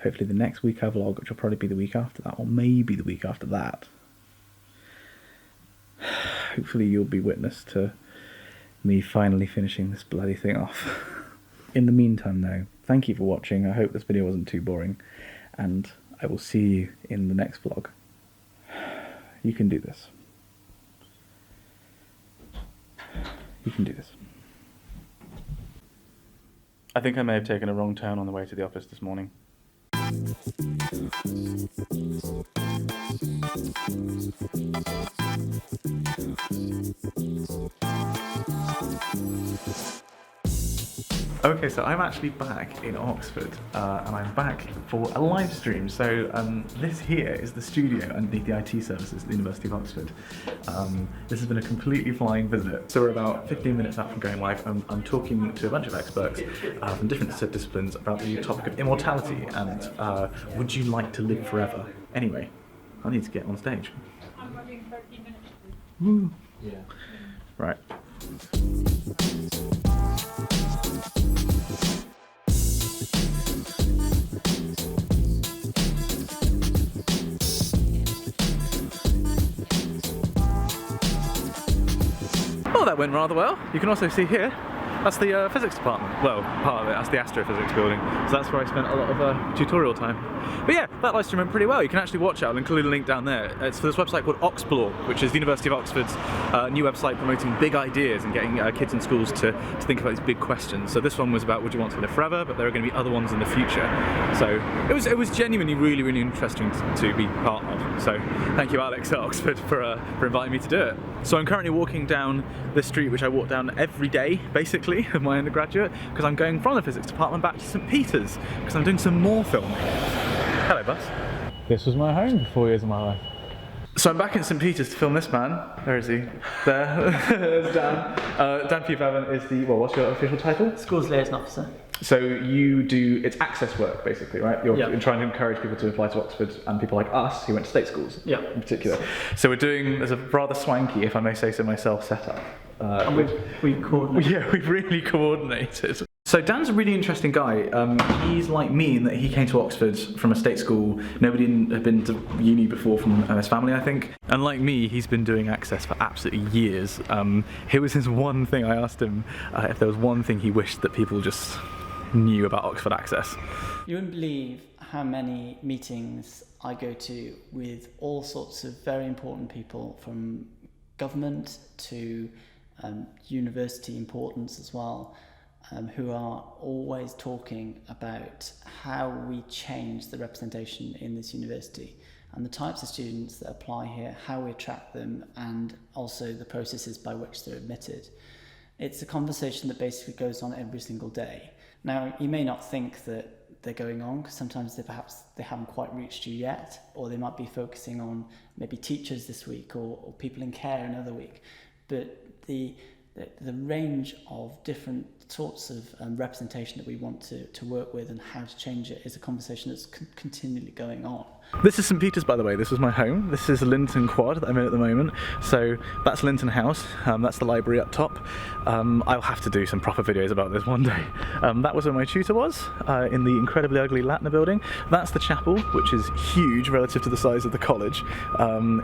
hopefully the next week I vlog, which will probably be the week after that, or maybe the week after that, hopefully you'll be witness to me finally finishing this bloody thing off. In the meantime though, thank you for watching. I hope this video wasn't too boring, and I will see you in the next vlog. You can do this. You can do this. I think I may have taken a wrong turn on the way to the office this morning. Okay, so I'm actually back in Oxford, and I'm back for a live stream. So this here is the studio underneath the IT services at the University of Oxford. This has been a completely flying visit. So we're about 15 minutes out from going live. I'm talking to a bunch of experts from different disciplines about the topic of immortality and would you like to live forever? Anyway, I need to get on stage. I'm running 13 minutes. Woo. Yeah. Right. Oh, that went rather well. You can also see here, that's the physics department. Well, part of it, that's the astrophysics building. So that's where I spent a lot of tutorial time. But yeah, that live stream went pretty well. You can actually watch it. I'll include a link down there. It's for this website called Oxplore, which is the University of Oxford's new website promoting big ideas and getting kids in schools to think about these big questions. So this one was about would you want to live forever, but there are going to be other ones in the future. So it was genuinely really, really interesting to be part of. So thank you, Alex at Oxford, for inviting me to do it. So I'm currently walking down this street, which I walk down every day, basically, of my undergraduate, because I'm going from the physics department back to St. Peter's, because I'm doing some more filming. Hello, Buzz. This was my home for 4 years of my life. So I'm back in St. Peter's to film this man. Where is he? There. There's Dan. Dan Pugh is the, well, what's your official title? Schools Liaison Officer. So you do, it's access work basically, right? You're trying to encourage people to apply to Oxford, and people like us who went to state schools in particular. So we're doing, there's a rather swanky, if I may say so myself, setup. And we coordinate. Yeah, we've really coordinated. So Dan's a really interesting guy. He's like me in that he came to Oxford from a state school. Nobody had been to uni before from his family, I think. And like me, he's been doing access for absolutely years. Here was his one thing. I asked him if there was one thing he wished that people just knew about Oxford Access. You wouldn't believe how many meetings I go to with all sorts of very important people, from government to university importance as well, who are always talking about how we change the representation in this university and the types of students that apply here, how we attract them, and also the processes by which they're admitted. It's a conversation that basically goes on every single day. Now, you may not think that they're going on, because sometimes they haven't quite reached you yet, or they might be focusing on maybe teachers this week or people in care another week. But the range of different sorts of representation that we want to work with and how to change it is a conversation that's continually going on. This is St Peter's, by the way. This is my home. This is Linton Quad that I'm in at the moment. So that's Linton House. That's the library up top. I'll have to do some proper videos about this one day. That was where my tutor was, in the incredibly ugly Latner building. That's the chapel, which is huge relative to the size of the college.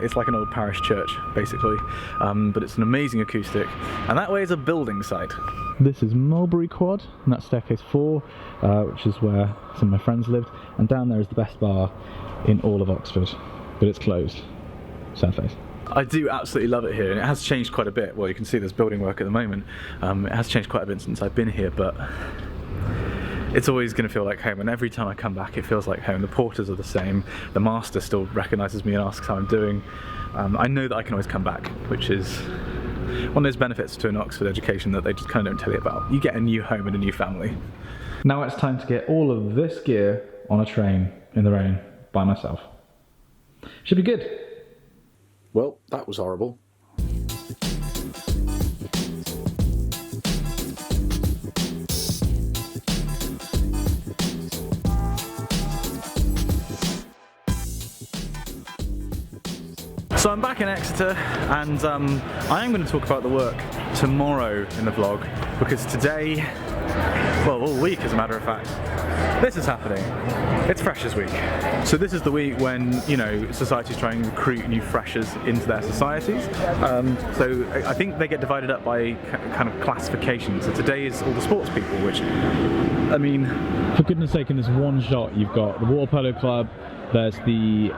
It's like an old parish church, basically. But it's an amazing acoustic. And that way is a building site. This is Mulberry Quad, and that's staircase 4, which is where some of my friends lived. And down there is the best bar in all of Oxford, but it's closed. Sad face. I do absolutely love it here, and it has changed quite a bit. Well, you can see there's building work at the moment. It has changed quite a bit since I've been here, but it's always going to feel like home, and every time I come back it feels like home. The porters are the same, the master still recognises me and asks how I'm doing. I know that I can always come back, which is one of those benefits to an Oxford education that they just kind of don't tell you about. You get a new home and a new family. Now it's time to get all of this gear on a train in the rain by myself. Should be good. Well, that was horrible. So I'm back in Exeter, and I am going to talk about the work tomorrow in the vlog, because today, well, all week as a matter of fact, this is happening. It's Freshers Week. So this is the week when, you know, societies try and recruit new freshers into their societies. So I think they get divided up by kind of classification. So today is all the sports people, which, I mean, for goodness sake, in this one shot you've got the Water Polo Club, there's the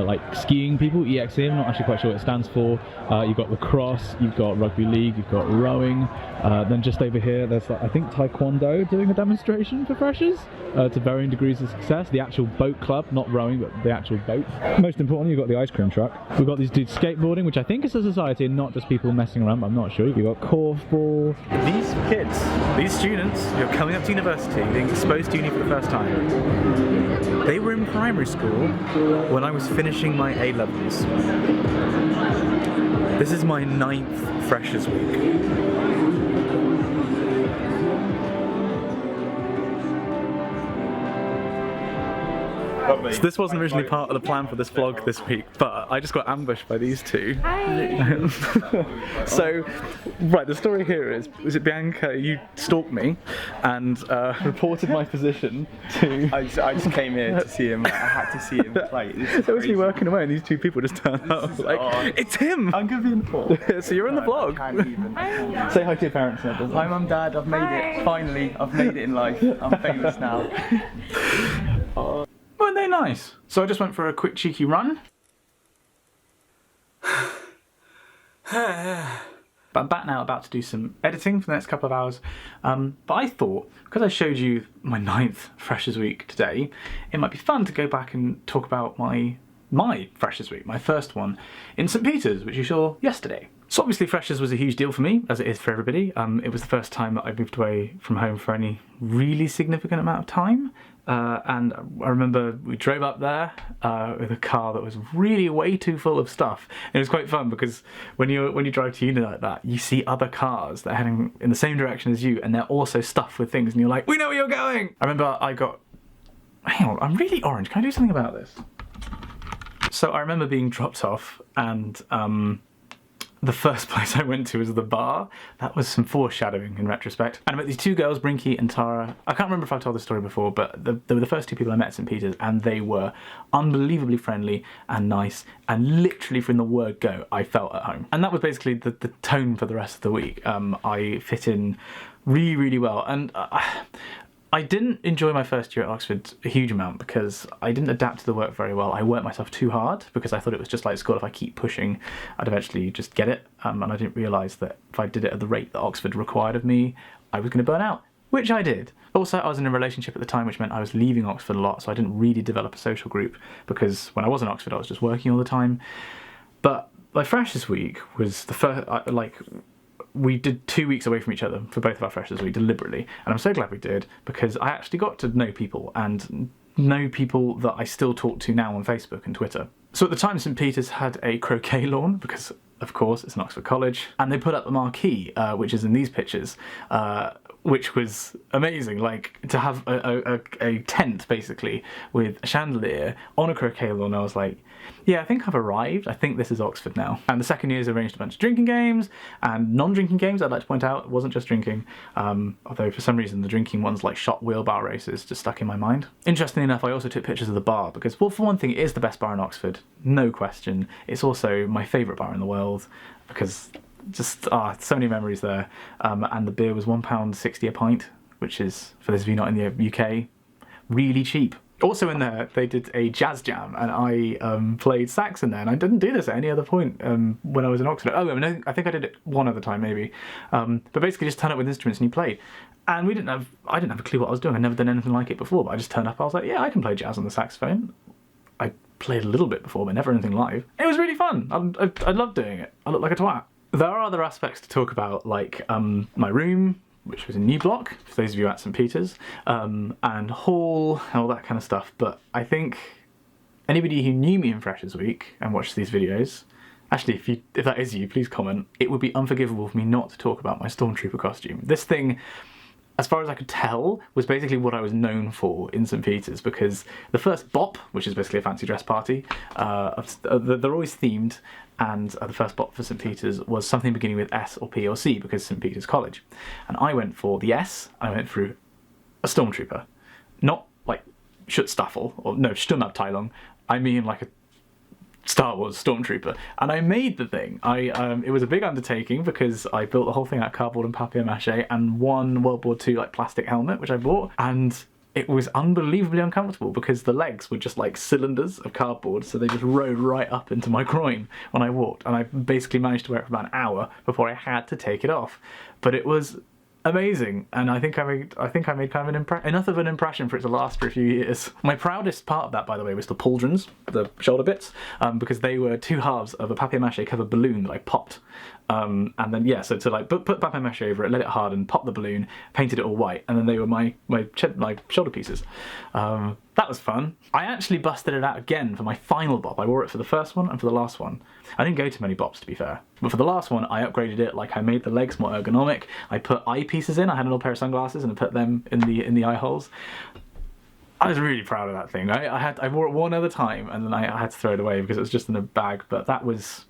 like skiing people, EXE, I'm not actually quite sure what it stands for. You've got lacrosse, you've got rugby league, you've got rowing. Then just over here there's, I think, taekwondo doing a demonstration for freshers to varying degrees of success. The actual boat club, not rowing, but the actual boat. Most importantly, you've got the ice cream truck. We've got these dudes skateboarding, which I think is a society and not just people messing around, but I'm not sure. You've got korfball. These kids, these students who are coming up to university, being exposed to uni for the first time, they were in primary school when I was finishing my A-levels. This is my 9th Freshers Week. So this wasn't originally part of the plan for this vlog this week, but I just got ambushed by these two. Hi. So, right, the story here is, was it Bianca, you stalked me and reported my position to... I just came here to see him. I had to see him play. It was me working away and these two people just turned up like, it's him! I'm going to be in the vlog. So you're in the vlog. I can't even. Say hi to your parents. Hi Mum, Dad, I've made it. Finally, I've made it in life. I'm famous now. Weren't they nice? So I just went for a quick cheeky run. But I'm back now, about to do some editing for the next couple of hours. But I thought, because I showed you my 9th Freshers Week today, it might be fun to go back and talk about my Freshers Week, my first one in St Peter's, which you saw yesterday. So obviously Freshers was a huge deal for me, as it is for everybody. It was the first time that I moved away from home for any really significant amount of time. And I remember we drove up there with a car that was really way too full of stuff. And it was quite fun because when you drive to uni like that, you see other cars that are heading in the same direction as you, and they're also stuffed with things, and you're like, we know where you're going! I remember I got... Hang on, I'm really orange. Can I do something about this? So I remember being dropped off, and the first place I went to was the bar. That was some foreshadowing in retrospect. And I met these two girls, Brinky and Tara. I can't remember if I've told this story before, but they were the first two people I met at St Peter's, and they were unbelievably friendly and nice, and literally from the word go, I felt at home. And that was basically the tone for the rest of the week. I fit in really, really well. And I didn't enjoy my first year at Oxford a huge amount because I didn't adapt to the work very well. I worked myself too hard because I thought it was just like school. If I keep pushing, I'd eventually just get it. And I didn't realise that if I did it at the rate that Oxford required of me, I was going to burn out, which I did. Also, I was in a relationship at the time, which meant I was leaving Oxford a lot, so I didn't really develop a social group because when I was in Oxford, I was just working all the time. But my Freshers Week was the first, we did 2 weeks away from each other for both of our freshers week deliberately, and I'm so glad we did, because I actually got to know people, and know people that I still talk to now on Facebook and Twitter. So at the time, St Peter's had a croquet lawn, because of course it's an Oxford college, and they put up a marquee, which is in these pictures, which was amazing, like to have a tent basically with a chandelier on a croquet lawn. I was like, yeah, I think I've arrived. I think this is Oxford now. And the second years arranged a bunch of drinking games and non-drinking games. I'd like to point out it wasn't just drinking, although for some reason the drinking ones like shot wheelbarrow races just stuck in my mind. Interestingly enough, I also took pictures of the bar because, well, for one thing, it is the best bar in Oxford, no question. It's also my favourite bar in the world because just so many memories there. And the beer was £1.60 a pint, which is, for those of you not in the UK, really cheap. Also in there, they did a jazz jam, and I played sax in there, and I didn't do this at any other point when I was in Oxford. Oh, I think I did it one other time, maybe. But basically just turn up with instruments and you played. And I didn't have a clue what I was doing. I'd never done anything like it before, but I just turned up. I was like, yeah, I can play jazz on the saxophone. I played a little bit before, but never anything live. It was really fun. I loved doing it. I looked like a twat. There are other aspects to talk about, like my room, which was in New Block, for those of you at St Peter's, and hall, and all that kind of stuff. But I think anybody who knew me in Freshers Week and watched these videos, actually, if that is you, please comment. It would be unforgivable for me not to talk about my Stormtrooper costume. This thing, as far as I could tell, was basically what I was known for in St Peter's, because the first BOP, which is basically a fancy dress party, they're always themed, and the first BOP for St Peter's was something beginning with S or P or C, because St Peter's College. And I went for the S. I went through a Stormtrooper. Not like Schutzstaffel, or no, Sturmabteilung. I mean like a Star Wars Stormtrooper. And I made the thing. It was a big undertaking because I built the whole thing out of cardboard and papier-mâché and one World War II like plastic helmet, which I bought. And it was unbelievably uncomfortable because the legs were just like cylinders of cardboard, so they just rode right up into my groin when I walked, and I basically managed to wear it for about an hour before I had to take it off. But it was amazing, and I think I made kind of enough of an impression for it to last for a few years. My proudest part of that, by the way, was the pauldrons, the shoulder bits, because they were two halves of a papier-mâché covered balloon that I popped. And then, yeah, so to like put papier-mâché over it, let it harden, pop the balloon, painted it all white, and then they were my shoulder pieces. That was fun. I actually busted it out again for my final BOP. I wore it for the first one and for the last one. I didn't go to many BOPs, to be fair. But for the last one, I upgraded it. Like, I made the legs more ergonomic. I put eyepieces in. I had an old pair of sunglasses and I put them in the eye holes. I was really proud of that thing. I wore it one other time and then I had to throw it away because it was just in a bag. But that was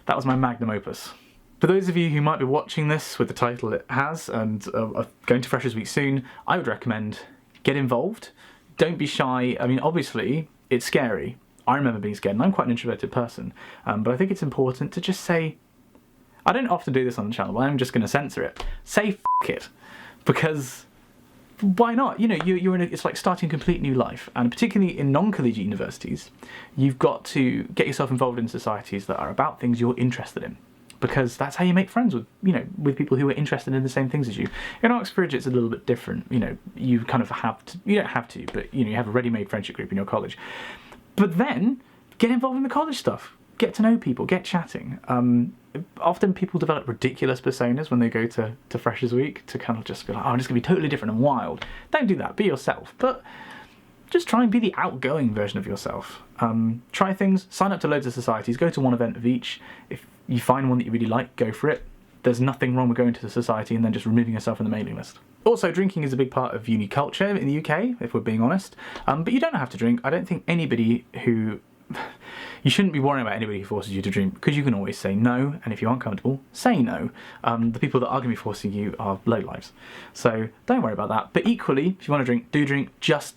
my magnum opus. For those of you who might be watching this with the title it has and going to Freshers Week soon, I would recommend get involved. Don't be shy. I mean, obviously, it's scary. I remember being scared, and I'm quite an introverted person. But I think it's important to just say, I don't often do this on the channel, but I'm just going to censor it. Say f*** it. Because why not? You know, it's like starting a complete new life. And particularly in non-collegiate universities, you've got to get yourself involved in societies that are about things you're interested in. Because that's how you make friends with people who are interested in the same things as you. In Oxford, it's a little bit different. You know, you kind of have to, you don't have to, but you have a ready-made friendship group in your college. But then, get involved in the college stuff. Get to know people, get chatting. Often people develop ridiculous personas when they go to Freshers Week to kind of just be like, oh, I'm just going to be totally different and wild. Don't do that, be yourself. But just try and be the outgoing version of yourself. Try things, sign up to loads of societies, go to one event of each. If you find one that you really like, go for it. There's nothing wrong with going to the society and then just removing yourself from the mailing list. Also, drinking is a big part of uni culture in the UK, if we're being honest. But you don't have to drink. I don't think anybody who... You shouldn't be worrying about anybody who forces you to drink, because you can always say no, and if you aren't comfortable, say no. The people that are going to be forcing you are lowlifes. So don't worry about that. But equally, if you want to drink, do drink. Just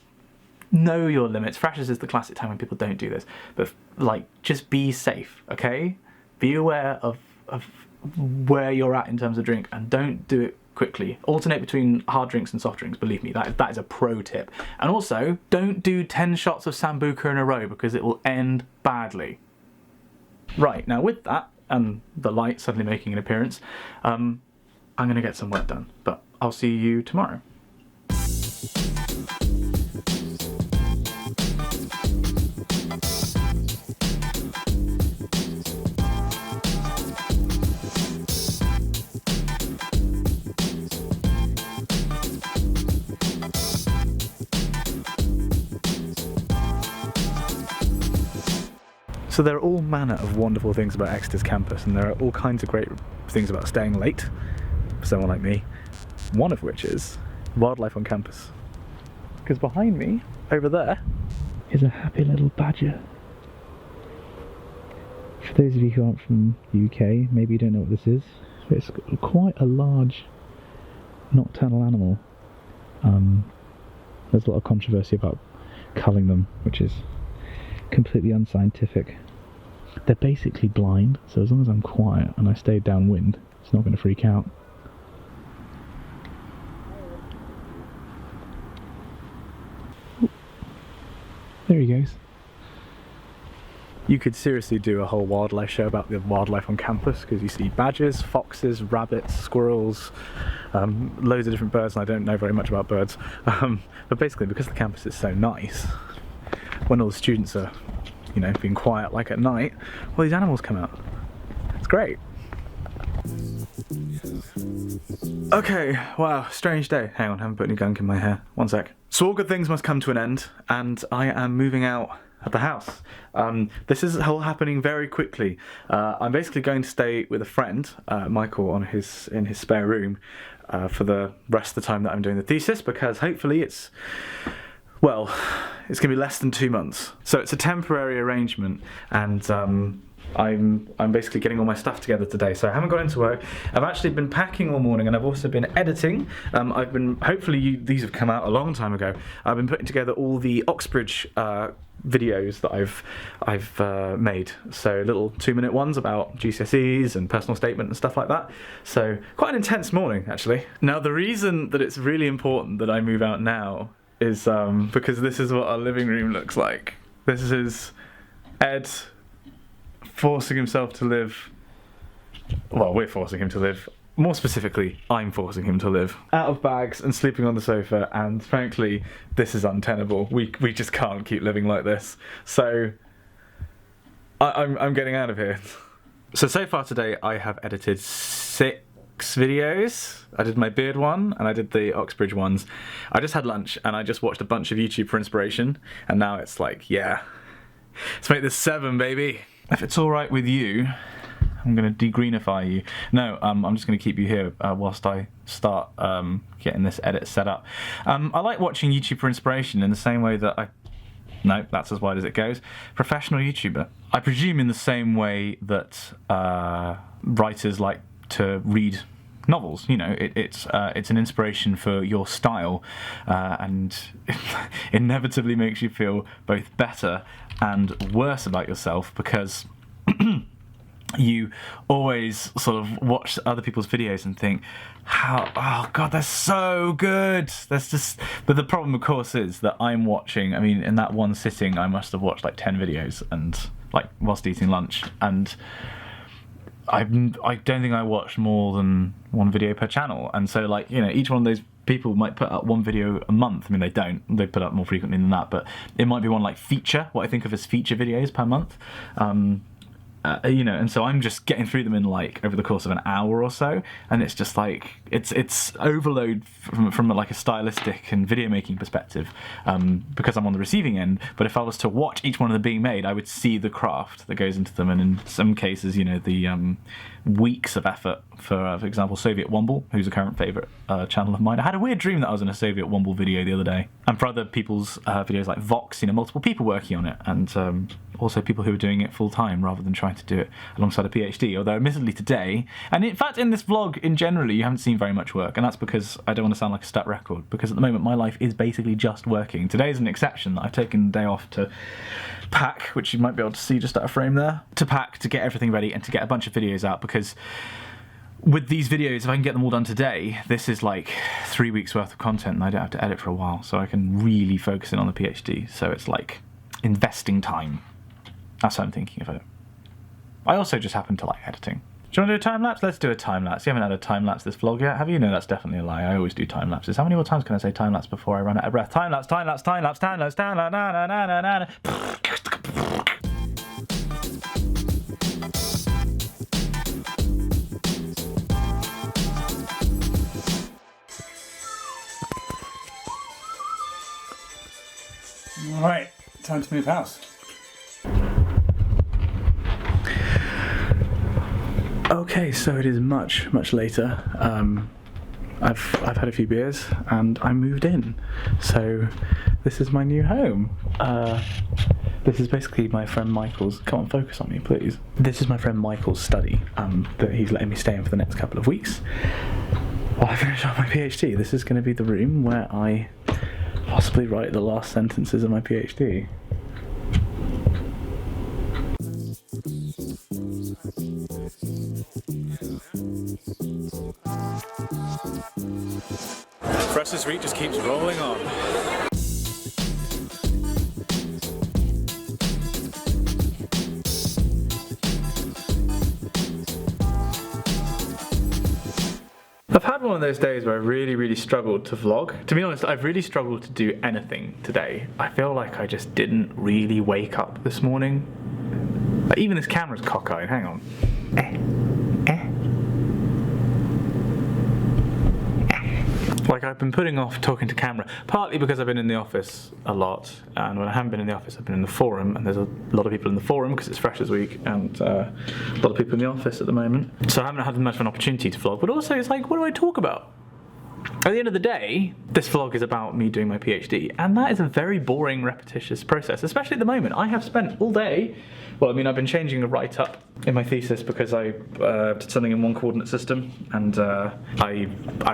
know your limits. Freshers is the classic time when people don't do this. But, like, just be safe, okay? Be aware of where you're at in terms of drink, and don't do it quickly. Alternate between hard drinks and soft drinks, believe me, that is a pro tip. And also, don't do 10 shots of Sambuca in a row because it will end badly. Right, now with that, and the light suddenly making an appearance, I'm going to get some work done, but I'll see you tomorrow. So there are all manner of wonderful things about Exeter's campus, and there are all kinds of great things about staying late for someone like me. One of which is wildlife on campus. Because behind me, over there, is a happy little badger. For those of you who aren't from the UK, maybe you don't know what this is. It's quite a large nocturnal animal. There's a lot of controversy about culling them, which is completely unscientific. They're basically blind, so as long as I'm quiet and I stay downwind, it's not going to freak out. There he goes. You could seriously do a whole wildlife show about the wildlife on campus, because you see badgers, foxes, rabbits, squirrels, loads of different birds, and I don't know very much about birds. But basically, because the campus is so nice, when all the students are, you know, being quiet like at night, all these animals come out. It's great. Okay, wow, strange day. Hang on, I haven't put any gunk in my hair. One sec. So all good things must come to an end, and I am moving out at the house. This is all happening very quickly. I'm basically going to stay with a friend, Michael, in his spare room for the rest of the time that I'm doing the thesis, because hopefully it's going to be less than 2 months. So it's a temporary arrangement, and I'm basically getting all my stuff together today, so I haven't gone into work. I've actually been packing all morning, and I've also been editing. These have come out a long time ago. I've been putting together all the Oxbridge videos that I've made, so little 2-minute ones about GCSEs and personal statement and stuff like that. So quite an intense morning, actually. Now the reason that it's really important that I move out now is because this is what our living room looks like. This is Ed forcing himself to live, well, we're forcing him to live. More specifically, I'm forcing him to live out of bags and sleeping on the sofa, and frankly, this is untenable. We just can't keep living like this. So I'm getting out of here. So far today, I have edited 6 videos. I did my beard one, and I did the Oxbridge ones. I just had lunch, and I just watched a bunch of YouTube for inspiration, and now it's like, yeah, let's make this 7, baby. If it's all right with you, I'm going to degreenify you. No, I'm just going to keep you here whilst I start getting this edit set up. I like watching YouTube for inspiration in the same way that no, that's as wide as it goes. Professional YouTuber. I presume in the same way that writers like to read novels. You know, it's an inspiration for your style, and inevitably makes you feel both better and worse about yourself, because you always sort of watch other people's videos and think, oh god, they're so good. But the problem, of course, is that I'm watching, I mean, in that one sitting, I must have watched like 10 videos, and like whilst eating lunch, and I don't think I watched more than 1 video per channel. And so, like, you know, each one of those people might put up 1 video a month. I mean, they don't. They put up more frequently than that, but it might be one like feature, what I think of as feature videos per month. You know, and so I'm just getting through them in like over the course of an hour or so, and it's just like it's overload from like a stylistic and video making perspective, because I'm on the receiving end. But if I was to watch each one of them being made, I would see the craft that goes into them, and in some cases, you know, the weeks of effort. For example, Soviet Womble, who's a current favourite channel of mine. I had a weird dream that I was in a Soviet Womble video the other day. And for other people's videos like Vox, you know, multiple people working on it, and also people who are doing it full time rather than trying to do it alongside a PhD. Although admittedly today, and in fact in this vlog in generally, you haven't seen very much work, and that's because I don't want to sound like a stat record, because at the moment my life is basically just working. Today is an exception that I've taken the day off to pack, which you might be able to see just out of frame there, to pack, to get everything ready and to get a bunch of videos out, because with these videos, if I can get them all done today, this is like 3 weeks worth of content, and I don't have to edit for a while, so I can really focus in on the PhD. So it's like investing time. That's how I'm thinking of it. I also just happen to like editing. Do you want to do a time lapse? Let's do a time lapse. You haven't had a time lapse this vlog yet, have you? No, that's definitely a lie. I always do time lapses. How many more times can I say time lapse before I run out of breath? Time lapse, time lapse, time lapse, time lapse, time lapse, na na na na na. Alright, time to move house. Okay, so it is much later. I've had a few beers and I moved in. So this is my new home. This is basically my friend Michael's. Come on, focus on me, please. This is my friend Michael's study that he's letting me stay in for the next couple of weeks while I finish off my PhD. This is going to be the room where I possibly write the last sentences of my PhD. Freshest Week just keeps rolling on. I've had one of those days where I really struggled to vlog. To be honest, I've really struggled to do anything today. I feel like I just didn't really wake up this morning. Like, even this camera's cockeyed, hang on. Like, I've been putting off talking to camera, partly because I've been in the office a lot, and when I haven't been in the office, I've been in the forum, and there's a lot of people in the forum because it's Freshers Week, and a lot of people in the office at the moment. So I haven't had much of an opportunity to vlog, but also it's like, what do I talk about? At the end of the day, this vlog is about me doing my PhD, and that is a very boring, repetitious process, especially at the moment. I have spent all day, well, I mean, I've been changing a write-up in my thesis because I did something in one coordinate system, and I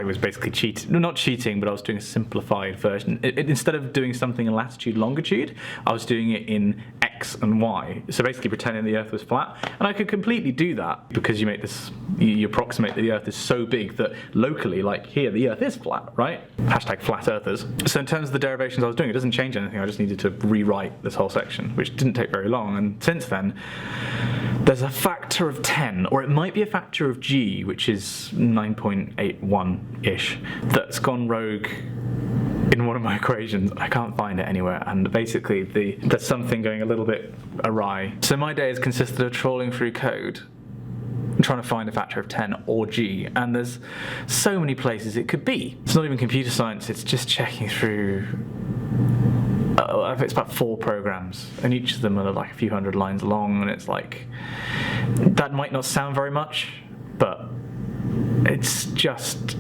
was basically cheating, no, not cheating, but I was doing a simplified version. Instead of doing something in latitude, longitude, I was doing it in X and Y, so basically pretending the Earth was flat, and I could completely do that because you make this, you approximate that the Earth is so big that locally, like here, the Earth is flat, right? Hashtag flat earthers. So in terms of the derivations I was doing, it doesn't change anything, I just needed to rewrite this whole section, which didn't take very long, and since then, there's a factor of 10, or it might be a factor of G, which is 9.81-ish, that's gone rogue in one of my equations. I can't find it anywhere, and basically there's something going a little bit awry. So my day has consisted of trawling through code, trying to find a factor of 10 or G, and there's so many places it could be. It's not even computer science, it's just checking through I think it's about 4 programs, and each of them are like a few hundred lines long, and it's like, that might not sound very much, but it's just,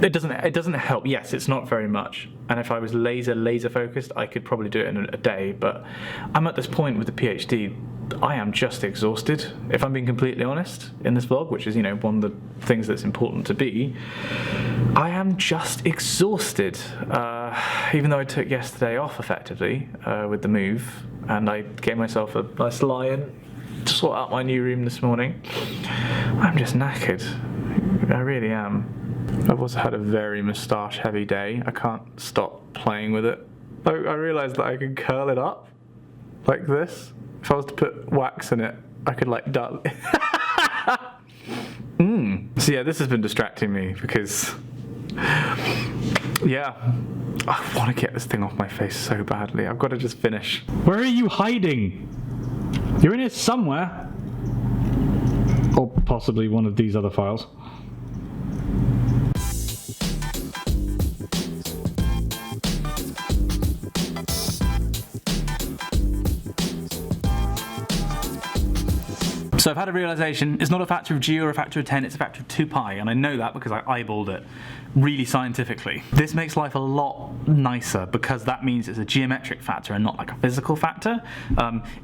it doesn't help. Yes, it's not very much, and if I was laser focused, I could probably do it in a day, but I'm at this point with the PhD, I am just exhausted, if I'm being completely honest, in this vlog, which is, you know, one of the things that's important to be. I am just exhausted, even though I took yesterday off effectively with the move, and I gave myself a nice lie-in to sort out my new room this morning. I'm just knackered, I really am. I've also had a very moustache heavy day. I can't stop playing with it. I realised that I can curl it up like this. If I was to put wax in it, I could like dull. So yeah, this has been distracting me because, yeah, I want to get this thing off my face so badly. I've got to just finish. Where are you hiding? You're in here somewhere. Or possibly one of these other files. So I've had a realization, it's not a factor of G or a factor of 10, it's a factor of 2 pi, and I know that because I eyeballed it really scientifically. This makes life a lot nicer because that means it's a geometric factor and not like a physical factor.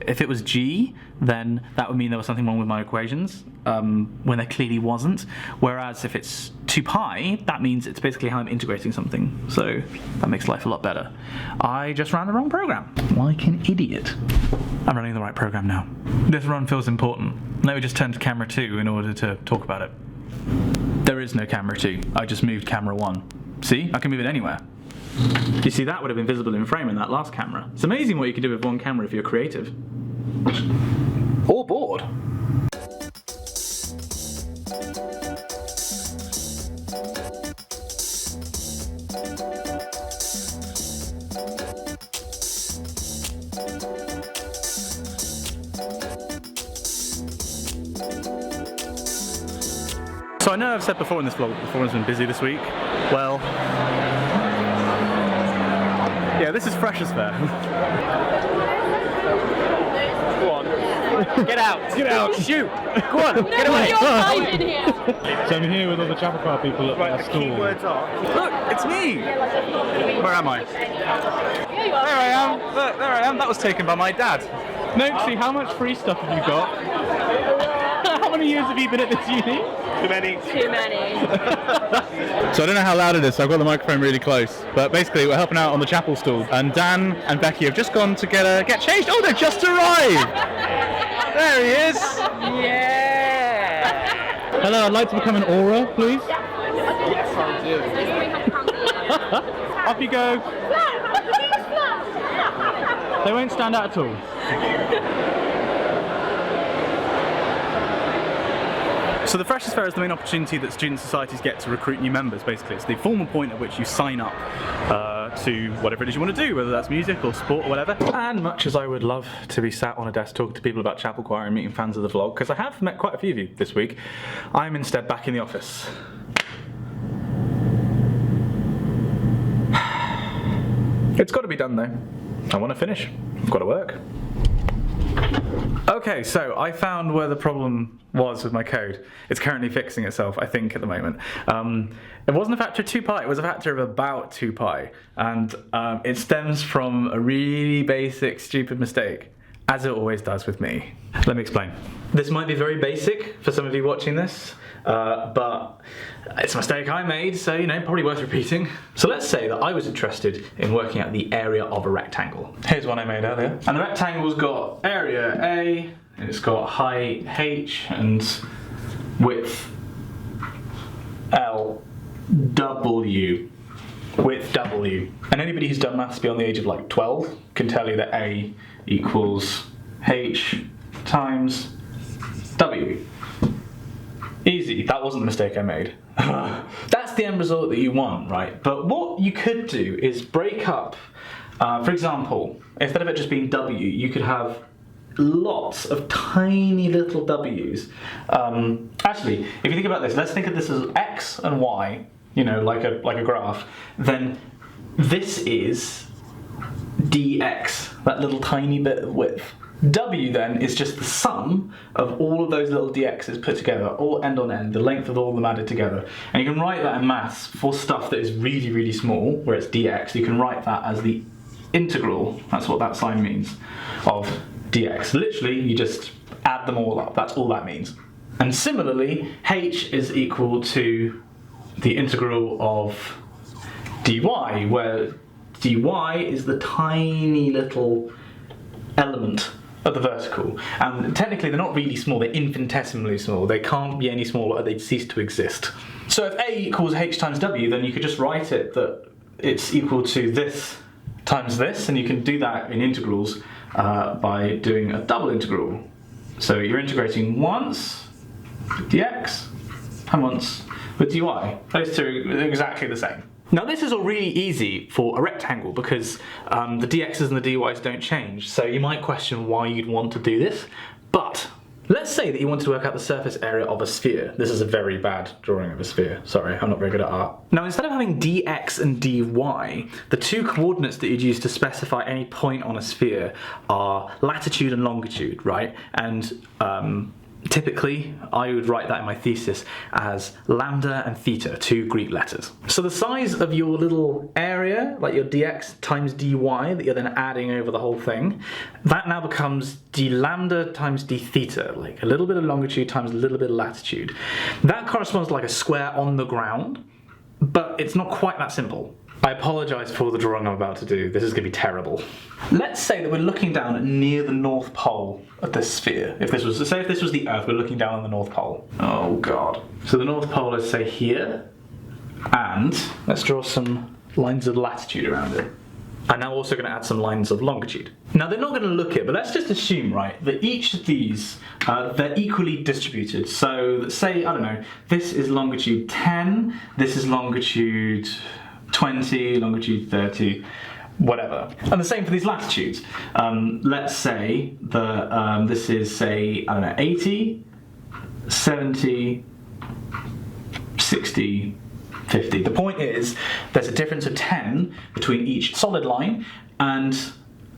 If it was G, then that would mean there was something wrong with my equations, when there clearly wasn't. Whereas if it's 2 pi, that means it's basically how I'm integrating something. So that makes life a lot better. I just ran the wrong program. Like an idiot. I'm running the right program now. This run feels important. Let me just turn to camera 2 in order to talk about it. There is no camera 2. I just moved camera 1. See? I can move it anywhere. You see, that would have been visible in frame in that last camera. It's amazing what you can do with one camera if you're creative. Or bored. So I know I've said before in this vlog that the forum's been busy this week. Well, yeah, this is Freshers Fair. Go on. Get out! Get out! Shoot! Go on, get away! So I'm here with all the Chapel Choir people at their stall. Keywords are. Look, it's me! Where am I? There I am! Look, there I am. That was taken by my dad. Noxie, how much free stuff have you got? How many years have you been at this uni? Too many. Too many. So I don't know how loud it is, so I've got the microphone really close. But basically, we're helping out on the chapel stall, and Dan and Becky have just gone to get changed. Oh, they've just arrived! There he is! Yeah! Hello, I'd like to become an aura, please. Yes, I do. Off you go. They won't stand out at all. So the Freshers' Fair is the main opportunity that student societies get to recruit new members, basically. It's the formal point at which you sign up to whatever it is you want to do, whether that's music or sport or whatever. And much as I would love to be sat on a desk talking to people about chapel choir and meeting fans of the vlog, because I have met quite a few of you this week, I'm instead back in the office. It's got to be done though. I want to finish. I've got to work. Okay, so I found where the problem was with my code. It's currently fixing itself, I think, at the moment. It wasn't a factor of 2 pi, it was a factor of about 2 pi. And it stems from a really basic, stupid mistake, as it always does with me. Let me explain. This might be very basic for some of you watching this, but it's a mistake I made, so, you know, probably worth repeating. So let's say that I was interested in working out the area of a rectangle. Here's one I made earlier. And the rectangle's got area A, and it's got height H, and width L, W, width W. And anybody who's done maths beyond the age of like 12 can tell you that A equals H times W. Easy, that wasn't the mistake I made. That's the end result that you want, right? But what you could do is break up, for example, instead of it just being W, you could have lots of tiny little W's. Actually, if you think about this, let's think of this as X and Y, you know, like a graph. Then this is dx, that little tiny bit of width. W then is just the sum of all of those little dx's put together, all end on end, the length of all of them added together. And you can write that in maths for stuff that is really, really small, where it's dx, you can write that as the integral, that's what that sign means, of dx. Literally, you just add them all up, that's all that means. And similarly, h is equal to the integral of dy, where dy is the tiny little element of the vertical. And technically they're not really small, they're infinitesimally small. They can't be any smaller or they'd cease to exist. So if a equals h times w, then you could just write it that it's equal to this times this, and you can do that in integrals by doing a double integral. So you're integrating once with dx and once with dy. Those two are exactly the same. Now this is all really easy for a rectangle because the dx's and the dy's don't change, so you might question why you'd want to do this, but let's say that you wanted to work out the surface area of a sphere. This is a very bad drawing of a sphere, sorry, I'm not very good at art. Now instead of having dx and dy, the two coordinates that you'd use to specify any point on a sphere are latitude and longitude, right? And typically, I would write that in my thesis as lambda and theta, two Greek letters. So the size of your little area, like your dx times dy, that you're then adding over the whole thing, that now becomes d lambda times d theta, like a little bit of longitude times a little bit of latitude. That corresponds to like a square on the ground, but it's not quite that simple. I apologise for the drawing I'm about to do, this is going to be terrible. Let's say that we're looking down near the North Pole of this sphere. If this was the Earth, we're looking down on the North Pole. Oh god. So the North Pole is, say, here, and let's draw some lines of latitude around it. I'm now also going to add some lines of longitude. Now they're not going to look it, but let's just assume, right, that each of these, they're equally distributed. So let's say, I don't know, this is longitude 10, this is longitude 20, longitude 30, whatever. And the same for these latitudes. Let's say that this is, say, I don't know, 80, 70, 60, 50. The point is, there's a difference of 10 between each solid line and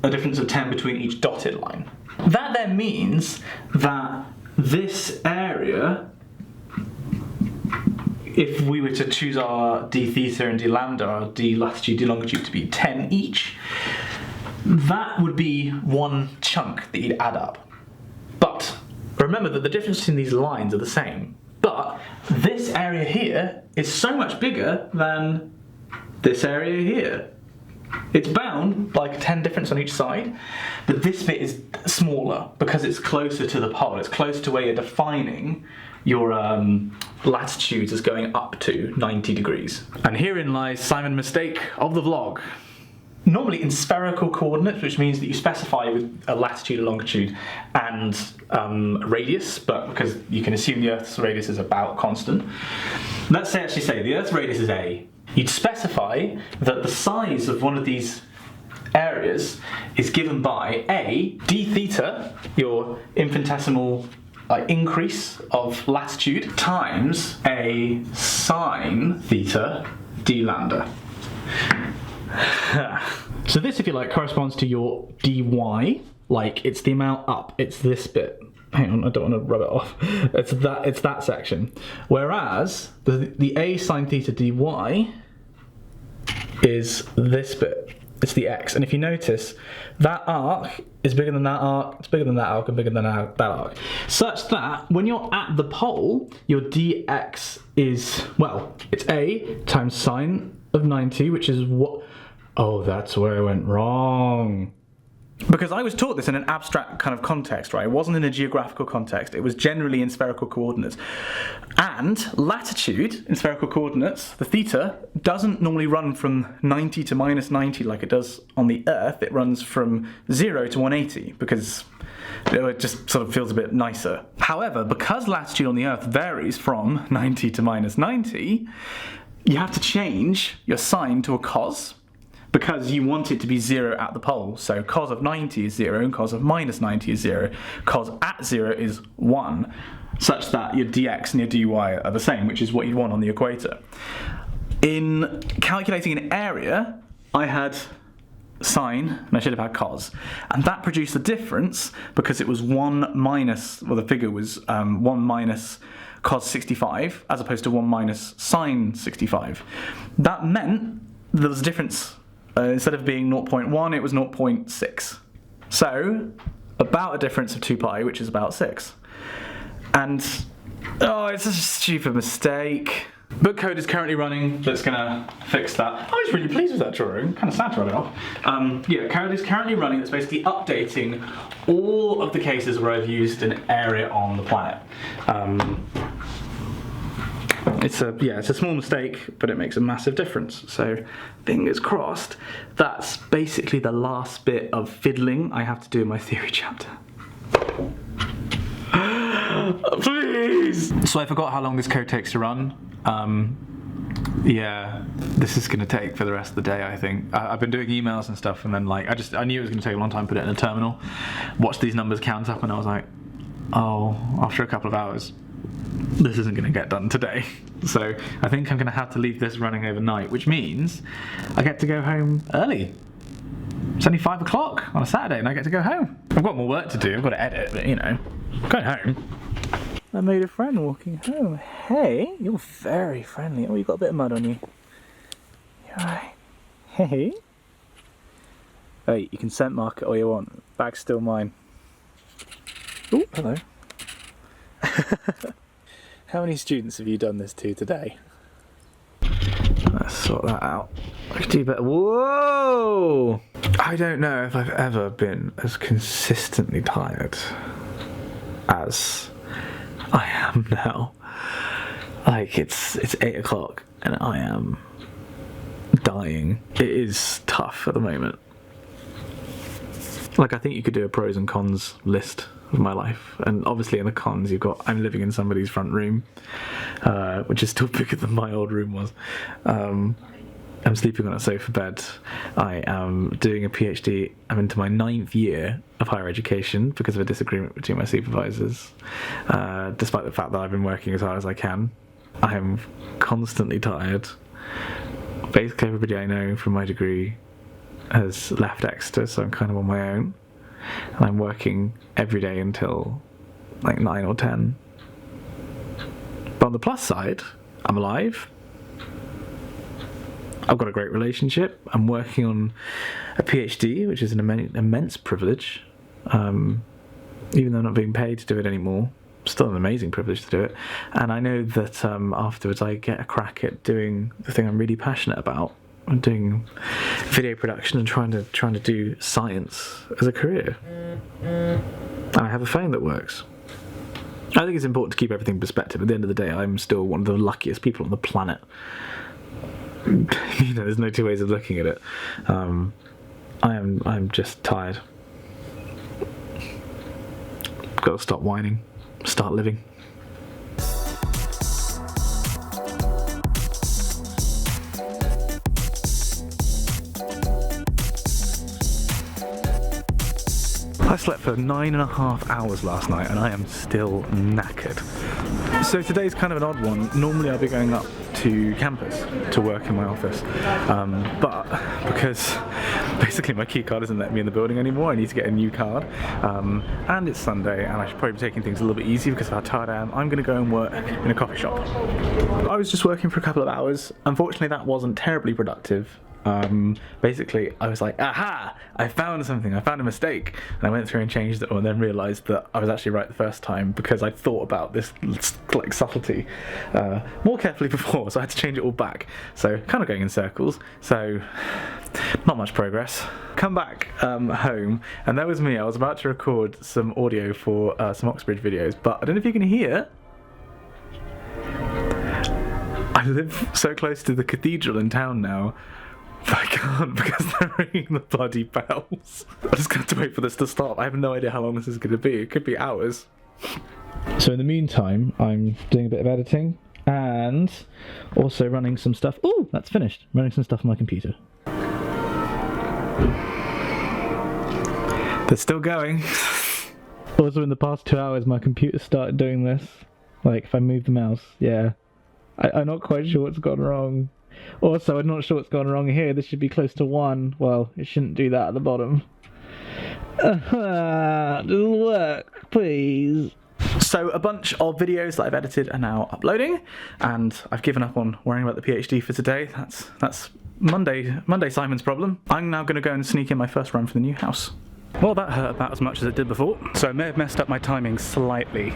a difference of 10 between each dotted line. That then means that this area, if we were to choose our d theta and d lambda, our d latitude, d longitude to be 10 each, that would be one chunk that you'd add up. But remember that the difference between these lines are the same. But this area here is so much bigger than this area here. It's bound by like a 10 difference on each side, but this bit is smaller because it's closer to the pole. It's closer to where you're defining your latitudes as going up to 90 degrees. And herein lies Simon's mistake of the vlog. Normally in spherical coordinates, which means that you specify with a latitude, a longitude, and radius, but because you can assume the Earth's radius is about constant. Let's actually say the Earth's radius is A. You'd specify that the size of one of these areas is given by A, d theta, your infinitesimal increase of latitude, times a sine theta d lambda. So this, if you like, corresponds to your dy, like it's the amount up, it's this bit. Hang on, I don't want to rub it off. It's that section. Whereas the a sine theta dy is this bit. It's the x. And if you notice, that arc is bigger than that arc, it's bigger than that arc, and bigger than that arc. Such that when you're at the pole, your dx is, well, it's a times sine of 90, which is what... Oh, that's where I went wrong. Because I was taught this in an abstract kind of context, right? It wasn't in a geographical context. It was generally in spherical coordinates. And latitude in spherical coordinates, the theta, doesn't normally run from 90 to minus 90 like it does on the Earth. It runs from 0 to 180 because it just sort of feels a bit nicer. However, because latitude on the Earth varies from 90 to minus 90, you have to change your sine to a cos, because you want it to be 0 at the pole. So cos of 90 is 0 and cos of minus 90 is 0. Cos at 0 is 1, such that your dx and your dy are the same, which is what you'd want on the equator. In calculating an area, I had sine and I should have had cos. And that produced the difference because it was 1 minus, well, the figure was 1 minus cos 65 as opposed to 1 minus sine 65. That meant there was a difference. Instead of being 0.1, it was 0.6. So, about a difference of 2 pi, which is about 6. And, oh, it's such a stupid mistake. Book code is currently running that's going to fix that. I was really pleased with that drawing. Kind of sad to run it off. Yeah, code is currently running that's basically updating all of the cases where I've used an area on the planet. It's a small mistake, but it makes a massive difference. So, fingers crossed, that's basically the last bit of fiddling I have to do in my theory chapter. Please! So I forgot how long this code takes to run. Yeah, this is going to take for the rest of the day, I think. I've been doing emails and stuff, and then I knew it was going to take a long time to put it in a terminal, watch these numbers count up, and I was like, oh, after a couple of hours, this isn't going to get done today. So I think I'm going to have to leave this running overnight, which means I get to go home early. It's only 5 o'clock on a Saturday and I get to go home. I've got more work to do, I've got to edit, but you know, I'm going home. I made a friend walking home. Hey, you're very friendly. Oh, you got a bit of mud on you. You alright? Hey. Hey, you can scent mark it all you want. Bag's still mine. Oh, hello. How many students have you done this to today? Let's sort that out. I could do better. Whoa! I don't know if I've ever been as consistently tired as I am now. Like it's 8 o'clock and I am dying. It is tough at the moment. Like I think you could do a pros and cons list of my life, and obviously in the cons you've got I'm living in somebody's front room, which is still bigger than my old room was. I'm sleeping on a sofa bed. I am doing a PhD. I'm into my 9th year of higher education because of a disagreement between my supervisors, despite the fact that I've been working as hard as I can. I am constantly tired. Basically everybody I know from my degree has left Exeter, so I'm kind of on my own. and I'm working every day until like 9 or 10. But on the plus side, I'm alive. I've got a great relationship. I'm working on a PhD, which is an immense privilege. Even though I'm not being paid to do it anymore, still an amazing privilege to do it. And I know that afterwards I get a crack at doing the thing I'm really passionate about. I'm doing video production and trying to do science as a career. And I have a phone that works. I think it's important to keep everything in perspective. At the end of the day, I'm still one of the luckiest people on the planet. You know, there's no two ways of looking at it. I'm just tired. Got to stop whining, start living. I slept for 9.5 hours last night and I am still knackered. So today's kind of an odd one. Normally I'll be going up to campus to work in my office, but because basically my key card isn't letting me in the building anymore, I need to get a new card, and it's Sunday and I should probably be taking things a little bit easy because of how tired I am. I'm going to go and work in a coffee shop. I was just working for a couple of hours. Unfortunately that wasn't terribly productive. Basically I was like, aha, I found something, I found a mistake, and I went through and changed it all and then realised that I was actually right the first time because I thought about this like subtlety more carefully before, so I had to change it all back, so kind of going in circles, so not much progress. Come back home and that was me. I was about to record some audio for some Oxbridge videos, but I don't know if you can hear. I live so close to the cathedral in town now, but I can't because they're ringing the bloody bells. I'm just going to have to wait for this to stop. I have no idea how long this is going to be. It could be hours. So in the meantime, I'm doing a bit of editing and also running some stuff. Oh, that's finished. Running some stuff on my computer. They're still going. Also in the past 2 hours, my computer started doing this. Like if I move the mouse, yeah. I'm not quite sure what's gone wrong. Also, I'm not sure what's gone wrong here. This should be close to 1. Well, it shouldn't do that at the bottom. Just work, please. So a bunch of videos that I've edited are now uploading, and I've given up on worrying about the PhD for today. That's Monday Simon's problem. I'm now going to go and sneak in my first run for the new house. Well, that hurt about as much as it did before, so I may have messed up my timing slightly.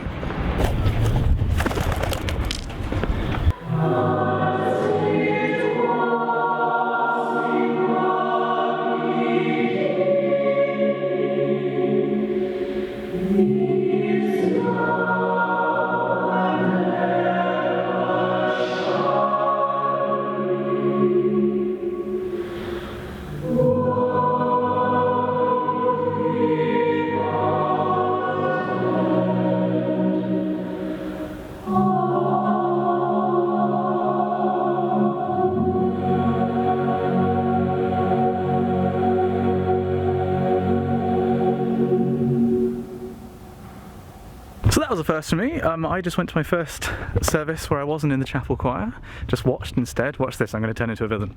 That was a first for me. I just went to my first service where I wasn't in the chapel choir, just watched instead. Watch this, I'm going to turn into a villain.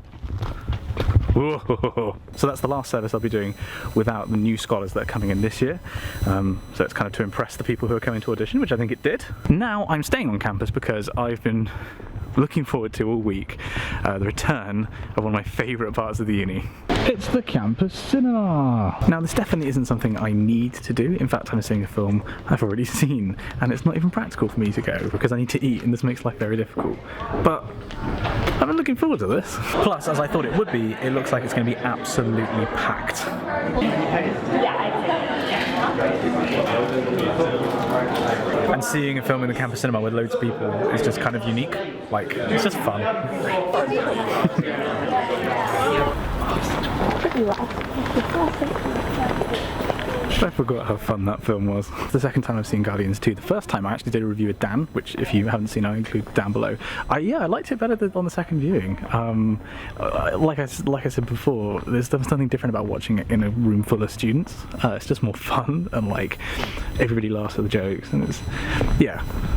Whoa. So that's the last service I'll be doing without the new scholars that are coming in this year. So it's kind of to impress the people who are coming to audition, which I think it did. Now I'm staying on campus because I've been looking forward to all week the return of one of my favourite parts of the uni. It's the campus cinema! Now this definitely isn't something I need to do. In fact, I'm seeing a film I've already seen, and it's not even practical for me to go because I need to eat and this makes life very difficult. But I've been looking forward to this. Plus, as I thought it would be, it looks like it's going to be absolutely packed. And seeing a film in the campus cinema with loads of people is just kind of unique. Like, it's just fun. I forgot how fun that film was. The second time I've seen Guardians 2. The first time I actually did a review with Dan, which if you haven't seen I'll include down below. I liked it better on the second viewing. Like I said before, there was something different about watching it in a room full of students. It's just more fun and like everybody laughs at the jokes, and it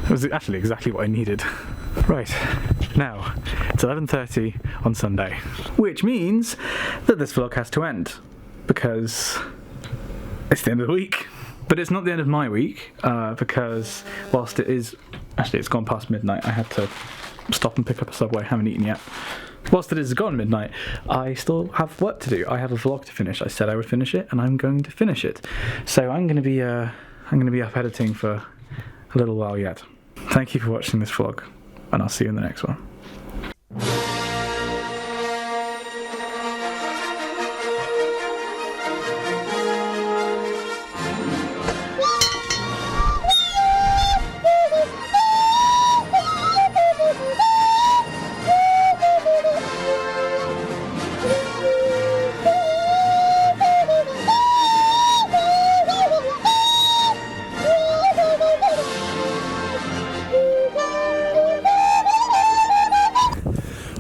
was actually exactly what I needed. Right, now it's 11:30 on Sunday, which means that this vlog has to end because it's the end of the week. But it's not the end of my week, because whilst it is... Actually, it's gone past midnight. I had to stop and pick up a Subway. I haven't eaten yet. Whilst it is gone midnight, I still have work to do. I have a vlog to finish. I said I would finish it, and I'm going to finish it. So I'm going to be up editing for a little while yet. Thank you for watching this vlog, and I'll see you in the next one.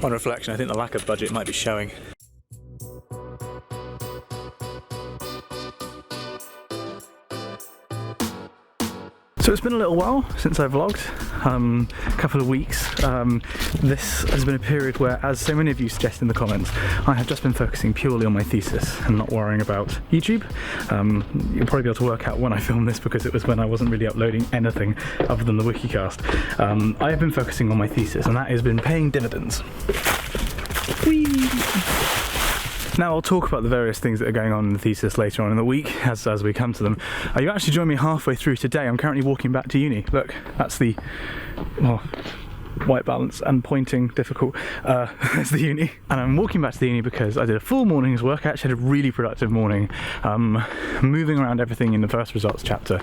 On reflection, I think the lack of budget might be showing. So it's been a little while since I vlogged, a couple of weeks. This has been a period where, as so many of you suggested in the comments, I have just been focusing purely on my thesis and not worrying about YouTube. You'll probably be able to work out when I filmed this because it was when I wasn't really uploading anything other than the Wikicast. I have been focusing on my thesis, and that has been paying dividends. Whee! Now I'll talk about the various things that are going on in the thesis later on in the week as we come to them. You actually joined me halfway through today. I'm currently walking back to uni. Look, that's the white balance and pointing difficult. It's the uni, and I'm walking back to the uni because I did a full morning's work. I actually had a really productive morning, moving around everything in the first results chapter,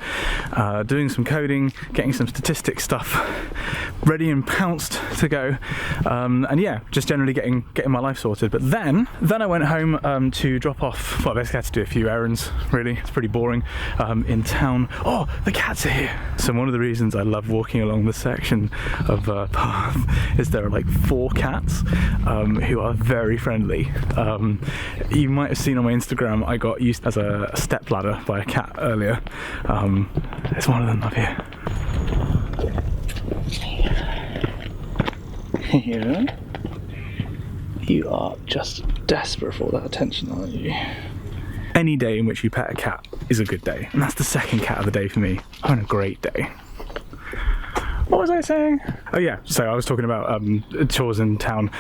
doing some coding, getting some statistics stuff ready and pounced to go, and yeah, just generally getting my life sorted. But then I went home to drop off, well, I basically had to do a few errands, really. It's pretty boring, in town. Oh, the cats are here! So one of the reasons I love walking along this section of path is there are like 4 cats who are very friendly. You might have seen on my Instagram I got used as a stepladder by a cat earlier. There's one of them up here. Here. You are just desperate for that attention, aren't you? Any day in which you pet a cat is a good day, and that's the second cat of the day for me. I'm having a great day. What was I saying? Oh yeah, so I was talking about chores in town.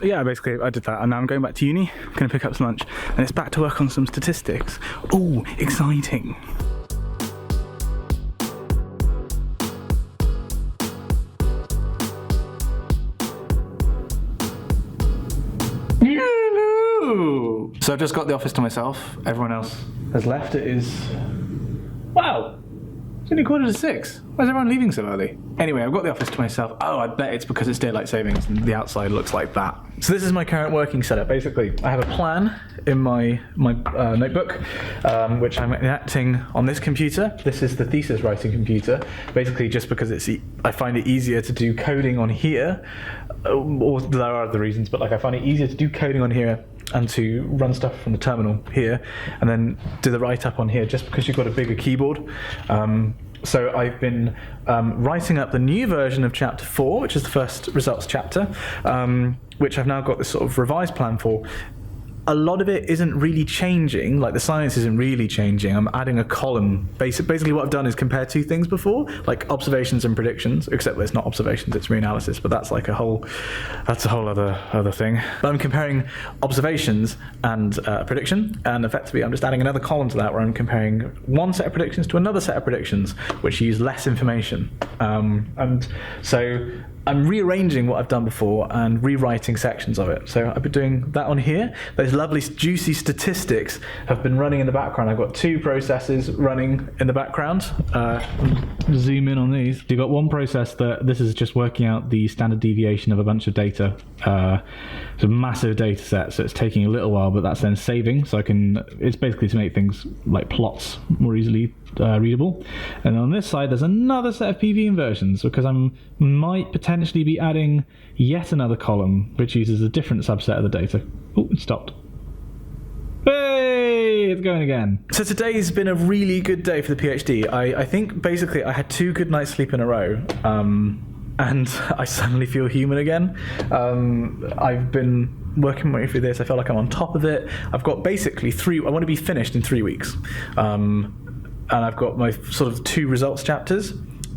Yeah, basically I did that, and now I'm going back to uni. I'm going to pick up some lunch, and it's back to work on some statistics. Ooh, exciting. So I've just got the office to myself. Everyone else has left. It is... wow! It's only 6:15. Why is everyone leaving so early? Anyway, I've got the office to myself. Oh, I bet it's because it's daylight savings and the outside looks like that. So this is my current working setup. Basically, I have a plan in my notebook, which I'm enacting on this computer. This is the thesis writing computer. Basically, just because I find it easier to do coding on here, or there are other reasons, but like I find it easier to do coding on here and to run stuff from the terminal here, and then do the write-up on here, just because you've got a bigger keyboard. So I've been writing up the new version of chapter 4, which is the first results chapter, which I've now got this sort of revised plan for. A lot of it isn't really changing, like the science isn't really changing. I'm adding a column. Basically what I've done is compare 2 things before, like observations and predictions, except it's not observations, it's reanalysis, but that's like a whole other thing. But I'm comparing observations and prediction, and effectively I'm just adding another column to that where I'm comparing one set of predictions to another set of predictions, which use less information. And so I'm rearranging what I've done before and rewriting sections of it. So I've been doing that on here. Those lovely juicy statistics have been running in the background. I've got 2 processes running in the background. Zoom in on these. You've got one process that this is just working out the standard deviation of a bunch of data. It's a massive data set, so it's taking a little while, but that's then saving. So it's basically to make things like plots more easily readable. And on this side there's another set of PV inversions, because I might potentially be adding yet another column which uses a different subset of the data. Oh, it stopped. Hey, it's going again. So today's been a really good day for the PhD. I think basically I had 2 good nights sleep in a row, and I suddenly feel human again. I've been working my way through this. I feel like I'm on top of it. I've got basically I want to be finished in 3 weeks. And I've got my sort of 2 results chapters.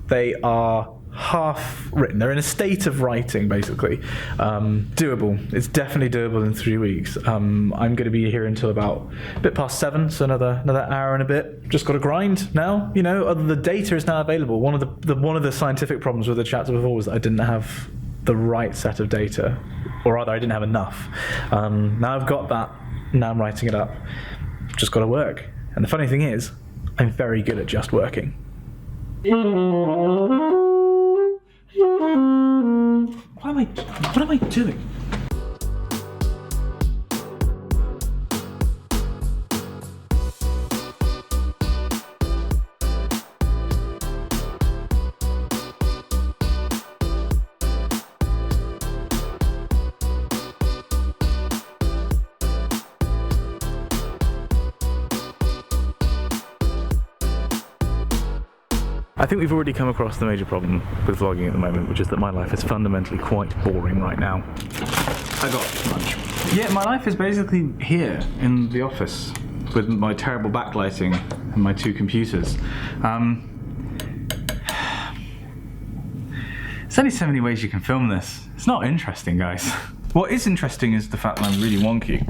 They are half written. They're in a state of writing, basically. Doable. It's definitely doable in 3 weeks. I'm going to be here until about a bit past 7, so another hour and a bit. Just got to grind now. You know, the data is now available. One of the scientific problems with the chapter before was that I didn't have the right set of data, or rather, I didn't have enough. Now I've got that. Now I'm writing it up. Just got to work. And the funny thing is, I'm very good at just working. What am I doing? I think we've already come across the major problem with vlogging at the moment, which is that my life is fundamentally quite boring right now. I got lunch. Yeah, my life is basically here in the office with my terrible backlighting and my 2 computers. There's only so many ways you can film this. It's not interesting, guys. What is interesting is the fact that I'm really wonky.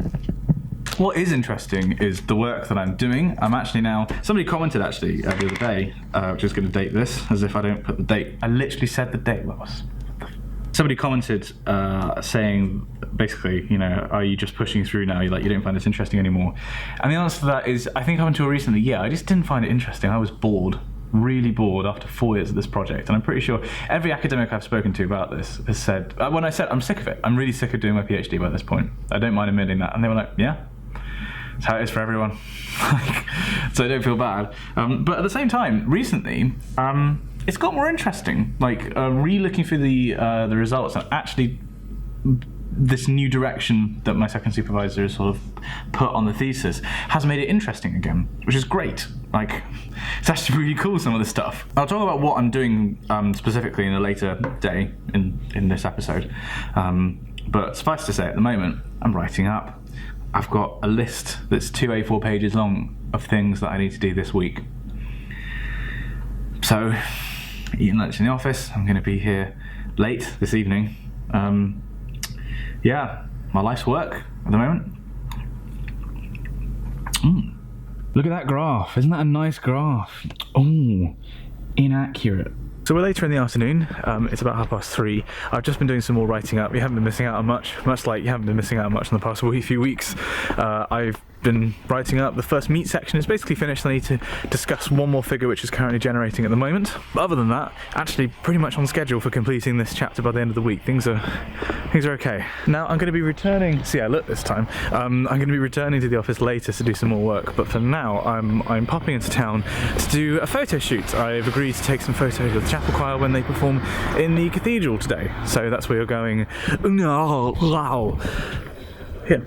What is interesting is the work that I'm doing. I'm actually now, somebody commented actually the other day, which is going to date this, as if I don't put the date. I literally said the date. Somebody commented saying, basically, you know, are you just pushing through now? You don't find this interesting anymore? And the answer to that is, I think up until recently, yeah, I just didn't find it interesting. I was bored. Really bored after 4 years of this project, and I'm pretty sure every academic I've spoken to about this has said, when I said I'm sick of it, I'm really sick of doing my PhD by this point. I don't mind admitting that, and they were like, yeah. That's how it is for everyone. So I don't feel bad. But at the same time, recently, it's got more interesting. Re-looking through the results, and actually this new direction that my second supervisor has sort of put on the thesis has made it interesting again, which is great. It's actually really cool, some of the stuff. I'll talk about what I'm doing specifically in a later day in this episode. But suffice to say, at the moment, I'm writing up. I've got a list that's 2 A4 pages long of things that I need to do this week. So, eating lunch in the office. I'm going to be here late this evening. Yeah, my life's work at the moment. Look at that graph. Isn't that a nice graph? Oh, inaccurate. So we're later in the afternoon, it's about 3:30. I've just been doing some more writing up. You haven't been missing out on much like you haven't been missing out on much in the past few weeks. I've been writing up. The first meat section is basically finished. I need to discuss one more figure which is currently generating at the moment. But other than that, actually pretty much on schedule for completing this chapter by the end of the week. Things are okay. Now I'm going to be returning, see I look this time, I'm going to be returning to the office later to do some more work, but for now I'm popping into town to do a photo shoot. I've agreed to take some photos of the chapel choir when they perform in the cathedral today. So that's where you're going. Wow. Here.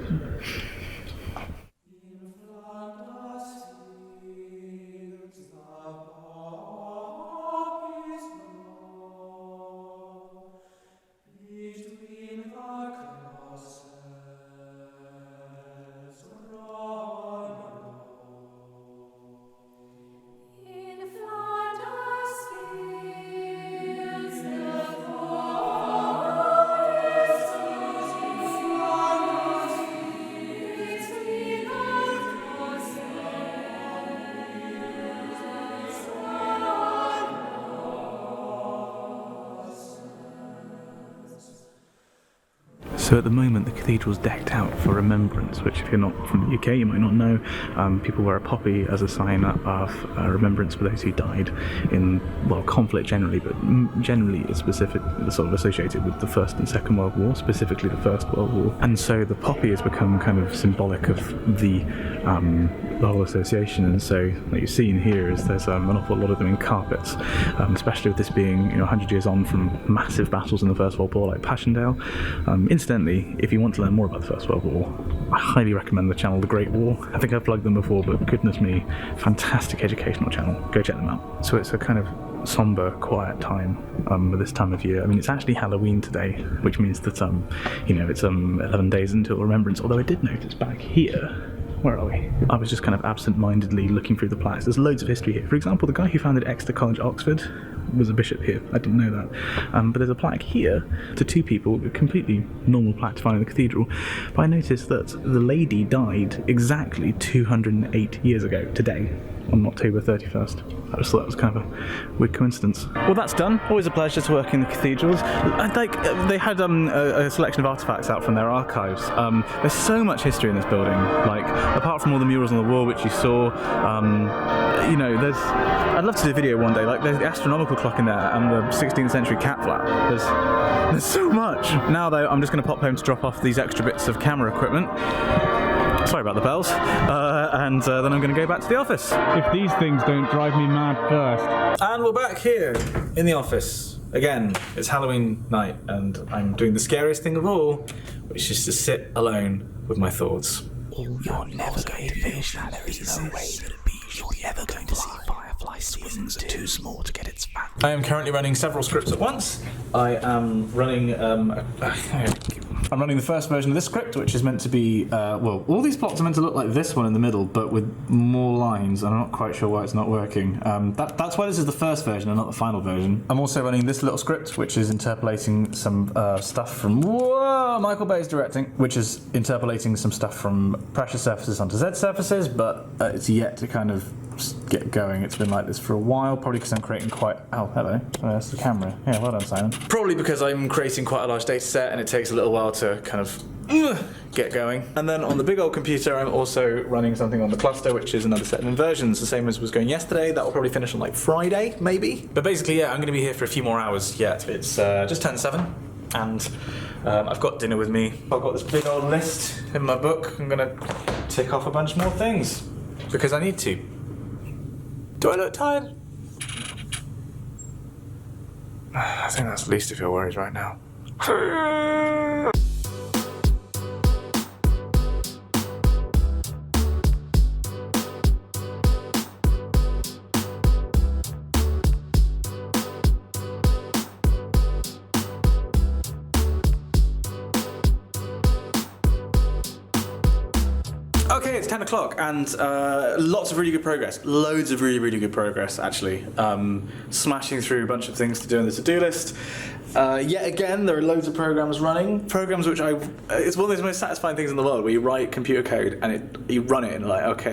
So at the moment the cathedral's decked out for remembrance, which if you're not from the UK you might not know. People wear a poppy as a sign of remembrance for those who died in, well, conflict generally, but generally it's sort of associated with the First and Second World War, specifically the First World War. And so the poppy has become kind of symbolic of the whole association, and so what you're seeing here is there's an awful lot of them in carpets, especially with this being 100 years on from massive battles in the First World War like Passchendaele. Incidentally, if you want to learn more about the First World War, I highly recommend the channel The Great War. I think I've plugged them before, but goodness me, fantastic educational channel. Go check them out. So it's a kind of somber, quiet time with this time of year. I mean, it's actually Halloween today, which means that you know, it's 11 days until Remembrance. Although I did notice back here. Where are we? I was just kind of absent-mindedly looking through the plaques. There's loads of history here. For example, the guy who founded Exeter College, Oxford, was a bishop here. I didn't know that. But there's a plaque here to two people, a completely normal plaque to find in the cathedral. But I noticed that the lady died exactly 208 years ago today, on October 31st. I just thought that was kind of a weird coincidence. Well, that's done. Always a pleasure to work in the cathedrals. They had a selection of artefacts out from their archives. There's so much history in this building. Like, apart from all the murals on the wall, which you saw, you know, I'd love to do a video one day. Like, there's the astronomical clock in there and the 16th century cat flap. There's so much. Now, though, I'm just going to pop home to drop off these extra bits of camera equipment. Sorry about the bells. And then I'm going to go back to the office. If these things don't drive me mad first. And we're back here in the office. Again, it's Halloween night and I'm doing the scariest thing of all, which is to sit alone with my thoughts. You're never going to finish that. There is no way that you're ever going to see Firefly Seasons 2. Too small to get its fan. I am currently running several scripts at once. I am running I'm running the first version of this script, which is meant to be, well, all these plots are meant to look like this one in the middle, but with more lines, and I'm not quite sure why it's not working. That's why this is the first version and not the final version. I'm also running this little script, which is interpolating some stuff from, Michael Bay's directing, which is interpolating some stuff from pressure surfaces onto Z surfaces, but it's yet to kind of get going. It's been like this for a while, probably because I'm creating quite... Oh, hello. There's the camera. Yeah, well done, Simon. Probably because I'm creating quite a large data set and it takes a little while to kind of get going. And then on the big old computer, I'm also running something on the cluster, which is another set of inversions, the same as was going yesterday. That will probably finish on like Friday, maybe. But basically, yeah, I'm going to be here for a few more hours yet. It's just turned 7, and I've got dinner with me. I've got this big old list in my book. I'm going to tick off a bunch more things because I need to. Do I look tired? I think that's the least of your worries right now. Okay, it's 10 o'clock and lots of really good progress. Loads of really, really good progress, actually. Smashing through a bunch of things to do on the to-do list. Yet again, there are loads of programs running. Programs which it's one of those most satisfying things in the world where you write computer code and you run it and like, okay,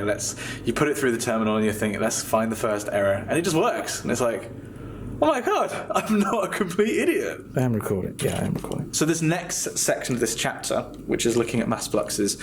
you put it through the terminal and you think, let's find the first error. And it just works. And it's like, oh my god, I'm not a complete idiot. I am recording. Yeah, I am recording. So this next section of this chapter, which is looking at mass fluxes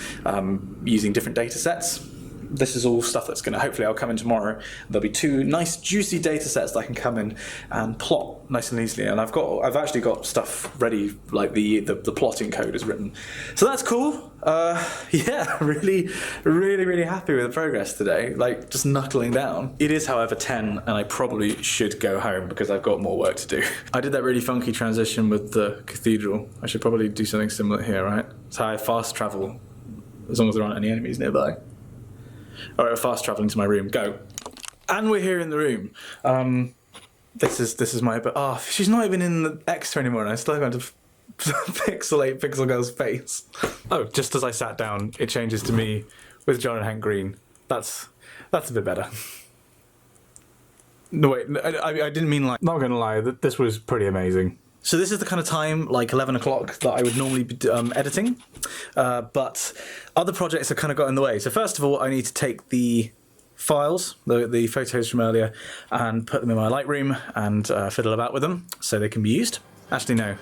using different data sets, this is all stuff that's going to, hopefully I'll come in tomorrow. There'll be 2 nice juicy data sets that I can come in and plot nice and easily. And I've actually got stuff ready, like the plotting code is written. So that's cool. Yeah, really, really, really happy with the progress today. Like, just knuckling down. It is, however, 10, and I probably should go home because I've got more work to do. I did that really funky transition with the cathedral. I should probably do something similar here, right? So I fast travel, as long as there aren't any enemies nearby. Alright, we're fast traveling to my room. Go. And we're here in the room. This is my... Oh, she's not even in the extra anymore, and I still have to pixelate Pixel Girl's face. Oh, just as I sat down, it changes to me with John and Hank Green. That's a bit better. No, wait, I didn't mean like... Not gonna lie, this was pretty amazing. So this is the kind of time, like 11 o'clock, that I would normally be editing, but other projects have kind of got in the way. So first of all, I need to take the files, the photos from earlier, and put them in my Lightroom and fiddle about with them so they can be used. Actually, no.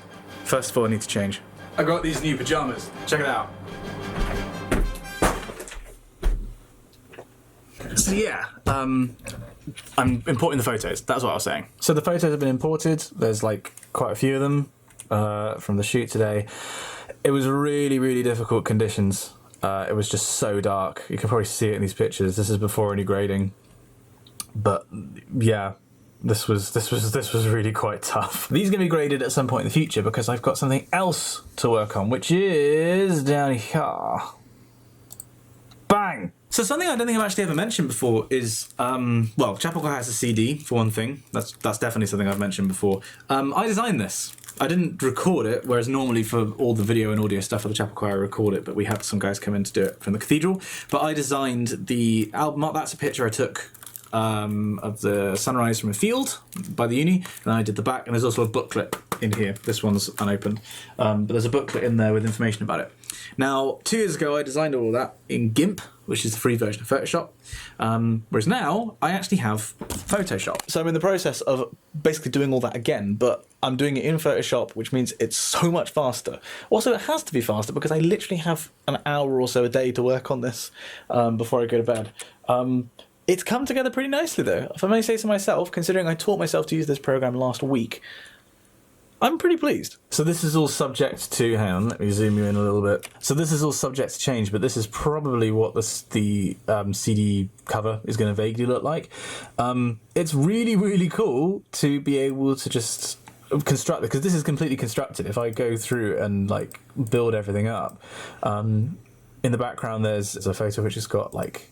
First of all, I need to change. I got these new pajamas. Check it out. So yeah, I'm importing the photos. That's what I was saying. So the photos have been imported. There's like quite a few of them from the shoot today. It was really, really difficult conditions. It was just so dark. You can probably see it in these pictures. This is before any grading. But yeah, this was really quite tough. These are going to be graded at some point in the future because I've got something else to work on, which is down here. Bang! So something I don't think I've actually ever mentioned before is, well, Chapel Choir has a CD, for one thing. That's definitely something I've mentioned before. I designed this. I didn't record it, whereas normally for all the video and audio stuff for the Chapel Choir I record it, but we had some guys come in to do it from the cathedral. But I designed the album art. That's a picture I took of the sunrise from a field by the uni, and I did the back, and there's also a booklet in here. This one's unopened, but there's a booklet in there with information about it. Now, 2 years ago I designed all that in GIMP, which is the free version of Photoshop, whereas now I actually have Photoshop. So I'm in the process of basically doing all that again, but I'm doing it in Photoshop, which means it's so much faster. Also, it has to be faster because I literally have an hour or so a day to work on this before I go to bed. It's come together pretty nicely though. If I may say so myself, considering I taught myself to use this program last week, I'm pretty pleased. So this is all subject to, hang on, let me zoom you in a little bit. So this is all subject to change, but this is probably what the CD cover is going to vaguely look like. It's really, really cool to be able to just construct it, because this is completely constructed. If I go through and like build everything up, in the background there's a photo which has got like,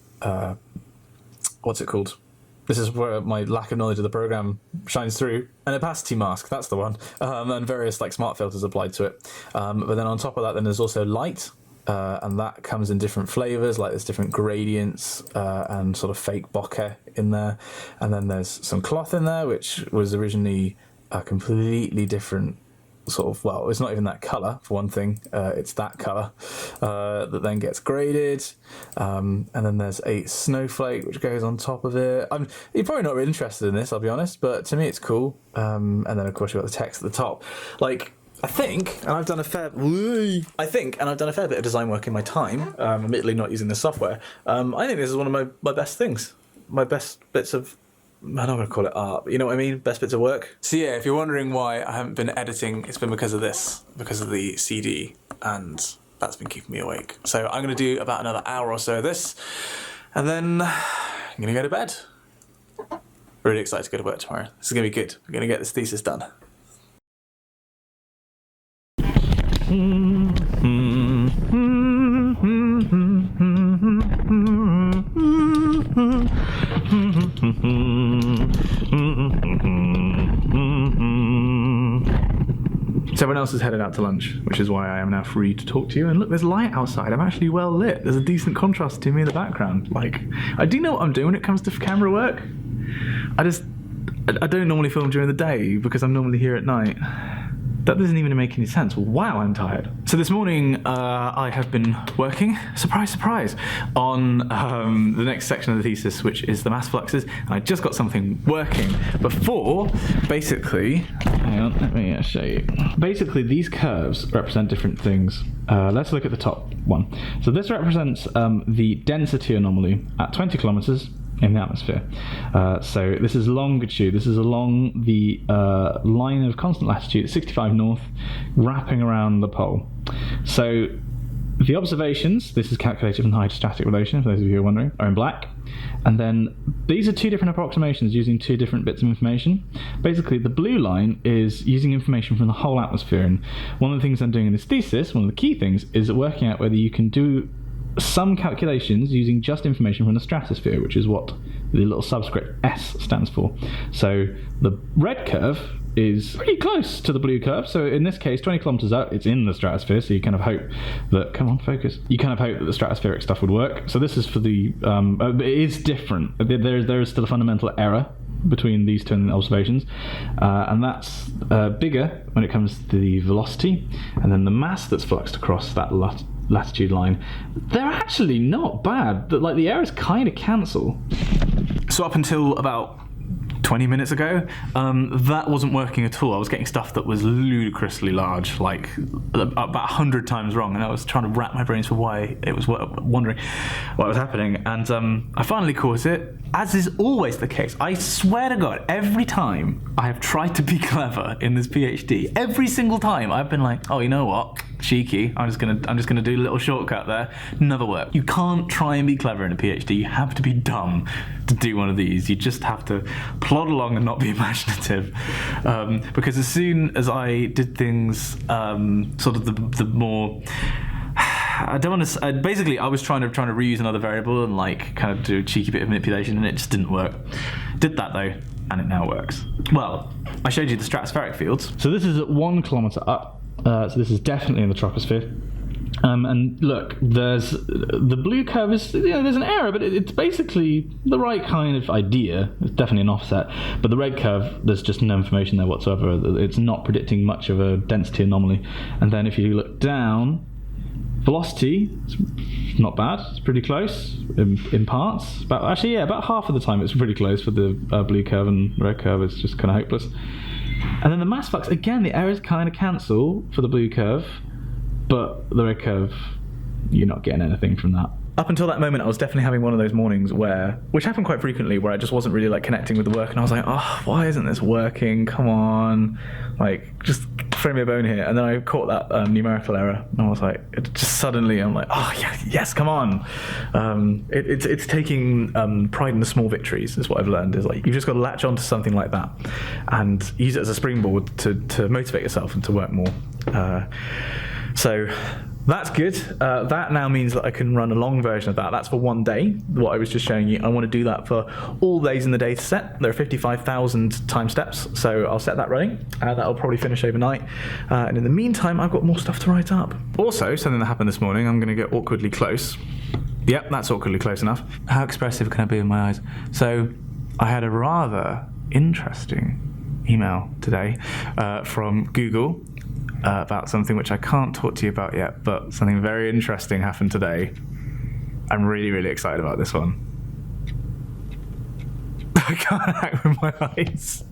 what's it called? This is where my lack of knowledge of the program shines through. An opacity mask, that's the one. And various like smart filters applied to it. But then on top of that, then there's also light. And that comes in different flavors, like there's different gradients and sort of fake bokeh in there. And then there's some cloth in there, which was originally a completely different sort of, well, it's not even that colour for one thing, it's that colour that then gets graded, and then there's a snowflake which goes on top of it. You're probably not really interested in this, I'll be honest, but to me it's cool. And then of course you've got the text at the top. Like, I think, and I've done a fair bit of design work in my time, admittedly not using this software. I think this is one of my best things, my best bits of, I'm not going to call it art, but you know what I mean? Best bits of work. So yeah, if you're wondering why I haven't been editing, it's been because of this, because of the CD, and that's been keeping me awake. So I'm going to do about another hour or so of this, and then I'm going to go to bed. Really excited to go to work tomorrow. This is going to be good. We're going to get this thesis done. So everyone else is headed out to lunch, which is why I am now free to talk to you. And look, there's light outside. I'm actually well lit. There's a decent contrast to me in the background. Like, I do know what I'm doing when it comes to camera work. I don't normally film during the day because I'm normally here at night. That doesn't even make any sense. Wow, I'm tired. So this morning I have been working, surprise, surprise, on the next section of the thesis, which is the mass fluxes. And I just got something working before, basically, hang on, let me show you. Basically, these curves represent different things. Let's look at the top one. So this represents the density anomaly at 20 kilometers in the atmosphere. So this is longitude. This is along the line of constant latitude, 65 north, wrapping around the pole. So the observations, this is calculated from the hydrostatic relation, for those of you who are wondering, are in black. And then these are two different approximations using two different bits of information. Basically, the blue line is using information from the whole atmosphere. And one of the things I'm doing in this thesis, one of the key things, is working out whether you can do some calculations using just information from the stratosphere, which is what the little subscript S stands for. So the red curve is pretty close to the blue curve. So in this case, 20 kilometers out, it's in the stratosphere. So you kind of hope that, come on, focus. You kind of hope that the stratospheric stuff would work. So this is for the, it is different. There is still a fundamental error between these two observations, and that's bigger when it comes to the velocity, and then the mass that's fluxed across that latitude line. They're actually not bad. Like, the errors kind of cancel. So up until about 20 minutes ago, that wasn't working at all. I was getting stuff that was ludicrously large, like about 100 times wrong, and I was trying to wrap my brains for why it was wondering what was happening, and I finally caught it, as is always the case. I swear to God, every time I have tried to be clever in this PhD, every single time I've been like, oh, you know what? Cheeky, I'm just gonna do a little shortcut there. Never work. You can't try and be clever in a PhD. You have to be dumb to do one of these. You just have to plod along and not be imaginative. Because as soon as I did things sort of the more I don't want to. Basically, I was trying to reuse another variable and like kind of do a cheeky bit of manipulation, and it just didn't work. Did that though, and it now works. Well, I showed you the stratospheric fields. So this is at 1 kilometre up. So this is definitely in the troposphere. And look, there's the blue curve is, there's an error, but it's basically the right kind of idea. It's definitely an offset. But the red curve, there's just no information there whatsoever. It's not predicting much of a density anomaly. And then if you look down, velocity, it's not bad. It's pretty close in parts. About half of the time it's pretty close for the blue curve, and the red curve is just kind of hopeless. And then the mass flux, again, the errors kind of cancel for the blue curve. But the red curve, you're not getting anything from that. Up until that moment, I was definitely having one of those mornings which happened quite frequently, where I just wasn't really like connecting with the work, and I was like, oh, why isn't this working? Come on, like just throw me a bone here. And then I caught that numerical error, and I was like, I'm like, oh yeah, yes, come on. It's taking pride in the small victories, is what I've learned. Is like you've just got to latch onto something like that, and use it as a springboard to motivate yourself and to work more. So that's good. That now means that I can run a long version of that. That's for one day, what I was just showing you. I want to do that for all days in the data set. There are 55,000 time steps, so I'll set that running. That'll probably finish overnight. And in the meantime, I've got more stuff to write up. Also, something that happened this morning, I'm going to get awkwardly close. Yep, that's awkwardly close enough. How expressive can I be in my eyes? So I had a rather interesting email today from Google about something which I can't talk to you about yet, but something very interesting happened today. I'm really, really excited about this one. I can't act with my eyes.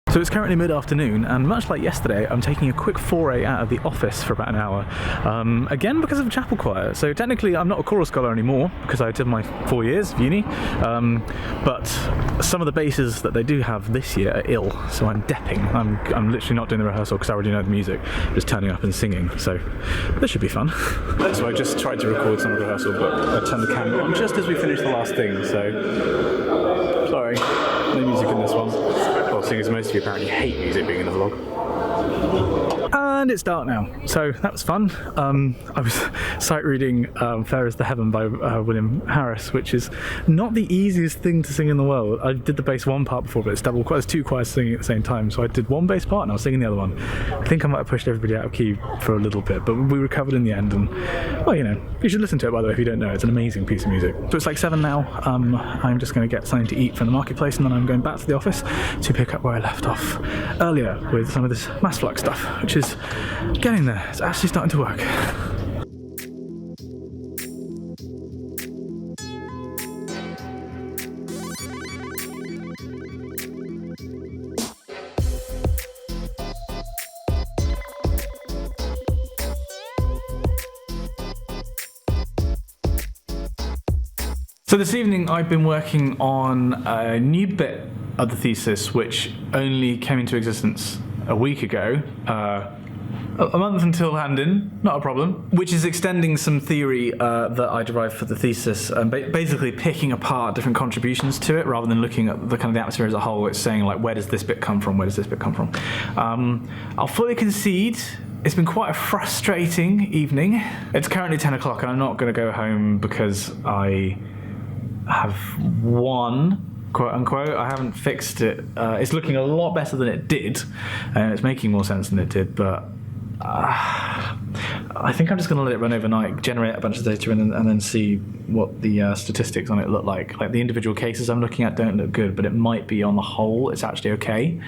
So it's currently mid-afternoon, and much like yesterday, I'm taking a quick foray out of the office for about an hour. Again, because of chapel choir. So technically, I'm not a choral scholar anymore, because I did my 4 years of uni. But some of the basses that they do have this year are ill, so I'm depping. I'm literally not doing the rehearsal because I already know the music, just turning up and singing. So this should be fun. So I just tried to record some of the rehearsal, but I turned the camera on just as we finished the last thing. So sorry, no music in this one. Well, seeing as most of you apparently hate music being in a vlog. And it's dark now, so that was fun. I was sight reading Fair is the Heaven by William Harris, which is not the easiest thing to sing in the world. I did the bass one part before, but it's double. There's two choirs singing at the same time, so I did one bass part and I was singing the other one. I think I might have pushed everybody out of key for a little bit, but we recovered in the end. And well, you know, you should listen to it, by the way, if you don't know. It's an amazing piece of music. So it's like 7 now. I'm just going to get something to eat from the marketplace, and then I'm going back to the office to pick up where I left off earlier with some of this mass flux stuff, which is getting there. It's actually starting to work. So this evening I've been working on a new bit of the thesis which only came into existence a week ago. A month until hand-in, not a problem. Which is extending some theory that I derived for the thesis, and basically picking apart different contributions to it rather than looking at the kind of the atmosphere as a whole. It's saying like, where does this bit come from? Where does this bit come from? I'll fully concede it's been quite a frustrating evening. It's currently 10 o'clock and I'm not going to go home because I have won, quote unquote. I haven't fixed it. It's looking a lot better than it did, and it's making more sense than it did, but I think I'm just going to let it run overnight, generate a bunch of data, and then see what the statistics on it look like. Like the individual cases I'm looking at don't look good, but it might be on the whole it's actually okay.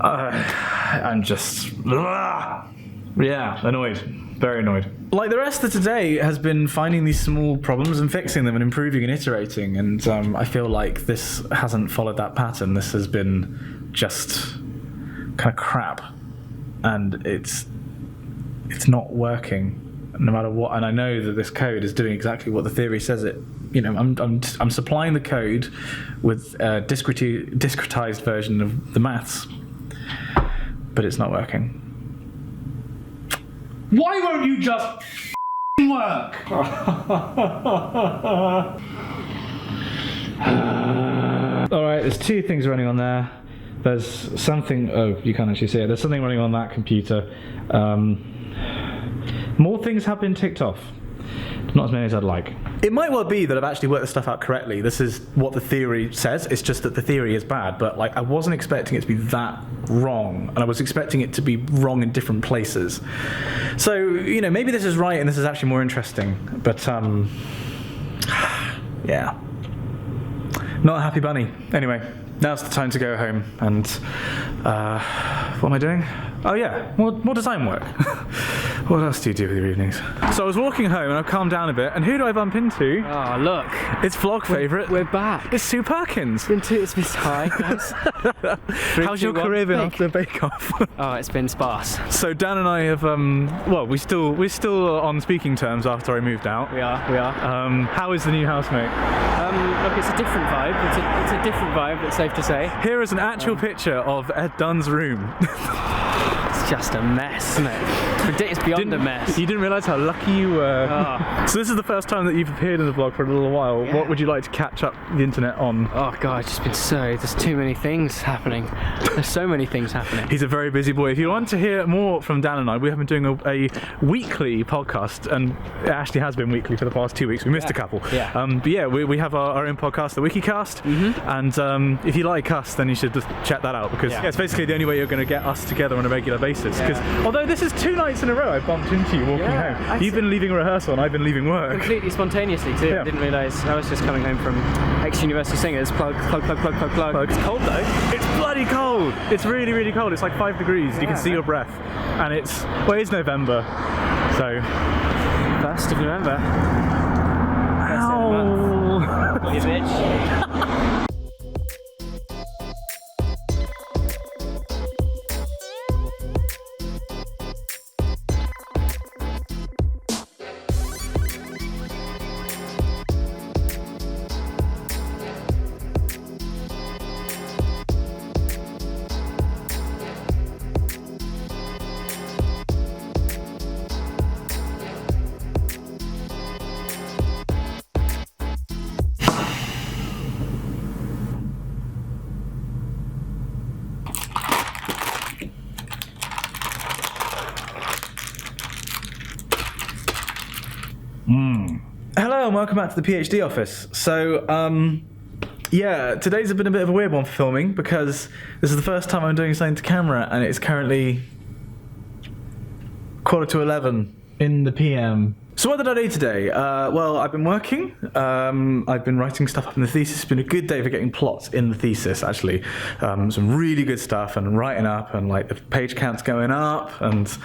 I'm just annoyed, very annoyed. Like the rest of today has been finding these small problems and fixing them and improving and iterating, and I feel like this hasn't followed that pattern. This has been just kind of crap, and it's not working no matter what. And I know that this code is doing exactly what the theory says it. You know, I'm supplying the code with a discretized version of the maths, but it's not working. Why won't you just work? Alright, there's two things running on there. There's something, oh, you can't actually see it. There's something running on that computer. More things have been ticked off. Not as many as I'd like. It might well be that I've actually worked this stuff out correctly. This is what the theory says. It's just that the theory is bad, but like I wasn't expecting it to be that wrong, and I was expecting it to be wrong in different places. So, you know, maybe this is right and this is actually more interesting, but yeah. Not a happy bunny. Anyway, now's the time to go home and what am I doing? Oh yeah, more design work. What else do you do with your evenings? So I was walking home and I've calmed down a bit, and who do I bump into? Oh, look. It's vlog favourite. We're back. It's Sue Perkins. It's been hi, guys. How's your career been after the Bake Off? Oh, it's been sparse. So Dan and I have, well, we're still on speaking terms after I moved out. We are. How is the new housemate? Look, it's a different vibe. It's a different vibe, it's safe to say. Here is an actual picture of Ed Dunn's room. It's just a mess, isn't it? It's beyond a mess. You didn't realise how lucky you were. Oh. So this is the first time that you've appeared in the vlog for a little while. Yeah. What would you like to catch up the internet on? Oh god, it's just been there's too many things happening. There's so many things happening. He's a very busy boy. If you want to hear more from Dan and I, we have been doing a weekly podcast, and it actually has been weekly for the past 2 weeks. We missed a couple. Yeah. But yeah, we have our own podcast, the WikiCast, and if you like us, then you should just check that out, because it's basically the only way you're going to get us together on a regular basis. Because although this is 2 nights in a row I bumped into you walking home. You've been leaving rehearsal and I've been leaving work. Completely spontaneously too. I didn't realise. I was just coming home from ex-university singers. Plug. It's cold though. It's bloody cold. It's really, really cold. It's like 5 degrees. You can see your breath. And it is November. So 1st of November. Ow. You bitch. Hello and welcome back to the PhD office. So, yeah, today's been a bit of a weird one for filming, because this is the first time I'm doing something to camera, and it's currently 11:15 in the PM. So what did I do today? Well, I've been working. I've been writing stuff up in the thesis. It's been a good day for getting plots in the thesis, actually. Some really good stuff, and writing up, and like the page count's going up, and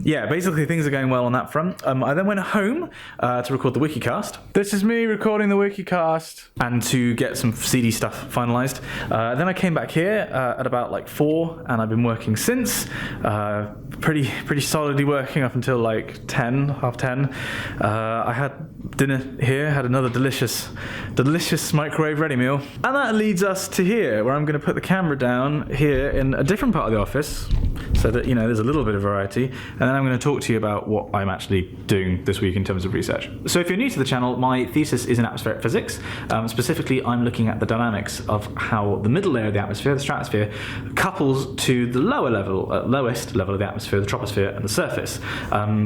yeah, basically things are going well on that front. I then went home to record the WikiCast. This is me recording the WikiCast, and to get some CD stuff finalised. Then I came back here at about like 4, and I've been working since. Pretty solidly working up until like 10, half 10. I had dinner here, had another delicious microwave ready meal. And that leads us to here, where I'm going to put the camera down here in a different part of the office, so that, you know, there's a little bit of variety. And then I'm going to talk to you about what I'm actually doing this week in terms of research. So if you're new to the channel, my thesis is in atmospheric physics. Specifically, I'm looking at the dynamics of how the middle layer of the atmosphere, the stratosphere, couples to the lowest level of the atmosphere, the troposphere, and the surface.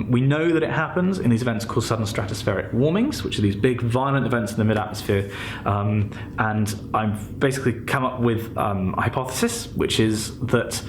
We know that it happens in these events called sudden stratospheric warmings, which are these big violent events in the mid-atmosphere. And I've basically come up with a hypothesis, which is that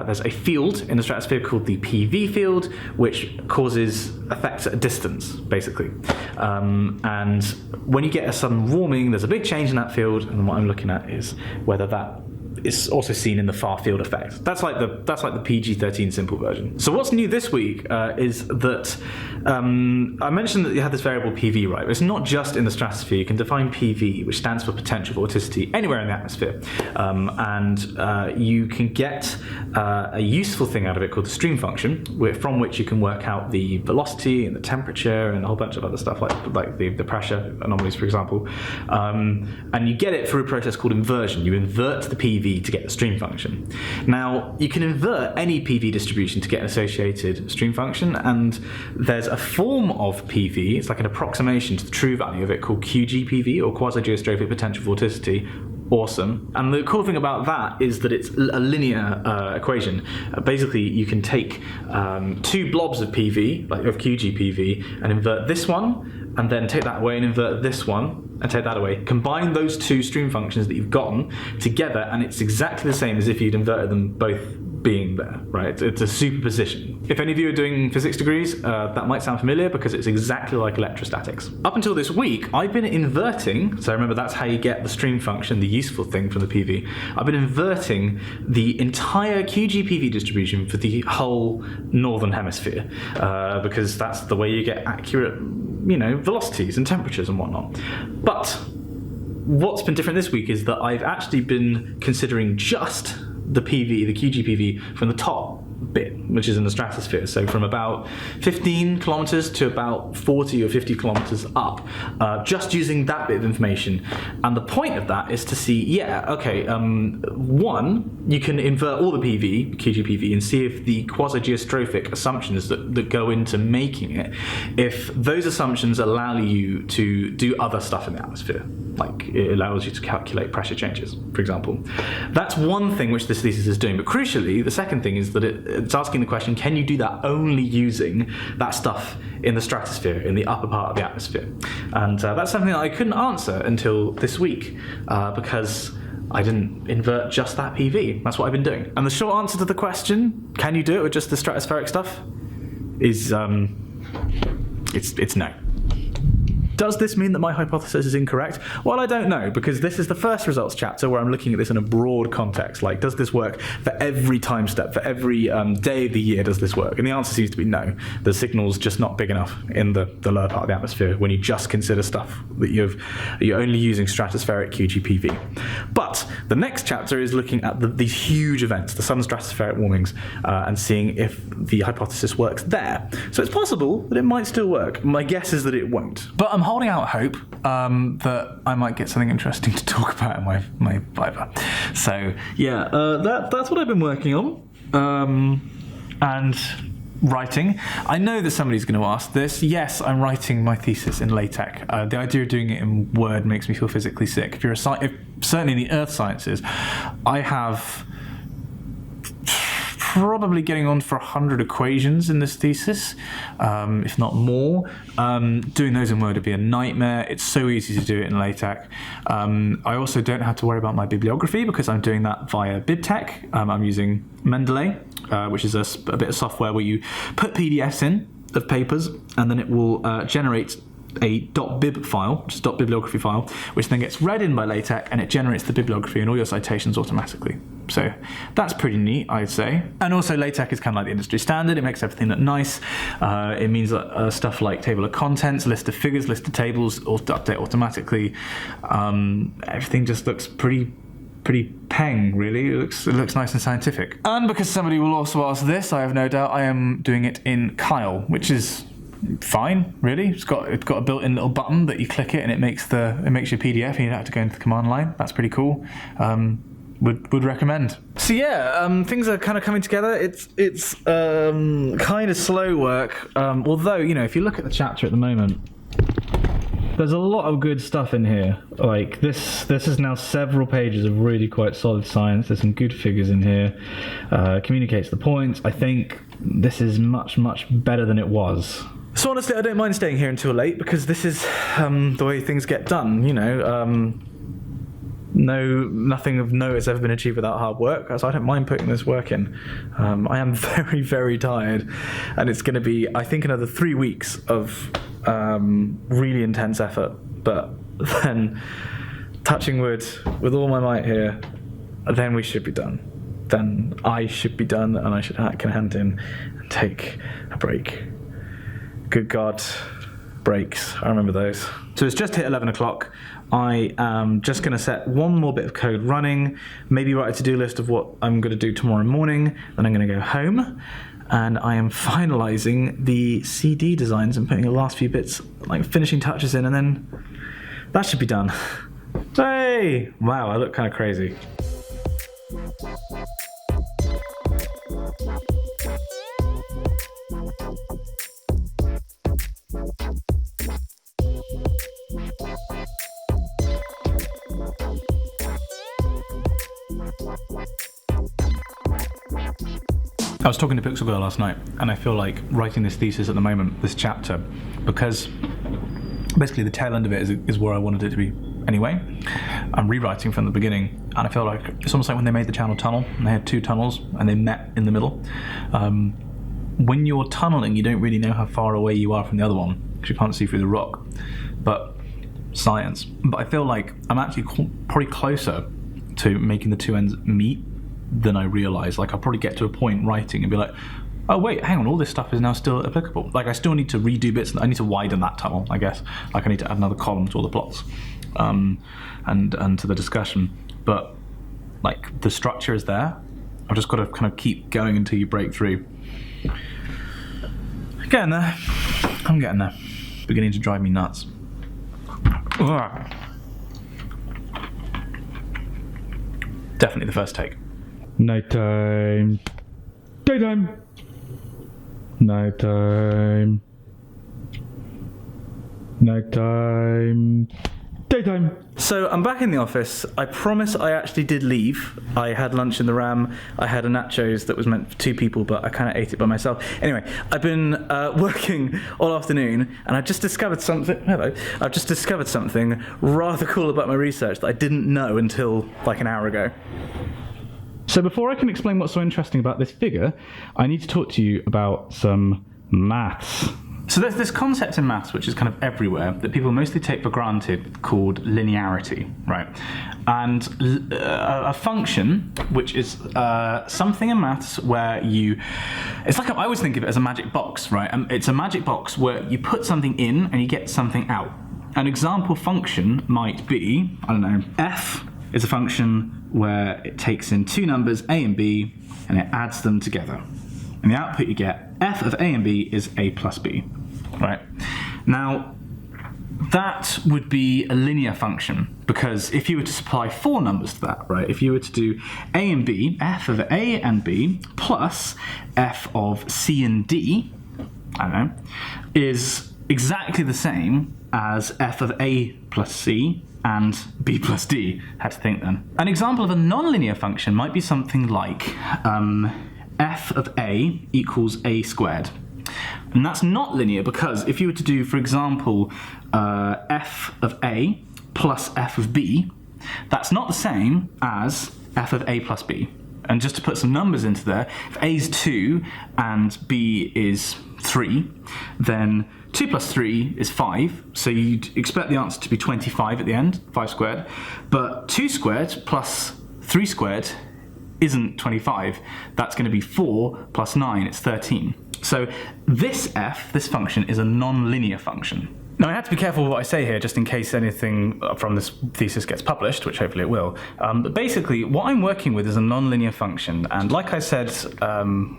there's a field in the stratosphere called the PV field, which causes effects at a distance, basically. And when you get a sudden warming, there's a big change in that field, and what I'm looking at is whether that is also seen in the far field effect. That's like the PG-13 simple version. So what's new this week is that I mentioned that you had this variable PV, right? But it's not just in the stratosphere. You can define PV, which stands for potential vorticity, anywhere in the atmosphere. And you can get a useful thing out of it called the stream function, from which you can work out the velocity and the temperature and a whole bunch of other stuff, like the pressure anomalies, for example. And you get it through a process called inversion. You invert the PV PV to get the stream function. Now, you can invert any PV distribution to get an associated stream function, and there's a form of PV, it's like an approximation to the true value of it, called QGPV, or quasi-geostrophic potential vorticity. Awesome. And the cool thing about that is that it's a linear equation. Basically, you can take two blobs of PV, like of QGPV, and invert this one, and then take that away and invert this one, and take that away. Combine those two stream functions that you've gotten together, and it's exactly the same as if you'd inverted them both being there, right? It's a superposition. If any of you are doing physics degrees, that might sound familiar because it's exactly like electrostatics. Up until this week, I've been inverting, so remember that's how you get the stream function, the useful thing from the PV. I've been inverting the entire QGPV distribution for the whole northern hemisphere, because that's the way you get accurate, velocities and temperatures and whatnot. But what's been different this week is that I've actually been considering just the QGPV from the top bit, which is in the stratosphere, so from about 15 kilometers to about 40 or 50 kilometers up, just using that bit of information. And the point of that is to see, one, you can invert all the QGPV, and see if the quasi-geostrophic assumptions that go into making it, if those assumptions allow you to do other stuff in the atmosphere, like it allows you to calculate pressure changes, for example. That's one thing which this thesis is doing, but crucially, the second thing is that it's asking the question, can you do that only using that stuff in the stratosphere, in the upper part of the atmosphere? And that's something that I couldn't answer until this week, because I didn't invert just that PV. That's what I've been doing. And the short answer to the question, can you do it with just the stratospheric stuff, is it's no. Does this mean that my hypothesis is incorrect? Well, I don't know, because this is the first results chapter where I'm looking at this in a broad context. Like, does this work for every time step, for every day of the year, does this work? And the answer seems to be no. The signal's just not big enough in the lower part of the atmosphere when you just consider stuff that you're only using stratospheric QGPV. But the next chapter is looking at these huge events, the sun stratospheric warmings, and seeing if the hypothesis works there. So it's possible that it might still work. My guess is that it won't. But I'm holding out hope that I might get something interesting to talk about in my viva. So yeah, that's what I've been working on, and writing. I know that somebody's going to ask this. Yes, I'm writing my thesis in LaTeX. The idea of doing it in Word makes me feel physically sick. If certainly in the earth sciences, I have probably getting on for 100 equations in this thesis, if not more. Doing those in Word would be a nightmare. It's so easy to do it in LaTeX. I also don't have to worry about my bibliography because I'm doing that via BibTeX. I'm using Mendeley, which is a bit of software where you put PDFs in of papers, and then it will generate a .bib file, which is .bibliography file, which then gets read in by LaTeX, and it generates the bibliography and all your citations automatically. So that's pretty neat, I'd say. And also LaTeX is kind of like the industry standard. It makes everything look nice. It means that stuff like table of contents, list of figures, list of tables, all update automatically. Everything just looks pretty peng, really. It looks nice and scientific. And because somebody will also ask this, I have no doubt, I am doing it in Kyle, which is fine, really. It's got a built-in little button that you click it and it makes your PDF, and you don't have to go into the command line. That's pretty cool. Would recommend. So yeah, things are kind of coming together. It's kind of slow work. Although, if you look at the chapter at the moment, there's a lot of good stuff in here. Like this is now several pages of really quite solid science. There's some good figures in here. Communicates the points. I think this is much, much better than it was. So honestly, I don't mind staying here until late because this is the way things get done. Nothing of note has ever been achieved without hard work, so I don't mind putting this work in. I am very, very tired, and it's going to be, I think, another 3 weeks of really intense effort. But then, touching wood with all my might here, then we should be done. Then I should be done, and I can hand in and take a break. Good God, breaks. I remember those. So it's just hit 11 o'clock. I am just going to set one more bit of code running, maybe write a to-do list of what I'm going to do tomorrow morning, then I'm going to go home, and I am finalising the CD designs and putting the last few bits, like finishing touches in, and then that should be done. Hey! Wow, I look kind of crazy. I was talking to Pixel Girl last night, and I feel like writing this thesis at the moment, this chapter, because basically the tail end of it is where I wanted it to be anyway. I'm rewriting from the beginning, and I feel like it's almost like when they made the Channel Tunnel, and they had two tunnels, and they met in the middle. When you're tunneling, you don't really know how far away you are from the other one, because you can't see through the rock. But science. But I feel like I'm actually probably closer to making the two ends meet than I realise. Like, I'll probably get to a point writing and be like, oh wait, hang on, all this stuff is now still applicable. Like, I still need to redo bits. I need to widen that tunnel, I guess. Like, I need to add another column to all the plots, and to the discussion. But like, the structure is there. I've just got to kind of keep going until you break through. Getting there. I'm getting there. Beginning to drive me nuts. Ugh. Definitely the first take. Nighttime. Daytime. Nighttime. Nighttime. Daytime. So I'm back in the office. I promise I actually did leave. I had lunch in the Ram. I had a nachos that was meant for two people, but I kind of ate it by myself. Anyway, I've been working all afternoon, and I just discovered something. Hello. I've just discovered something rather cool about my research that I didn't know until like an hour ago. So before I can explain what's so interesting about this figure, I need to talk to you about some maths. So there's this concept in maths which is kind of everywhere that people mostly take for granted called linearity, right? And a function, which is something in maths where it's like, I always think of it as a magic box, right? It's a magic box where you put something in and you get something out. An example function might be, I don't know, f is a function where it takes in two numbers, a and b, and it adds them together. And the output you get, f of a and b, is a plus b, right? Now, that would be a linear function, because if you were to supply four numbers to that, right, if you were to do a and b, f of a and b, plus f of c and d, I don't know, is exactly the same as f of a plus c and b plus d. Had to think then. An example of a nonlinear function might be something like f of a equals a squared. And that's not linear, because if you were to do, for example, f of a plus f of b, that's not the same as f of a plus b. And just to put some numbers into there, if a is 2 and b is 3, then 2 plus 3 is 5, so you'd expect the answer to be 25 at the end, 5 squared. But 2 squared plus 3 squared isn't 25. That's going to be 4 plus 9, it's 13. So this f, this function, is a non-linear function. Now, I have to be careful with what I say here, just in case anything from this thesis gets published, which hopefully it will. But basically, what I'm working with is a non-linear function, and like I said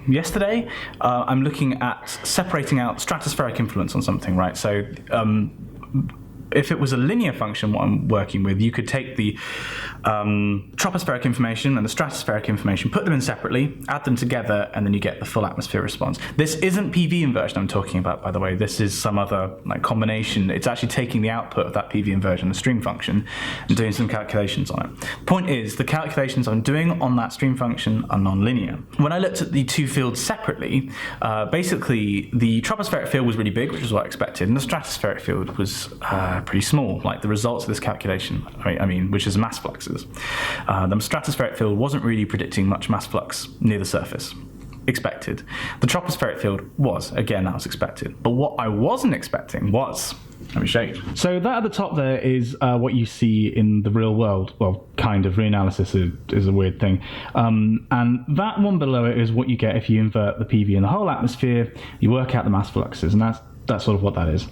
yesterday, I'm looking at separating out stratospheric influence on something, right? So if it was a linear function, what I'm working with, you could take the tropospheric information and the stratospheric information, put them in separately, add them together, and then you get the full atmosphere response. This isn't PV inversion I'm talking about, by the way. This is some other combination. It's actually taking the output of that PV inversion, the stream function, and doing some calculations on it. The point is, the calculations I'm doing on that stream function are non-linear. When I looked at the two fields separately, basically the tropospheric field was really big, which is what I expected, and the stratospheric field was pretty small, like the results of this calculation, I mean, which is mass fluxes. The stratospheric field wasn't really predicting much mass flux near the surface. Expected. The tropospheric field was. Again, that was expected. But what I wasn't expecting was... Let me show you. So that at the top there is what you see in the real world. Well, kind of. Reanalysis is a weird thing. And that one below it is what you get if you invert the PV in the whole atmosphere, you work out the mass fluxes, and that's sort of what that is.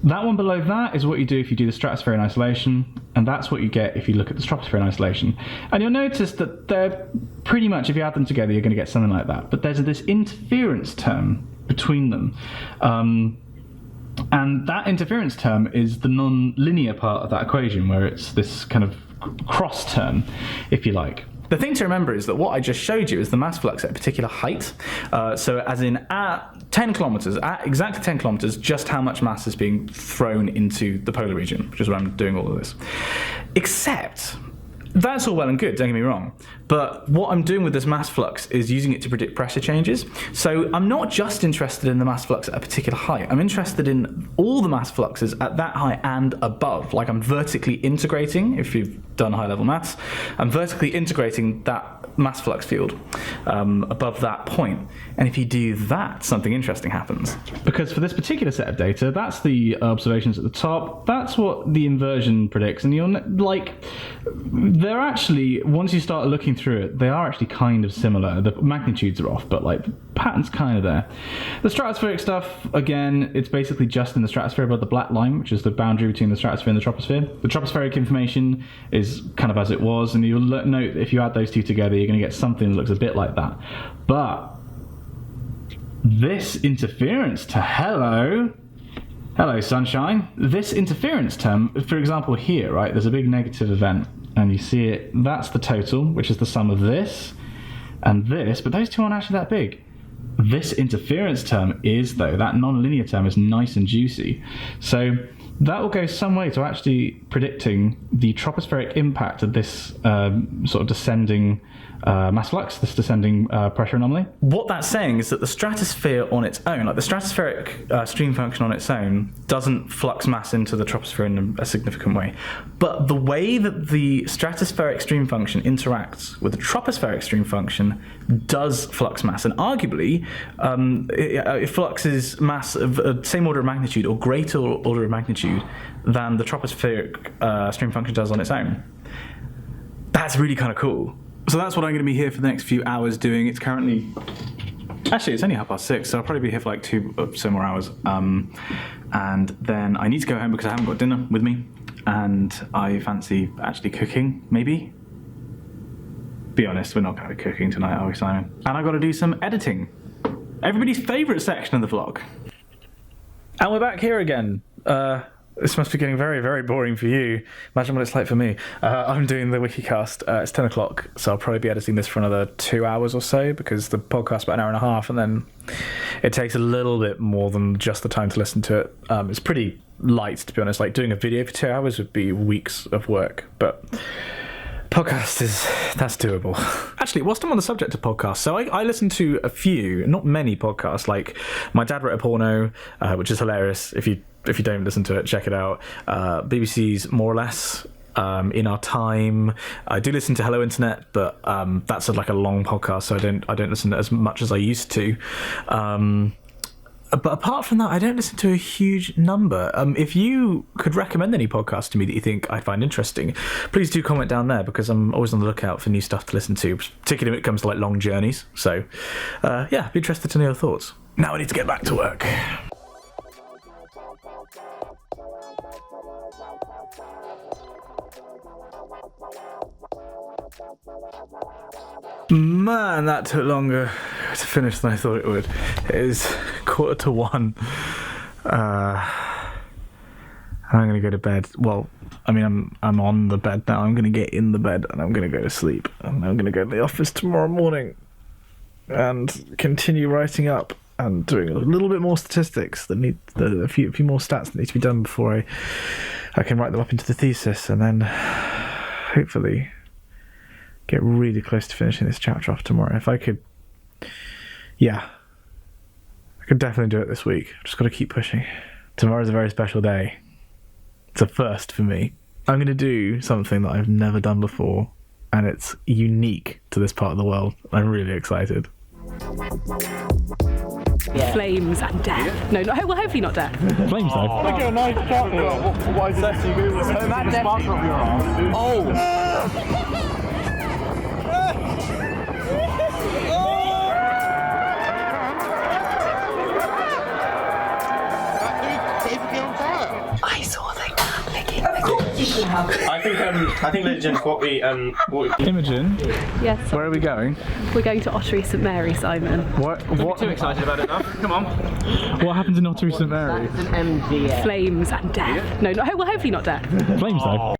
That one below that is what you do if you do the stratosphere in isolation, and that's what you get if you look at the troposphere in isolation. And you'll notice that they're pretty much, if you add them together, you're going to get something like that. But there's this interference term between them. And that interference term is the non-linear part of that equation, where it's this kind of cross term, if you like. The thing to remember is that what I just showed you is the mass flux at a particular height. So as in at 10 kilometers, at exactly 10 kilometers, just how much mass is being thrown into the polar region, which is where I'm doing all of this. Except, that's all well and good, don't get me wrong, but what I'm doing with this mass flux is using it to predict pressure changes. So I'm not just interested in the mass flux at a particular height, I'm interested in all the mass fluxes at that height and above. Like I'm vertically integrating, if you've done high level maths, I'm vertically integrating that mass flux field above that point. And if you do that, something interesting happens. Because for this particular set of data, that's the observations at the top, that's what the inversion predicts, and you're like, they're actually, once you start looking through it, they are actually kind of similar. The magnitudes are off, but like the pattern's kind of there. The stratospheric stuff, again, it's basically just in the stratosphere above the black line, which is the boundary between the stratosphere and the troposphere. The tropospheric information is kind of as it was, and you'll note that if you add those two together, you're going to get something that looks a bit like that. But this interference hello sunshine, this interference term, for example here, right, there's a big negative event, and you see it, that's the total, which is the sum of this and this, but those two aren't actually that big. This interference term is, though, that non-linear term is nice and juicy. So that will go some way to actually predicting the tropospheric impact of this sort of descending mass flux, this descending pressure anomaly. What that's saying is that the stratosphere on its own, like the stratospheric stream function on its own, doesn't flux mass into the troposphere in a significant way. But the way that the stratospheric stream function interacts with the tropospheric stream function does flux mass, and arguably it fluxes mass of the same order of magnitude or greater order of magnitude than the tropospheric stream function does on its own. That's really kind of cool. So that's what I'm going to be here for the next few hours doing. It's currently, actually it's only 6:30, so I'll probably be here for like 2 or so more hours. And then I need to go home because I haven't got dinner with me, and I fancy actually cooking, maybe. Be honest, we're not going to be cooking tonight, are we, Simon? And I've got to do some editing. Everybody's favourite section of the vlog. And we're back here again. This must be getting very, very boring for you. Imagine what it's like for me. I'm doing the Wikicast. It's 10 o'clock, so I'll probably be editing this for another 2 hours or so, because the podcast's about an hour and a half, and then it takes a little bit more than just the time to listen to it. It's pretty light, to be honest. Like, doing a video for 2 hours would be weeks of work, but podcast that's doable. Actually, whilst I'm on the subject of podcasts, so I listen to a few, not many podcasts, like My Dad Wrote a Porno, which is hilarious. If you don't listen to it, check it out. BBC's More or Less, In Our Time. I do listen to Hello Internet, but that's like a long podcast, so I don't listen as much as I used to. But apart from that, I don't listen to a huge number. If you could recommend any podcasts to me that you think I'd find interesting, please do comment down there, because I'm always on the lookout for new stuff to listen to, particularly when it comes to like long journeys. So yeah, be interested to know your thoughts. Now I need to get back to work. Man, that took longer to finish than I thought it would. It is 1:45. I'm going to go to bed. Well, I mean, I'm on the bed now. I'm going to get in the bed and I'm going to go to sleep. And I'm going to go to the office tomorrow morning and continue writing up and doing a little bit more statistics that need a few more stats that need to be done before I can write them up into the thesis, and then hopefully get really close to finishing this chapter off tomorrow. If I could, yeah, I could definitely do it this week. I've just got to keep pushing. Tomorrow's a very special day. It's a first for me. I'm going to do something that I've never done before, and it's unique to this part of the world. I'm really excited. Yeah. Flames and death. No, well, hopefully not death. Flames though. Look at a nice shot here. What is that? I saw they can't lick it. Of course you can have it. I think Imogen, what we Imogen? Yes. Where are we going? We're going to Ottery St Mary, Simon. What? Don't be too excited about it now. Come on. What happens in Ottery St Mary? That's an MGA. Flames and death. No, well, hopefully not death. Flames though.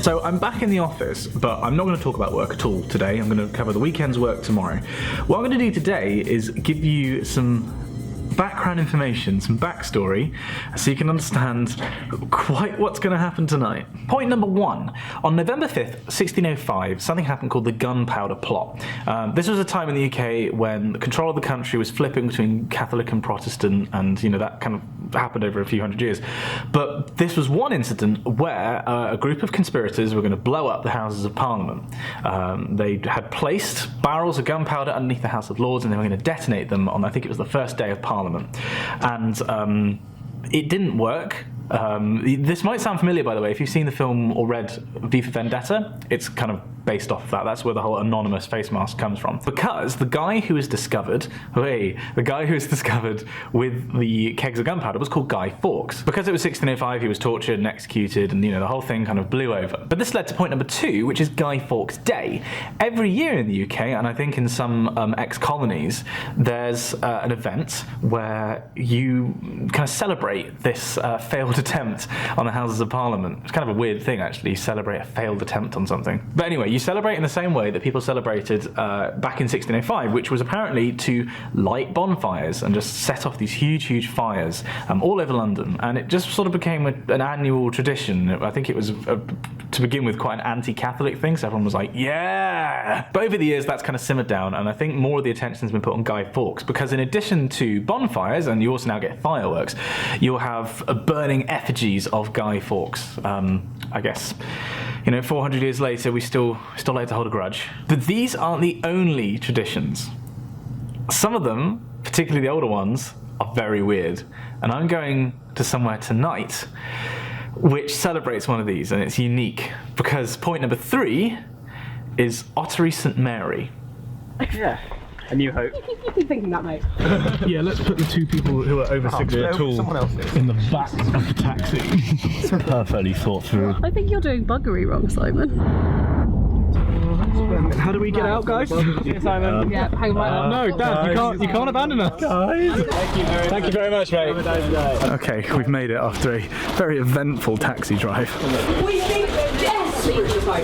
So I'm back in the office, but I'm not going to talk about work at all today. I'm going to cover the weekend's work tomorrow. What I'm going to do today is give you some background information, some backstory, so you can understand quite what's going to happen tonight. Point number 1. On November 5th, 1605, something happened called the Gunpowder Plot. This was a time in the UK when the control of the country was flipping between Catholic and Protestant, and that kind of happened over a few hundred years. But this was one incident where a group of conspirators were going to blow up the Houses of Parliament. They had placed barrels of gunpowder underneath the House of Lords, and they were going to detonate them on, I think it was the first day of Parliament. And it didn't work. This might sound familiar, by the way, if you've seen the film or read V for Vendetta. It's kind of based off of that. That's where the whole anonymous face mask comes from. Because the guy who was discovered, with the kegs of gunpowder was called Guy Fawkes. Because it was 1605, he was tortured and executed, and the whole thing kind of blew over. But this led to point number 2, which is Guy Fawkes Day. Every year in the UK, and I think in some ex-colonies, there's an event where you kind of celebrate this failed attempt on the Houses of Parliament. It's kind of a weird thing, actually. You celebrate a failed attempt on something. But anyway, you celebrate in the same way that people celebrated back in 1605, which was apparently to light bonfires and just set off these huge fires all over London. And it just sort of became an annual tradition. I think it was, to begin with, quite an anti-Catholic thing, so everyone was like, yeah! But over the years, that's kind of simmered down, and I think more of the attention's been put on Guy Fawkes, because in addition to bonfires, and you also now get fireworks, you'll have burning effigies of Guy Fawkes. I guess, 400 years later, we still like to hold a grudge. But these aren't the only traditions. Some of them, particularly the older ones, are very weird. And I'm going to somewhere tonight which celebrates one of these, and it's unique, because point number 3 is Ottery St Mary. Yeah. A New Hope. You've been thinking that, mate. Yeah, let's put the 2 people who are over 6 foot tall in the back of the taxi. Perfectly thought through. I think you're doing buggery wrong, Simon. How do we get out, guys? Simon. Yeah, hang on. No, Dad, you can't abandon us. Guys. Thank you very much, mate. Okay, we've made it after a very eventful taxi drive. We think desperately.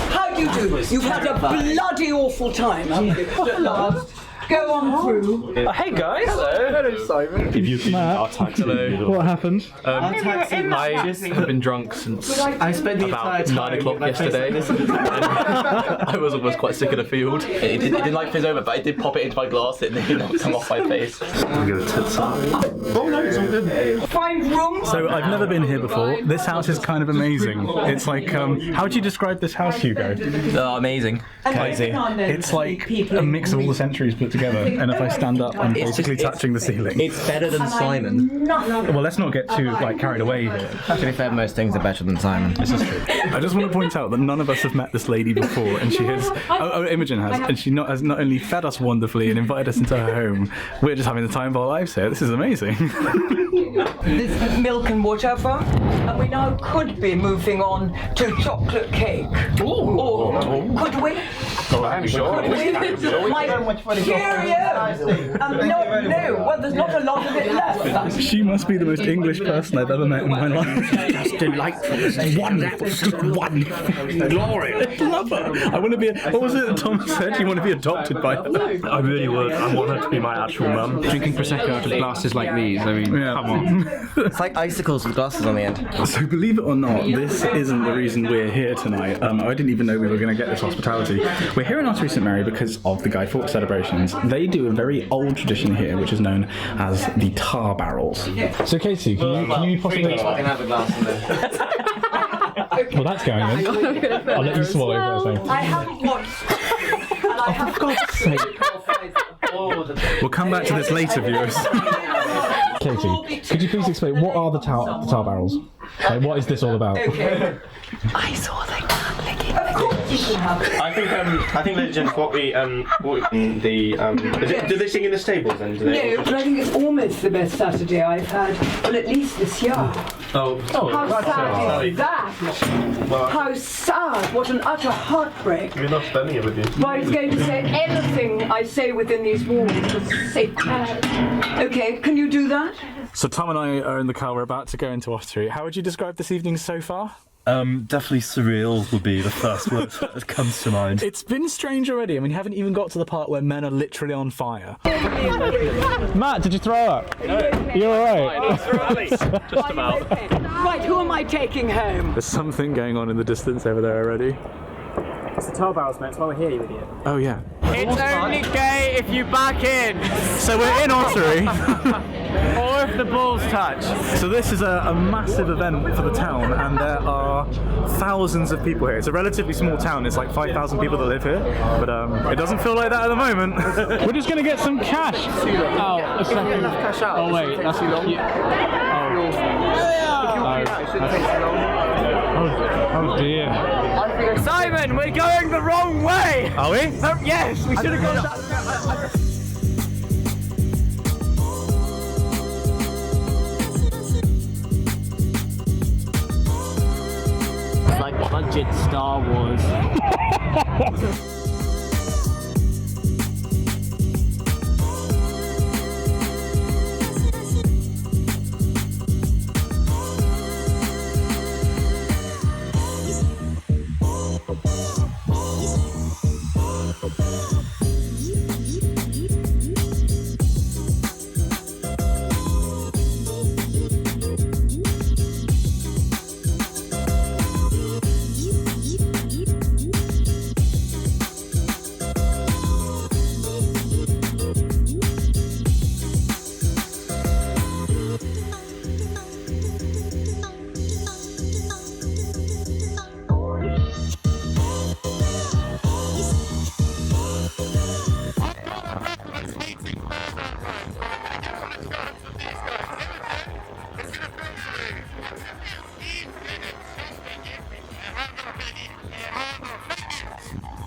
How do you do? You've had a bloody awful time, haven't you? At last. Go on through. Hey guys. Hello Simon. If you our taxi. Hello. What happened? Our taxi. I have been drunk since I spent the about entire 9 o'clock yesterday. I was almost quite sick of the field. It didn't like fizz over, but I did pop it into my glass. It nearly knocked some off my face. Oh no, it's all good. Find room. So I've never been here before. This house is kind of amazing. It's like, how would you describe this house, Hugo? Amazing. Crazy. It's like a mix of all the centuries put together, and if I stand up, I'm basically touching the ceiling. It's better than Simon. Well, let's not get too carried away here. Actually, fair, most things are better than Simon. This is true. I just want to point out that none of us have met this lady before, and she has. Imogen has, and she has not only fed us wonderfully and invited us into her home. We're just having the time of our lives here. This is amazing. This is milk and whatever, and we now could be moving on to chocolate cake. Ooh. Or could we? I'm sure. No, well, there's not a lot of it left. She must be the most English person I've ever met in my life. Just delightful, just wonderful, just wonderful, glorious. I love her. I want to be. What was it that Tom said? You want to be adopted by her? I really would. I want her to be my actual mum. Drinking prosecco out of glasses like these. I mean, come on. It's like icicles with glasses on the end. So believe it or not, this isn't the reason we're here tonight. I didn't even know we were going to get this hospitality. We're here in Ottery St Mary because of the Guy Fawkes celebrations. They do a very old tradition here, which is known as the tar barrels. So Katie, can you possibly... have a glass in there. Well, that's going in. I'll let you swallow for a second. I haven't watched. And I have for God's sake. We'll come back to this later, viewers. Katie, could you please explain what are the tar barrels? Like, what is this all about? Okay. I saw the can licking. Of course you can have it. I think, ladies and gentlemen, do they sing in the stables then? No, but I think it's almost the best Saturday I've had, well, at least this year. Oh, how sad is that? Well, how sad! What an utter heartbreak. We're not spending it with you. But I was going to say anything I say within these walls is sacred. Okay, can you do that? So Tom and I are in the car. We're about to go into Ottery. How would you describe this evening so far? Definitely surreal would be the first word that comes to mind. It's been strange already. I mean, you haven't even got to the part where men are literally on fire. Matt, did you throw up? No. You're alright? Just about. Right, who am I taking home? There's something going on in the distance over there already. It's the tow barrels, mate. That's why we're here, you idiot. Oh, yeah. It's only gay if you back in. So we're in Ottery. Or if the balls touch. So this is a massive event for the town, and there are thousands of people here. It's a relatively small town. It's like 5,000 people that live here, but it doesn't feel like that at the moment. We're just gonna get some cash. Oh, a second. Cash out. Oh wait, that's too long. Oh dear. Simon, we're going the wrong way. Are we? Yes, we should have gone that. It's like budget Star Wars.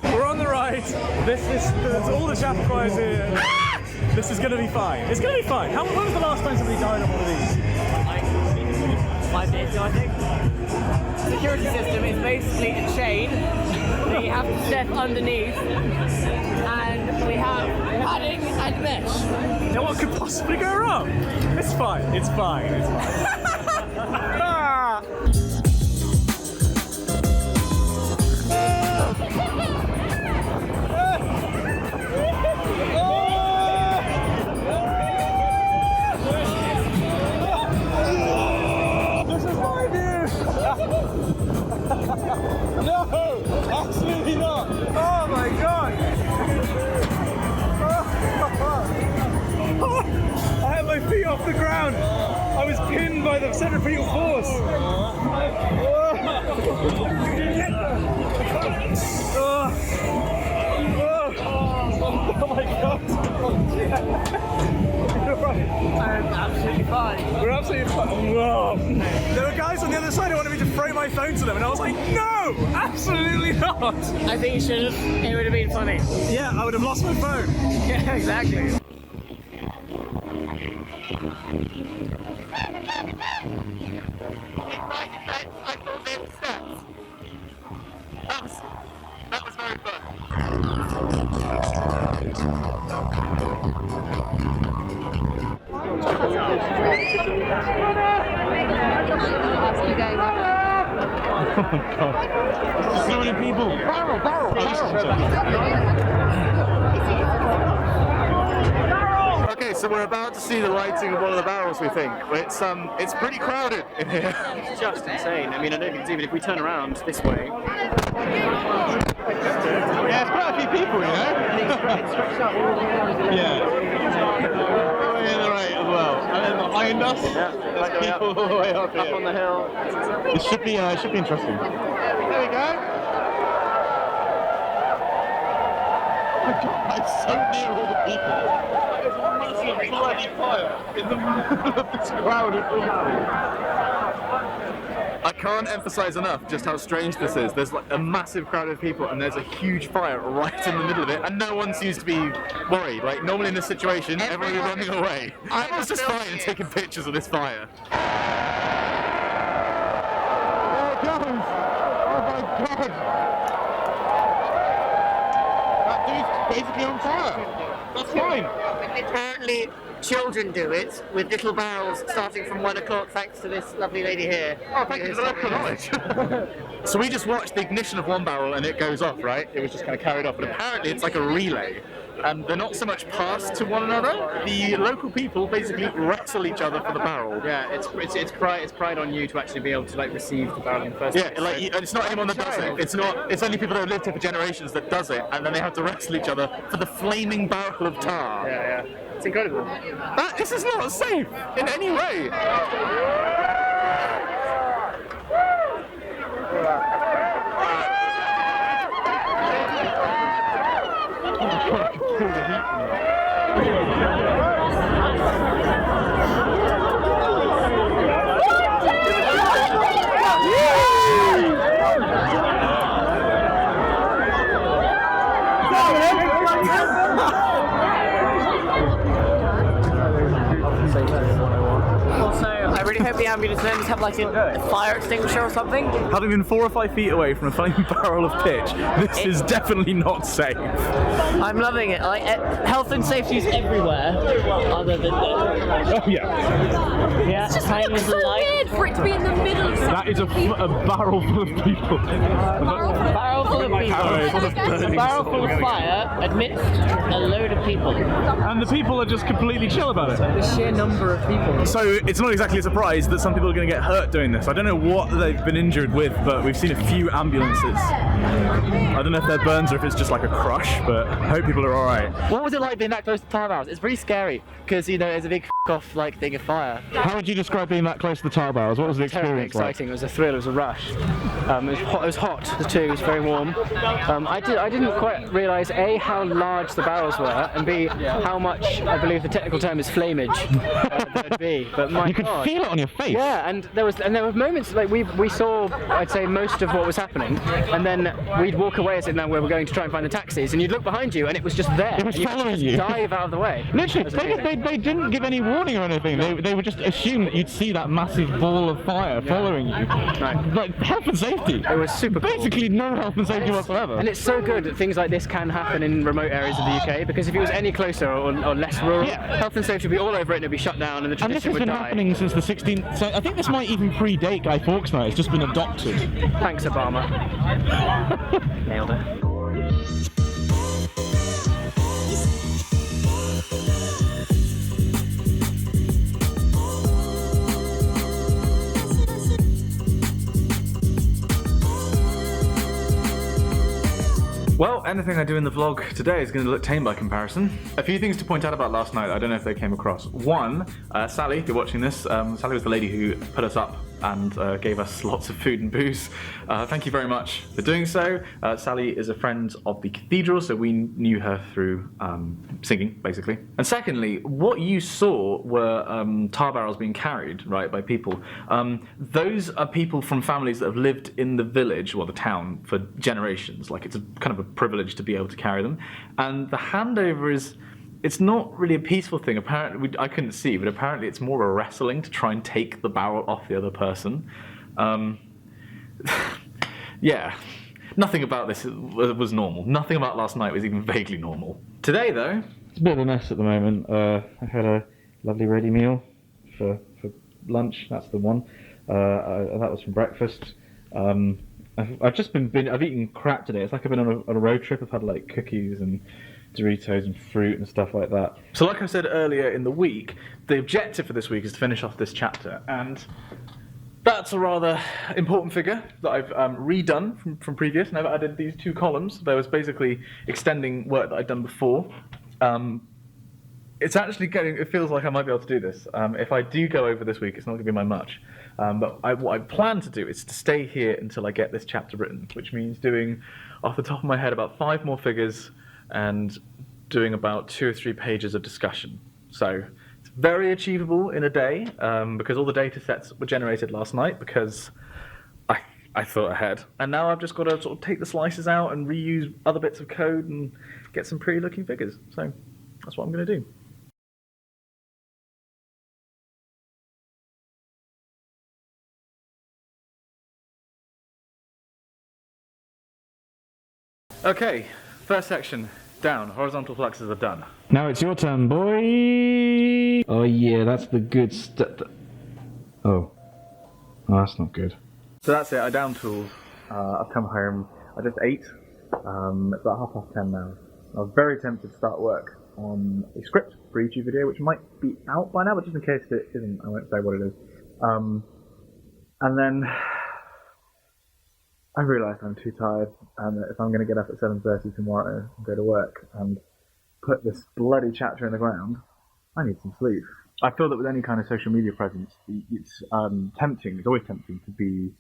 We're on the right. There's all the chapel choirs here. This is going to be fine. It's going to be fine. When was the last time somebody died on one of these? Like 5 days ago, I think. Security system is basically a chain that you have to step underneath, and we have padding and mesh. Now what could possibly go wrong? It's fine. It's fine. It's fine. This is my view! No! Absolutely not! Oh my god! I had my feet off the ground! I was pinned by the centripetal force! Oh my god! I'm absolutely fine. We're absolutely fine. Whoa. There were guys on the other side who wanted me to throw my phone to them, and I was like, no! Absolutely not! I think you should have. It would have been funny. Yeah, I would have lost my phone. Yeah, exactly. That was very fun. Oh my god. So many people. Okay, so we're about to see the lighting of one of the barrels, we think. It's pretty crowded in here. It's just insane. I mean, I don't think it's even if we turn around this way. Yeah, it's quite a few people, you know? It's stretched out all the way around. Yeah. Way in the right as well. And then behind us, there's people all the way up here. Up on the hill. It should be interesting. There we go. Oh my god, I'm so near all the people. There's a massive bloody fire in the middle of this crowd of people. I can't emphasize enough just how strange this is. There's like a massive crowd of people and there's a huge fire right in the middle of it, and no one seems to be worried. Like normally in this situation, everyone would be running away. I was just fine taking pictures of this fire. There it goes! Oh my god! That dude's basically on fire. That's fine. Apparently children do it with little barrels starting from 1 o'clock, thanks to this lovely lady here. Oh, thank you for the local knowledge. So we just watched the ignition of one barrel and it goes off, right? It was just kind of carried off, but apparently it's like a relay. And they're not so much passed to one another. The local people basically wrestle each other for the barrel. Yeah, it's pride on you to actually be able to like receive the barrel in the first place. Yeah, like and it's not anyone that does it. It's only people that have lived here for generations that does it, and then they have to wrestle each other for the flaming barrel of tar. Yeah, it's incredible. This is not safe in any way. Also, I really hope the ambulance members have like a fire extinguisher or something. Having been 4 or 5 feet away from a flaming barrel of pitch, this is definitely not safe. I'm loving it. Like, health and safety is everywhere, other than Oh yeah. Yeah, It's just looks so weird for it to be in the middle of That is a barrel full of people. barrel full of people. A barrel full of fire amidst a load of people. And the people are just completely chill about it. The sheer number of people. So it's not exactly a surprise that some people are going to get hurt doing this. I don't know what they've been injured with, but we've seen a few ambulances. I don't know if they're burns or if it's just like a crush, but I hope people are alright. What was it like being that close to tar barrels? It's pretty scary because, you know, it's a big off like thing of fire. How would you describe being that close to the tar barrels? What was the Terribly experience like? exciting. It was a thrill. It was a rush. It was hot too. It was very warm. I didn't quite realise A, how large the barrels were, and B, how much, I believe the technical term is flamage there'd be. But my You could God. feel it on your face. Yeah, and there were moments like we saw, I'd say, most of what was happening, and then we'd walk away as if now we were going to try and find the taxis, and you'd look behind you, and it was just there. It was and following could you. just dive out of the way. Literally, they didn't give any warning or anything. They would just assume that you'd see that massive ball of fire following you. Right. Like health and safety. It was super cool. Basically no health and safety whatsoever. And it's so good that things like this can happen in remote areas of the UK, because if it was any closer or less rural, health and safety would be all over it and it'd be shut down and the And this tradition has would been die. happening since the 16th. So I think this might even predate Guy Fawkes now. It's just been adopted. Thanks, Obama. Nailed it. Well, anything I do in the vlog today is going to look tame by comparison. A few things to point out about last night, I don't know if they came across. One, Sally, if you're watching this, Sally was the lady who put us up and gave us lots of food and booze. Thank you very much for doing so. Sally is a friend of the cathedral, so we knew her through singing, basically. And secondly, what you saw were tar barrels being carried, right, by people. Those are people from families that have lived in the village, or the town, for generations. Like, it's a kind of a privilege to be able to carry them. And the handover is, it's not really a peaceful thing. Apparently, I couldn't see, but apparently it's more a wrestling to try and take the barrel off the other person. Yeah, nothing about this was normal. Nothing about last night was even vaguely normal. Today, though, It's a bit of a mess at the moment. I had a lovely ready meal for lunch. That's the one. That was from breakfast. I've just I've eaten crap today. It's like I've been on a road trip. I've had like cookies and Doritos and fruit and stuff like that. So like I said earlier in the week, the objective for this week is to finish off this chapter, and that's a rather important figure that I've redone from previous, and I've added these 2 columns. There was basically extending work that I'd done before. It's actually it feels like I might be able to do this. If I do go over this week, it's not going to be by much. But what I plan to do is to stay here until I get this chapter written, which means doing, off the top of my head, about 5 more figures and doing about 2 or 3 pages of discussion. So it's very achievable in a day, because all the data sets were generated last night, because I thought ahead. And now I've just got to sort of take the slices out and reuse other bits of code and get some pretty looking figures. So that's what I'm going to do. Okay, first section, Down. Horizontal fluxes are done. Now it's your turn, boy. Oh yeah, that's the good stuff. Oh, that's not good. So that's it. I down tools. I've come home. I just ate. It's about 10:30 now. I was very tempted to start work on a script for a YouTube video, which might be out by now, but just in case it isn't, I won't say what it is. And then I realised I'm too tired, and that if I'm going to get up at 7:30 tomorrow and go to work and put this bloody chapter in the ground, I need some sleep. I feel that with any kind of social media presence, it's tempting, it's always tempting to be,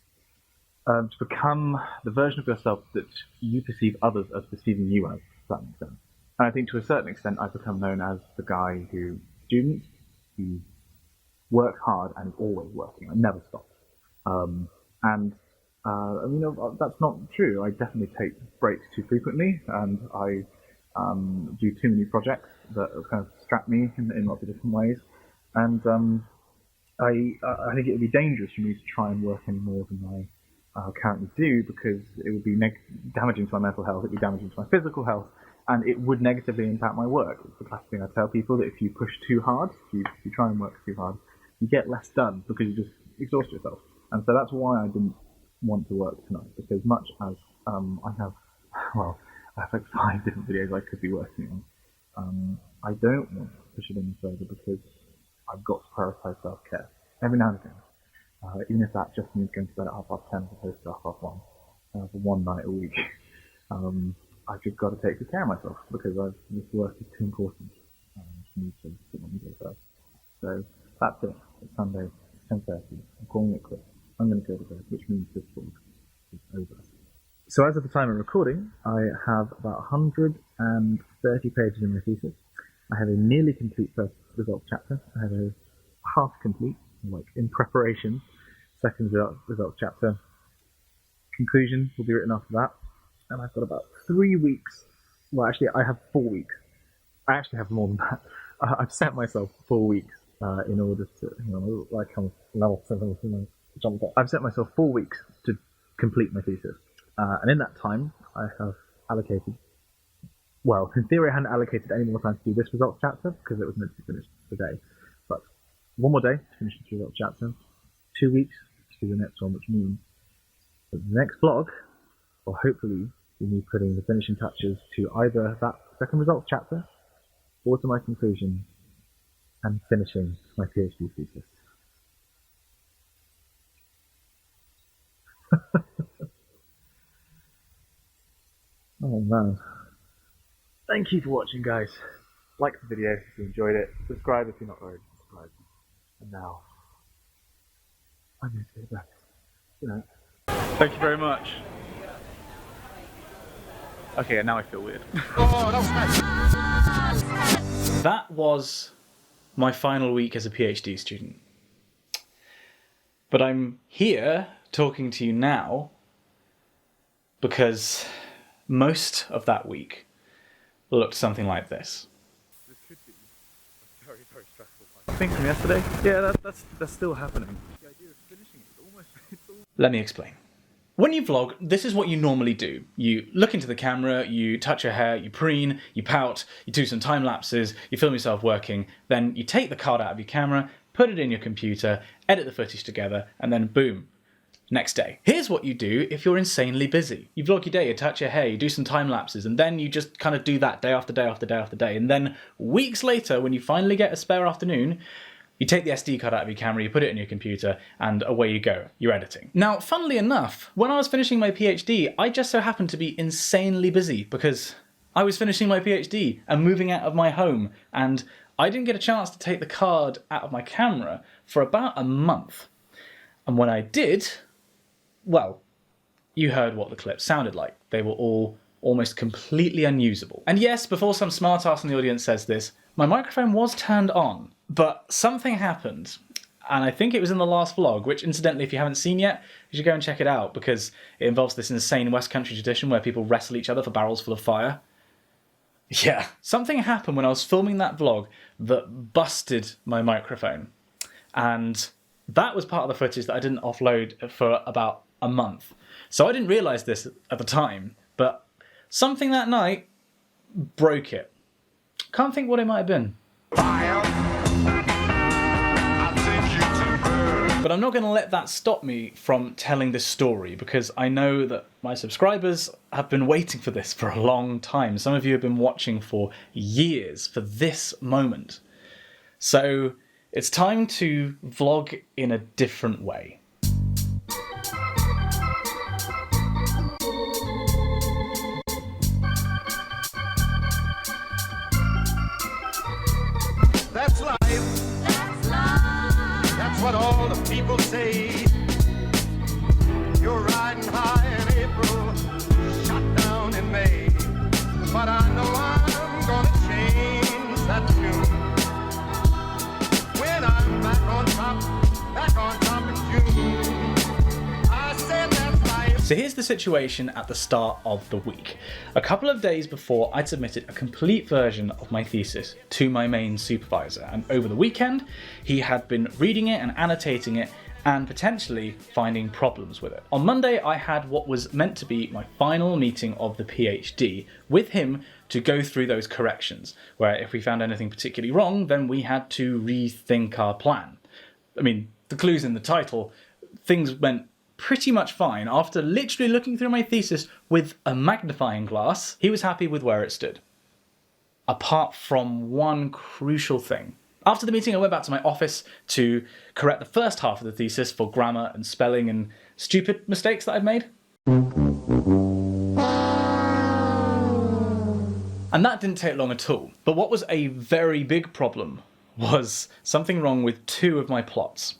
to become the version of yourself that you perceive others as perceiving you as, if that makes sense. And I think to a certain extent I've become known as the guy who works hard and is always working, I never stop. That's not true. I definitely take breaks too frequently, and I do too many projects that kind of distract me in lots of different ways. And I think it would be dangerous for me to try and work any more than I currently do, because it would be damaging to my mental health, it would be damaging to my physical health, and it would negatively impact my work. It's the classic thing I tell people, that if you push too hard, if you try and work too hard, you get less done because you just exhaust yourself. And so that's why I didn't want to work tonight, because much as I have like 5 different videos I could be working on, I don't want to push it any further because I've got to prioritise self-care every now and again. Even if that just means going to bed at 10:30 as opposed to 1:30 for one night a week. I've just got to take good care of myself, because this work is too important for me to put my ego first. So that's it. It's Sunday, 10:30. I'm calling it quits. I'm going to go to bed, which means this vlog is over. So as of the time of recording, I have about 130 pages in my thesis. I have a nearly complete first results chapter. I have a half complete, like in preparation, second results chapter. Conclusion will be written after that. And I've got about 3 weeks. Well, actually, I have 4 weeks. I actually have more than that. I've set myself 4 weeks in order to, like I'm level 7, jump up. I've set myself 4 weeks to complete my thesis. And in that time, I have allocated, well, in theory I hadn't allocated any more time to do this results chapter, because it was meant to be finished today. But one more day to finish this results chapter, 2 weeks to do the next one, which means that the next vlog will hopefully be me putting the finishing touches to either that second results chapter or to my conclusion and finishing my PhD thesis. Oh man. Thank you for watching, guys. Like the video if you enjoyed it. Subscribe if you're not already subscribed. And now, I'm going to go back. Good night. Thank you very much. Okay, now I feel weird. That was my final week as a PhD student. But I'm here talking to you now because most of that week looked something like this. This could be a very, very stressful time. Thing from yesterday? Yeah, that's still happening. The idea of finishing it, it's all... Let me explain. When you vlog, this is what you normally do. You look into the camera, you touch your hair, you preen, you pout, you do some time lapses, you film yourself working, then you take the card out of your camera, put it in your computer, edit the footage together, and then boom, next day. Here's what you do if you're insanely busy. You vlog your day, you touch your hair, you do some time lapses, and then you just kind of do that day after day after day after day. And then weeks later, when you finally get a spare afternoon, you take the SD card out of your camera, you put it in your computer, and away you go. You're editing. Now, funnily enough, when I was finishing my PhD, I just so happened to be insanely busy because I was finishing my PhD and moving out of my home, and I didn't get a chance to take the card out of my camera for about a month. And when I did, well, you heard what the clips sounded like. They were all almost completely unusable. And yes, before some smartass in the audience says this, my microphone was turned on, but something happened, and I think it was in the last vlog, which incidentally, if you haven't seen yet, you should go and check it out, because it involves this insane West Country tradition where people wrestle each other for barrels full of fire. Yeah, something happened when I was filming that vlog that busted my microphone, and that was part of the footage that I didn't offload for about a month. So I didn't realise this at the time, but something that night broke it. Can't think what it might have been. But I'm not going to let that stop me from telling this story, because I know that my subscribers have been waiting for this for a long time. Some of you have been watching for years for this moment. So it's time to vlog in a different way. That's life. That's life. That's what all the people say. You're riding high in April, shot down in May. But I know I'm gonna change that tune. When I'm back on top in June. I said that's life. So here's the situation at the start of the week. A couple of days before, I'd submitted a complete version of my thesis to my main supervisor, and over the weekend he had been reading it and annotating it and potentially finding problems with it. On Monday I had what was meant to be my final meeting of the PhD with him to go through those corrections, where if we found anything particularly wrong then we had to rethink our plan. I mean, the clue's in the title. Things went pretty much fine. After literally looking through my thesis with a magnifying glass, he was happy with where it stood. Apart from one crucial thing. After the meeting I went back to my office to correct the first half of the thesis for grammar and spelling and stupid mistakes that I'd made. And that didn't take long at all. But what was a very big problem was something wrong with two of my plots.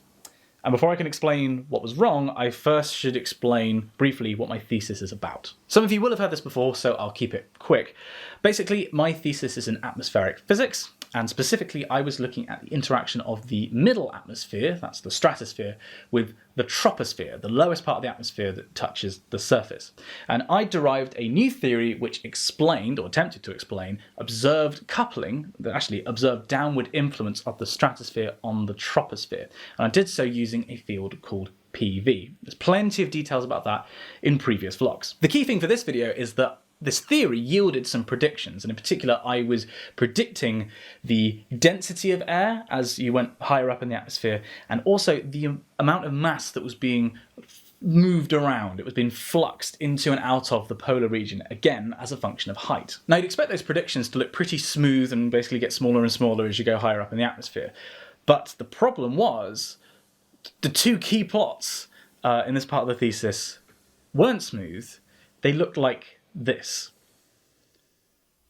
And before I can explain what was wrong, I first should explain briefly what my thesis is about. Some of you will have heard this before, so I'll keep it quick. Basically, my thesis is in atmospheric physics, and specifically I was looking at the interaction of the middle atmosphere, that's the stratosphere, with the troposphere, the lowest part of the atmosphere that touches the surface. And I derived a new theory which explained, or attempted to explain, observed coupling, actually observed downward influence of the stratosphere on the troposphere. And I did so using a field called PV. There's plenty of details about that in previous vlogs. The key thing for this video is that this theory yielded some predictions, and in particular I was predicting the density of air as you went higher up in the atmosphere, and also the amount of mass that was being moved around. It was being fluxed into and out of the polar region, again as a function of height. Now you'd expect those predictions to look pretty smooth and basically get smaller and smaller as you go higher up in the atmosphere. But the problem was, the two key plots in this part of the thesis weren't smooth. They looked like this,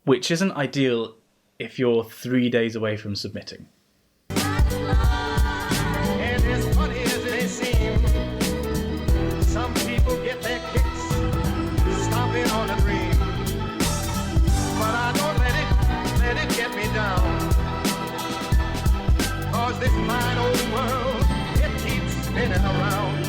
which isn't ideal if you're 3 days away from submitting. And as funny as they seem, some people get their kicks stomping on a dream. But I don't let it get me down. 'Cause this fine old world, it keeps spinning around.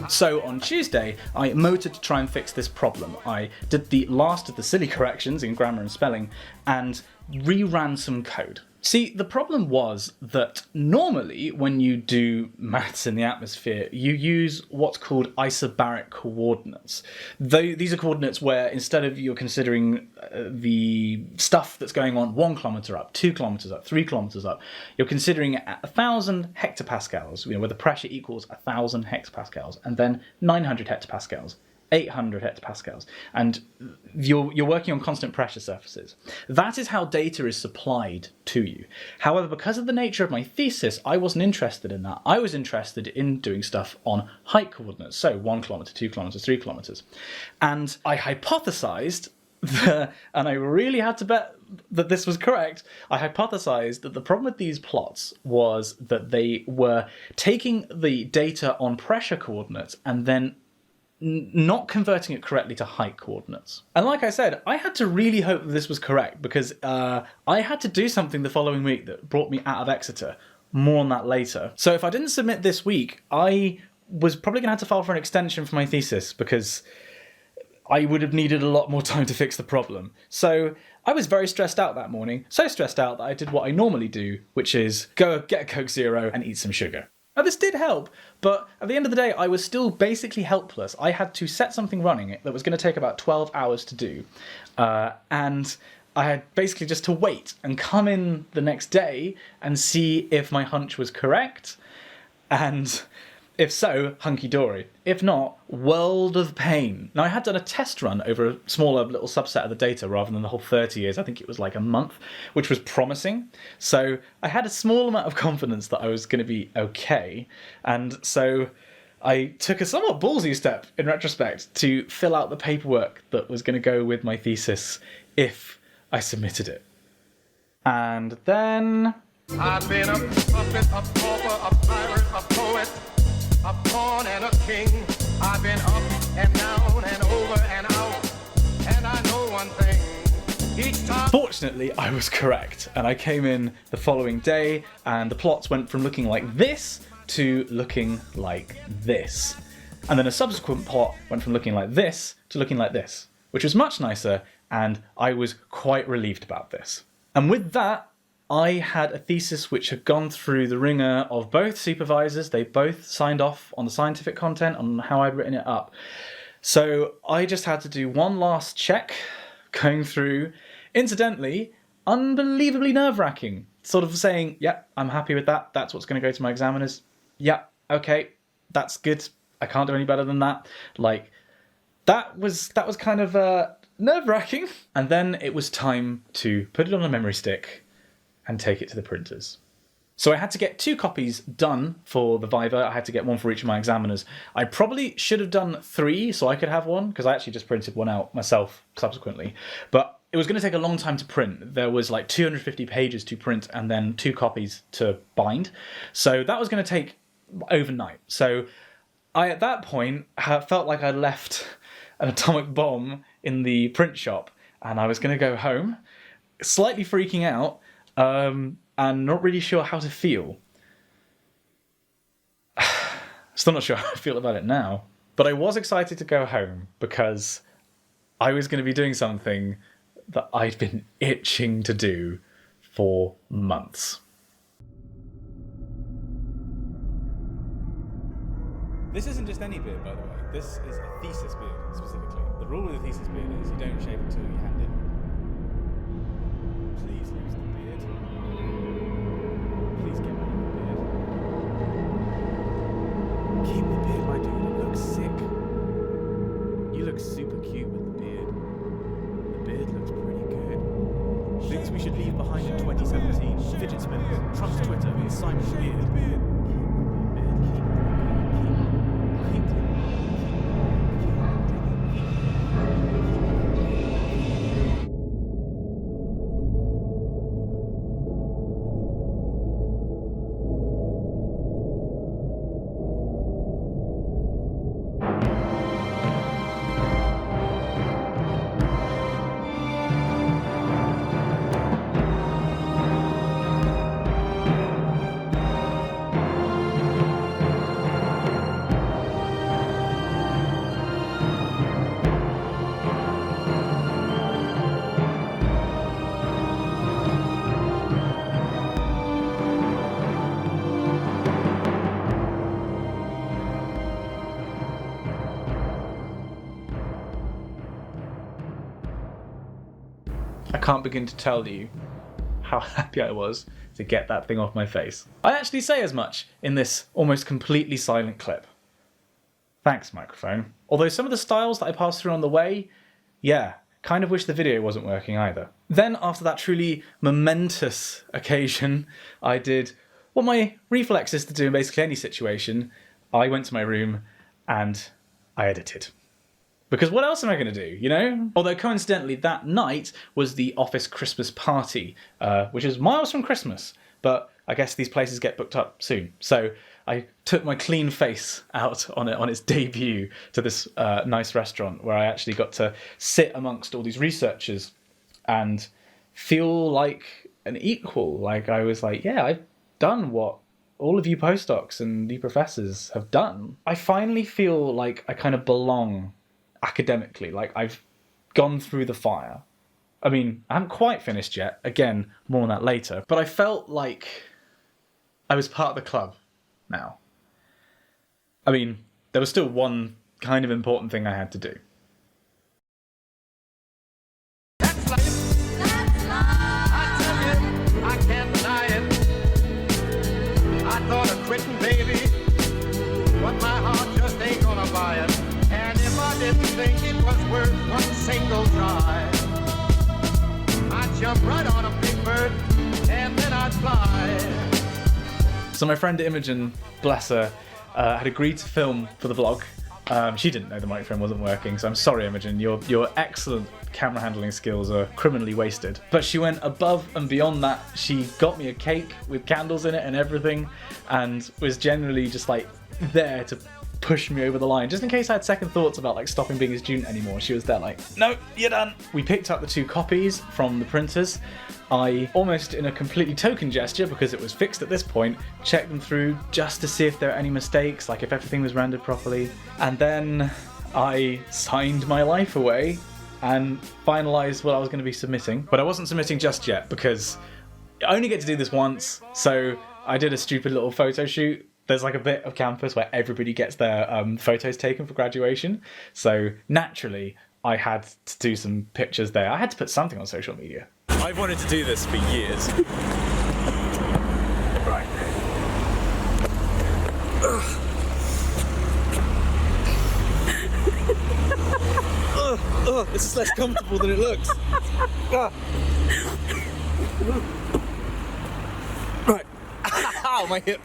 So on Tuesday, I motored to try and fix this problem. I did the last of the silly corrections in grammar and spelling and reran some code. See, the problem was that normally when you do maths in the atmosphere, you use what's called isobaric coordinates. These are coordinates where instead of you're considering the stuff that's going on 1 kilometre up, 2 kilometres up, 3 kilometres up, you're considering it at 1,000 hectopascals, where the pressure equals 1,000 hectopascals, and then 900 hectopascals. 800 hectopascals, and you're working on constant pressure surfaces. That is how data is supplied to you. However, because of the nature of my thesis, I wasn't interested in that. I was interested in doing stuff on height coordinates, so 1 kilometre, 2 kilometres, 3 kilometres. And I hypothesized, and I really had to bet that this was correct, I hypothesized that the problem with these plots was that they were taking the data on pressure coordinates and then not converting it correctly to height coordinates. And like I said, I had to really hope that this was correct, because I had to do something the following week that brought me out of Exeter. More on that later. So if I didn't submit this week, I was probably going to have to file for an extension for my thesis, because I would have needed a lot more time to fix the problem. So I was very stressed out that morning, so stressed out that I did what I normally do, which is go get a Coke Zero and eat some sugar. Now, this did help, but at the end of the day, I was still basically helpless. I had to set something running that was going to take about 12 hours to do, and I had basically just to wait and come in the next day and see if my hunch was correct, and if so, hunky-dory. If not, world of pain. Now, I had done a test run over a smaller little subset of the data rather than the whole 30 years. I think it was like a month, which was promising. So I had a small amount of confidence that I was going to be okay. And so I took a somewhat ballsy step, in retrospect, to fill out the paperwork that was going to go with my thesis if I submitted it. And then... I've been a puppet, a pauper, a pirate, a poet, a pawn and a king. I've been up and down and over and out, and I know one thing. Each time... Fortunately, I was correct, and I came in the following day, and the plots went from looking like this to looking like this. And then a subsequent plot went from looking like this to looking like this, which was much nicer, and I was quite relieved about this. And with that, I had a thesis which had gone through the ringer of both supervisors. They both signed off on the scientific content, on how I'd written it up. So I just had to do one last check, going through, incidentally, unbelievably nerve-wracking. Sort of saying, yeah, I'm happy with that. That's what's going to go to my examiners. Yeah, okay, that's good. I can't do any better than that. Like, that was kind of nerve-wracking. And then it was time to put it on a memory stick and take it to the printers. So I had to get 2 copies done for the viva. I had to get one for each of my examiners. I probably should have done 3 so I could have one, because I actually just printed one out myself subsequently. But it was going to take a long time to print. There was like 250 pages to print and then 2 copies to bind. So that was going to take overnight. So I, at that point, felt like I'd left an atomic bomb in the print shop, and I was going to go home, slightly freaking out, and not really sure how to feel. Still not sure how I feel about it now. But I was excited to go home because I was going to be doing something that I'd been itching to do for months. This isn't just any beard, by the way. This is a thesis beard, specifically. The rule of the thesis beard is you don't shave until you hand it. Please lose the beard. Please get rid of the beard. Keep the beard, my dude. It looks sick. You look super cute with the beard. The beard looks pretty good. Things we should leave behind in 2017. Fidget spinners, Trump's Twitter, and Simon's beard. I can't begin to tell you how happy I was to get that thing off my face. I actually say as much in this almost completely silent clip. Thanks, microphone. Although some of the styles that I passed through on the way, yeah, kind of wish the video wasn't working either. Then, after that truly momentous occasion, I did what my reflex is to do in basically any situation. I went to my room and I edited. Because what else am I going to do, you know? Although coincidentally that night was the office Christmas party, which is miles from Christmas, but I guess these places get booked up soon. So I took my clean face out on its debut to this nice restaurant where I actually got to sit amongst all these researchers and feel like an equal. Like I was like, yeah, I've done what all of you postdocs and you professors have done. I finally feel like I kind of belong academically, like I've gone through the fire. I mean, I haven't quite finished yet, again, more on that later, but I felt like I was part of the club now. I mean, there was still one kind of important thing I had to do. I can't deny it. I thought of quitting, baby, but my heart just ain't gonna buy it. And if I didn't think it was worth one single try, I'd jump right on a big bird and then I'd fly. So my friend Imogen, bless her, had agreed to film for the vlog. She didn't know the microphone wasn't working, so I'm sorry, Imogen. Your excellent camera handling skills are criminally wasted. But she went above and beyond that. She got me a cake with candles in it and everything, and was generally just like there to push me over the line, just in case I had second thoughts about like stopping being a student anymore. She was there like, no, you're done. We picked up the 2 copies from the printers. I, almost in a completely token gesture, because it was fixed at this point, checked them through just to see if there were any mistakes, like if everything was rendered properly. And then I signed my life away and finalised what I was going to be submitting. But I wasn't submitting just yet, because I only get to do this once, so I did a stupid little photo shoot. There's like a bit of campus where everybody gets their photos taken for graduation. So naturally, I had to do some pictures there. I had to put something on social media. I've wanted to do this for years. Right. This is less comfortable than it looks. Right. Ow, my hip.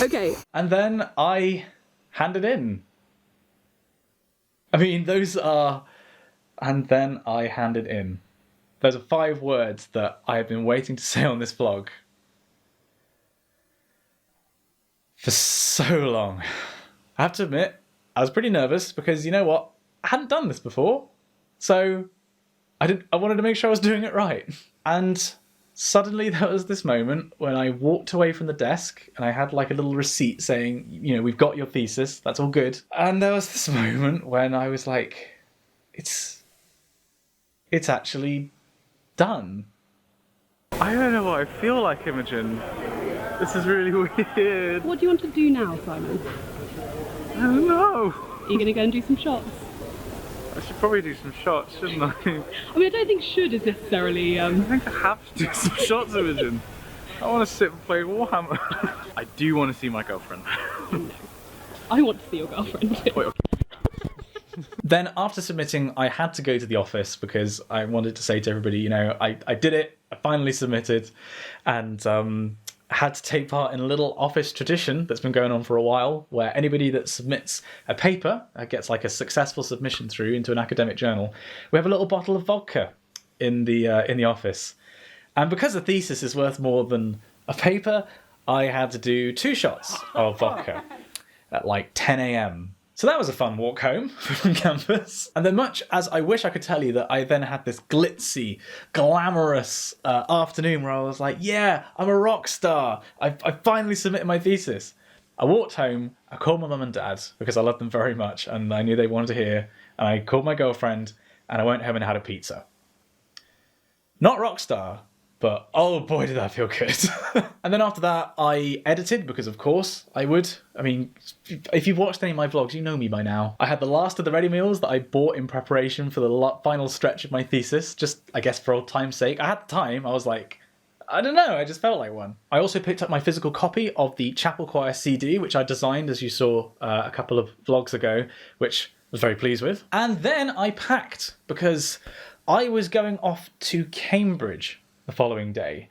Okay. And then I handed in. I mean, those are... And then I handed in. Those are 5 words that I have been waiting to say on this vlog for so long. I have to admit, I was pretty nervous because, you know what? I hadn't done this before. So I wanted to make sure I was doing it right. And suddenly there was this moment when I walked away from the desk and I had like a little receipt saying, you know, we've got your thesis, that's all good. And there was this moment when I was like, it's actually done. I don't know what I feel like, Imogen. This is really weird. What do you want to do now, Simon? I don't know. Are you going to go and do some shots? I should probably do some shots, shouldn't I? I mean, I don't think should is necessarily... I think I have to do some shots, Imogen. I want to sit and play Warhammer. I do want to see my girlfriend. I want to see your girlfriend. Then after submitting, I had to go to the office because I wanted to say to everybody, you know, I did it, I finally submitted, and had to take part in a little office tradition that's been going on for a while, where anybody that submits a paper gets like a successful submission through into an academic journal. We have a little bottle of vodka in the office. And because the thesis is worth more than a paper, I had to do 2 shots of vodka at like 10 a.m. So that was a fun walk home from campus. And then much as I wish I could tell you that I then had this glitzy, glamorous afternoon where I was like, yeah, I'm a rock star. I finally submitted my thesis. I walked home, I called my mum and dad because I loved them very much and I knew they wanted to hear. And I called my girlfriend and I went home and had a pizza. Not rock star, but oh boy did that feel good. And then after that I edited because of course I would. I mean, if you've watched any of my vlogs, you know me by now. I had the last of the ready meals that I bought in preparation for the final stretch of my thesis, just I guess for old time's sake. I had the time, I was like, I don't know, I just felt like one. I also picked up my physical copy of the Chapel Choir CD, which I designed as you saw a couple of vlogs ago, which I was very pleased with. And then I packed because I was going off to Cambridge the following day.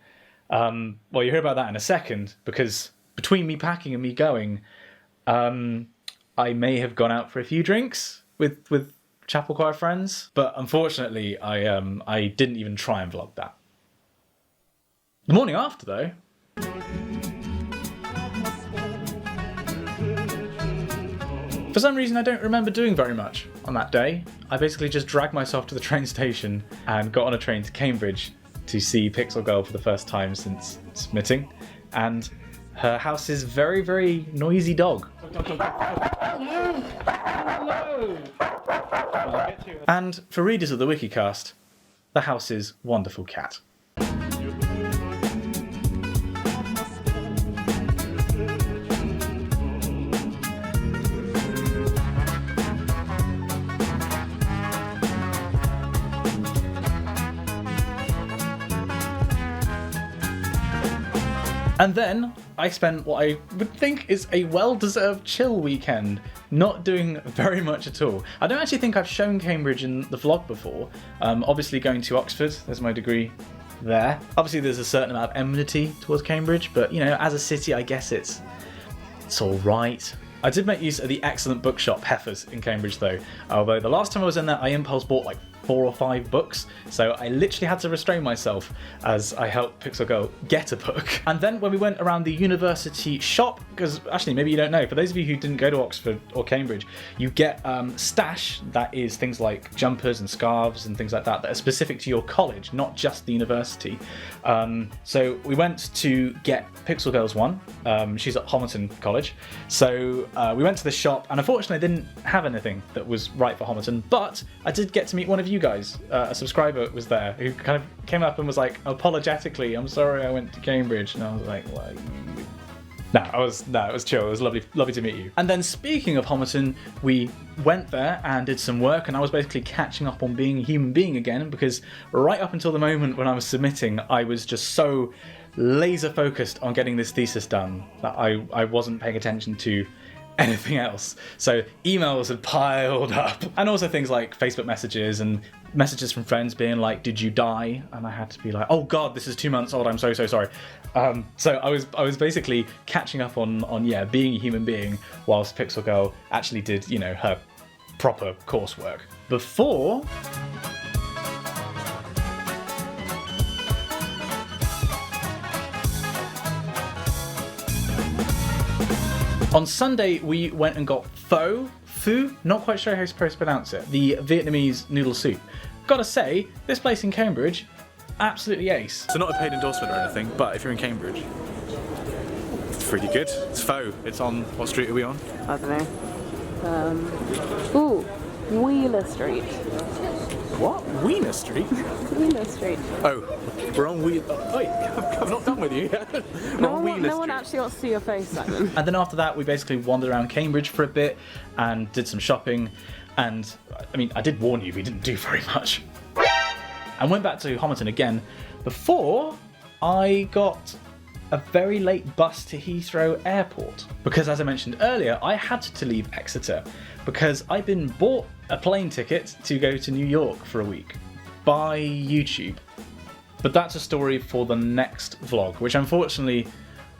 Well, you'll hear about that in a second, because between me packing and me going, I may have gone out for a few drinks with Chapel Choir friends, but unfortunately I didn't even try and vlog that. The morning after, though, for some reason I don't remember doing very much on that day. I basically just dragged myself to the train station and got on a train to Cambridge to see Pixel Girl for the first time since submitting, and her house's very, very noisy dog. And for readers of the Wikicast, the house's wonderful cat. And then I spent what I would think is a well-deserved chill weekend, not doing very much at all. I don't actually think I've shown Cambridge in the vlog before. Obviously going to Oxford, there's my degree there. Obviously there's a certain amount of enmity towards Cambridge, but you know, as a city I guess it's all right. I did make use of the excellent bookshop Heifers in Cambridge though, although the last time I was in there I impulse bought like 4 or 5 books, so I literally had to restrain myself as I helped Pixel Girl get a book. And then when we went around the university shop, because actually maybe you don't know, for those of you who didn't go to Oxford or Cambridge, you get stash that is things like jumpers and scarves and things like that that are specific to your college, not just the university. So we went to get Pixel Girl's one. She's at Homerton College, so we went to the shop and unfortunately I didn't have anything that was right for Homerton, but I did get to meet one of you guys. A subscriber was there who kind of came up and was like, apologetically, I'm sorry I went to Cambridge, and I was like, well, it was chill. It was lovely to meet you. And then speaking of Homerton, we went there and did some work, and I was basically catching up on being a human being again, because right up until the moment when I was submitting, I was just so laser focused on getting this thesis done that I wasn't paying attention to anything else. So emails had piled up, and also things like Facebook messages and messages from friends being like, did you die? And I had to be like, oh god, this is 2 months old, I'm so sorry. So I was basically catching up on being a human being whilst Pixel Girl actually did, you know, her proper coursework. Before on Sunday, we went and got pho, not quite sure how you're supposed to pronounce it, the Vietnamese noodle soup. Gotta say, this place in Cambridge, absolutely ace. So not a paid endorsement or anything, but if you're in Cambridge, it's pretty good. It's pho. It's on, what street are we on? I don't know. Wheeler Street. What? Wiener Street? Wheeler Street. Oh, we're on Wheeler. Oh, wait, I'm not done with you yet. No one actually wants to see your face, Simon. And then after that, we basically wandered around Cambridge for a bit and did some shopping. And I mean, I did warn you, we didn't do very much. And went back to Homerton again before I got a very late bus to Heathrow Airport. Because as I mentioned earlier, I had to leave Exeter because I'd been bought a plane ticket to go to New York for a week by YouTube. But that's a story for the next vlog, which unfortunately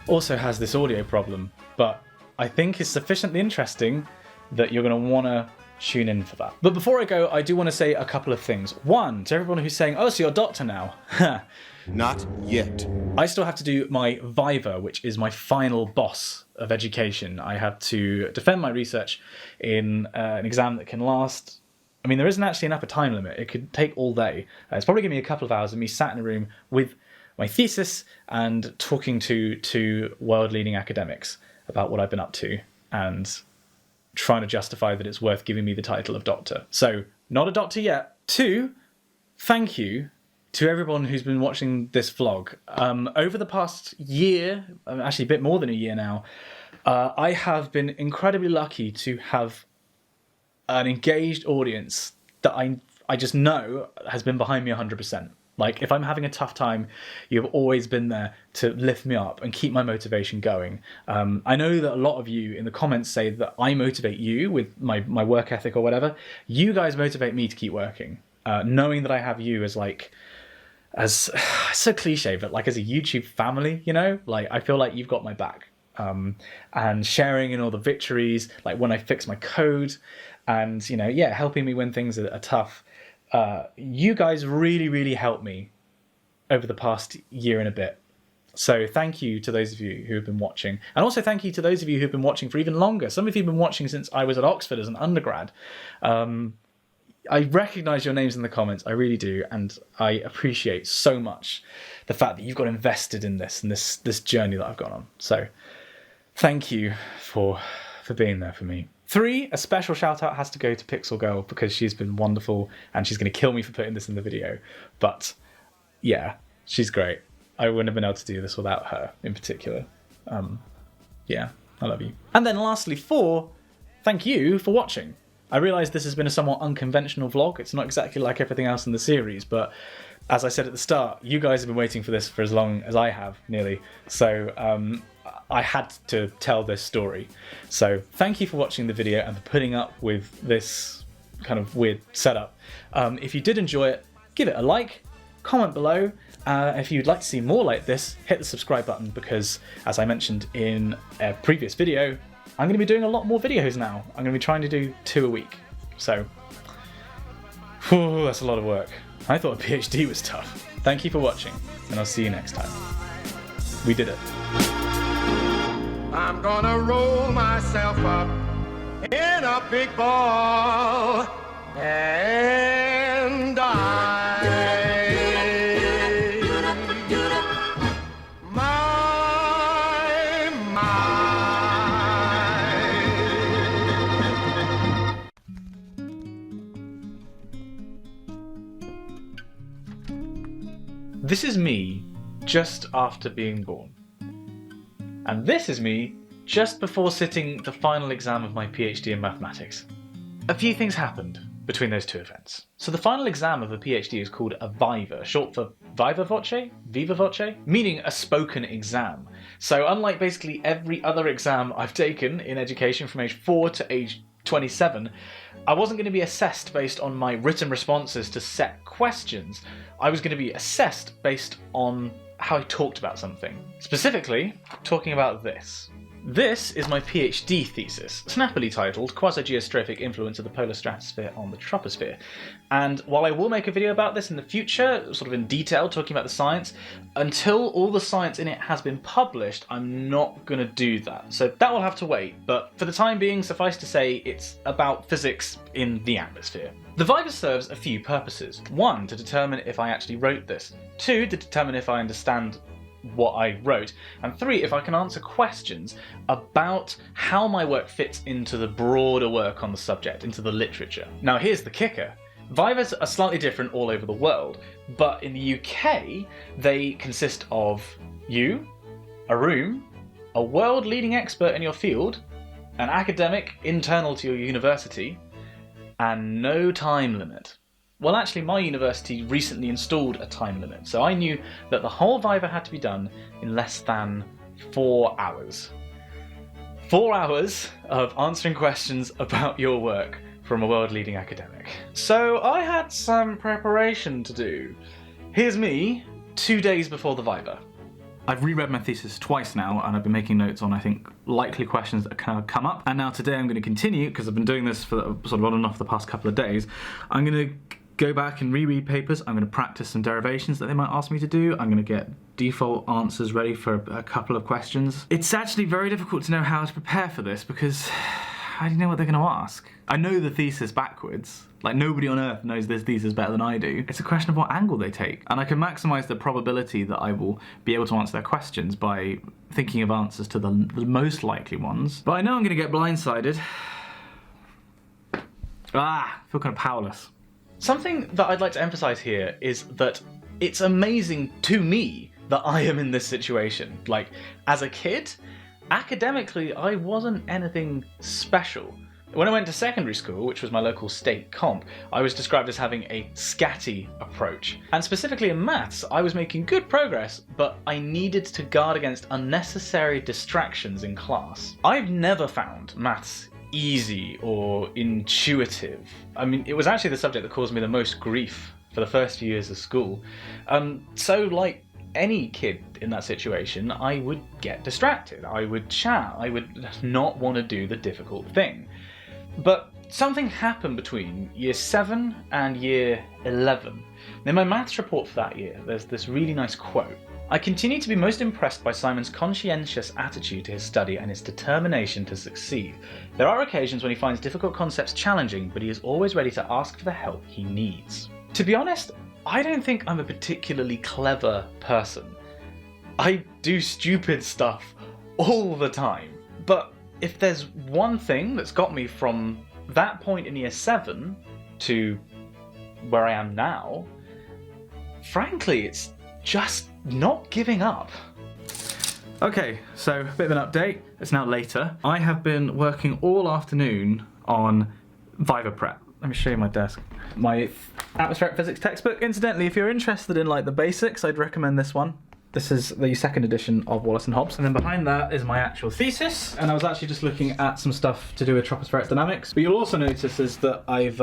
also has this audio problem, but I think is sufficiently interesting that you're going to want to tune in for that. But before I go, I do want to say a couple of things. One, to everyone who's saying, oh, so you're a doctor now. Not yet. I still have to do my viva, which is my final boss of education. I have to defend my research in an exam that can last, I mean, there isn't actually an upper time limit. It could take all day. It's probably going to be a couple of hours of me sat in a room with my thesis and talking to world-leading academics about what I've been up to and trying to justify that it's worth giving me the title of doctor. So, not a doctor yet. 2, thank you to everyone who's been watching this vlog. Over the past year, actually a bit more than a year now, I have been incredibly lucky to have an engaged audience that I just know has been behind me 100%. Like, if I'm having a tough time, you've always been there to lift me up and keep my motivation going. I know that a lot of you in the comments say that I motivate you with my work ethic or whatever. You guys motivate me to keep working. Knowing that I have you as so cliche, but like as a YouTube family, you know? Like, I feel like you've got my back. And sharing in all the victories, like when I fix my code and, you know, yeah, helping me when things are tough. You guys really, really helped me over the past year and a bit. So thank you to those of you who have been watching. And also thank you to those of you who have been watching for even longer. Some of you have been watching since I was at Oxford as an undergrad. I recognise your names in the comments, I really do, and I appreciate so much the fact that you've got invested in this and this journey that I've gone on. So thank you for being there for me. 3, a special shout out has to go to Pixel Girl because she's been wonderful and she's going to kill me for putting this in the video. But yeah, she's great. I wouldn't have been able to do this without her in particular. Yeah, I love you. And then lastly 4, thank you for watching. I realise this has been a somewhat unconventional vlog. It's not exactly like everything else in the series, but as I said at the start, you guys have been waiting for this for as long as I have, nearly. So I had to tell this story. So thank you for watching the video and for putting up with this kind of weird setup. If you did enjoy it, give it a like, comment below. If you'd like to see more like this, hit the subscribe button because, as I mentioned in a previous video, I'm going to be doing a lot more videos now. I'm going to be trying to do 2 a week. So, whew, that's a lot of work. I thought a PhD was tough. Thank you for watching, and I'll see you next time. We did it. I'm gonna roll myself up in a big ball and This is me just after being born. And this is me just before sitting the final exam of my PhD in mathematics. A few things happened between those two events. So the final exam of a PhD is called a viva, short for viva voce, meaning a spoken exam. So unlike basically every other exam I've taken in education from age 4 to age 27, I wasn't going to be assessed based on my written responses to set questions. I was going to be assessed based on how I talked about something. Specifically, talking about this. This is my PhD thesis, snappily titled Quasi-Geostrophic Influence of the Polar Stratosphere on the Troposphere. And while I will make a video about this in the future, sort of in detail, talking about the science, until all the science in it has been published, I'm not going to do that. So that will have to wait, but for the time being, suffice to say, it's about physics in the atmosphere. The viva serves a few purposes. 1, to determine if I actually wrote this. 2, to determine if I understand what I wrote, and 3, if I can answer questions about how my work fits into the broader work on the subject, into the literature. Now here's the kicker. Vivas are slightly different all over the world, but in the UK they consist of you, a room, a world-leading expert in your field, an academic internal to your university, and no time limit. Well, actually, my university recently installed a time limit, so I knew that the whole viva had to be done in less than 4 hours. 4 hours of answering questions about your work from a world-leading academic. So I had some preparation to do. Here's me, 2 days before the viva. I've reread my thesis twice now, and I've been making notes on, I think, likely questions that can come up. And now today I'm going to continue, because I've been doing this for sort of on and off the past couple of days. I'm going to go back and reread papers. I'm going to practice some derivations that they might ask me to do. I'm going to get default answers ready for a couple of questions. It's actually very difficult to know how to prepare for this because I don't know what they're going to ask. I know the thesis backwards. Like, nobody on earth knows this thesis better than I do. It's a question of what angle they take. And I can maximize the probability that I will be able to answer their questions by thinking of answers to the most likely ones. But I know I'm going to get blindsided. I feel kind of powerless. Something that I'd like to emphasize here is that it's amazing to me that I am in this situation. Like, as a kid, academically, I wasn't anything special. When I went to secondary school, which was my local state comp, I was described as having a scatty approach. And specifically in maths, I was making good progress, but I needed to guard against unnecessary distractions in class. I've never found maths easy or intuitive. I mean, it was actually the subject that caused me the most grief for the first few years of school. So like any kid in that situation, I would get distracted, I would chat, I would not want to do the difficult thing. But something happened between year 7 and year 11. In my maths report for that year, there's this really nice quote. I continue to be most impressed by Simon's conscientious attitude to his study and his determination to succeed. There are occasions when he finds difficult concepts challenging, but he is always ready to ask for the help he needs. To be honest, I don't think I'm a particularly clever person. I do stupid stuff all the time. But if there's one thing that's got me from that point in year 7 to where I am now, frankly, it's just not giving up. Okay, so a bit of an update. It's now later. I have been working all afternoon on Viva prep. Let me show you my desk. My atmospheric physics textbook. Incidentally, if you're interested in like the basics, I'd recommend this one. This is the second edition of Wallace and Hobbes, and then behind that is my actual thesis. And I was actually just looking at some stuff to do with tropospheric dynamics. But you'll also notice is that I've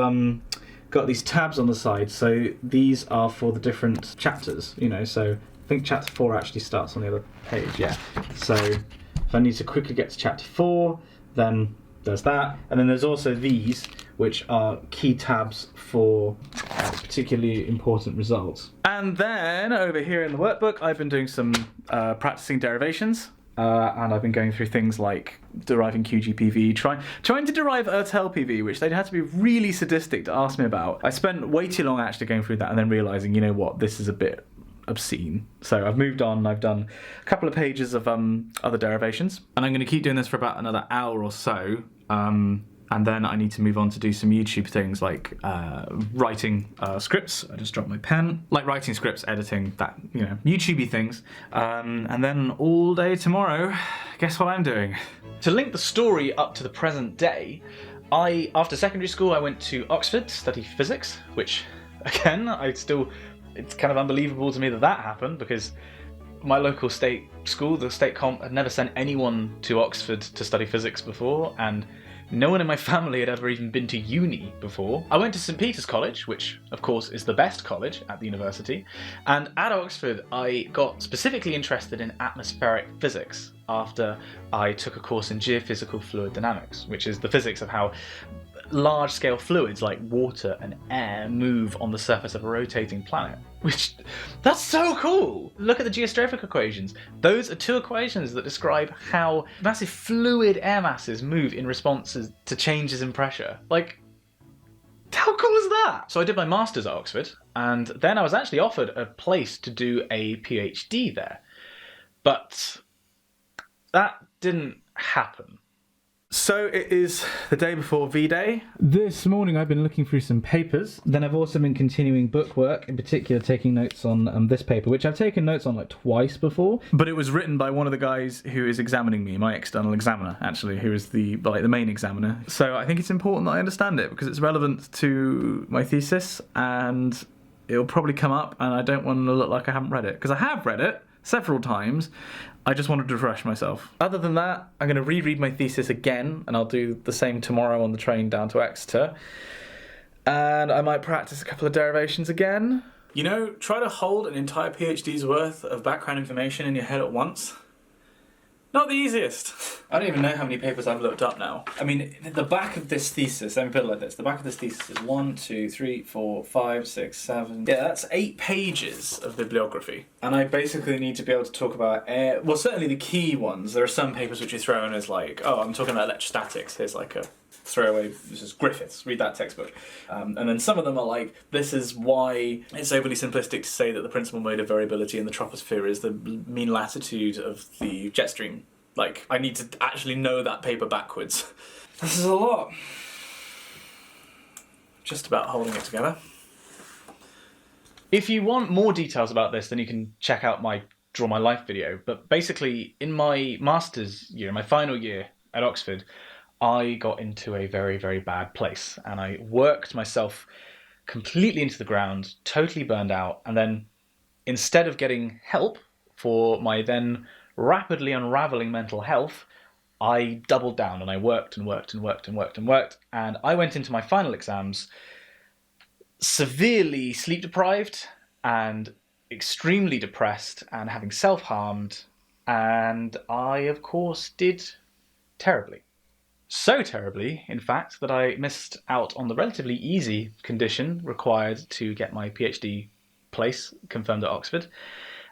got these tabs on the side. So these are for the different chapters, you know. So I think chapter 4 actually starts on the other page, yeah. So if I need to quickly get to chapter 4, then there's that. And then there's also these, which are key tabs for particularly important results. And then over here in the workbook, I've been doing some practicing derivations. And I've been going through things like deriving QGPV, trying to derive Ertel PV, which they'd had to be really sadistic to ask me about. I spent way too long actually going through that and then realising, you know what, this is a bit obscene. So I've moved on and I've done a couple of pages of other derivations. And I'm going to keep doing this for about another hour or so. And then I need to move on to do some YouTube things like writing scripts. I just dropped my pen. Like writing scripts, editing, that, you know, YouTubey things. And then all day tomorrow, guess what I'm doing? To link the story up to the present day, after secondary school, I went to Oxford to study physics, which, again, it's kind of unbelievable to me that that happened because my local state school, the state comp, had never sent anyone to Oxford to study physics before, and no one in my family had ever even been to uni before. I went to St Peter's College, which of course is the best college at the university, and at Oxford I got specifically interested in atmospheric physics after I took a course in geophysical fluid dynamics, which is the physics of how large-scale fluids like water and air move on the surface of a rotating planet. That's so cool! Look at the geostrophic equations. Those are two equations that describe how massive fluid air masses move in responses to changes in pressure. Like, how cool is that? So I did my master's at Oxford, and then I was actually offered a place to do a PhD there. But that didn't happen. So it is the day before V-Day. This morning I've been looking through some papers. Then I've also been continuing book work, in particular taking notes on this paper, which I've taken notes on like twice before. But it was written by one of the guys who is examining me, my external examiner, actually, who is the main examiner. So I think it's important that I understand it because it's relevant to my thesis and it'll probably come up and I don't want to look like I haven't read it, because I have read it several times. I just wanted to refresh myself. Other than that, I'm going to reread my thesis again, and I'll do the same tomorrow on the train down to Exeter. And I might practice a couple of derivations again. You know, try to hold an entire PhD's worth of background information in your head at once. Not the easiest. I don't even know how many papers I've looked up now. I mean, the back of this thesis, let me put it like this, the back of this thesis is 1, 2, 3, 4, 5, 6, 7... Yeah, that's 8 pages of bibliography. And I basically need to be able to talk about well, certainly the key ones. There are some papers which you throw in as like, oh, I'm talking about electrostatics, here's like a throwaway, this is Griffiths, read that textbook. And then some of them are like, this is why it's overly simplistic to say that the principal mode of variability in the troposphere is the mean latitude of the jet stream. Like, I need to actually know that paper backwards. This is a lot. Just about holding it together. If you want more details about this, then you can check out my Draw My Life video. But basically, in my master's year, my final year at Oxford, I got into a very, very bad place, and I worked myself completely into the ground, totally burned out, and then instead of getting help for my then rapidly unraveling mental health, I doubled down and I worked and worked and worked and worked and worked, and I went into my final exams severely sleep deprived and extremely depressed and having self-harmed, and I, of course, did terribly. So terribly, in fact, that I missed out on the relatively easy condition required to get my PhD place confirmed at Oxford.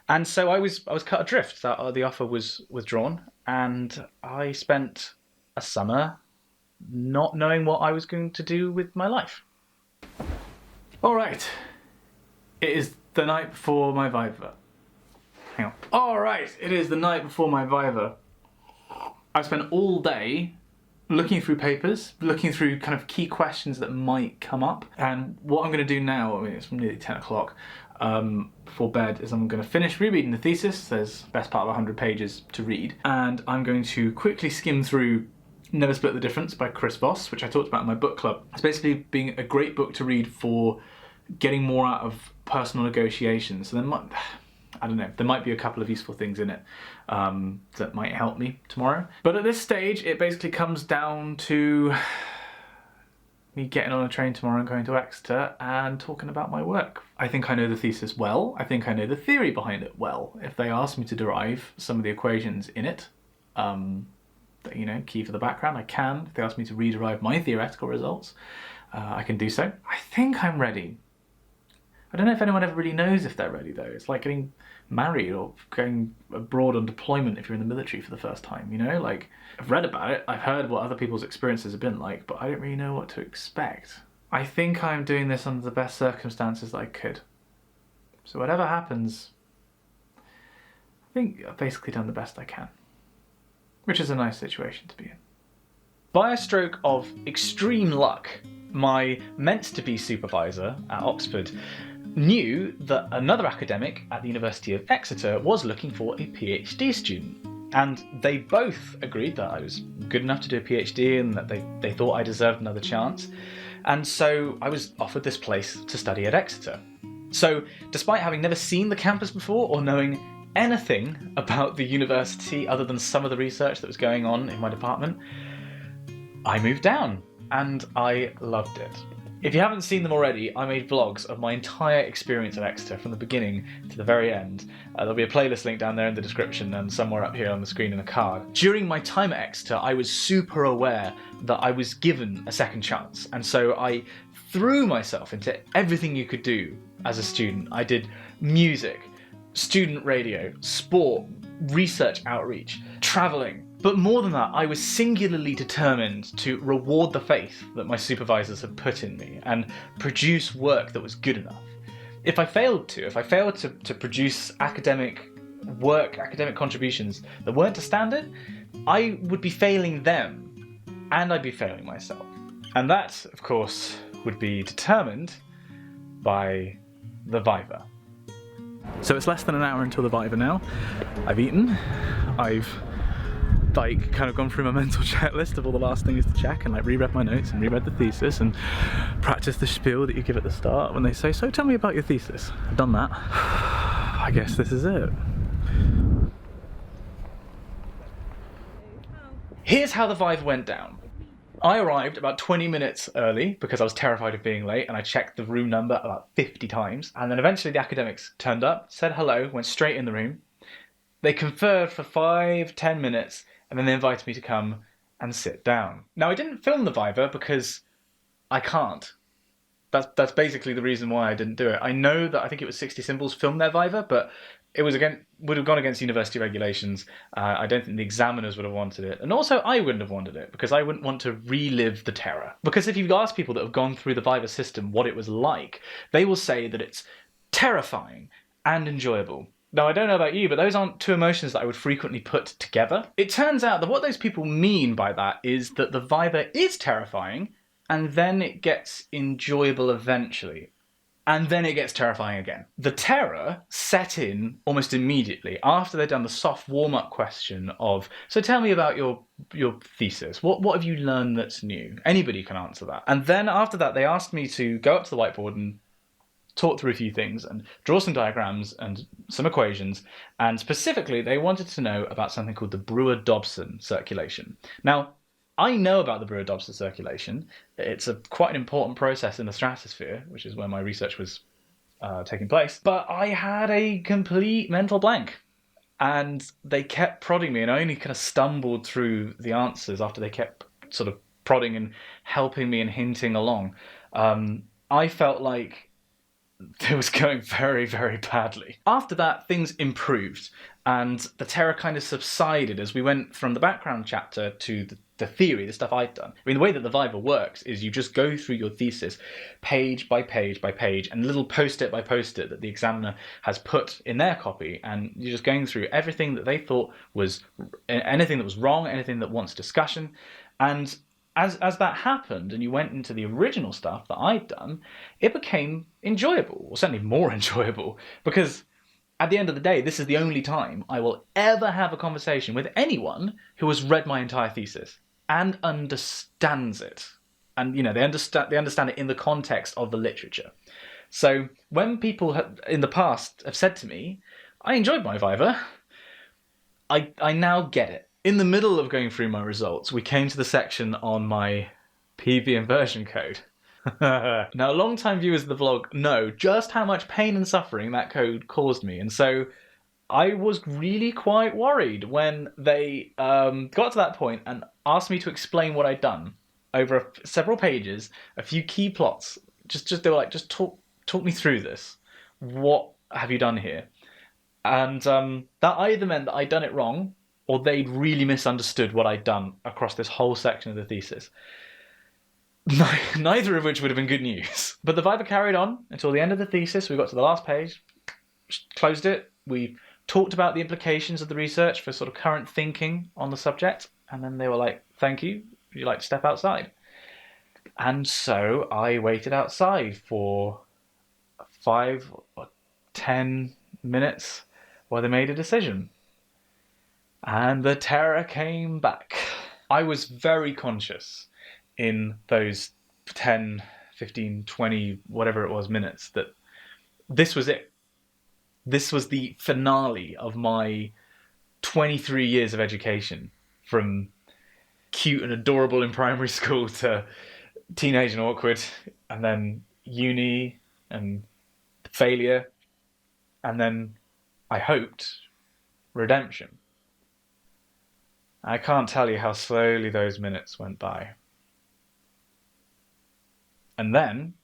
And so I was cut adrift. The offer was withdrawn, and I spent a summer not knowing what I was going to do with my life. All right, it is the night before my viva. Hang on. All right, it is the night before my viva. I spent all day looking through papers, looking through kind of key questions that might come up. And what I'm going to do now, I mean, it's nearly 10 o'clock, before bed, is I'm going to finish rereading the thesis. There's best part of 100 pages to read. And I'm going to quickly skim through Never Split the Difference by Chris Voss, which I talked about in my book club. It's basically being a great book to read for getting more out of personal negotiations. So I don't know, there might be a couple of useful things in it that might help me tomorrow. But at this stage, it basically comes down to me getting on a train tomorrow and going to Exeter and talking about my work. I think I know the thesis well. I think I know the theory behind it well. If they ask me to derive some of the equations in it, you know, key for the background, I can. If they ask me to rederive my theoretical results, I can do so. I think I'm ready. I don't know if anyone ever really knows if they're ready though. It's like getting married or going abroad on deployment if you're in the military for the first time, you know? Like, I've read about it, I've heard what other people's experiences have been like, but I don't really know what to expect. I think I'm doing this under the best circumstances that I could. So whatever happens, I think I've basically done the best I can. Which is a nice situation to be in. By a stroke of extreme luck, my meant-to-be supervisor at Oxford knew that another academic at the University of Exeter was looking for a PhD student. And they both agreed that I was good enough to do a PhD and that they thought I deserved another chance. And so I was offered this place to study at Exeter. So despite having never seen the campus before or knowing anything about the university other than some of the research that was going on in my department, I moved down and I loved it. If you haven't seen them already, I made vlogs of my entire experience at Exeter from the beginning to the very end. There'll be a playlist link down there in the description and somewhere up here on the screen in a card. During my time at Exeter, I was super aware that I was given a second chance, and so I threw myself into everything you could do as a student. I did music, student radio, sport, research outreach, travelling. But more than that, I was singularly determined to reward the faith that my supervisors had put in me and produce work that was good enough. If I failed to produce academic work, academic contributions that weren't to standard, I would be failing them and I'd be failing myself. And that, of course, would be determined by the viva. So it's less than an hour until the viva now. I've eaten, I've kind of gone through my mental checklist of all the last things to check and reread my notes and reread the thesis and practiced the spiel that you give at the start when they say, so tell me about your thesis. I've done that. I guess this is it. Here's how the viva went down. I arrived about 20 minutes early because I was terrified of being late and I checked the room number about 50 times, and then eventually the academics turned up, said hello, went straight in the room. They conferred for 5-10 minutes and then they invited me to come and sit down. Now I didn't film the viva because I can't. That's basically the reason why I didn't do it. I know that I think it was 60 Symbols filmed their viva, but it would have gone against university regulations. I don't think the examiners would have wanted it. And also I wouldn't have wanted it because I wouldn't want to relive the terror. Because if you ask people that have gone through the viva system what it was like, they will say that it's terrifying and enjoyable. Now, I don't know about you, but those aren't two emotions that I would frequently put together. It turns out that what those people mean by that is that the viva is terrifying, and then it gets enjoyable eventually. And then it gets terrifying again. The terror set in almost immediately after they'd done the soft warm-up question of, so tell me about your thesis. What have you learned that's new? Anybody can answer that. And then after that, they asked me to go up to the whiteboard and talk through a few things and draw some diagrams and some equations, and specifically they wanted to know about something called the Brewer-Dobson circulation. Now, I know about the Brewer-Dobson circulation. It's quite an important process in the stratosphere, which is where my research was taking place, but I had a complete mental blank. And they kept prodding me, and I only kind of stumbled through the answers after they kept sort of prodding and helping me and hinting along. I felt like it was going very, very badly. After that, things improved, and the terror kind of subsided as we went from the background chapter to the theory, the stuff I'd done. I mean, the way that the viva works is you just go through your thesis page by page by page, and little post-it by post-it that the examiner has put in their copy, and you're just going through everything that they thought was, anything that was wrong, anything that wants discussion, and as that happened and you went into the original stuff that I'd done, it became enjoyable, or certainly more enjoyable, because at the end of the day, this is the only time I will ever have a conversation with anyone who has read my entire thesis. and understands it. And, you know, they understand it in the context of the literature. So when people in the past have said to me, I enjoyed my Viva, I now get it. In the middle of going through my results, we came to the section on my PV inversion code. Now, long-time viewers of the vlog know just how much pain and suffering that code caused me. And so I was really quite worried when they got to that point and asked me to explain what I'd done over several pages, a few key plots. They were like, just talk me through this. What have you done here? And that either meant that I'd done it wrong, or they'd really misunderstood what I'd done across this whole section of the thesis. Neither of which would have been good news. But the Viva carried on until the end of the thesis. We got to the last page, closed it. We talked about the implications of the research for sort of current thinking on the subject. And then they were like, thank you. Would you like to step outside? And so I waited outside for 5 or 10 minutes while they made a decision. And the terror came back. I was very conscious in those 10, 15, 20, whatever it was, minutes that this was it. This was the finale of my 23 years of education, from cute and adorable in primary school to teenage and awkward, and then uni and failure, and then, I hoped, redemption. I can't tell you how slowly those minutes went by. And then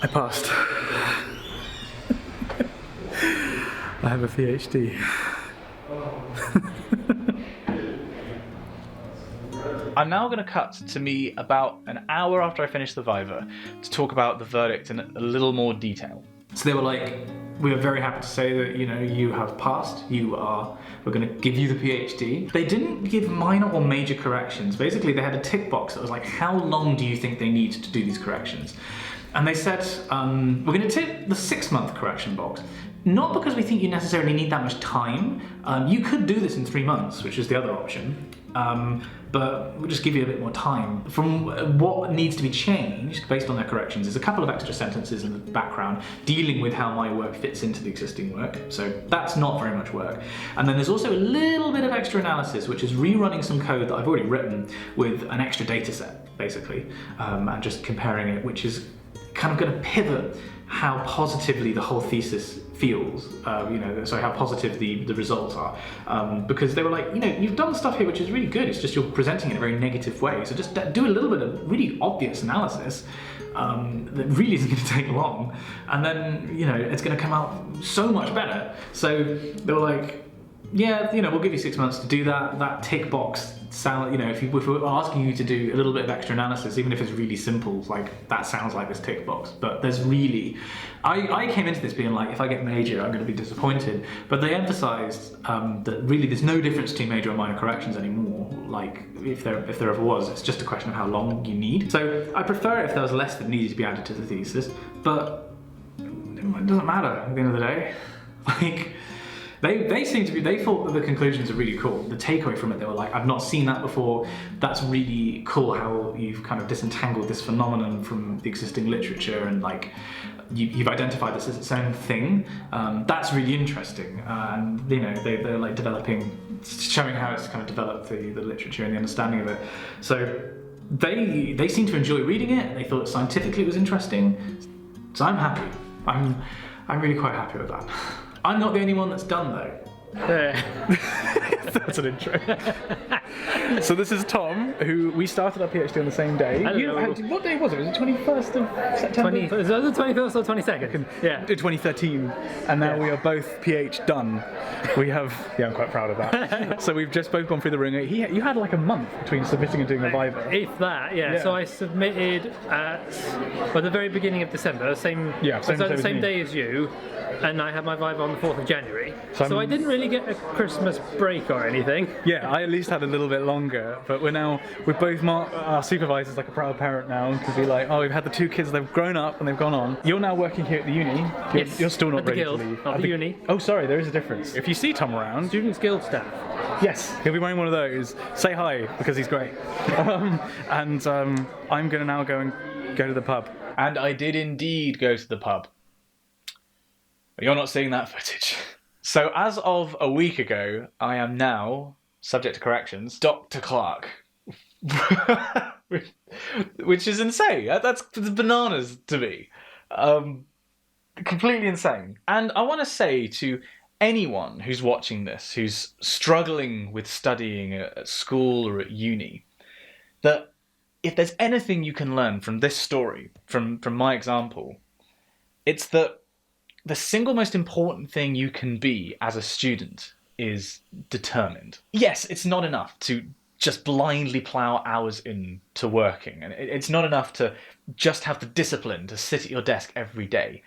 I passed. I have a PhD. I'm now going to cut to me about an hour after I finished the Viva to talk about the verdict in a little more detail. So they were like, we are very happy to say that, you know, you have passed, we're going to give you the PhD. They didn't give minor or major corrections. Basically, they had a tick box that was like, how long do you think they need to do these corrections? And they said, we're going to tick the 6-month correction box. Not because we think you necessarily need that much time. You could do this in 3 months, which is the other option. But we'll just give you a bit more time. From what needs to be changed, based on their corrections, is a couple of extra sentences in the background dealing with how my work fits into the existing work. So that's not very much work. And then there's also a little bit of extra analysis, which is rerunning some code that I've already written with an extra data set, basically, and just comparing it, which is kind of going to pivot how positively the whole thesis feels, so how positive the results are. Because they were like, you've done stuff here which is really good, it's just you're presenting it in a very negative way, so just do a little bit of really obvious analysis that really isn't going to take long, and then, it's going to come out so much better. So they were like, yeah, we'll give you 6 months to do that. That tick box sound, if we're asking you to do a little bit of extra analysis, even if it's really simple, like that sounds like this tick box. But there's really, I came into this being like, if I get major, I'm going to be disappointed. But they emphasised that really there's no difference between major and minor corrections anymore. Like if there ever was, it's just a question of how long you need. So I prefer it if there was less that needed to be added to the thesis, but it doesn't matter at the end of the day. Like, they thought that the conclusions are really cool. The takeaway from it, they were like, I've not seen that before. That's really cool how you've kind of disentangled this phenomenon from the existing literature, and like you've identified this as its own thing. That's really interesting. And they're like showing how it's kind of developed the literature and the understanding of it. So they seem to enjoy reading it. They thought scientifically it was interesting. So I'm happy. I'm really quite happy with that. I'm not the only one that's done though. That's an intro. So this is Tom, who we started our PhD on the same day. What day was it? Was it 21st of September? Was it the 21st or 22nd? Yeah. 2013. And now we are both PhD done. We have, I'm quite proud of that. So we've just both gone through the ringer. You had like a month between submitting and doing the Viva. If that, yeah. So I submitted at the very beginning of December, same day as you, and I had my Viva on the 4th of January. So I didn't really get a Christmas break got anything. Yeah, I at least had a little bit longer, but we're both our supervisor's like a proud parent now, because we're like, oh, we've had the 2 kids, they've grown up and they've gone on. You're now working here at the uni. You're still not ready to leave. Not the uni. Oh, sorry, there is a difference. If you see Tom around, Students Guild staff. yes, he'll be wearing one of those. Say hi, because he's great. I'm gonna now go to the pub. And I did indeed go to the pub. But you're not seeing that footage. So as of a week ago, I am now, subject to corrections, Dr. Clark. Which is insane. That's bananas to me. Completely insane. And I want to say to anyone who's watching this, who's struggling with studying at school or at uni, that if there's anything you can learn from this story, from my example, it's that the single most important thing you can be as a student is determined. Yes, it's not enough to just blindly plough hours into working, and it's not enough to just have the discipline to sit at your desk every day.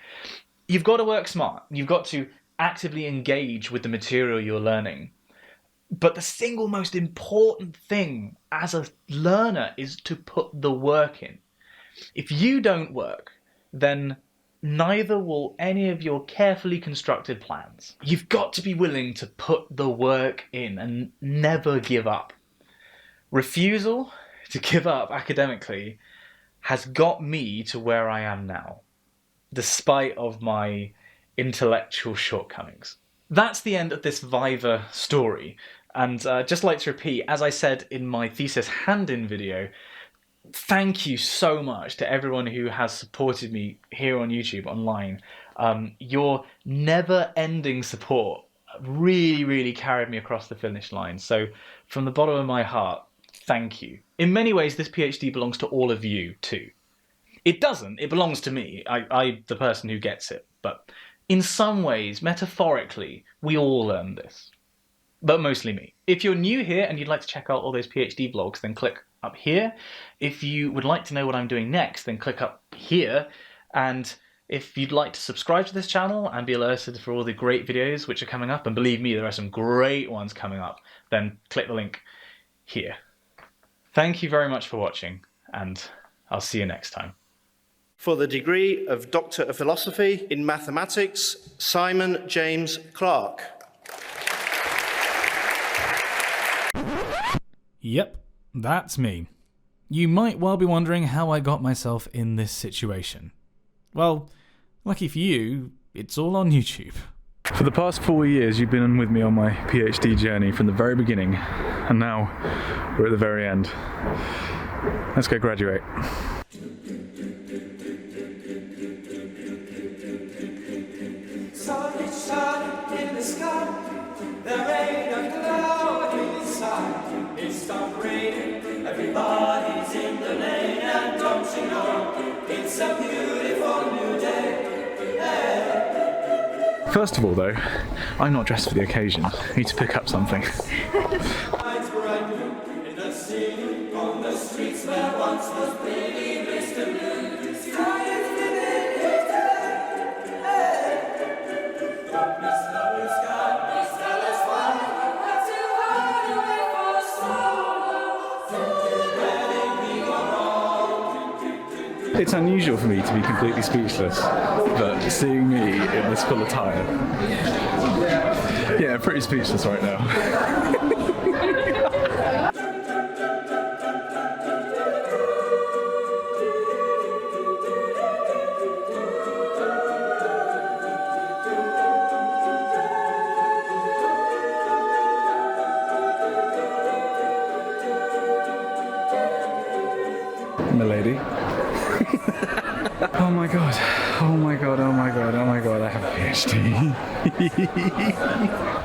You've got to work smart. You've got to actively engage with the material you're learning. But the single most important thing as a learner is to put the work in. If you don't work, then neither will any of your carefully constructed plans. You've got to be willing to put the work in and never give up. Refusal to give up academically has got me to where I am now, despite of my intellectual shortcomings. That's the end of this Viva story. And just like to repeat, as I said in my thesis hand-in video, thank you so much to everyone who has supported me here on YouTube, online. Your never-ending support really, really carried me across the finish line. So from the bottom of my heart, thank you. In many ways, this PhD belongs to all of you too. It doesn't, it belongs to me. I'm the person who gets it. But in some ways, metaphorically, we all earn this. But mostly me. If you're new here and you'd like to check out all those PhD vlogs, then click up here. If you would like to know what I'm doing next, then click up here. And if you'd like to subscribe to this channel and be alerted for all the great videos which are coming up, and believe me, there are some great ones coming up, then click the link here. Thank you very much for watching, and I'll see you next time. For the degree of Doctor of Philosophy in Mathematics, Simon James Clark. Yep, that's me. You might well be wondering how I got myself in this situation. Well, lucky for you, it's all on YouTube. For the past 4 years, you've been with me on my PhD journey from the very beginning, and now we're at the very end. Let's go graduate. Sun is shining in the sky, there ain't a cloud inside. It stopped raining, everybody's in the lane, and don't you know, it's a beautiful new day. Hey. First of all though, I'm not dressed for the occasion. I need to pick up something. Lights bright blue in the city, on the streets where once was pretty Mr. Blue. Sky is living here today. Hey. Don't miss the blue sky, please tell us why. That's too hard to wait for so long. Letting me go wrong. It's unusual for me to be completely speechless, but seeing me in this full attire, yeah, pretty speechless right now. Milady. Oh my god, oh my god, oh my god, oh my god, I have a PhD.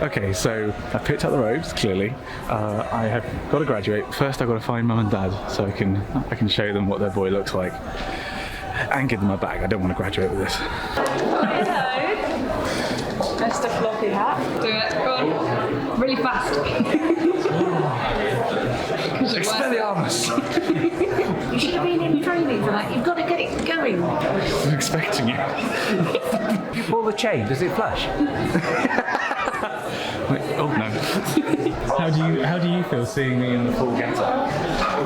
Okay, so I picked up the robes, clearly. I have got to graduate. First I've got to find mum and dad so I can show them what their boy looks like. And give them my bag. I don't want to graduate with this. Hello. Just a floppy hat. Do it, go on. Really fast. Expelliarmus! You should have been in training for that. You've got to get it going. I was expecting you. You pull the chain, does it flash? Wait, oh no. How do you feel seeing me in the full getup?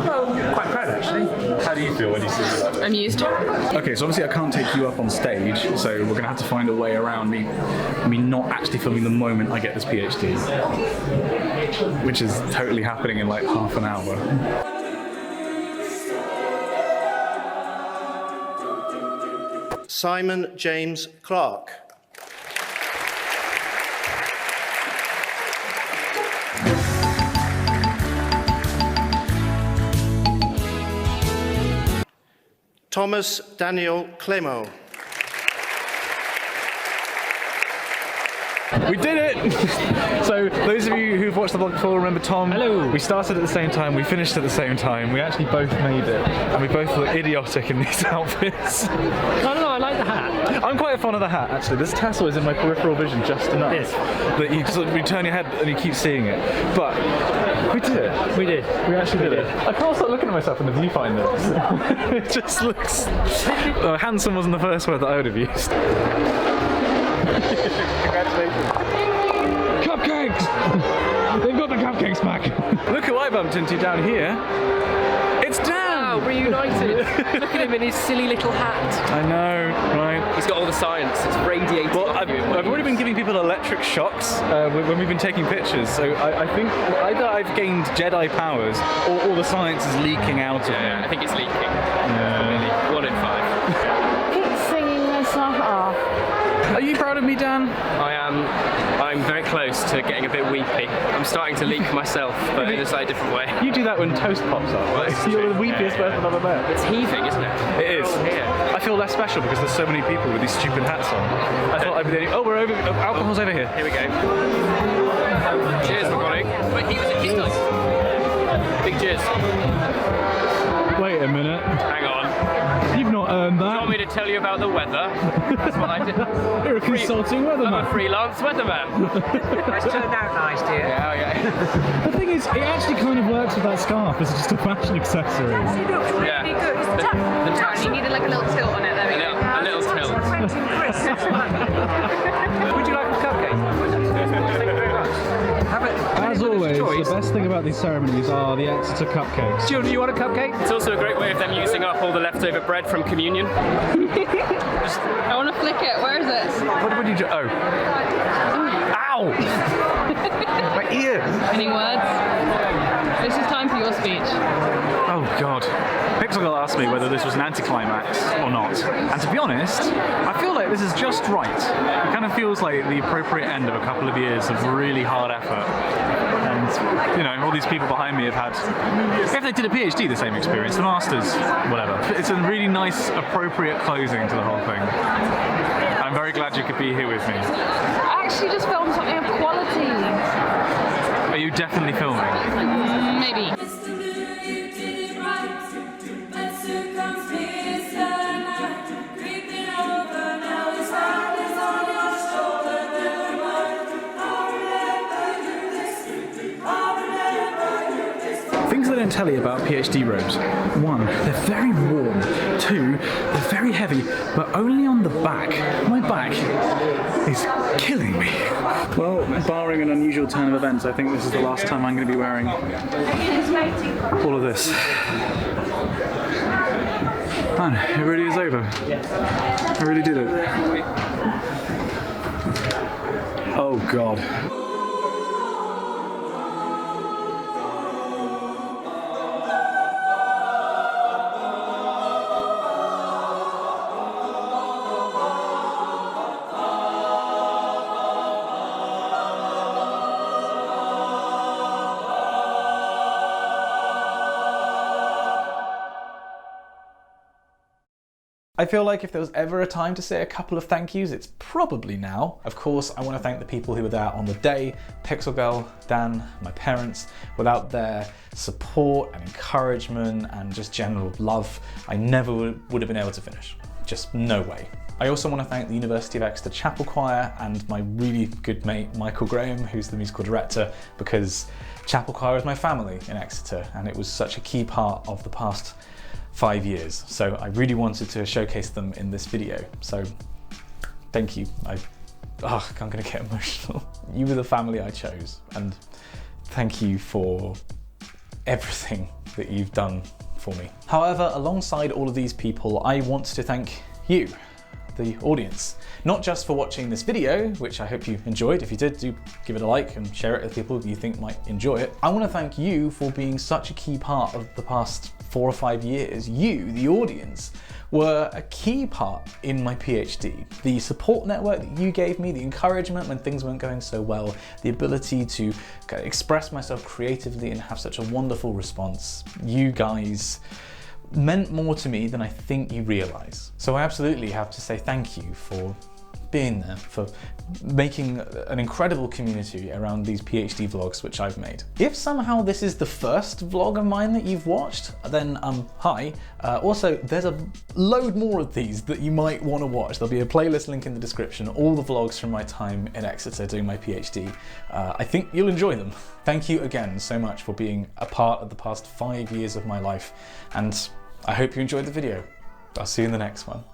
Well, quite proud actually. How do you feel when you see me? Amused. Okay, so obviously I can't take you up on stage, so we're gonna have to find a way around me not actually filming the moment I get this PhD, which is totally happening in like half an hour. Simon James Clark. Thomas Daniel Clemo. We did it! So those of you who've watched the vlog before remember Tom. Hello. We started at the same time, we finished at the same time. We actually both made it. And we both look idiotic in these outfits. I don't know, I like the hat. I'm quite a fan of the hat actually. This tassel is in my peripheral vision just enough that you sort of, you turn your head and you keep seeing it. But we did it. We did. We actually did it. I can't stop looking at myself in the viewfinder. It just looks... handsome wasn't the first word that I would have used. Congratulations. Cupcakes! They've got the cupcakes back. Look who I bumped into down here. It's Dan! Wow, reunited. Look at him in his silly little hat. I know, right? He's got all the science. It's radiating. Well, I've already been giving people electric shocks when we've been taking pictures, so I think either I've gained Jedi powers or all the science is leaking out of me. Yeah, I think it's leaking. Yeah. 1 in 5. Keep singing myself off. Are you proud of me, Dan? I am. I'm very close to getting a bit weepy. I'm starting to leak myself, but in a slightly different way. You do that when toast pops up. Right? You're the weepiest person I've ever met. It's heaving, isn't it? It is. I feel less special because there's so many people with these stupid hats on. I thought I'd be the only... Oh, we're over... alcohol's over here. Here we go. Cheers, everybody. Wait, he was in his nice. Big cheers. Wait a minute. Hang on. You've not earned that. Do you want me to tell you about the weather? That's what I did. You're a consulting weatherman. I'm a freelance weatherman. It's turned out nice, dear. Yeah, yeah. The thing is, it actually kind of works with that scarf as just a fashion accessory. Yes, it looks really good. It's You needed like a little tilt on it. There we go. A little tilt. Would you like a cupcake? Thank you very much. As always, the best thing about these ceremonies are the Exeter cupcakes. Do you want a cupcake? It's also a great way of them using up all the leftover bread from communion. I want to flick it. Where is it? What would you do? Oh. Ow! My ear! Any words? This is time for your speech. Oh God. Pixel asked me whether this was an anticlimax or not. And to be honest, I feel like this is just right. It kind of feels like the appropriate end of a couple of years of really hard effort. And, you know, all these people behind me have had, if they did a PhD, the same experience, the masters, whatever. It's a really nice, appropriate closing to the whole thing. I'm very glad you could be here with me. I actually just filmed something of quality. Are you definitely filming? Maybe. Things I don't tell you about PhD robes. 1, they're very warm. 2, they're very heavy, but only on the back. My back is killing me. Well, barring an unusual turn of events, I think this is the last time I'm going to be wearing all of this. Man, it really is over. I really did it. Oh God. I feel like if there was ever a time to say a couple of thank yous, it's probably now. Of course, I want to thank the people who were there on the day, Pixel Girl, Dan, my parents. Without their support and encouragement and just general love, I never would have been able to finish. Just no way. I also want to thank the University of Exeter Chapel Choir and my really good mate Michael Graham, who's the musical director, because Chapel Choir is my family in Exeter and it was such a key part of the past 5 years. So I really wanted to showcase them in this video. So thank you. I oh, I'm gonna get emotional. You were the family I chose, and thank you for everything that you've done for me. However, alongside all of these people, I want to thank you, the audience. Not just for watching this video, which I hope you enjoyed. If you did, do give it a like and share it with people you think might enjoy it. I want to thank you for being such a key part of the past 4 or 5 years. You, the audience, were a key part in my PhD. The support network that you gave me, the encouragement when things weren't going so well, the ability to express myself creatively and have such a wonderful response. You guys meant more to me than I think you realise. So I absolutely have to say thank you for being there, for making an incredible community around these PhD vlogs which I've made. If somehow this is the first vlog of mine that you've watched, then hi. Also, there's a load more of these that you might want to watch. There'll be a playlist link in the description, all the vlogs from my time in Exeter doing my PhD. I think you'll enjoy them. Thank you again so much for being a part of the past 5 years of my life, and I hope you enjoyed the video. I'll see you in the next one.